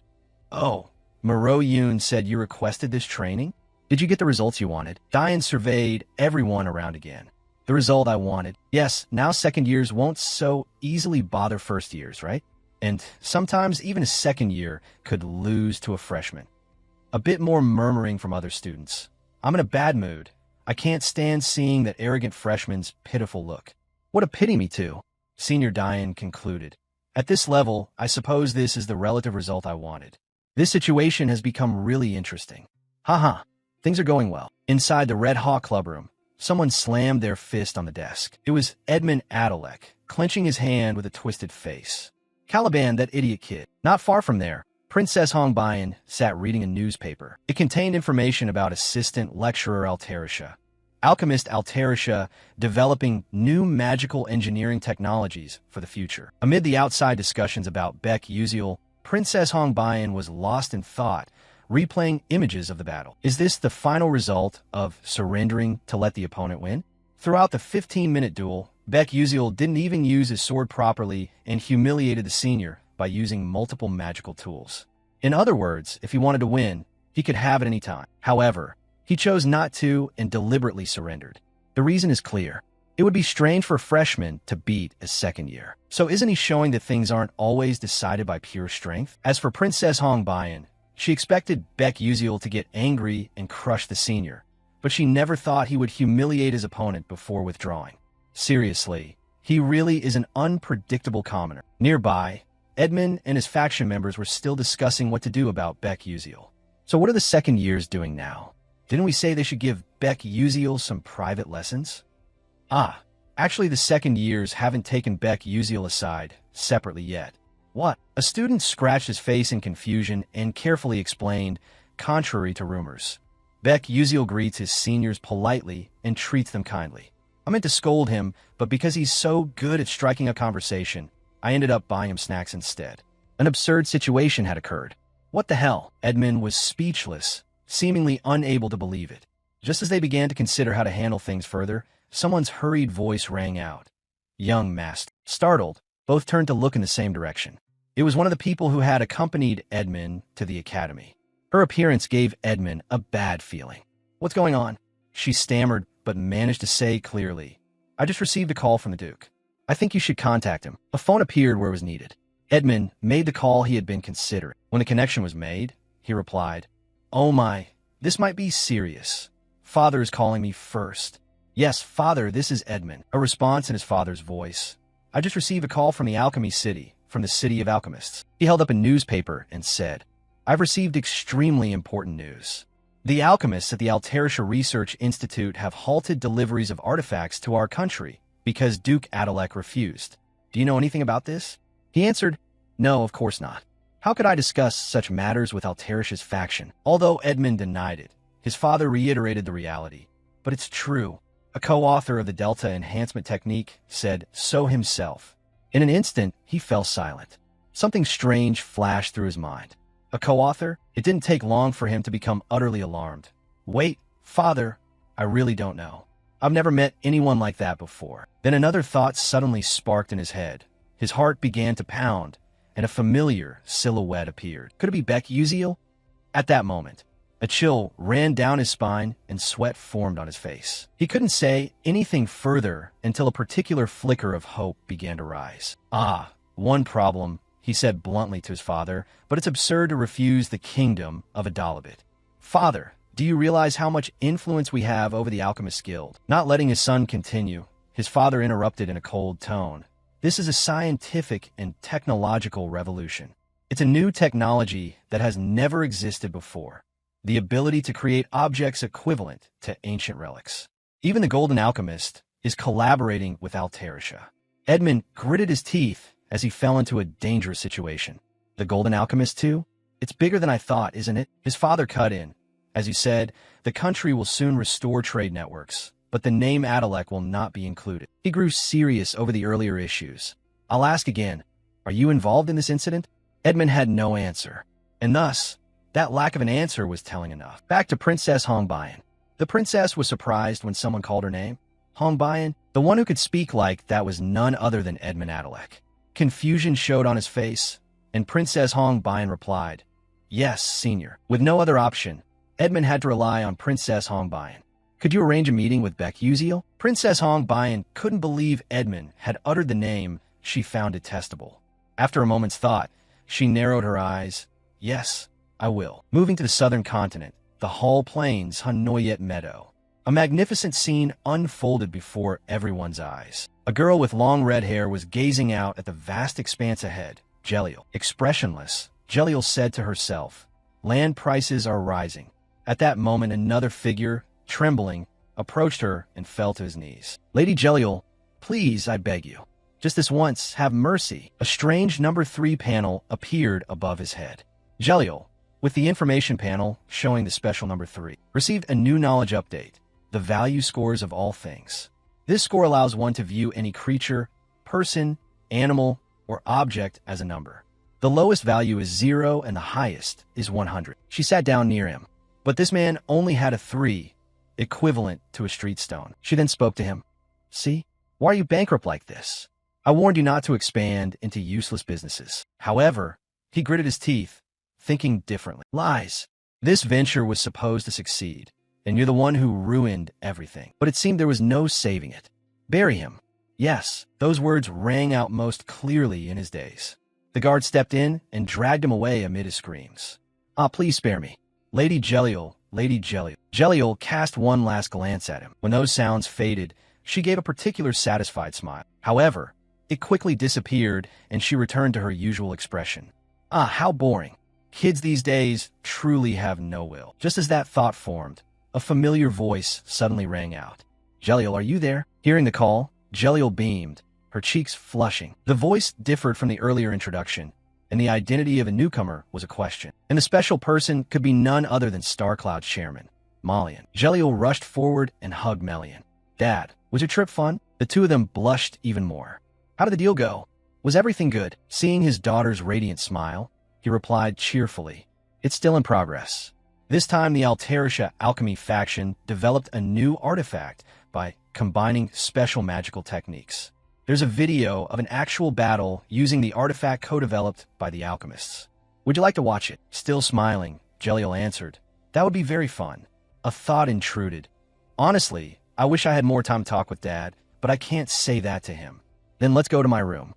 Oh, Moreau Yun said you requested this training? Did you get the results you wanted? Diane surveyed everyone around again. The result I wanted. Yes, now second years won't so easily bother first years, right? And sometimes even a second year could lose to a freshman. A bit more murmuring from other students. I'm in a bad mood. I can't stand seeing that arrogant freshman's pitiful look. What a pity, me too, Senior Diane concluded. At this level, I suppose this is the relative result I wanted. This situation has become really interesting. Haha, things are going well. Inside the Red Hawk Club room, someone slammed their fist on the desk. It was Edmund Adalek, clenching his hand with a twisted face. Caliban, that idiot kid. Not far from there, Princess Hongbayan sat reading a newspaper. It contained information about assistant lecturer Altarisha. Alchemist Altarisha developing new magical engineering technologies for the future. Amid the outside discussions about Beck Uziel, Princess Hongbayan was lost in thought, replaying images of the battle. Is this the final result of surrendering to let the opponent win? Throughout the 15-minute duel, Beck Uziel didn't even use his sword properly and humiliated the senior by using multiple magical tools. In other words, if he wanted to win, he could have it any time. However, he chose not to and deliberately surrendered. The reason is clear. It would be strange for a freshman to beat a second year. So isn't he showing that things aren't always decided by pure strength? As for Princess Hongbayan, she expected Beck Uziel to get angry and crush the senior, but she never thought he would humiliate his opponent before withdrawing. Seriously, he really is an unpredictable commoner. Nearby, Edmund and his faction members were still discussing what to do about Beck Uziel. So what are the second years doing now? Didn't we say they should give Beck Uziel some private lessons? Actually the second years haven't taken Beck Uziel aside separately yet. What? A student scratched his face in confusion and carefully explained, contrary to rumors. Beck Uziel greets his seniors politely and treats them kindly. I meant to scold him, but because he's so good at striking a conversation, I ended up buying him snacks instead. An absurd situation had occurred. What the hell? Edmund was speechless, seemingly unable to believe it. Just as they began to consider how to handle things further, someone's hurried voice rang out. Young master. Startled, both turned to look in the same direction. It was one of the people who had accompanied Edmund to the academy. Her appearance gave Edmund a bad feeling. What's going on? She stammered, but managed to say clearly. I just received a call from the Duke. I think you should contact him. A phone appeared where it was needed. Edmund made the call he had been considering. When the connection was made, he replied, Oh my, this might be serious. Father is calling me first. Yes, Father, this is Edmund. A response in his father's voice. I just received a call from the Alchemy City, from the City of Alchemists. He held up a newspaper and said, I've received extremely important news. The alchemists at the Altarisha Research Institute have halted deliveries of artifacts to our country because Duke Adalek refused. Do you know anything about this? He answered, No, of course not. How could I discuss such matters with Altarisha's faction? Although Edmund denied it, his father reiterated the reality. But it's true. A co-author of the Delta Enhancement Technique said so himself. In an instant, he fell silent. Something strange flashed through his mind. A co-author? It didn't take long for him to become utterly alarmed. Wait, Father, I really don't know. I've never met anyone like that before. Then another thought suddenly sparked in his head. His heart began to pound, and a familiar silhouette appeared. Could it be Beck Uziel? At that moment, a chill ran down his spine and sweat formed on his face. He couldn't say anything further until a particular flicker of hope began to rise. One problem, he said bluntly to his father, but it's absurd to refuse the kingdom of Adalabit. Father, do you realize how much influence we have over the Alchemist Guild? Not letting his son continue, his father interrupted in a cold tone. This is a scientific and technological revolution. It's a new technology that has never existed before. The ability to create objects equivalent to ancient relics. Even the Golden Alchemist is collaborating with Altarisha. Edmund gritted his teeth as he fell into a dangerous situation. The Golden Alchemist too? It's bigger than I thought, isn't it? His father cut in. As you said, the country will soon restore trade networks, but the name Adalek will not be included. He grew serious over the earlier issues. I'll ask again, are you involved in this incident? Edmund had no answer, and thus, that lack of an answer was telling enough. Back to Princess Hongbayan. The princess was surprised when someone called her name. Hongbayan, the one who could speak like that was none other than Edmund Adalek. Confusion showed on his face, and Princess Hongbayan replied, Yes, senior. With no other option, Edmund had to rely on Princess Hongbayan. Could you arrange a meeting with Beck Uziel? Princess Hongbayan couldn't believe Edmund had uttered the name she found detestable. After a moment's thought, she narrowed her eyes. Yes, I will. Moving to the southern continent, the Hall Plains Hanoyet Meadow. A magnificent scene unfolded before everyone's eyes. A girl with long red hair was gazing out at the vast expanse ahead. Jeliel. Expressionless, Jeliel said to herself, Land prices are rising. At that moment, another figure, trembling, approached her and fell to his knees. Lady Jeliel, please, I beg you. Just this once, have mercy. A strange number 3 panel appeared above his head. Jeliel, with the information panel showing the special number 3, received a new knowledge update, the value scores of all things. This score allows one to view any creature, person, animal, or object as a number. The lowest value is 0 and the highest is 100. She sat down near him. But this man only had a 3, equivalent to a street stone. She then spoke to him. See, why are you bankrupt like this? I warned you not to expand into useless businesses. However, he gritted his teeth, thinking differently. Lies. This venture was supposed to succeed, and you're the one who ruined everything. But it seemed there was no saving it. Bury him. Yes, those words rang out most clearly in his days. The guard stepped in and dragged him away amid his screams. Please spare me. Lady Jeliel, Lady Jeliel. Jeliel cast one last glance at him. When those sounds faded, she gave a particular satisfied smile. However, it quickly disappeared and she returned to her usual expression. How boring. Kids these days truly have no will. Just as that thought formed, a familiar voice suddenly rang out. Jeliel, are you there? Hearing the call, Jeliel beamed, her cheeks flushing. The voice differed from the earlier introduction, and the identity of a newcomer was a question. And the special person could be none other than StarCloud's chairman, Malian. Jeliel rushed forward and hugged Melian. Dad, was your trip fun? The two of them blushed even more. How did the deal go? Was everything good? Seeing his daughter's radiant smile, he replied cheerfully, It's still in progress. This time the Altarisha alchemy faction developed a new artifact by combining special magical techniques. There's a video of an actual battle using the artifact co-developed by the alchemists. Would you like to watch it? Still smiling, Jeliel answered. That would be very fun. A thought intruded. Honestly, I wish I had more time to talk with Dad, but I can't say that to him. Then let's go to my room.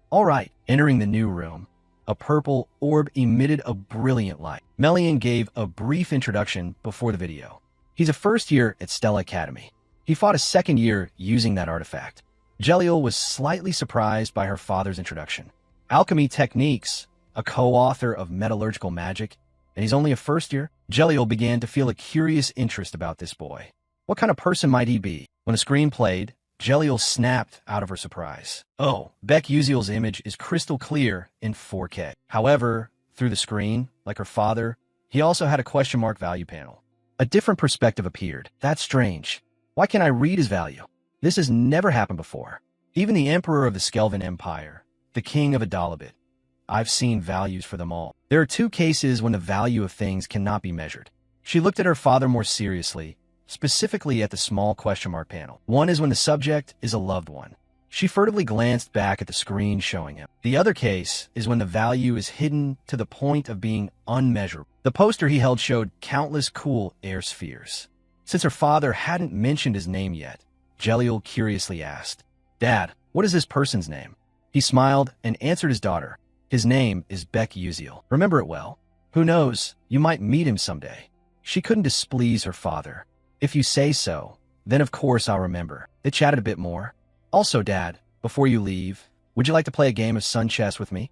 All right. Entering the new room, a purple orb emitted a brilliant light. Melian gave a brief introduction before the video. He's a first year at Stella Academy. He fought a second year using that artifact. Jeliel was slightly surprised by her father's introduction. Alchemy Techniques, a co-author of Metallurgical Magic, and he's only a first year? Jeliel began to feel a curious interest about this boy. What kind of person might he be? When the screen played, Jeliel snapped out of her surprise. Oh, Beck Uziel's image is crystal clear in 4K. However, through the screen, like her father, he also had a question mark value panel. A different perspective appeared. That's strange. Why can't I read his value? This has never happened before. Even the Emperor of the Skelvan Empire, the King of Adalabit, I've seen values for them all. There are 2 cases when the value of things cannot be measured. She looked at her father more seriously, specifically at the small question mark panel. One is when the subject is a loved one. She furtively glanced back at the screen showing him. The other case is when the value is hidden to the point of being unmeasurable. The poster he held showed countless cool air spheres. Since her father hadn't mentioned his name yet, Jeliel curiously asked, "Dad, what is this person's name?" He smiled and answered his daughter, "His name is Beck Uziel. Remember it well. Who knows, you might meet him someday." She couldn't displease her father. "If you say so, then of course I'll remember." They chatted a bit more. "Also, Dad, before you leave, would you like to play a game of sun chess with me?"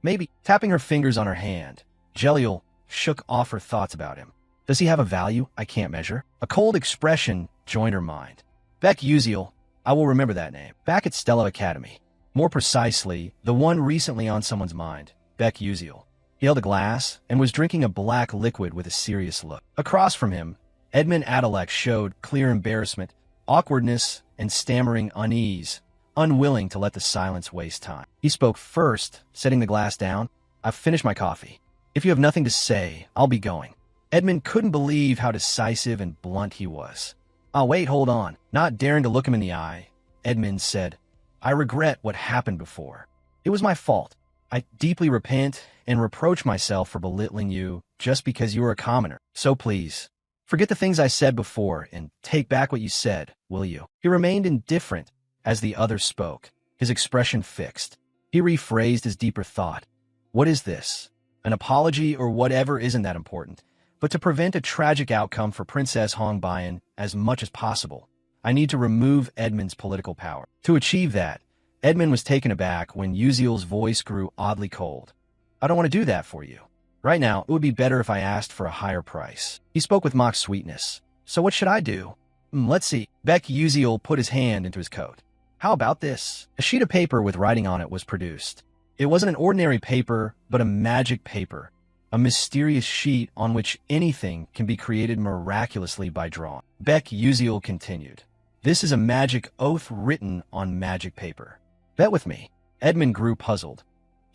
"Maybe." Tapping her fingers on her hand, Jeliel shook off her thoughts about him. Does he have a value I can't measure? A cold expression joined her mind. Beck Uziel, I will remember that name. Back at Stella Academy. More precisely, the one recently on someone's mind, Beck Uziel. He held a glass and was drinking a black liquid with a serious look. Across from him, Edmund Adalek showed clear embarrassment, awkwardness, and stammering unease, unwilling to let the silence waste time. He spoke first, setting the glass down. "I've finished my coffee. If you have nothing to say, I'll be going." Edmund couldn't believe how decisive and blunt he was. Wait, hold on." Not daring to look him in the eye, Edmund said, "I regret what happened before. It was my fault. I deeply repent and reproach myself for belittling you just because you were a commoner. So please, forget the things I said before and take back what you said, will you?" He remained indifferent as the other spoke, his expression fixed. He rephrased his deeper thought. "What is this? An apology or whatever isn't that important. But to prevent a tragic outcome for Princess Hongbayan as much as possible, I need to remove Edmund's political power." To achieve that, Edmund was taken aback when Uziel's voice grew oddly cold. "I don't want to do that for you. Right now, it would be better if I asked for a higher price." He spoke with mock sweetness. "So what should I do?" Let's see." Beck Uziel put his hand into his coat. "How about this?" A sheet of paper with writing on it was produced. It wasn't an ordinary paper, but a magic paper. A mysterious sheet on which anything can be created miraculously by drawing. Beck Uziel continued, "This is a magic oath written on magic paper. Bet with me." Edmund grew puzzled.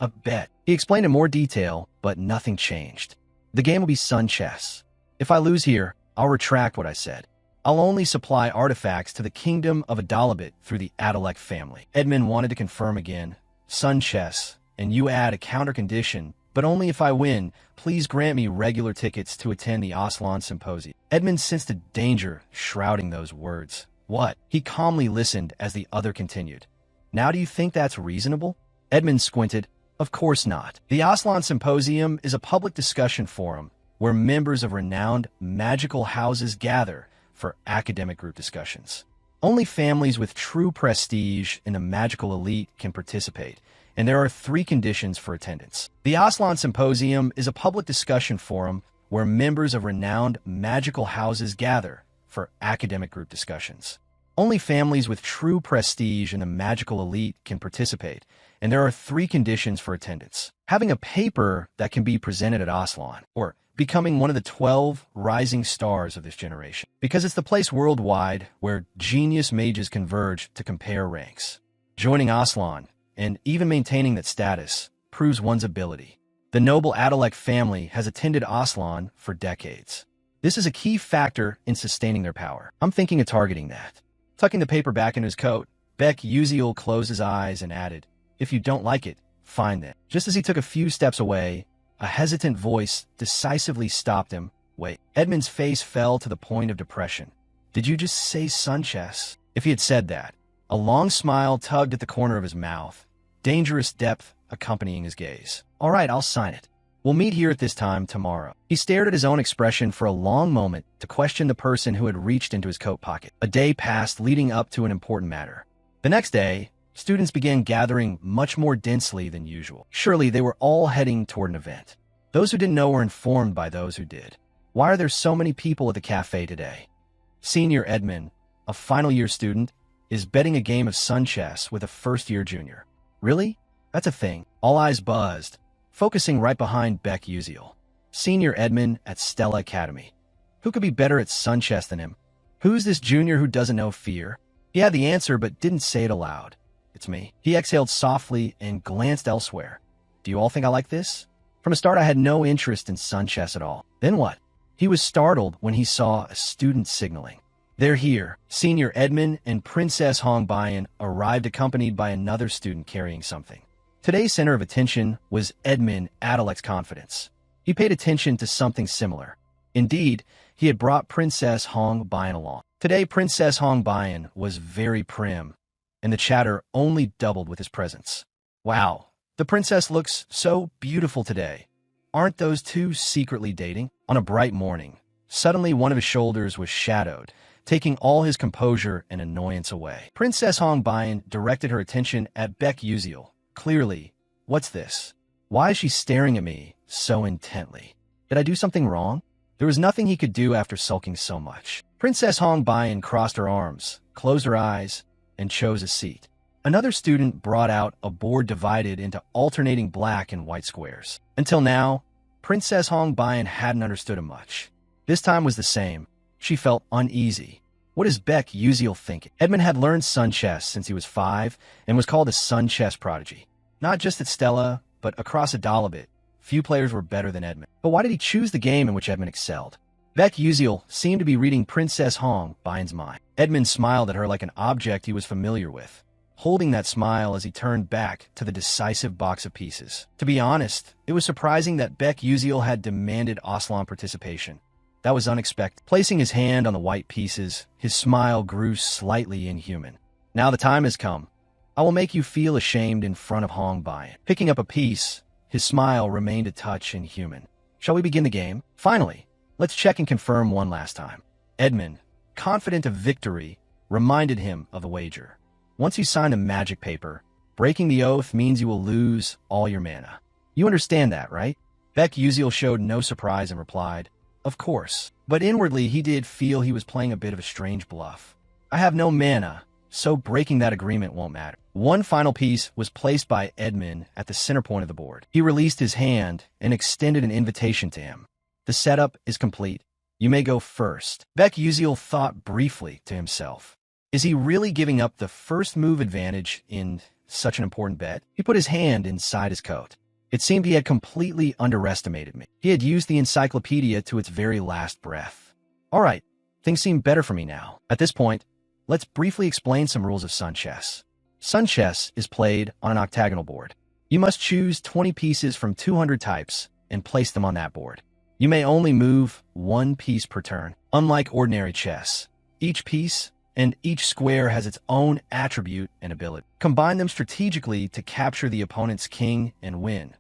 "A bet." He explained in more detail, but nothing changed. "The game will be sun chess. If I lose here, I'll retract what I said. I'll only supply artifacts to the kingdom of Adalabit through the Adalek family." Edmund wanted to confirm again, "Sun chess, and you add a counter condition, but only if I win. Please grant me regular tickets to attend the Aslan Symposium." Edmund sensed a danger shrouding those words. "What?" He calmly listened as the other continued. "Now do you think that's reasonable?" Edmund squinted. "Of course not. The Aslan Symposium is a public discussion forum where members of renowned magical houses gather for academic group discussions. Only families with true prestige in the magical elite can participate, and there are 3 conditions for attendance. The Aslan Symposium is a public discussion forum where members of renowned magical houses gather for academic group discussions. Only families with true prestige in the magical elite can participate, and there are 3 conditions for attendance. Having a paper that can be presented at Aslan, or becoming one of the 12 rising stars of this generation, because it's the place worldwide where genius mages converge to compare ranks. Joining Aslan, and even maintaining that status, proves one's ability. The noble Adalek family has attended Aslan for decades. This is a key factor in sustaining their power. I'm thinking of targeting that." Tucking the paper back into his coat, Beck Uziel closed his eyes and added, "If you don't like it, fine then." Just as he took a few steps away, a hesitant voice decisively stopped him. "Wait." Edmund's face fell to the point of depression. "Did you just say sun chess?" If he had said that, a long smile tugged at the corner of his mouth, dangerous depth accompanying his gaze. "All right, I'll sign it. We'll meet here at this time tomorrow." He stared at his own expression for a long moment to question the person who had reached into his coat pocket. A day passed leading up to an important matter. The next day, students began gathering much more densely than usual. Surely they were all heading toward an event. Those who didn't know were informed by those who did. "Why are there so many people at the cafe today?" Senior Edmund, a final-year student, is betting a game of sun chess with a first-year junior. "Really? That's a thing." All eyes buzzed, focusing right behind Beck Uziel. Senior Edmund at Stella Academy. Who could be better at sun chess than him? Who's this junior who doesn't know fear? He had the answer but didn't say it aloud. "It's me." He exhaled softly and glanced elsewhere. "Do you all think I like this?" From the start, I had no interest in sun chess at all. Then what? He was startled when he saw a student signaling. They're here. Senior Edmund and Princess Hongbayan arrived accompanied by another student carrying something. Today's center of attention was Edmund Adalek's confidence. He paid attention to something similar. Indeed, he had brought Princess Hongbayan along. Today, Princess Hongbayan was very prim, and the chatter only doubled with his presence. Wow, the princess looks so beautiful today. Aren't those two secretly dating? On a bright morning, suddenly one of his shoulders was shadowed, taking all his composure and annoyance away. Princess Hongbayan directed her attention at Baek Yuziel. Clearly, what's this? Why is she staring at me so intently? Did I do something wrong? There was nothing he could do after sulking so much. Princess Hongbayan crossed her arms, closed her eyes, and chose a seat. Another student brought out a board divided into alternating black and white squares. Until now, Princess Hongbayan hadn't understood him much. This time was the same. She felt uneasy. What is Baek Yuziel thinking? Edmund had learned sun chess since he was 5 and was called a sun chess prodigy. Not just at Stella, but across Adalabit. Few players were better than Edmund. But why did he choose the game in which Edmund excelled? Baek Yuziel seemed to be reading Princess Hongbayan's mind. Edmund smiled at her like an object he was familiar with, holding that smile as he turned back to the decisive box of pieces. To be honest, it was surprising that Baek Yuziel had demanded Aslan participation. That was unexpected. Placing his hand on the white pieces, his smile grew slightly inhuman. Now the time has come. I will make you feel ashamed in front of Hongbayan. Picking up a piece, his smile remained a touch inhuman. Shall we begin the game? Finally, let's check and confirm one last time. Edmund, confident of victory, reminded him of the wager. Once you sign a magic paper, breaking the oath means you will lose all your mana. You understand that, right? Baek Yuziel showed no surprise and replied, "Of course." But inwardly he did feel he was playing a bit of a strange bluff. I have no mana, so breaking that agreement won't matter. One final piece was placed by Edmund at the center point of the board. He released his hand and extended an invitation to him. The setup is complete. You may go first. Baek Yuziel thought briefly to himself. Is he really giving up the first move advantage in such an important bet? He put his hand inside his coat. It seemed he had completely underestimated me. He had used the encyclopedia to its very last breath. All right, things seem better for me now. At this point, let's briefly explain some rules of sun chess. Sun chess is played on an octagonal board. You must choose 20 pieces from 200 types and place them on that board. You may only move one piece per turn. Unlike ordinary chess, each piece and each square has its own attribute and ability. Combine them strategically to capture the opponent's king and win.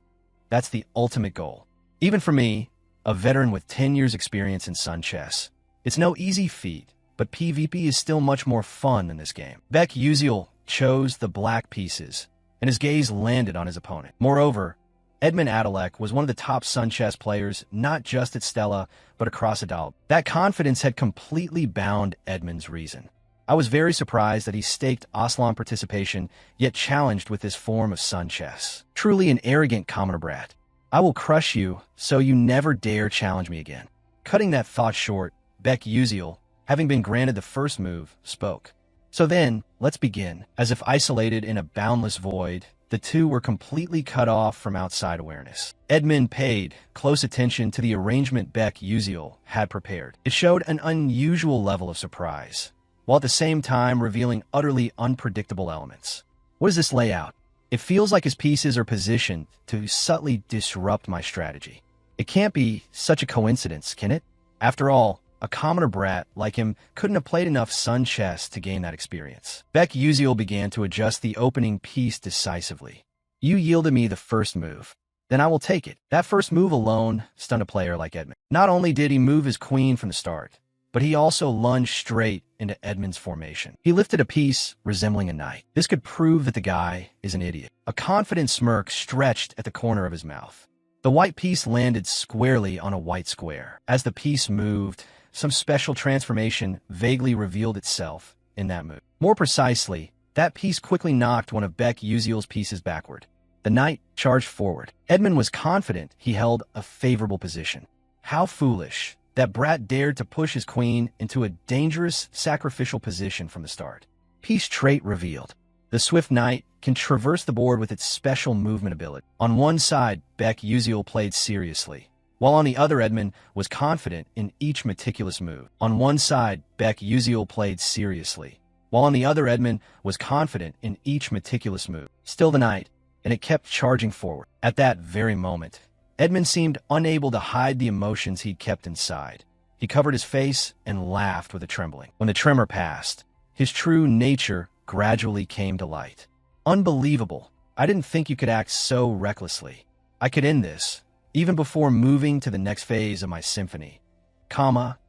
That's the ultimate goal. Even for me, a veteran with 10 years experience in sun chess, it's no easy feat, but PvP is still much more fun than this game. Baek Yuziel chose the black pieces, and his gaze landed on his opponent. Moreover, Edmund Adalek was one of the top sun chess players, not just at Stella, but across Adal. That confidence had completely bound Edmund's reason. I was very surprised that he staked Aslan participation, yet challenged with this form of sun chess. Truly an arrogant commoner brat. I will crush you, so you never dare challenge me again. Cutting that thought short, Baek Yuziel, having been granted the first move, spoke. So then, let's begin. As if isolated in a boundless void, the two were completely cut off from outside awareness. Edmund paid close attention to the arrangement Baek Yuziel had prepared. It showed an unusual level of surprise, while at the same time revealing utterly unpredictable elements. What is this layout? It feels like his pieces are positioned to subtly disrupt my strategy. It can't be such a coincidence, can it? After all, a commoner brat like him couldn't have played enough sun chess to gain that experience. Baek Yuziel began to adjust the opening piece decisively. You yielded me the first move. Then I will take it. That first move alone stunned a player like Edmund. Not only did he move his queen from the start, but he also lunged straight into Edmund's formation. He lifted a piece resembling a knight. This could prove that the guy is an idiot. A confident smirk stretched at the corner of his mouth. The white piece landed squarely on a white square. As the piece moved, some special transformation vaguely revealed itself in that move. More precisely, that piece quickly knocked one of Baek Yuziel's pieces backward. The knight charged forward. Edmund was confident he held a favorable position. How foolish. That brat dared to push his queen into a dangerous sacrificial position from the start. Piece trait revealed. The swift knight can traverse the board with its special movement ability. On one side, Baek Yuziel played seriously, while on the other Edmund was confident in each meticulous move. On one side, Beck Uziel played seriously, while on the other Edmund was confident in each meticulous move. Still the night, and it kept charging forward. At that very moment, Edmund seemed unable to hide the emotions he'd kept inside. He covered his face and laughed with a trembling. When the tremor passed, his true nature gradually came to light. Unbelievable. I didn't think you could act so recklessly. I could end this, even before moving to the next phase of my symphony.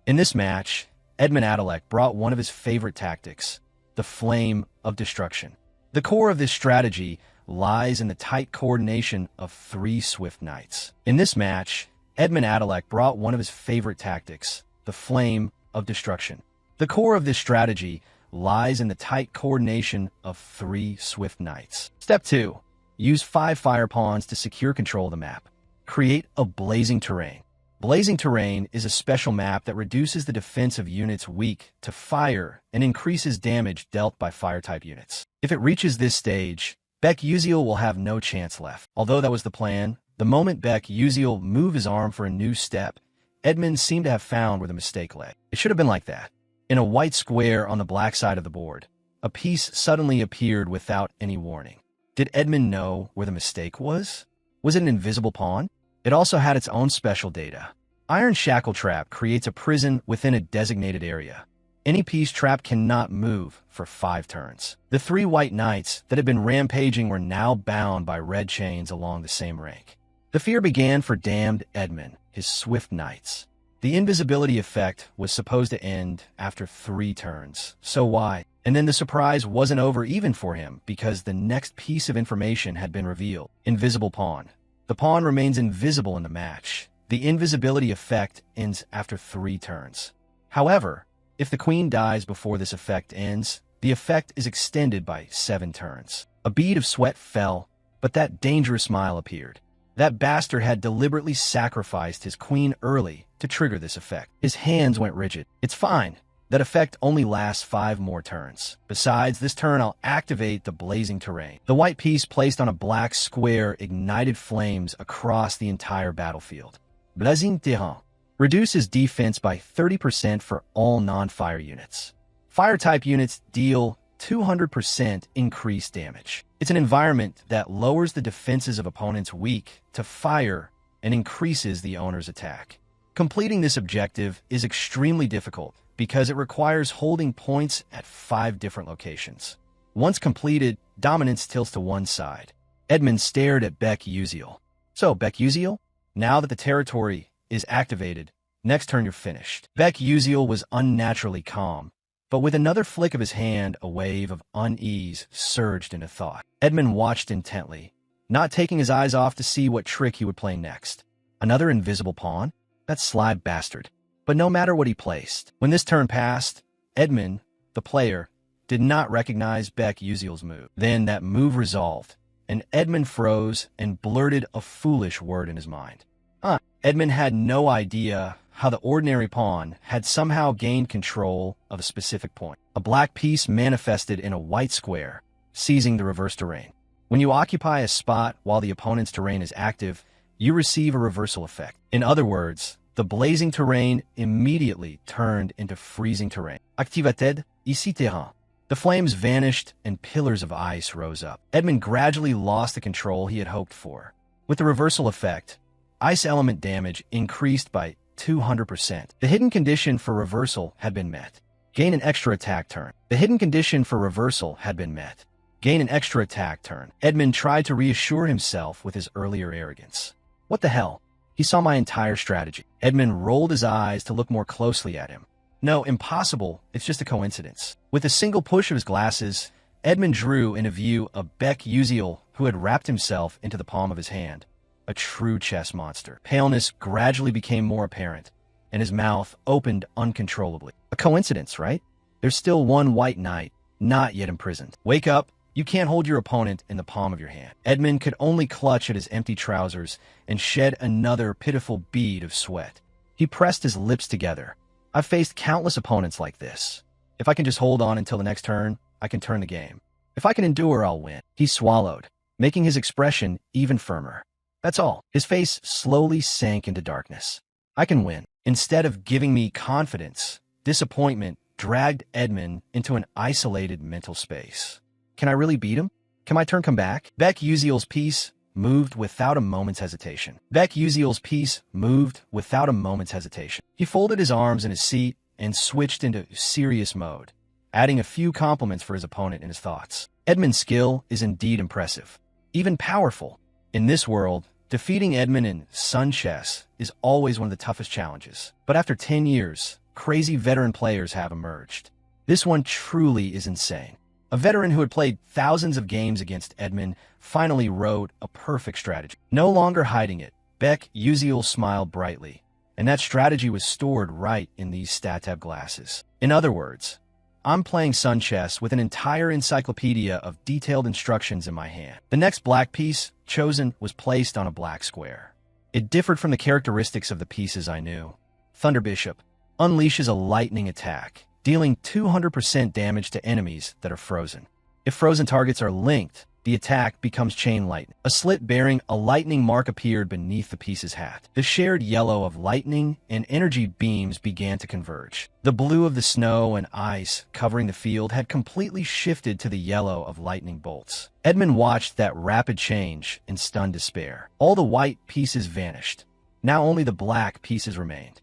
In this match, Edmund Adalek brought one of his favorite tactics, the flame of destruction. The core of this strategy lies in the tight coordination of 3 swift knights. In this match, Edmund Adalek brought one of his favorite tactics, the flame of destruction. The core of this strategy lies in the tight coordination of 3 swift knights. Step 2. Use 5 fire pawns to secure control of the map. Create a blazing terrain. Blazing terrain is a special map that reduces the defense of units weak to fire and increases damage dealt by fire-type units. If it reaches this stage, Beck Uziel will have no chance left. Although that was the plan, the moment Beck Uziel moved his arm for a new step, Edmund seemed to have found where the mistake lay. It should have been like that. In a white square on the black side of the board, a piece suddenly appeared without any warning. Did Edmund know where the mistake was? Was it an invisible pawn? It also had its own special data. Iron Shackle Trap creates a prison within a designated area. Any piece trapped cannot move for 5 turns. The 3 white knights that had been rampaging were now bound by red chains along the same rank. The fear began for damned Edmund, his swift knights. The invisibility effect was supposed to end after 3 turns. So why? And then the surprise wasn't over even for him, because the next piece of information had been revealed. Invisible pawn. The pawn remains invisible in the match. The invisibility effect ends after 3 turns. However, if the queen dies before this effect ends, the effect is extended by 7 turns. A bead of sweat fell, but that dangerous smile appeared. That bastard had deliberately sacrificed his queen early to trigger this effect. His hands went rigid. It's fine. That effect only lasts 5 more turns. Besides, this turn I'll activate the blazing terrain. The white piece placed on a black square ignited flames across the entire battlefield. Blazing terrain reduces defense by 30% for all non-fire units. Fire-type units deal 200% increased damage. It's an environment that lowers the defenses of opponents weak to fire and increases the owner's attack. Completing this objective is extremely difficult because it requires holding points at 5 different locations. Once completed, dominance tilts to one side. Edmund stared at Beck Uziel. So, Beck Uziel? Now that the territory is activated, next turn you're finished. Beck Uziel was unnaturally calm, but with another flick of his hand, a wave of unease surged into thought. Edmund watched intently, not taking his eyes off to see what trick he would play next. Another invisible pawn? That sly bastard. But no matter what he placed, when this turn passed, Edmund, the player, did not recognize Beck Uziel's move. Then that move resolved, and Edmund froze and blurted a foolish word in his mind. Edmund had no idea how the ordinary pawn had somehow gained control of a specific point. A black piece manifested in a white square, seizing the reverse terrain. When you occupy a spot while the opponent's terrain is active, you receive a reversal effect. In other words, the blazing terrain immediately turned into freezing terrain. Activated ici terrain. The flames vanished and pillars of ice rose up. Edmund gradually lost the control he had hoped for. With the reversal effect, ice element damage increased by 200%. The hidden condition for reversal had been met. Gain an extra attack turn. The hidden condition for reversal had been met. Gain an extra attack turn. Edmund tried to reassure himself with his earlier arrogance. What the hell? He saw my entire strategy. Edmund rolled his eyes to look more closely at him. No, impossible. It's just a coincidence. With a single push of his glasses, Edmund drew into view a Beck Uziel who had wrapped himself into the palm of his hand. A true chess monster. Paleness gradually became more apparent, and his mouth opened uncontrollably. A coincidence, right? There's still one white knight, not yet imprisoned. Wake up. You can't hold your opponent in the palm of your hand. Edmund could only clutch at his empty trousers and shed another pitiful bead of sweat. He pressed his lips together. I've faced countless opponents like this. If I can just hold on until the next turn, I can turn the game. If I can endure, I'll win. He swallowed, making his expression even firmer. That's all. His face slowly sank into darkness. I can win. Instead of giving me confidence, disappointment dragged Edmund into an isolated mental space. Can I really beat him? Can my turn come back? Beck Uziel's piece moved without a moment's hesitation. He folded his arms in his seat and switched into serious mode, adding a few compliments for his opponent in his thoughts. Edmund's skill is indeed impressive, even powerful. In this world, defeating Edmund in Sun chess is always one of the toughest challenges. But after 10 years, crazy veteran players have emerged. This one truly is insane. A veteran who had played thousands of games against Edmund finally wrote a perfect strategy. No longer hiding it, Beck Uziel smiled brightly, and that strategy was stored right in these StatTab glasses. In other words, I'm playing Sun chess with an entire encyclopedia of detailed instructions in my hand. The next black piece chosen was placed on a black square. It differed from the characteristics of the pieces I knew. Thunder Bishop unleashes a lightning attack, dealing 200% damage to enemies that are frozen. If frozen targets are linked, the attack becomes chain lightning. A slit bearing a lightning mark appeared beneath the piece's hat. The shared yellow of lightning and energy beams began to converge. The blue of the snow and ice covering the field had completely shifted to the yellow of lightning bolts. Edmund watched that rapid change in stunned despair. All the white pieces vanished. Now only the black pieces remained.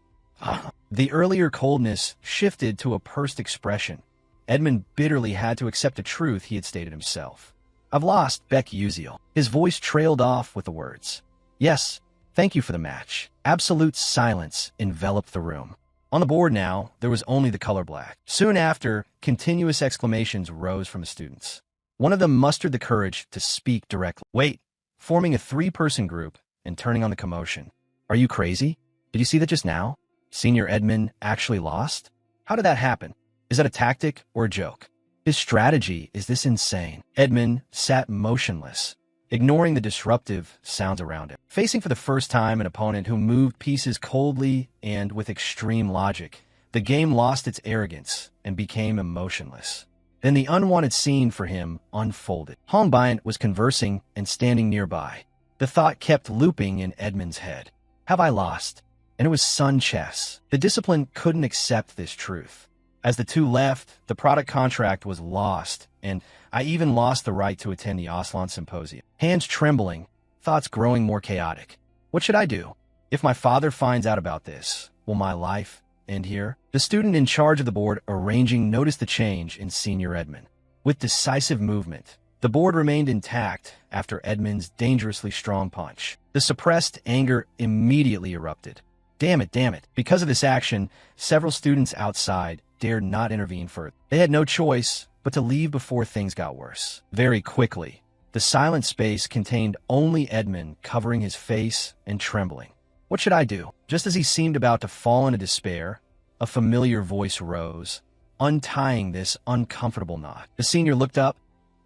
The earlier coldness shifted to a pursed expression. Edmund bitterly had to accept a truth he had stated himself. I've lost, Beck Uziel. His voice trailed off with the words, "Yes, thank you for the match." Absolute silence enveloped the room. On the board now, there was only the color black. Soon after, continuous exclamations rose from the students. One of them mustered the courage to speak directly. Wait, forming a 3-person group and turning on the commotion. Are you crazy? Did you see that just now? Senior Edmund actually lost? How did that happen? Is that a tactic or a joke? His strategy is this insane. Edmund sat motionless, ignoring the disruptive sounds around him. Facing for the first time an opponent who moved pieces coldly and with extreme logic, the game lost its arrogance and became emotionless. Then the unwanted scene for him unfolded. Hong Bian was conversing and standing nearby. The thought kept looping in Edmund's head. Have I lost? And it was Sun chess. The discipline couldn't accept this truth. As the two left, the product contract was lost, and I even lost the right to attend the Aslan Symposium. Hands trembling, thoughts growing more chaotic. What should I do? If my father finds out about this, will my life end here? The student in charge of the board arranging noticed the change in Senior Edmund. With decisive movement, the board remained intact after Edmund's dangerously strong punch. The suppressed anger immediately erupted. Damn it. Because of this action, several students outside dared not intervene further. They had no choice but to leave before things got worse. Very quickly, the silent space contained only Edmund covering his face and trembling. What should I do? Just as he seemed about to fall into despair, a familiar voice rose, untying this uncomfortable knot. The senior looked up.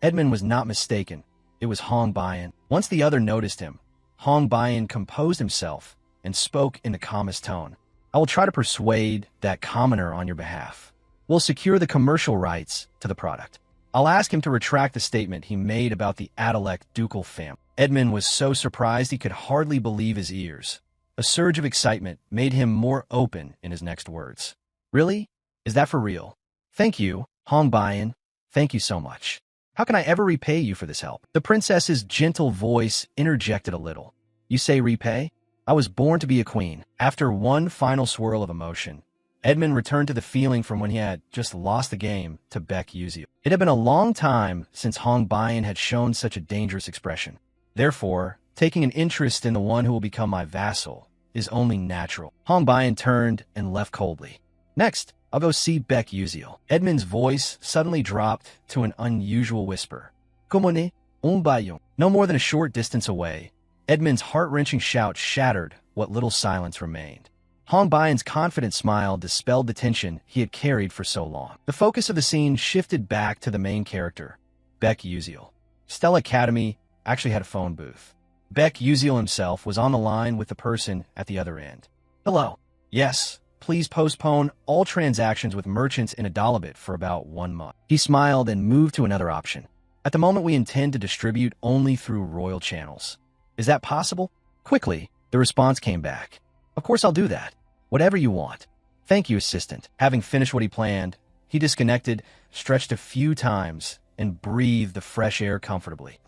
Edmund was not mistaken. It was Hong Bian. Once the other noticed him, Hong Bian composed himself and spoke in the calmest tone. I will try to persuade that commoner on your behalf. We'll secure the commercial rights to the product. I'll ask him to retract the statement he made about the Adalec ducal family. Edmund was so surprised he could hardly believe his ears. A surge of excitement made him more open in his next words. Really? Is that for real? Thank you, Hong Bian. Thank you so much. How can I ever repay you for this help? The princess's gentle voice interjected a little. You say repay? I was born to be a queen. After one final swirl of emotion, Edmund returned to the feeling from when he had just lost the game to Beck Uziel. It had been a long time since Hong Bian had shown such a dangerous expression. Therefore, taking an interest in the one who will become my vassal is only natural. Hong Bian turned and left coldly. Next, I'll go see Beck Uziel. Edmund's voice suddenly dropped to an unusual whisper. Commone, un bayon. No more than a short distance away, Edmund's heart-wrenching shout shattered what little silence remained. Hong Bian's confident smile dispelled the tension he had carried for so long. The focus of the scene shifted back to the main character, Beck Uziel. Stella Academy actually had a phone booth. Beck Uziel himself was on the line with the person at the other end. Hello. Yes, please postpone all transactions with merchants in Adalabit for about 1 month. He smiled and moved to another option. At the moment, we intend to distribute only through royal channels. Is that possible? Quickly, the response came back. Of course I'll do that. Whatever you want. Thank you, assistant. Having finished what he planned, he disconnected, stretched a few times, and breathed the fresh air comfortably.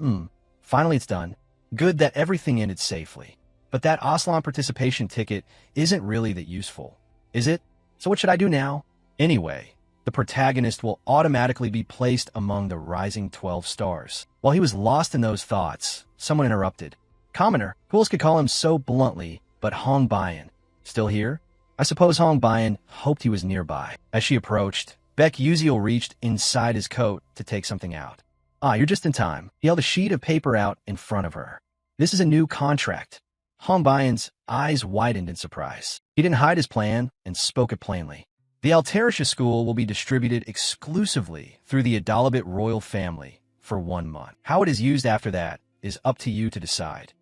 Finally it's done. Good that everything ended safely. But that Aslan participation ticket isn't really that useful, is it? So what should I do now? Anyway, the protagonist will automatically be placed among the rising 12 stars. While he was lost in those thoughts, someone interrupted. Commoner, who else could call him so bluntly, but Hong Bayan. Still here? I suppose Hong Bayan hoped he was nearby. As she approached, Baek Yuziel reached inside his coat to take something out. Ah, you're just in time. He held a sheet of paper out in front of her. This is a new contract. Hong Bayan's eyes widened in surprise. He didn't hide his plan and spoke it plainly. The Altarisha school will be distributed exclusively through the Adalabit royal family for 1 month. How it is used after that is up to you to decide.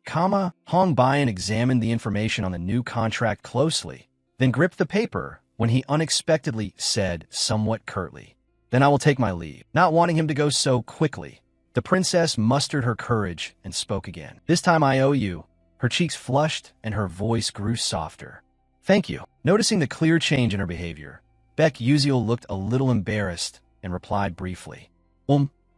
Hong Bayan examined the information on the new contract closely, then gripped the paper when he unexpectedly said somewhat curtly, "Then I will take my leave." Not wanting him to go so quickly, the princess mustered her courage and spoke again. "This time I owe you." Her cheeks flushed and her voice grew softer. "Thank you." Noticing the clear change in her behavior, Baek Yuziel looked a little embarrassed and replied briefly,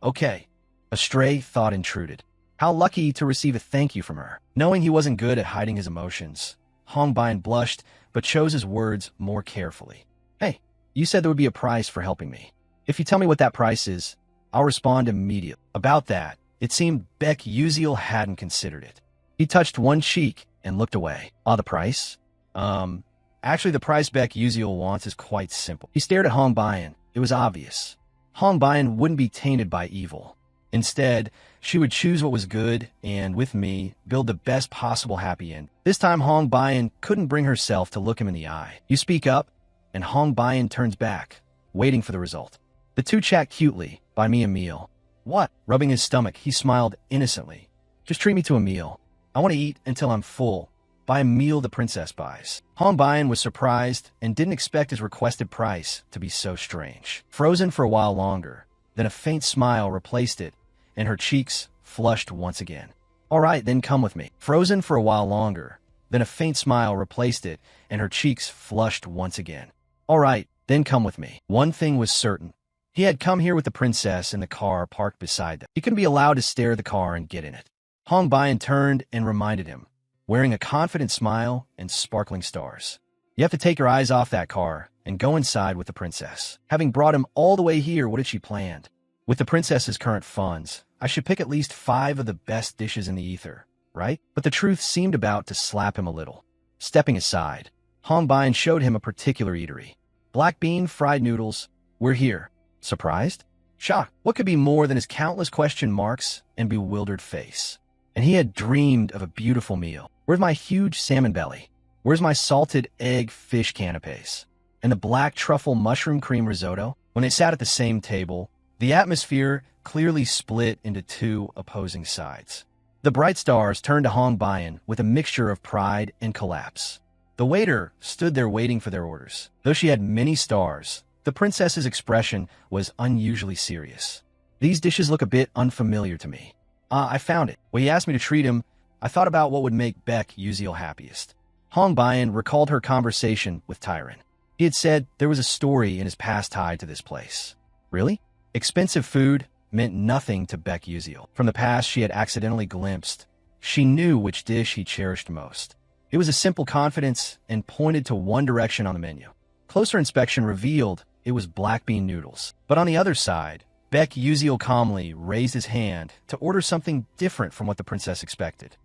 Okay. A stray thought intruded. How lucky to receive a thank you from her. Knowing he wasn't good at hiding his emotions, Hong Bayan blushed but chose his words more carefully. "Hey, you said there would be a price for helping me. If you tell me what that price is, I'll respond immediately." About that, it seemed Baek Yuziel hadn't considered it. He touched one cheek and looked away. "Ah, the price? Actually, the price Baek Yuziel wants is quite simple." He stared at Hong Bayan. It was obvious. Hong Bayan wouldn't be tainted by evil. Instead, she would choose what was good and, with me, build the best possible happy end. This time, Hong Bayan couldn't bring herself to look him in the eye. "You speak up," and Hong Bayan turns back, waiting for the result. The two chat cutely. "Buy me a meal." "What?" Rubbing his stomach, he smiled innocently. "Just treat me to a meal. I want to eat until I'm full." Buy a meal the princess buys. Hong Bayan was surprised and didn't expect his requested price to be so strange. Frozen for a while longer, then a faint smile replaced it, and her cheeks flushed once again. "All right, then come with me." Frozen for a while longer, then a faint smile replaced it, and her cheeks flushed once again. "All right, then come with me." One thing was certain. He had come here with the princess in the car parked beside them. He couldn't be allowed to stare at the car and get in it. Hong Bayan turned and reminded him, wearing a confident smile and sparkling stars. "You have to take your eyes off that car and go inside with the princess." Having brought him all the way here, what had she planned? With the princess's current funds, I should pick at least 5 of the best dishes in the ether, right? But the truth seemed about to slap him a little. Stepping aside, Hong Bayan showed him a particular eatery. "Black bean fried noodles. We're here." Surprised? Shocked? What could be more than his countless question marks and bewildered face? And he had dreamed of a beautiful meal. Where's my huge salmon belly? Where's my salted egg fish canapes? And the black truffle mushroom cream risotto? When they sat at the same table, the atmosphere clearly split into 2 opposing sides. The bright stars turned to Hong Bayan with a mixture of pride and collapse. The waiter stood there waiting for their orders. Though she had many stars, the princess's expression was unusually serious. "These dishes look a bit unfamiliar to me." I found it. When he asked me to treat him, I thought about what would make Baek Yuziel happiest." Hong Bayan recalled her conversation with Tyron. He had said there was a story in his past tied to this place. Really? Expensive food meant nothing to Baek Yuziel. From the past she had accidentally glimpsed, she knew which dish he cherished most. It was a simple confidence and pointed to one direction on the menu. Closer inspection revealed it was black bean noodles. But on the other side, Baek Yuziel calmly raised his hand to order something different from what the princess expected.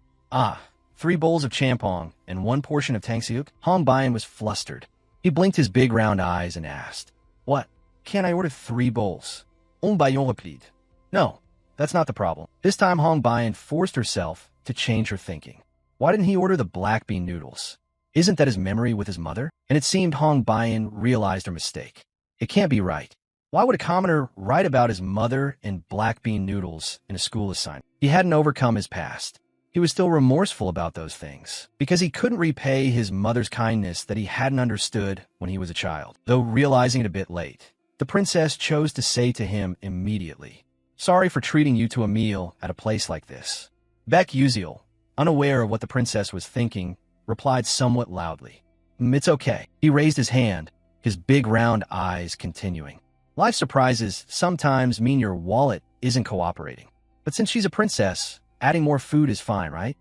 3 bowls of champong and 1 portion of tangsiuk? Hong Bayan was flustered. He blinked his big round eyes and asked, "What? Can't I order 3 bowls? Bayon replied. No, that's not the problem." This time Hong Bayan forced herself to change her thinking. Why didn't he order the black bean noodles? Isn't that his memory with his mother? And it seemed Hong Bayan realized her mistake. It can't be right. Why would a commoner write about his mother and black bean noodles in a school assignment? He hadn't overcome his past. He was still remorseful about those things, because he couldn't repay his mother's kindness that he hadn't understood when he was a child. Though realizing it a bit late, the princess chose to say to him immediately, "Sorry for treating you to a meal at a place like this. Baek Yuziel, unaware of what the princess was thinking, replied somewhat loudly. It's okay." He raised his hand, his big round eyes continuing. "Life surprises sometimes mean your wallet isn't cooperating. But since she's a princess, adding more food is fine, right?"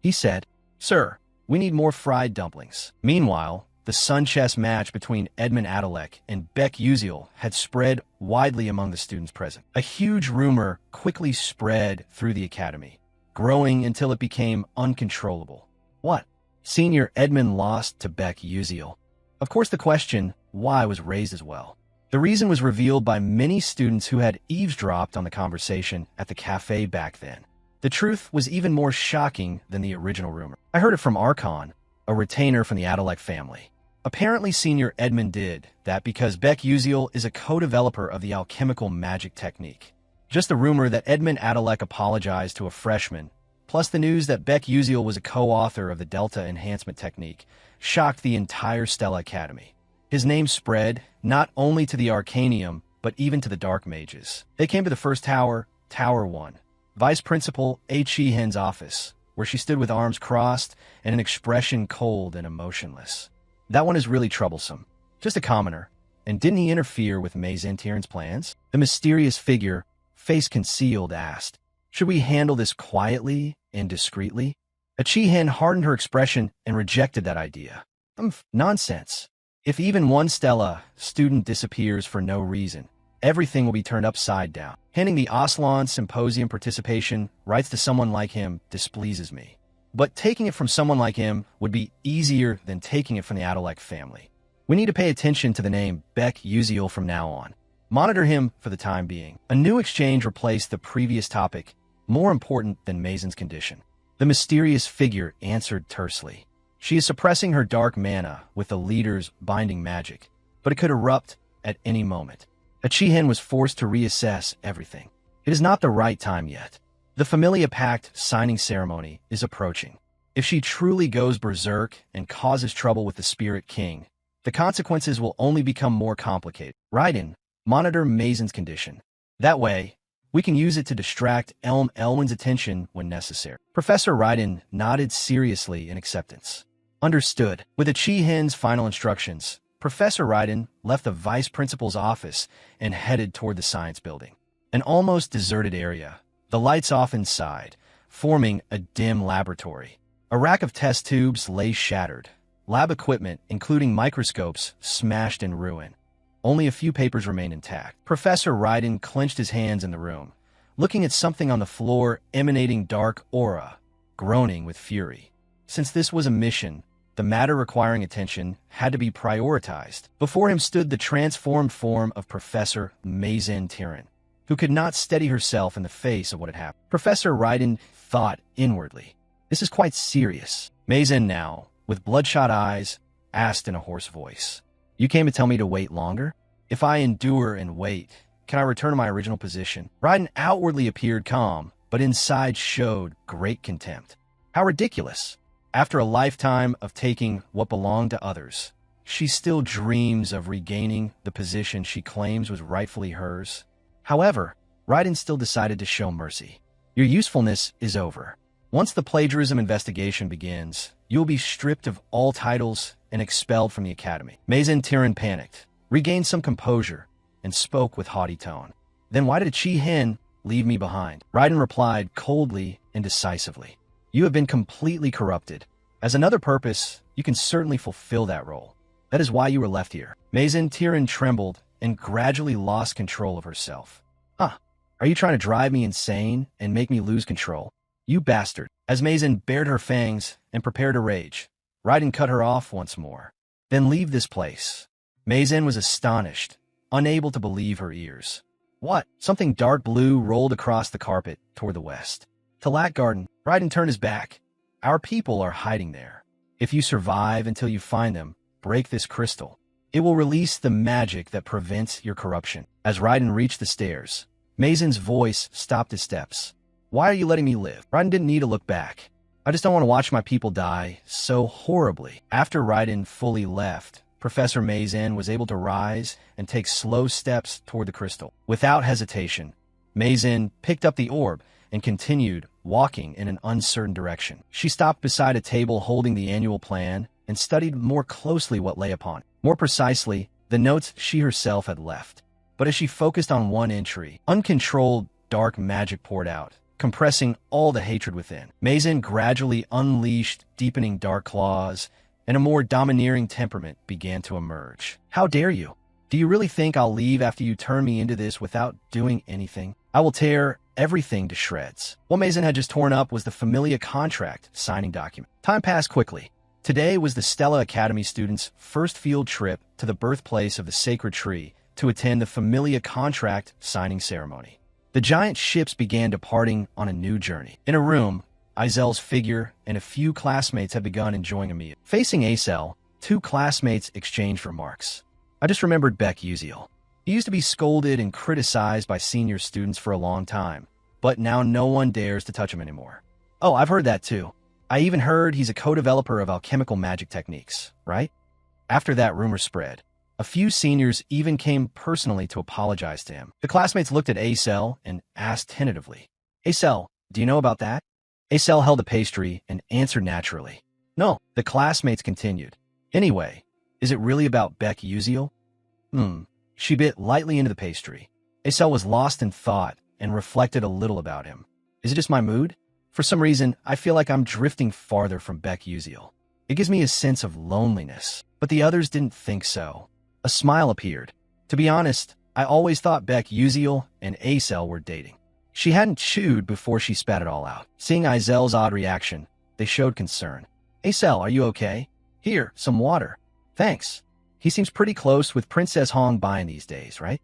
He said. "Sir, we need more fried dumplings." Meanwhile, the sun chess match between Edmund Adalek and Beck Uziel had spread widely among the students present. A huge rumor quickly spread through the academy, growing until it became uncontrollable. What? Senior Edmund lost to Beck Uziel? Of course, the question why was raised as well. The reason was revealed by many students who had eavesdropped on the conversation at the cafe back then. The truth was even more shocking than the original rumor. I heard it from Archon, a retainer from the Adalek family. Apparently, Senior Edmund did that because Beck Uziel is a co-developer of the alchemical magic technique. Just the rumor that Edmund Adalek apologized to a freshman, plus the news that Beck Uziel was a co-author of the Delta Enhancement Technique, shocked the entire Stella Academy. His name spread not only to the Arcanium, but even to the Dark Mages. They came to the first tower, Tower 1, Vice Principal Chi Hen's office, where she stood with arms crossed and an expression cold and emotionless. "That one is really troublesome. Just a commoner. And didn't he interfere with Mazen Tieren's plans?" The mysterious figure, face concealed, asked. "Should we handle this quietly and discreetly?" Chi Hen hardened her expression and rejected that idea. Nonsense. If even one Stella student disappears for no reason, everything will be turned upside down. Handing the Aslan Symposium participation rights to someone like him displeases me. But taking it from someone like him would be easier than taking it from the Adalek family. We need to pay attention to the name Beck Uziel from now on. Monitor him for the time being. A new exchange replaced the previous topic, more important than Mazen's condition. The mysterious figure answered tersely. She is suppressing her dark mana with the leader's binding magic, but it could erupt at any moment. Chi Hen was forced to reassess everything. It is not the right time yet. The Familia Pact signing ceremony is approaching. If she truly goes berserk and causes trouble with the Spirit King, the consequences will only become more complicated. Raiden, monitor Mazen's condition. That way, we can use it to distract Elwyn's attention when necessary. Professor Raiden nodded seriously in acceptance. Understood. With Chi Hen's final instructions, Professor Raiden left the Vice Principal's office and headed toward the science building. An almost deserted area, the lights off inside, forming a dim laboratory. A rack of test tubes lay shattered. Lab equipment, including microscopes, smashed in ruin. Only a few papers remained intact. Professor Raiden clenched his hands in the room, looking at something on the floor emanating dark aura, groaning with fury. Since this was a mission, the matter requiring attention had to be prioritized. Before him stood the transformed form of Professor Mazen Tieren, who could not steady herself in the face of what had happened. Professor Raiden thought inwardly. This is quite serious. Mazen now, with bloodshot eyes, asked in a hoarse voice. "You came to tell me to wait longer? If I endure and wait, can I return to my original position?" Raiden outwardly appeared calm, but inside showed great contempt. How ridiculous. After a lifetime of taking what belonged to others, she still dreams of regaining the position she claims was rightfully hers. However, Raiden still decided to show mercy. "Your usefulness is over. Once the plagiarism investigation begins, you will be stripped of all titles and expelled from the academy." Mazen Tieren panicked, regained some composure, and spoke with haughty tone. "Then why did Chi Hen leave me behind?" Raiden replied coldly and decisively. "You have been completely corrupted. As another purpose, you can certainly fulfill that role. That is why you were left here." Mazen Tieren trembled and gradually lost control of herself. "Huh, are you trying to drive me insane and make me lose control? You bastard." As Mazen bared her fangs and prepared to rage, Raiden cut her off once more. "Then leave this place." Mazen was astonished, unable to believe her ears. What? Something dark blue rolled across the carpet toward the west. Talat Garden. Raiden turned his back. "Our people are hiding there. If you survive until you find them, break this crystal. It will release the magic that prevents your corruption." As Raiden reached the stairs, Mazen's voice stopped his steps. "Why are you letting me live?" Raiden didn't need to look back. "I just don't want to watch my people die so horribly." After Raiden fully left, Professor Mazen was able to rise and take slow steps toward the crystal. Without hesitation, Mazen picked up the orb and continued, walking in an uncertain direction. She stopped beside a table holding the annual plan and studied more closely what lay upon it. More precisely, the notes she herself had left. But as she focused on one entry, uncontrolled dark magic poured out, compressing all the hatred within. Mazen gradually unleashed deepening dark claws, and a more domineering temperament began to emerge. How dare you? Do you really think I'll leave after you turn me into this without doing anything? I will tear everything to shreds. What Mazen had just torn up was the Familia contract signing document. Time passed quickly. Today was the Stella Academy students' first field trip to the birthplace of the sacred tree to attend the Familia contract signing ceremony. The giant ships began departing on a new journey. In a room, Izel's figure and a few classmates had begun enjoying a meal. Facing Aisel, two classmates exchanged remarks. I just remembered Beck Uziel. He used to be scolded and criticized by senior students for a long time, but now no one dares to touch him anymore. Oh, I've heard that too. I even heard he's a co-developer of alchemical magic techniques, right? After that rumor spread, a few seniors even came personally to apologize to him. The classmates looked at Aisel and asked tentatively, Aisel, do you know about that? Aisel held the pastry and answered naturally. No, the classmates continued. Anyway, is it really about Beck Uziel? She bit lightly into the pastry. Aisel was lost in thought and reflected a little about him. Is it just my mood? For some reason, I feel like I'm drifting farther from Beck Uziel. It gives me a sense of loneliness, but the others didn't think so. A smile appeared. To be honest, I always thought Beck Uziel and Aisel were dating. She hadn't chewed before she spat it all out. Seeing Izel's odd reaction, they showed concern. Aisel, are you okay? Here, some water. Thanks. He seems pretty close with Princess Hong Baian these days, right?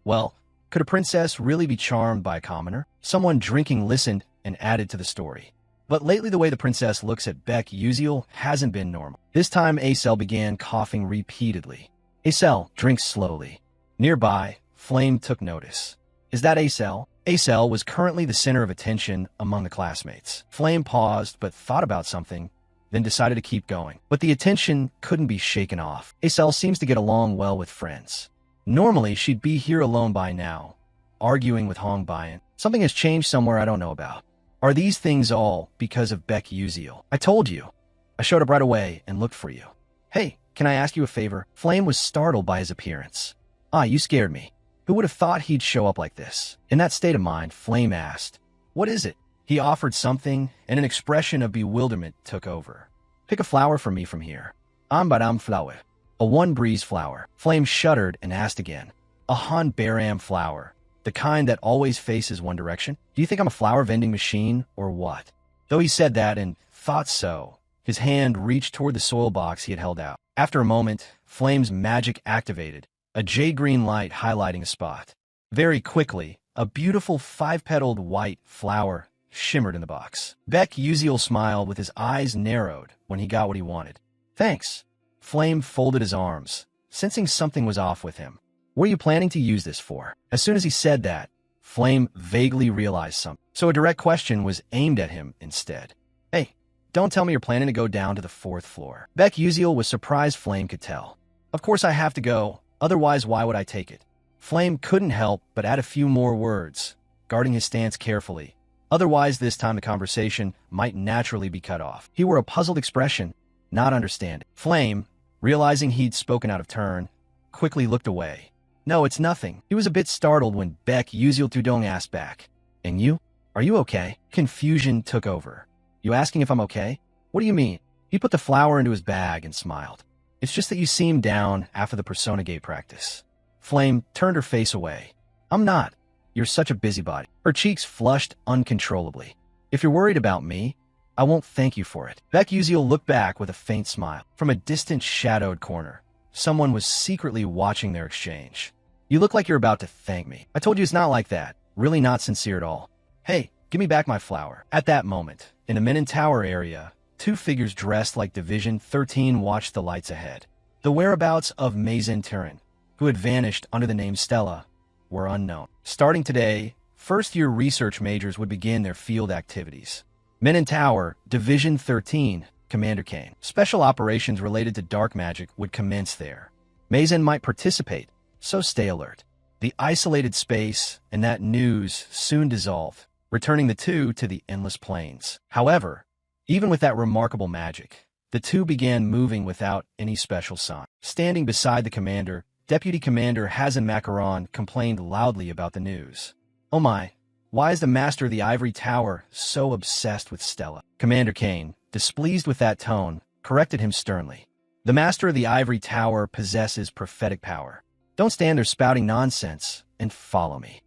Well, could a princess really be charmed by a commoner? Someone drinking listened and added to the story. But lately the way the princess looks at Beck Uziel hasn't been normal. This time Aisel began coughing repeatedly. Aisel, drink slowly. Nearby, Flame took notice. Is that Aisel? Aisel was currently the center of attention among the classmates. Flame paused but thought about something, then decided to keep going. But the attention couldn't be shaken off. Aisel seems to get along well with friends. Normally, she'd be here alone by now, arguing with Hong Baian. Something has changed somewhere I don't know about. Are these things all because of Beck Uziel? I told you. I showed up right away and looked for you. Hey, can I ask you a favor? Flame was startled by his appearance. You scared me. Who would have thought he'd show up like this? In that state of mind, Flame asked, what is it? He offered something, and an expression of bewilderment took over. Pick a flower for me from here. Ambaram flower. A one-breeze flower. Flame shuddered and asked again. A Han Baram flower. The kind that always faces one direction? Do you think I'm a flower vending machine, or what? Though he said that and thought so, his hand reached toward the soil box he had held out. After a moment, Flame's magic activated, a jade-green light highlighting a spot. Very quickly, a beautiful five-petaled white flower shimmered in the box. Beck Uziel smiled with his eyes narrowed when he got what he wanted. Thanks. Flame folded his arms, sensing something was off with him. What are you planning to use this for? As soon as he said that, Flame vaguely realized something. So a direct question was aimed at him instead. Hey, don't tell me you're planning to go down to the 4th floor. Beck Uziel was surprised Flame could tell. Of course I have to go, otherwise why would I take it? Flame couldn't help but add a few more words, guarding his stance carefully. Otherwise, this time the conversation might naturally be cut off. He wore a puzzled expression, not understanding. Flame, realizing he'd spoken out of turn, quickly looked away. No, it's nothing. He was a bit startled when Beck Uziel Tudong asked back. And you? Are you okay? Confusion took over. You asking if I'm okay? What do you mean? He put the flower into his bag and smiled. It's just that you seemed down after the Persona Gate practice. Flame turned her face away. I'm not. You're such a busybody. Her cheeks flushed uncontrollably. If you're worried about me, I won't thank you for it. Beck Uziel looked back with a faint smile. From a distant shadowed corner, someone was secretly watching their exchange. You look like you're about to thank me. I told you it's not like that. Really not sincere at all. Hey, give me back my flower. At that moment, in the Menin Tower area, two figures dressed like Division 13 watched the lights ahead. The whereabouts of Mazen Turin, who had vanished under the name Stella, were unknown. Starting today, first-year research majors would begin their field activities. Menin Tower, Division 13, Commander Kane. Special operations related to dark magic would commence there. Mazen might participate, so stay alert. The isolated space and that news soon dissolved, returning the two to the endless plains. However, even with that remarkable magic, the two began moving without any special sign. Standing beside the commander, Deputy Commander Hazan Macaron complained loudly about the news. "Oh my, why is the Master of the Ivory Tower so obsessed with Stella?" Commander Kane, displeased with that tone, corrected him sternly. "The Master of the Ivory Tower possesses prophetic power. Don't stand there spouting nonsense and follow me."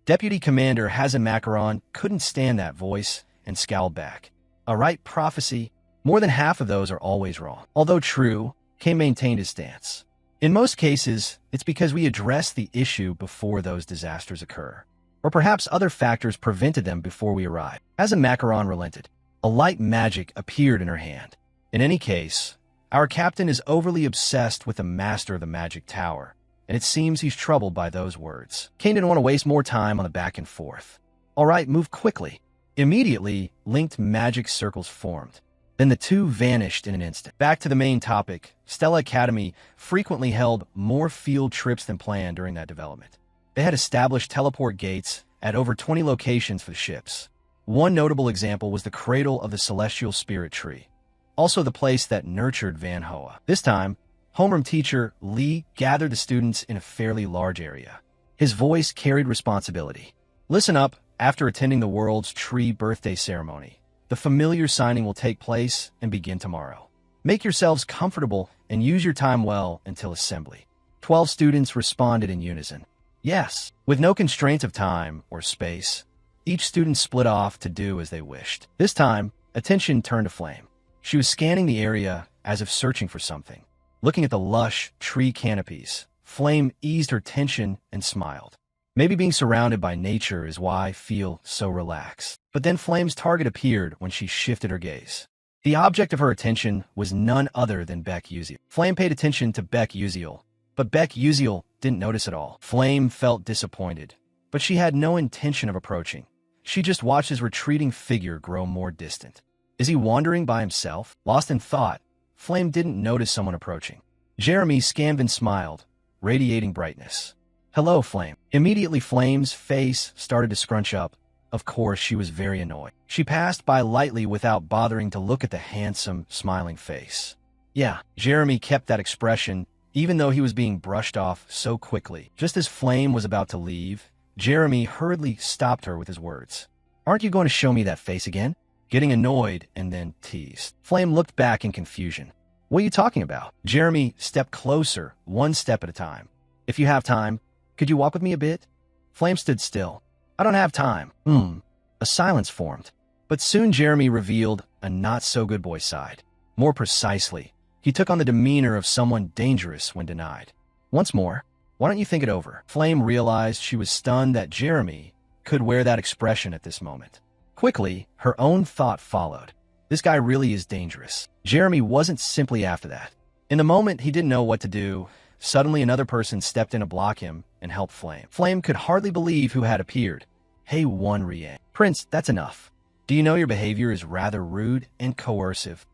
Deputy Commander Hazan Macaron couldn't stand that voice and scowled back. "A right prophecy? More than half of those are always wrong." Although true, Kane maintained his stance. "In most cases, it's because we address the issue before those disasters occur. Or perhaps other factors prevented them before we arrived." As a Macaron relented, a light magic appeared in her hand. "In any case, our captain is overly obsessed with the Master of the Magic Tower, and it seems he's troubled by those words." Kane didn't want to waste more time on the back and forth. "All right, move quickly." Immediately, linked magic circles formed. Then the two vanished in an instant. Back to the main topic, Stella Academy frequently held more field trips than planned during that development. They had established teleport gates at over 20 locations for the ships. One notable example was the cradle of the Celestial Spirit Tree, also the place that nurtured Manhwa. This time, homeroom teacher Lee gathered the students in a fairly large area. His voice carried responsibility. "Listen up, after attending the world's tree birthday ceremony, the familiar signing will take place and begin tomorrow. Make yourselves comfortable and use your time well until assembly." 12 students responded in unison. "Yes." With no constraint of time or space, each student split off to do as they wished. This time, attention turned to Flame. She was scanning the area as if searching for something. Looking at the lush tree canopies, Flame eased her tension and smiled. Maybe being surrounded by nature is why I feel so relaxed. But then Flame's target appeared when she shifted her gaze. The object of her attention was none other than Beck Uziel. Flame paid attention to Beck Uziel, but Beck Uziel didn't notice at all. Flame felt disappointed, but she had no intention of approaching. She just watched his retreating figure grow more distant. Is he wandering by himself? Lost in thought, Flame didn't notice someone approaching. Jeremy scanned and smiled, radiating brightness. "Hello, Flame." Immediately, Flame's face started to scrunch up. Of course, she was very annoyed. She passed by lightly without bothering to look at the handsome, smiling face. Yeah, Jeremy kept that expression, even though he was being brushed off so quickly. Just as Flame was about to leave, Jeremy hurriedly stopped her with his words. "Aren't you going to show me that face again?" Getting annoyed and then teased. Flame looked back in confusion. "What are you talking about?" Jeremy stepped closer, one step at a time. "If you have time, could you walk with me a bit?" Flame stood still. "I don't have time." A silence formed. But soon Jeremy revealed a not-so-good boy side. More precisely, he took on the demeanor of someone dangerous when denied. "Once more, why don't you think it over?" Flame realized she was stunned that Jeremy could wear that expression at this moment. Quickly, her own thought followed. This guy really is dangerous. Jeremy wasn't simply after that. In the moment he didn't know what to do, suddenly another person stepped in to block him and helped Flame. Flame could hardly believe who had appeared. "Hey, One Riang." "Prince, that's enough. Do you know your behavior is rather rude and coercive?"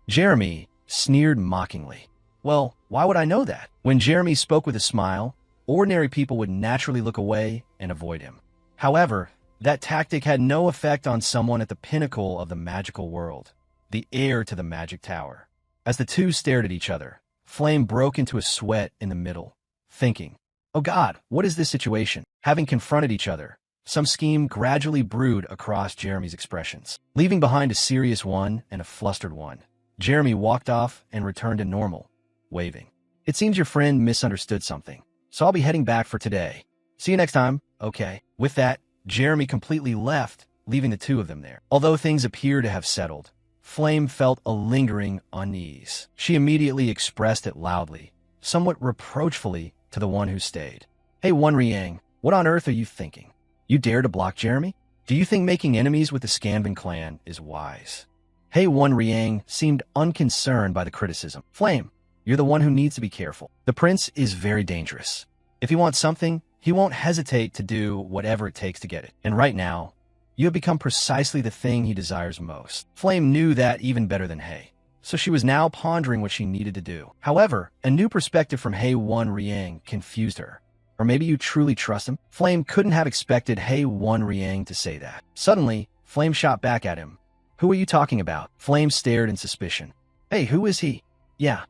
Jeremy sneered mockingly. "Well, why would I know that?" When Jeremy spoke with a smile, ordinary people would naturally look away and avoid him. However, that tactic had no effect on someone at the pinnacle of the magical world, the heir to the magic tower. As the two stared at each other, Flame broke into a sweat in the middle, thinking, "Oh God, what is this situation?" Having confronted each other, some scheme gradually brewed across Jeremy's expressions. Leaving behind a serious one and a flustered one, Jeremy walked off and returned to normal, waving. "It seems your friend misunderstood something, so I'll be heading back for today. See you next time, okay?" With that, Jeremy completely left, leaving the two of them there. Although things appear to have settled, Flame felt a lingering unease. She immediately expressed it loudly, somewhat reproachfully, to the one who stayed. "Hey, One Riang, what on earth are you thinking? You dare to block Jeremy? Do you think making enemies with the Scanban clan is wise?" Hey, One Riang seemed unconcerned by the criticism. "Flame, you're the one who needs to be careful. The prince is very dangerous. If he wants something, he won't hesitate to do whatever it takes to get it. And right now, you have become precisely the thing he desires most." Flame knew that even better than Hey, so she was now pondering what she needed to do. However, a new perspective from Hey One Riang confused her. Or maybe you truly trust him? Flame couldn't have expected Hei Wan Riang to say that. Suddenly, Flame shot back at him. Who are you talking about? Flame stared in suspicion. Hey, who is he? Yeah.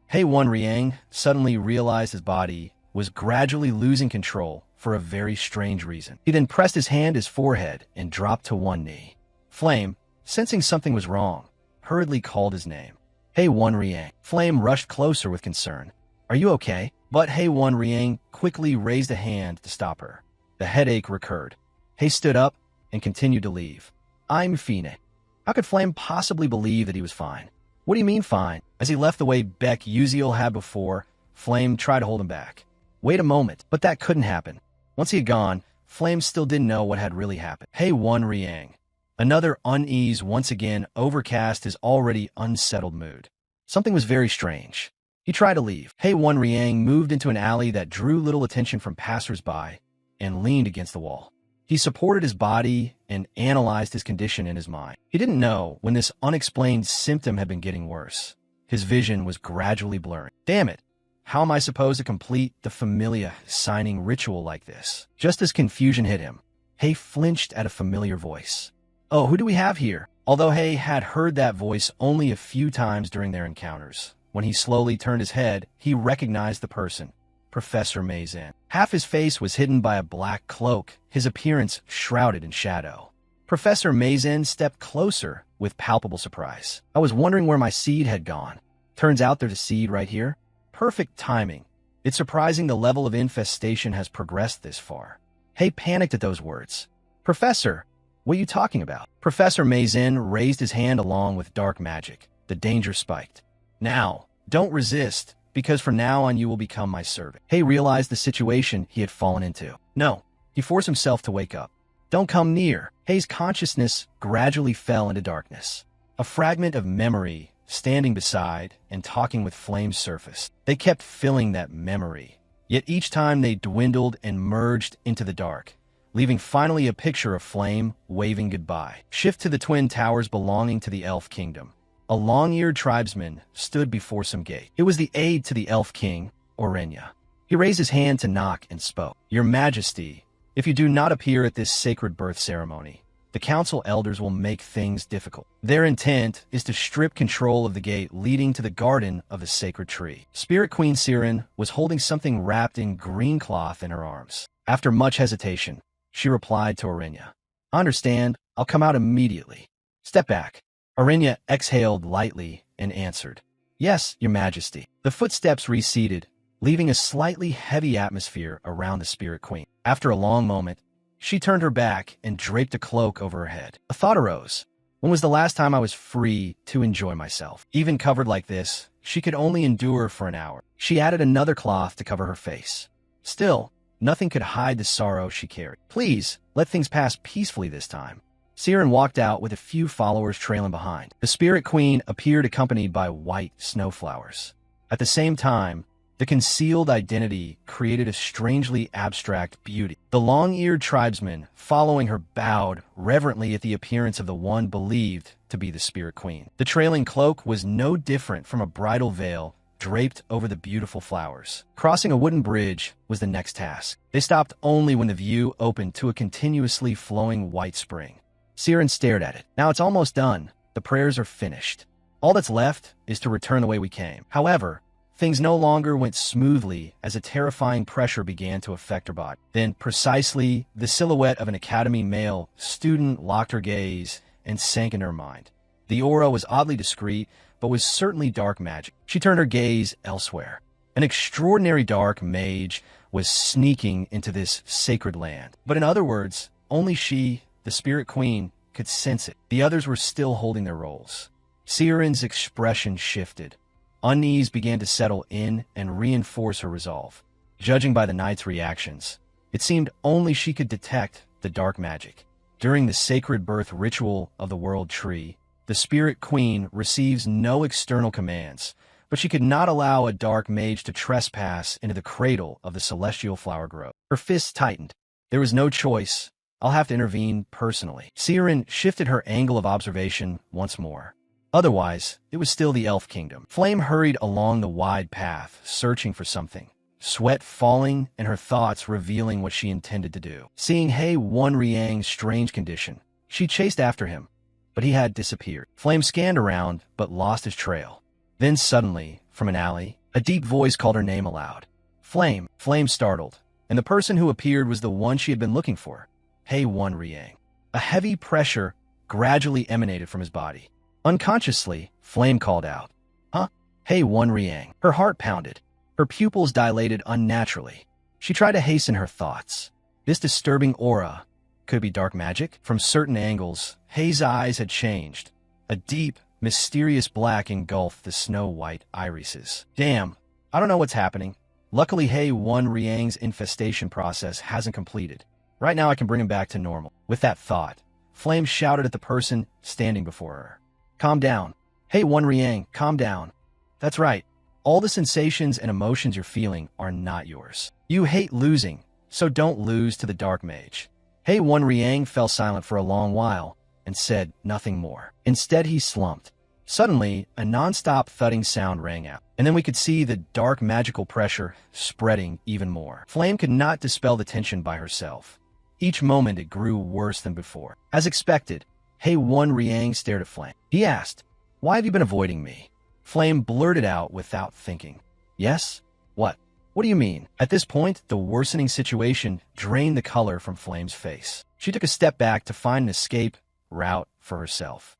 Hei Wan Riang suddenly realized his body was gradually losing control for a very strange reason. He then pressed his hand to his forehead and dropped to one knee. Flame, sensing something was wrong, hurriedly called his name. Hei Wan Riang. Flame rushed closer with concern. Are you okay? But Hei Wan Riang quickly raised a hand to stop her. The headache recurred. Hei stood up and continued to leave. I'm fine. How could Flame possibly believe that he was fine? What do you mean fine? As he left the way Beck Uziel had before, Flame tried to hold him back. Wait a moment, but that couldn't happen. Once he had gone, Flame still didn't know what had really happened. Hei Wan Riang. Another unease once again overcast his already unsettled mood. Something was very strange. He tried to leave. Hei Wan Riang moved into an alley that drew little attention from passers-by and leaned against the wall. He supported his body and analyzed his condition in his mind. He didn't know when this unexplained symptom had been getting worse. His vision was gradually blurring. Damn it! How am I supposed to complete the familiar signing ritual like this? Just as confusion hit him, Hei flinched at a familiar voice. Oh, who do we have here? Although Hei had heard that voice only a few times during their encounters, when he slowly turned his head, he recognized the person. Professor Maizan. Half his face was hidden by a black cloak, his appearance shrouded in shadow. Professor Maizan stepped closer with palpable surprise. I was wondering where my seed had gone. Turns out there's a seed right here. Perfect timing. It's surprising the level of infestation has progressed this far. Hei panicked at those words. Professor, what are you talking about? Professor Maizan raised his hand along with dark magic. The danger spiked. Now, don't resist, because from now on you will become my servant. Hei realized the situation he had fallen into. No, he forced himself to wake up. Don't come near. Hei's consciousness gradually fell into darkness. A fragment of memory standing beside and talking with Flame's surface. They kept filling that memory, yet each time they dwindled and merged into the dark, leaving finally a picture of Flame waving goodbye. Shift to the twin towers belonging to the Elf Kingdom. A long-eared tribesman stood before some gate. It was the aide to the Elf King, Orenya. He raised his hand to knock and spoke. Your Majesty, if you do not appear at this sacred birth ceremony, the council elders will make things difficult. Their intent is to strip control of the gate leading to the garden of the sacred tree. Spirit Queen Siren was holding something wrapped in green cloth in her arms. After much hesitation, she replied to Orenya. I understand. I'll come out immediately. Step back. Orenya exhaled lightly and answered, Yes, Your Majesty. The footsteps receded, leaving a slightly heavy atmosphere around the Spirit Queen. After a long moment, she turned her back and draped a cloak over her head. A thought arose. When was the last time I was free to enjoy myself? Even covered like this, she could only endure for an hour. She added another cloth to cover her face. Still, nothing could hide the sorrow she carried. Please, let things pass peacefully this time. Siren walked out with a few followers trailing behind. The Spirit Queen appeared accompanied by white snowflowers. At the same time, the concealed identity created a strangely abstract beauty. The long-eared tribesman, following her, bowed reverently at the appearance of the one believed to be the Spirit Queen. The trailing cloak was no different from a bridal veil draped over the beautiful flowers. Crossing a wooden bridge was the next task. They stopped only when the view opened to a continuously flowing white spring. Siren stared at it. Now it's almost done. The prayers are finished. All that's left is to return the way we came. However, things no longer went smoothly as a terrifying pressure began to affect her body. Then, precisely, the silhouette of an academy male student locked her gaze and sank in her mind. The aura was oddly discreet, but was certainly dark magic. She turned her gaze elsewhere. An extraordinary dark mage was sneaking into this sacred land. But in other words, only she, the Spirit Queen, could sense it. The others were still holding their roles. Siren's expression shifted. Unease began to settle in and reinforce her resolve. Judging by the knight's reactions, it seemed only she could detect the dark magic. During the sacred birth ritual of the World Tree, the Spirit Queen receives no external commands, but she could not allow a dark mage to trespass into the cradle of the celestial flower grove. Her fists tightened. There was no choice. I'll have to intervene personally. Siren shifted her angle of observation once more. Otherwise, it was still the Elf Kingdom. Flame hurried along the wide path, searching for something. sweat falling and her thoughts revealing what she intended to do. Seeing Hei Wan Riang's strange condition, she chased after him, but he had disappeared. Flame scanned around, but lost his trail. Then suddenly, from an alley, a deep voice called her name aloud. Flame. Flame startled, and the person who appeared was the one she had been looking for, Hei Wan Riang. A heavy pressure gradually emanated from his body. Unconsciously, Flame called out, "Huh? Hei Wan Riang." Her heart pounded. Her pupils dilated unnaturally. She tried to hasten her thoughts. This disturbing aura, could it be dark magic? From certain angles, Hei's eyes had changed. A deep, mysterious black engulfed the snow-white irises. Damn, I don't know what's happening. Luckily, Hei Wan Riang's infestation process hasn't completed. Right now I can bring him back to normal. With that thought, Flame shouted at the person standing before her. Calm down. Hei Wan Riang, calm down. That's right. All the sensations and emotions you're feeling are not yours. You hate losing, so don't lose to the dark mage. Hei Wan Riang fell silent for a long while and said nothing more. Instead, he slumped. Suddenly, a non-stop thudding sound rang out, and then we could see the dark magical pressure spreading even more. Flame could not dispel the tension by herself. Each moment it grew worse than before. As expected, Hei Wan Riang stared at Flame. He asked, "Why have you been avoiding me?" Flame blurted out without thinking. "Yes? What? What do you mean?" At this point, the worsening situation drained the color from Flame's face. She took a step back to find an escape route for herself.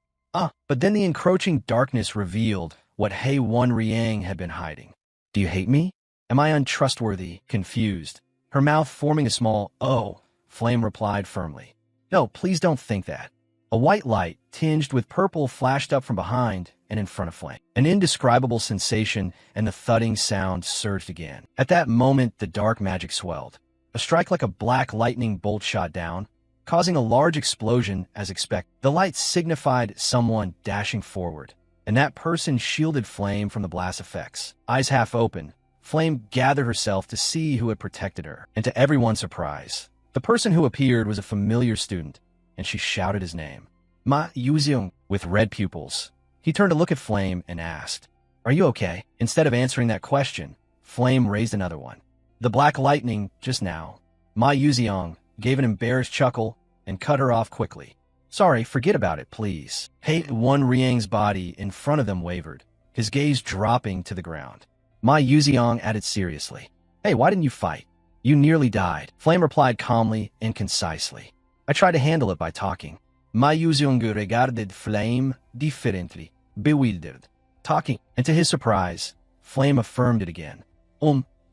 But then the encroaching darkness revealed what Hei Wan Riang had been hiding. "Do you hate me? Am I untrustworthy?" Confused, her mouth forming a small "oh," Flame replied firmly. "No, please don't think that." A white light, tinged with purple, flashed up from behind and in front of Flame. An indescribable sensation and the thudding sound surged again. At that moment, the dark magic swelled. A strike like a black lightning bolt shot down, causing a large explosion as expected. The light signified someone dashing forward, and that person shielded Flame from the blast effects. Eyes half open, Flame gathered herself to see who had protected her, and to everyone's surprise, the person who appeared was a familiar student, and she shouted his name. Ma Yuziong, with red pupils. He turned to look at Flame and asked, "Are you okay?" Instead of answering that question, Flame raised another one. "The black lightning, just now." Ma Yuziong gave an embarrassed chuckle and cut her off quickly. "Sorry, forget about it, please." Hei Wan Riang's body in front of them wavered, his gaze dropping to the ground. Ma Yuziong added seriously, "Hey, why didn't you fight? You nearly died." Flame replied calmly and concisely, "I tried to handle it by talking." Ma Yuziong regarded Flame differently, bewildered. "Talking?" And to his surprise, Flame affirmed it again.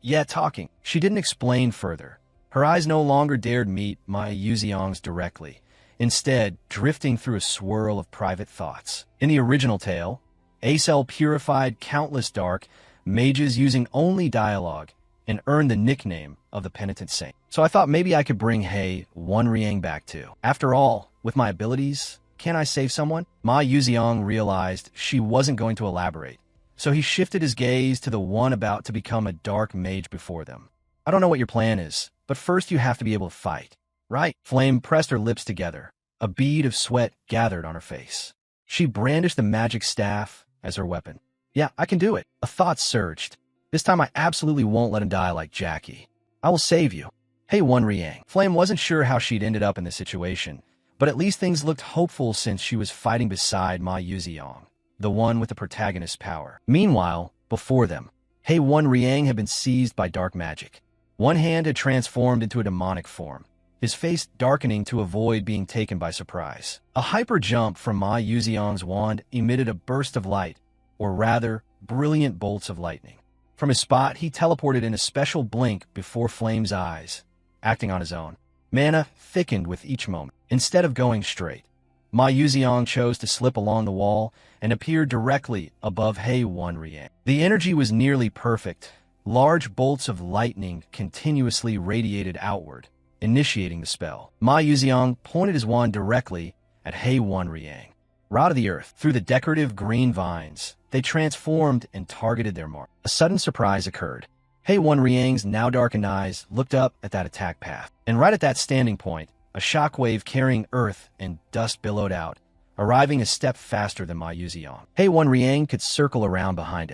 Yeah, talking." She didn't explain further. Her eyes no longer dared meet Ma Yuziong's directly, instead drifting through a swirl of private thoughts. In the original tale, Acel purified countless dark mages using only dialogue and earned the nickname of the Penitent Saint. So I thought maybe I could bring Hei Wan Riang back too. After all, with my abilities, can't I save someone? Ma Yuziong realized she wasn't going to elaborate, so he shifted his gaze to the one about to become a dark mage before them. "I don't know what your plan is, but first you have to be able to fight, right?" Flame pressed her lips together. A bead of sweat gathered on her face. She brandished the magic staff as her weapon. "Yeah, I can do it." A thought surged. "This time I absolutely won't let him die like Jackie. I will save you." Hei Wan Riang. Flame wasn't sure how she'd ended up in this situation, but at least things looked hopeful since she was fighting beside Ma Yuziong, the one with the protagonist's power. Meanwhile, before them, Hei Wan Riang had been seized by dark magic. One hand had transformed into a demonic form, his face darkening to avoid being taken by surprise. A hyper jump from Ma Yuziong's wand emitted a burst of light, or rather, brilliant bolts of lightning. From his spot, he teleported in a special blink before Flame's eyes, acting on his own. Mana thickened with each moment. Instead of going straight, Ma Yuziong chose to slip along the wall and appeared directly above Hei Wan Riang. The energy was nearly perfect. Large bolts of lightning continuously radiated outward, initiating the spell. Ma Yuziong pointed his wand directly at Hei Wan Riang. Rod of the earth. Through the decorative green vines, they transformed and targeted their mark. A sudden surprise occurred. Hei Wan Riang's now darkened eyes looked up at that attack path, and right at that standing point, a shockwave carrying earth and dust billowed out, arriving a step faster than Ma Yuziang. Hei Wan Riang could circle around behind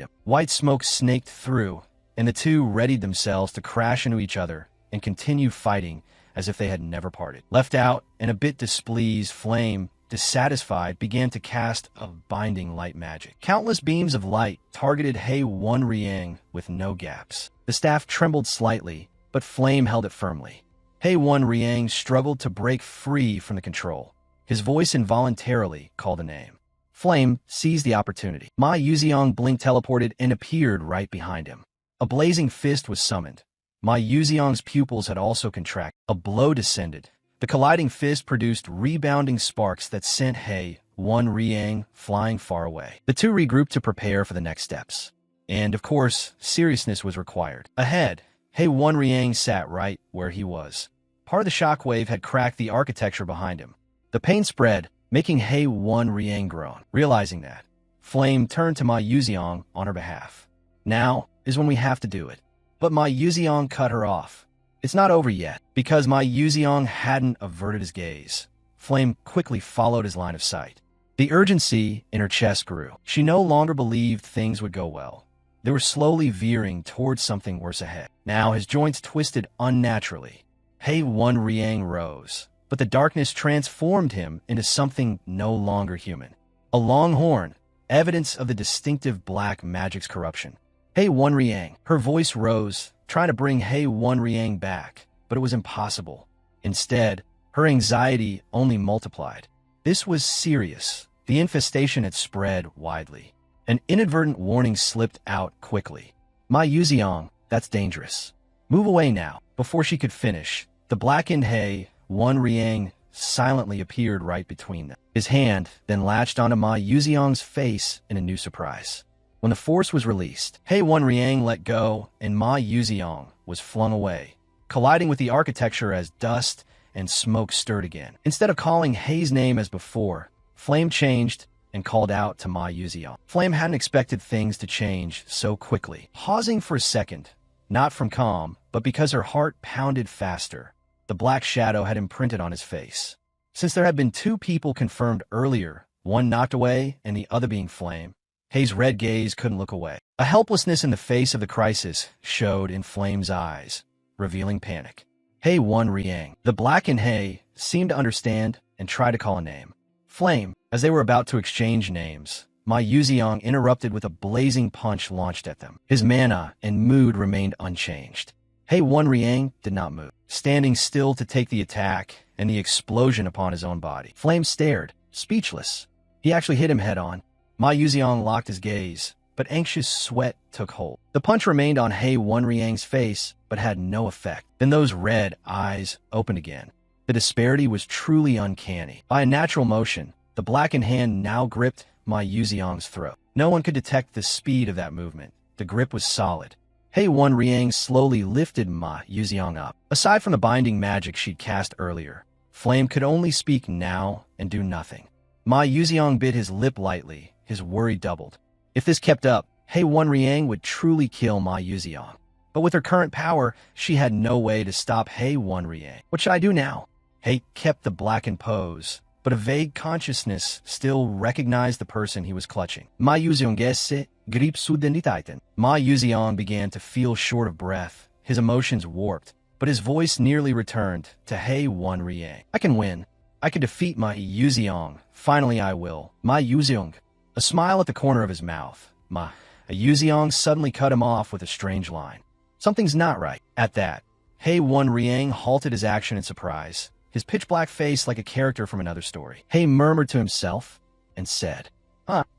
him. White smoke snaked through, and the two readied themselves to crash into each other and continue fighting as if they had never parted. Left out and a bit displeased, Flame, dissatisfied, began to cast a binding light magic. Countless beams of light targeted Hei Wan Riang with no gaps. The staff trembled slightly, but Flame held it firmly. Hei Wan Riang struggled to break free from the control. His voice involuntarily called a name. Flame seized the opportunity. Ma Yuziang blinked, teleported, and appeared right behind him. A blazing fist was summoned. Ma Yuziang's pupils had also contracted. A blow descended. The colliding fist produced rebounding sparks that sent Hei Wan Riang flying far away. The two regrouped to prepare for the next steps. And, of course, seriousness was required. Ahead, Hei Wan Riang sat right where he was. Part of the shockwave had cracked the architecture behind him. The pain spread, making Hei Wan Riang groan. Realizing that, Flame turned to Ma Yuziang on her behalf. Now is when we have to do it. But Ma Yuziang cut her off. It's not over yet. Because Ma Yuziang hadn't averted his gaze, Flame quickly followed his line of sight. The urgency in her chest grew. She no longer believed things would go well. They were slowly veering towards something worse ahead. Now his joints twisted unnaturally. Hei Wan Riang rose, but the darkness transformed him into something no longer human. A long horn, evidence of the distinctive black magic's corruption. Hei Wan Riang, her voice rose, trying to bring Hei Wan Riang back, but it was impossible. Instead, her anxiety only multiplied. This was serious. The infestation had spread widely. An inadvertent warning slipped out quickly. Ma Yuziang, that's dangerous. Move away now. Before she could finish, the blackened Hei Wan Riang silently appeared right between them. His hand then latched onto Ma Yuziang's face in a new surprise. When the force was released, Hei Wan Riang let go and Ma Yuziang was flung away, colliding with the architecture as dust and smoke stirred again. Instead of calling Hei's name as before, Flame changed and called out to Ma Yuziang. Flame hadn't expected things to change so quickly. Pausing for a second, not from calm, but because her heart pounded faster, the black shadow had imprinted on his face. Since there had been two people confirmed earlier, one knocked away and the other being Flame, Hei's red gaze couldn't look away. A helplessness in the face of the crisis showed in Flame's eyes, revealing panic. Hei Wan Riang. The blackened Hei seemed to understand and try to call a name. Flame, as they were about to exchange names, Ma Yuziang interrupted with a blazing punch launched at them. His mana and mood remained unchanged. Hei Wan Riang did not move, standing still to take the attack and the explosion upon his own body. Flame stared, speechless. He actually hit him head-on. Ma Yuziang locked his gaze, but anxious sweat took hold. The punch remained on Hei Wan Riang's face, but had no effect. Then those red eyes opened again. The disparity was truly uncanny. By a natural motion, the blackened hand now gripped Ma Yuziang's throat. No one could detect the speed of that movement. The grip was solid. Hei Wan Riang slowly lifted Ma Yuziang up. Aside from the binding magic she'd cast earlier, Flame could only speak now and do nothing. Ma Yuziang bit his lip lightly. His worry doubled. If this kept up, Hei Wan Riang would truly kill Ma Yuziang. But with her current power, she had no way to stop Hei Wan Riang. What should I do now? Hei kept the blackened pose, but a vague consciousness still recognized the person he was clutching. Ma Yuziang began to feel short of breath. His emotions warped, but his voice nearly returned to Hei Wan Riang. I can win. I can defeat Ma Yuziang. Finally I will. Ma Yuziang. A smile at the corner of his mouth. Ma Yuziang suddenly cut him off with a strange line. Something's not right. At that, Hei Wan Riang halted his action in surprise, his pitch-black face like a character from another story. Hei murmured to himself and said,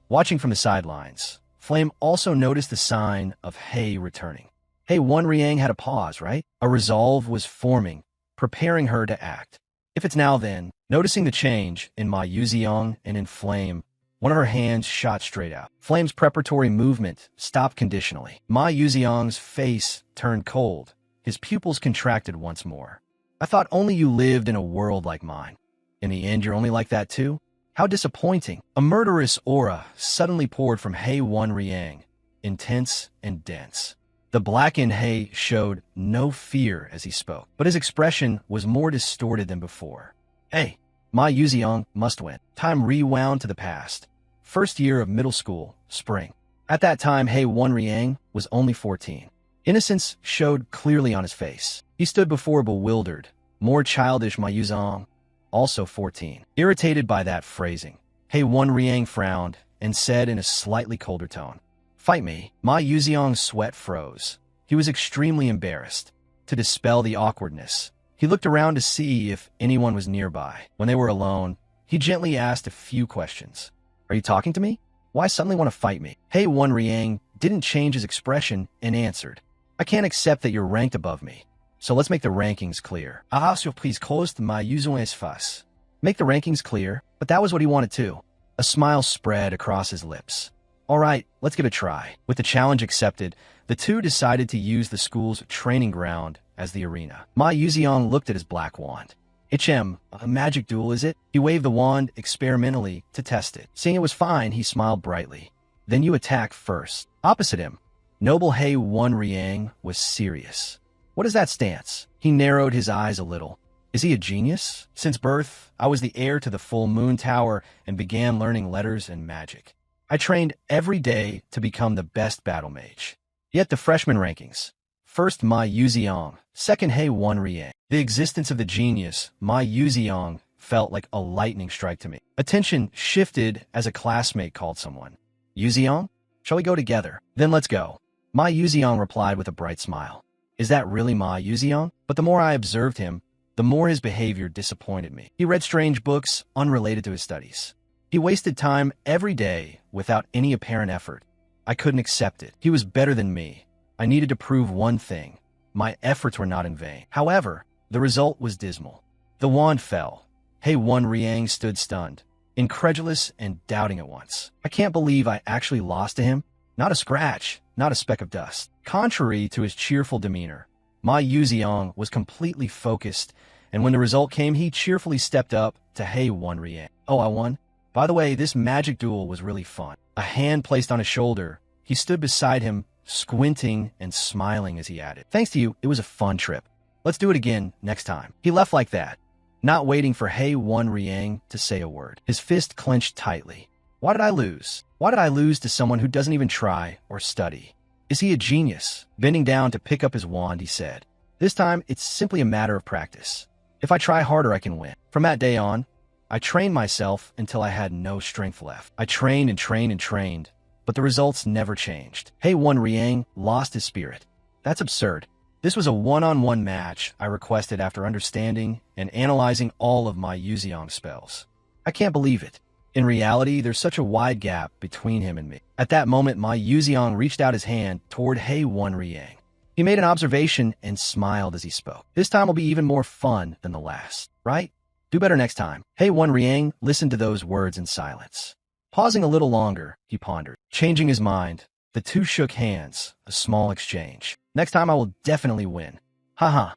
Watching from the sidelines, Flame also noticed the sign of Hei returning. Hei Wan Riang had a pause, right? A resolve was forming, preparing her to act. If it's now then, noticing the change in Ma Yuziang and in Flame, one of her hands shot straight out. Flame's preparatory movement stopped conditionally. Ma Yuziang's face turned cold. His pupils contracted once more. I thought only you lived in a world like mine. In the end, you're only like that too? How disappointing. A murderous aura suddenly poured from Hei Wan Riang, intense and dense. The blackened Hei showed no fear as he spoke, but his expression was more distorted than before. Hey, Ma Yuziang must win. Time rewound to the past. First year of middle school, spring. At that time, He Wenriang was only 14. Innocence showed clearly on his face. He stood before a bewildered, more childish Ma Yuziang, also 14. Irritated by that phrasing, He Wenriang frowned and said in a slightly colder tone, "Fight me." Ma Yuziang's sweat froze. He was extremely embarrassed. To dispel the awkwardness, he looked around to see if anyone was nearby. When they were alone, he gently asked a few questions. "Are you talking to me? Why suddenly want to fight me?" He Wenriang didn't change his expression and answered, "I can't accept that you're ranked above me. So let's make the rankings clear." Ah, surprise caused Ma Yuziang's face. Make the rankings clear, but that was what he wanted too. A smile spread across his lips. All right, let's give it a try. With the challenge accepted, the two decided to use the school's training ground as the arena. Ma Yuziang looked at his black wand. A magic duel, is it?" He waved the wand experimentally to test it. Seeing it was fine, he smiled brightly. "Then you attack first." Opposite him, noble He Wenriang was serious. "What is that stance?" He narrowed his eyes a little. "Is he a genius? Since birth, I was the heir to the full moon tower and began learning letters and magic. I trained every day to become the best battle mage." Yet the freshman rankings. First Ma Yuziang, second He Wenriang. The existence of the genius, Ma Yuziang, felt like a lightning strike to me. Attention shifted as a classmate called someone. "Yuziang, shall we go together?" "Then let's go." Ma Yuziang replied with a bright smile. Is that really Ma Yuziang? But the more I observed him, the more his behavior disappointed me. He read strange books unrelated to his studies. He wasted time every day without any apparent effort. I couldn't accept it. He was better than me. I needed to prove one thing. My efforts were not in vain. However, the result was dismal. The wand fell. He Wenriang stood stunned, incredulous and doubting at once. I can't believe I actually lost to him. Not a scratch, not a speck of dust. Contrary to his cheerful demeanor, Ma Yuziang was completely focused, and when the result came, he cheerfully stepped up to He Wenriang. "Oh, I won? By the way, this magic duel was really fun." A hand placed on his shoulder. He stood beside him, squinting and smiling as he added, "Thanks to you, it was a fun trip. Let's do it again next time." He left like that, not waiting for He Wenriang to say a word. His fist clenched tightly. Why did I lose? Why did I lose to someone who doesn't even try or study? Is he a genius? Bending down to pick up his wand, he said, "This time, it's simply a matter of practice. If I try harder, I can win." From that day on, I trained myself until I had no strength left. I trained and trained and trained, but the results never changed. He Wenriang lost his spirit. That's absurd. This was a one-on-one match I requested after understanding and analyzing all of my Yuziang spells. I can't believe it. In reality, there's such a wide gap between him and me. At that moment, my Yuziang reached out his hand toward He Wenriang. He made an observation and smiled as he spoke. "This time will be even more fun than the last, right? Do better next time." He Wenriang listened to those words in silence. Pausing a little longer, he pondered. Changing his mind, the two shook hands, a small exchange. "Next time I will definitely win." Haha,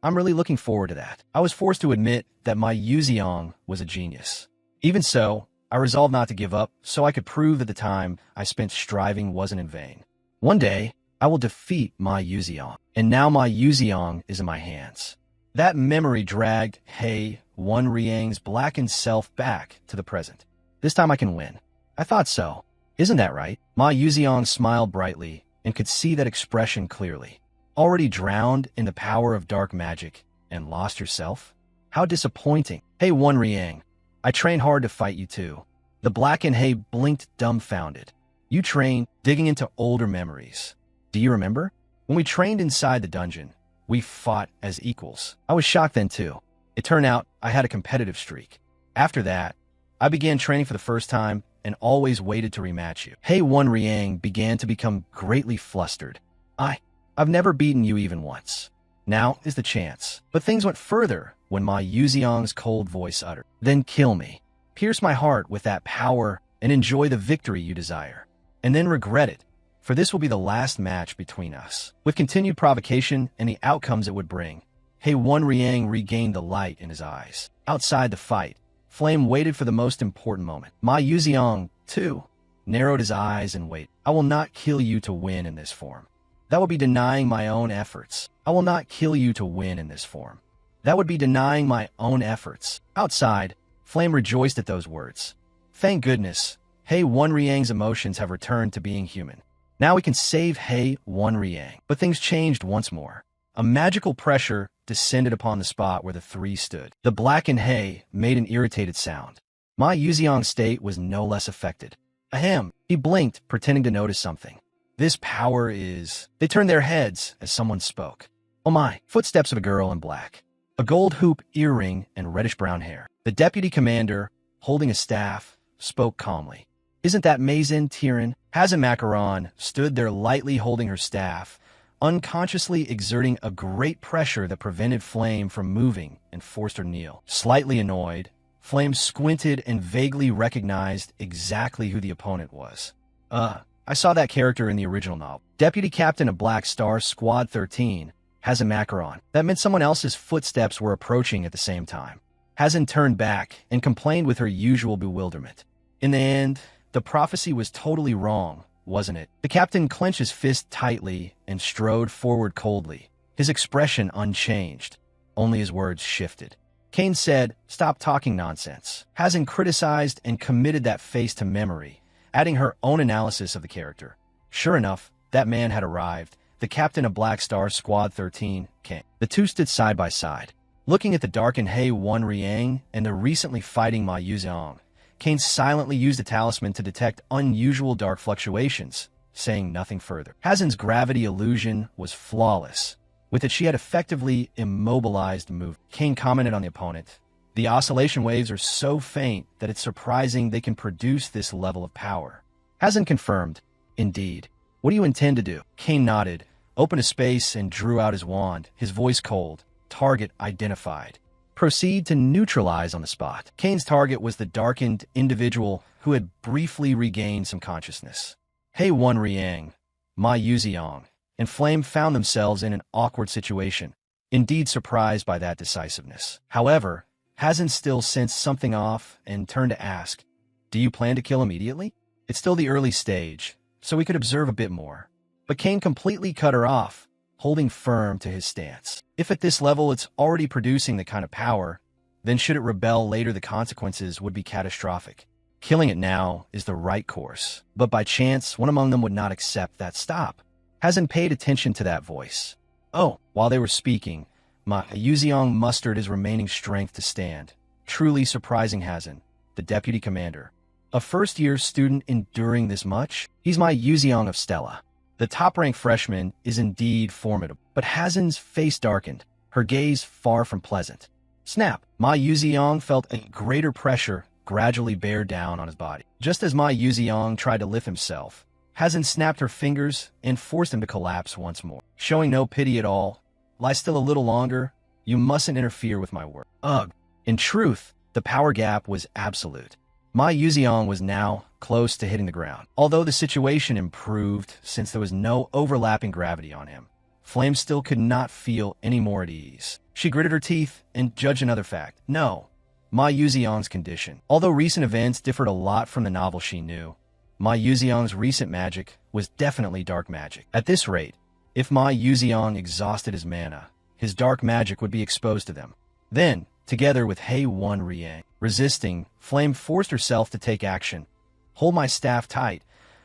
I'm really looking forward to that. I was forced to admit that my Yuziang was a genius. Even so, I resolved not to give up so I could prove that the time I spent striving wasn't in vain. One day, I will defeat Ma Yuziang, and now Ma Yuziang is in my hands. That memory dragged He Wenriang's blackened self back to the present. This time I can win. I thought so. Isn't that right? Ma Yuziang smiled brightly and could see that expression clearly. Already drowned in the power of dark magic and lost yourself? How disappointing. He Wenriang, I trained hard to fight you too. The blackened He blinked dumbfounded. You trained, digging into older memories. Do you remember? When we trained inside the dungeon, we fought as equals. I was shocked then too. It turned out I had a competitive streak. After that, I began training for the first time and always waited to rematch you. He Wenriang began to become greatly flustered. I've never beaten you even once. Now is the chance. But things went further when Ma Yuziang's cold voice uttered, "Then kill me. Pierce my heart with that power and enjoy the victory you desire. And then regret it, for this will be the last match between us." With continued provocation and the outcomes it would bring, He Wenriang regained the light in his eyes. Outside the fight, Flame waited for the most important moment. Ma Yuziang, too, narrowed his eyes and waited. "I will not kill you to win in this form. That would be denying my own efforts. I will not kill you to win in this form. That would be denying my own efforts." Outside, Flame rejoiced at those words. Thank goodness, Hei One Riang's emotions have returned to being human. Now we can save Hei One Riang. But things changed once more. A magical pressure descended upon the spot where the three stood. The blackened Hei made an irritated sound. Ma Yuziang's state was no less affected. Ahem, he blinked, pretending to notice something. This power is... They turned their heads as someone spoke. Oh my, footsteps of a girl in black. A gold hoop earring and reddish-brown hair. The deputy commander, holding a staff, spoke calmly. Isn't that Mazin Tiran? Hazan Macaron stood there lightly holding her staff, unconsciously exerting a great pressure that prevented Flame from moving and forced her kneel. Slightly annoyed, Flame squinted and vaguely recognized exactly who the opponent was. I saw that character in the original novel. Deputy Captain of Black Star Squad 13, Hazan Macaron. That meant someone else's footsteps were approaching at the same time. Hazan turned back and complained with her usual bewilderment. In the end, the prophecy was totally wrong, wasn't it? The captain clenched his fist tightly and strode forward coldly, his expression unchanged. Only his words shifted. Kane said, "Stop talking nonsense." Hazan criticized and committed that face to memory, adding her own analysis of the character. Sure enough, that man had arrived, the captain of Black Star Squad 13, Kane. The two stood side by side, looking at the darkened Hei One Riang and the recently fighting Ma Yuziang. Kane silently used a talisman to detect unusual dark fluctuations, saying nothing further. Hazan's gravity illusion was flawless. With it, she had effectively immobilized the move. Kane commented on the opponent. The oscillation waves are so faint that it's surprising they can produce this level of power. Hazan confirmed, "Indeed. What do you intend to do?" Kane nodded, opened a space, and drew out his wand, his voice cold. Target identified. Proceed to neutralize on the spot. Kane's target was the darkened individual who had briefly regained some consciousness. Hei One Riang, Ma Yuziang, and Flame found themselves in an awkward situation, indeed surprised by that decisiveness. However, Hazan still sensed something off and turned to ask, "Do you plan to kill immediately? It's still the early stage, so we could observe a bit more." But Kane completely cut her off, holding firm to his stance. If at this level it's already producing the kind of power, then should it rebel later, the consequences would be catastrophic. Killing it now is the right course, but by chance one among them would not accept that stop. Hazan paid attention to that voice. Oh, while they were speaking, Ma Yuziang mustered his remaining strength to stand, truly surprising Hazan, the deputy commander. A first-year student enduring this much? He's Ma Yuziang of Stella. The top-ranked freshman is indeed formidable, but Hazan's face darkened, her gaze far from pleasant. Snap! Ma Yuziang felt a greater pressure gradually bear down on his body. Just as Ma Yuziang tried to lift himself, Hazan snapped her fingers and forced him to collapse once more. Showing no pity at all, "Lie still a little longer. You mustn't interfere with my work." Ugh. In truth, the power gap was absolute. Ma Yuziang was now close to hitting the ground. Although the situation improved since there was no overlapping gravity on him, Flame still could not feel any more at ease. She gritted her teeth and judged another fact. No, Ma Yuziang's condition. Although recent events differed a lot from the novel she knew, Ma Yuziang's recent magic was definitely dark magic. At this rate, if Ma Yuziang exhausted his mana, his dark magic would be exposed to them. Then, together with Hei One Riang, resisting, Flame forced herself to take action. "Hold my staff tight.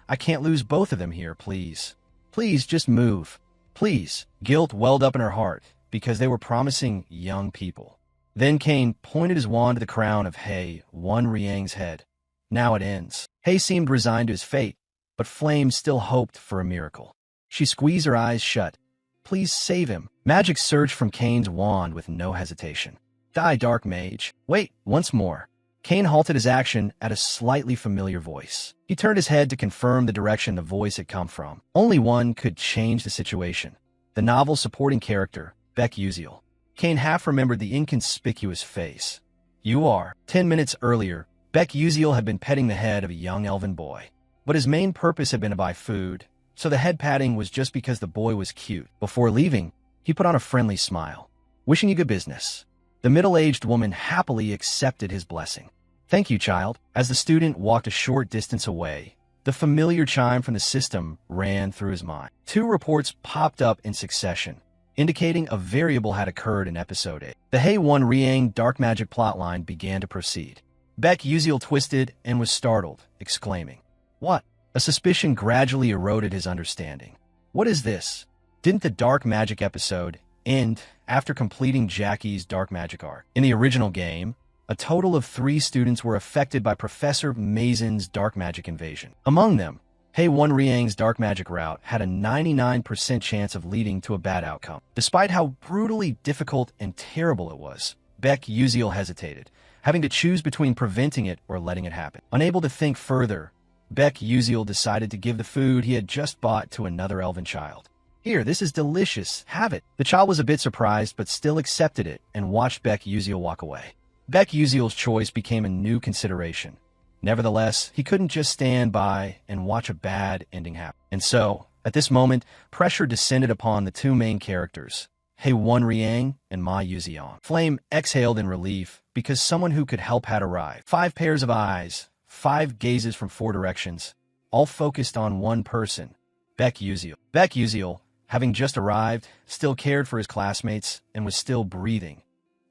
I can't lose both of them here, please. Please, just move. Please." Guilt welled up in her heart, because they were promising young people. Then Kane pointed his wand to the crown of Hei One Riang's head. Now it ends. Hei seemed resigned to his fate, but Flame still hoped for a miracle. She squeezed her eyes shut. "Please save him." Magic surged from Kane's wand with no hesitation. "Die, dark mage." Wait, once more. Kane halted his action at a slightly familiar voice. He turned his head to confirm the direction the voice had come from. Only one could change the situation. The novel's supporting character, Beck Uziel. Kane half remembered the inconspicuous face. "You are." 10 minutes earlier, Beck Uziel had been petting the head of a young elven boy. But his main purpose had been to buy food, so the head patting was just because the boy was cute. Before leaving, he put on a friendly smile. "Wishing you good business." The middle-aged woman happily accepted his blessing. "Thank you, child." As the student walked a short distance away, the familiar chime from the system ran through his mind. 2 reports popped up in succession, indicating a variable had occurred in Episode 8. The Hei One Riang dark magic plotline began to proceed. Beck Uziel twisted and was startled, exclaiming, "What?" A suspicion gradually eroded his understanding. What is this? Didn't the dark magic episode end after completing Jackie's dark magic arc? In the original game, a total of 3 students were affected by Professor Maison's dark magic invasion. Among them, Hei-Won Riang's dark magic route had a 99% chance of leading to a bad outcome. Despite how brutally difficult and terrible it was, Beck Uziel hesitated, having to choose between preventing it or letting it happen. Unable to think further, Beck Uziel decided to give the food he had just bought to another elven child. "Here, this is delicious. Have it." The child was a bit surprised but still accepted it and watched Beck Uziel walk away. Beck Uziel's choice became a new consideration. Nevertheless, he couldn't just stand by and watch a bad ending happen. And so, at this moment, pressure descended upon the 2 main characters, Hei-Won Riang and Ma Yuzion. Flame exhaled in relief because someone who could help had arrived. 5 pairs of eyes, 5 gazes from 4 directions, all focused on one person, Beck Uziel. Beck Uziel, having just arrived, still cared for his classmates and was still breathing.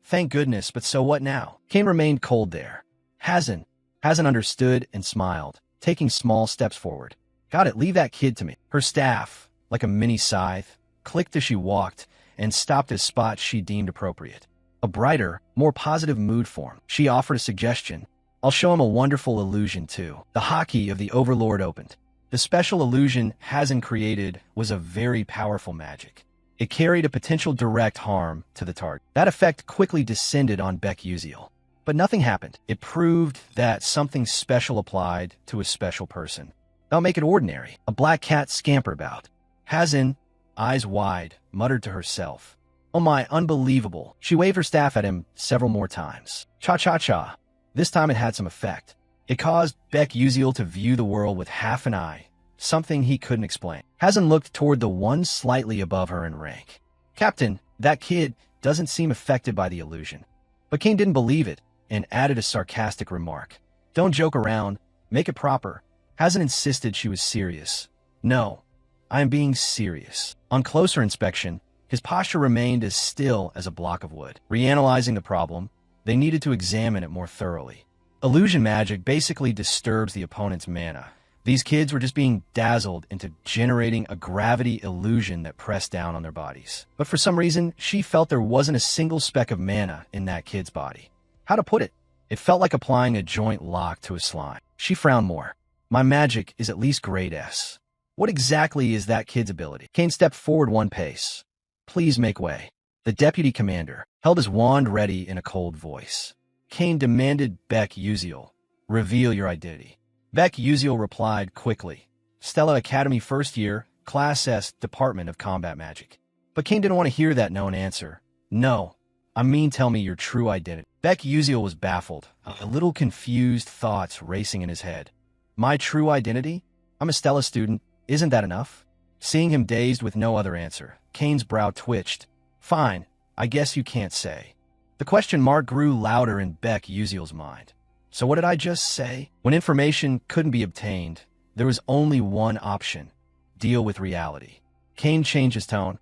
Thank goodness, but so what now? Kane remained cold there. Hasn't understood and smiled, taking small steps forward. "Got it, leave that kid to me." Her staff, like a mini scythe, clicked as she walked and stopped at spots she deemed appropriate. A brighter, more positive mood formed. She offered a suggestion. "I'll show him a wonderful illusion, too." The hockey of the Overlord opened. The special illusion Hazen created was a very powerful magic. It carried a potential direct harm to the target. That effect quickly descended on Beck Uziel. But nothing happened. It proved that something special applied to a special person. Don't make it ordinary. A black cat scampered about. Hazen, eyes wide, muttered to herself, "Oh my, unbelievable." She waved her staff at him several more times. Cha-cha-cha. This time it had some effect. It caused Beck Uziel to view the world with half an eye, something he couldn't explain. Hazen looked toward the one slightly above her in rank. "Captain, that kid doesn't seem affected by the illusion." But Kane didn't believe it and added a sarcastic remark. "Don't joke around. Make it proper." Hazen insisted she was serious. "No, I am being serious." On closer inspection, his posture remained as still as a block of wood. Reanalyzing the problem, they needed to examine it more thoroughly. Illusion magic basically disturbs the opponent's mana. These kids were just being dazzled into generating a gravity illusion that pressed down on their bodies. But for some reason, she felt there wasn't a single speck of mana in that kid's body. How to put it? It felt like applying a joint lock to a slime. She frowned more. "My magic is at least grade S. What exactly is that kid's ability?" Kane stepped forward 1 pace. "Please make way." The deputy commander held his wand ready in a cold voice. Kane demanded Beck Uziel, "Reveal your identity." Beck Uziel replied quickly, "Stella Academy first year, Class S, Department of Combat Magic." But Kane didn't want to hear that known answer. "No, I mean tell me your true identity." Beck Uziel was baffled, a little confused thoughts racing in his head. "My true identity? I'm a Stella student. Isn't that enough?" Seeing him dazed with no other answer, Kane's brow twitched. "Fine, I guess you can't say." The question mark grew louder in Beck Uziel's mind. So what did I just say? When information couldn't be obtained, there was only one option: deal with reality. Kane changed his tone.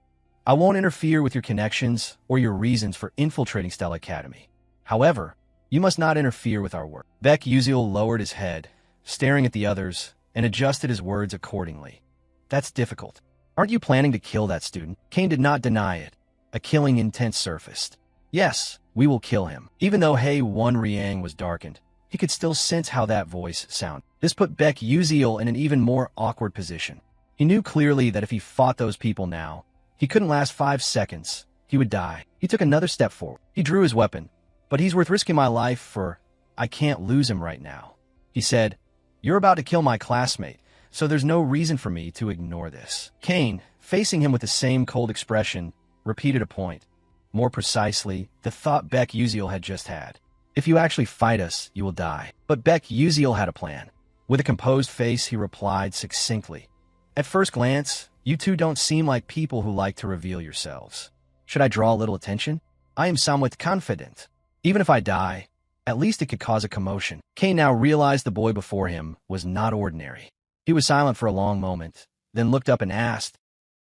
"I won't interfere with your connections or your reasons for infiltrating Stella Academy. However, you must not interfere with our work." Beck Uziel lowered his head, staring at the others, and adjusted his words accordingly. "That's difficult. Aren't you planning to kill that student?" Kane did not deny it. A killing intent surfaced. "Yes, we will kill him." Even though Hei-Won Riang was darkened, he could still sense how that voice sounded. This put Beck Uziel in an even more awkward position. He knew clearly that if he fought those people now, he couldn't last 5 seconds. He would die. He took another step forward. He drew his weapon. "But he's worth risking my life for. I can't lose him right now." He said, "You're about to kill my classmate, so there's no reason for me to ignore this." Kane, facing him with the same cold expression, repeated a point. More precisely, the thought Beck Uziel had just had. "If you actually fight us, you will die." But Beck Uziel had a plan. With a composed face, he replied succinctly, "At first glance, you two don't seem like people who like to reveal yourselves. Should I draw a little attention? I am somewhat confident. Even if I die, at least it could cause a commotion." Kane now realized the boy before him was not ordinary. He was silent for a long moment, then looked up and asked,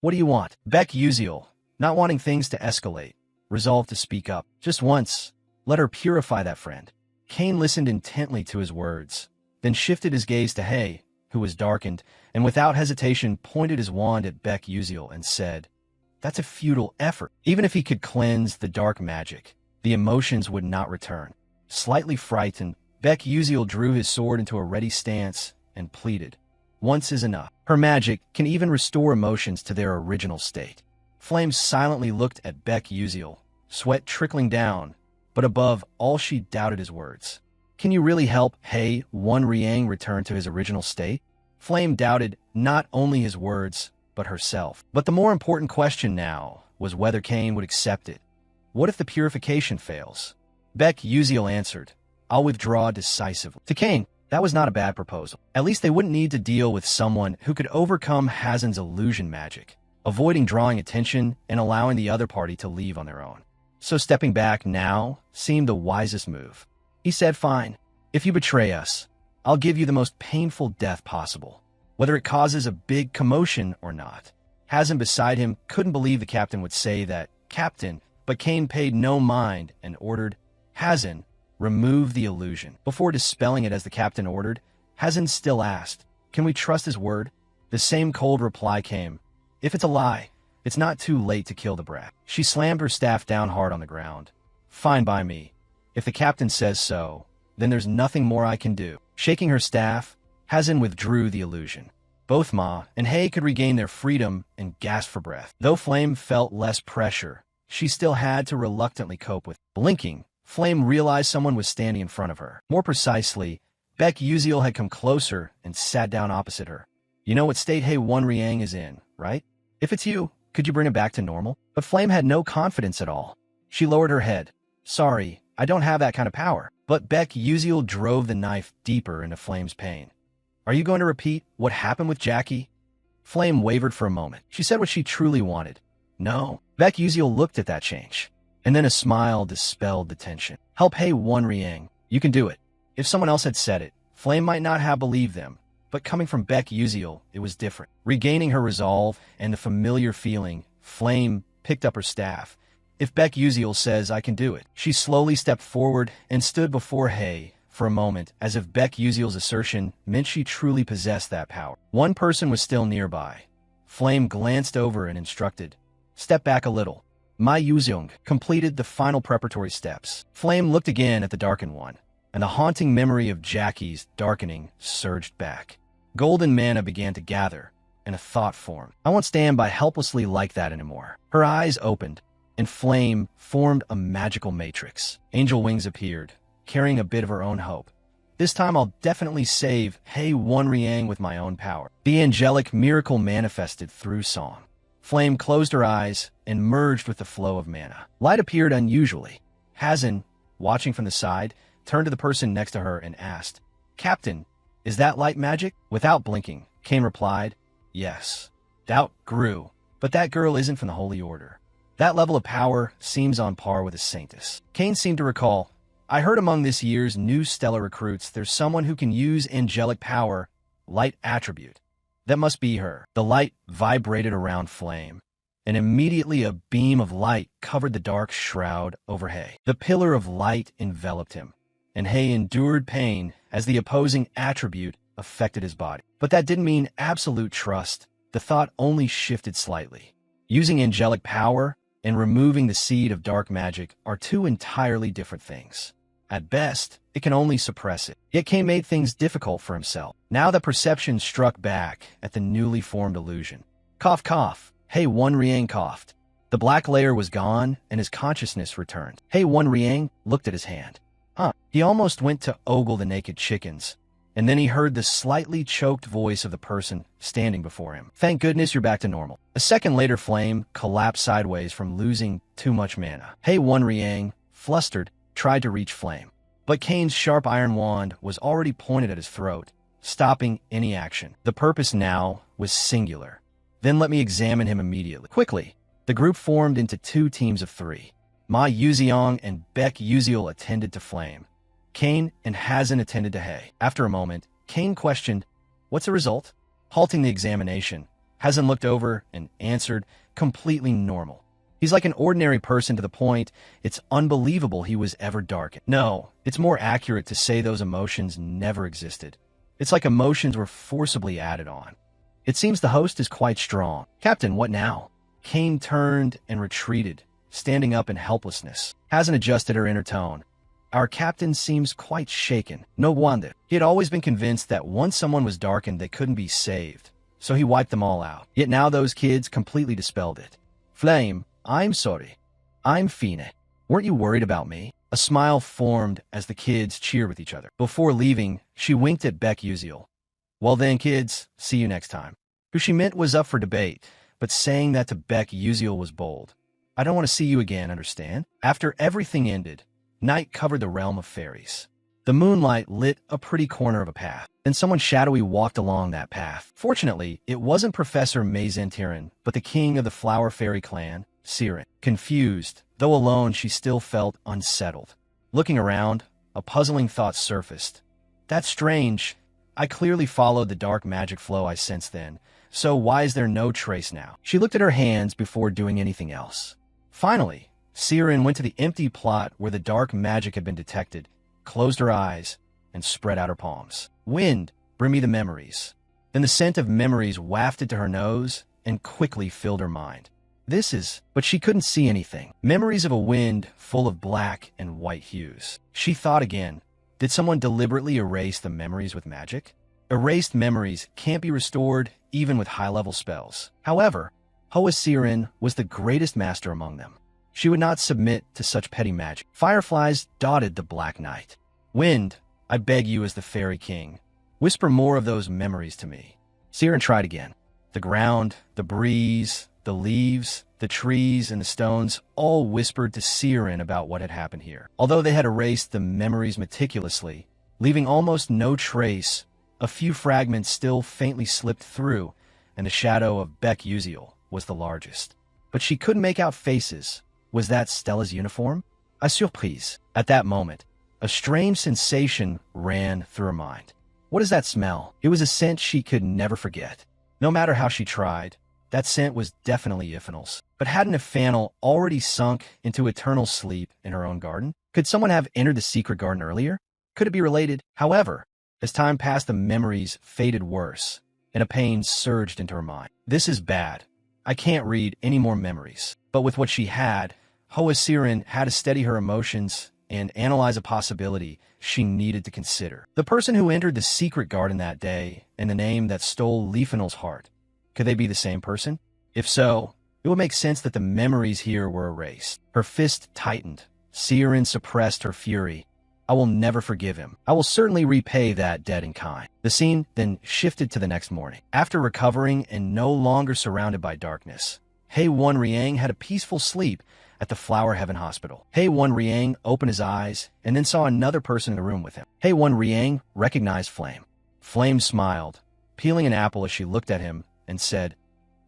"What do you want?" Beck Uziel, not wanting things to escalate, resolved to speak up. "Just once, let her purify that friend." Kane listened intently to his words, then shifted his gaze to Hay, who was darkened, and without hesitation pointed his wand at Beck Uziel and said, "That's a futile effort. Even if he could cleanse the dark magic, the emotions would not return." Slightly frightened, Beck Uziel drew his sword into a ready stance and pleaded, "Once is enough. Her magic can even restore emotions to their original state." Flame silently looked at Beck Uziel, sweat trickling down, but above all she doubted his words. "Can you really help Hay One Riang return to his original state?" Flame doubted not only his words, but herself. But the more important question now was whether Kane would accept it. What if the purification fails? Beck Uziel answered, "I'll withdraw decisively." To Kane, that was not a bad proposal. At least they wouldn't need to deal with someone who could overcome Hazen's illusion magic, avoiding drawing attention and allowing the other party to leave on their own. So stepping back now seemed the wisest move. He said, "Fine, if you betray us, I'll give you the most painful death possible, whether it causes a big commotion or not." Hazen beside him couldn't believe the captain would say that. "Captain," but Kane paid no mind and ordered, "Hazen, remove the illusion." Before dispelling it as the captain ordered, Hazen still asked, "Can we trust his word?" The same cold reply came, "If it's a lie, it's not too late to kill the brat." She slammed her staff down hard on the ground. "Fine by me. If the captain says so, then there's nothing more I can do." Shaking her staff, Hazen withdrew the illusion. Both Ma and Hay could regain their freedom and gasp for breath. Though Flame felt less pressure, she still had to reluctantly cope with it. Blinking, Flame realized someone was standing in front of her. More precisely, Beck Uziel had come closer and sat down opposite her. "You know what state Hay One Riang is in, right? If it's you, could you bring him back to normal?" But Flame had no confidence at all. She lowered her head. "Sorry, I don't have that kind of power." But Beck Uziel drove the knife deeper into Flame's pain. "Are you going to repeat what happened with Jackie?" Flame wavered for a moment. She said what she truly wanted. "No." Beck Uziel looked at that change, and then a smile dispelled the tension. "Help Hay One Riang. You can do it." If someone else had said it, Flame might not have believed them, but coming from Beck Uziel, it was different. Regaining her resolve and the familiar feeling, Flame picked up her staff. "If Beck Uziel says I can do it." She slowly stepped forward and stood before Hay for a moment, as if Beck Uziel's assertion meant she truly possessed that power. One person was still nearby. Flame glanced over and instructed, "Step back a little." Ma Yuzeong completed the final preparatory steps. Flame looked again at the darkened one, and the haunting memory of Jackie's darkening surged back. Golden mana began to gather, and a thought formed. "I won't stand by helplessly like that anymore." Her eyes opened, and Flame formed a magical matrix. Angel wings appeared, carrying a bit of her own hope. "This time I'll definitely save Hay One Riang with my own power." The angelic miracle manifested through song. Flame closed her eyes and merged with the flow of mana. Light appeared unusually. Hazen, watching from the side, turned to the person next to her and asked, "Captain, is that light magic?" Without blinking, Kane replied, "Yes." Doubt grew, but that girl isn't from the Holy Order. That level of power seems on par with a saintess. Kane seemed to recall, "I heard among this year's new stellar recruits there's someone who can use angelic power, light attribute. That must be her." The light vibrated around Flame, and immediately a beam of light covered the dark shroud over Hay. The pillar of light enveloped him, and Hay endured pain as the opposing attribute affected his body. But that didn't mean absolute trust. The thought only shifted slightly. Using angelic power and removing the seed of dark magic are two entirely different things. At best, it can only suppress it. Yet Kane made things difficult for himself. Now that perception struck back at the newly formed illusion. Cough, cough. Hay One Riang coughed. The black layer was gone, and his consciousness returned. Hay One Riang looked at his hand. He almost went to ogle the naked chickens, and then he heard the slightly choked voice of the person standing before him. "Thank goodness you're back to normal." A second later, Flame collapsed sideways from losing too much mana. Hay One Riang, flustered, tried to reach Flame, but Kane's sharp iron wand was already pointed at his throat, stopping any action. The purpose now was singular. "Then let me examine him immediately." Quickly, the group formed into 2 teams of 3. Ma Yuzeong and Beck Uziel attended to Flame. Kane and Hazen attended to Hay. After a moment, Kane questioned, "What's the result?" Halting the examination, Hazen looked over and answered, "Completely normal." He's like an ordinary person to the point it's unbelievable he was ever darkened. No, it's more accurate to say those emotions never existed. It's like emotions were forcibly added on. It seems the host is quite strong. Captain, what now? Kane turned and retreated, standing up in helplessness. Hasn't adjusted her inner tone. Our captain seems quite shaken. No wonder. He had always been convinced that once someone was darkened, they couldn't be saved. So he wiped them all out. Yet now those kids completely dispelled it. Flame, I'm sorry. I'm Fine. Weren't you worried about me? A smile formed as the kids cheered with each other. Before leaving, she winked at Beck Uziel. Well then, kids, see you next time. Who she meant was up for debate, but saying that to Beck Uziel was bold. I don't want to see you again, understand? After everything ended, night covered the realm of fairies. The moonlight lit a pretty corner of a path. Then someone shadowy walked along that path. Fortunately, it wasn't Professor Mazentirin, but the king of the Flower Fairy clan, Siren. Confused, though alone, she still felt unsettled. Looking around, a puzzling thought surfaced. That's strange. I clearly followed the dark magic flow I sensed then, so why is there no trace now? She looked at her hands before doing anything else. Finally, Siren went to the empty plot where the dark magic had been detected, closed her eyes, and spread out her palms. Wind, bring me the memories. Then the scent of memories wafted to her nose and quickly filled her mind. But she couldn't see anything. Memories of a wind full of black and white hues. She thought again. Did someone deliberately erase the memories with magic? Erased memories can't be restored even with high-level spells. However, Hoa Siren was the greatest master among them. She would not submit to such petty magic. Fireflies dotted the black night. Wind, I beg you as the fairy king, whisper more of those memories to me. Siren tried again. The ground, the breeze, the leaves, the trees, and the stones all whispered to Siren about what had happened here. Although they had erased the memories meticulously, leaving almost no trace, a few fragments still faintly slipped through, and the shadow of Beck Uziel was the largest. But she couldn't make out faces. Was that Stella's uniform? A surprise. At that moment, a strange sensation ran through her mind. What is that smell? It was a scent she could never forget. No matter how she tried, that scent was definitely Iphanel's. But hadn't Iphanel already sunk into eternal sleep in her own garden? Could someone have entered the secret garden earlier? Could it be related? However, as time passed, the memories faded worse, and a pain surged into her mind. This is bad. I can't read any more memories. But with what she had, Hoa Siren had to steady her emotions and analyze a possibility she needed to consider. The person who entered the secret garden that day and the name that stole Liefenel's heart. Could they be the same person? If so, it would make sense that the memories here were erased. Her fist tightened. Siren suppressed her fury. I will never forgive him. I will certainly repay that debt in kind. The scene then shifted to the next morning. After recovering and no longer surrounded by darkness, Hei Wan Riang had a peaceful sleep at the Flower Heaven Hospital. Hei Wan Riang opened his eyes and then saw another person in the room with him. Hei Wan Riang recognized Flame. Flame smiled, peeling an apple as she looked at him and said,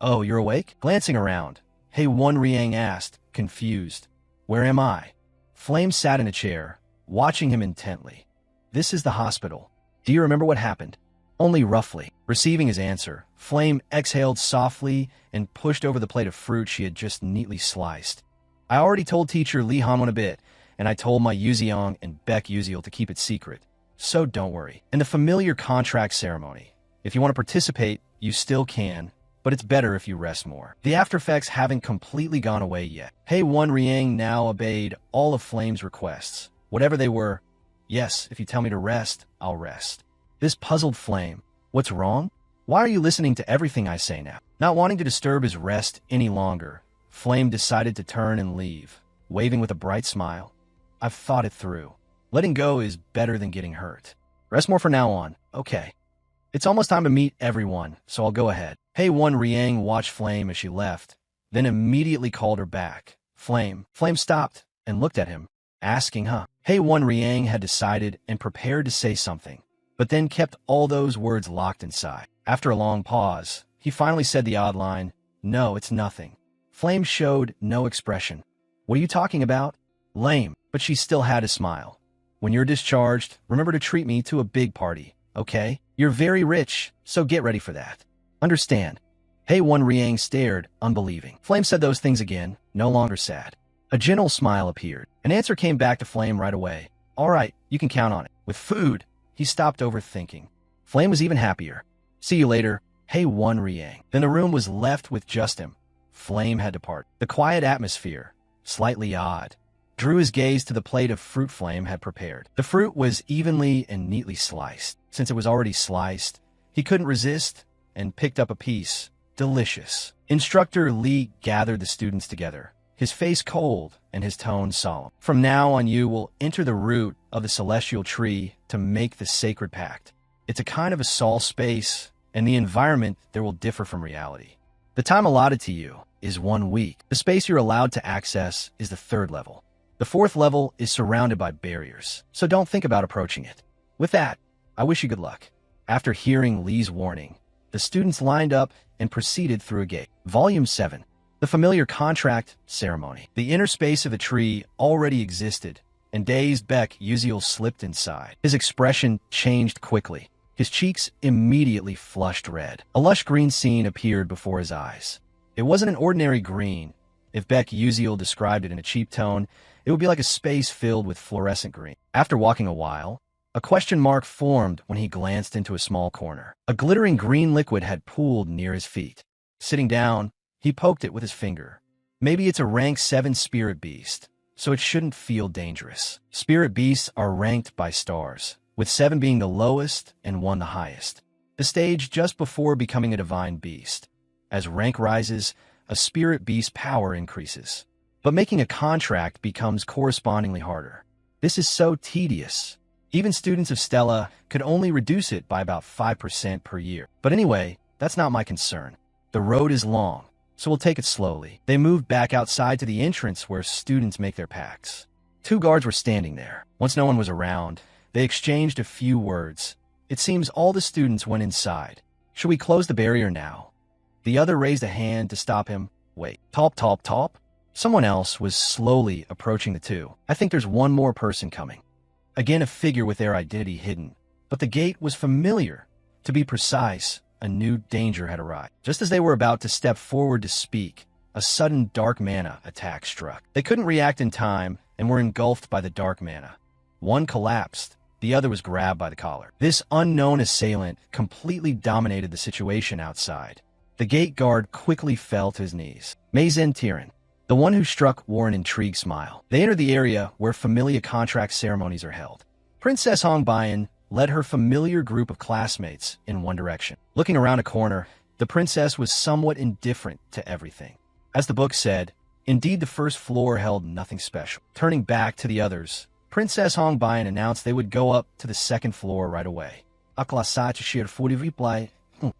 "Oh, you're awake?" Glancing around, Hei Wan Riang asked, confused, "Where am I?" Flame sat in a chair, watching him intently. "This is the hospital. Do you remember what happened?" "Only roughly." Receiving his answer, Flame exhaled softly and pushed over the plate of fruit she had just neatly sliced. "I already told teacher Li Hanwen a bit, and I told my Yuziong and Beck Uziel to keep it secret. So don't worry. In the familiar contract ceremony, if you want to participate, you still can, but it's better if you rest more." The aftereffects haven't completely gone away yet. Hei Wan Riang now obeyed all of Flame's requests. Whatever they were, "Yes, if you tell me to rest, I'll rest." This puzzled Flame. What's wrong? Why are you listening to everything I say now? Not wanting to disturb his rest any longer, Flame decided to turn and leave, waving with a bright smile. "I've thought it through. Letting go is better than getting hurt. Rest more from now on. Okay. It's almost time to meet everyone, so I'll go ahead." Hei Wan Riang watched Flame as she left, then immediately called her back. Flame. Flame stopped and looked at him, asking, "Huh?" Hei Wan Riang had decided and prepared to say something, but then kept all those words locked inside. After a long pause, he finally said the odd line, "No, it's nothing." Flame showed no expression. "What are you talking about?" "Lame," but she still had a smile. "When you're discharged, remember to treat me to a big party, okay? You're very rich, so get ready for that." "Understand." Hei Wan Riang stared, unbelieving. Flame said those things again, no longer sad. A gentle smile appeared. An answer came back to Flame right away. All right, you can count on it. With food, he stopped overthinking. Flame was even happier. See you later. Hey, one Riang. Then the room was left with just him. Flame had departed. The quiet atmosphere, slightly odd, drew his gaze to the plate of fruit Flame had prepared. The fruit was evenly and neatly sliced. Since it was already sliced, he couldn't resist and picked up a piece. Delicious. Instructor Li gathered the students together, his face cold and his tone solemn. From now on, you will enter the root of the celestial tree to make the sacred pact. It's a kind of a soul space, and the environment there will differ from reality. The time allotted to you is 1 week. The space you're allowed to access is the 3rd level. The 4th level is surrounded by barriers, so don't think about approaching it. With that, I wish you good luck. After hearing Li's warning, the students lined up and proceeded through a gate. Volume 7. The familiar contract ceremony. The inner space of the tree already existed, and dazed Beck Uziel slipped inside. His expression changed quickly. His cheeks immediately flushed red. A lush green scene appeared before his eyes. It wasn't an ordinary green. If Beck Uziel described it in a cheap tone, it would be like a space filled with fluorescent green. After walking a while, a question mark formed when he glanced into a small corner. A glittering green liquid had pooled near his feet. Sitting down, he poked it with his finger. Maybe it's a rank 7 spirit beast, so it shouldn't feel dangerous. Spirit beasts are ranked by stars, with 7 being the lowest and 1 the highest. The stage just before becoming a divine beast. As rank rises, a spirit beast's power increases. But making a contract becomes correspondingly harder. This is so tedious. Even students of Stella could only reduce it by about 5% per year. But anyway, that's not my concern. The road is long, so we'll take it slowly. They moved back outside to the entrance where students make their pacts. 2 guards were standing there. Once no one was around, they exchanged a few words. It seems all the students went inside. Should we close the barrier now? The other raised a hand to stop him. Wait, top. Someone else was slowly approaching the 2. I think there's one more person coming. Again, a figure with their identity hidden. But the gate was familiar. To be precise, a new danger had arrived. Just as they were about to step forward to speak, a sudden dark mana attack struck. They couldn't react in time and were engulfed by the dark mana. One collapsed. The other was grabbed by the collar. This unknown assailant completely dominated the situation outside. The gate guard quickly fell to his knees. Meizen Tiran, the one who struck, wore an intrigued smile. They entered the area where familiar contract ceremonies are held. Princess Hongbayan led her familiar group of classmates in one direction. Looking around a corner, the princess was somewhat indifferent to everything. As the book said, indeed the first floor held nothing special. Turning back to the others, Princess Hongbayan announced they would go up to the 2nd floor right away.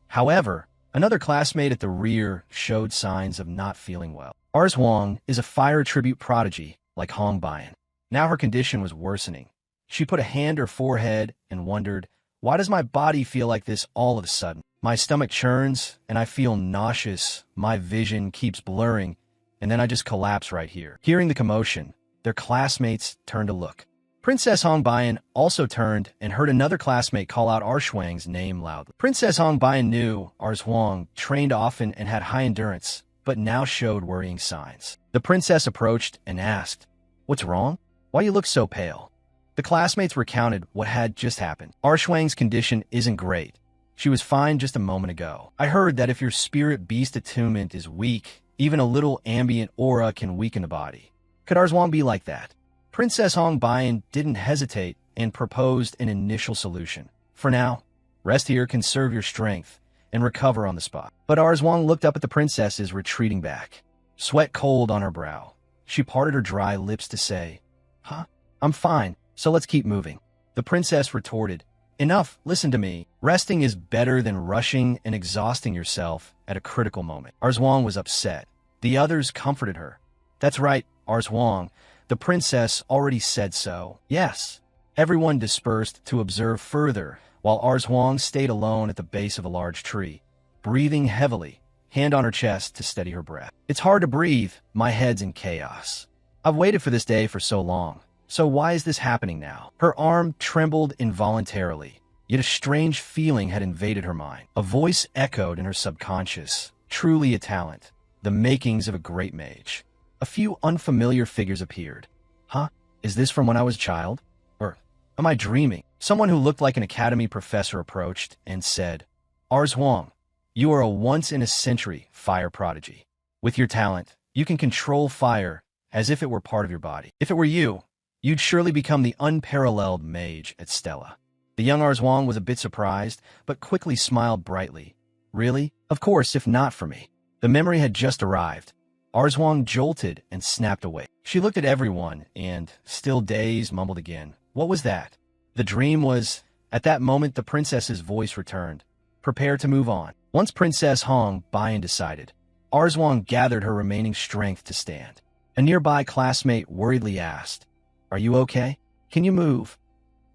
However, another classmate at the rear showed signs of not feeling well. Ars Wang is a fire tribute prodigy like Hongbayan. Now her condition was worsening. She put a hand to her forehead and wondered, why does my body feel like this all of a sudden? My stomach churns and I feel nauseous, my vision keeps blurring, and then I just collapse right here. Hearing the commotion, their classmates turned to look. Princess Hongbayan also turned and heard another classmate call out Arshuang's name loudly. Princess Hongbayan knew Arshuang trained often and had high endurance, but now showed worrying signs. The princess approached and asked, "What's wrong? Why you look so pale?" The classmates recounted what had just happened. Arshuang's condition isn't great. She was fine just a moment ago. I heard that if your spirit beast attunement is weak, even a little ambient aura can weaken the body. Could Arshuang be like that? Princess Hongbayan didn't hesitate and proposed an initial solution. For now, rest here, conserve your strength, and recover on the spot. But Arshuang looked up at the princess's retreating back. Sweat cold on her brow. She parted her dry lips to say, "Huh? I'm fine, so let's keep moving." The princess retorted, "Enough, listen to me. Resting is better than rushing and exhausting yourself at a critical moment." Arshuang was upset. The others comforted her. "That's right, Arshuang. The princess already said so." Yes. Everyone dispersed to observe further, while Arshuang stayed alone at the base of a large tree, breathing heavily, hand on her chest to steady her breath. "It's hard to breathe. My head's in chaos. I've waited for this day for so long. So why is this happening now?" Her arm trembled involuntarily, yet a strange feeling had invaded her mind. A voice echoed in her subconscious. Truly a talent. The makings of a great mage. a few unfamiliar figures appeared. Huh? Is this from when I was a child? Or am I dreaming? Someone who looked like an academy professor approached and said, Ars Huang, you are a once-in-a-century fire prodigy. With your talent, you can control fire as if it were part of your body. If it were you, you'd surely become the unparalleled mage at Stella. The young Ars Huang was a bit surprised, but quickly smiled brightly. Really? Of course, if not for me. The memory had just arrived. Ars Huang jolted and snapped away. She looked at everyone and, still dazed, mumbled again. What was that? The dream was... At that moment, the princess's voice returned. Prepare to move on. Once Princess Hong Bayan decided, Ars Huang gathered her remaining strength to stand. A nearby classmate worriedly asked, Are you okay? Can you move?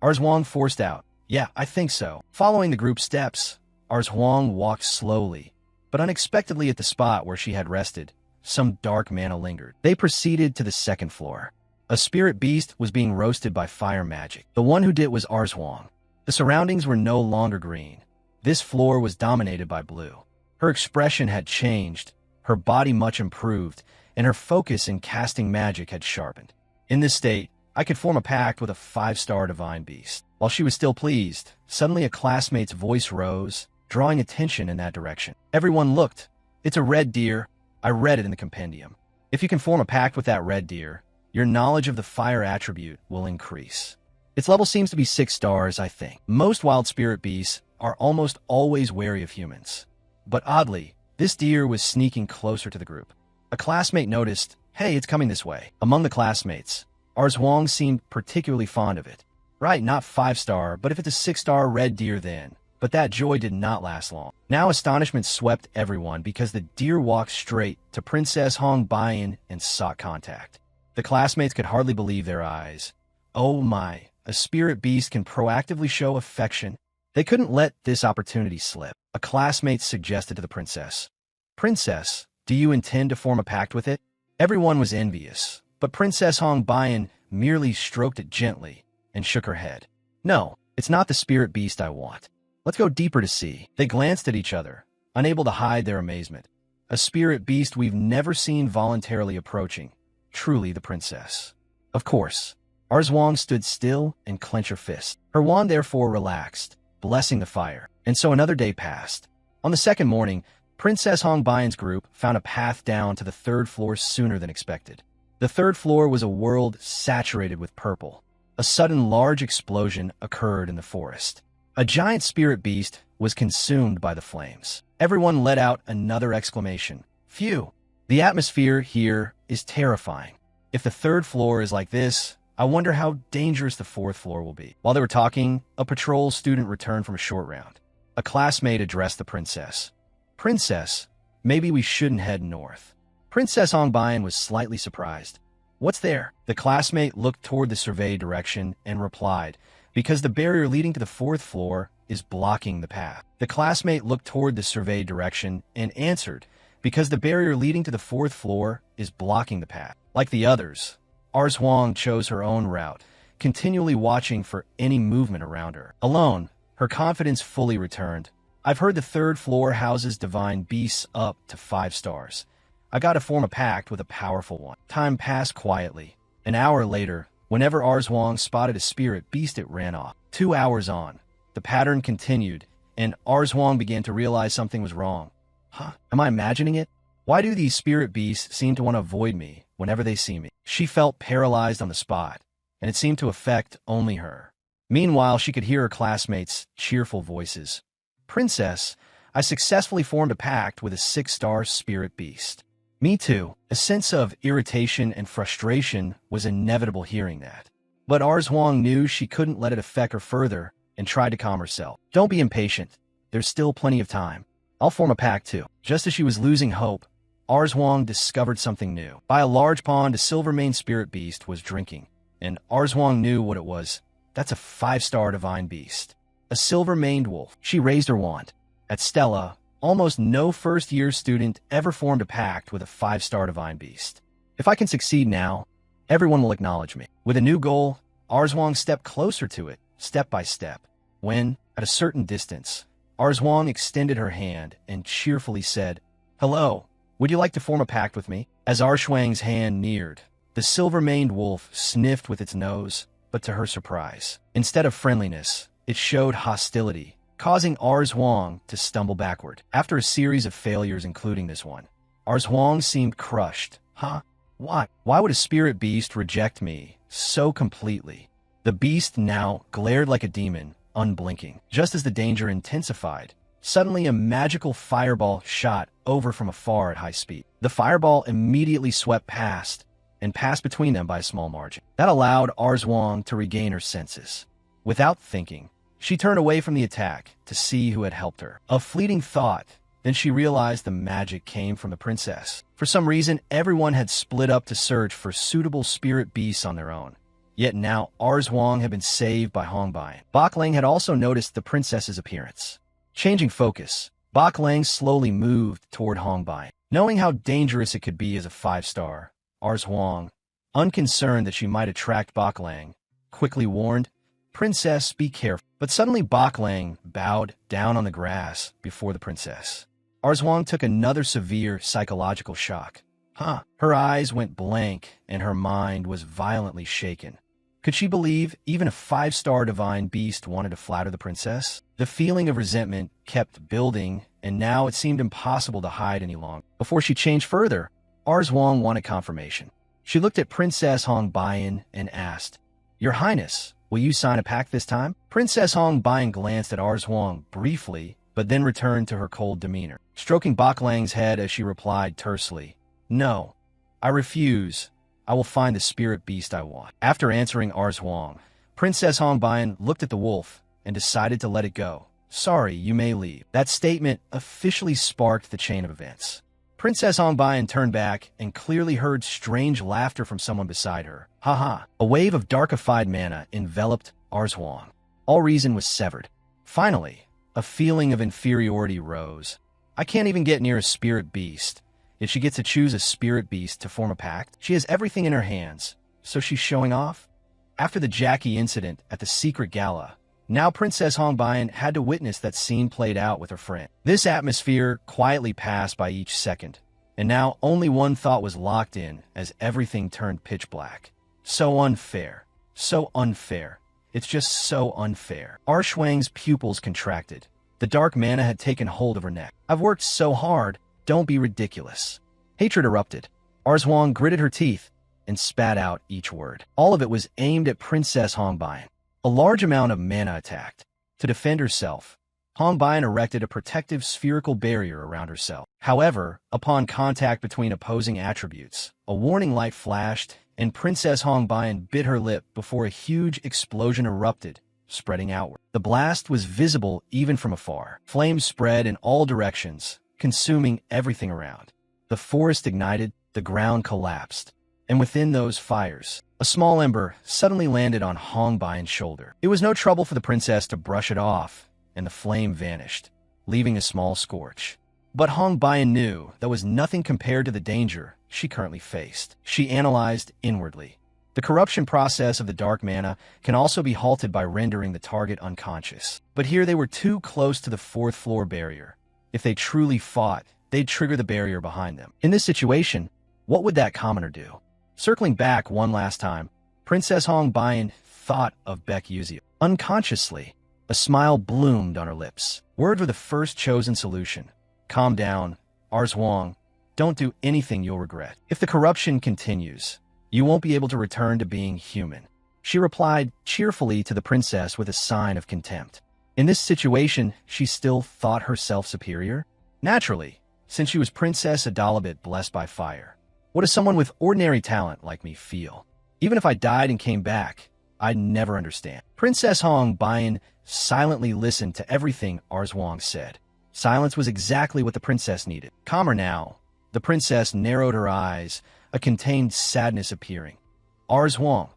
Ars Huang forced out, Yeah, I think so. Following the group's steps, Ars Huang walked slowly, but unexpectedly at the spot where she had rested, some dark mana lingered. They proceeded to the second floor. A spirit beast was being roasted by fire magic. The one who did it was Ars Huang. The surroundings were no longer green. This floor was dominated by blue. Her expression had changed, her body much improved, and her focus in casting magic had sharpened. In this state, I could form a pact with a 5-star divine beast. While she was still pleased, suddenly a classmate's voice rose, drawing attention in that direction. Everyone looked. It's a red deer. I read it in the compendium. If you can form a pact with that red deer, your knowledge of the fire attribute will increase. Its level seems to be 6 stars, I think. Most wild spirit beasts are almost always wary of humans. But oddly, this deer was sneaking closer to the group. A classmate noticed, Hey, it's coming this way. Among the classmates, Ars Huang seemed particularly fond of it. Right, not 5-star, but if it's a 6-star red deer then. But that joy did not last long. Now astonishment swept everyone because the deer walked straight to Princess Hong Bayan and sought contact. The classmates could hardly believe their eyes. Oh my, a spirit beast can proactively show affection. They couldn't let this opportunity slip. A classmate suggested to the princess, Princess, do you intend to form a pact with it? Everyone was envious, but Princess Hong Bayan merely stroked it gently and shook her head. No, it's not the spirit beast I want. Let's go deeper to see. They glanced at each other, unable to hide their amazement. A spirit beast we've never seen voluntarily approaching. Truly the princess. Of course. Ars Huang stood still and clenched her fist. Her wand therefore relaxed, blessing the fire. And so another day passed. On the second morning, Princess Hong Bayan's group found a path down to the 3rd floor sooner than expected. The 3rd floor was a world saturated with purple. A sudden large explosion occurred in the forest. A giant spirit beast was consumed by the flames. Everyone let out another exclamation. Phew! The atmosphere here is terrifying. If the 3rd floor is like this, I wonder how dangerous the 4th floor will be. While they were talking, a patrol student returned from a short round. A classmate addressed the princess. Princess, maybe we shouldn't head north. Princess Hong Bayan was slightly surprised. What's there? The classmate looked toward the survey direction and replied, Because the barrier leading to the 4th floor is blocking the path. The classmate looked toward the survey direction and answered, Because the barrier leading to the 4th floor is blocking the path. Like the others, Ars Huang chose her own route, continually watching for any movement around her. Alone, her confidence fully returned. I've heard the 3rd floor houses divine beasts up to 5 stars. I gotta form a pact with a powerful one. Time passed quietly. An hour later, whenever Ars Huang spotted a spirit beast, it ran off. 2 hours on, the pattern continued, and Ars Huang began to realize something was wrong. Am I imagining it? Why do these spirit beasts seem to want to avoid me whenever they see me? She felt paralyzed on the spot, and it seemed to affect only her. Meanwhile, she could hear her classmates' cheerful voices. Princess, I successfully formed a pact with a 6-star spirit beast. Me too. A sense of irritation and frustration was inevitable hearing that. But Ars Huang knew she couldn't let it affect her further and tried to calm herself. Don't be impatient. There's still plenty of time. I'll form a pact too. Just as she was losing hope, Ars Huang discovered something new. By a large pond, a silver-maned spirit beast was drinking, and Ars Huang knew what it was. That's a 5-star divine beast. A silver-maned wolf. She raised her wand. At Stella, almost no first-year student ever formed a pact with a 5-star divine beast. If I can succeed now, everyone will acknowledge me. With a new goal, Ars Huang stepped closer to it, step by step. When, at a certain distance, Ars Huang extended her hand and cheerfully said, Hello, Would you like to form a pact with me? As Arshuang's hand neared, the silver-maned wolf sniffed with its nose, but to her surprise, instead of friendliness, it showed hostility, causing Arshuang to stumble backward. After a series of failures including this one, Arshuang seemed crushed. Huh? Why? Why would a spirit beast reject me so completely? The beast now glared like a demon, unblinking. Just as the danger intensified, suddenly a magical fireball shot over from afar at high speed. The fireball immediately swept past and passed between them by a small margin. That allowed Arshuang to regain her senses. Without thinking, she turned away from the attack to see who had helped her. A fleeting thought, then she realized the magic came from the princess. For some reason, everyone had split up to search for suitable spirit beasts on their own. Yet now, Arshuang had been saved by Hongbian. Bak Lang had also noticed the princess's appearance. Changing focus, Bak Lang slowly moved toward Hongbian. Knowing how dangerous it could be as a 5-star, Arshuang, unconcerned that she might attract Bak Lang, quickly warned, "Princess, be careful." But suddenly Bak Lang bowed down on the grass before the princess. Arshuang took another severe psychological shock. Her eyes went blank and her mind was violently shaken. Could she believe even a 5-star divine beast wanted to flatter the princess? The feeling of resentment kept building, and now it seemed impossible to hide any longer. Before she changed further, Arshuang wanted confirmation. She looked at Princess Hongbian and asked, "Your Highness, will you sign a pact this time?" Princess Hongbian glanced at Arshuang briefly, but then returned to her cold demeanor, stroking Bak Lang's head as she replied tersely, "No, I refuse. I will find the spirit beast I want." After answering Arshuang, Princess Hongbian looked at the wolf and decided to let it go. "Sorry, you may leave." That statement officially sparked the chain of events. Princess Hongbian turned back and clearly heard strange laughter from someone beside her. Ha! A wave of darkified mana enveloped Arshuang. All reason was severed. Finally, a feeling of inferiority rose. I can't even get near a spirit beast. Yet she gets to choose a spirit beast to form a pact. She has everything in her hands, so she's showing off? After the Jackie incident at the secret gala, now Princess Hongbian had to witness that scene played out with her friend. This atmosphere quietly passed by each second, and now only one thought was locked in as everything turned pitch black. So unfair. So unfair. It's just so unfair. Arshuang's pupils contracted. The dark mana had taken hold of her neck. "I've worked so hard. Don't be ridiculous." Hatred erupted. Arshuang gritted her teeth and spat out each word. All of it was aimed at Princess Hongbian. A large amount of mana attacked. To defend herself, Hongbian erected a protective spherical barrier around herself. However, upon contact between opposing attributes, a warning light flashed, and Princess Hongbian bit her lip before a huge explosion erupted, spreading outward. The blast was visible even from afar. Flames spread in all directions, consuming everything around. The forest ignited, the ground collapsed, and within those fires, a small ember suddenly landed on Hongbian's shoulder. It was no trouble for the princess to brush it off, and the flame vanished, leaving a small scorch. But Hongbian knew that was nothing compared to the danger she currently faced. She analyzed inwardly. The corruption process of the dark mana can also be halted by rendering the target unconscious. But here they were too close to the 4th floor barrier. If they truly fought, they'd trigger the barrier behind them. In this situation, what would that commoner do? Circling back one last time, Princess Hongbian thought of Baek Yuziel. Unconsciously, a smile bloomed on her lips. Words were the first chosen solution. "Calm down, Arshuang. Don't do anything you'll regret. If the corruption continues, you won't be able to return to being human." She replied cheerfully to the princess with a sign of contempt. In this situation, she still thought herself superior? Naturally, since she was Princess Adalabit blessed by fire. What does someone with ordinary talent like me feel? Even if I died and came back, I'd never understand. Princess Hongbian silently listened to everything Arshuang said. Silence was exactly what the princess needed. Calmer now, the princess narrowed her eyes, a contained sadness appearing. "Arshuang,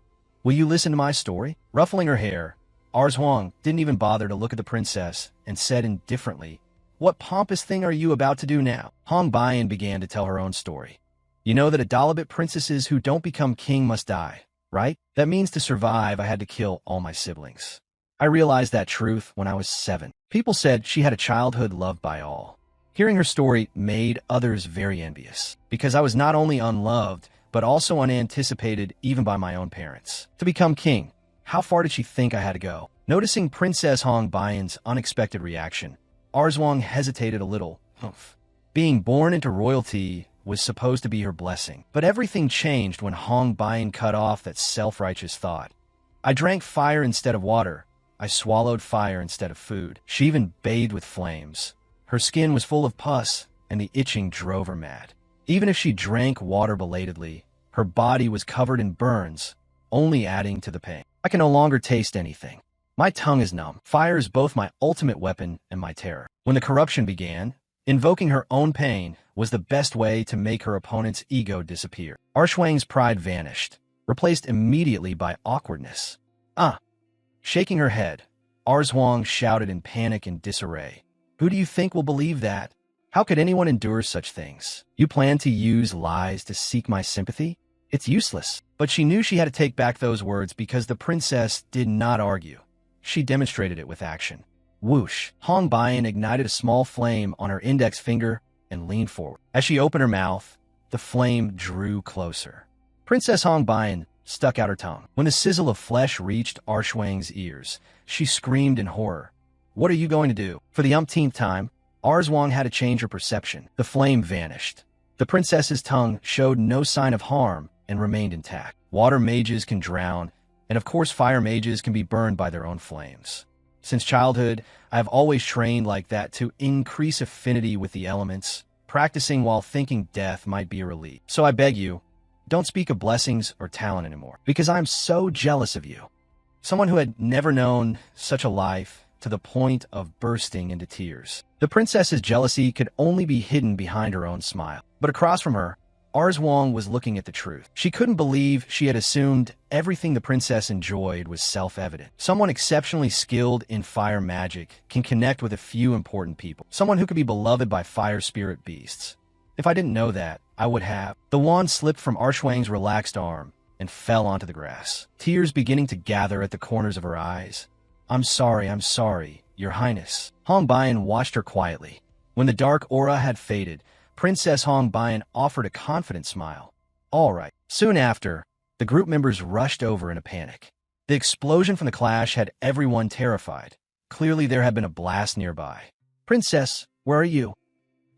will you listen to my story?" Ruffling her hair, Arshuang didn't even bother to look at the princess and said indifferently, "What pompous thing are you about to do now?" Hongbian began to tell her own story. "You know that Adalabit princesses who don't become king must die, right? That means to survive, I had to kill all my siblings. I realized that truth when I was 7. People said she had a childhood loved by all. Hearing her story made others very envious, because I was not only unloved, but also unanticipated even by my own parents. To become king, how far did she think I had to go? Noticing Princess Hong Baiyan's unexpected reaction, Arzwang hesitated a little. Humph. Being born into royalty was supposed to be her blessing, but everything changed when Hong Baiyan cut off that self-righteous thought. I drank fire instead of water. I swallowed fire instead of food. She even bathed with flames. Her skin was full of pus, and the itching drove her mad. Even if she drank water belatedly, her body was covered in burns, only adding to the pain. I can no longer taste anything. My tongue is numb. Fire is both my ultimate weapon and my terror. When the corruption began, invoking her own pain was the best way to make her opponent's ego disappear. Arshuang's pride vanished, replaced immediately by awkwardness. Shaking her head, Arzwang shouted in panic and disarray. Who do you think will believe that? How could anyone endure such things? You plan to use lies to seek my sympathy? It's useless. But she knew she had to take back those words because the princess did not argue. She demonstrated it with action. Whoosh! Hong Baiyan ignited a small flame on her index finger and leaned forward. As she opened her mouth, the flame drew closer. Princess Hong Baiyan stuck out her tongue. When the sizzle of flesh reached Arshuang's ears, she screamed in horror. What are you going to do? For the umpteenth time, Arzwang had to change her perception. The flame vanished. The princess's tongue showed no sign of harm and remained intact. Water mages can drown, and of course fire mages can be burned by their own flames. Since childhood, I have always trained like that to increase affinity with the elements, practicing while thinking death might be a relief. So I beg you, don't speak of blessings or talent anymore, because I'm so jealous of you. Someone who had never known such a life to the point of bursting into tears. The princess's jealousy could only be hidden behind her own smile. But across from her, Arzwang was looking at the truth. She couldn't believe she had assumed everything the princess enjoyed was self-evident. Someone exceptionally skilled in fire magic can connect with a few important people. Someone who could be beloved by fire spirit beasts. If I didn't know that, I would have. The wand slipped from Arshuang's relaxed arm and fell onto the grass, tears beginning to gather at the corners of her eyes. I'm sorry, Your Highness. Hong Baiyan watched her quietly. When the dark aura had faded, Princess Hong Baiyan offered a confident smile. All right. Soon after, the group members rushed over in a panic. The explosion from the clash had everyone terrified. Clearly there had been a blast nearby. Princess, where are you?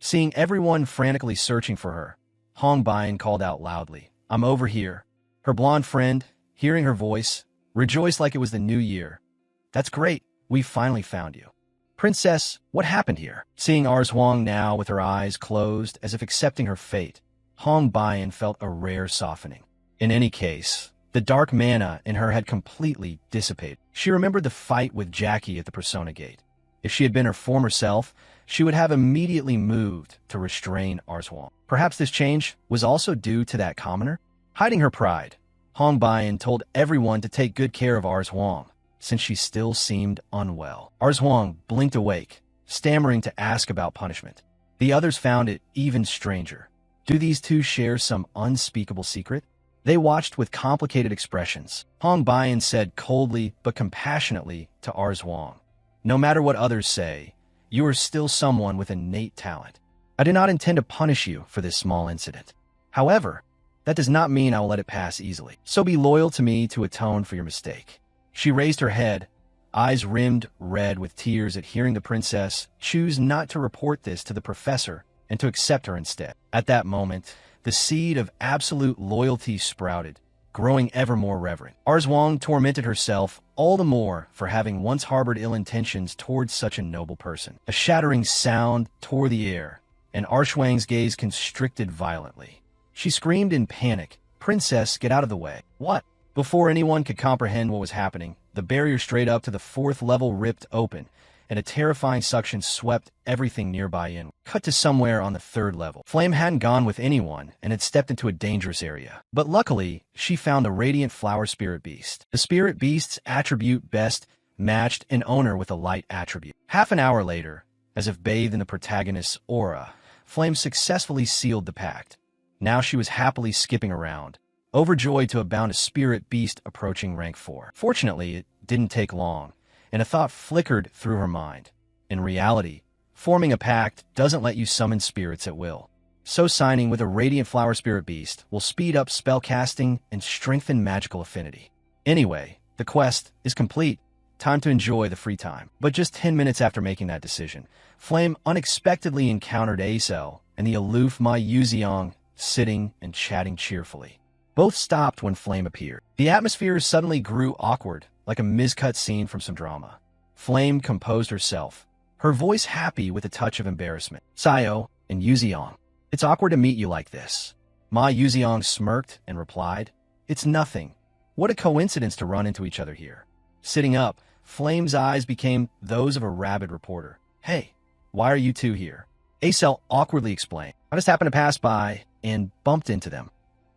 Seeing everyone frantically searching for her, Hong Baiyan called out loudly, I'm over here. Her blonde friend, hearing her voice, rejoiced like it was the new year. That's great. We finally found you. Princess, what happened here? Seeing Arzwang now with her eyes closed as if accepting her fate, Hong Baiyan felt a rare softening. In any case, the dark mana in her had completely dissipated. She remembered the fight with Jackie at the Persona Gate. If she had been her former self, she would have immediately moved to restrain Arzwang. Perhaps this change was also due to that commoner? Hiding her pride, Hong Baiyan told everyone to take good care of Arzwang, since she still seemed unwell. Arzwang blinked awake, stammering to ask about punishment. The others found it even stranger. Do these two share some unspeakable secret? They watched with complicated expressions. Hong Baiyan said coldly but compassionately to Arzwang, no matter what others say, you are still someone with innate talent. I do not intend to punish you for this small incident. However, that does not mean I will let it pass easily. So be loyal to me to atone for your mistake. She raised her head, eyes rimmed red with tears at hearing the princess choose not to report this to the professor and to accept her instead. At that moment, the seed of absolute loyalty sprouted, growing ever more reverent. Arzwang tormented herself all the more for having once harbored ill intentions towards such a noble person. A shattering sound tore the air, and Arshuang's gaze constricted violently. She screamed in panic, Princess, get out of the way. What? Before anyone could comprehend what was happening, the barrier straight up to the 4th level ripped open, and a terrifying suction swept everything nearby in. Cut to somewhere on the 3rd level. Flame hadn't gone with anyone and had stepped into a dangerous area. But luckily, she found a radiant flower spirit beast. The spirit beast's attribute best matched an owner with a light attribute. Half an hour later, as if bathed in the protagonist's aura, Flame successfully sealed the pact. Now she was happily skipping around, overjoyed to have bound a spirit beast approaching rank 4. Fortunately, it didn't take long, and a thought flickered through her mind. In reality, Forming a pact doesn't let you summon spirits at will. So signing with a Radiant Flower Spirit Beast will speed up spellcasting and strengthen magical affinity. Anyway, the quest is complete. Time to enjoy the free time. But just 10 minutes after making that decision, Flame unexpectedly encountered Acel and the aloof Ma Yuziang sitting and chatting cheerfully. Both stopped when Flame appeared. The atmosphere suddenly grew awkward, like a miscut scene from some drama. Flame composed herself, her voice happy with a touch of embarrassment. Sayo and Yuziang, it's awkward to meet you like this. Ma Yuziang smirked and replied, It's nothing. What a coincidence to run into each other here. Sitting up, Flame's eyes became those of a rabid reporter. Hey, why are you two here? Acel awkwardly explained. I just happened to pass by and bumped into them.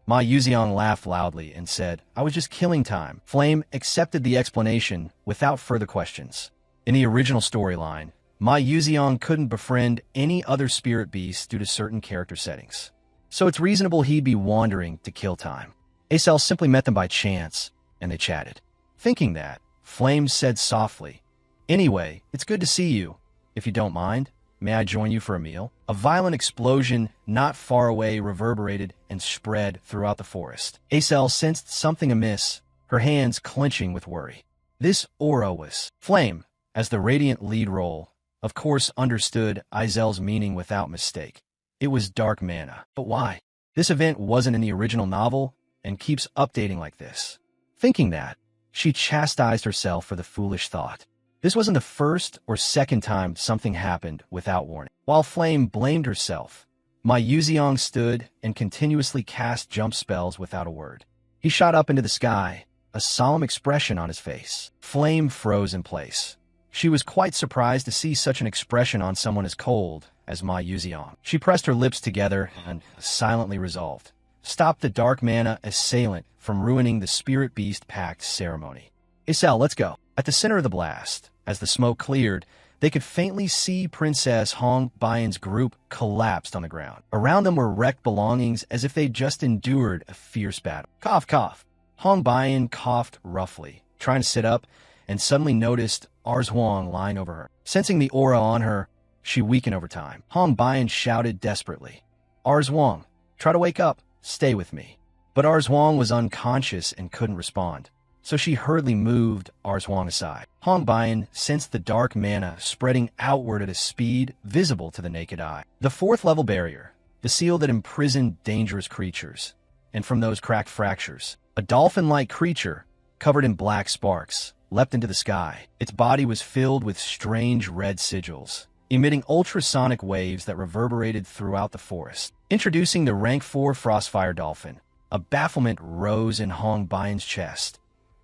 Ma Yuziang laughed loudly and said, I was just killing time. Flame accepted the explanation without further questions. In the original storyline, Ma Yuziang couldn't befriend any other spirit beasts due to certain character settings. So it's reasonable he'd be wandering to kill time. Acel simply met them by chance, and they chatted. Thinking that, Flame said softly, Anyway, it's good to see you. If you don't mind, may I join you for a meal? A violent explosion not far away reverberated and spread throughout the forest. Acel sensed something amiss, her hands clenching with worry. This aura was Flame, as the radiant lead role, of course understood Izel's meaning without mistake. It was dark mana. But why? This event wasn't in the original novel and keeps updating like this. Thinking that, she chastised herself for the foolish thought. This wasn't the first or second time something happened without warning. While Flame blamed herself, Ma Yuziang stood and continuously cast jump spells without a word. He shot up into the sky, a solemn expression on his face. Flame froze in place. She was quite surprised to see such an expression on someone as cold as Ma Yuziang. She pressed her lips together and silently resolved. Stop the dark mana assailant from ruining the Spirit Beast Pact ceremony. Acel, let's go. At the center of the blast, as the smoke cleared, they could faintly see Princess Hong Baiyan's group collapsed on the ground. Around them were wrecked belongings as if they'd just endured a fierce battle. Cough, cough. Hong Baiyan coughed roughly, trying to sit up, and suddenly noticed Arzhuang lying over her. Sensing the aura on her, she weakened over time. Hong Baiyan shouted desperately, Arzhuang, try to wake up. Stay with me. But Arzhuang was unconscious and couldn't respond, so she hurriedly moved Arzhuang aside. Hong Baiyan sensed the dark mana spreading outward at a speed visible to the naked eye. The fourth level barrier, the seal that imprisoned dangerous creatures. And from those cracked fractures, a dolphin-like creature, covered in black sparks, leapt into the sky. Its body was filled with strange red sigils, emitting ultrasonic waves that reverberated throughout the forest. Introducing the rank 4 Frostfire Dolphin, a bafflement rose in Hong Baiyan's chest.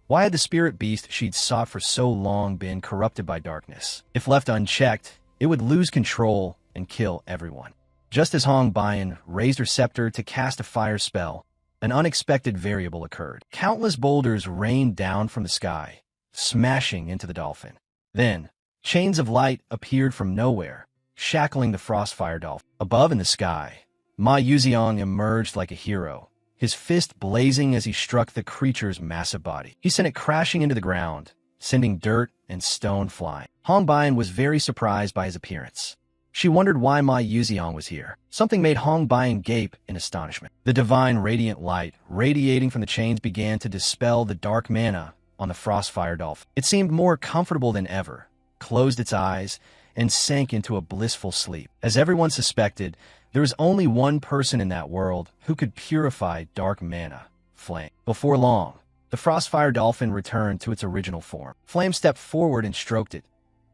Why had the spirit beast she'd sought for so long been corrupted by darkness? If left unchecked, it would lose control and kill everyone. Just as Hong Baiyan raised her scepter to cast a fire spell, an unexpected variable occurred. Countless boulders rained down from the sky, smashing into the dolphin. Then, chains of light appeared from nowhere, shackling the Frostfire Dolphin. Above in the sky, Ma Yuziang emerged like a hero, his fist blazing as he struck the creature's massive body. He sent it crashing into the ground, sending dirt and stone flying. Hong Baiyan was very surprised by his appearance. She wondered why Ma Yuziang was here. Something made Hong Baiyan gape in astonishment. The divine radiant light radiating from the chains began to dispel the dark mana on the Frostfire Dolphin. It seemed more comfortable than ever, closed its eyes, and sank into a blissful sleep. As everyone suspected, there was only one person in that world who could purify dark mana, Flame. Before long, the Frostfire Dolphin returned to its original form. Flame stepped forward and stroked it.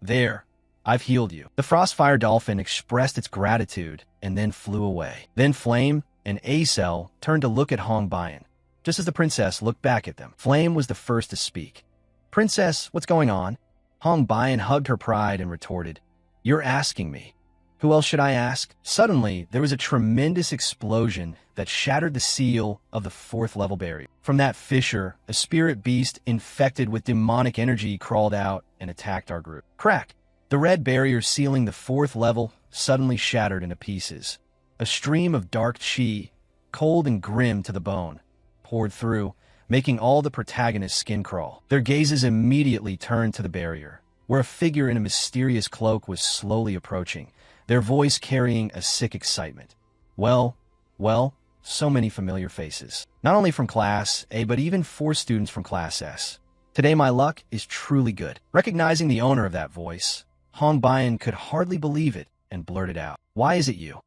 There, I've healed you. The Frostfire Dolphin expressed its gratitude and then flew away. Then Flame and Acel turned to look at Hong Baiyan. Just as the princess looked back at them, Flame was the first to speak. Princess, what's going on? Hong Baiyan hugged her pride and retorted, You're asking me. Who else should I ask? Suddenly, there was a tremendous explosion that shattered the seal of the 4th level barrier. From that fissure, a spirit beast infected with demonic energy crawled out and attacked our group. Crack! The red barrier sealing the 4th level suddenly shattered into pieces. A stream of dark chi, cold and grim to the bone, poured through, making all the protagonists' skin crawl. Their gazes immediately turned to the barrier, where a figure in a mysterious cloak was slowly approaching, their voice carrying a sick excitement. Well, so many familiar faces. Not only from Class A, but even 4 students from Class S. Today my luck is truly good. Recognizing the owner of that voice, Hong Bian could hardly believe it and blurted out, "Why is it you?"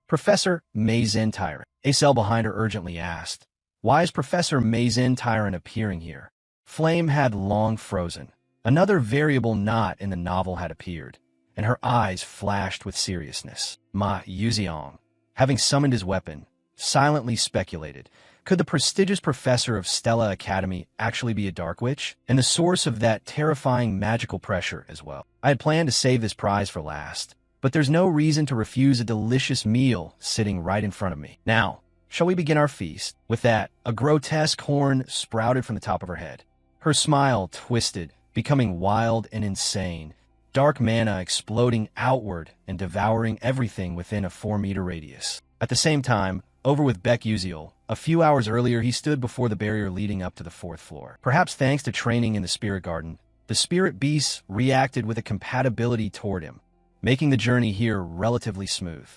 Professor Mei Zhen Tyrant, a cell behind her urgently asked. Why is Professor Mei Zhen Tyrant appearing here? Flame had long frozen. Another variable not in the novel had appeared, and her eyes flashed with seriousness. Ma Yuziong, having summoned his weapon, silently speculated, could the prestigious professor of Stella Academy actually be a dark witch, and the source of that terrifying magical pressure as well? I had planned to save this prize for last, but there's no reason to refuse a delicious meal sitting right in front of me. Now, shall we begin our feast? With that, a grotesque horn sprouted from the top of her head. Her smile twisted, becoming wild and insane, dark mana exploding outward and devouring everything within a 4-meter radius. At the same time, over with Baek Uziel, a few hours earlier he stood before the barrier leading up to the 4th floor. Perhaps thanks to training in the spirit garden, the spirit beasts reacted with a compatibility toward him, making the journey here relatively smooth.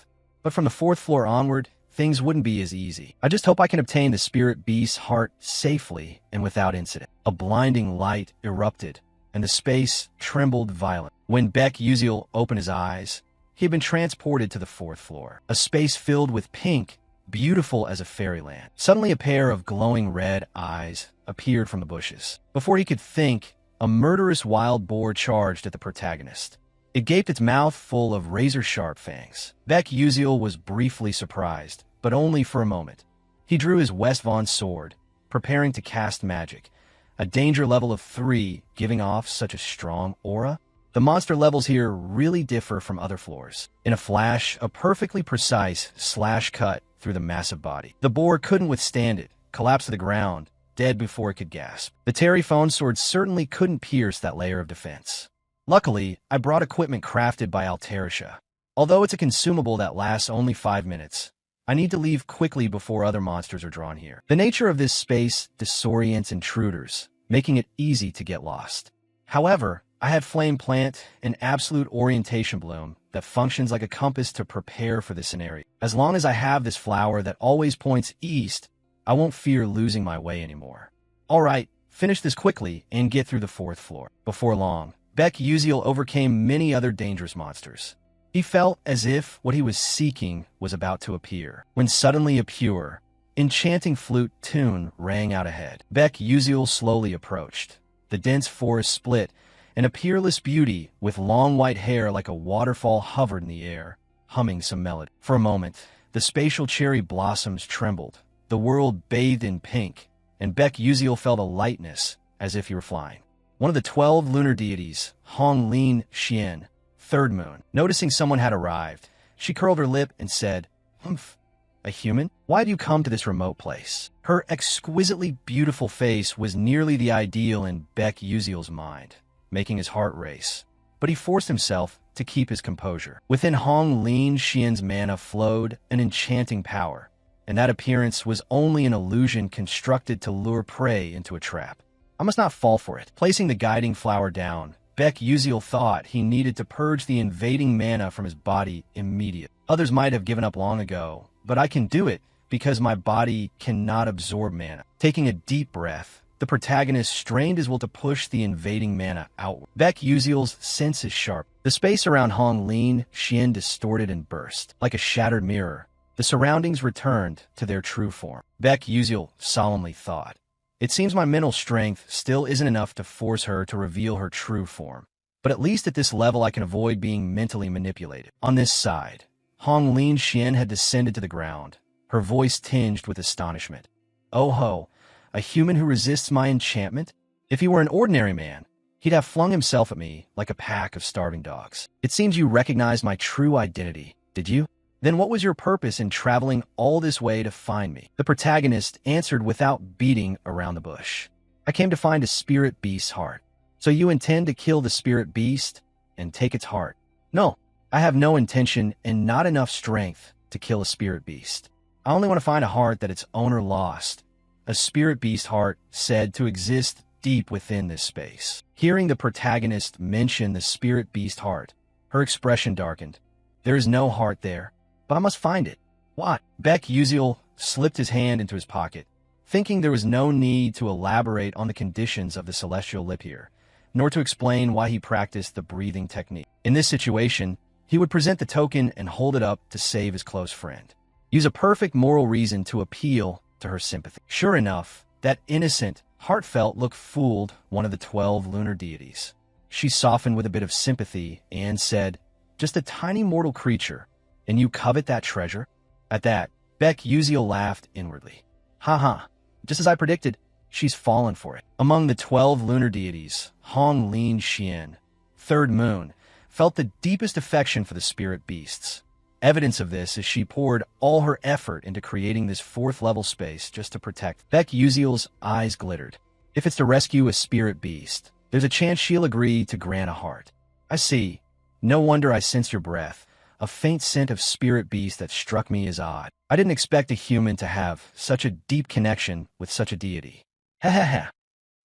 But from the 4th floor onward, things wouldn't be as easy. I just hope I can obtain the spirit beast's heart safely and without incident. A blinding light erupted, and the space trembled violently. When Baek Uziel opened his eyes, he had been transported to the 4th floor, a space filled with pink, beautiful as a fairyland. Suddenly a pair of glowing red eyes appeared from the bushes. Before he could think, a murderous wild boar charged at the protagonist. It gaped its mouth full of razor-sharp fangs. Baek Uziel was briefly surprised, but only for a moment. He drew his Westvaughn sword, preparing to cast magic, a danger level of 3 giving off such a strong aura. The monster levels here really differ from other floors. In a flash, a perfectly precise slash cut through the massive body. The boar couldn't withstand it, collapsed to the ground, dead before it could gasp. The Terryphone sword certainly couldn't pierce that layer of defense. Luckily, I brought equipment crafted by Alterisha. Although it's a consumable that lasts only 5 minutes, I need to leave quickly before other monsters are drawn here. The nature of this space disorients intruders, making it easy to get lost. However, I had Flame Plant, an absolute orientation bloom that functions like a compass to prepare for this scenario. As long as I have this flower that always points east, I won't fear losing my way anymore. Alright, finish this quickly and get through the 4th floor. Before long, Baek Uziel overcame many other dangerous monsters. He felt as if what he was seeking was about to appear, when suddenly a pure, enchanting flute tune rang out ahead. Baek Uziel slowly approached. The dense forest split, and a peerless beauty with long white hair like a waterfall hovered in the air, humming some melody. For a moment, the spatial cherry blossoms trembled, the world bathed in pink, and Baek Uziel felt a lightness as if he were flying. One of the 12 lunar deities, Hong Lin Xian, 3rd moon, noticing someone had arrived, she curled her lip and said, "Humph, a human? Why do you come to this remote place?" Her exquisitely beautiful face was nearly the ideal in Baek Uziel's mind, making his heart race. But he forced himself to keep his composure. Within Hong Lin Xian's mana flowed an enchanting power, and that appearance was only an illusion constructed to lure prey into a trap. I must not fall for it. Placing the guiding flower down, Baek Uziel thought he needed to purge the invading mana from his body immediately. Others might have given up long ago, but I can do it because my body cannot absorb mana. Taking a deep breath, the protagonist strained his will to push the invading mana outward. Baek Uziel's senses sharp. The space around Hong Lin Xian distorted and burst. Like a shattered mirror, the surroundings returned to their true form. Baek Uziel solemnly thought, "It seems my mental strength still isn't enough to force her to reveal her true form. But at least at this level I can avoid being mentally manipulated." On this side, Hong Lin Xian had descended to the ground, her voice tinged with astonishment. "Oh ho! A human who resists my enchantment? If he were an ordinary man, he'd have flung himself at me like a pack of starving dogs. It seems you recognized my true identity, did you? Then what was your purpose in traveling all this way to find me?" The protagonist answered without beating around the bush. "I came to find a spirit beast's heart." "So you intend to kill the spirit beast and take its heart?" "No, I have no intention and not enough strength to kill a spirit beast. I only want to find a heart that its owner lost. A spirit beast heart said to exist deep within this space. Hearing the protagonist mention the spirit beast heart, her expression darkened. There is no heart there, but I must find it. What? Beck Uziel slipped his hand into his pocket, thinking there was no need to elaborate on the conditions of the celestial lip here, nor to explain why he practiced the breathing technique. In this situation, he would present the token and hold it up to save his close friend. Use a perfect moral reason to appeal to her sympathy. Sure enough, that innocent, heartfelt look fooled one of the 12 lunar deities. She softened with a bit of sympathy and said, "Just a tiny mortal creature, and you covet that treasure?" At that, Beck Uziel laughed inwardly. "Ha, just as I predicted, she's fallen for it." Among the 12 lunar deities, Hong Lin Xian, third moon, felt the deepest affection for the spirit beasts. Evidence of this is she poured all her effort into creating this 4th-level space just to protect. Beck Uziel's eyes glittered. If it's to rescue a spirit beast, there's a chance she'll agree to grant a heart. I see. No wonder I sense your breath, a faint scent of spirit beast that struck me as odd. I didn't expect a human to have such a deep connection with such a deity. Ha ha ha.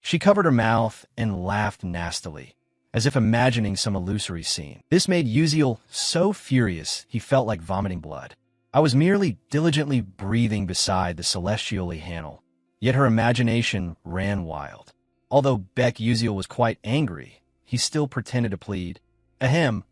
She covered her mouth and laughed nastily, as if imagining some illusory scene. This made Uziel so furious he felt like vomiting blood. I was merely diligently breathing beside the celestially handle, yet her imagination ran wild. Although Beck Uziel was quite angry, he still pretended to plead, Ahem,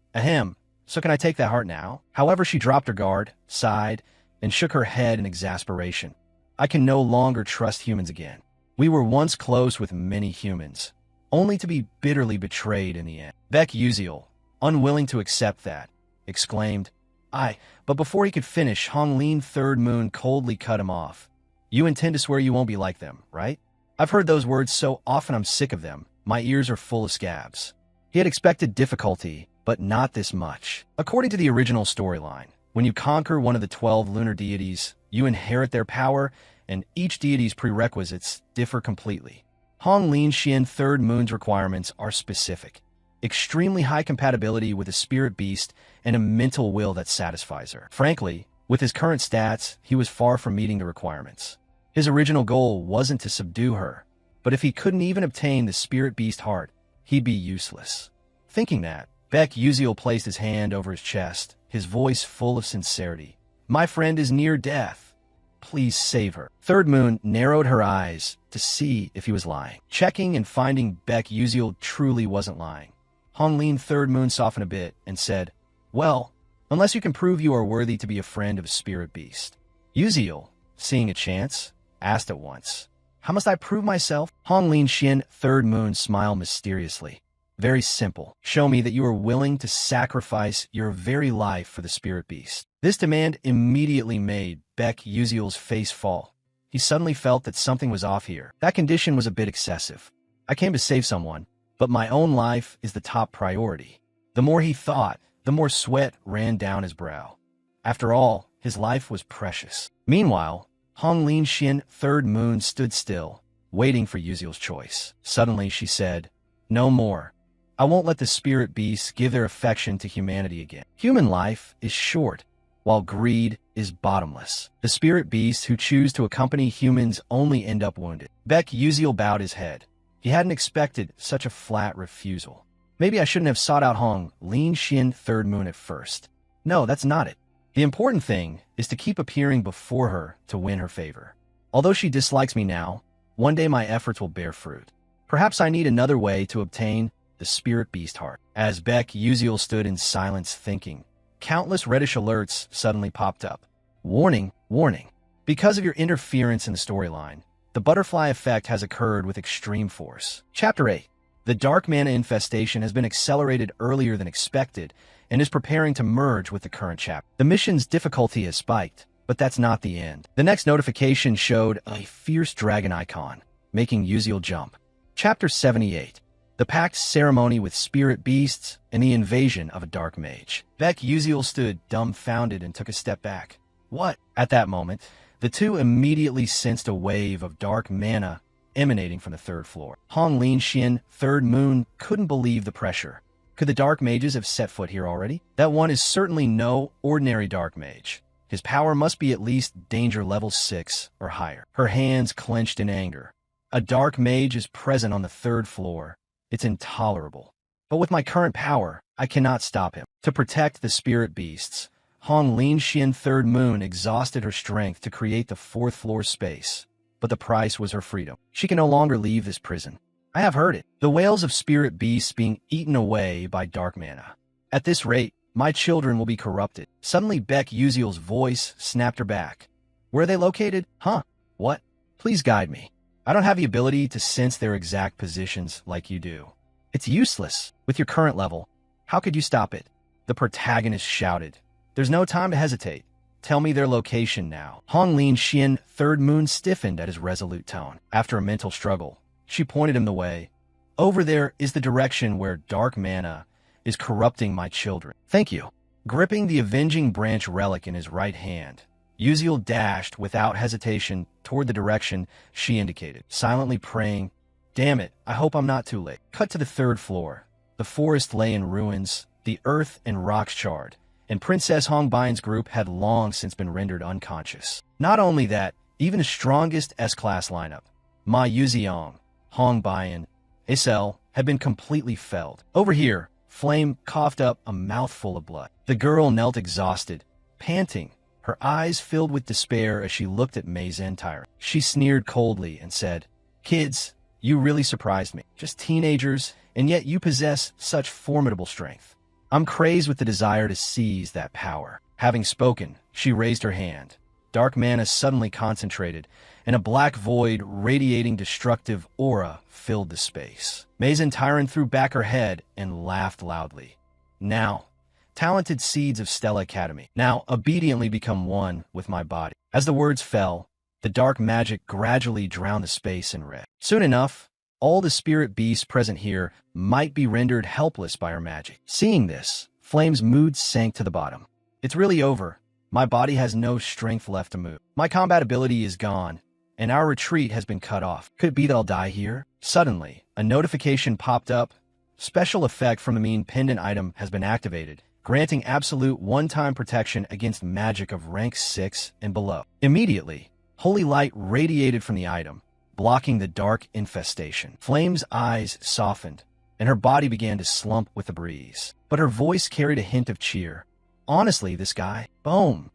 so can I take that heart now?" However, she dropped her guard, sighed, and shook her head in exasperation. "I can no longer trust humans again. We were once close with many humans, only to be bitterly betrayed in the end." Beck Uziel, unwilling to accept that, exclaimed, but before he could finish, Hong Lin Third Moon coldly cut him off. "You intend to swear you won't be like them, right? I've heard those words so often I'm sick of them. My ears are full of scabs." He had expected difficulty, but not this much. According to the original storyline, when you conquer one of the 12 lunar deities, you inherit their power, and each deity's prerequisites differ completely. Hong Lin Xian Third Moon's requirements are specific. Extremely high compatibility with a spirit beast and a mental will that satisfies her. Frankly, with his current stats, he was far from meeting the requirements. His original goal wasn't to subdue her, but if he couldn't even obtain the spirit beast heart, he'd be useless. Thinking that, Beck Uziel placed his hand over his chest, his voice full of sincerity. "My friend is near death. Please save her." Third Moon narrowed her eyes to see if he was lying. Checking and finding Beck Uziel truly wasn't lying, Hong Lin Third Moon softened a bit and said, "Well, unless you can prove you are worthy to be a friend of a spirit beast." Uziel, seeing a chance, asked at once, "How must I prove myself?" Hong Lin Xian Third Moon smiled mysteriously. "Very simple. Show me that you are willing to sacrifice your very life for the spirit beast." This demand immediately made Beck Uziel's face fall. He suddenly felt that something was off here. That condition was a bit excessive. I came to save someone, but my own life is the top priority. The more he thought, the more sweat ran down his brow. After all, his life was precious. Meanwhile, Hong Lin Xian Third Moon stood still, waiting for Uziel's choice. Suddenly she said, "No more. I won't let the spirit beasts give their affection to humanity again. Human life is short, while greed is bottomless. The spirit beasts who choose to accompany humans only end up wounded." Beck Uziel bowed his head. He hadn't expected such a flat refusal. Maybe I shouldn't have sought out Hong Lin Xian Third Moon at first. No, that's not it. The important thing is to keep appearing before her to win her favor. Although she dislikes me now, one day my efforts will bear fruit. Perhaps I need another way to obtain the spirit beast heart. As Beck Uziel stood in silence thinking, countless reddish alerts suddenly popped up. Warning, warning. Because of your interference in the storyline, the butterfly effect has occurred with extreme force. Chapter 8. The dark mana infestation has been accelerated earlier than expected and is preparing to merge with the current chapter. The mission's difficulty has spiked, but that's not the end. The next notification showed a fierce dragon icon, making Uziel jump. Chapter 78. The pact ceremony with spirit beasts and the invasion of a dark mage. Beck Uziel stood dumbfounded and took a step back. What? At that moment, the two immediately sensed a wave of dark mana emanating from the 3rd floor. Hong Lin Xian Third Moon couldn't believe the pressure. Could the dark mages have set foot here already? That one is certainly no ordinary dark mage. His power must be at least danger level 6 or higher. Her hands clenched in anger. A dark mage is present on the third floor. It's intolerable. But with my current power, I cannot stop him. To protect the spirit beasts, Hong Linxian Third Moon exhausted her strength to create the fourth floor space. But the price was her freedom. She can no longer leave this prison. I have heard it. The wails of spirit beasts being eaten away by dark mana. At this rate, my children will be corrupted. Suddenly Beck Uziel's voice snapped her back. Where are they located? Huh? What? Please guide me. I don't have the ability to sense their exact positions like you do. It's useless. With your current level, how could you stop it? The protagonist shouted. There's no time to hesitate. Tell me their location now. Hong Linxian Third Moon stiffened at his resolute tone. After a mental struggle, she pointed him the way. Over there is the direction where dark mana is corrupting my children. Thank you. Gripping the Avenging Branch relic in his right hand, Uziel dashed without hesitation toward the direction she indicated, silently praying, Damn it, I hope I'm not too late. Cut to the third floor. The forest lay in ruins, the earth and rocks charred, and Princess Hongbian's group had long since been rendered unconscious. Not only that, even the strongest S-Class lineup, Ma Yuziong, Hongbian, Isel, had been completely felled. Over here, Flame coughed up a mouthful of blood. The girl knelt exhausted, panting, her eyes filled with despair as she looked at Mei Zentire. She sneered coldly and said, Kids, you really surprised me. Just teenagers, and yet you possess such formidable strength. I'm crazed with the desire to seize that power. Having spoken, she raised her hand. Dark mana suddenly concentrated, and a black void radiating destructive aura filled the space. Mei Zentire threw back her head and laughed loudly. Now, talented seeds of Stella Academy, now obediently become one with my body. As the words fell, the dark magic gradually drowned the space in red. Soon enough, all the spirit beasts present here might be rendered helpless by her magic. Seeing this, Flame's mood sank to the bottom. It's really over. My body has no strength left to move. My combat ability is gone, and our retreat has been cut off. Could it be that I'll die here? Suddenly, a notification popped up. Special effect from the mean pendant item has been activated, granting absolute one-time protection against magic of rank 6 and below. Immediately, holy light radiated from the item, blocking the dark infestation. Flame's eyes softened, and her body began to slump with the breeze. But her voice carried a hint of cheer. Honestly, this guy, boom.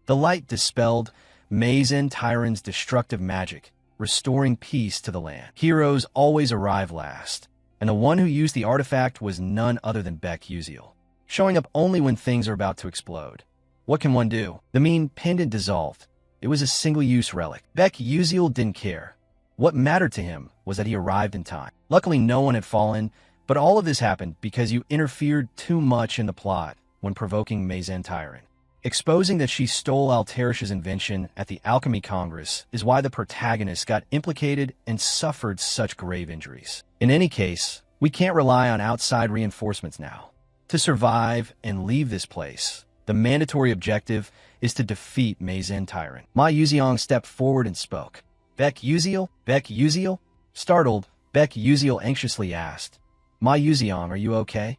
The light dispelled Mei Zentire's destructive magic, restoring peace to the land. Heroes always arrive last, and the one who used the artifact was none other than Beck Uziel, showing up only when things are about to explode. What can one do? The mean pendant dissolved. It was a single-use relic. Beck Uziel didn't care. What mattered to him was that he arrived in time. Luckily, no one had fallen, but all of this happened because you interfered too much in the plot when provoking Mei Zentire. Exposing that she stole Alterish's invention at the Alchemy Congress is why the protagonist got implicated and suffered such grave injuries. In any case, we can't rely on outside reinforcements now. To survive and leave this place, the mandatory objective is to defeat Mei Zentire. Ma Yuziong stepped forward and spoke. Beck Uziel? Beck Uziel? Startled, Beck Uziel anxiously asked, Ma Yuziong, are you okay?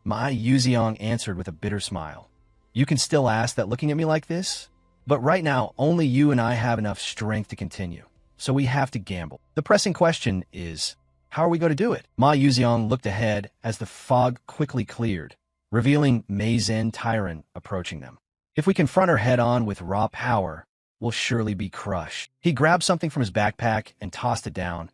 Ma Yuziong answered with a bitter smile. You can still ask that looking at me like this? But right now, only you and I have enough strength to continue, so we have to gamble. The pressing question is, how are we going to do it? Ma Yuziong looked ahead as the fog quickly cleared, revealing Mei Zentire approaching them. If we confront her head-on with raw power, we'll surely be crushed. He grabbed something from his backpack and tossed it down.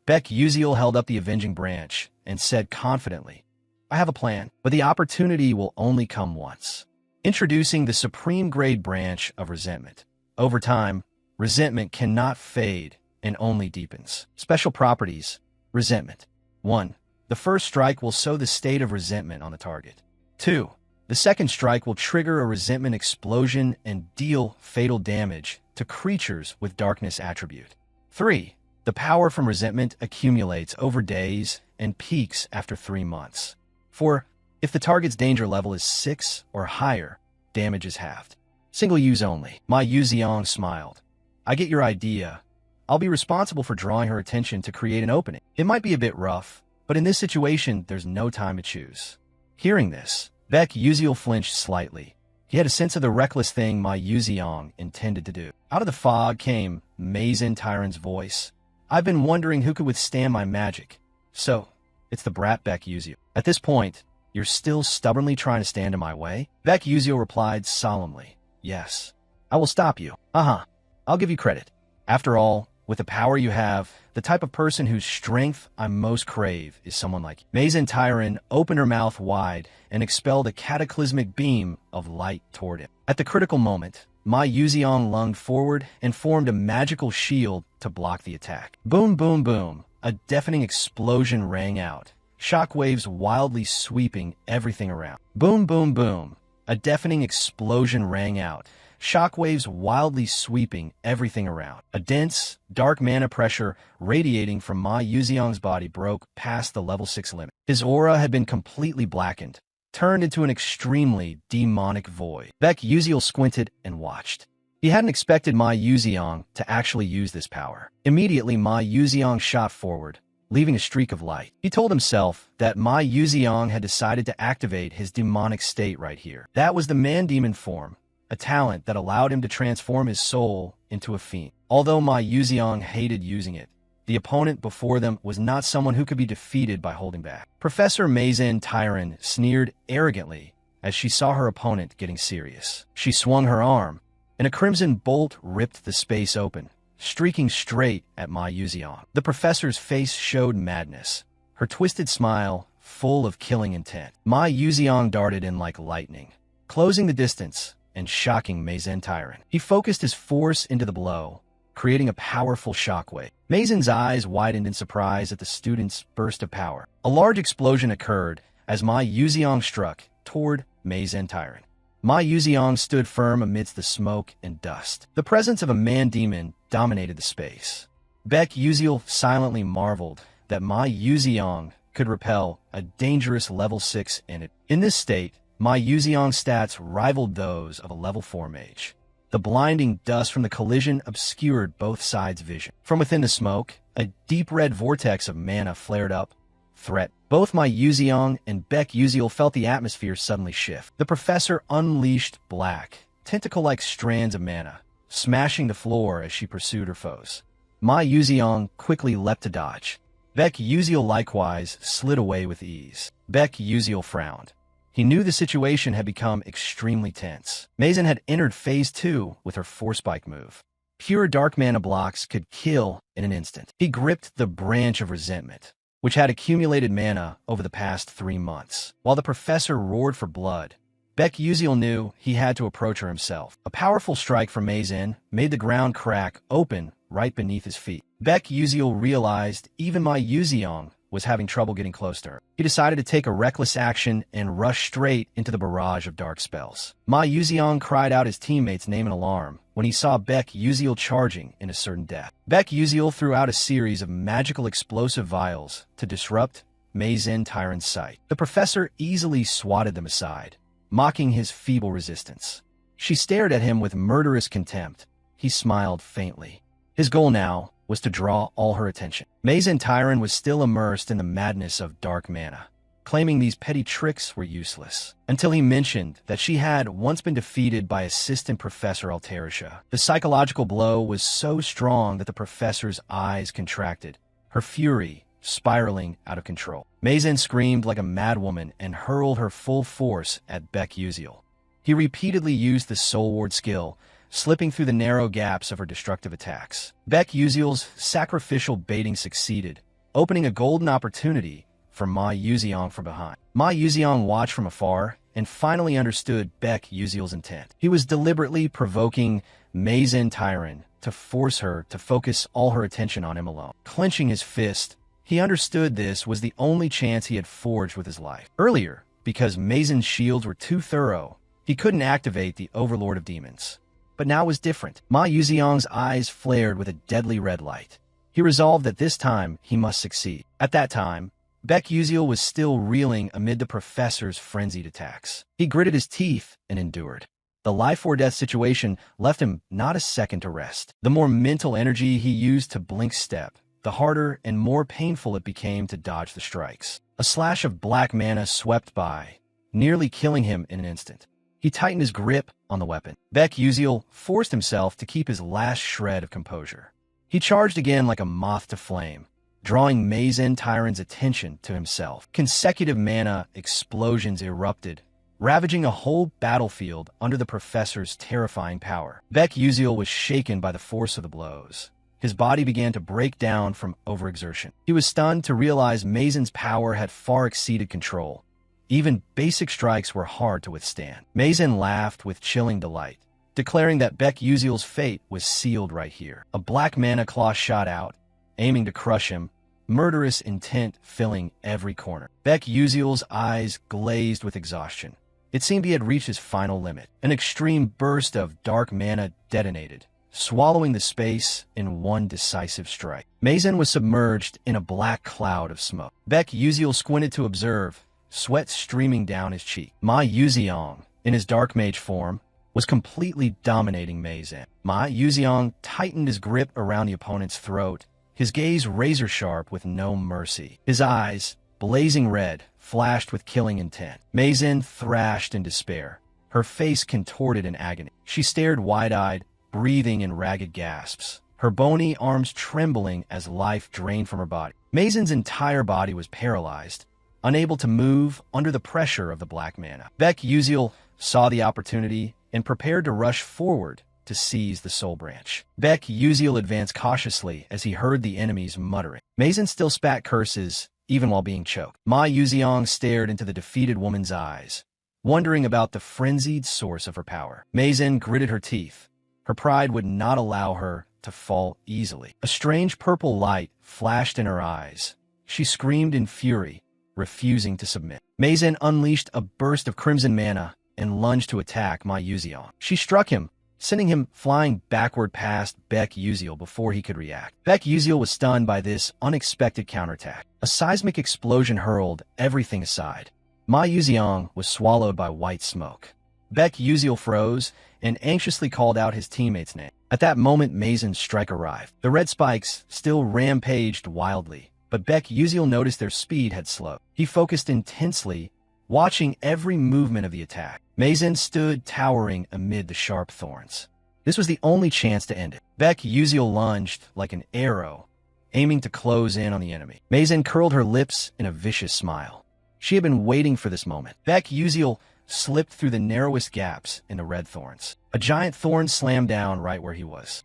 Beck Uziel held up the Avenging Branch and said confidently, I have a plan, but the opportunity will only come once. Introducing the Supreme Grade Branch of Resentment. Over time, resentment cannot fade and only deepens. Special properties. Resentment. 1. The first strike will sow the state of resentment on the target. 2. The second strike will trigger a resentment explosion and deal fatal damage to creatures with darkness attribute. 3. The power from resentment accumulates over days and peaks after 3 months. 4. If the target's danger level is 6 or higher, damage is halved. Single use only. Ma Yuziong smiled. I get your idea. I'll be responsible for drawing her attention to create an opening. It might be a bit rough, but in this situation, there's no time to choose. Hearing this, Beck Uziel flinched slightly. He had a sense of the reckless thing Ma Yuziong intended to do. Out of the fog came Mei Zentire's voice. I've been wondering who could withstand my magic. So, it's the brat Beck Uziel. At this point, you're still stubbornly trying to stand in my way? Beck Uziel replied solemnly, yes. I will stop you. I'll give you credit. After all, with the power you have, the type of person whose strength I most crave is someone like you. Mazen Tyran opened her mouth wide and expelled a cataclysmic beam of light toward him. At the critical moment, Ma Yuziang lunged forward and formed a magical shield to block the attack. Boom, boom, boom. A deafening explosion rang out, shockwaves wildly sweeping everything around. Boom, boom, boom. A deafening explosion rang out, shockwaves wildly sweeping everything around. A dense, dark mana pressure radiating from Ma Yuziang's body broke past the level 6 limit. His aura had been completely blackened, turned into an extremely demonic void. Beck Uziel squinted and watched. He hadn't expected Ma Yuziang to actually use this power. Immediately, Ma Yuziang shot forward, leaving a streak of light. He told himself that Ma Yuziang had decided to activate his demonic state right here. That was the man-demon form, a talent that allowed him to transform his soul into a fiend. Although Ma Yuziang hated using it, the opponent before them was not someone who could be defeated by holding back. Professor Mazen Tyran sneered arrogantly as she saw her opponent getting serious. She swung her arm, and a crimson bolt ripped the space open, streaking straight at Ma Yuziang. The professor's face showed madness, her twisted smile full of killing intent. Ma Yuziang darted in like lightning, closing the distance and shocking Mazen Tyran. He focused his force into the blow, creating a powerful shockwave. Mazen's eyes widened in surprise at the student's burst of power. A large explosion occurred as Ma Yuziang struck toward Mazen Tyran. Ma Yuziang stood firm amidst the smoke and dust. The presence of a man-demon dominated the space. Beck Uziel silently marveled that Ma Yuziang could repel a dangerous level 6 entity. In this state, Ma Yuziang's stats rivaled those of a level 4 mage. The blinding dust from the collision obscured both sides' vision. From within the smoke, a deep red vortex of mana flared up. Threat. Both Ma Yuziang and Beck Uziel felt the atmosphere suddenly shift. The professor unleashed black, tentacle-like strands of mana, smashing the floor as she pursued her foes. Ma Yuziang quickly leapt to dodge. Beck Uziel likewise slid away with ease. Beck Uziel frowned. He knew the situation had become extremely tense. Mazen had entered Phase 2 with her Force Spike move. Pure dark mana blocks could kill in an instant. He gripped the Branch of Resentment, which had accumulated mana over the past 3 months. While the professor roared for blood, Beck Uziel knew he had to approach her himself. A powerful strike from Mazen made the ground crack open right beneath his feet. Beck Uziel realized even Ma Yuziang was having trouble getting close to her. He decided to take a reckless action and rush straight into the barrage of dark spells. Ma Yuziang cried out his teammates' name in alarm when he saw Beck Uziel charging in a certain death. Beck Uziel threw out a series of magical explosive vials to disrupt Mazen Tyran's sight. The professor easily swatted them aside, mocking his feeble resistance. She stared at him with murderous contempt. He smiled faintly. His goal now was to draw all her attention. Mazen Tyran was still immersed in the madness of dark mana, claiming these petty tricks were useless, until he mentioned that she had once been defeated by Assistant Professor Alterisha. The psychological blow was so strong that the professor's eyes contracted, her fury spiraling out of control. Mazen screamed like a madwoman and hurled her full force at Beck Uziel. He repeatedly used the Soul Ward skill, slipping through the narrow gaps of her destructive attacks. Beck Uziel's sacrificial baiting succeeded, opening a golden opportunity for Ma Yuziang from behind. Ma Yuziang watched from afar and finally understood Beck Uziel's intent. He was deliberately provoking Mazen Tyran to force her to focus all her attention on him alone. Clenching his fist, he understood this was the only chance he had forged with his life. Earlier, because Mazen's shields were too thorough, he couldn't activate the Overlord of Demons. But now was different. Ma Yuziang's eyes flared with a deadly red light. He resolved that this time he must succeed. At that time, Beck Uziel was still reeling amid the professor's frenzied attacks. He gritted his teeth and endured. The life-or-death situation left him not a second to rest. The more mental energy he used to blink step, the harder and more painful it became to dodge the strikes. A slash of black mana swept by, nearly killing him in an instant. He tightened his grip on the weapon. Beck Uziel forced himself to keep his last shred of composure. He charged again like a moth to flame, drawing Mazen Tyron's attention to himself. Consecutive mana explosions erupted, ravaging a whole battlefield under the professor's terrifying power. Beck Uziel was shaken by the force of the blows. His body began to break down from overexertion. He was stunned to realize Mazen's power had far exceeded control. Even basic strikes were hard to withstand. Mazen laughed with chilling delight, declaring that Beck Uziel's fate was sealed right here. A black mana claw shot out, aiming to crush him, murderous intent filling every corner. Beck Uziel's eyes glazed with exhaustion. It seemed he had reached his final limit. An extreme burst of dark mana detonated, swallowing the space in one decisive strike. Mazen was submerged in a black cloud of smoke. Beck Uziel squinted to observe, sweat streaming down his cheek. Ma Yuziong, in his dark mage form, was completely dominating Mazen. Ma Yuziong tightened his grip around the opponent's throat, his gaze razor-sharp with no mercy. His eyes, blazing red, flashed with killing intent. Mazen thrashed in despair, her face contorted in agony. She stared wide-eyed, breathing in ragged gasps, her bony arms trembling as life drained from her body. Mazen's entire body was paralyzed, unable to move under the pressure of the black mana. Beck Uziel saw the opportunity and prepared to rush forward to seize the soul branch. Beck Uziel advanced cautiously as he heard the enemies muttering. Mazen still spat curses, even while being choked. Ma Yuziong stared into the defeated woman's eyes, wondering about the frenzied source of her power. Mazen gritted her teeth. Her pride would not allow her to fall easily. A strange purple light flashed in her eyes. She screamed in fury, refusing to submit. Mazen unleashed a burst of crimson mana and lunged to attack Ma Yuziong. She struck him, sending him flying backward past Beck Uziel before he could react. Beck Uziel was stunned by this unexpected counterattack. A seismic explosion hurled everything aside. Ma Yuziong was swallowed by white smoke. Beck Uziel froze and anxiously called out his teammate's name. At that moment, Mazen's strike arrived. The red spikes still rampaged wildly, but Beck Uziel noticed their speed had slowed. He focused intensely, watching every movement of the attack. Mazen stood towering amid the sharp thorns. This was the only chance to end it. Beck Uziel lunged like an arrow, aiming to close in on the enemy. Mazen curled her lips in a vicious smile. She had been waiting for this moment. Beck Uziel slipped through the narrowest gaps in the red thorns. A giant thorn slammed down right where he was.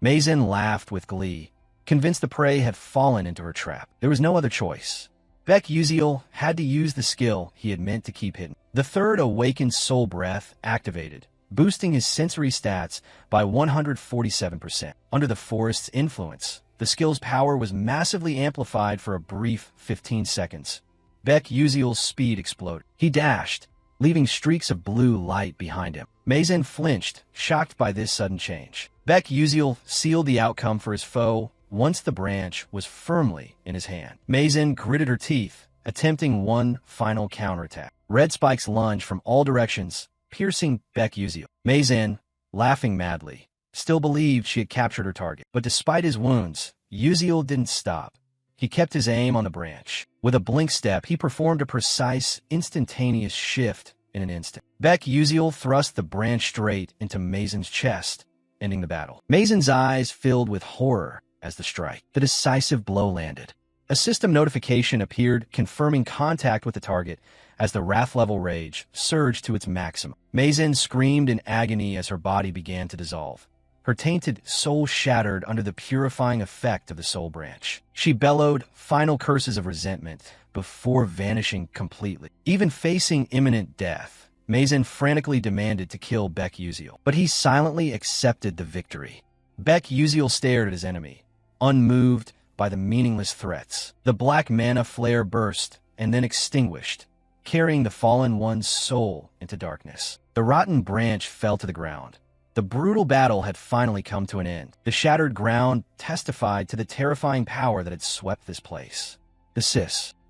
Mazen laughed with glee, convinced the prey had fallen into her trap. There was no other choice. Beck Uziel had to use the skill he had meant to keep hidden. The third awakened soul breath activated, boosting his sensory stats by 147%. Under the forest's influence, the skill's power was massively amplified for a brief 15 seconds. Beck Uziel's speed exploded. He dashed, leaving streaks of blue light behind him. Mazen flinched, shocked by this sudden change. Beck Uziel sealed the outcome for his foe once the branch was firmly in his hand. Mazen gritted her teeth, attempting one final counterattack. Red spikes lunged from all directions, piercing Beck Uziel. Mazen, laughing madly, still believed she had captured her target. But despite his wounds, Uziel didn't stop. He kept his aim on the branch. With a blink step, he performed a precise, instantaneous shift in an instant. Beck Uziel thrust the branch straight into Mazen's chest, ending the battle. Mazen's eyes filled with horror as the decisive blow landed. A system notification appeared confirming contact with the target as the wrath level rage surged to its maximum. Mazen screamed in agony as her body began to dissolve. Her tainted soul shattered under the purifying effect of the soul branch. She bellowed final curses of resentment before vanishing completely. Even facing imminent death, Mazen frantically demanded to kill Beck Uziel, but he silently accepted the victory. Beck Uziel stared at his enemy, unmoved by the meaningless threats. The black mana flare burst and then extinguished, carrying the fallen one's soul into darkness. The rotten branch fell to the ground. The brutal battle had finally come to an end. The shattered ground testified to the terrifying power that had swept this place. The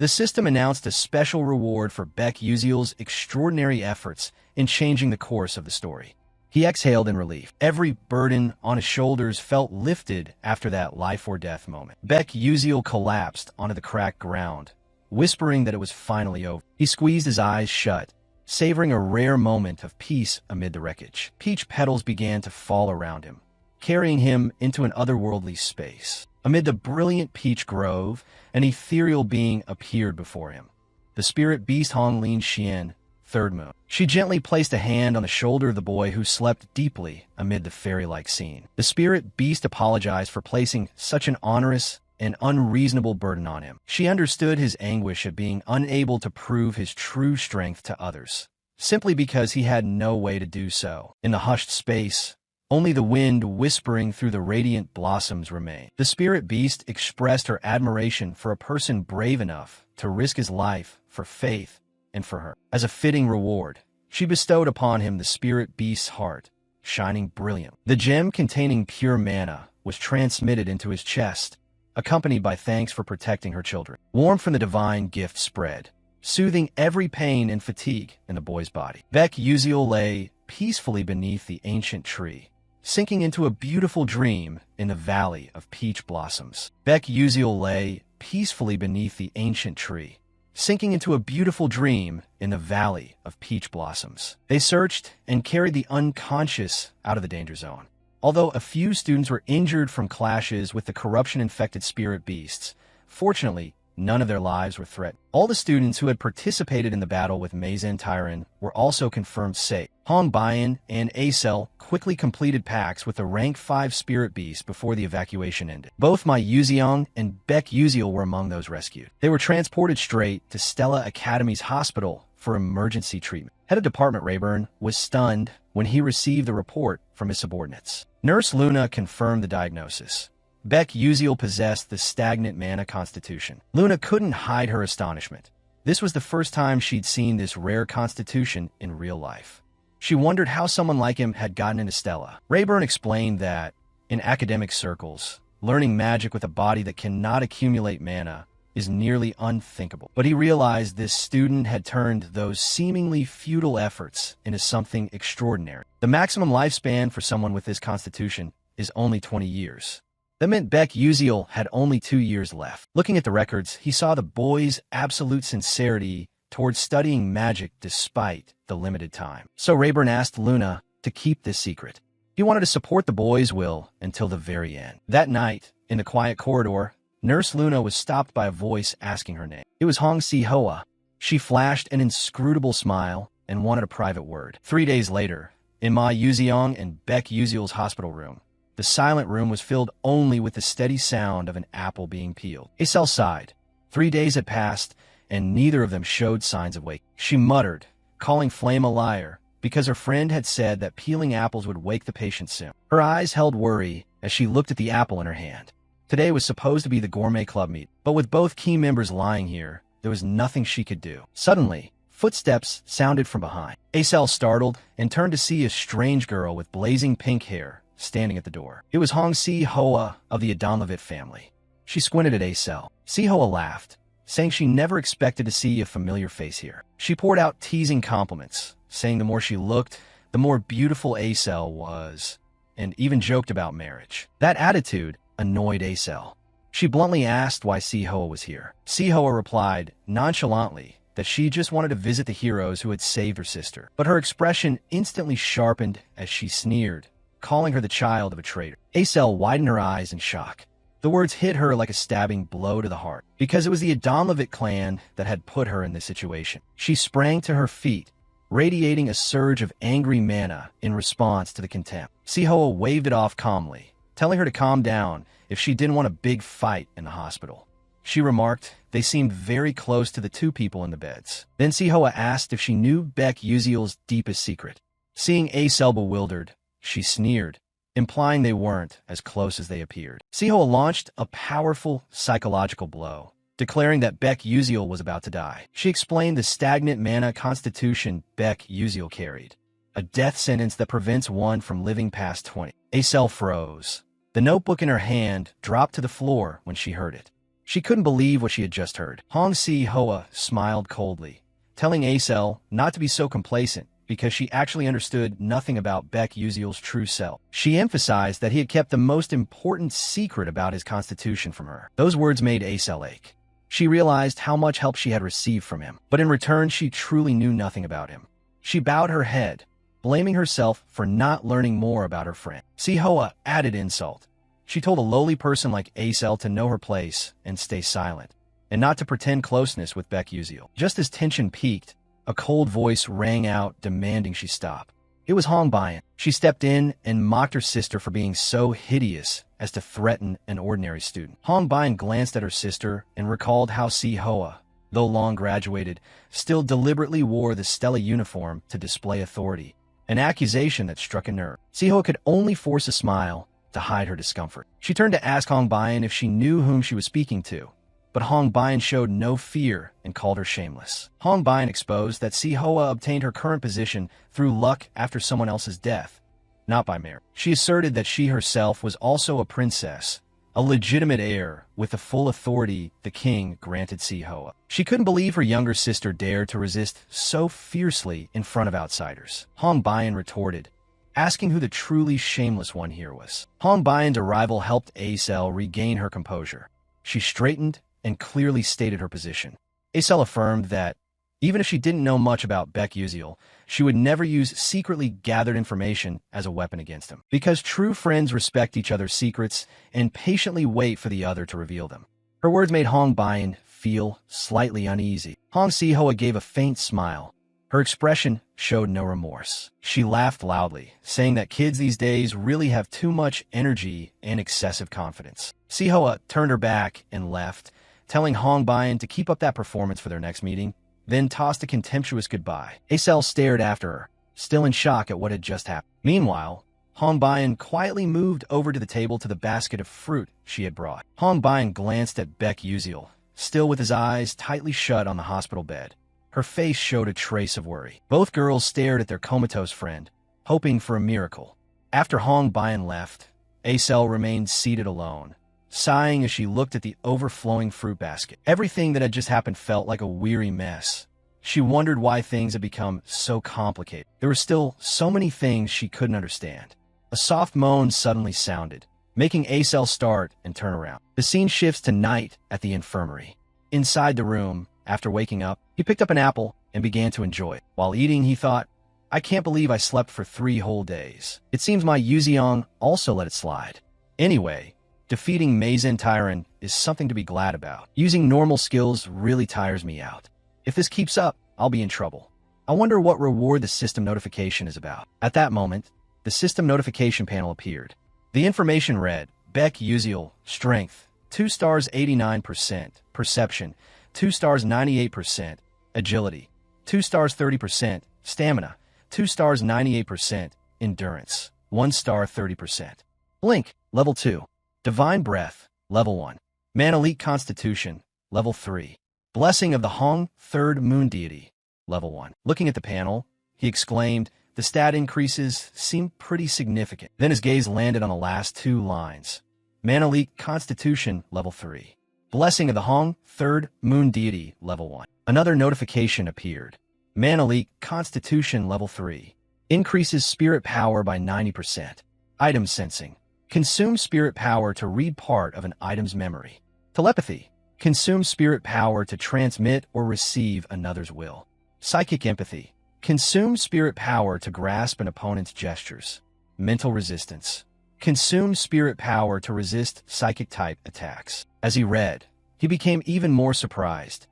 system announced a special reward for Beck Uziel's extraordinary efforts in changing the course of the story. He exhaled in relief. Every burden on his shoulders felt lifted after that life-or-death moment. Beck Uziel collapsed onto the cracked ground, whispering that it was finally over. He squeezed his eyes shut, savoring a rare moment of peace amid the wreckage. Peach petals began to fall around him, carrying him into an otherworldly space. Amid the brilliant peach grove, an ethereal being appeared before him. The spirit beast Hong Lin Xian, third moon. She gently placed a hand on the shoulder of the boy who slept deeply amid the fairy-like scene. The spirit beast apologized for placing such an onerous and unreasonable burden on him. She understood his anguish at being unable to prove his true strength to others, simply because he had no way to do so. In the hushed space, only the wind whispering through the radiant blossoms remained. The spirit beast expressed her admiration for a person brave enough to risk his life for faith and for her. As a fitting reward, she bestowed upon him the spirit beast's heart, shining brilliant. The gem containing pure mana was transmitted into his chest, accompanied by thanks for protecting her children. Warmth from the divine gift spread, soothing every pain and fatigue in the boy's body. Baek Uziel lay peacefully beneath the ancient tree, sinking into a beautiful dream in the valley of peach blossoms. Baek Uziel lay peacefully beneath the ancient tree, sinking into a beautiful dream in the valley of peach blossoms. They searched and carried the unconscious out of the danger zone. Although a few students were injured from clashes with the corruption-infected spirit beasts, fortunately, none of their lives were threatened. All the students who had participated in the battle with Meizen Tyran were also confirmed safe. Hong Bian and Acel quickly completed packs with the rank 5 spirit beast before the evacuation ended. Both Mai Yuziang and Baek Uziel were among those rescued. They were transported straight to Stella Academy's hospital for emergency treatment. Head of Department Rayburn was stunned when he received the report from his subordinates. Nurse Luna confirmed the diagnosis. Baek Uziel possessed the stagnant mana constitution. Luna couldn't hide her astonishment. This was the first time she'd seen this rare constitution in real life. She wondered how someone like him had gotten into Stella. Rayburn explained that, in academic circles, learning magic with a body that cannot accumulate mana is nearly unthinkable. But he realized this student had turned those seemingly futile efforts into something extraordinary. The maximum lifespan for someone with this constitution is only 20 years. That meant Baek Uziel had only 2 years left. Looking at the records, he saw the boy's absolute sincerity towards studying magic despite the limited time. So Rayburn asked Luna to keep this secret. He wanted to support the boy's will until the very end. That night, in the quiet corridor, Nurse Luna was stopped by a voice asking her name. It was Hong Si-hoa. She flashed an inscrutable smile and wanted a private word. 3 days later, in Ma Yuziang and Baek Uziel's hospital room, the silent room was filled only with the steady sound of an apple being peeled. Acel sighed. 3 days had passed, and neither of them showed signs of waking. She muttered, calling Flame a liar, because her friend had said that peeling apples would wake the patient soon. Her eyes held worry as she looked at the apple in her hand. Today was supposed to be the gourmet club meet, but with both key members lying here, there was nothing she could do. Suddenly, footsteps sounded from behind. Acel startled and turned to see a strange girl with blazing pink hair standing at the door. It was Hong Si-hoa of the Adonlevit family. She squinted at Acel. Si-hoa laughed, saying she never expected to see a familiar face here. She poured out teasing compliments, saying the more she looked, the more beautiful Acel was, and even joked about marriage. That attitude annoyed Acel. She bluntly asked why Si-hoa was here. Si-hoa replied, nonchalantly, that she just wanted to visit the heroes who had saved her sister. But her expression instantly sharpened as she sneered, calling her the child of a traitor. Acel widened her eyes in shock. The words hit her like a stabbing blow to the heart, because it was the Adonlevit clan that had put her in this situation. She sprang to her feet, radiating a surge of angry mana in response to the contempt. Si-hoa waved it off calmly, telling her to calm down if she didn't want a big fight in the hospital. She remarked they seemed very close to the two people in the beds. Then Si-hoa asked if she knew Baek Uziel's deepest secret. Seeing Acel bewildered, she sneered, implying they weren't as close as they appeared. Si-hoa launched a powerful psychological blow, declaring that Baek Uziel was about to die. She explained the stagnant mana constitution Baek Uziel carried, a death sentence that prevents one from living past 20. Acel froze. The notebook in her hand dropped to the floor when she heard it. She couldn't believe what she had just heard. Hong Si-hoa smiled coldly, telling Acel not to be so complacent because she actually understood nothing about Baek Uziel's true self. She emphasized that he had kept the most important secret about his constitution from her. Those words made Acel ache. She realized how much help she had received from him, but in return she truly knew nothing about him. She bowed her head, blaming herself for not learning more about her friend. Sihoa added insult. She told a lowly person like Acel to know her place and stay silent, and not to pretend closeness with Baek Uziel. Just as tension peaked, a cold voice rang out demanding she stop. It was Hong Bayan. She stepped in and mocked her sister for being so hideous as to threaten an ordinary student. Hong Bayan glanced at her sister and recalled how Sihoa, though long graduated, still deliberately wore the Stella uniform to display authority, an accusation that struck a nerve. Sihoa could only force a smile to hide her discomfort. She turned to ask Hong Bayan if she knew whom she was speaking to, but Hong Bayan showed no fear and called her shameless. Hong Bayan exposed that Sihoa obtained her current position through luck after someone else's death, not by merit. She asserted that she herself was also a princess, a legitimate heir with the full authority the king granted Sihoa. She couldn't believe her younger sister dared to resist so fiercely in front of outsiders. Hong Bayan retorted, asking who the truly shameless one here was. Hong Bayan's arrival helped Acel regain her composure. She straightened and clearly stated her position. Acel affirmed that, even if she didn't know much about Baek Uziel, she would never use secretly gathered information as a weapon against him, because true friends respect each other's secrets and patiently wait for the other to reveal them. Her words made Hong Bayan feel slightly uneasy. Hong Sihoa gave a faint smile. Her expression showed no remorse. She laughed loudly, saying that kids these days really have too much energy and excessive confidence. Sihoa turned her back and left, telling Hong Bayan to keep up that performance for their next meeting, then tossed a contemptuous goodbye. Acel stared after her, still in shock at what had just happened. Meanwhile, Hong Bayan quietly moved over to the table to the basket of fruit she had brought. Hong Bayan glanced at Baek Uziel, still with his eyes tightly shut on the hospital bed. Her face showed a trace of worry. Both girls stared at their comatose friend, hoping for a miracle. After Hong Bayan left, Acel remained seated alone, sighing as she looked at the overflowing fruit basket. Everything that had just happened felt like a weary mess. She wondered why things had become so complicated. There were still so many things she couldn't understand. A soft moan suddenly sounded, making Acel start and turn around. The scene shifts to night at the infirmary. Inside the room, after waking up, he picked up an apple and began to enjoy it. While eating, he thought, I can't believe I slept for 3 whole days. It seems my Yuziong also let it slide. Anyway, defeating Meizen Tyran is something to be glad about. Using normal skills really tires me out. If this keeps up, I'll be in trouble. I wonder what reward the system notification is about. At that moment, the system notification panel appeared. The information read, Baek Uziel, Strength, 2 stars 89%, Perception, 2 stars 98%, Agility, 2 stars 30%, Stamina, 2 stars 98%, Endurance, 1 star 30%. Blink, Level 2. Divine Breath, Level 1. Man-Elite Constitution, Level 3. Blessing of the Hong, Third Moon Deity, Level 1. Looking at the panel, he exclaimed, the stat increases seem pretty significant. Then his gaze landed on the last 2 lines. Man-Elite Constitution, Level 3. Blessing of the Hong, Third Moon Deity, Level 1. Another notification appeared. Man-Elite Constitution, Level 3. Increases spirit power by 90%. Item Sensing. Consume spirit power to read part of an item's memory. Telepathy. Consume spirit power to transmit or receive another's will. Psychic Empathy. Consume spirit power to grasp an opponent's gestures. Mental Resistance. Consume spirit power to resist psychic-type attacks. As he read, he became even more surprised.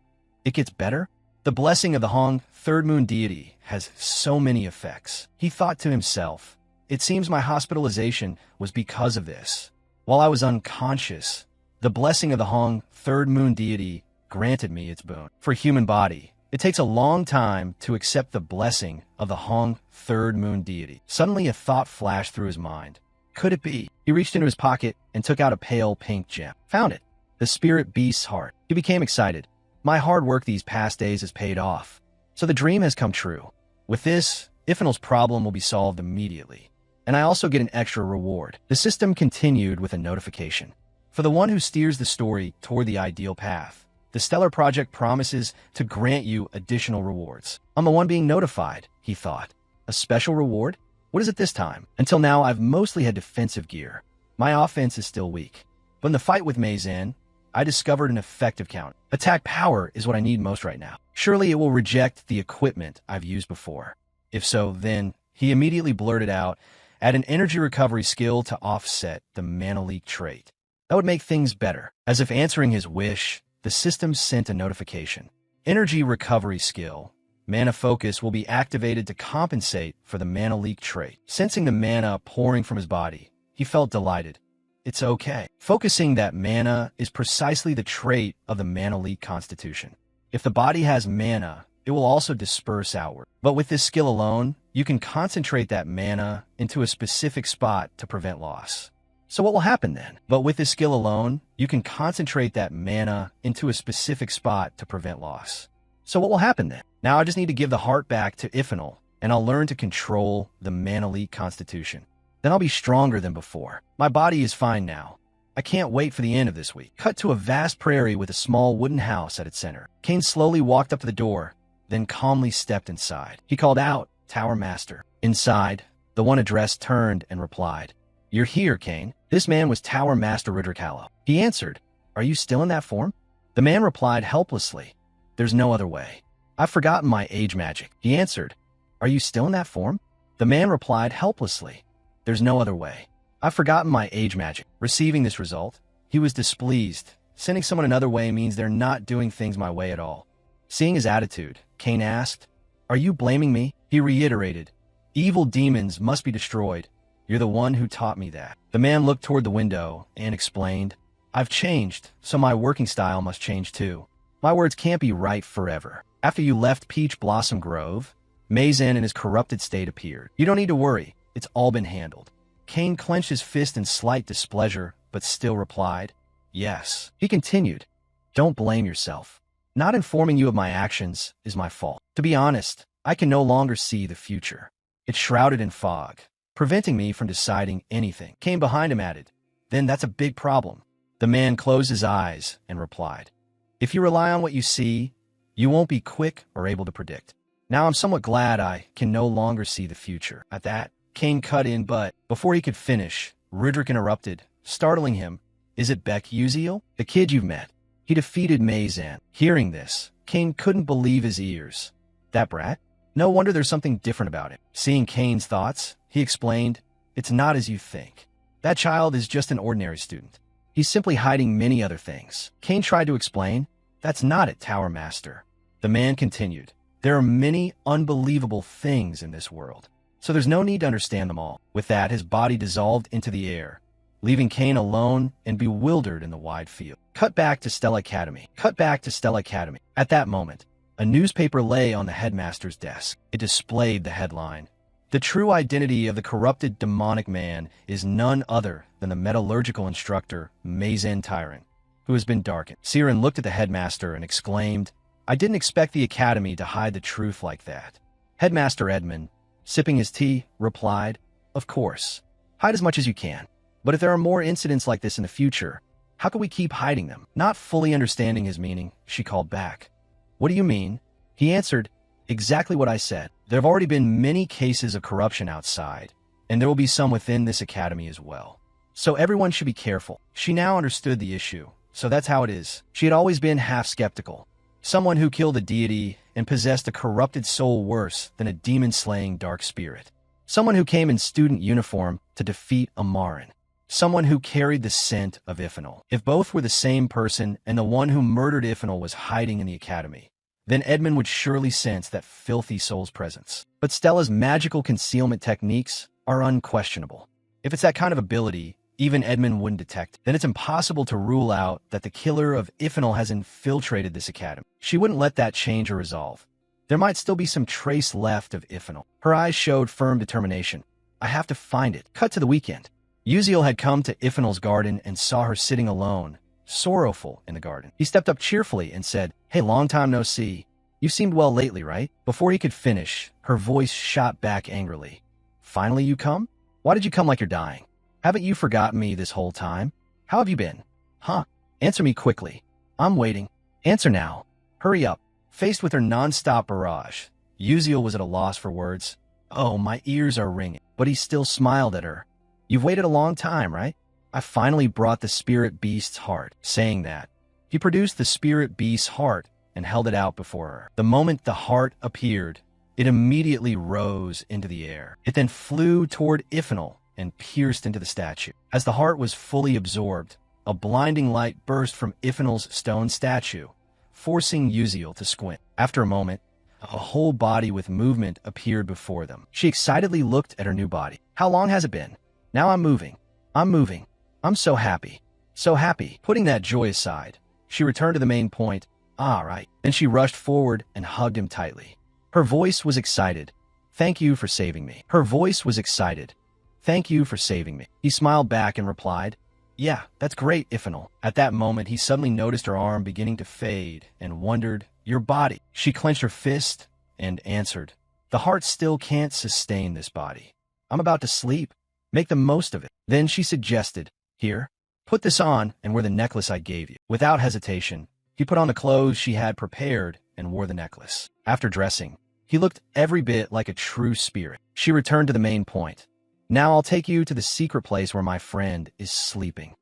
It gets better? The blessing of the Hong, Third Moon Deity, has so many effects. He thought to himself, it seems my hospitalization was because of this. While I was unconscious, the blessing of the Hong, Third Moon Deity, granted me its boon. For a human body, it takes a long time to accept the blessing of the Hong, Third Moon Deity. Suddenly a thought flashed through his mind. Could it be? He reached into his pocket and took out a pale pink gem. Found it. The spirit beast's heart. He became excited. My hard work these past days has paid off. So the dream has come true. With this, Ifnal's problem will be solved immediately. And I also get an extra reward. The system continued with a notification. For the one who steers the story toward the ideal path, the Stellar Project promises to grant you additional rewards. I'm the one being notified, he thought. A special reward? What is it this time? Until now, I've mostly had defensive gear. My offense is still weak. But in the fight with Meizen, I discovered an effective counter. Attack power is what I need most right now. Surely it will reject the equipment I've used before. If so, then He immediately blurted out, add an energy recovery skill to offset the mana leak trait. That would make things better. As if answering his wish, the system sent a notification. Energy recovery skill. Mana focus will be activated to compensate for the mana leak trait. Sensing the mana pouring from his body, he felt delighted. It's okay. Focusing that mana is precisely the trait of the mana leak constitution. If the body has mana, it will also disperse outward. But with this skill alone, you can concentrate that mana into a specific spot to prevent loss. So what will happen then? But with this skill alone, you can concentrate that mana into a specific spot to prevent loss. So what will happen then? Now I just need to give the heart back to Iphenol, and I'll learn to control the mana leak constitution. Then I'll be stronger than before. My body is fine now. I can't wait for the end of this week. Cut to a vast prairie with a small wooden house at its center. Kane slowly walked up to the door, then calmly stepped inside. He called out, Tower Master. Inside, the one addressed turned and replied, You're here, Kane. This man was Tower Master Rudrick Hallow. He answered, Are you still in that form? The man replied helplessly, There's no other way. I've forgotten my age magic. He answered, Are you still in that form? The man replied helplessly, There's no other way. I've forgotten my age magic. Receiving this result, he was displeased. Sending someone another way means they're not doing things my way at all. Seeing his attitude, Kane asked, Are you blaming me? He reiterated, Evil demons must be destroyed. You're the one who taught me that. The man looked toward the window and explained, I've changed, so my working style must change too. My words can't be right forever. After you left Peach Blossom Grove, Mazen in his corrupted state appeared. You don't need to worry. It's all been handled. Kane clenched his fist in slight displeasure, but still replied, Yes. He continued, Don't blame yourself. Not informing you of my actions is my fault. To be honest, I can no longer see the future. It's shrouded in fog, preventing me from deciding anything. Kane behind him added, Then that's a big problem. The man closed his eyes and replied, If you rely on what you see, you won't be quick or able to predict. Now I'm somewhat glad I can no longer see the future. At that, Kane cut in, but before he could finish, Rudrick interrupted, startling him. Is it Beck Uziel? The kid you've met. He defeated Mazen. Hearing this, Kane couldn't believe his ears. That brat? No wonder there's something different about him. Seeing Kane's thoughts, he explained, It's not as you think. That child is just an ordinary student. He's simply hiding many other things. Kane tried to explain, That's not it, Tower Master. The man continued, There are many unbelievable things in this world. So there's no need to understand them all. With that, his body dissolved into the air, leaving Kane alone and bewildered in the wide field. Cut back to Stella Academy. Cut back to Stella Academy. At that moment, a newspaper lay on the headmaster's desk. It displayed the headline, The true identity of the corrupted demonic man is none other than the metallurgical instructor, Mazen Tyran, who has been darkened. Siren looked at the headmaster and exclaimed, I didn't expect the academy to hide the truth like that. Headmaster Edmund, sipping his tea, replied, Of course. Hide as much as you can. But if there are more incidents like this in the future, how can we keep hiding them? Not fully understanding his meaning, she called back. What do you mean? He answered, Exactly what I said. There have already been many cases of corruption outside, and there will be some within this academy as well. So everyone should be careful. She now understood the issue, so that's how it is. She had always been half skeptical. Someone who killed a deity and possessed a corrupted soul worse than a demon-slaying dark spirit. Someone who came in student uniform to defeat a Marin. Someone who carried the scent of Iphenol. If both were the same person and the one who murdered Iphenol was hiding in the academy, then Edmund would surely sense that filthy soul's presence. But Stella's magical concealment techniques are unquestionable. If it's that kind of ability, even Edmund wouldn't detect. Then it's impossible to rule out that the killer of Iphenol has infiltrated this academy. She wouldn't let that change her resolve. There might still be some trace left of Iphenol. Her eyes showed firm determination. I have to find it. Cut to the weekend. Uziel had come to Iphenol's garden and saw her sitting alone, sorrowful in the garden. He stepped up cheerfully and said, Hey, long time no see. You seemed well lately, right? Before he could finish, her voice shot back angrily. Finally you come? Why did you come like you're dying? Haven't you forgotten me this whole time? How have you been? Huh? Answer me quickly. I'm waiting. Answer now. Hurry up. Faced with her non-stop barrage, Uziel was at a loss for words. Oh, my ears are ringing. But he still smiled at her. You've waited a long time, right? I finally brought the spirit beast's heart. Saying that, he produced the spirit beast's heart and held it out before her. The moment the heart appeared, It immediately rose into the air. It then flew toward Ifnal and pierced into the statue. As the heart was fully absorbed, a blinding light burst from Ifnal's stone statue, forcing Uziel to squint. After a moment, a whole body with movement appeared before them. She excitedly looked at her new body. How long has it been? Now I'm moving. I'm moving. I'm so happy. So happy. Putting that joy aside, she returned to the main point. All right. Then she rushed forward and hugged him tightly. Her voice was excited. Thank you for saving me. Her voice was excited. Thank you for saving me. He smiled back and replied, Yeah, that's great, Ifnal. At that moment, he suddenly noticed her arm beginning to fade and wondered, Your body. She clenched her fist and answered, The heart still can't sustain this body. I'm about to sleep. Make the most of it. Then she suggested, Here, put this on and wear the necklace I gave you. Without hesitation, he put on the clothes she had prepared and wore the necklace. After dressing, he looked every bit like a true spirit. She returned to the main point. Now I'll take you to the secret place where my friend is sleeping.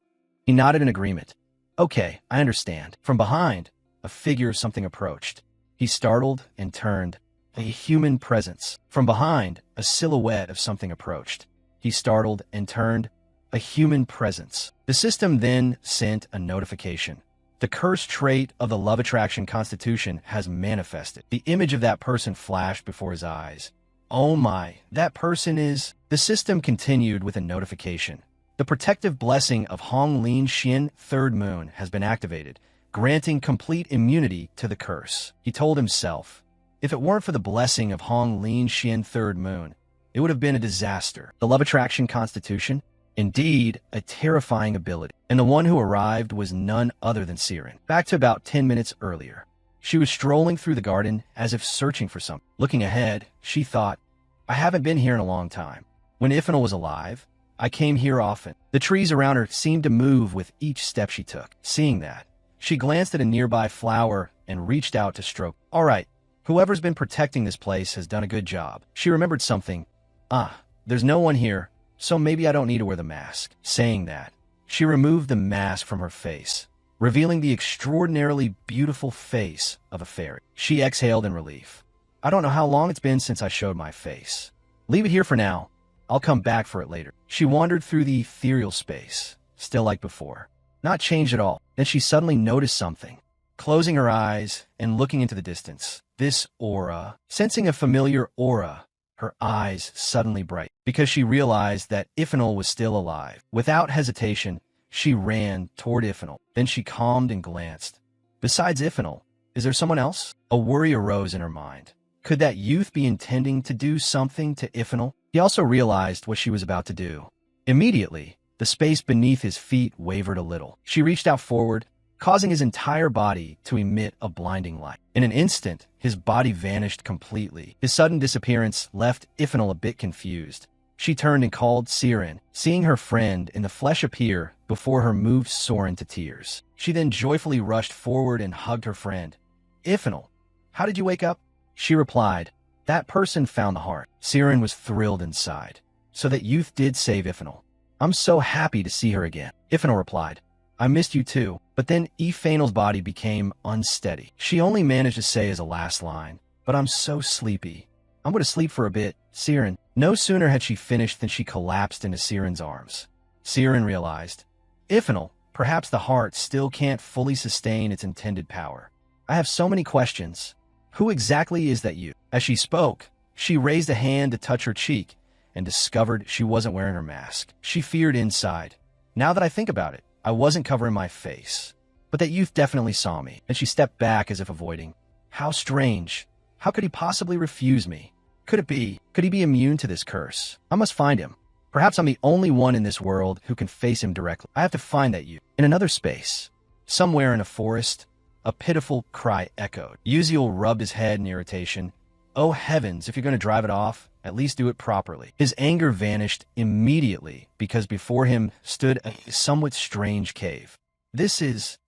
He nodded in agreement. Okay, I understand. From behind, a figure of something approached. He startled and turned. A human presence. From behind, a silhouette of something approached. He startled and turned. A human presence. The system then sent a notification. The cursed trait of the love attraction constitution has manifested. The image of that person flashed before his eyes. Oh my, that person is... The system continued with a notification. The protective blessing of Hong Lin Xin Third Moon has been activated, granting complete immunity to the curse. He told himself, if it weren't for the blessing of Hong Lin Xin Third Moon, it would have been a disaster. The love attraction constitution? Indeed, a terrifying ability. And the one who arrived was none other than Siren. Back to about 10 minutes earlier. She was strolling through the garden as if searching for something. Looking ahead, she thought, I haven't been here in a long time. When Ifnal was alive, I came here often. The trees around her seemed to move with each step she took. Seeing that, she glanced at a nearby flower and reached out to stroke. All right, whoever's been protecting this place has done a good job. She remembered something. There's no one here, so maybe I don't need to wear the mask. Saying that, she removed the mask from her face, revealing the extraordinarily beautiful face of a fairy. She exhaled in relief. I don't know how long it's been since I showed my face. Leave it here for now. I'll come back for it later. She wandered through the ethereal space, still like before. Not changed at all. Then she suddenly noticed something. Closing her eyes and looking into the distance, this aura, sensing a familiar aura, her eyes suddenly bright, because she realized that Ifnal was still alive. Without hesitation, she ran toward Ifnal. Then she calmed and glanced. Besides Ifnal, is there someone else? A worry arose in her mind. Could that youth be intending to do something to Ifnal? He also realized what she was about to do. Immediately, the space beneath his feet wavered a little. She reached out forward, causing his entire body to emit a blinding light. In an instant, his body vanished completely. His sudden disappearance left Ifnal a bit confused. She turned and called Siren, seeing her friend in the flesh appear before her moved Soren to tears. She then joyfully rushed forward and hugged her friend. Ifnal, how did you wake up? She replied, that person found the heart. Siren was thrilled inside. So that youth did save Ifnal. I'm so happy to see her again. Ifnal replied, I missed you too. But then Ifanal's body became unsteady. She only managed to say as a last line, but I'm so sleepy. I'm going to sleep for a bit. Siren. No sooner had she finished than she collapsed into Siren's arms. Siren realized, Ifnal, perhaps the heart still can't fully sustain its intended power. I have so many questions. Who exactly is that you? As she spoke, she raised a hand to touch her cheek and discovered she wasn't wearing her mask. She feared inside. Now that I think about it, I wasn't covering my face. But that youth definitely saw me, and she stepped back as if avoiding. How strange. How could he possibly refuse me? Could he be immune to this curse? I must find him. Perhaps I'm the only one in this world who can face him directly. I have to find that youth. In another space, somewhere in a forest, a pitiful cry echoed. Uziel rubbed his head in irritation. Oh heavens, if you're going to drive it off, at least do it properly. His anger vanished immediately because before him stood a somewhat strange cave.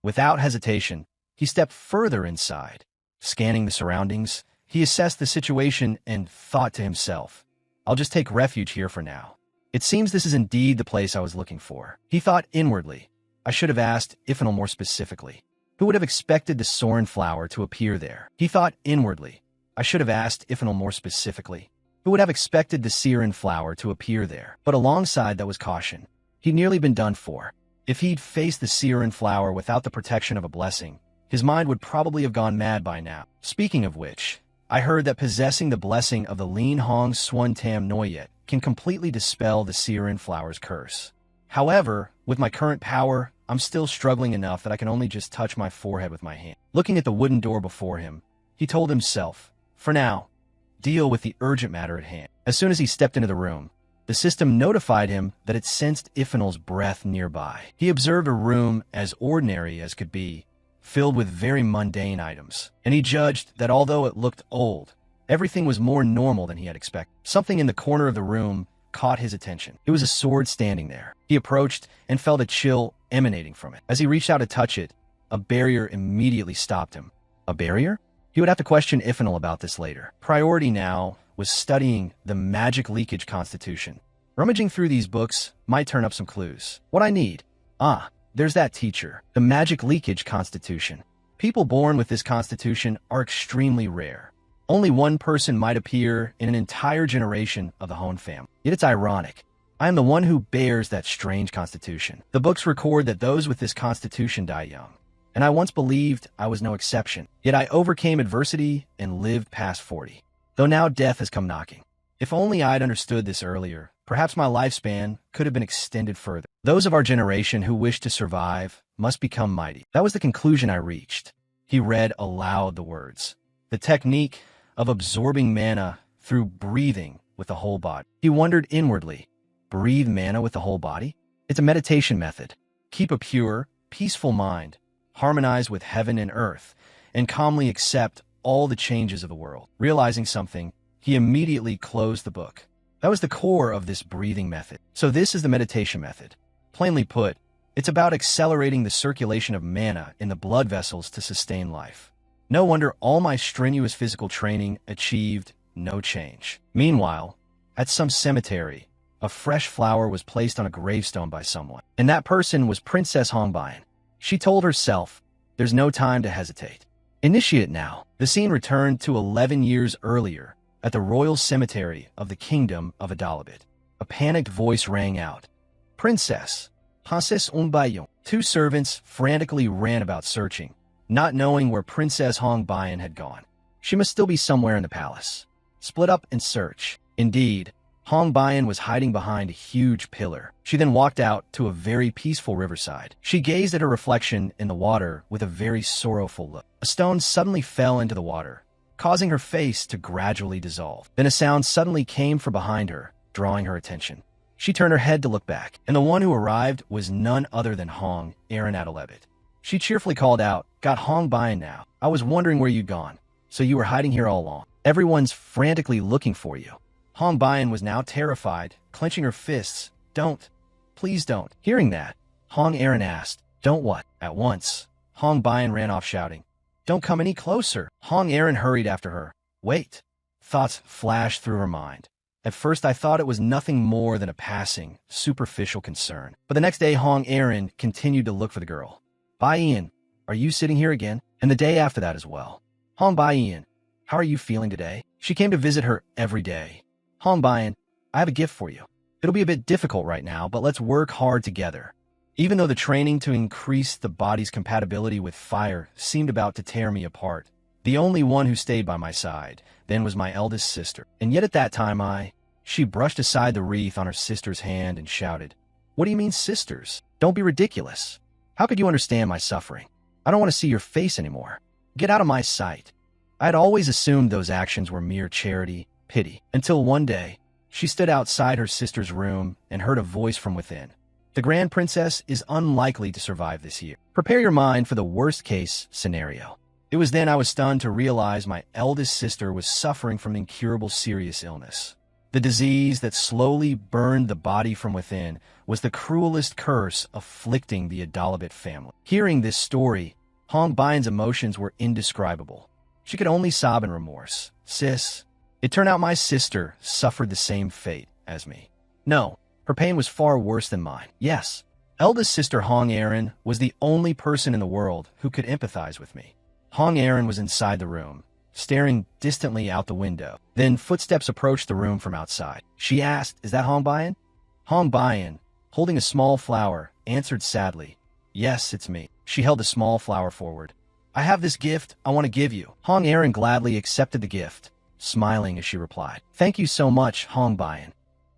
Without hesitation, he stepped further inside. Scanning the surroundings, he assessed the situation and thought to himself, I'll just take refuge here for now. It seems this is indeed the place I was looking for. He thought inwardly. I should have asked Ifnal more specifically. Who would have expected the Soren flower to appear there? He thought inwardly. I should have asked Ifnal more specifically. Who would have expected the Siren flower to appear there? But alongside that was caution. He'd nearly been done for. If he'd faced the Siren flower without the protection of a blessing, his mind would probably have gone mad by now. Speaking of which, I heard that possessing the blessing of the Lin Hong Swan Tam Noyet can completely dispel the Siren flower's curse. However, with my current power, I'm still struggling enough that I can only just touch my forehead with my hand. Looking at the wooden door before him, he told himself, for now, deal with the urgent matter at hand. As soon as he stepped into the room, the system notified him that it sensed Ifnal's breath nearby. He observed a room as ordinary as could be, filled with very mundane items, and he judged that although it looked old, everything was more normal than he had expected. Something in the corner of the room caught his attention. It was a sword standing there. He approached and felt a chill emanating from it. As he reached out to touch it, a barrier immediately stopped him. A barrier? He would have to question Ifnal about this later. Priority now was studying the magic leakage constitution. Rummaging through these books might turn up some clues. What I need? There's that teacher. The magic leakage constitution. People born with this constitution are extremely rare. Only one person might appear in an entire generation of the Hone family. Yet it's ironic. I am the one who bears that strange constitution. The books record that those with this constitution die young, and I once believed I was no exception. Yet I overcame adversity and lived past 40. Though now death has come knocking. If only I'd understood this earlier, perhaps my lifespan could have been extended further. Those of our generation who wish to survive must become mighty. That was the conclusion I reached. He read aloud the words. The technique of absorbing mana through breathing with the whole body. He wondered inwardly, breathe mana with the whole body? It's a meditation method. Keep a pure, peaceful mind, harmonize with heaven and earth, and calmly accept all the changes of the world. Realizing something, he immediately closed the book. That was the core of this breathing method. So this is the meditation method. Plainly put, it's about accelerating the circulation of mana in the blood vessels to sustain life. No wonder all my strenuous physical training achieved no change. Meanwhile, at some cemetery, a fresh flower was placed on a gravestone by someone, and that person was Princess Hongbian. She told herself, there's no time to hesitate. Initiate now. The scene returned to 11 years earlier at the royal cemetery of the kingdom of Adalabit. A panicked voice rang out. Princess Hongbian. Two servants frantically ran about searching, not knowing where Princess Hongbian had gone. She must still be somewhere in the palace. Split up and search. Indeed, Hongbian was hiding behind a huge pillar. She then walked out to a very peaceful riverside. She gazed at her reflection in the water with a very sorrowful look. A stone suddenly fell into the water, causing her face to gradually dissolve. Then a sound suddenly came from behind her, drawing her attention. She turned her head to look back, and the one who arrived was none other than Hong Aaron Adalebit. She cheerfully called out, Got Hongbian now. I was wondering where you'd gone. So you were hiding here all along. Everyone's frantically looking for you. Hongbian was now terrified, clenching her fists. Don't. Please don't. Hearing that, Hong Aaron asked, Don't what? At once, Hongbian ran off shouting, Don't come any closer. Hong Aaron hurried after her. Wait. Thoughts flashed through her mind. At first I thought it was nothing more than a passing, superficial concern. But the next day Hong Aaron continued to look for the girl. Bai-Ian, are you sitting here again? And the day after that as well. Hong Bai-Ian, how are you feeling today? She came to visit her every day. Hongbian, I have a gift for you. It'll be a bit difficult right now, but let's work hard together. Even though the training to increase the body's compatibility with fire seemed about to tear me apart, the only one who stayed by my side then was my eldest sister. And yet at that time she brushed aside the wreath on her sister's hand and shouted, What do you mean sisters? Don't be ridiculous. How could you understand my suffering? I don't want to see your face anymore. Get out of my sight. I had always assumed those actions were mere charity, pity, until one day, she stood outside her sister's room and heard a voice from within. The Grand Princess is unlikely to survive this year. Prepare your mind for the worst-case scenario. It was then I was stunned to realize my eldest sister was suffering from incurable serious illness. The disease that slowly burned the body from within was the cruelest curse afflicting the Adalabit family. Hearing this story, Hongbian's emotions were indescribable. She could only sob in remorse. Sis, it turned out my sister suffered the same fate as me. No, her pain was far worse than mine. Yes, eldest sister Hong Aaron was the only person in the world who could empathize with me. Hong Aaron was inside the room, staring distantly out the window. Then footsteps approached the room from outside. She asked, "Is that Hong Bayan?" Hong Bayan, holding a small flower, answered sadly, "Yes, it's me." She held the small flower forward. "I have this gift I want to give you." Hong Aaron gladly accepted the gift, smiling as she replied, "Thank you so much, Hong Bayan.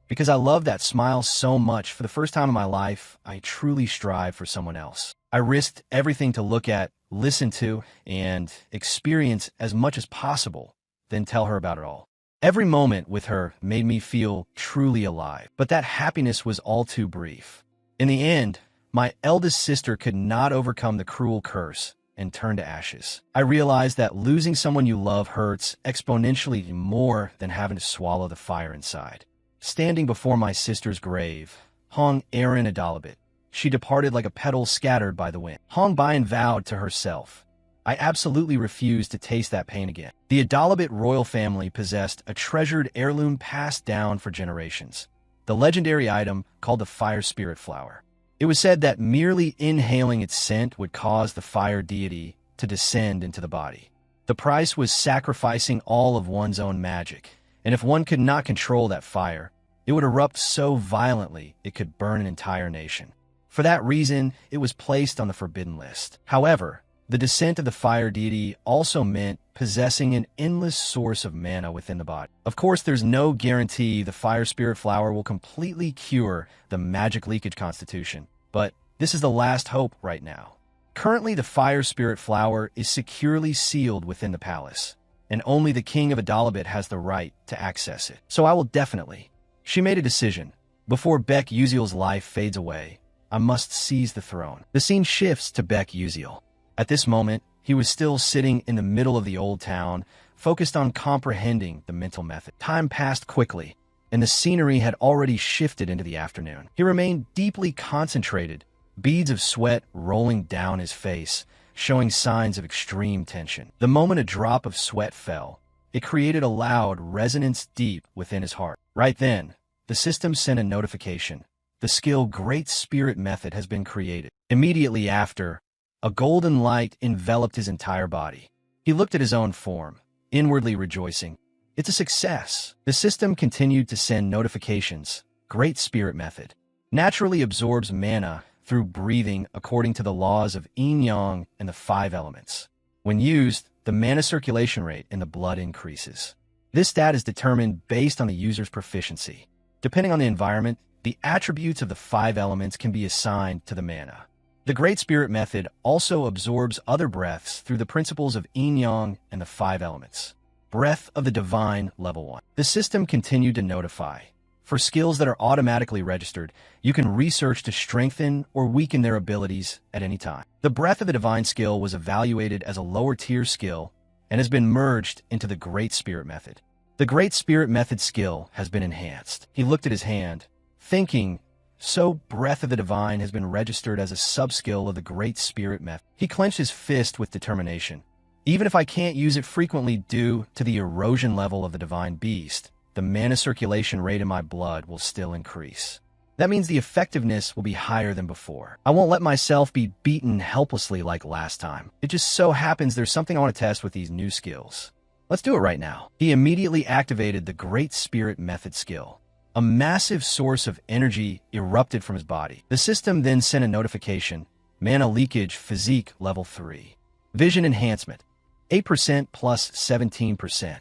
Because I love that smile so much, for the first time in my life, I truly strive for someone else. I risked everything to look at, listen to, and experience as much as possible, then tell her about it all. Every moment with her made me feel truly alive, but that happiness was all too brief. In the end, my eldest sister could not overcome the cruel curse and turned to ashes. I realized that losing someone you love hurts exponentially more than having to swallow the fire inside. Standing before my sister's grave, Hong Aaron Adalabit, she departed like a petal scattered by the wind. Hong Bayan vowed to herself, "I absolutely refuse to taste that pain again." The Adalabit royal family possessed a treasured heirloom passed down for generations, the legendary item called the fire spirit flower. It was said that merely inhaling its scent would cause the fire deity to descend into the body. The price was sacrificing all of one's own magic, and if one could not control that fire, it would erupt so violently it could burn an entire nation. For that reason, it was placed on the forbidden list. However, the descent of the fire deity also meant possessing an endless source of mana within the body. Of course, there's no guarantee the fire spirit flower will completely cure the magic leakage constitution, but this is the last hope right now. Currently, the fire spirit flower is securely sealed within the palace, and only the king of Adalabit has the right to access it. So I will definitely. She made a decision. Before Beck Uziel's life fades away, I must seize the throne. The scene shifts to Beck Uziel. At this moment, he was still sitting in the middle of the old town, focused on comprehending the mental method. Time passed quickly, and the scenery had already shifted into the afternoon. He remained deeply concentrated, beads of sweat rolling down his face, showing signs of extreme tension. The moment a drop of sweat fell, it created a loud resonance deep within his heart. Right then, the system sent a notification. The skill Great Spirit Method has been created. Immediately after, a golden light enveloped his entire body. He looked at his own form, inwardly rejoicing. It's a success. The system continued to send notifications. Great Spirit Method naturally absorbs mana through breathing according to the laws of yin-yang and the 5 elements. When used, the mana circulation rate in the blood increases. This stat is determined based on the user's proficiency. Depending on the environment, the attributes of the 5 elements can be assigned to the mana. The Great Spirit Method also absorbs other breaths through the principles of yin-yang and the 5 elements. Breath of the Divine, Level 1. The system continued to notify. For skills that are automatically registered, you can research to strengthen or weaken their abilities at any time. The Breath of the Divine skill was evaluated as a lower-tier skill and has been merged into the Great Spirit Method. The Great Spirit Method skill has been enhanced. He looked at his hand, thinking, so Breath of the Divine has been registered as a sub-skill of the Great Spirit Method. He clenched his fist with determination. Even if I can't use it frequently due to the erosion level of the Divine Beast, the mana circulation rate in my blood will still increase. That means the effectiveness will be higher than before. I won't let myself be beaten helplessly like last time. It just so happens there's something I want to test with these new skills. Let's do it right now. He immediately activated the Great Spirit Method skill. A massive source of energy erupted from his body. The system then sent a notification. Mana leakage physique level 3. Vision enhancement, 8% plus 17%.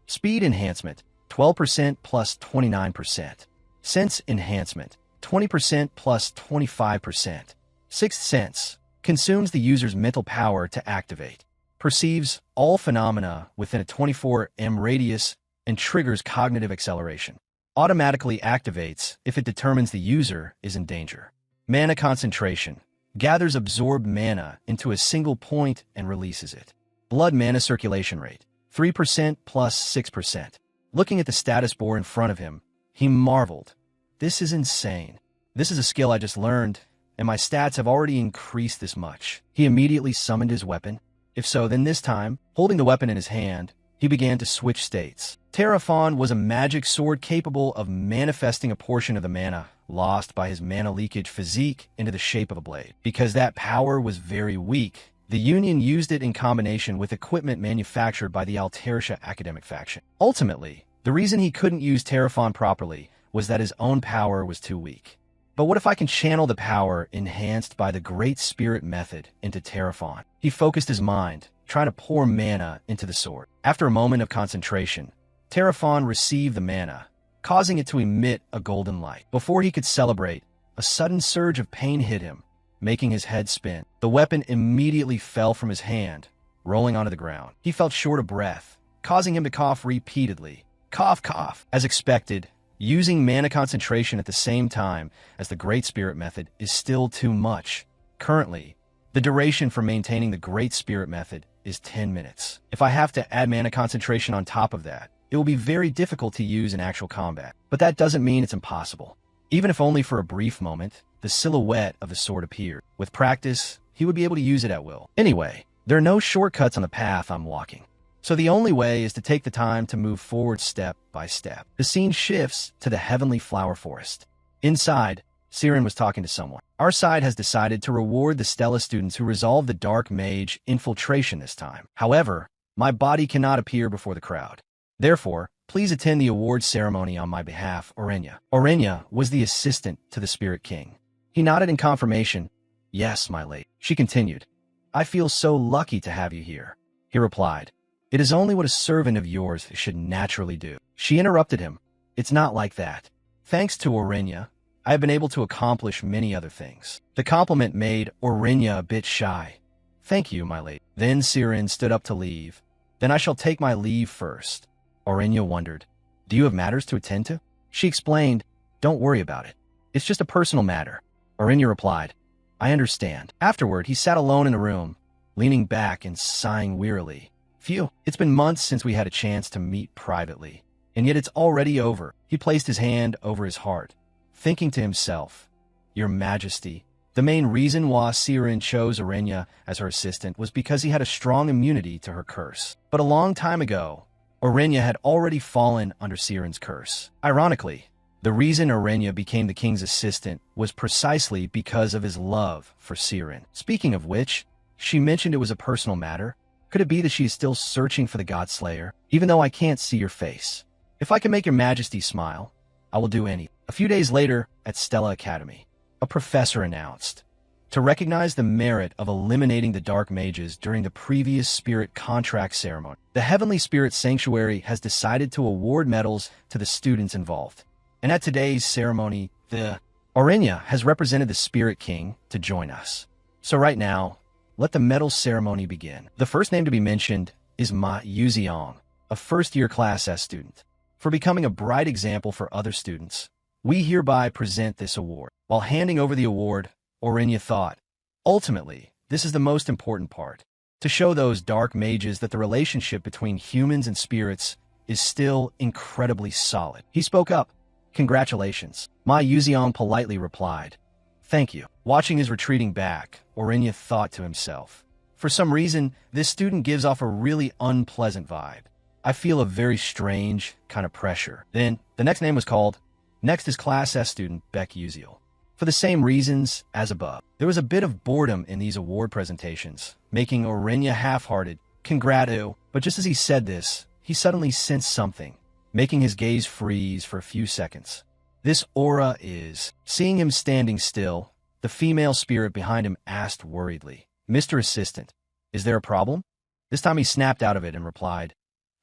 Speed enhancement, 12% plus 29%. Sense enhancement, 20% plus 25%. Sixth Sense consumes the user's mental power to activate. Perceives all phenomena within a 24m radius and triggers cognitive acceleration. Automatically activates if it determines the user is in danger. Mana concentration gathers absorbed mana into a single point and releases it. Blood mana circulation rate, 3% plus 6%. Looking at the status bar in front of him, he marveled. This is insane. This is a skill I just learned, and my stats have already increased this much. He immediately summoned his weapon. If so, then this time, holding the weapon in his hand, he began to switch states. Terraphon was a magic sword capable of manifesting a portion of the mana lost by his mana leakage physique into the shape of a blade. Because that power was very weak, The Union used it in combination with equipment manufactured by the Altertia academic faction. Ultimately, the reason he couldn't use Terraphon properly was that his own power was too weak. But what if I can channel the power enhanced by the Great Spirit method into Terraphon? He focused his mind, trying to pour mana into the sword. After a moment of concentration, Terraphon received the mana, causing it to emit a golden light. Before he could celebrate, a sudden surge of pain hit him, making his head spin. The weapon immediately fell from his hand, rolling onto the ground. He felt short of breath, causing him to cough repeatedly. Cough, cough. As expected, using mana concentration at the same time as the Great Spirit method is still too much. Currently, the duration for maintaining the Great Spirit method is 10 minutes. If I have to add mana concentration on top of that, it will be very difficult to use in actual combat. But that doesn't mean it's impossible. Even if only for a brief moment, the silhouette of the sword appeared. With practice, he would be able to use it at will. Anyway, there are no shortcuts on the path I'm walking. So the only way is to take the time to move forward step by step. The scene shifts to the heavenly flower forest. Inside, Siren was talking to someone. Our side has decided to reward the Stella students who resolved the Dark Mage infiltration this time. However, my body cannot appear before the crowd. Therefore, please attend the award ceremony on my behalf, Orenya. Orenya was the assistant to the Spirit King. He nodded in confirmation. Yes, my lady. She continued. I feel so lucky to have you here. He replied. It is only what a servant of yours should naturally do. She interrupted him. It's not like that. Thanks to Orenya, I have been able to accomplish many other things. The compliment made Orenya a bit shy. Thank you, my lady. Then Siren stood up to leave. Then I shall take my leave first. Orenya wondered, do you have matters to attend to? She explained, don't worry about it. It's just a personal matter. Orenya replied, I understand. Afterward, he sat alone in a room, leaning back and sighing wearily. Phew, it's been months since we had a chance to meet privately, and yet it's already over. He placed his hand over his heart, thinking to himself, Your Majesty. The main reason why Siren chose Orenya as her assistant was because he had a strong immunity to her curse. But a long time ago, Orenya had already fallen under Siren's curse. Ironically, the reason Orenya became the king's assistant was precisely because of his love for Siren. Speaking of which, she mentioned it was a personal matter. Could it be that she is still searching for the Godslayer? Even though I can't see your face. If I can make your Majesty smile, I will do anything. A few days later, at Stella Academy, a professor announced, to recognize the merit of eliminating the Dark Mages during the previous Spirit Contract Ceremony, the Heavenly Spirit Sanctuary has decided to award medals to the students involved. And at today's ceremony, the Orenya has represented the Spirit King to join us. So right now, let the medal ceremony begin. The first name to be mentioned is Ma Yuziong, a first-year Class S student. For becoming a bright example for other students, we hereby present this award. While handing over the award, Orenya thought, ultimately, this is the most important part, to show those dark mages that the relationship between humans and spirits is still incredibly solid. He spoke up. Congratulations. Ma Yuziong politely replied, Thank you. Watching his retreating back, Orenya thought to himself, for some reason, this student gives off a really unpleasant vibe. I feel a very strange kind of pressure. Then, the next name was called. Next is Class S student Beck Uziel. For the same reasons as above, there was a bit of boredom in these award presentations, making Orenya half-hearted. Congratu. But just as he said this, he suddenly sensed something, making his gaze freeze for a few seconds. This aura is... Seeing him standing still, the female spirit behind him asked worriedly, Mr. Assistant, is there a problem? This time he snapped out of it and replied,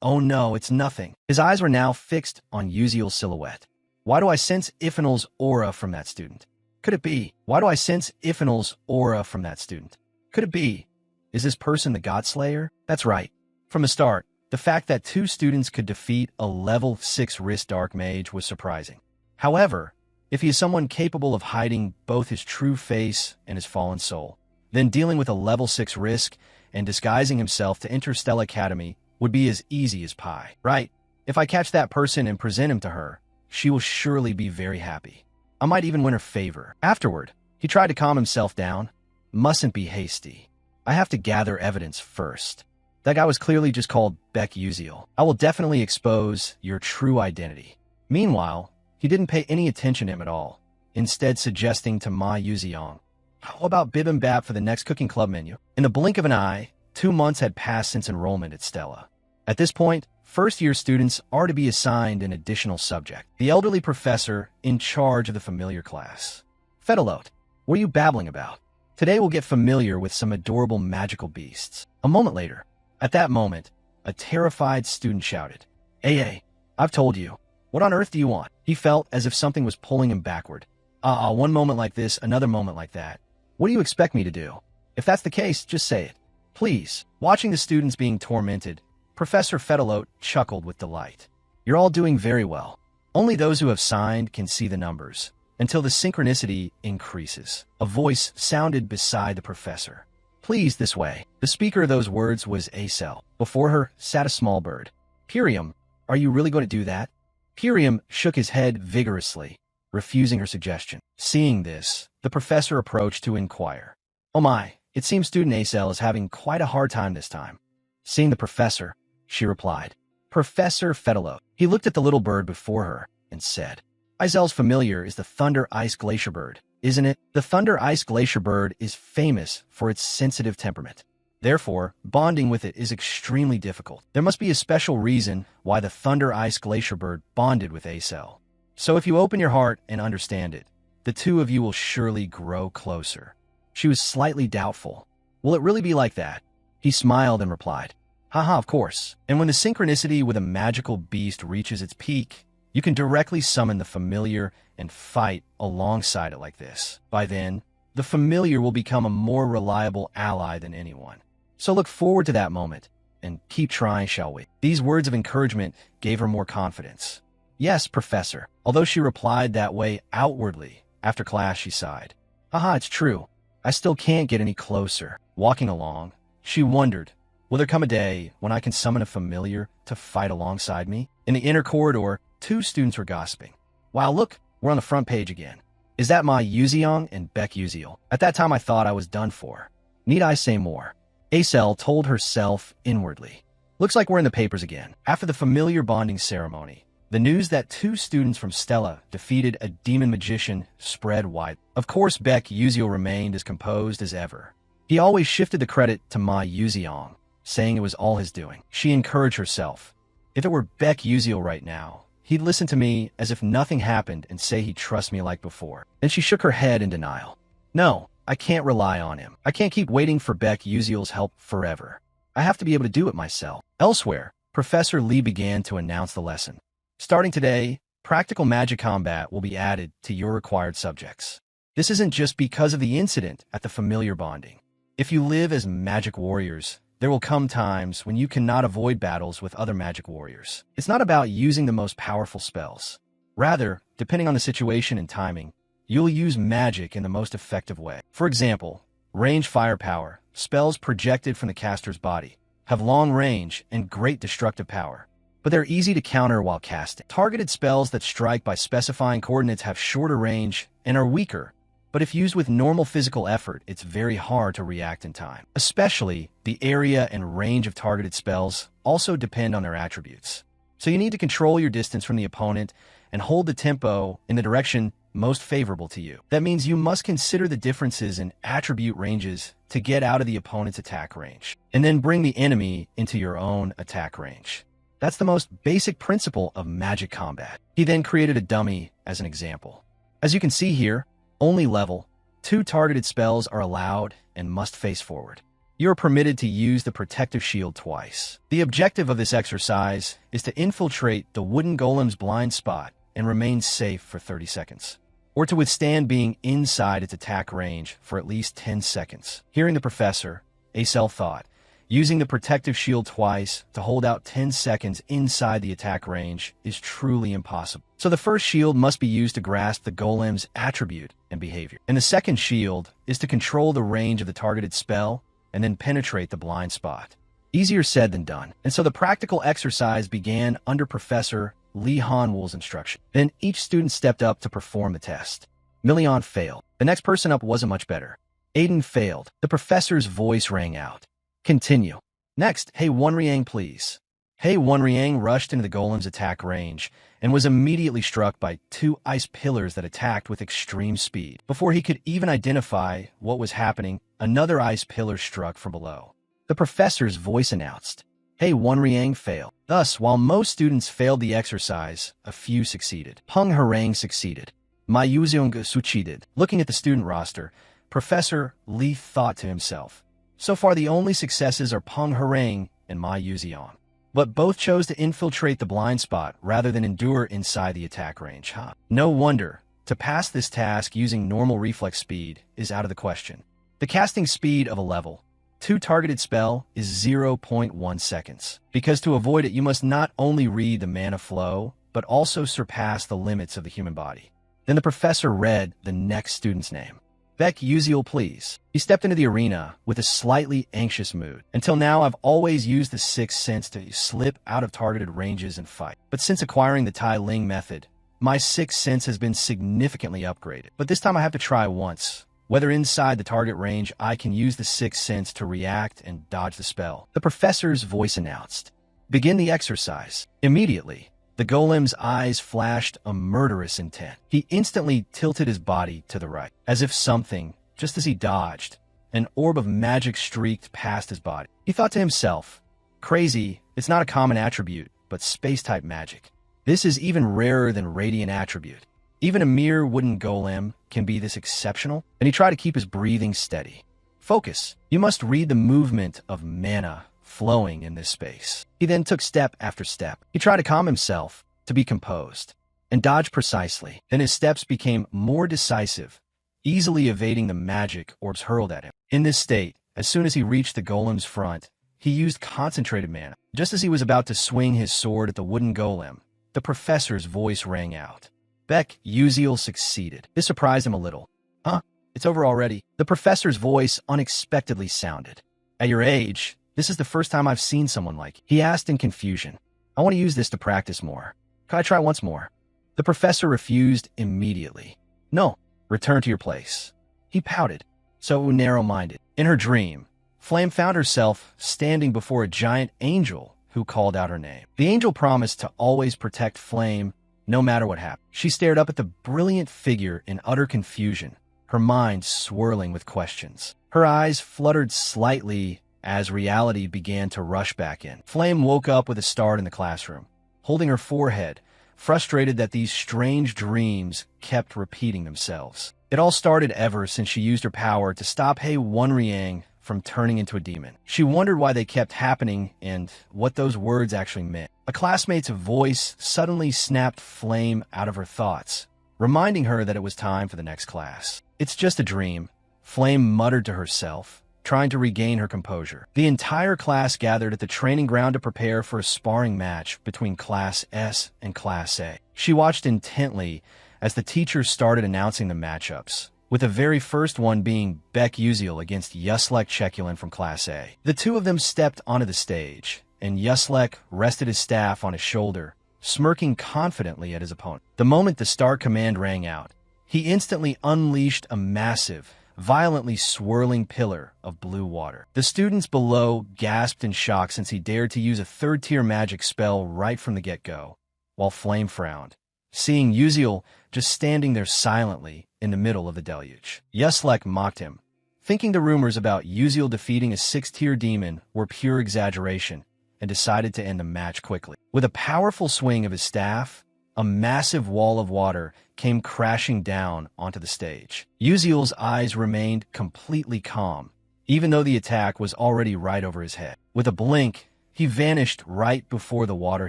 Oh no, it's nothing. His eyes were now fixed on Uziel's silhouette. Why do I sense Iphanel's aura from that student? Could it be? Why do I sense Iphanel's aura from that student? Could it be? Is this person the Godslayer? That's right. From the start, the fact that two students could defeat a level 6 wrist dark mage was surprising. However, if he is someone capable of hiding both his true face and his fallen soul, then dealing with a level 6 risk and disguising himself to enter Stella Academy would be as easy as pie. Right? If I catch that person and present him to her, she will surely be very happy. I might even win her favor. Afterward, he tried to calm himself down. Mustn't be hasty. I have to gather evidence first. That guy was clearly just called Beck Uziel. I will definitely expose your true identity. Meanwhile, he didn't pay any attention to him at all, instead suggesting to Ma Yuziong, How about bibimbap for the next cooking club menu? In the blink of an eye, 2 months had passed since enrollment at Stella. At this point, first-year students are to be assigned an additional subject, the elderly professor in charge of the familiar class. Fedelote, what are you babbling about? Today we'll get familiar with some adorable magical beasts. A moment later, at that moment, a terrified student shouted, "AA, I've told you. What on earth do you want?" He felt as if something was pulling him backward. One moment like this, another moment like that. What do you expect me to do? If that's the case, just say it. Please. Watching the students being tormented, Professor Fedelote chuckled with delight. You're all doing very well. Only those who have signed can see the numbers, until the synchronicity increases. A voice sounded beside the professor. Please, this way. The speaker of those words was Acel. Before her sat a small bird. Pirium, are you really going to do that? Pirium shook his head vigorously, refusing her suggestion. Seeing this, the professor approached to inquire. Oh my, it seems student Acel is having quite a hard time this time. Seeing the professor, she replied. Professor Fedelote. He looked at the little bird before her and said, Azel's familiar is the thunder ice glacier bird, isn't it? The thunder ice glacier bird is famous for its sensitive temperament. Therefore, bonding with it is extremely difficult. There must be a special reason why the thunder ice glacier bird bonded with Acel. So if you open your heart and understand it, the two of you will surely grow closer. She was slightly doubtful. Will it really be like that? He smiled and replied, Haha, of course. And when the synchronicity with a magical beast reaches its peak, you can directly summon the familiar and fight alongside it like this. By then, the familiar will become a more reliable ally than anyone. So look forward to that moment, and keep trying, shall we? These words of encouragement gave her more confidence. Yes, Professor. Although she replied that way outwardly, after class she sighed. Haha, it's true. I still can't get any closer. Walking along, she wondered, will there come a day when I can summon a familiar to fight alongside me? In the inner corridor, 2 students were gossiping. Wow, look, we're on the front page again. Is that my Yuziong and Beck Yuziel? At that time I thought I was done for. Need I say more? Acel told herself inwardly. Looks like we're in the papers again. After the familiar bonding ceremony, the news that 2 students from Stella defeated a demon magician spread wide. Of course, Beck Yuziel remained as composed as ever. He always shifted the credit to Ma Yuziong, saying it was all his doing. She encouraged herself. If it were Beck Yuziel right now, he'd listen to me as if nothing happened and say he'd trust me like before. Then she shook her head in denial. No, I can't rely on him. I can't keep waiting for Beck Yuziel's help forever. I have to be able to do it myself. Elsewhere, Professor Lee began to announce the lesson. Starting today, practical magic combat will be added to your required subjects. This isn't just because of the incident at the familiar bonding. If you live as magic warriors, there will come times when you cannot avoid battles with other magic warriors. It's not about using the most powerful spells. Rather, depending on the situation and timing, you'll use magic in the most effective way. For example, range firepower, spells projected from the caster's body, have long range and great destructive power, but they're easy to counter while casting. Targeted spells that strike by specifying coordinates have shorter range and are weaker, but if used with normal physical effort, it's very hard to react in time. Especially, the area and range of targeted spells also depend on their attributes. So you need to control your distance from the opponent and hold the tempo in the direction most favorable to you. That means you must consider the differences in attribute ranges to get out of the opponent's attack range, and then bring the enemy into your own attack range. That's the most basic principle of magic combat. He then created a dummy as an example. As you can see here, only level 2 targeted spells are allowed and must face forward. You are permitted to use the protective shield twice. The objective of this exercise is to infiltrate the wooden golem's blind spot and remain safe for 30 seconds, or to withstand being inside its attack range for at least 10 seconds. Hearing the professor, Acel thought, using the protective shield twice to hold out 10 seconds inside the attack range is truly impossible. So the first shield must be used to grasp the golem's attribute and behavior, and the second shield is to control the range of the targeted spell and then penetrate the blind spot. Easier said than done. And so the practical exercise began under Professor Lee Hanwoo's instruction. Then each student stepped up to perform the test. Million failed. The next person up wasn't much better. Aiden failed. The professor's voice rang out. Continue. Next, Hey Wonriang, please. Hey Wonriang rushed into the golem's attack range and was immediately struck by two ice pillars that attacked with extreme speed. Before he could even identify what was happening, another ice pillar struck from below. The professor's voice announced, "Hey, Wonriang failed." Thus, while most students failed the exercise, a few succeeded. Peng Harang succeeded. Ma Yuziong succeeded. Looking at the student roster, Professor Li thought to himself, "So far the only successes are Peng Harang and Ma Yuziong." But both chose to infiltrate the blind spot rather than endure inside the attack range. No wonder. To pass this task using normal reflex speed is out of the question. The casting speed of a level 2 targeted spell is 0.1 seconds. Because to avoid it, you must not only read the mana flow, but also surpass the limits of the human body. Then the professor read the next student's name. "Beck Uziel, please." He stepped into the arena with a slightly anxious mood. "Until now, I've always used the sixth sense to slip out of targeted ranges and fight. But since acquiring the Tai Ling method, my sixth sense has been significantly upgraded. But this time I have to try once. Whether inside the target range, I can use the sixth sense to react and dodge the spell." The professor's voice announced, "Begin the exercise." Immediately, the golem's eyes flashed a murderous intent. He instantly tilted his body to the right, as if something, just as he dodged, an orb of magic streaked past his body. He thought to himself, "Crazy, it's not a common attribute, but space-type magic. This is even rarer than radiant attribute. Even a mere wooden golem can be this exceptional?" And he tried to keep his breathing steady. "Focus. You must read the movement of mana flowing in this space." He then took step after step. He tried to calm himself, to be composed, and dodge precisely. Then his steps became more decisive, easily evading the magic orbs hurled at him. In this state, as soon as he reached the golem's front, he used concentrated mana. Just as he was about to swing his sword at the wooden golem, the professor's voice rang out. Beck Uziel succeeded. This surprised him a little. "Huh? It's over already?" The professor's voice unexpectedly sounded. "At your age, this is the first time I've seen someone like you," he asked in confusion. "I want to use this to practice more. Could I try once more?" The professor refused immediately. "No, return to your place." He pouted, so narrow-minded. In her dream, Flame found herself standing before a giant angel who called out her name. The angel promised to always protect Flame no matter what happened. She stared up at the brilliant figure in utter confusion, her mind swirling with questions. Her eyes fluttered slightly as reality began to rush back in. Flame woke up with a start in the classroom, holding her forehead, frustrated that these strange dreams kept repeating themselves. It all started ever since she used her power to stop Hei Wonriang from turning into a demon. She wondered why they kept happening and what those words actually meant. A classmate's voice suddenly snapped Flame out of her thoughts, reminding her that it was time for the next class. "It's just a dream," Flame muttered to herself, trying to regain her composure. The entire class gathered at the training ground to prepare for a sparring match between Class S and Class A. She watched intently as the teachers started announcing the matchups, with the very first one being Beck Uziel against Yuslek Chekulin from Class A. The two of them stepped onto the stage, and Yuslek rested his staff on his shoulder, smirking confidently at his opponent. The moment the star command rang out, he instantly unleashed a massive, violently swirling pillar of blue water. The students below gasped in shock since he dared to use a third-tier magic spell right from the get-go, while Flame frowned, seeing Uziel just standing there silently in the middle of the deluge. Yuslek mocked him, thinking the rumors about Uziel defeating a 6th-tier demon were pure exaggeration, and decided to end the match quickly. With a powerful swing of his staff, a massive wall of water came crashing down onto the stage. Uziel's eyes remained completely calm, even though the attack was already right over his head. With a blink, he vanished right before the water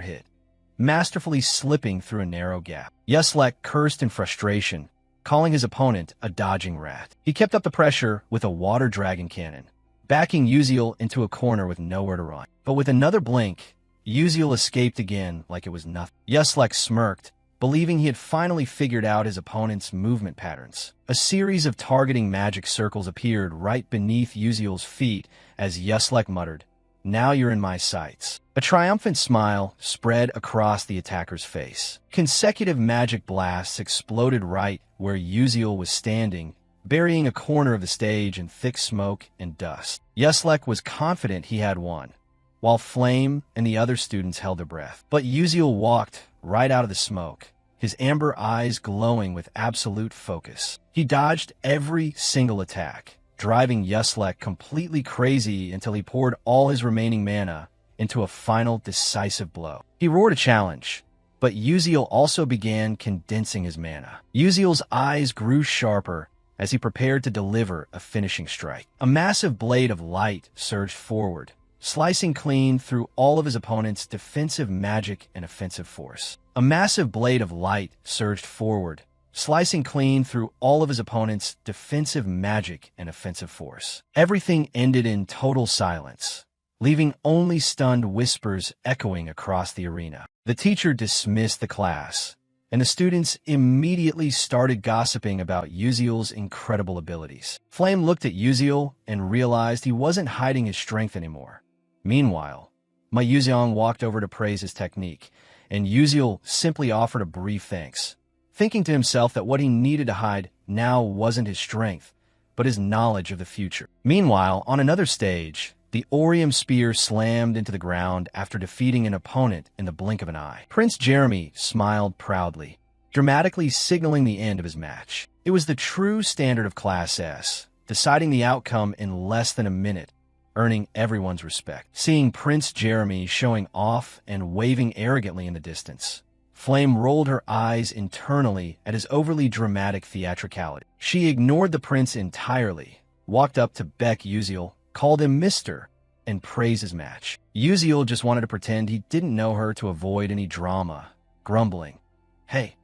hit, masterfully slipping through a narrow gap. Yuslek cursed in frustration, calling his opponent a dodging rat. He kept up the pressure with a water dragon cannon, backing Uziel into a corner with nowhere to run. But with another blink, Uziel escaped again like it was nothing. Yuslek smirked, believing he had finally figured out his opponent's movement patterns. A series of targeting magic circles appeared right beneath Uziel's feet as Yuslek muttered, "Now you're in my sights." A triumphant smile spread across the attacker's face. Consecutive magic blasts exploded right where Uziel was standing, burying a corner of the stage in thick smoke and dust. Yuslek was confident he had won, while Flame and the other students held their breath. But Uziel walked right out of the smoke, his amber eyes glowing with absolute focus. He dodged every single attack, driving Yuslek completely crazy until he poured all his remaining mana into a final decisive blow. He roared a challenge, but Uziel also began condensing his mana. Uziel's eyes grew sharper as he prepared to deliver a finishing strike. A massive blade of light surged forward, slicing clean through all of his opponent's defensive magic and offensive force. A massive blade of light surged forward, slicing clean through all of his opponent's defensive magic and offensive force. Everything ended in total silence, leaving only stunned whispers echoing across the arena. The teacher dismissed the class, and the students immediately started gossiping about Uziel's incredible abilities. Flame looked at Uziel and realized he wasn't hiding his strength anymore. Meanwhile, Ma Yuxiang walked over to praise his technique, and Uziel simply offered a brief thanks, thinking to himself that what he needed to hide now wasn't his strength, but his knowledge of the future. Meanwhile, on another stage, the Orium spear slammed into the ground after defeating an opponent in the blink of an eye. Prince Jeremy smiled proudly, dramatically signaling the end of his match. It was the true standard of Class S, deciding the outcome in less than a minute, earning everyone's respect. Seeing Prince Jeremy showing off and waving arrogantly in the distance, Flame rolled her eyes internally at his overly dramatic theatricality. She ignored the prince entirely, walked up to Beck Uziel, called him Mr., and praised his match. Uziel just wanted to pretend he didn't know her to avoid any drama, grumbling, "Hey,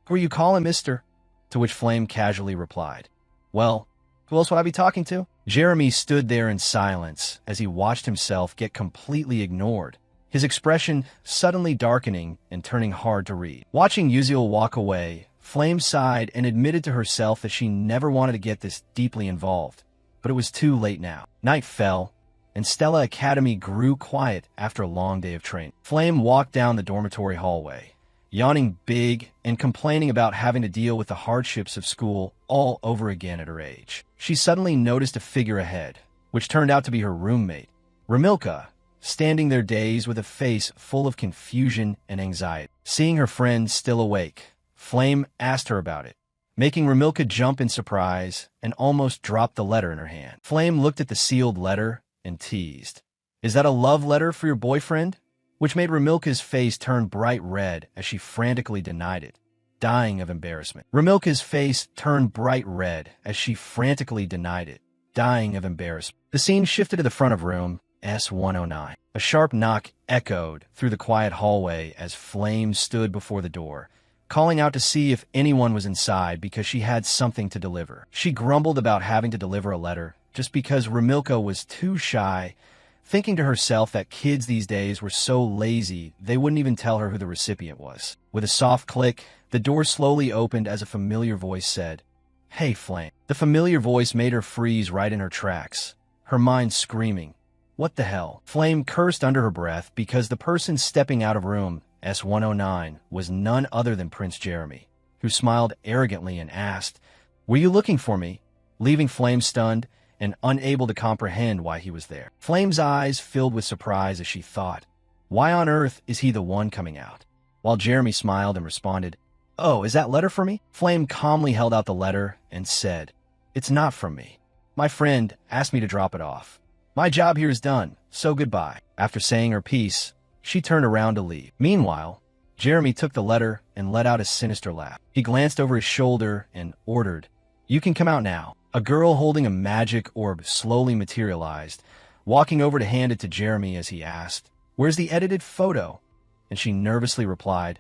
who are you calling Mr.?" To which Flame casually replied, "Well, who else would I be talking to?" Jeremy stood there in silence as he watched himself get completely ignored, his expression suddenly darkening and turning hard to read. Watching Uziel walk away, Flame sighed and admitted to herself that she never wanted to get this deeply involved. But it was too late now. Night fell, and Stella Academy grew quiet after a long day of training. Flame walked down the dormitory hallway, yawning big and complaining about having to deal with the hardships of school all over again at her age. She suddenly noticed a figure ahead, which turned out to be her roommate, Ramilka, standing there dazed with a face full of confusion and anxiety. Seeing her friend still awake, Flame asked her about it, making Ramilka jump in surprise and almost drop the letter in her hand. Flame looked at the sealed letter and teased, "Is that a love letter for your boyfriend?" Which made Ramilka's face turn bright red as she frantically denied it, dying of embarrassment. Ramilka's face turned bright red as she frantically denied it, dying of embarrassment. The scene shifted to the front of room S109. A sharp knock echoed through the quiet hallway as Flame stood before the door, calling out to see if anyone was inside because she had something to deliver. She grumbled about having to deliver a letter just because Ramilka was too shy, thinking to herself that kids these days were so lazy they wouldn't even tell her who the recipient was. With a soft click, the door slowly opened as a familiar voice said, "Hey, Flame." The familiar voice made her freeze right in her tracks, her mind screaming, "What the hell?" Flame cursed under her breath because the person stepping out of room S109 was none other than Prince Jeremy, who smiled arrogantly and asked, "Were you looking for me?" leaving Flame stunned and unable to comprehend why he was there. Flame's eyes filled with surprise as she thought, "Why on earth is he the one coming out?" While Jeremy smiled and responded, "Oh, is that letter for me?" Flame calmly held out the letter and said, "It's not from me. My friend asked me to drop it off. My job here is done, so goodbye." After saying her piece, she turned around to leave. Meanwhile, Jeremy took the letter and let out a sinister laugh. He glanced over his shoulder and ordered, "You can come out now." A girl holding a magic orb slowly materialized, walking over to hand it to Jeremy as he asked, "Where's the edited photo?" And she nervously replied,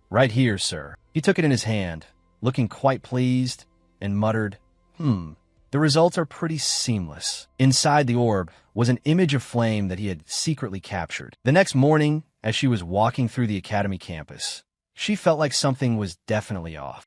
Right here, sir." He took it in his hand, looking quite pleased, and muttered, The results are pretty seamless." Inside the orb was an image of Flame that he had secretly captured. The next morning, as she was walking through the academy campus, she felt like something was definitely off.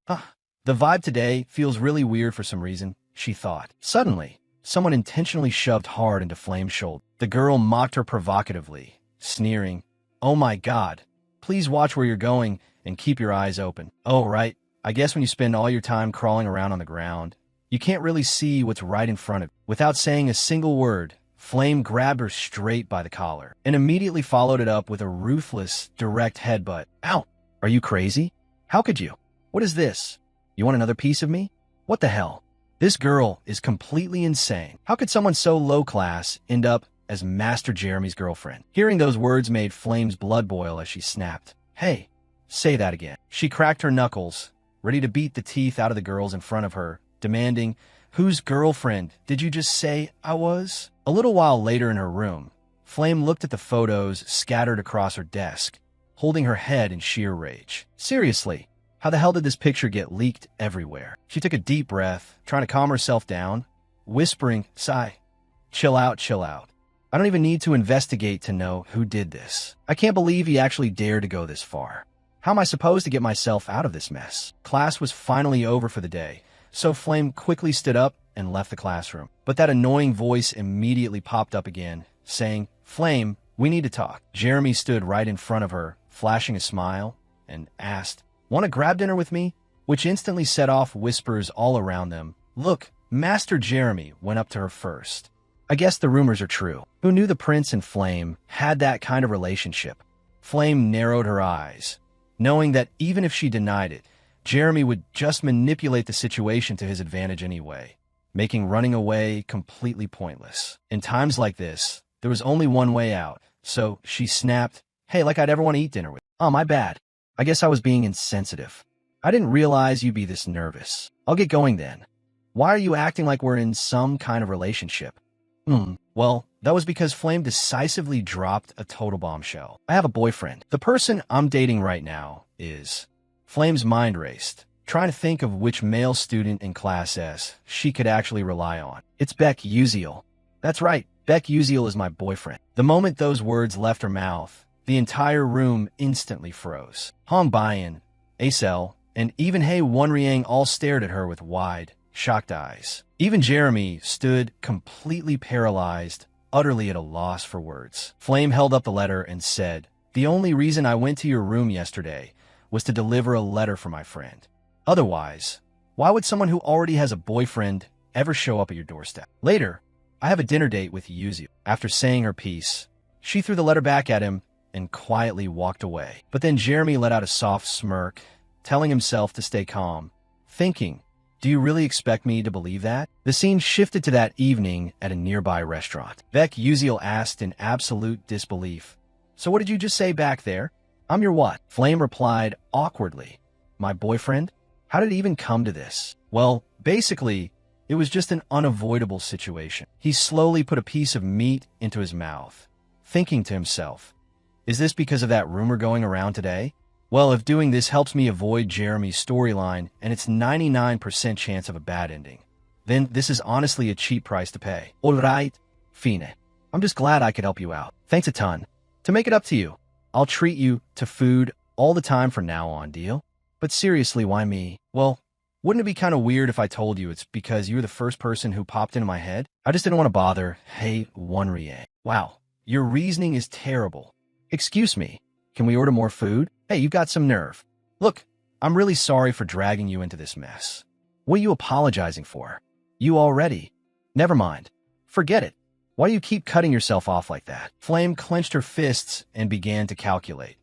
The vibe today feels really weird for some reason, she thought. Suddenly, someone intentionally shoved hard into Flame's shoulder. The girl mocked her provocatively, sneering, "Oh my God, please watch where you're going and keep your eyes open." "Oh, right. I guess when you spend all your time crawling around on the ground, you can't really see what's right in front of you." Without saying a single word, Flame grabbed her straight by the collar and immediately followed it up with a ruthless, direct headbutt. Ow! Are you crazy? How could you? What is this? You want another piece of me? What the hell? This girl is completely insane. How could someone so low class end up as Master Jeremy's girlfriend? Hearing those words made Flame's blood boil as she snapped. Hey, say that again. She cracked her knuckles, ready to beat the teeth out of the girls in front of her, demanding, "Whose girlfriend did you just say I was?" A little while later in her room, Flame looked at the photos scattered across her desk, holding her head in sheer rage. Seriously, how the hell did this picture get leaked everywhere? She took a deep breath, trying to calm herself down, whispering, "Sigh, chill out, chill out. I don't even need to investigate to know who did this. I can't believe he actually dared to go this far. How am I supposed to get myself out of this mess?" Class was finally over for the day, so Flame quickly stood up and left the classroom. But that annoying voice immediately popped up again, saying, "Flame, we need to talk." Jeremy stood right in front of her, flashing a smile, and asked, "Want to grab dinner with me?" Which instantly set off whispers all around them. Look, Master Jeremy went up to her first. I guess the rumors are true. Who knew the prince and Flame had that kind of relationship? Flame narrowed her eyes, knowing that even if she denied it, Jeremy would just manipulate the situation to his advantage anyway, making running away completely pointless. In times like this, there was only one way out, so she snapped, "Hey, like I'd ever want to eat dinner with." "Oh, my bad. I guess I was being insensitive. I didn't realize you'd be this nervous. I'll get going then. Why are you acting like we're in some kind of relationship?" Well, that was because Flame decisively dropped a total bombshell. "I have a boyfriend. The person I'm dating right now is..." Flame's mind raced, trying to think of which male student in Class S she could actually rely on. "It's Beck Uziel." "That's right, Beck Uziel is my boyfriend." The moment those words left her mouth, the entire room instantly froze. Hong Bayan, Acel, and even Hei Wonriang all stared at her with wide, shocked eyes. Even Jeremy stood completely paralyzed, utterly at a loss for words. Flame held up the letter and said, "The only reason I went to your room yesterday was to deliver a letter for my friend. Otherwise, why would someone who already has a boyfriend ever show up at your doorstep? Later, I have a dinner date with Yuzu." After saying her piece, she threw the letter back at him and quietly walked away. But then Jeremy let out a soft smirk, telling himself to stay calm, thinking, "Do you really expect me to believe that?" The scene shifted to that evening at a nearby restaurant. Beck Uziel asked in absolute disbelief, "So what did you just say back there?" "I'm your what?" Flame replied awkwardly. "My boyfriend? How did it even come to this?" Well, basically, it was just an unavoidable situation. He slowly put a piece of meat into his mouth, thinking to himself, "Is this because of that rumor going around today? Well, if doing this helps me avoid Jeremy's storyline and its 99% chance of a bad ending, then this is honestly a cheap price to pay." "Alright, Fine. I'm just glad I could help you out. Thanks a ton. To make it up to you, I'll treat you to food all the time from now on, deal? But seriously, why me?" "Well, wouldn't it be kind of weird if I told you it's because you were the first person who popped into my head? I just didn't want to bother. Hey, Wonriang. Wow, your reasoning is terrible. Excuse me, can we order more food? Hey, you've got some nerve. Look, I'm really sorry for dragging you into this mess. What are you apologizing for? You already? Never mind. Forget it. Why do you keep cutting yourself off like that?" Flame clenched her fists and began to calculate,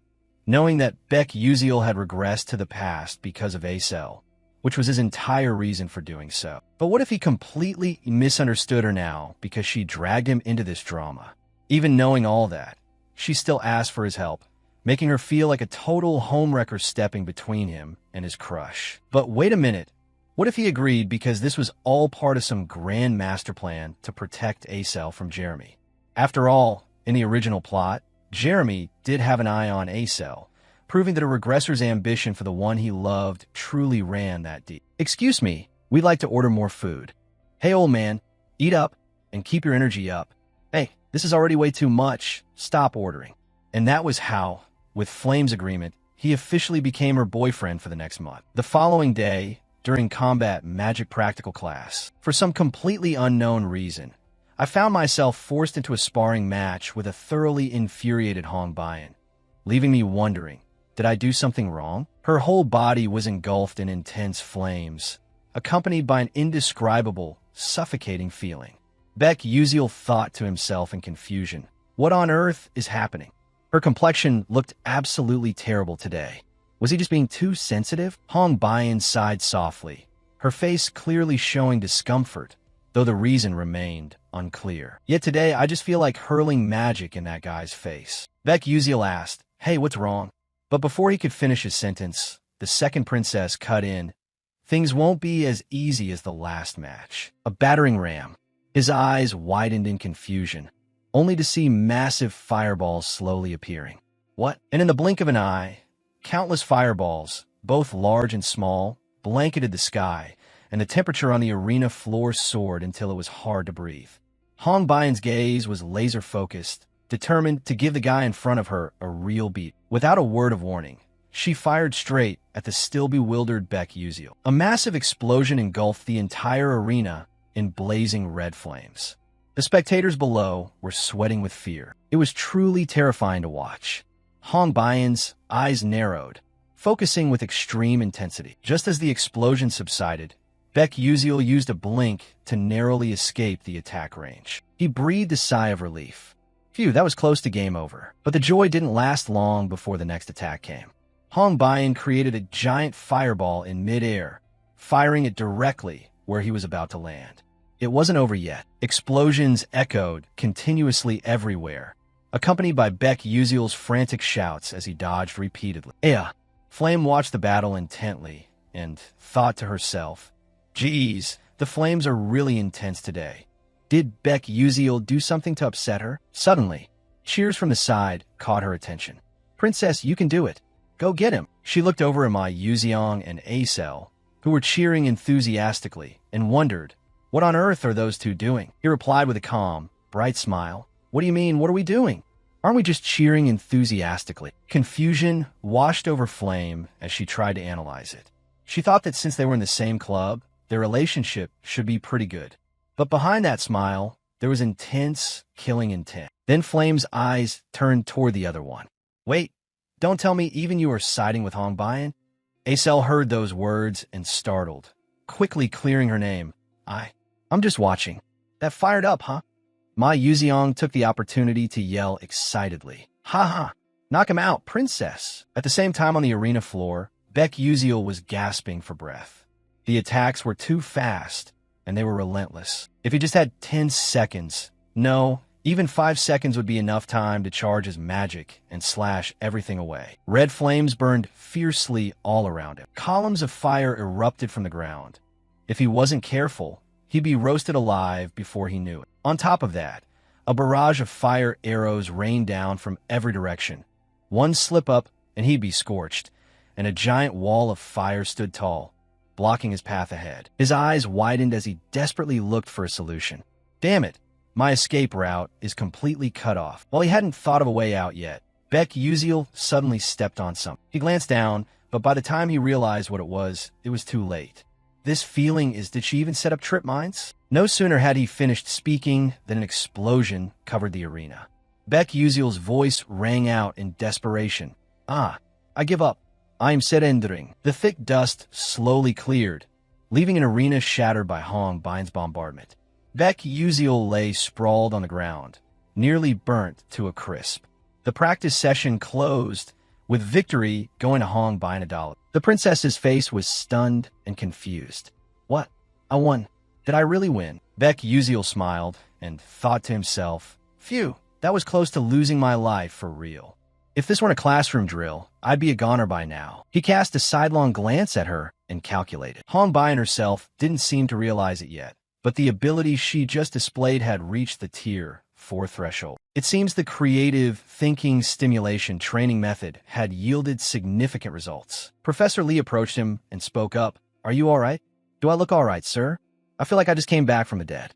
knowing that Beck Uziel had regressed to the past because of Acel, which was his entire reason for doing so. But what if he completely misunderstood her now because she dragged him into this drama? Even knowing all that, she still asked for his help, making her feel like a total homewrecker stepping between him and his crush. But wait a minute. What if he agreed because this was all part of some grand master plan to protect Acel from Jeremy? After all, in the original plot, Jeremy did have an eye on Acel, proving that a regressor's ambition for the one he loved truly ran that deep. "Excuse me, we'd like to order more food." "Hey, old man, eat up and keep your energy up. Hey, this is already way too much. Stop ordering." And that was how, with Flame's agreement, he officially became her boyfriend for the next month. The following day, during combat magic practical class, for some completely unknown reason, I found myself forced into a sparring match with a thoroughly infuriated Hong Bayan, leaving me wondering, did I do something wrong? Her whole body was engulfed in intense flames, accompanied by an indescribable, suffocating feeling. Beck Uziel thought to himself in confusion. What on earth is happening? Her complexion looked absolutely terrible today. Was he just being too sensitive? Hong Bayan sighed softly, her face clearly showing discomfort, though the reason remained unclear. Yet today, I just feel like hurling magic in that guy's face. Beck Uziel asked, "Hey, what's wrong?" But before he could finish his sentence, the second princess cut in. Things won't be as easy as the last match. A battering ram. His eyes widened in confusion, only to see massive fireballs slowly appearing. What? And in the blink of an eye, countless fireballs, both large and small, blanketed the sky, and the temperature on the arena floor soared until it was hard to breathe. Hong Bayan's gaze was laser-focused, determined to give the guy in front of her a real beat. Without a word of warning, she fired straight at the still bewildered Beck Uziel. A massive explosion engulfed the entire arena in blazing red flames. The spectators below were sweating with fear. It was truly terrifying to watch. Hong Bayan's eyes narrowed, focusing with extreme intensity. Just as the explosion subsided, Beck Uziel used a blink to narrowly escape the attack range. He breathed a sigh of relief. Phew, that was close to game over. But the joy didn't last long before the next attack came. Hong Bayan created a giant fireball in midair, firing it directly where he was about to land. It wasn't over yet. Explosions echoed continuously everywhere, accompanied by Beck Uziel's frantic shouts as he dodged repeatedly. Aya! Flame watched the battle intently and thought to herself, "Geez, the flames are really intense today. Did Beck Uziel do something to upset her?" Suddenly, cheers from the side caught her attention. "Princess, you can do it. Go get him." She looked over at Ma Yuziang and Acel, who were cheering enthusiastically, and wondered, what on earth are those two doing? He replied with a calm, bright smile. "What do you mean, what are we doing? Aren't we just cheering enthusiastically?" Confusion washed over Flame as she tried to analyze it. She thought that since they were in the same club, their relationship should be pretty good. But behind that smile, there was intense, killing intent. Then Flame's eyes turned toward the other one. "Wait, don't tell me even you are siding with Hong Bayan?" Acel heard those words and startled, quickly clearing her name. I'm just watching. That fired up, huh?" Ma Yuziang took the opportunity to yell excitedly. "Ha ha! Knock him out, princess!" At the same time on the arena floor, Beck Uziel was gasping for breath. The attacks were too fast, and they were relentless. If he just had 10 seconds, no, even 5 seconds would be enough time to charge his magic and slash everything away. Red flames burned fiercely all around him. Columns of fire erupted from the ground. If he wasn't careful, he'd be roasted alive before he knew it. On top of that, a barrage of fire arrows rained down from every direction. One slip up and he'd be scorched, and a giant wall of fire stood tall, blocking his path ahead. His eyes widened as he desperately looked for a solution. Damn it, my escape route is completely cut off. While he hadn't thought of a way out yet, Beck Uziel suddenly stepped on something. He glanced down, but by the time he realized what it was too late. This feeling is, did she even set up trip mines? No sooner had he finished speaking than an explosion covered the arena. Beck Uziel's voice rang out in desperation. "I give up. I am surrendering." The thick dust slowly cleared, leaving an arena shattered by Hong Bayan's bombardment. Beck Uziel lay sprawled on the ground, nearly burnt to a crisp. The practice session closed, with victory going to Hong Bayan $1. The princess's face was stunned and confused. "What? I won. Did I really win?" Beck Uziel smiled and thought to himself, "Phew, that was close to losing my life for real. If this weren't a classroom drill, I'd be a goner by now." He cast a sidelong glance at her and calculated. Hong Bayan herself didn't seem to realize it yet, but the ability she just displayed had reached the Tier 4 threshold. It seems the creative thinking stimulation training method had yielded significant results. Professor Lee approached him and spoke up. "Are you all right? Do I look all right, sir? I feel like I just came back from the dead."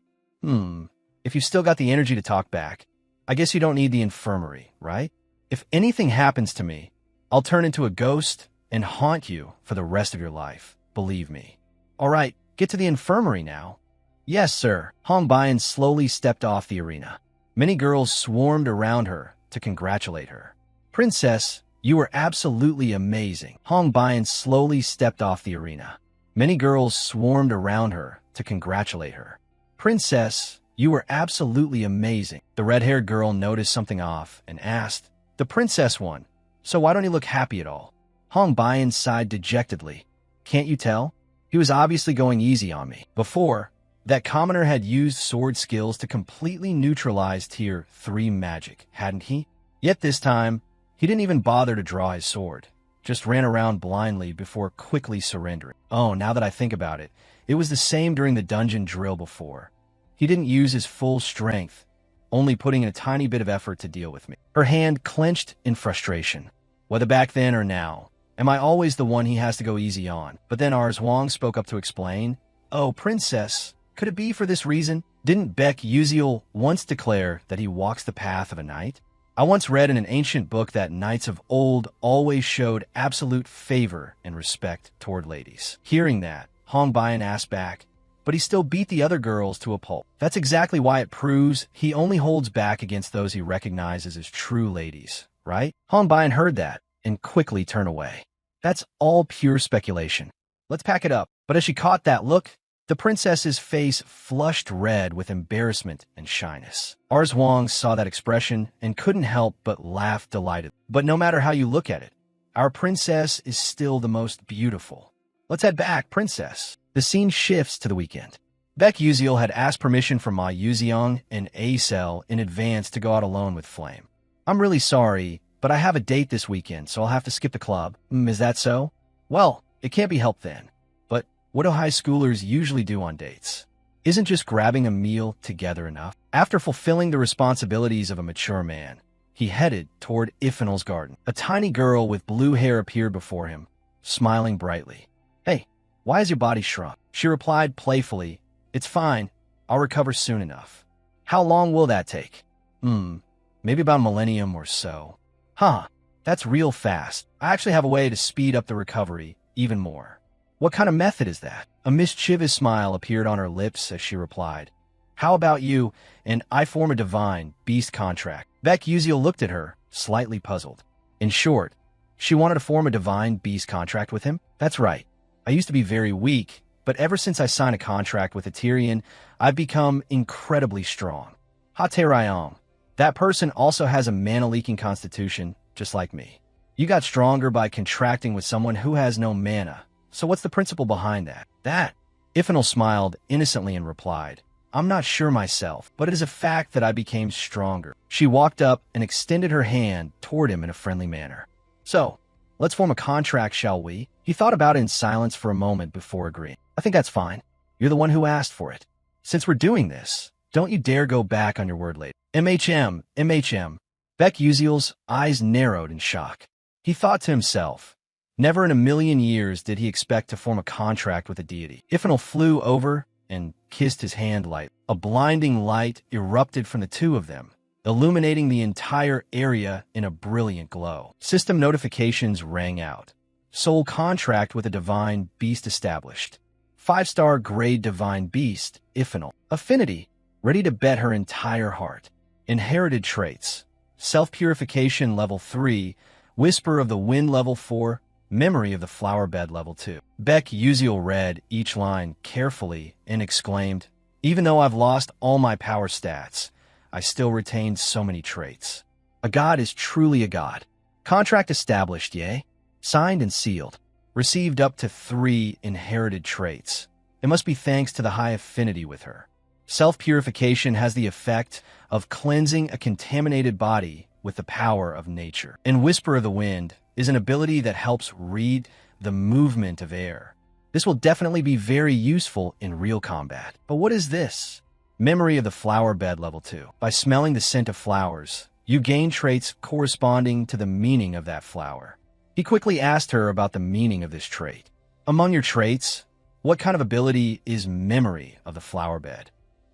If you've still got the energy to talk back, I guess you don't need the infirmary, right? If anything happens to me, I'll turn into a ghost and haunt you for the rest of your life. Believe me. All right, get to the infirmary now." "Yes, sir." Hong Bayan slowly stepped off the arena. Many girls swarmed around her to congratulate her. "Princess, you were absolutely amazing." Hong Bayan slowly stepped off the arena. Many girls swarmed around her to congratulate her. "Princess, You were absolutely amazing. The red-haired girl noticed something off and asked, "The princess won, so why don't he look happy at all?" Hong Bayan sighed dejectedly. "Can't you tell? He was obviously going easy on me. Before, that commoner had used sword skills to completely neutralize Tier 3 magic, hadn't he? Yet this time, he didn't even bother to draw his sword, just ran around blindly before quickly surrendering. Oh, now that I think about it, it was the same during the dungeon drill before. He didn't use his full strength, only putting in a tiny bit of effort to deal with me." Her hand clenched in frustration. Whether back then or now, am I always the one he has to go easy on? But then Ars Wang spoke up to explain, "Oh, princess, could it be for this reason? Didn't Beck Uziel once declare that he walks the path of a knight? I once read in an ancient book that knights of old always showed absolute favor and respect toward ladies." Hearing that, Hong Bayan asked back, "But he still beat the other girls to a pulp." "That's exactly why it proves he only holds back against those he recognizes as true ladies, right?" Hong Bayan heard that and quickly turned away. "That's all pure speculation. Let's pack it up." But as she caught that look, the princess's face flushed red with embarrassment and shyness. Ars Wang saw that expression and couldn't help but laugh delightedly. "But no matter how you look at it, our princess is still the most beautiful. Let's head back, princess." The scene shifts to the weekend. Beck Uziel had asked permission from Ma Yuziang and Acel in advance to go out alone with Flame. "I'm really sorry, but I have a date this weekend, so I'll have to skip the club." Is that so? Well, it can't be helped then. But what do high schoolers usually do on dates? Isn't just grabbing a meal together enough? After fulfilling the responsibilities of a mature man, he headed toward Ifenel's garden. A tiny girl with blue hair appeared before him, smiling brightly. "Hey, why has your body shrunk?" She replied playfully, "It's fine. I'll recover soon enough." "How long will that take?" Maybe about a millennium or so." "Huh, that's real fast. I actually have a way to speed up the recovery even more." "What kind of method is that?" A mischievous smile appeared on her lips as she replied, "How about you and I form a divine beast contract?" Beck Uziel looked at her, slightly puzzled. In short, she wanted to form a divine beast contract with him? That's right. I used to be very weak, but ever since I signed a contract with a Tyrian, I've become incredibly strong. Haterayong. That person also has a mana-leaking constitution, just like me. You got stronger by contracting with someone who has no mana. So what's the principle behind that? That. Ifenel smiled innocently and replied, "I'm not sure myself, but it is a fact that I became stronger." She walked up and extended her hand toward him in a friendly manner. "So, let's form a contract, shall we?" He thought about it in silence for a moment before agreeing. "I think that's fine. You're the one who asked for it. Since we're doing this, don't you dare go back on your word later." MHM. Beck Uziel's eyes narrowed in shock. He thought to himself, never in a million years did he expect to form a contract with a deity. Ifenel flew over and kissed his hand lightly. A blinding light erupted from the two of them, illuminating the entire area in a brilliant glow. System notifications rang out. Soul contract with a divine beast established. 5-star grade divine beast, Ifenel. Affinity, ready to bet her entire heart. Inherited traits. Self-purification level 3, Whisper of the Wind level 4, Memory of the Flower Bed level 2. Beck Uziel read each line carefully and exclaimed, "Even though I've lost all my power stats, I still retained so many traits. A god is truly a god. Contract established, yea? Signed and sealed. Received up to 3 inherited traits. It must be thanks to the high affinity with her. Self-purification has the effect of cleansing a contaminated body with the power of nature. And Whisper of the Wind is an ability that helps read the movement of air. This will definitely be very useful in real combat. But what is this? Memory of the Flower Bed level 2. By smelling the scent of flowers, you gain traits corresponding to the meaning of that flower." He quickly asked her about the meaning of this trait. "Among your traits, what kind of ability is Memory of the Flower Bed?"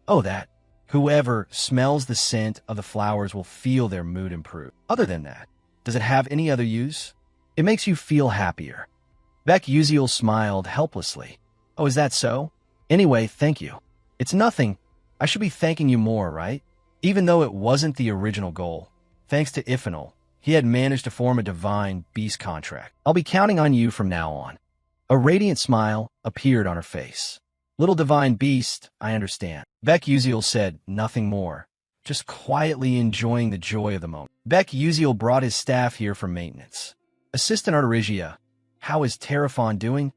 "Oh, that. Whoever smells the scent of the flowers will feel their mood improve. Other than that, does it have any other use?" "It makes you feel happier." Beck Uziel smiled helplessly. "Oh, is that so? Anyway, thank you. It's nothing. I should be thanking you more, right?" Even though it wasn't the original goal, thanks to Ifenel, he had managed to form a divine beast contract. "I'll be counting on you from now on." A radiant smile appeared on her face. Little divine beast, I understand. Beck Uziel said nothing more, just quietly enjoying the joy of the moment. Beck Uziel brought his staff here for maintenance. Assistant Arterigia, how is Terrafon doing?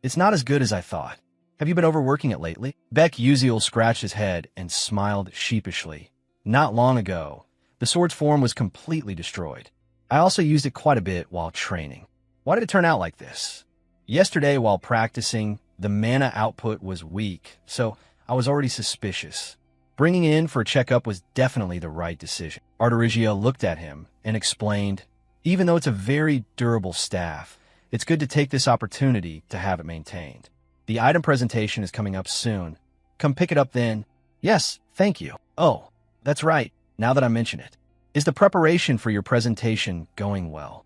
It's not as good as I thought. Have you been overworking it lately? Beck Uziel scratched his head and smiled sheepishly. Not long ago, the sword's form was completely destroyed. I also used it quite a bit while training. Why did it turn out like this? Yesterday, while practicing, the mana output was weak, so I was already suspicious. Bringing it in for a checkup was definitely the right decision. Arterigia looked at him and explained, even though it's a very durable staff, it's good to take this opportunity to have it maintained. The item presentation is coming up soon. Come pick it up then. Yes, thank you. Oh, that's right, now that I mention it. Is the preparation for your presentation going well?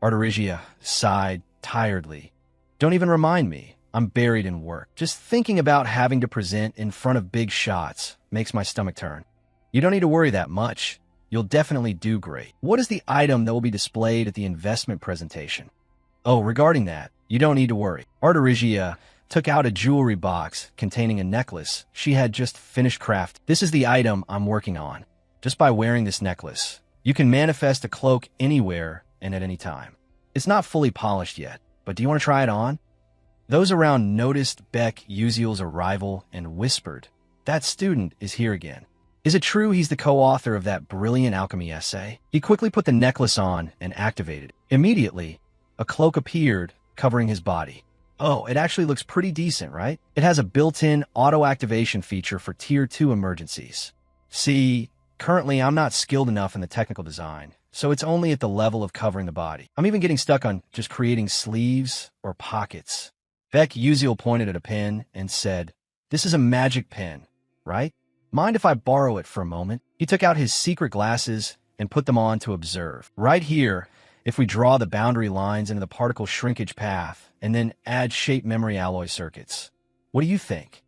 Arterigia sighed tiredly. Don't even remind me. I'm buried in work. Just thinking about having to present in front of big shots makes my stomach turn. You don't need to worry that much. You'll definitely do great. What is the item that will be displayed at the investment presentation? Oh, regarding that, you don't need to worry. Arterigia took out a jewelry box containing a necklace she had just finished crafting. This is the item I'm working on. Just by wearing this necklace, you can manifest a cloak anywhere and at any time. It's not fully polished yet, but do you want to try it on? Those around noticed Beck Uziel's arrival and whispered, that student is here again. Is it true he's the co-author of that brilliant alchemy essay? He quickly put the necklace on and activated it. Immediately, a cloak appeared, covering his body. Oh, it actually looks pretty decent, right? It has a built-in auto-activation feature for Tier 2 emergencies. See, currently I'm not skilled enough in the technical design, so it's only at the level of covering the body. I'm even getting stuck on just creating sleeves or pockets. Beck Uziel pointed at a pen and said, this is a magic pen, right? Mind if I borrow it for a moment? He took out his secret glasses and put them on to observe. Right here, if we draw the boundary lines into the particle shrinkage path and then add shape memory alloy circuits. What do you think?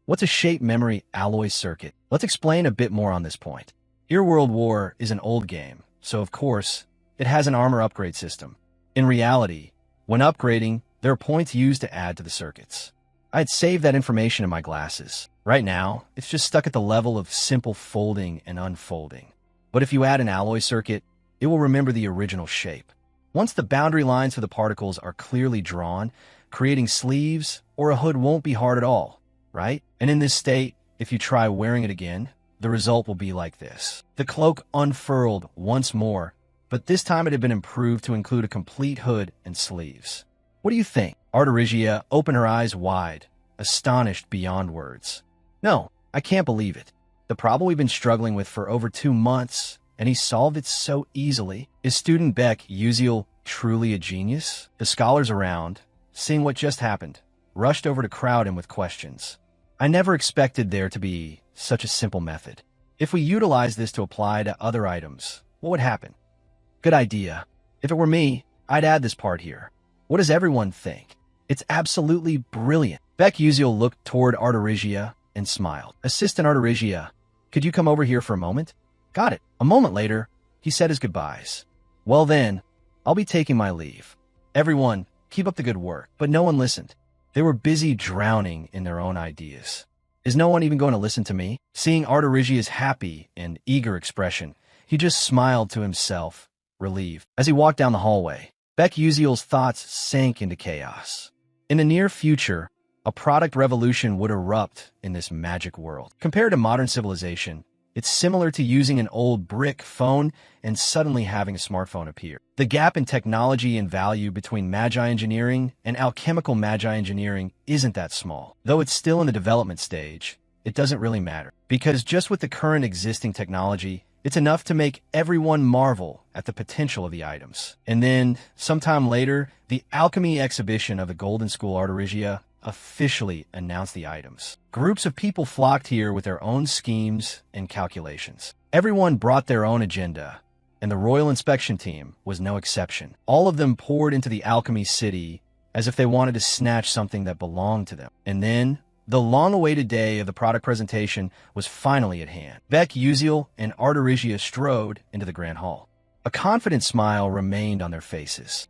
What's a shape memory alloy circuit? Let's explain a bit more on this point. Earworld War is an old game, so of course, it has an armor upgrade system. In reality, when upgrading, there are points used to add to the circuits. I had saved that information in my glasses. Right now, it's just stuck at the level of simple folding and unfolding. But if you add an alloy circuit, it will remember the original shape. Once the boundary lines for the particles are clearly drawn, creating sleeves or a hood won't be hard at all, right? And in this state, if you try wearing it again, the result will be like this. The cloak unfurled once more, but this time it had been improved to include a complete hood and sleeves. What do you think? Arterigia opened her eyes wide, astonished beyond words. No, I can't believe it. The problem we've been struggling with for over 2 months, and he solved it so easily. Is student Beck Uziel truly a genius? The scholars around, seeing what just happened, rushed over to crowd him with questions. I never expected there to be such a simple method. If we utilize this to apply to other items, what would happen? Good idea. If it were me, I'd add this part here. What does everyone think? It's absolutely brilliant. Beck Uziel looked toward Arterigia and smiled. Assistant Arterigia, could you come over here for a moment? Got it. A moment later, he said his goodbyes. Well then, I'll be taking my leave. Everyone, keep up the good work. But no one listened. They were busy drowning in their own ideas. Is no one even going to listen to me? Seeing Arterigia's happy and eager expression, he just smiled to himself, relieved. As he walked down the hallway, Beck Uziel's thoughts sank into chaos. In the near future, a product revolution would erupt in this magic world. Compared to modern civilization, it's similar to using an old brick phone and suddenly having a smartphone appear. The gap in technology and value between magi engineering and alchemical magi engineering isn't that small. Though it's still in the development stage, it doesn't really matter. Because just with the current existing technology, it's enough to make everyone marvel at the potential of the items. And then, sometime later, the alchemy exhibition of the Golden School Arterigia officially announced the items. Groups of people flocked here with their own schemes and calculations. Everyone brought their own agenda, and the Royal Inspection Team was no exception. All of them poured into the alchemy city as if they wanted to snatch something that belonged to them. And then, the long-awaited day of the product presentation was finally at hand. Beck Uziel and Arterigia strode into the Grand Hall. A confident smile remained on their faces.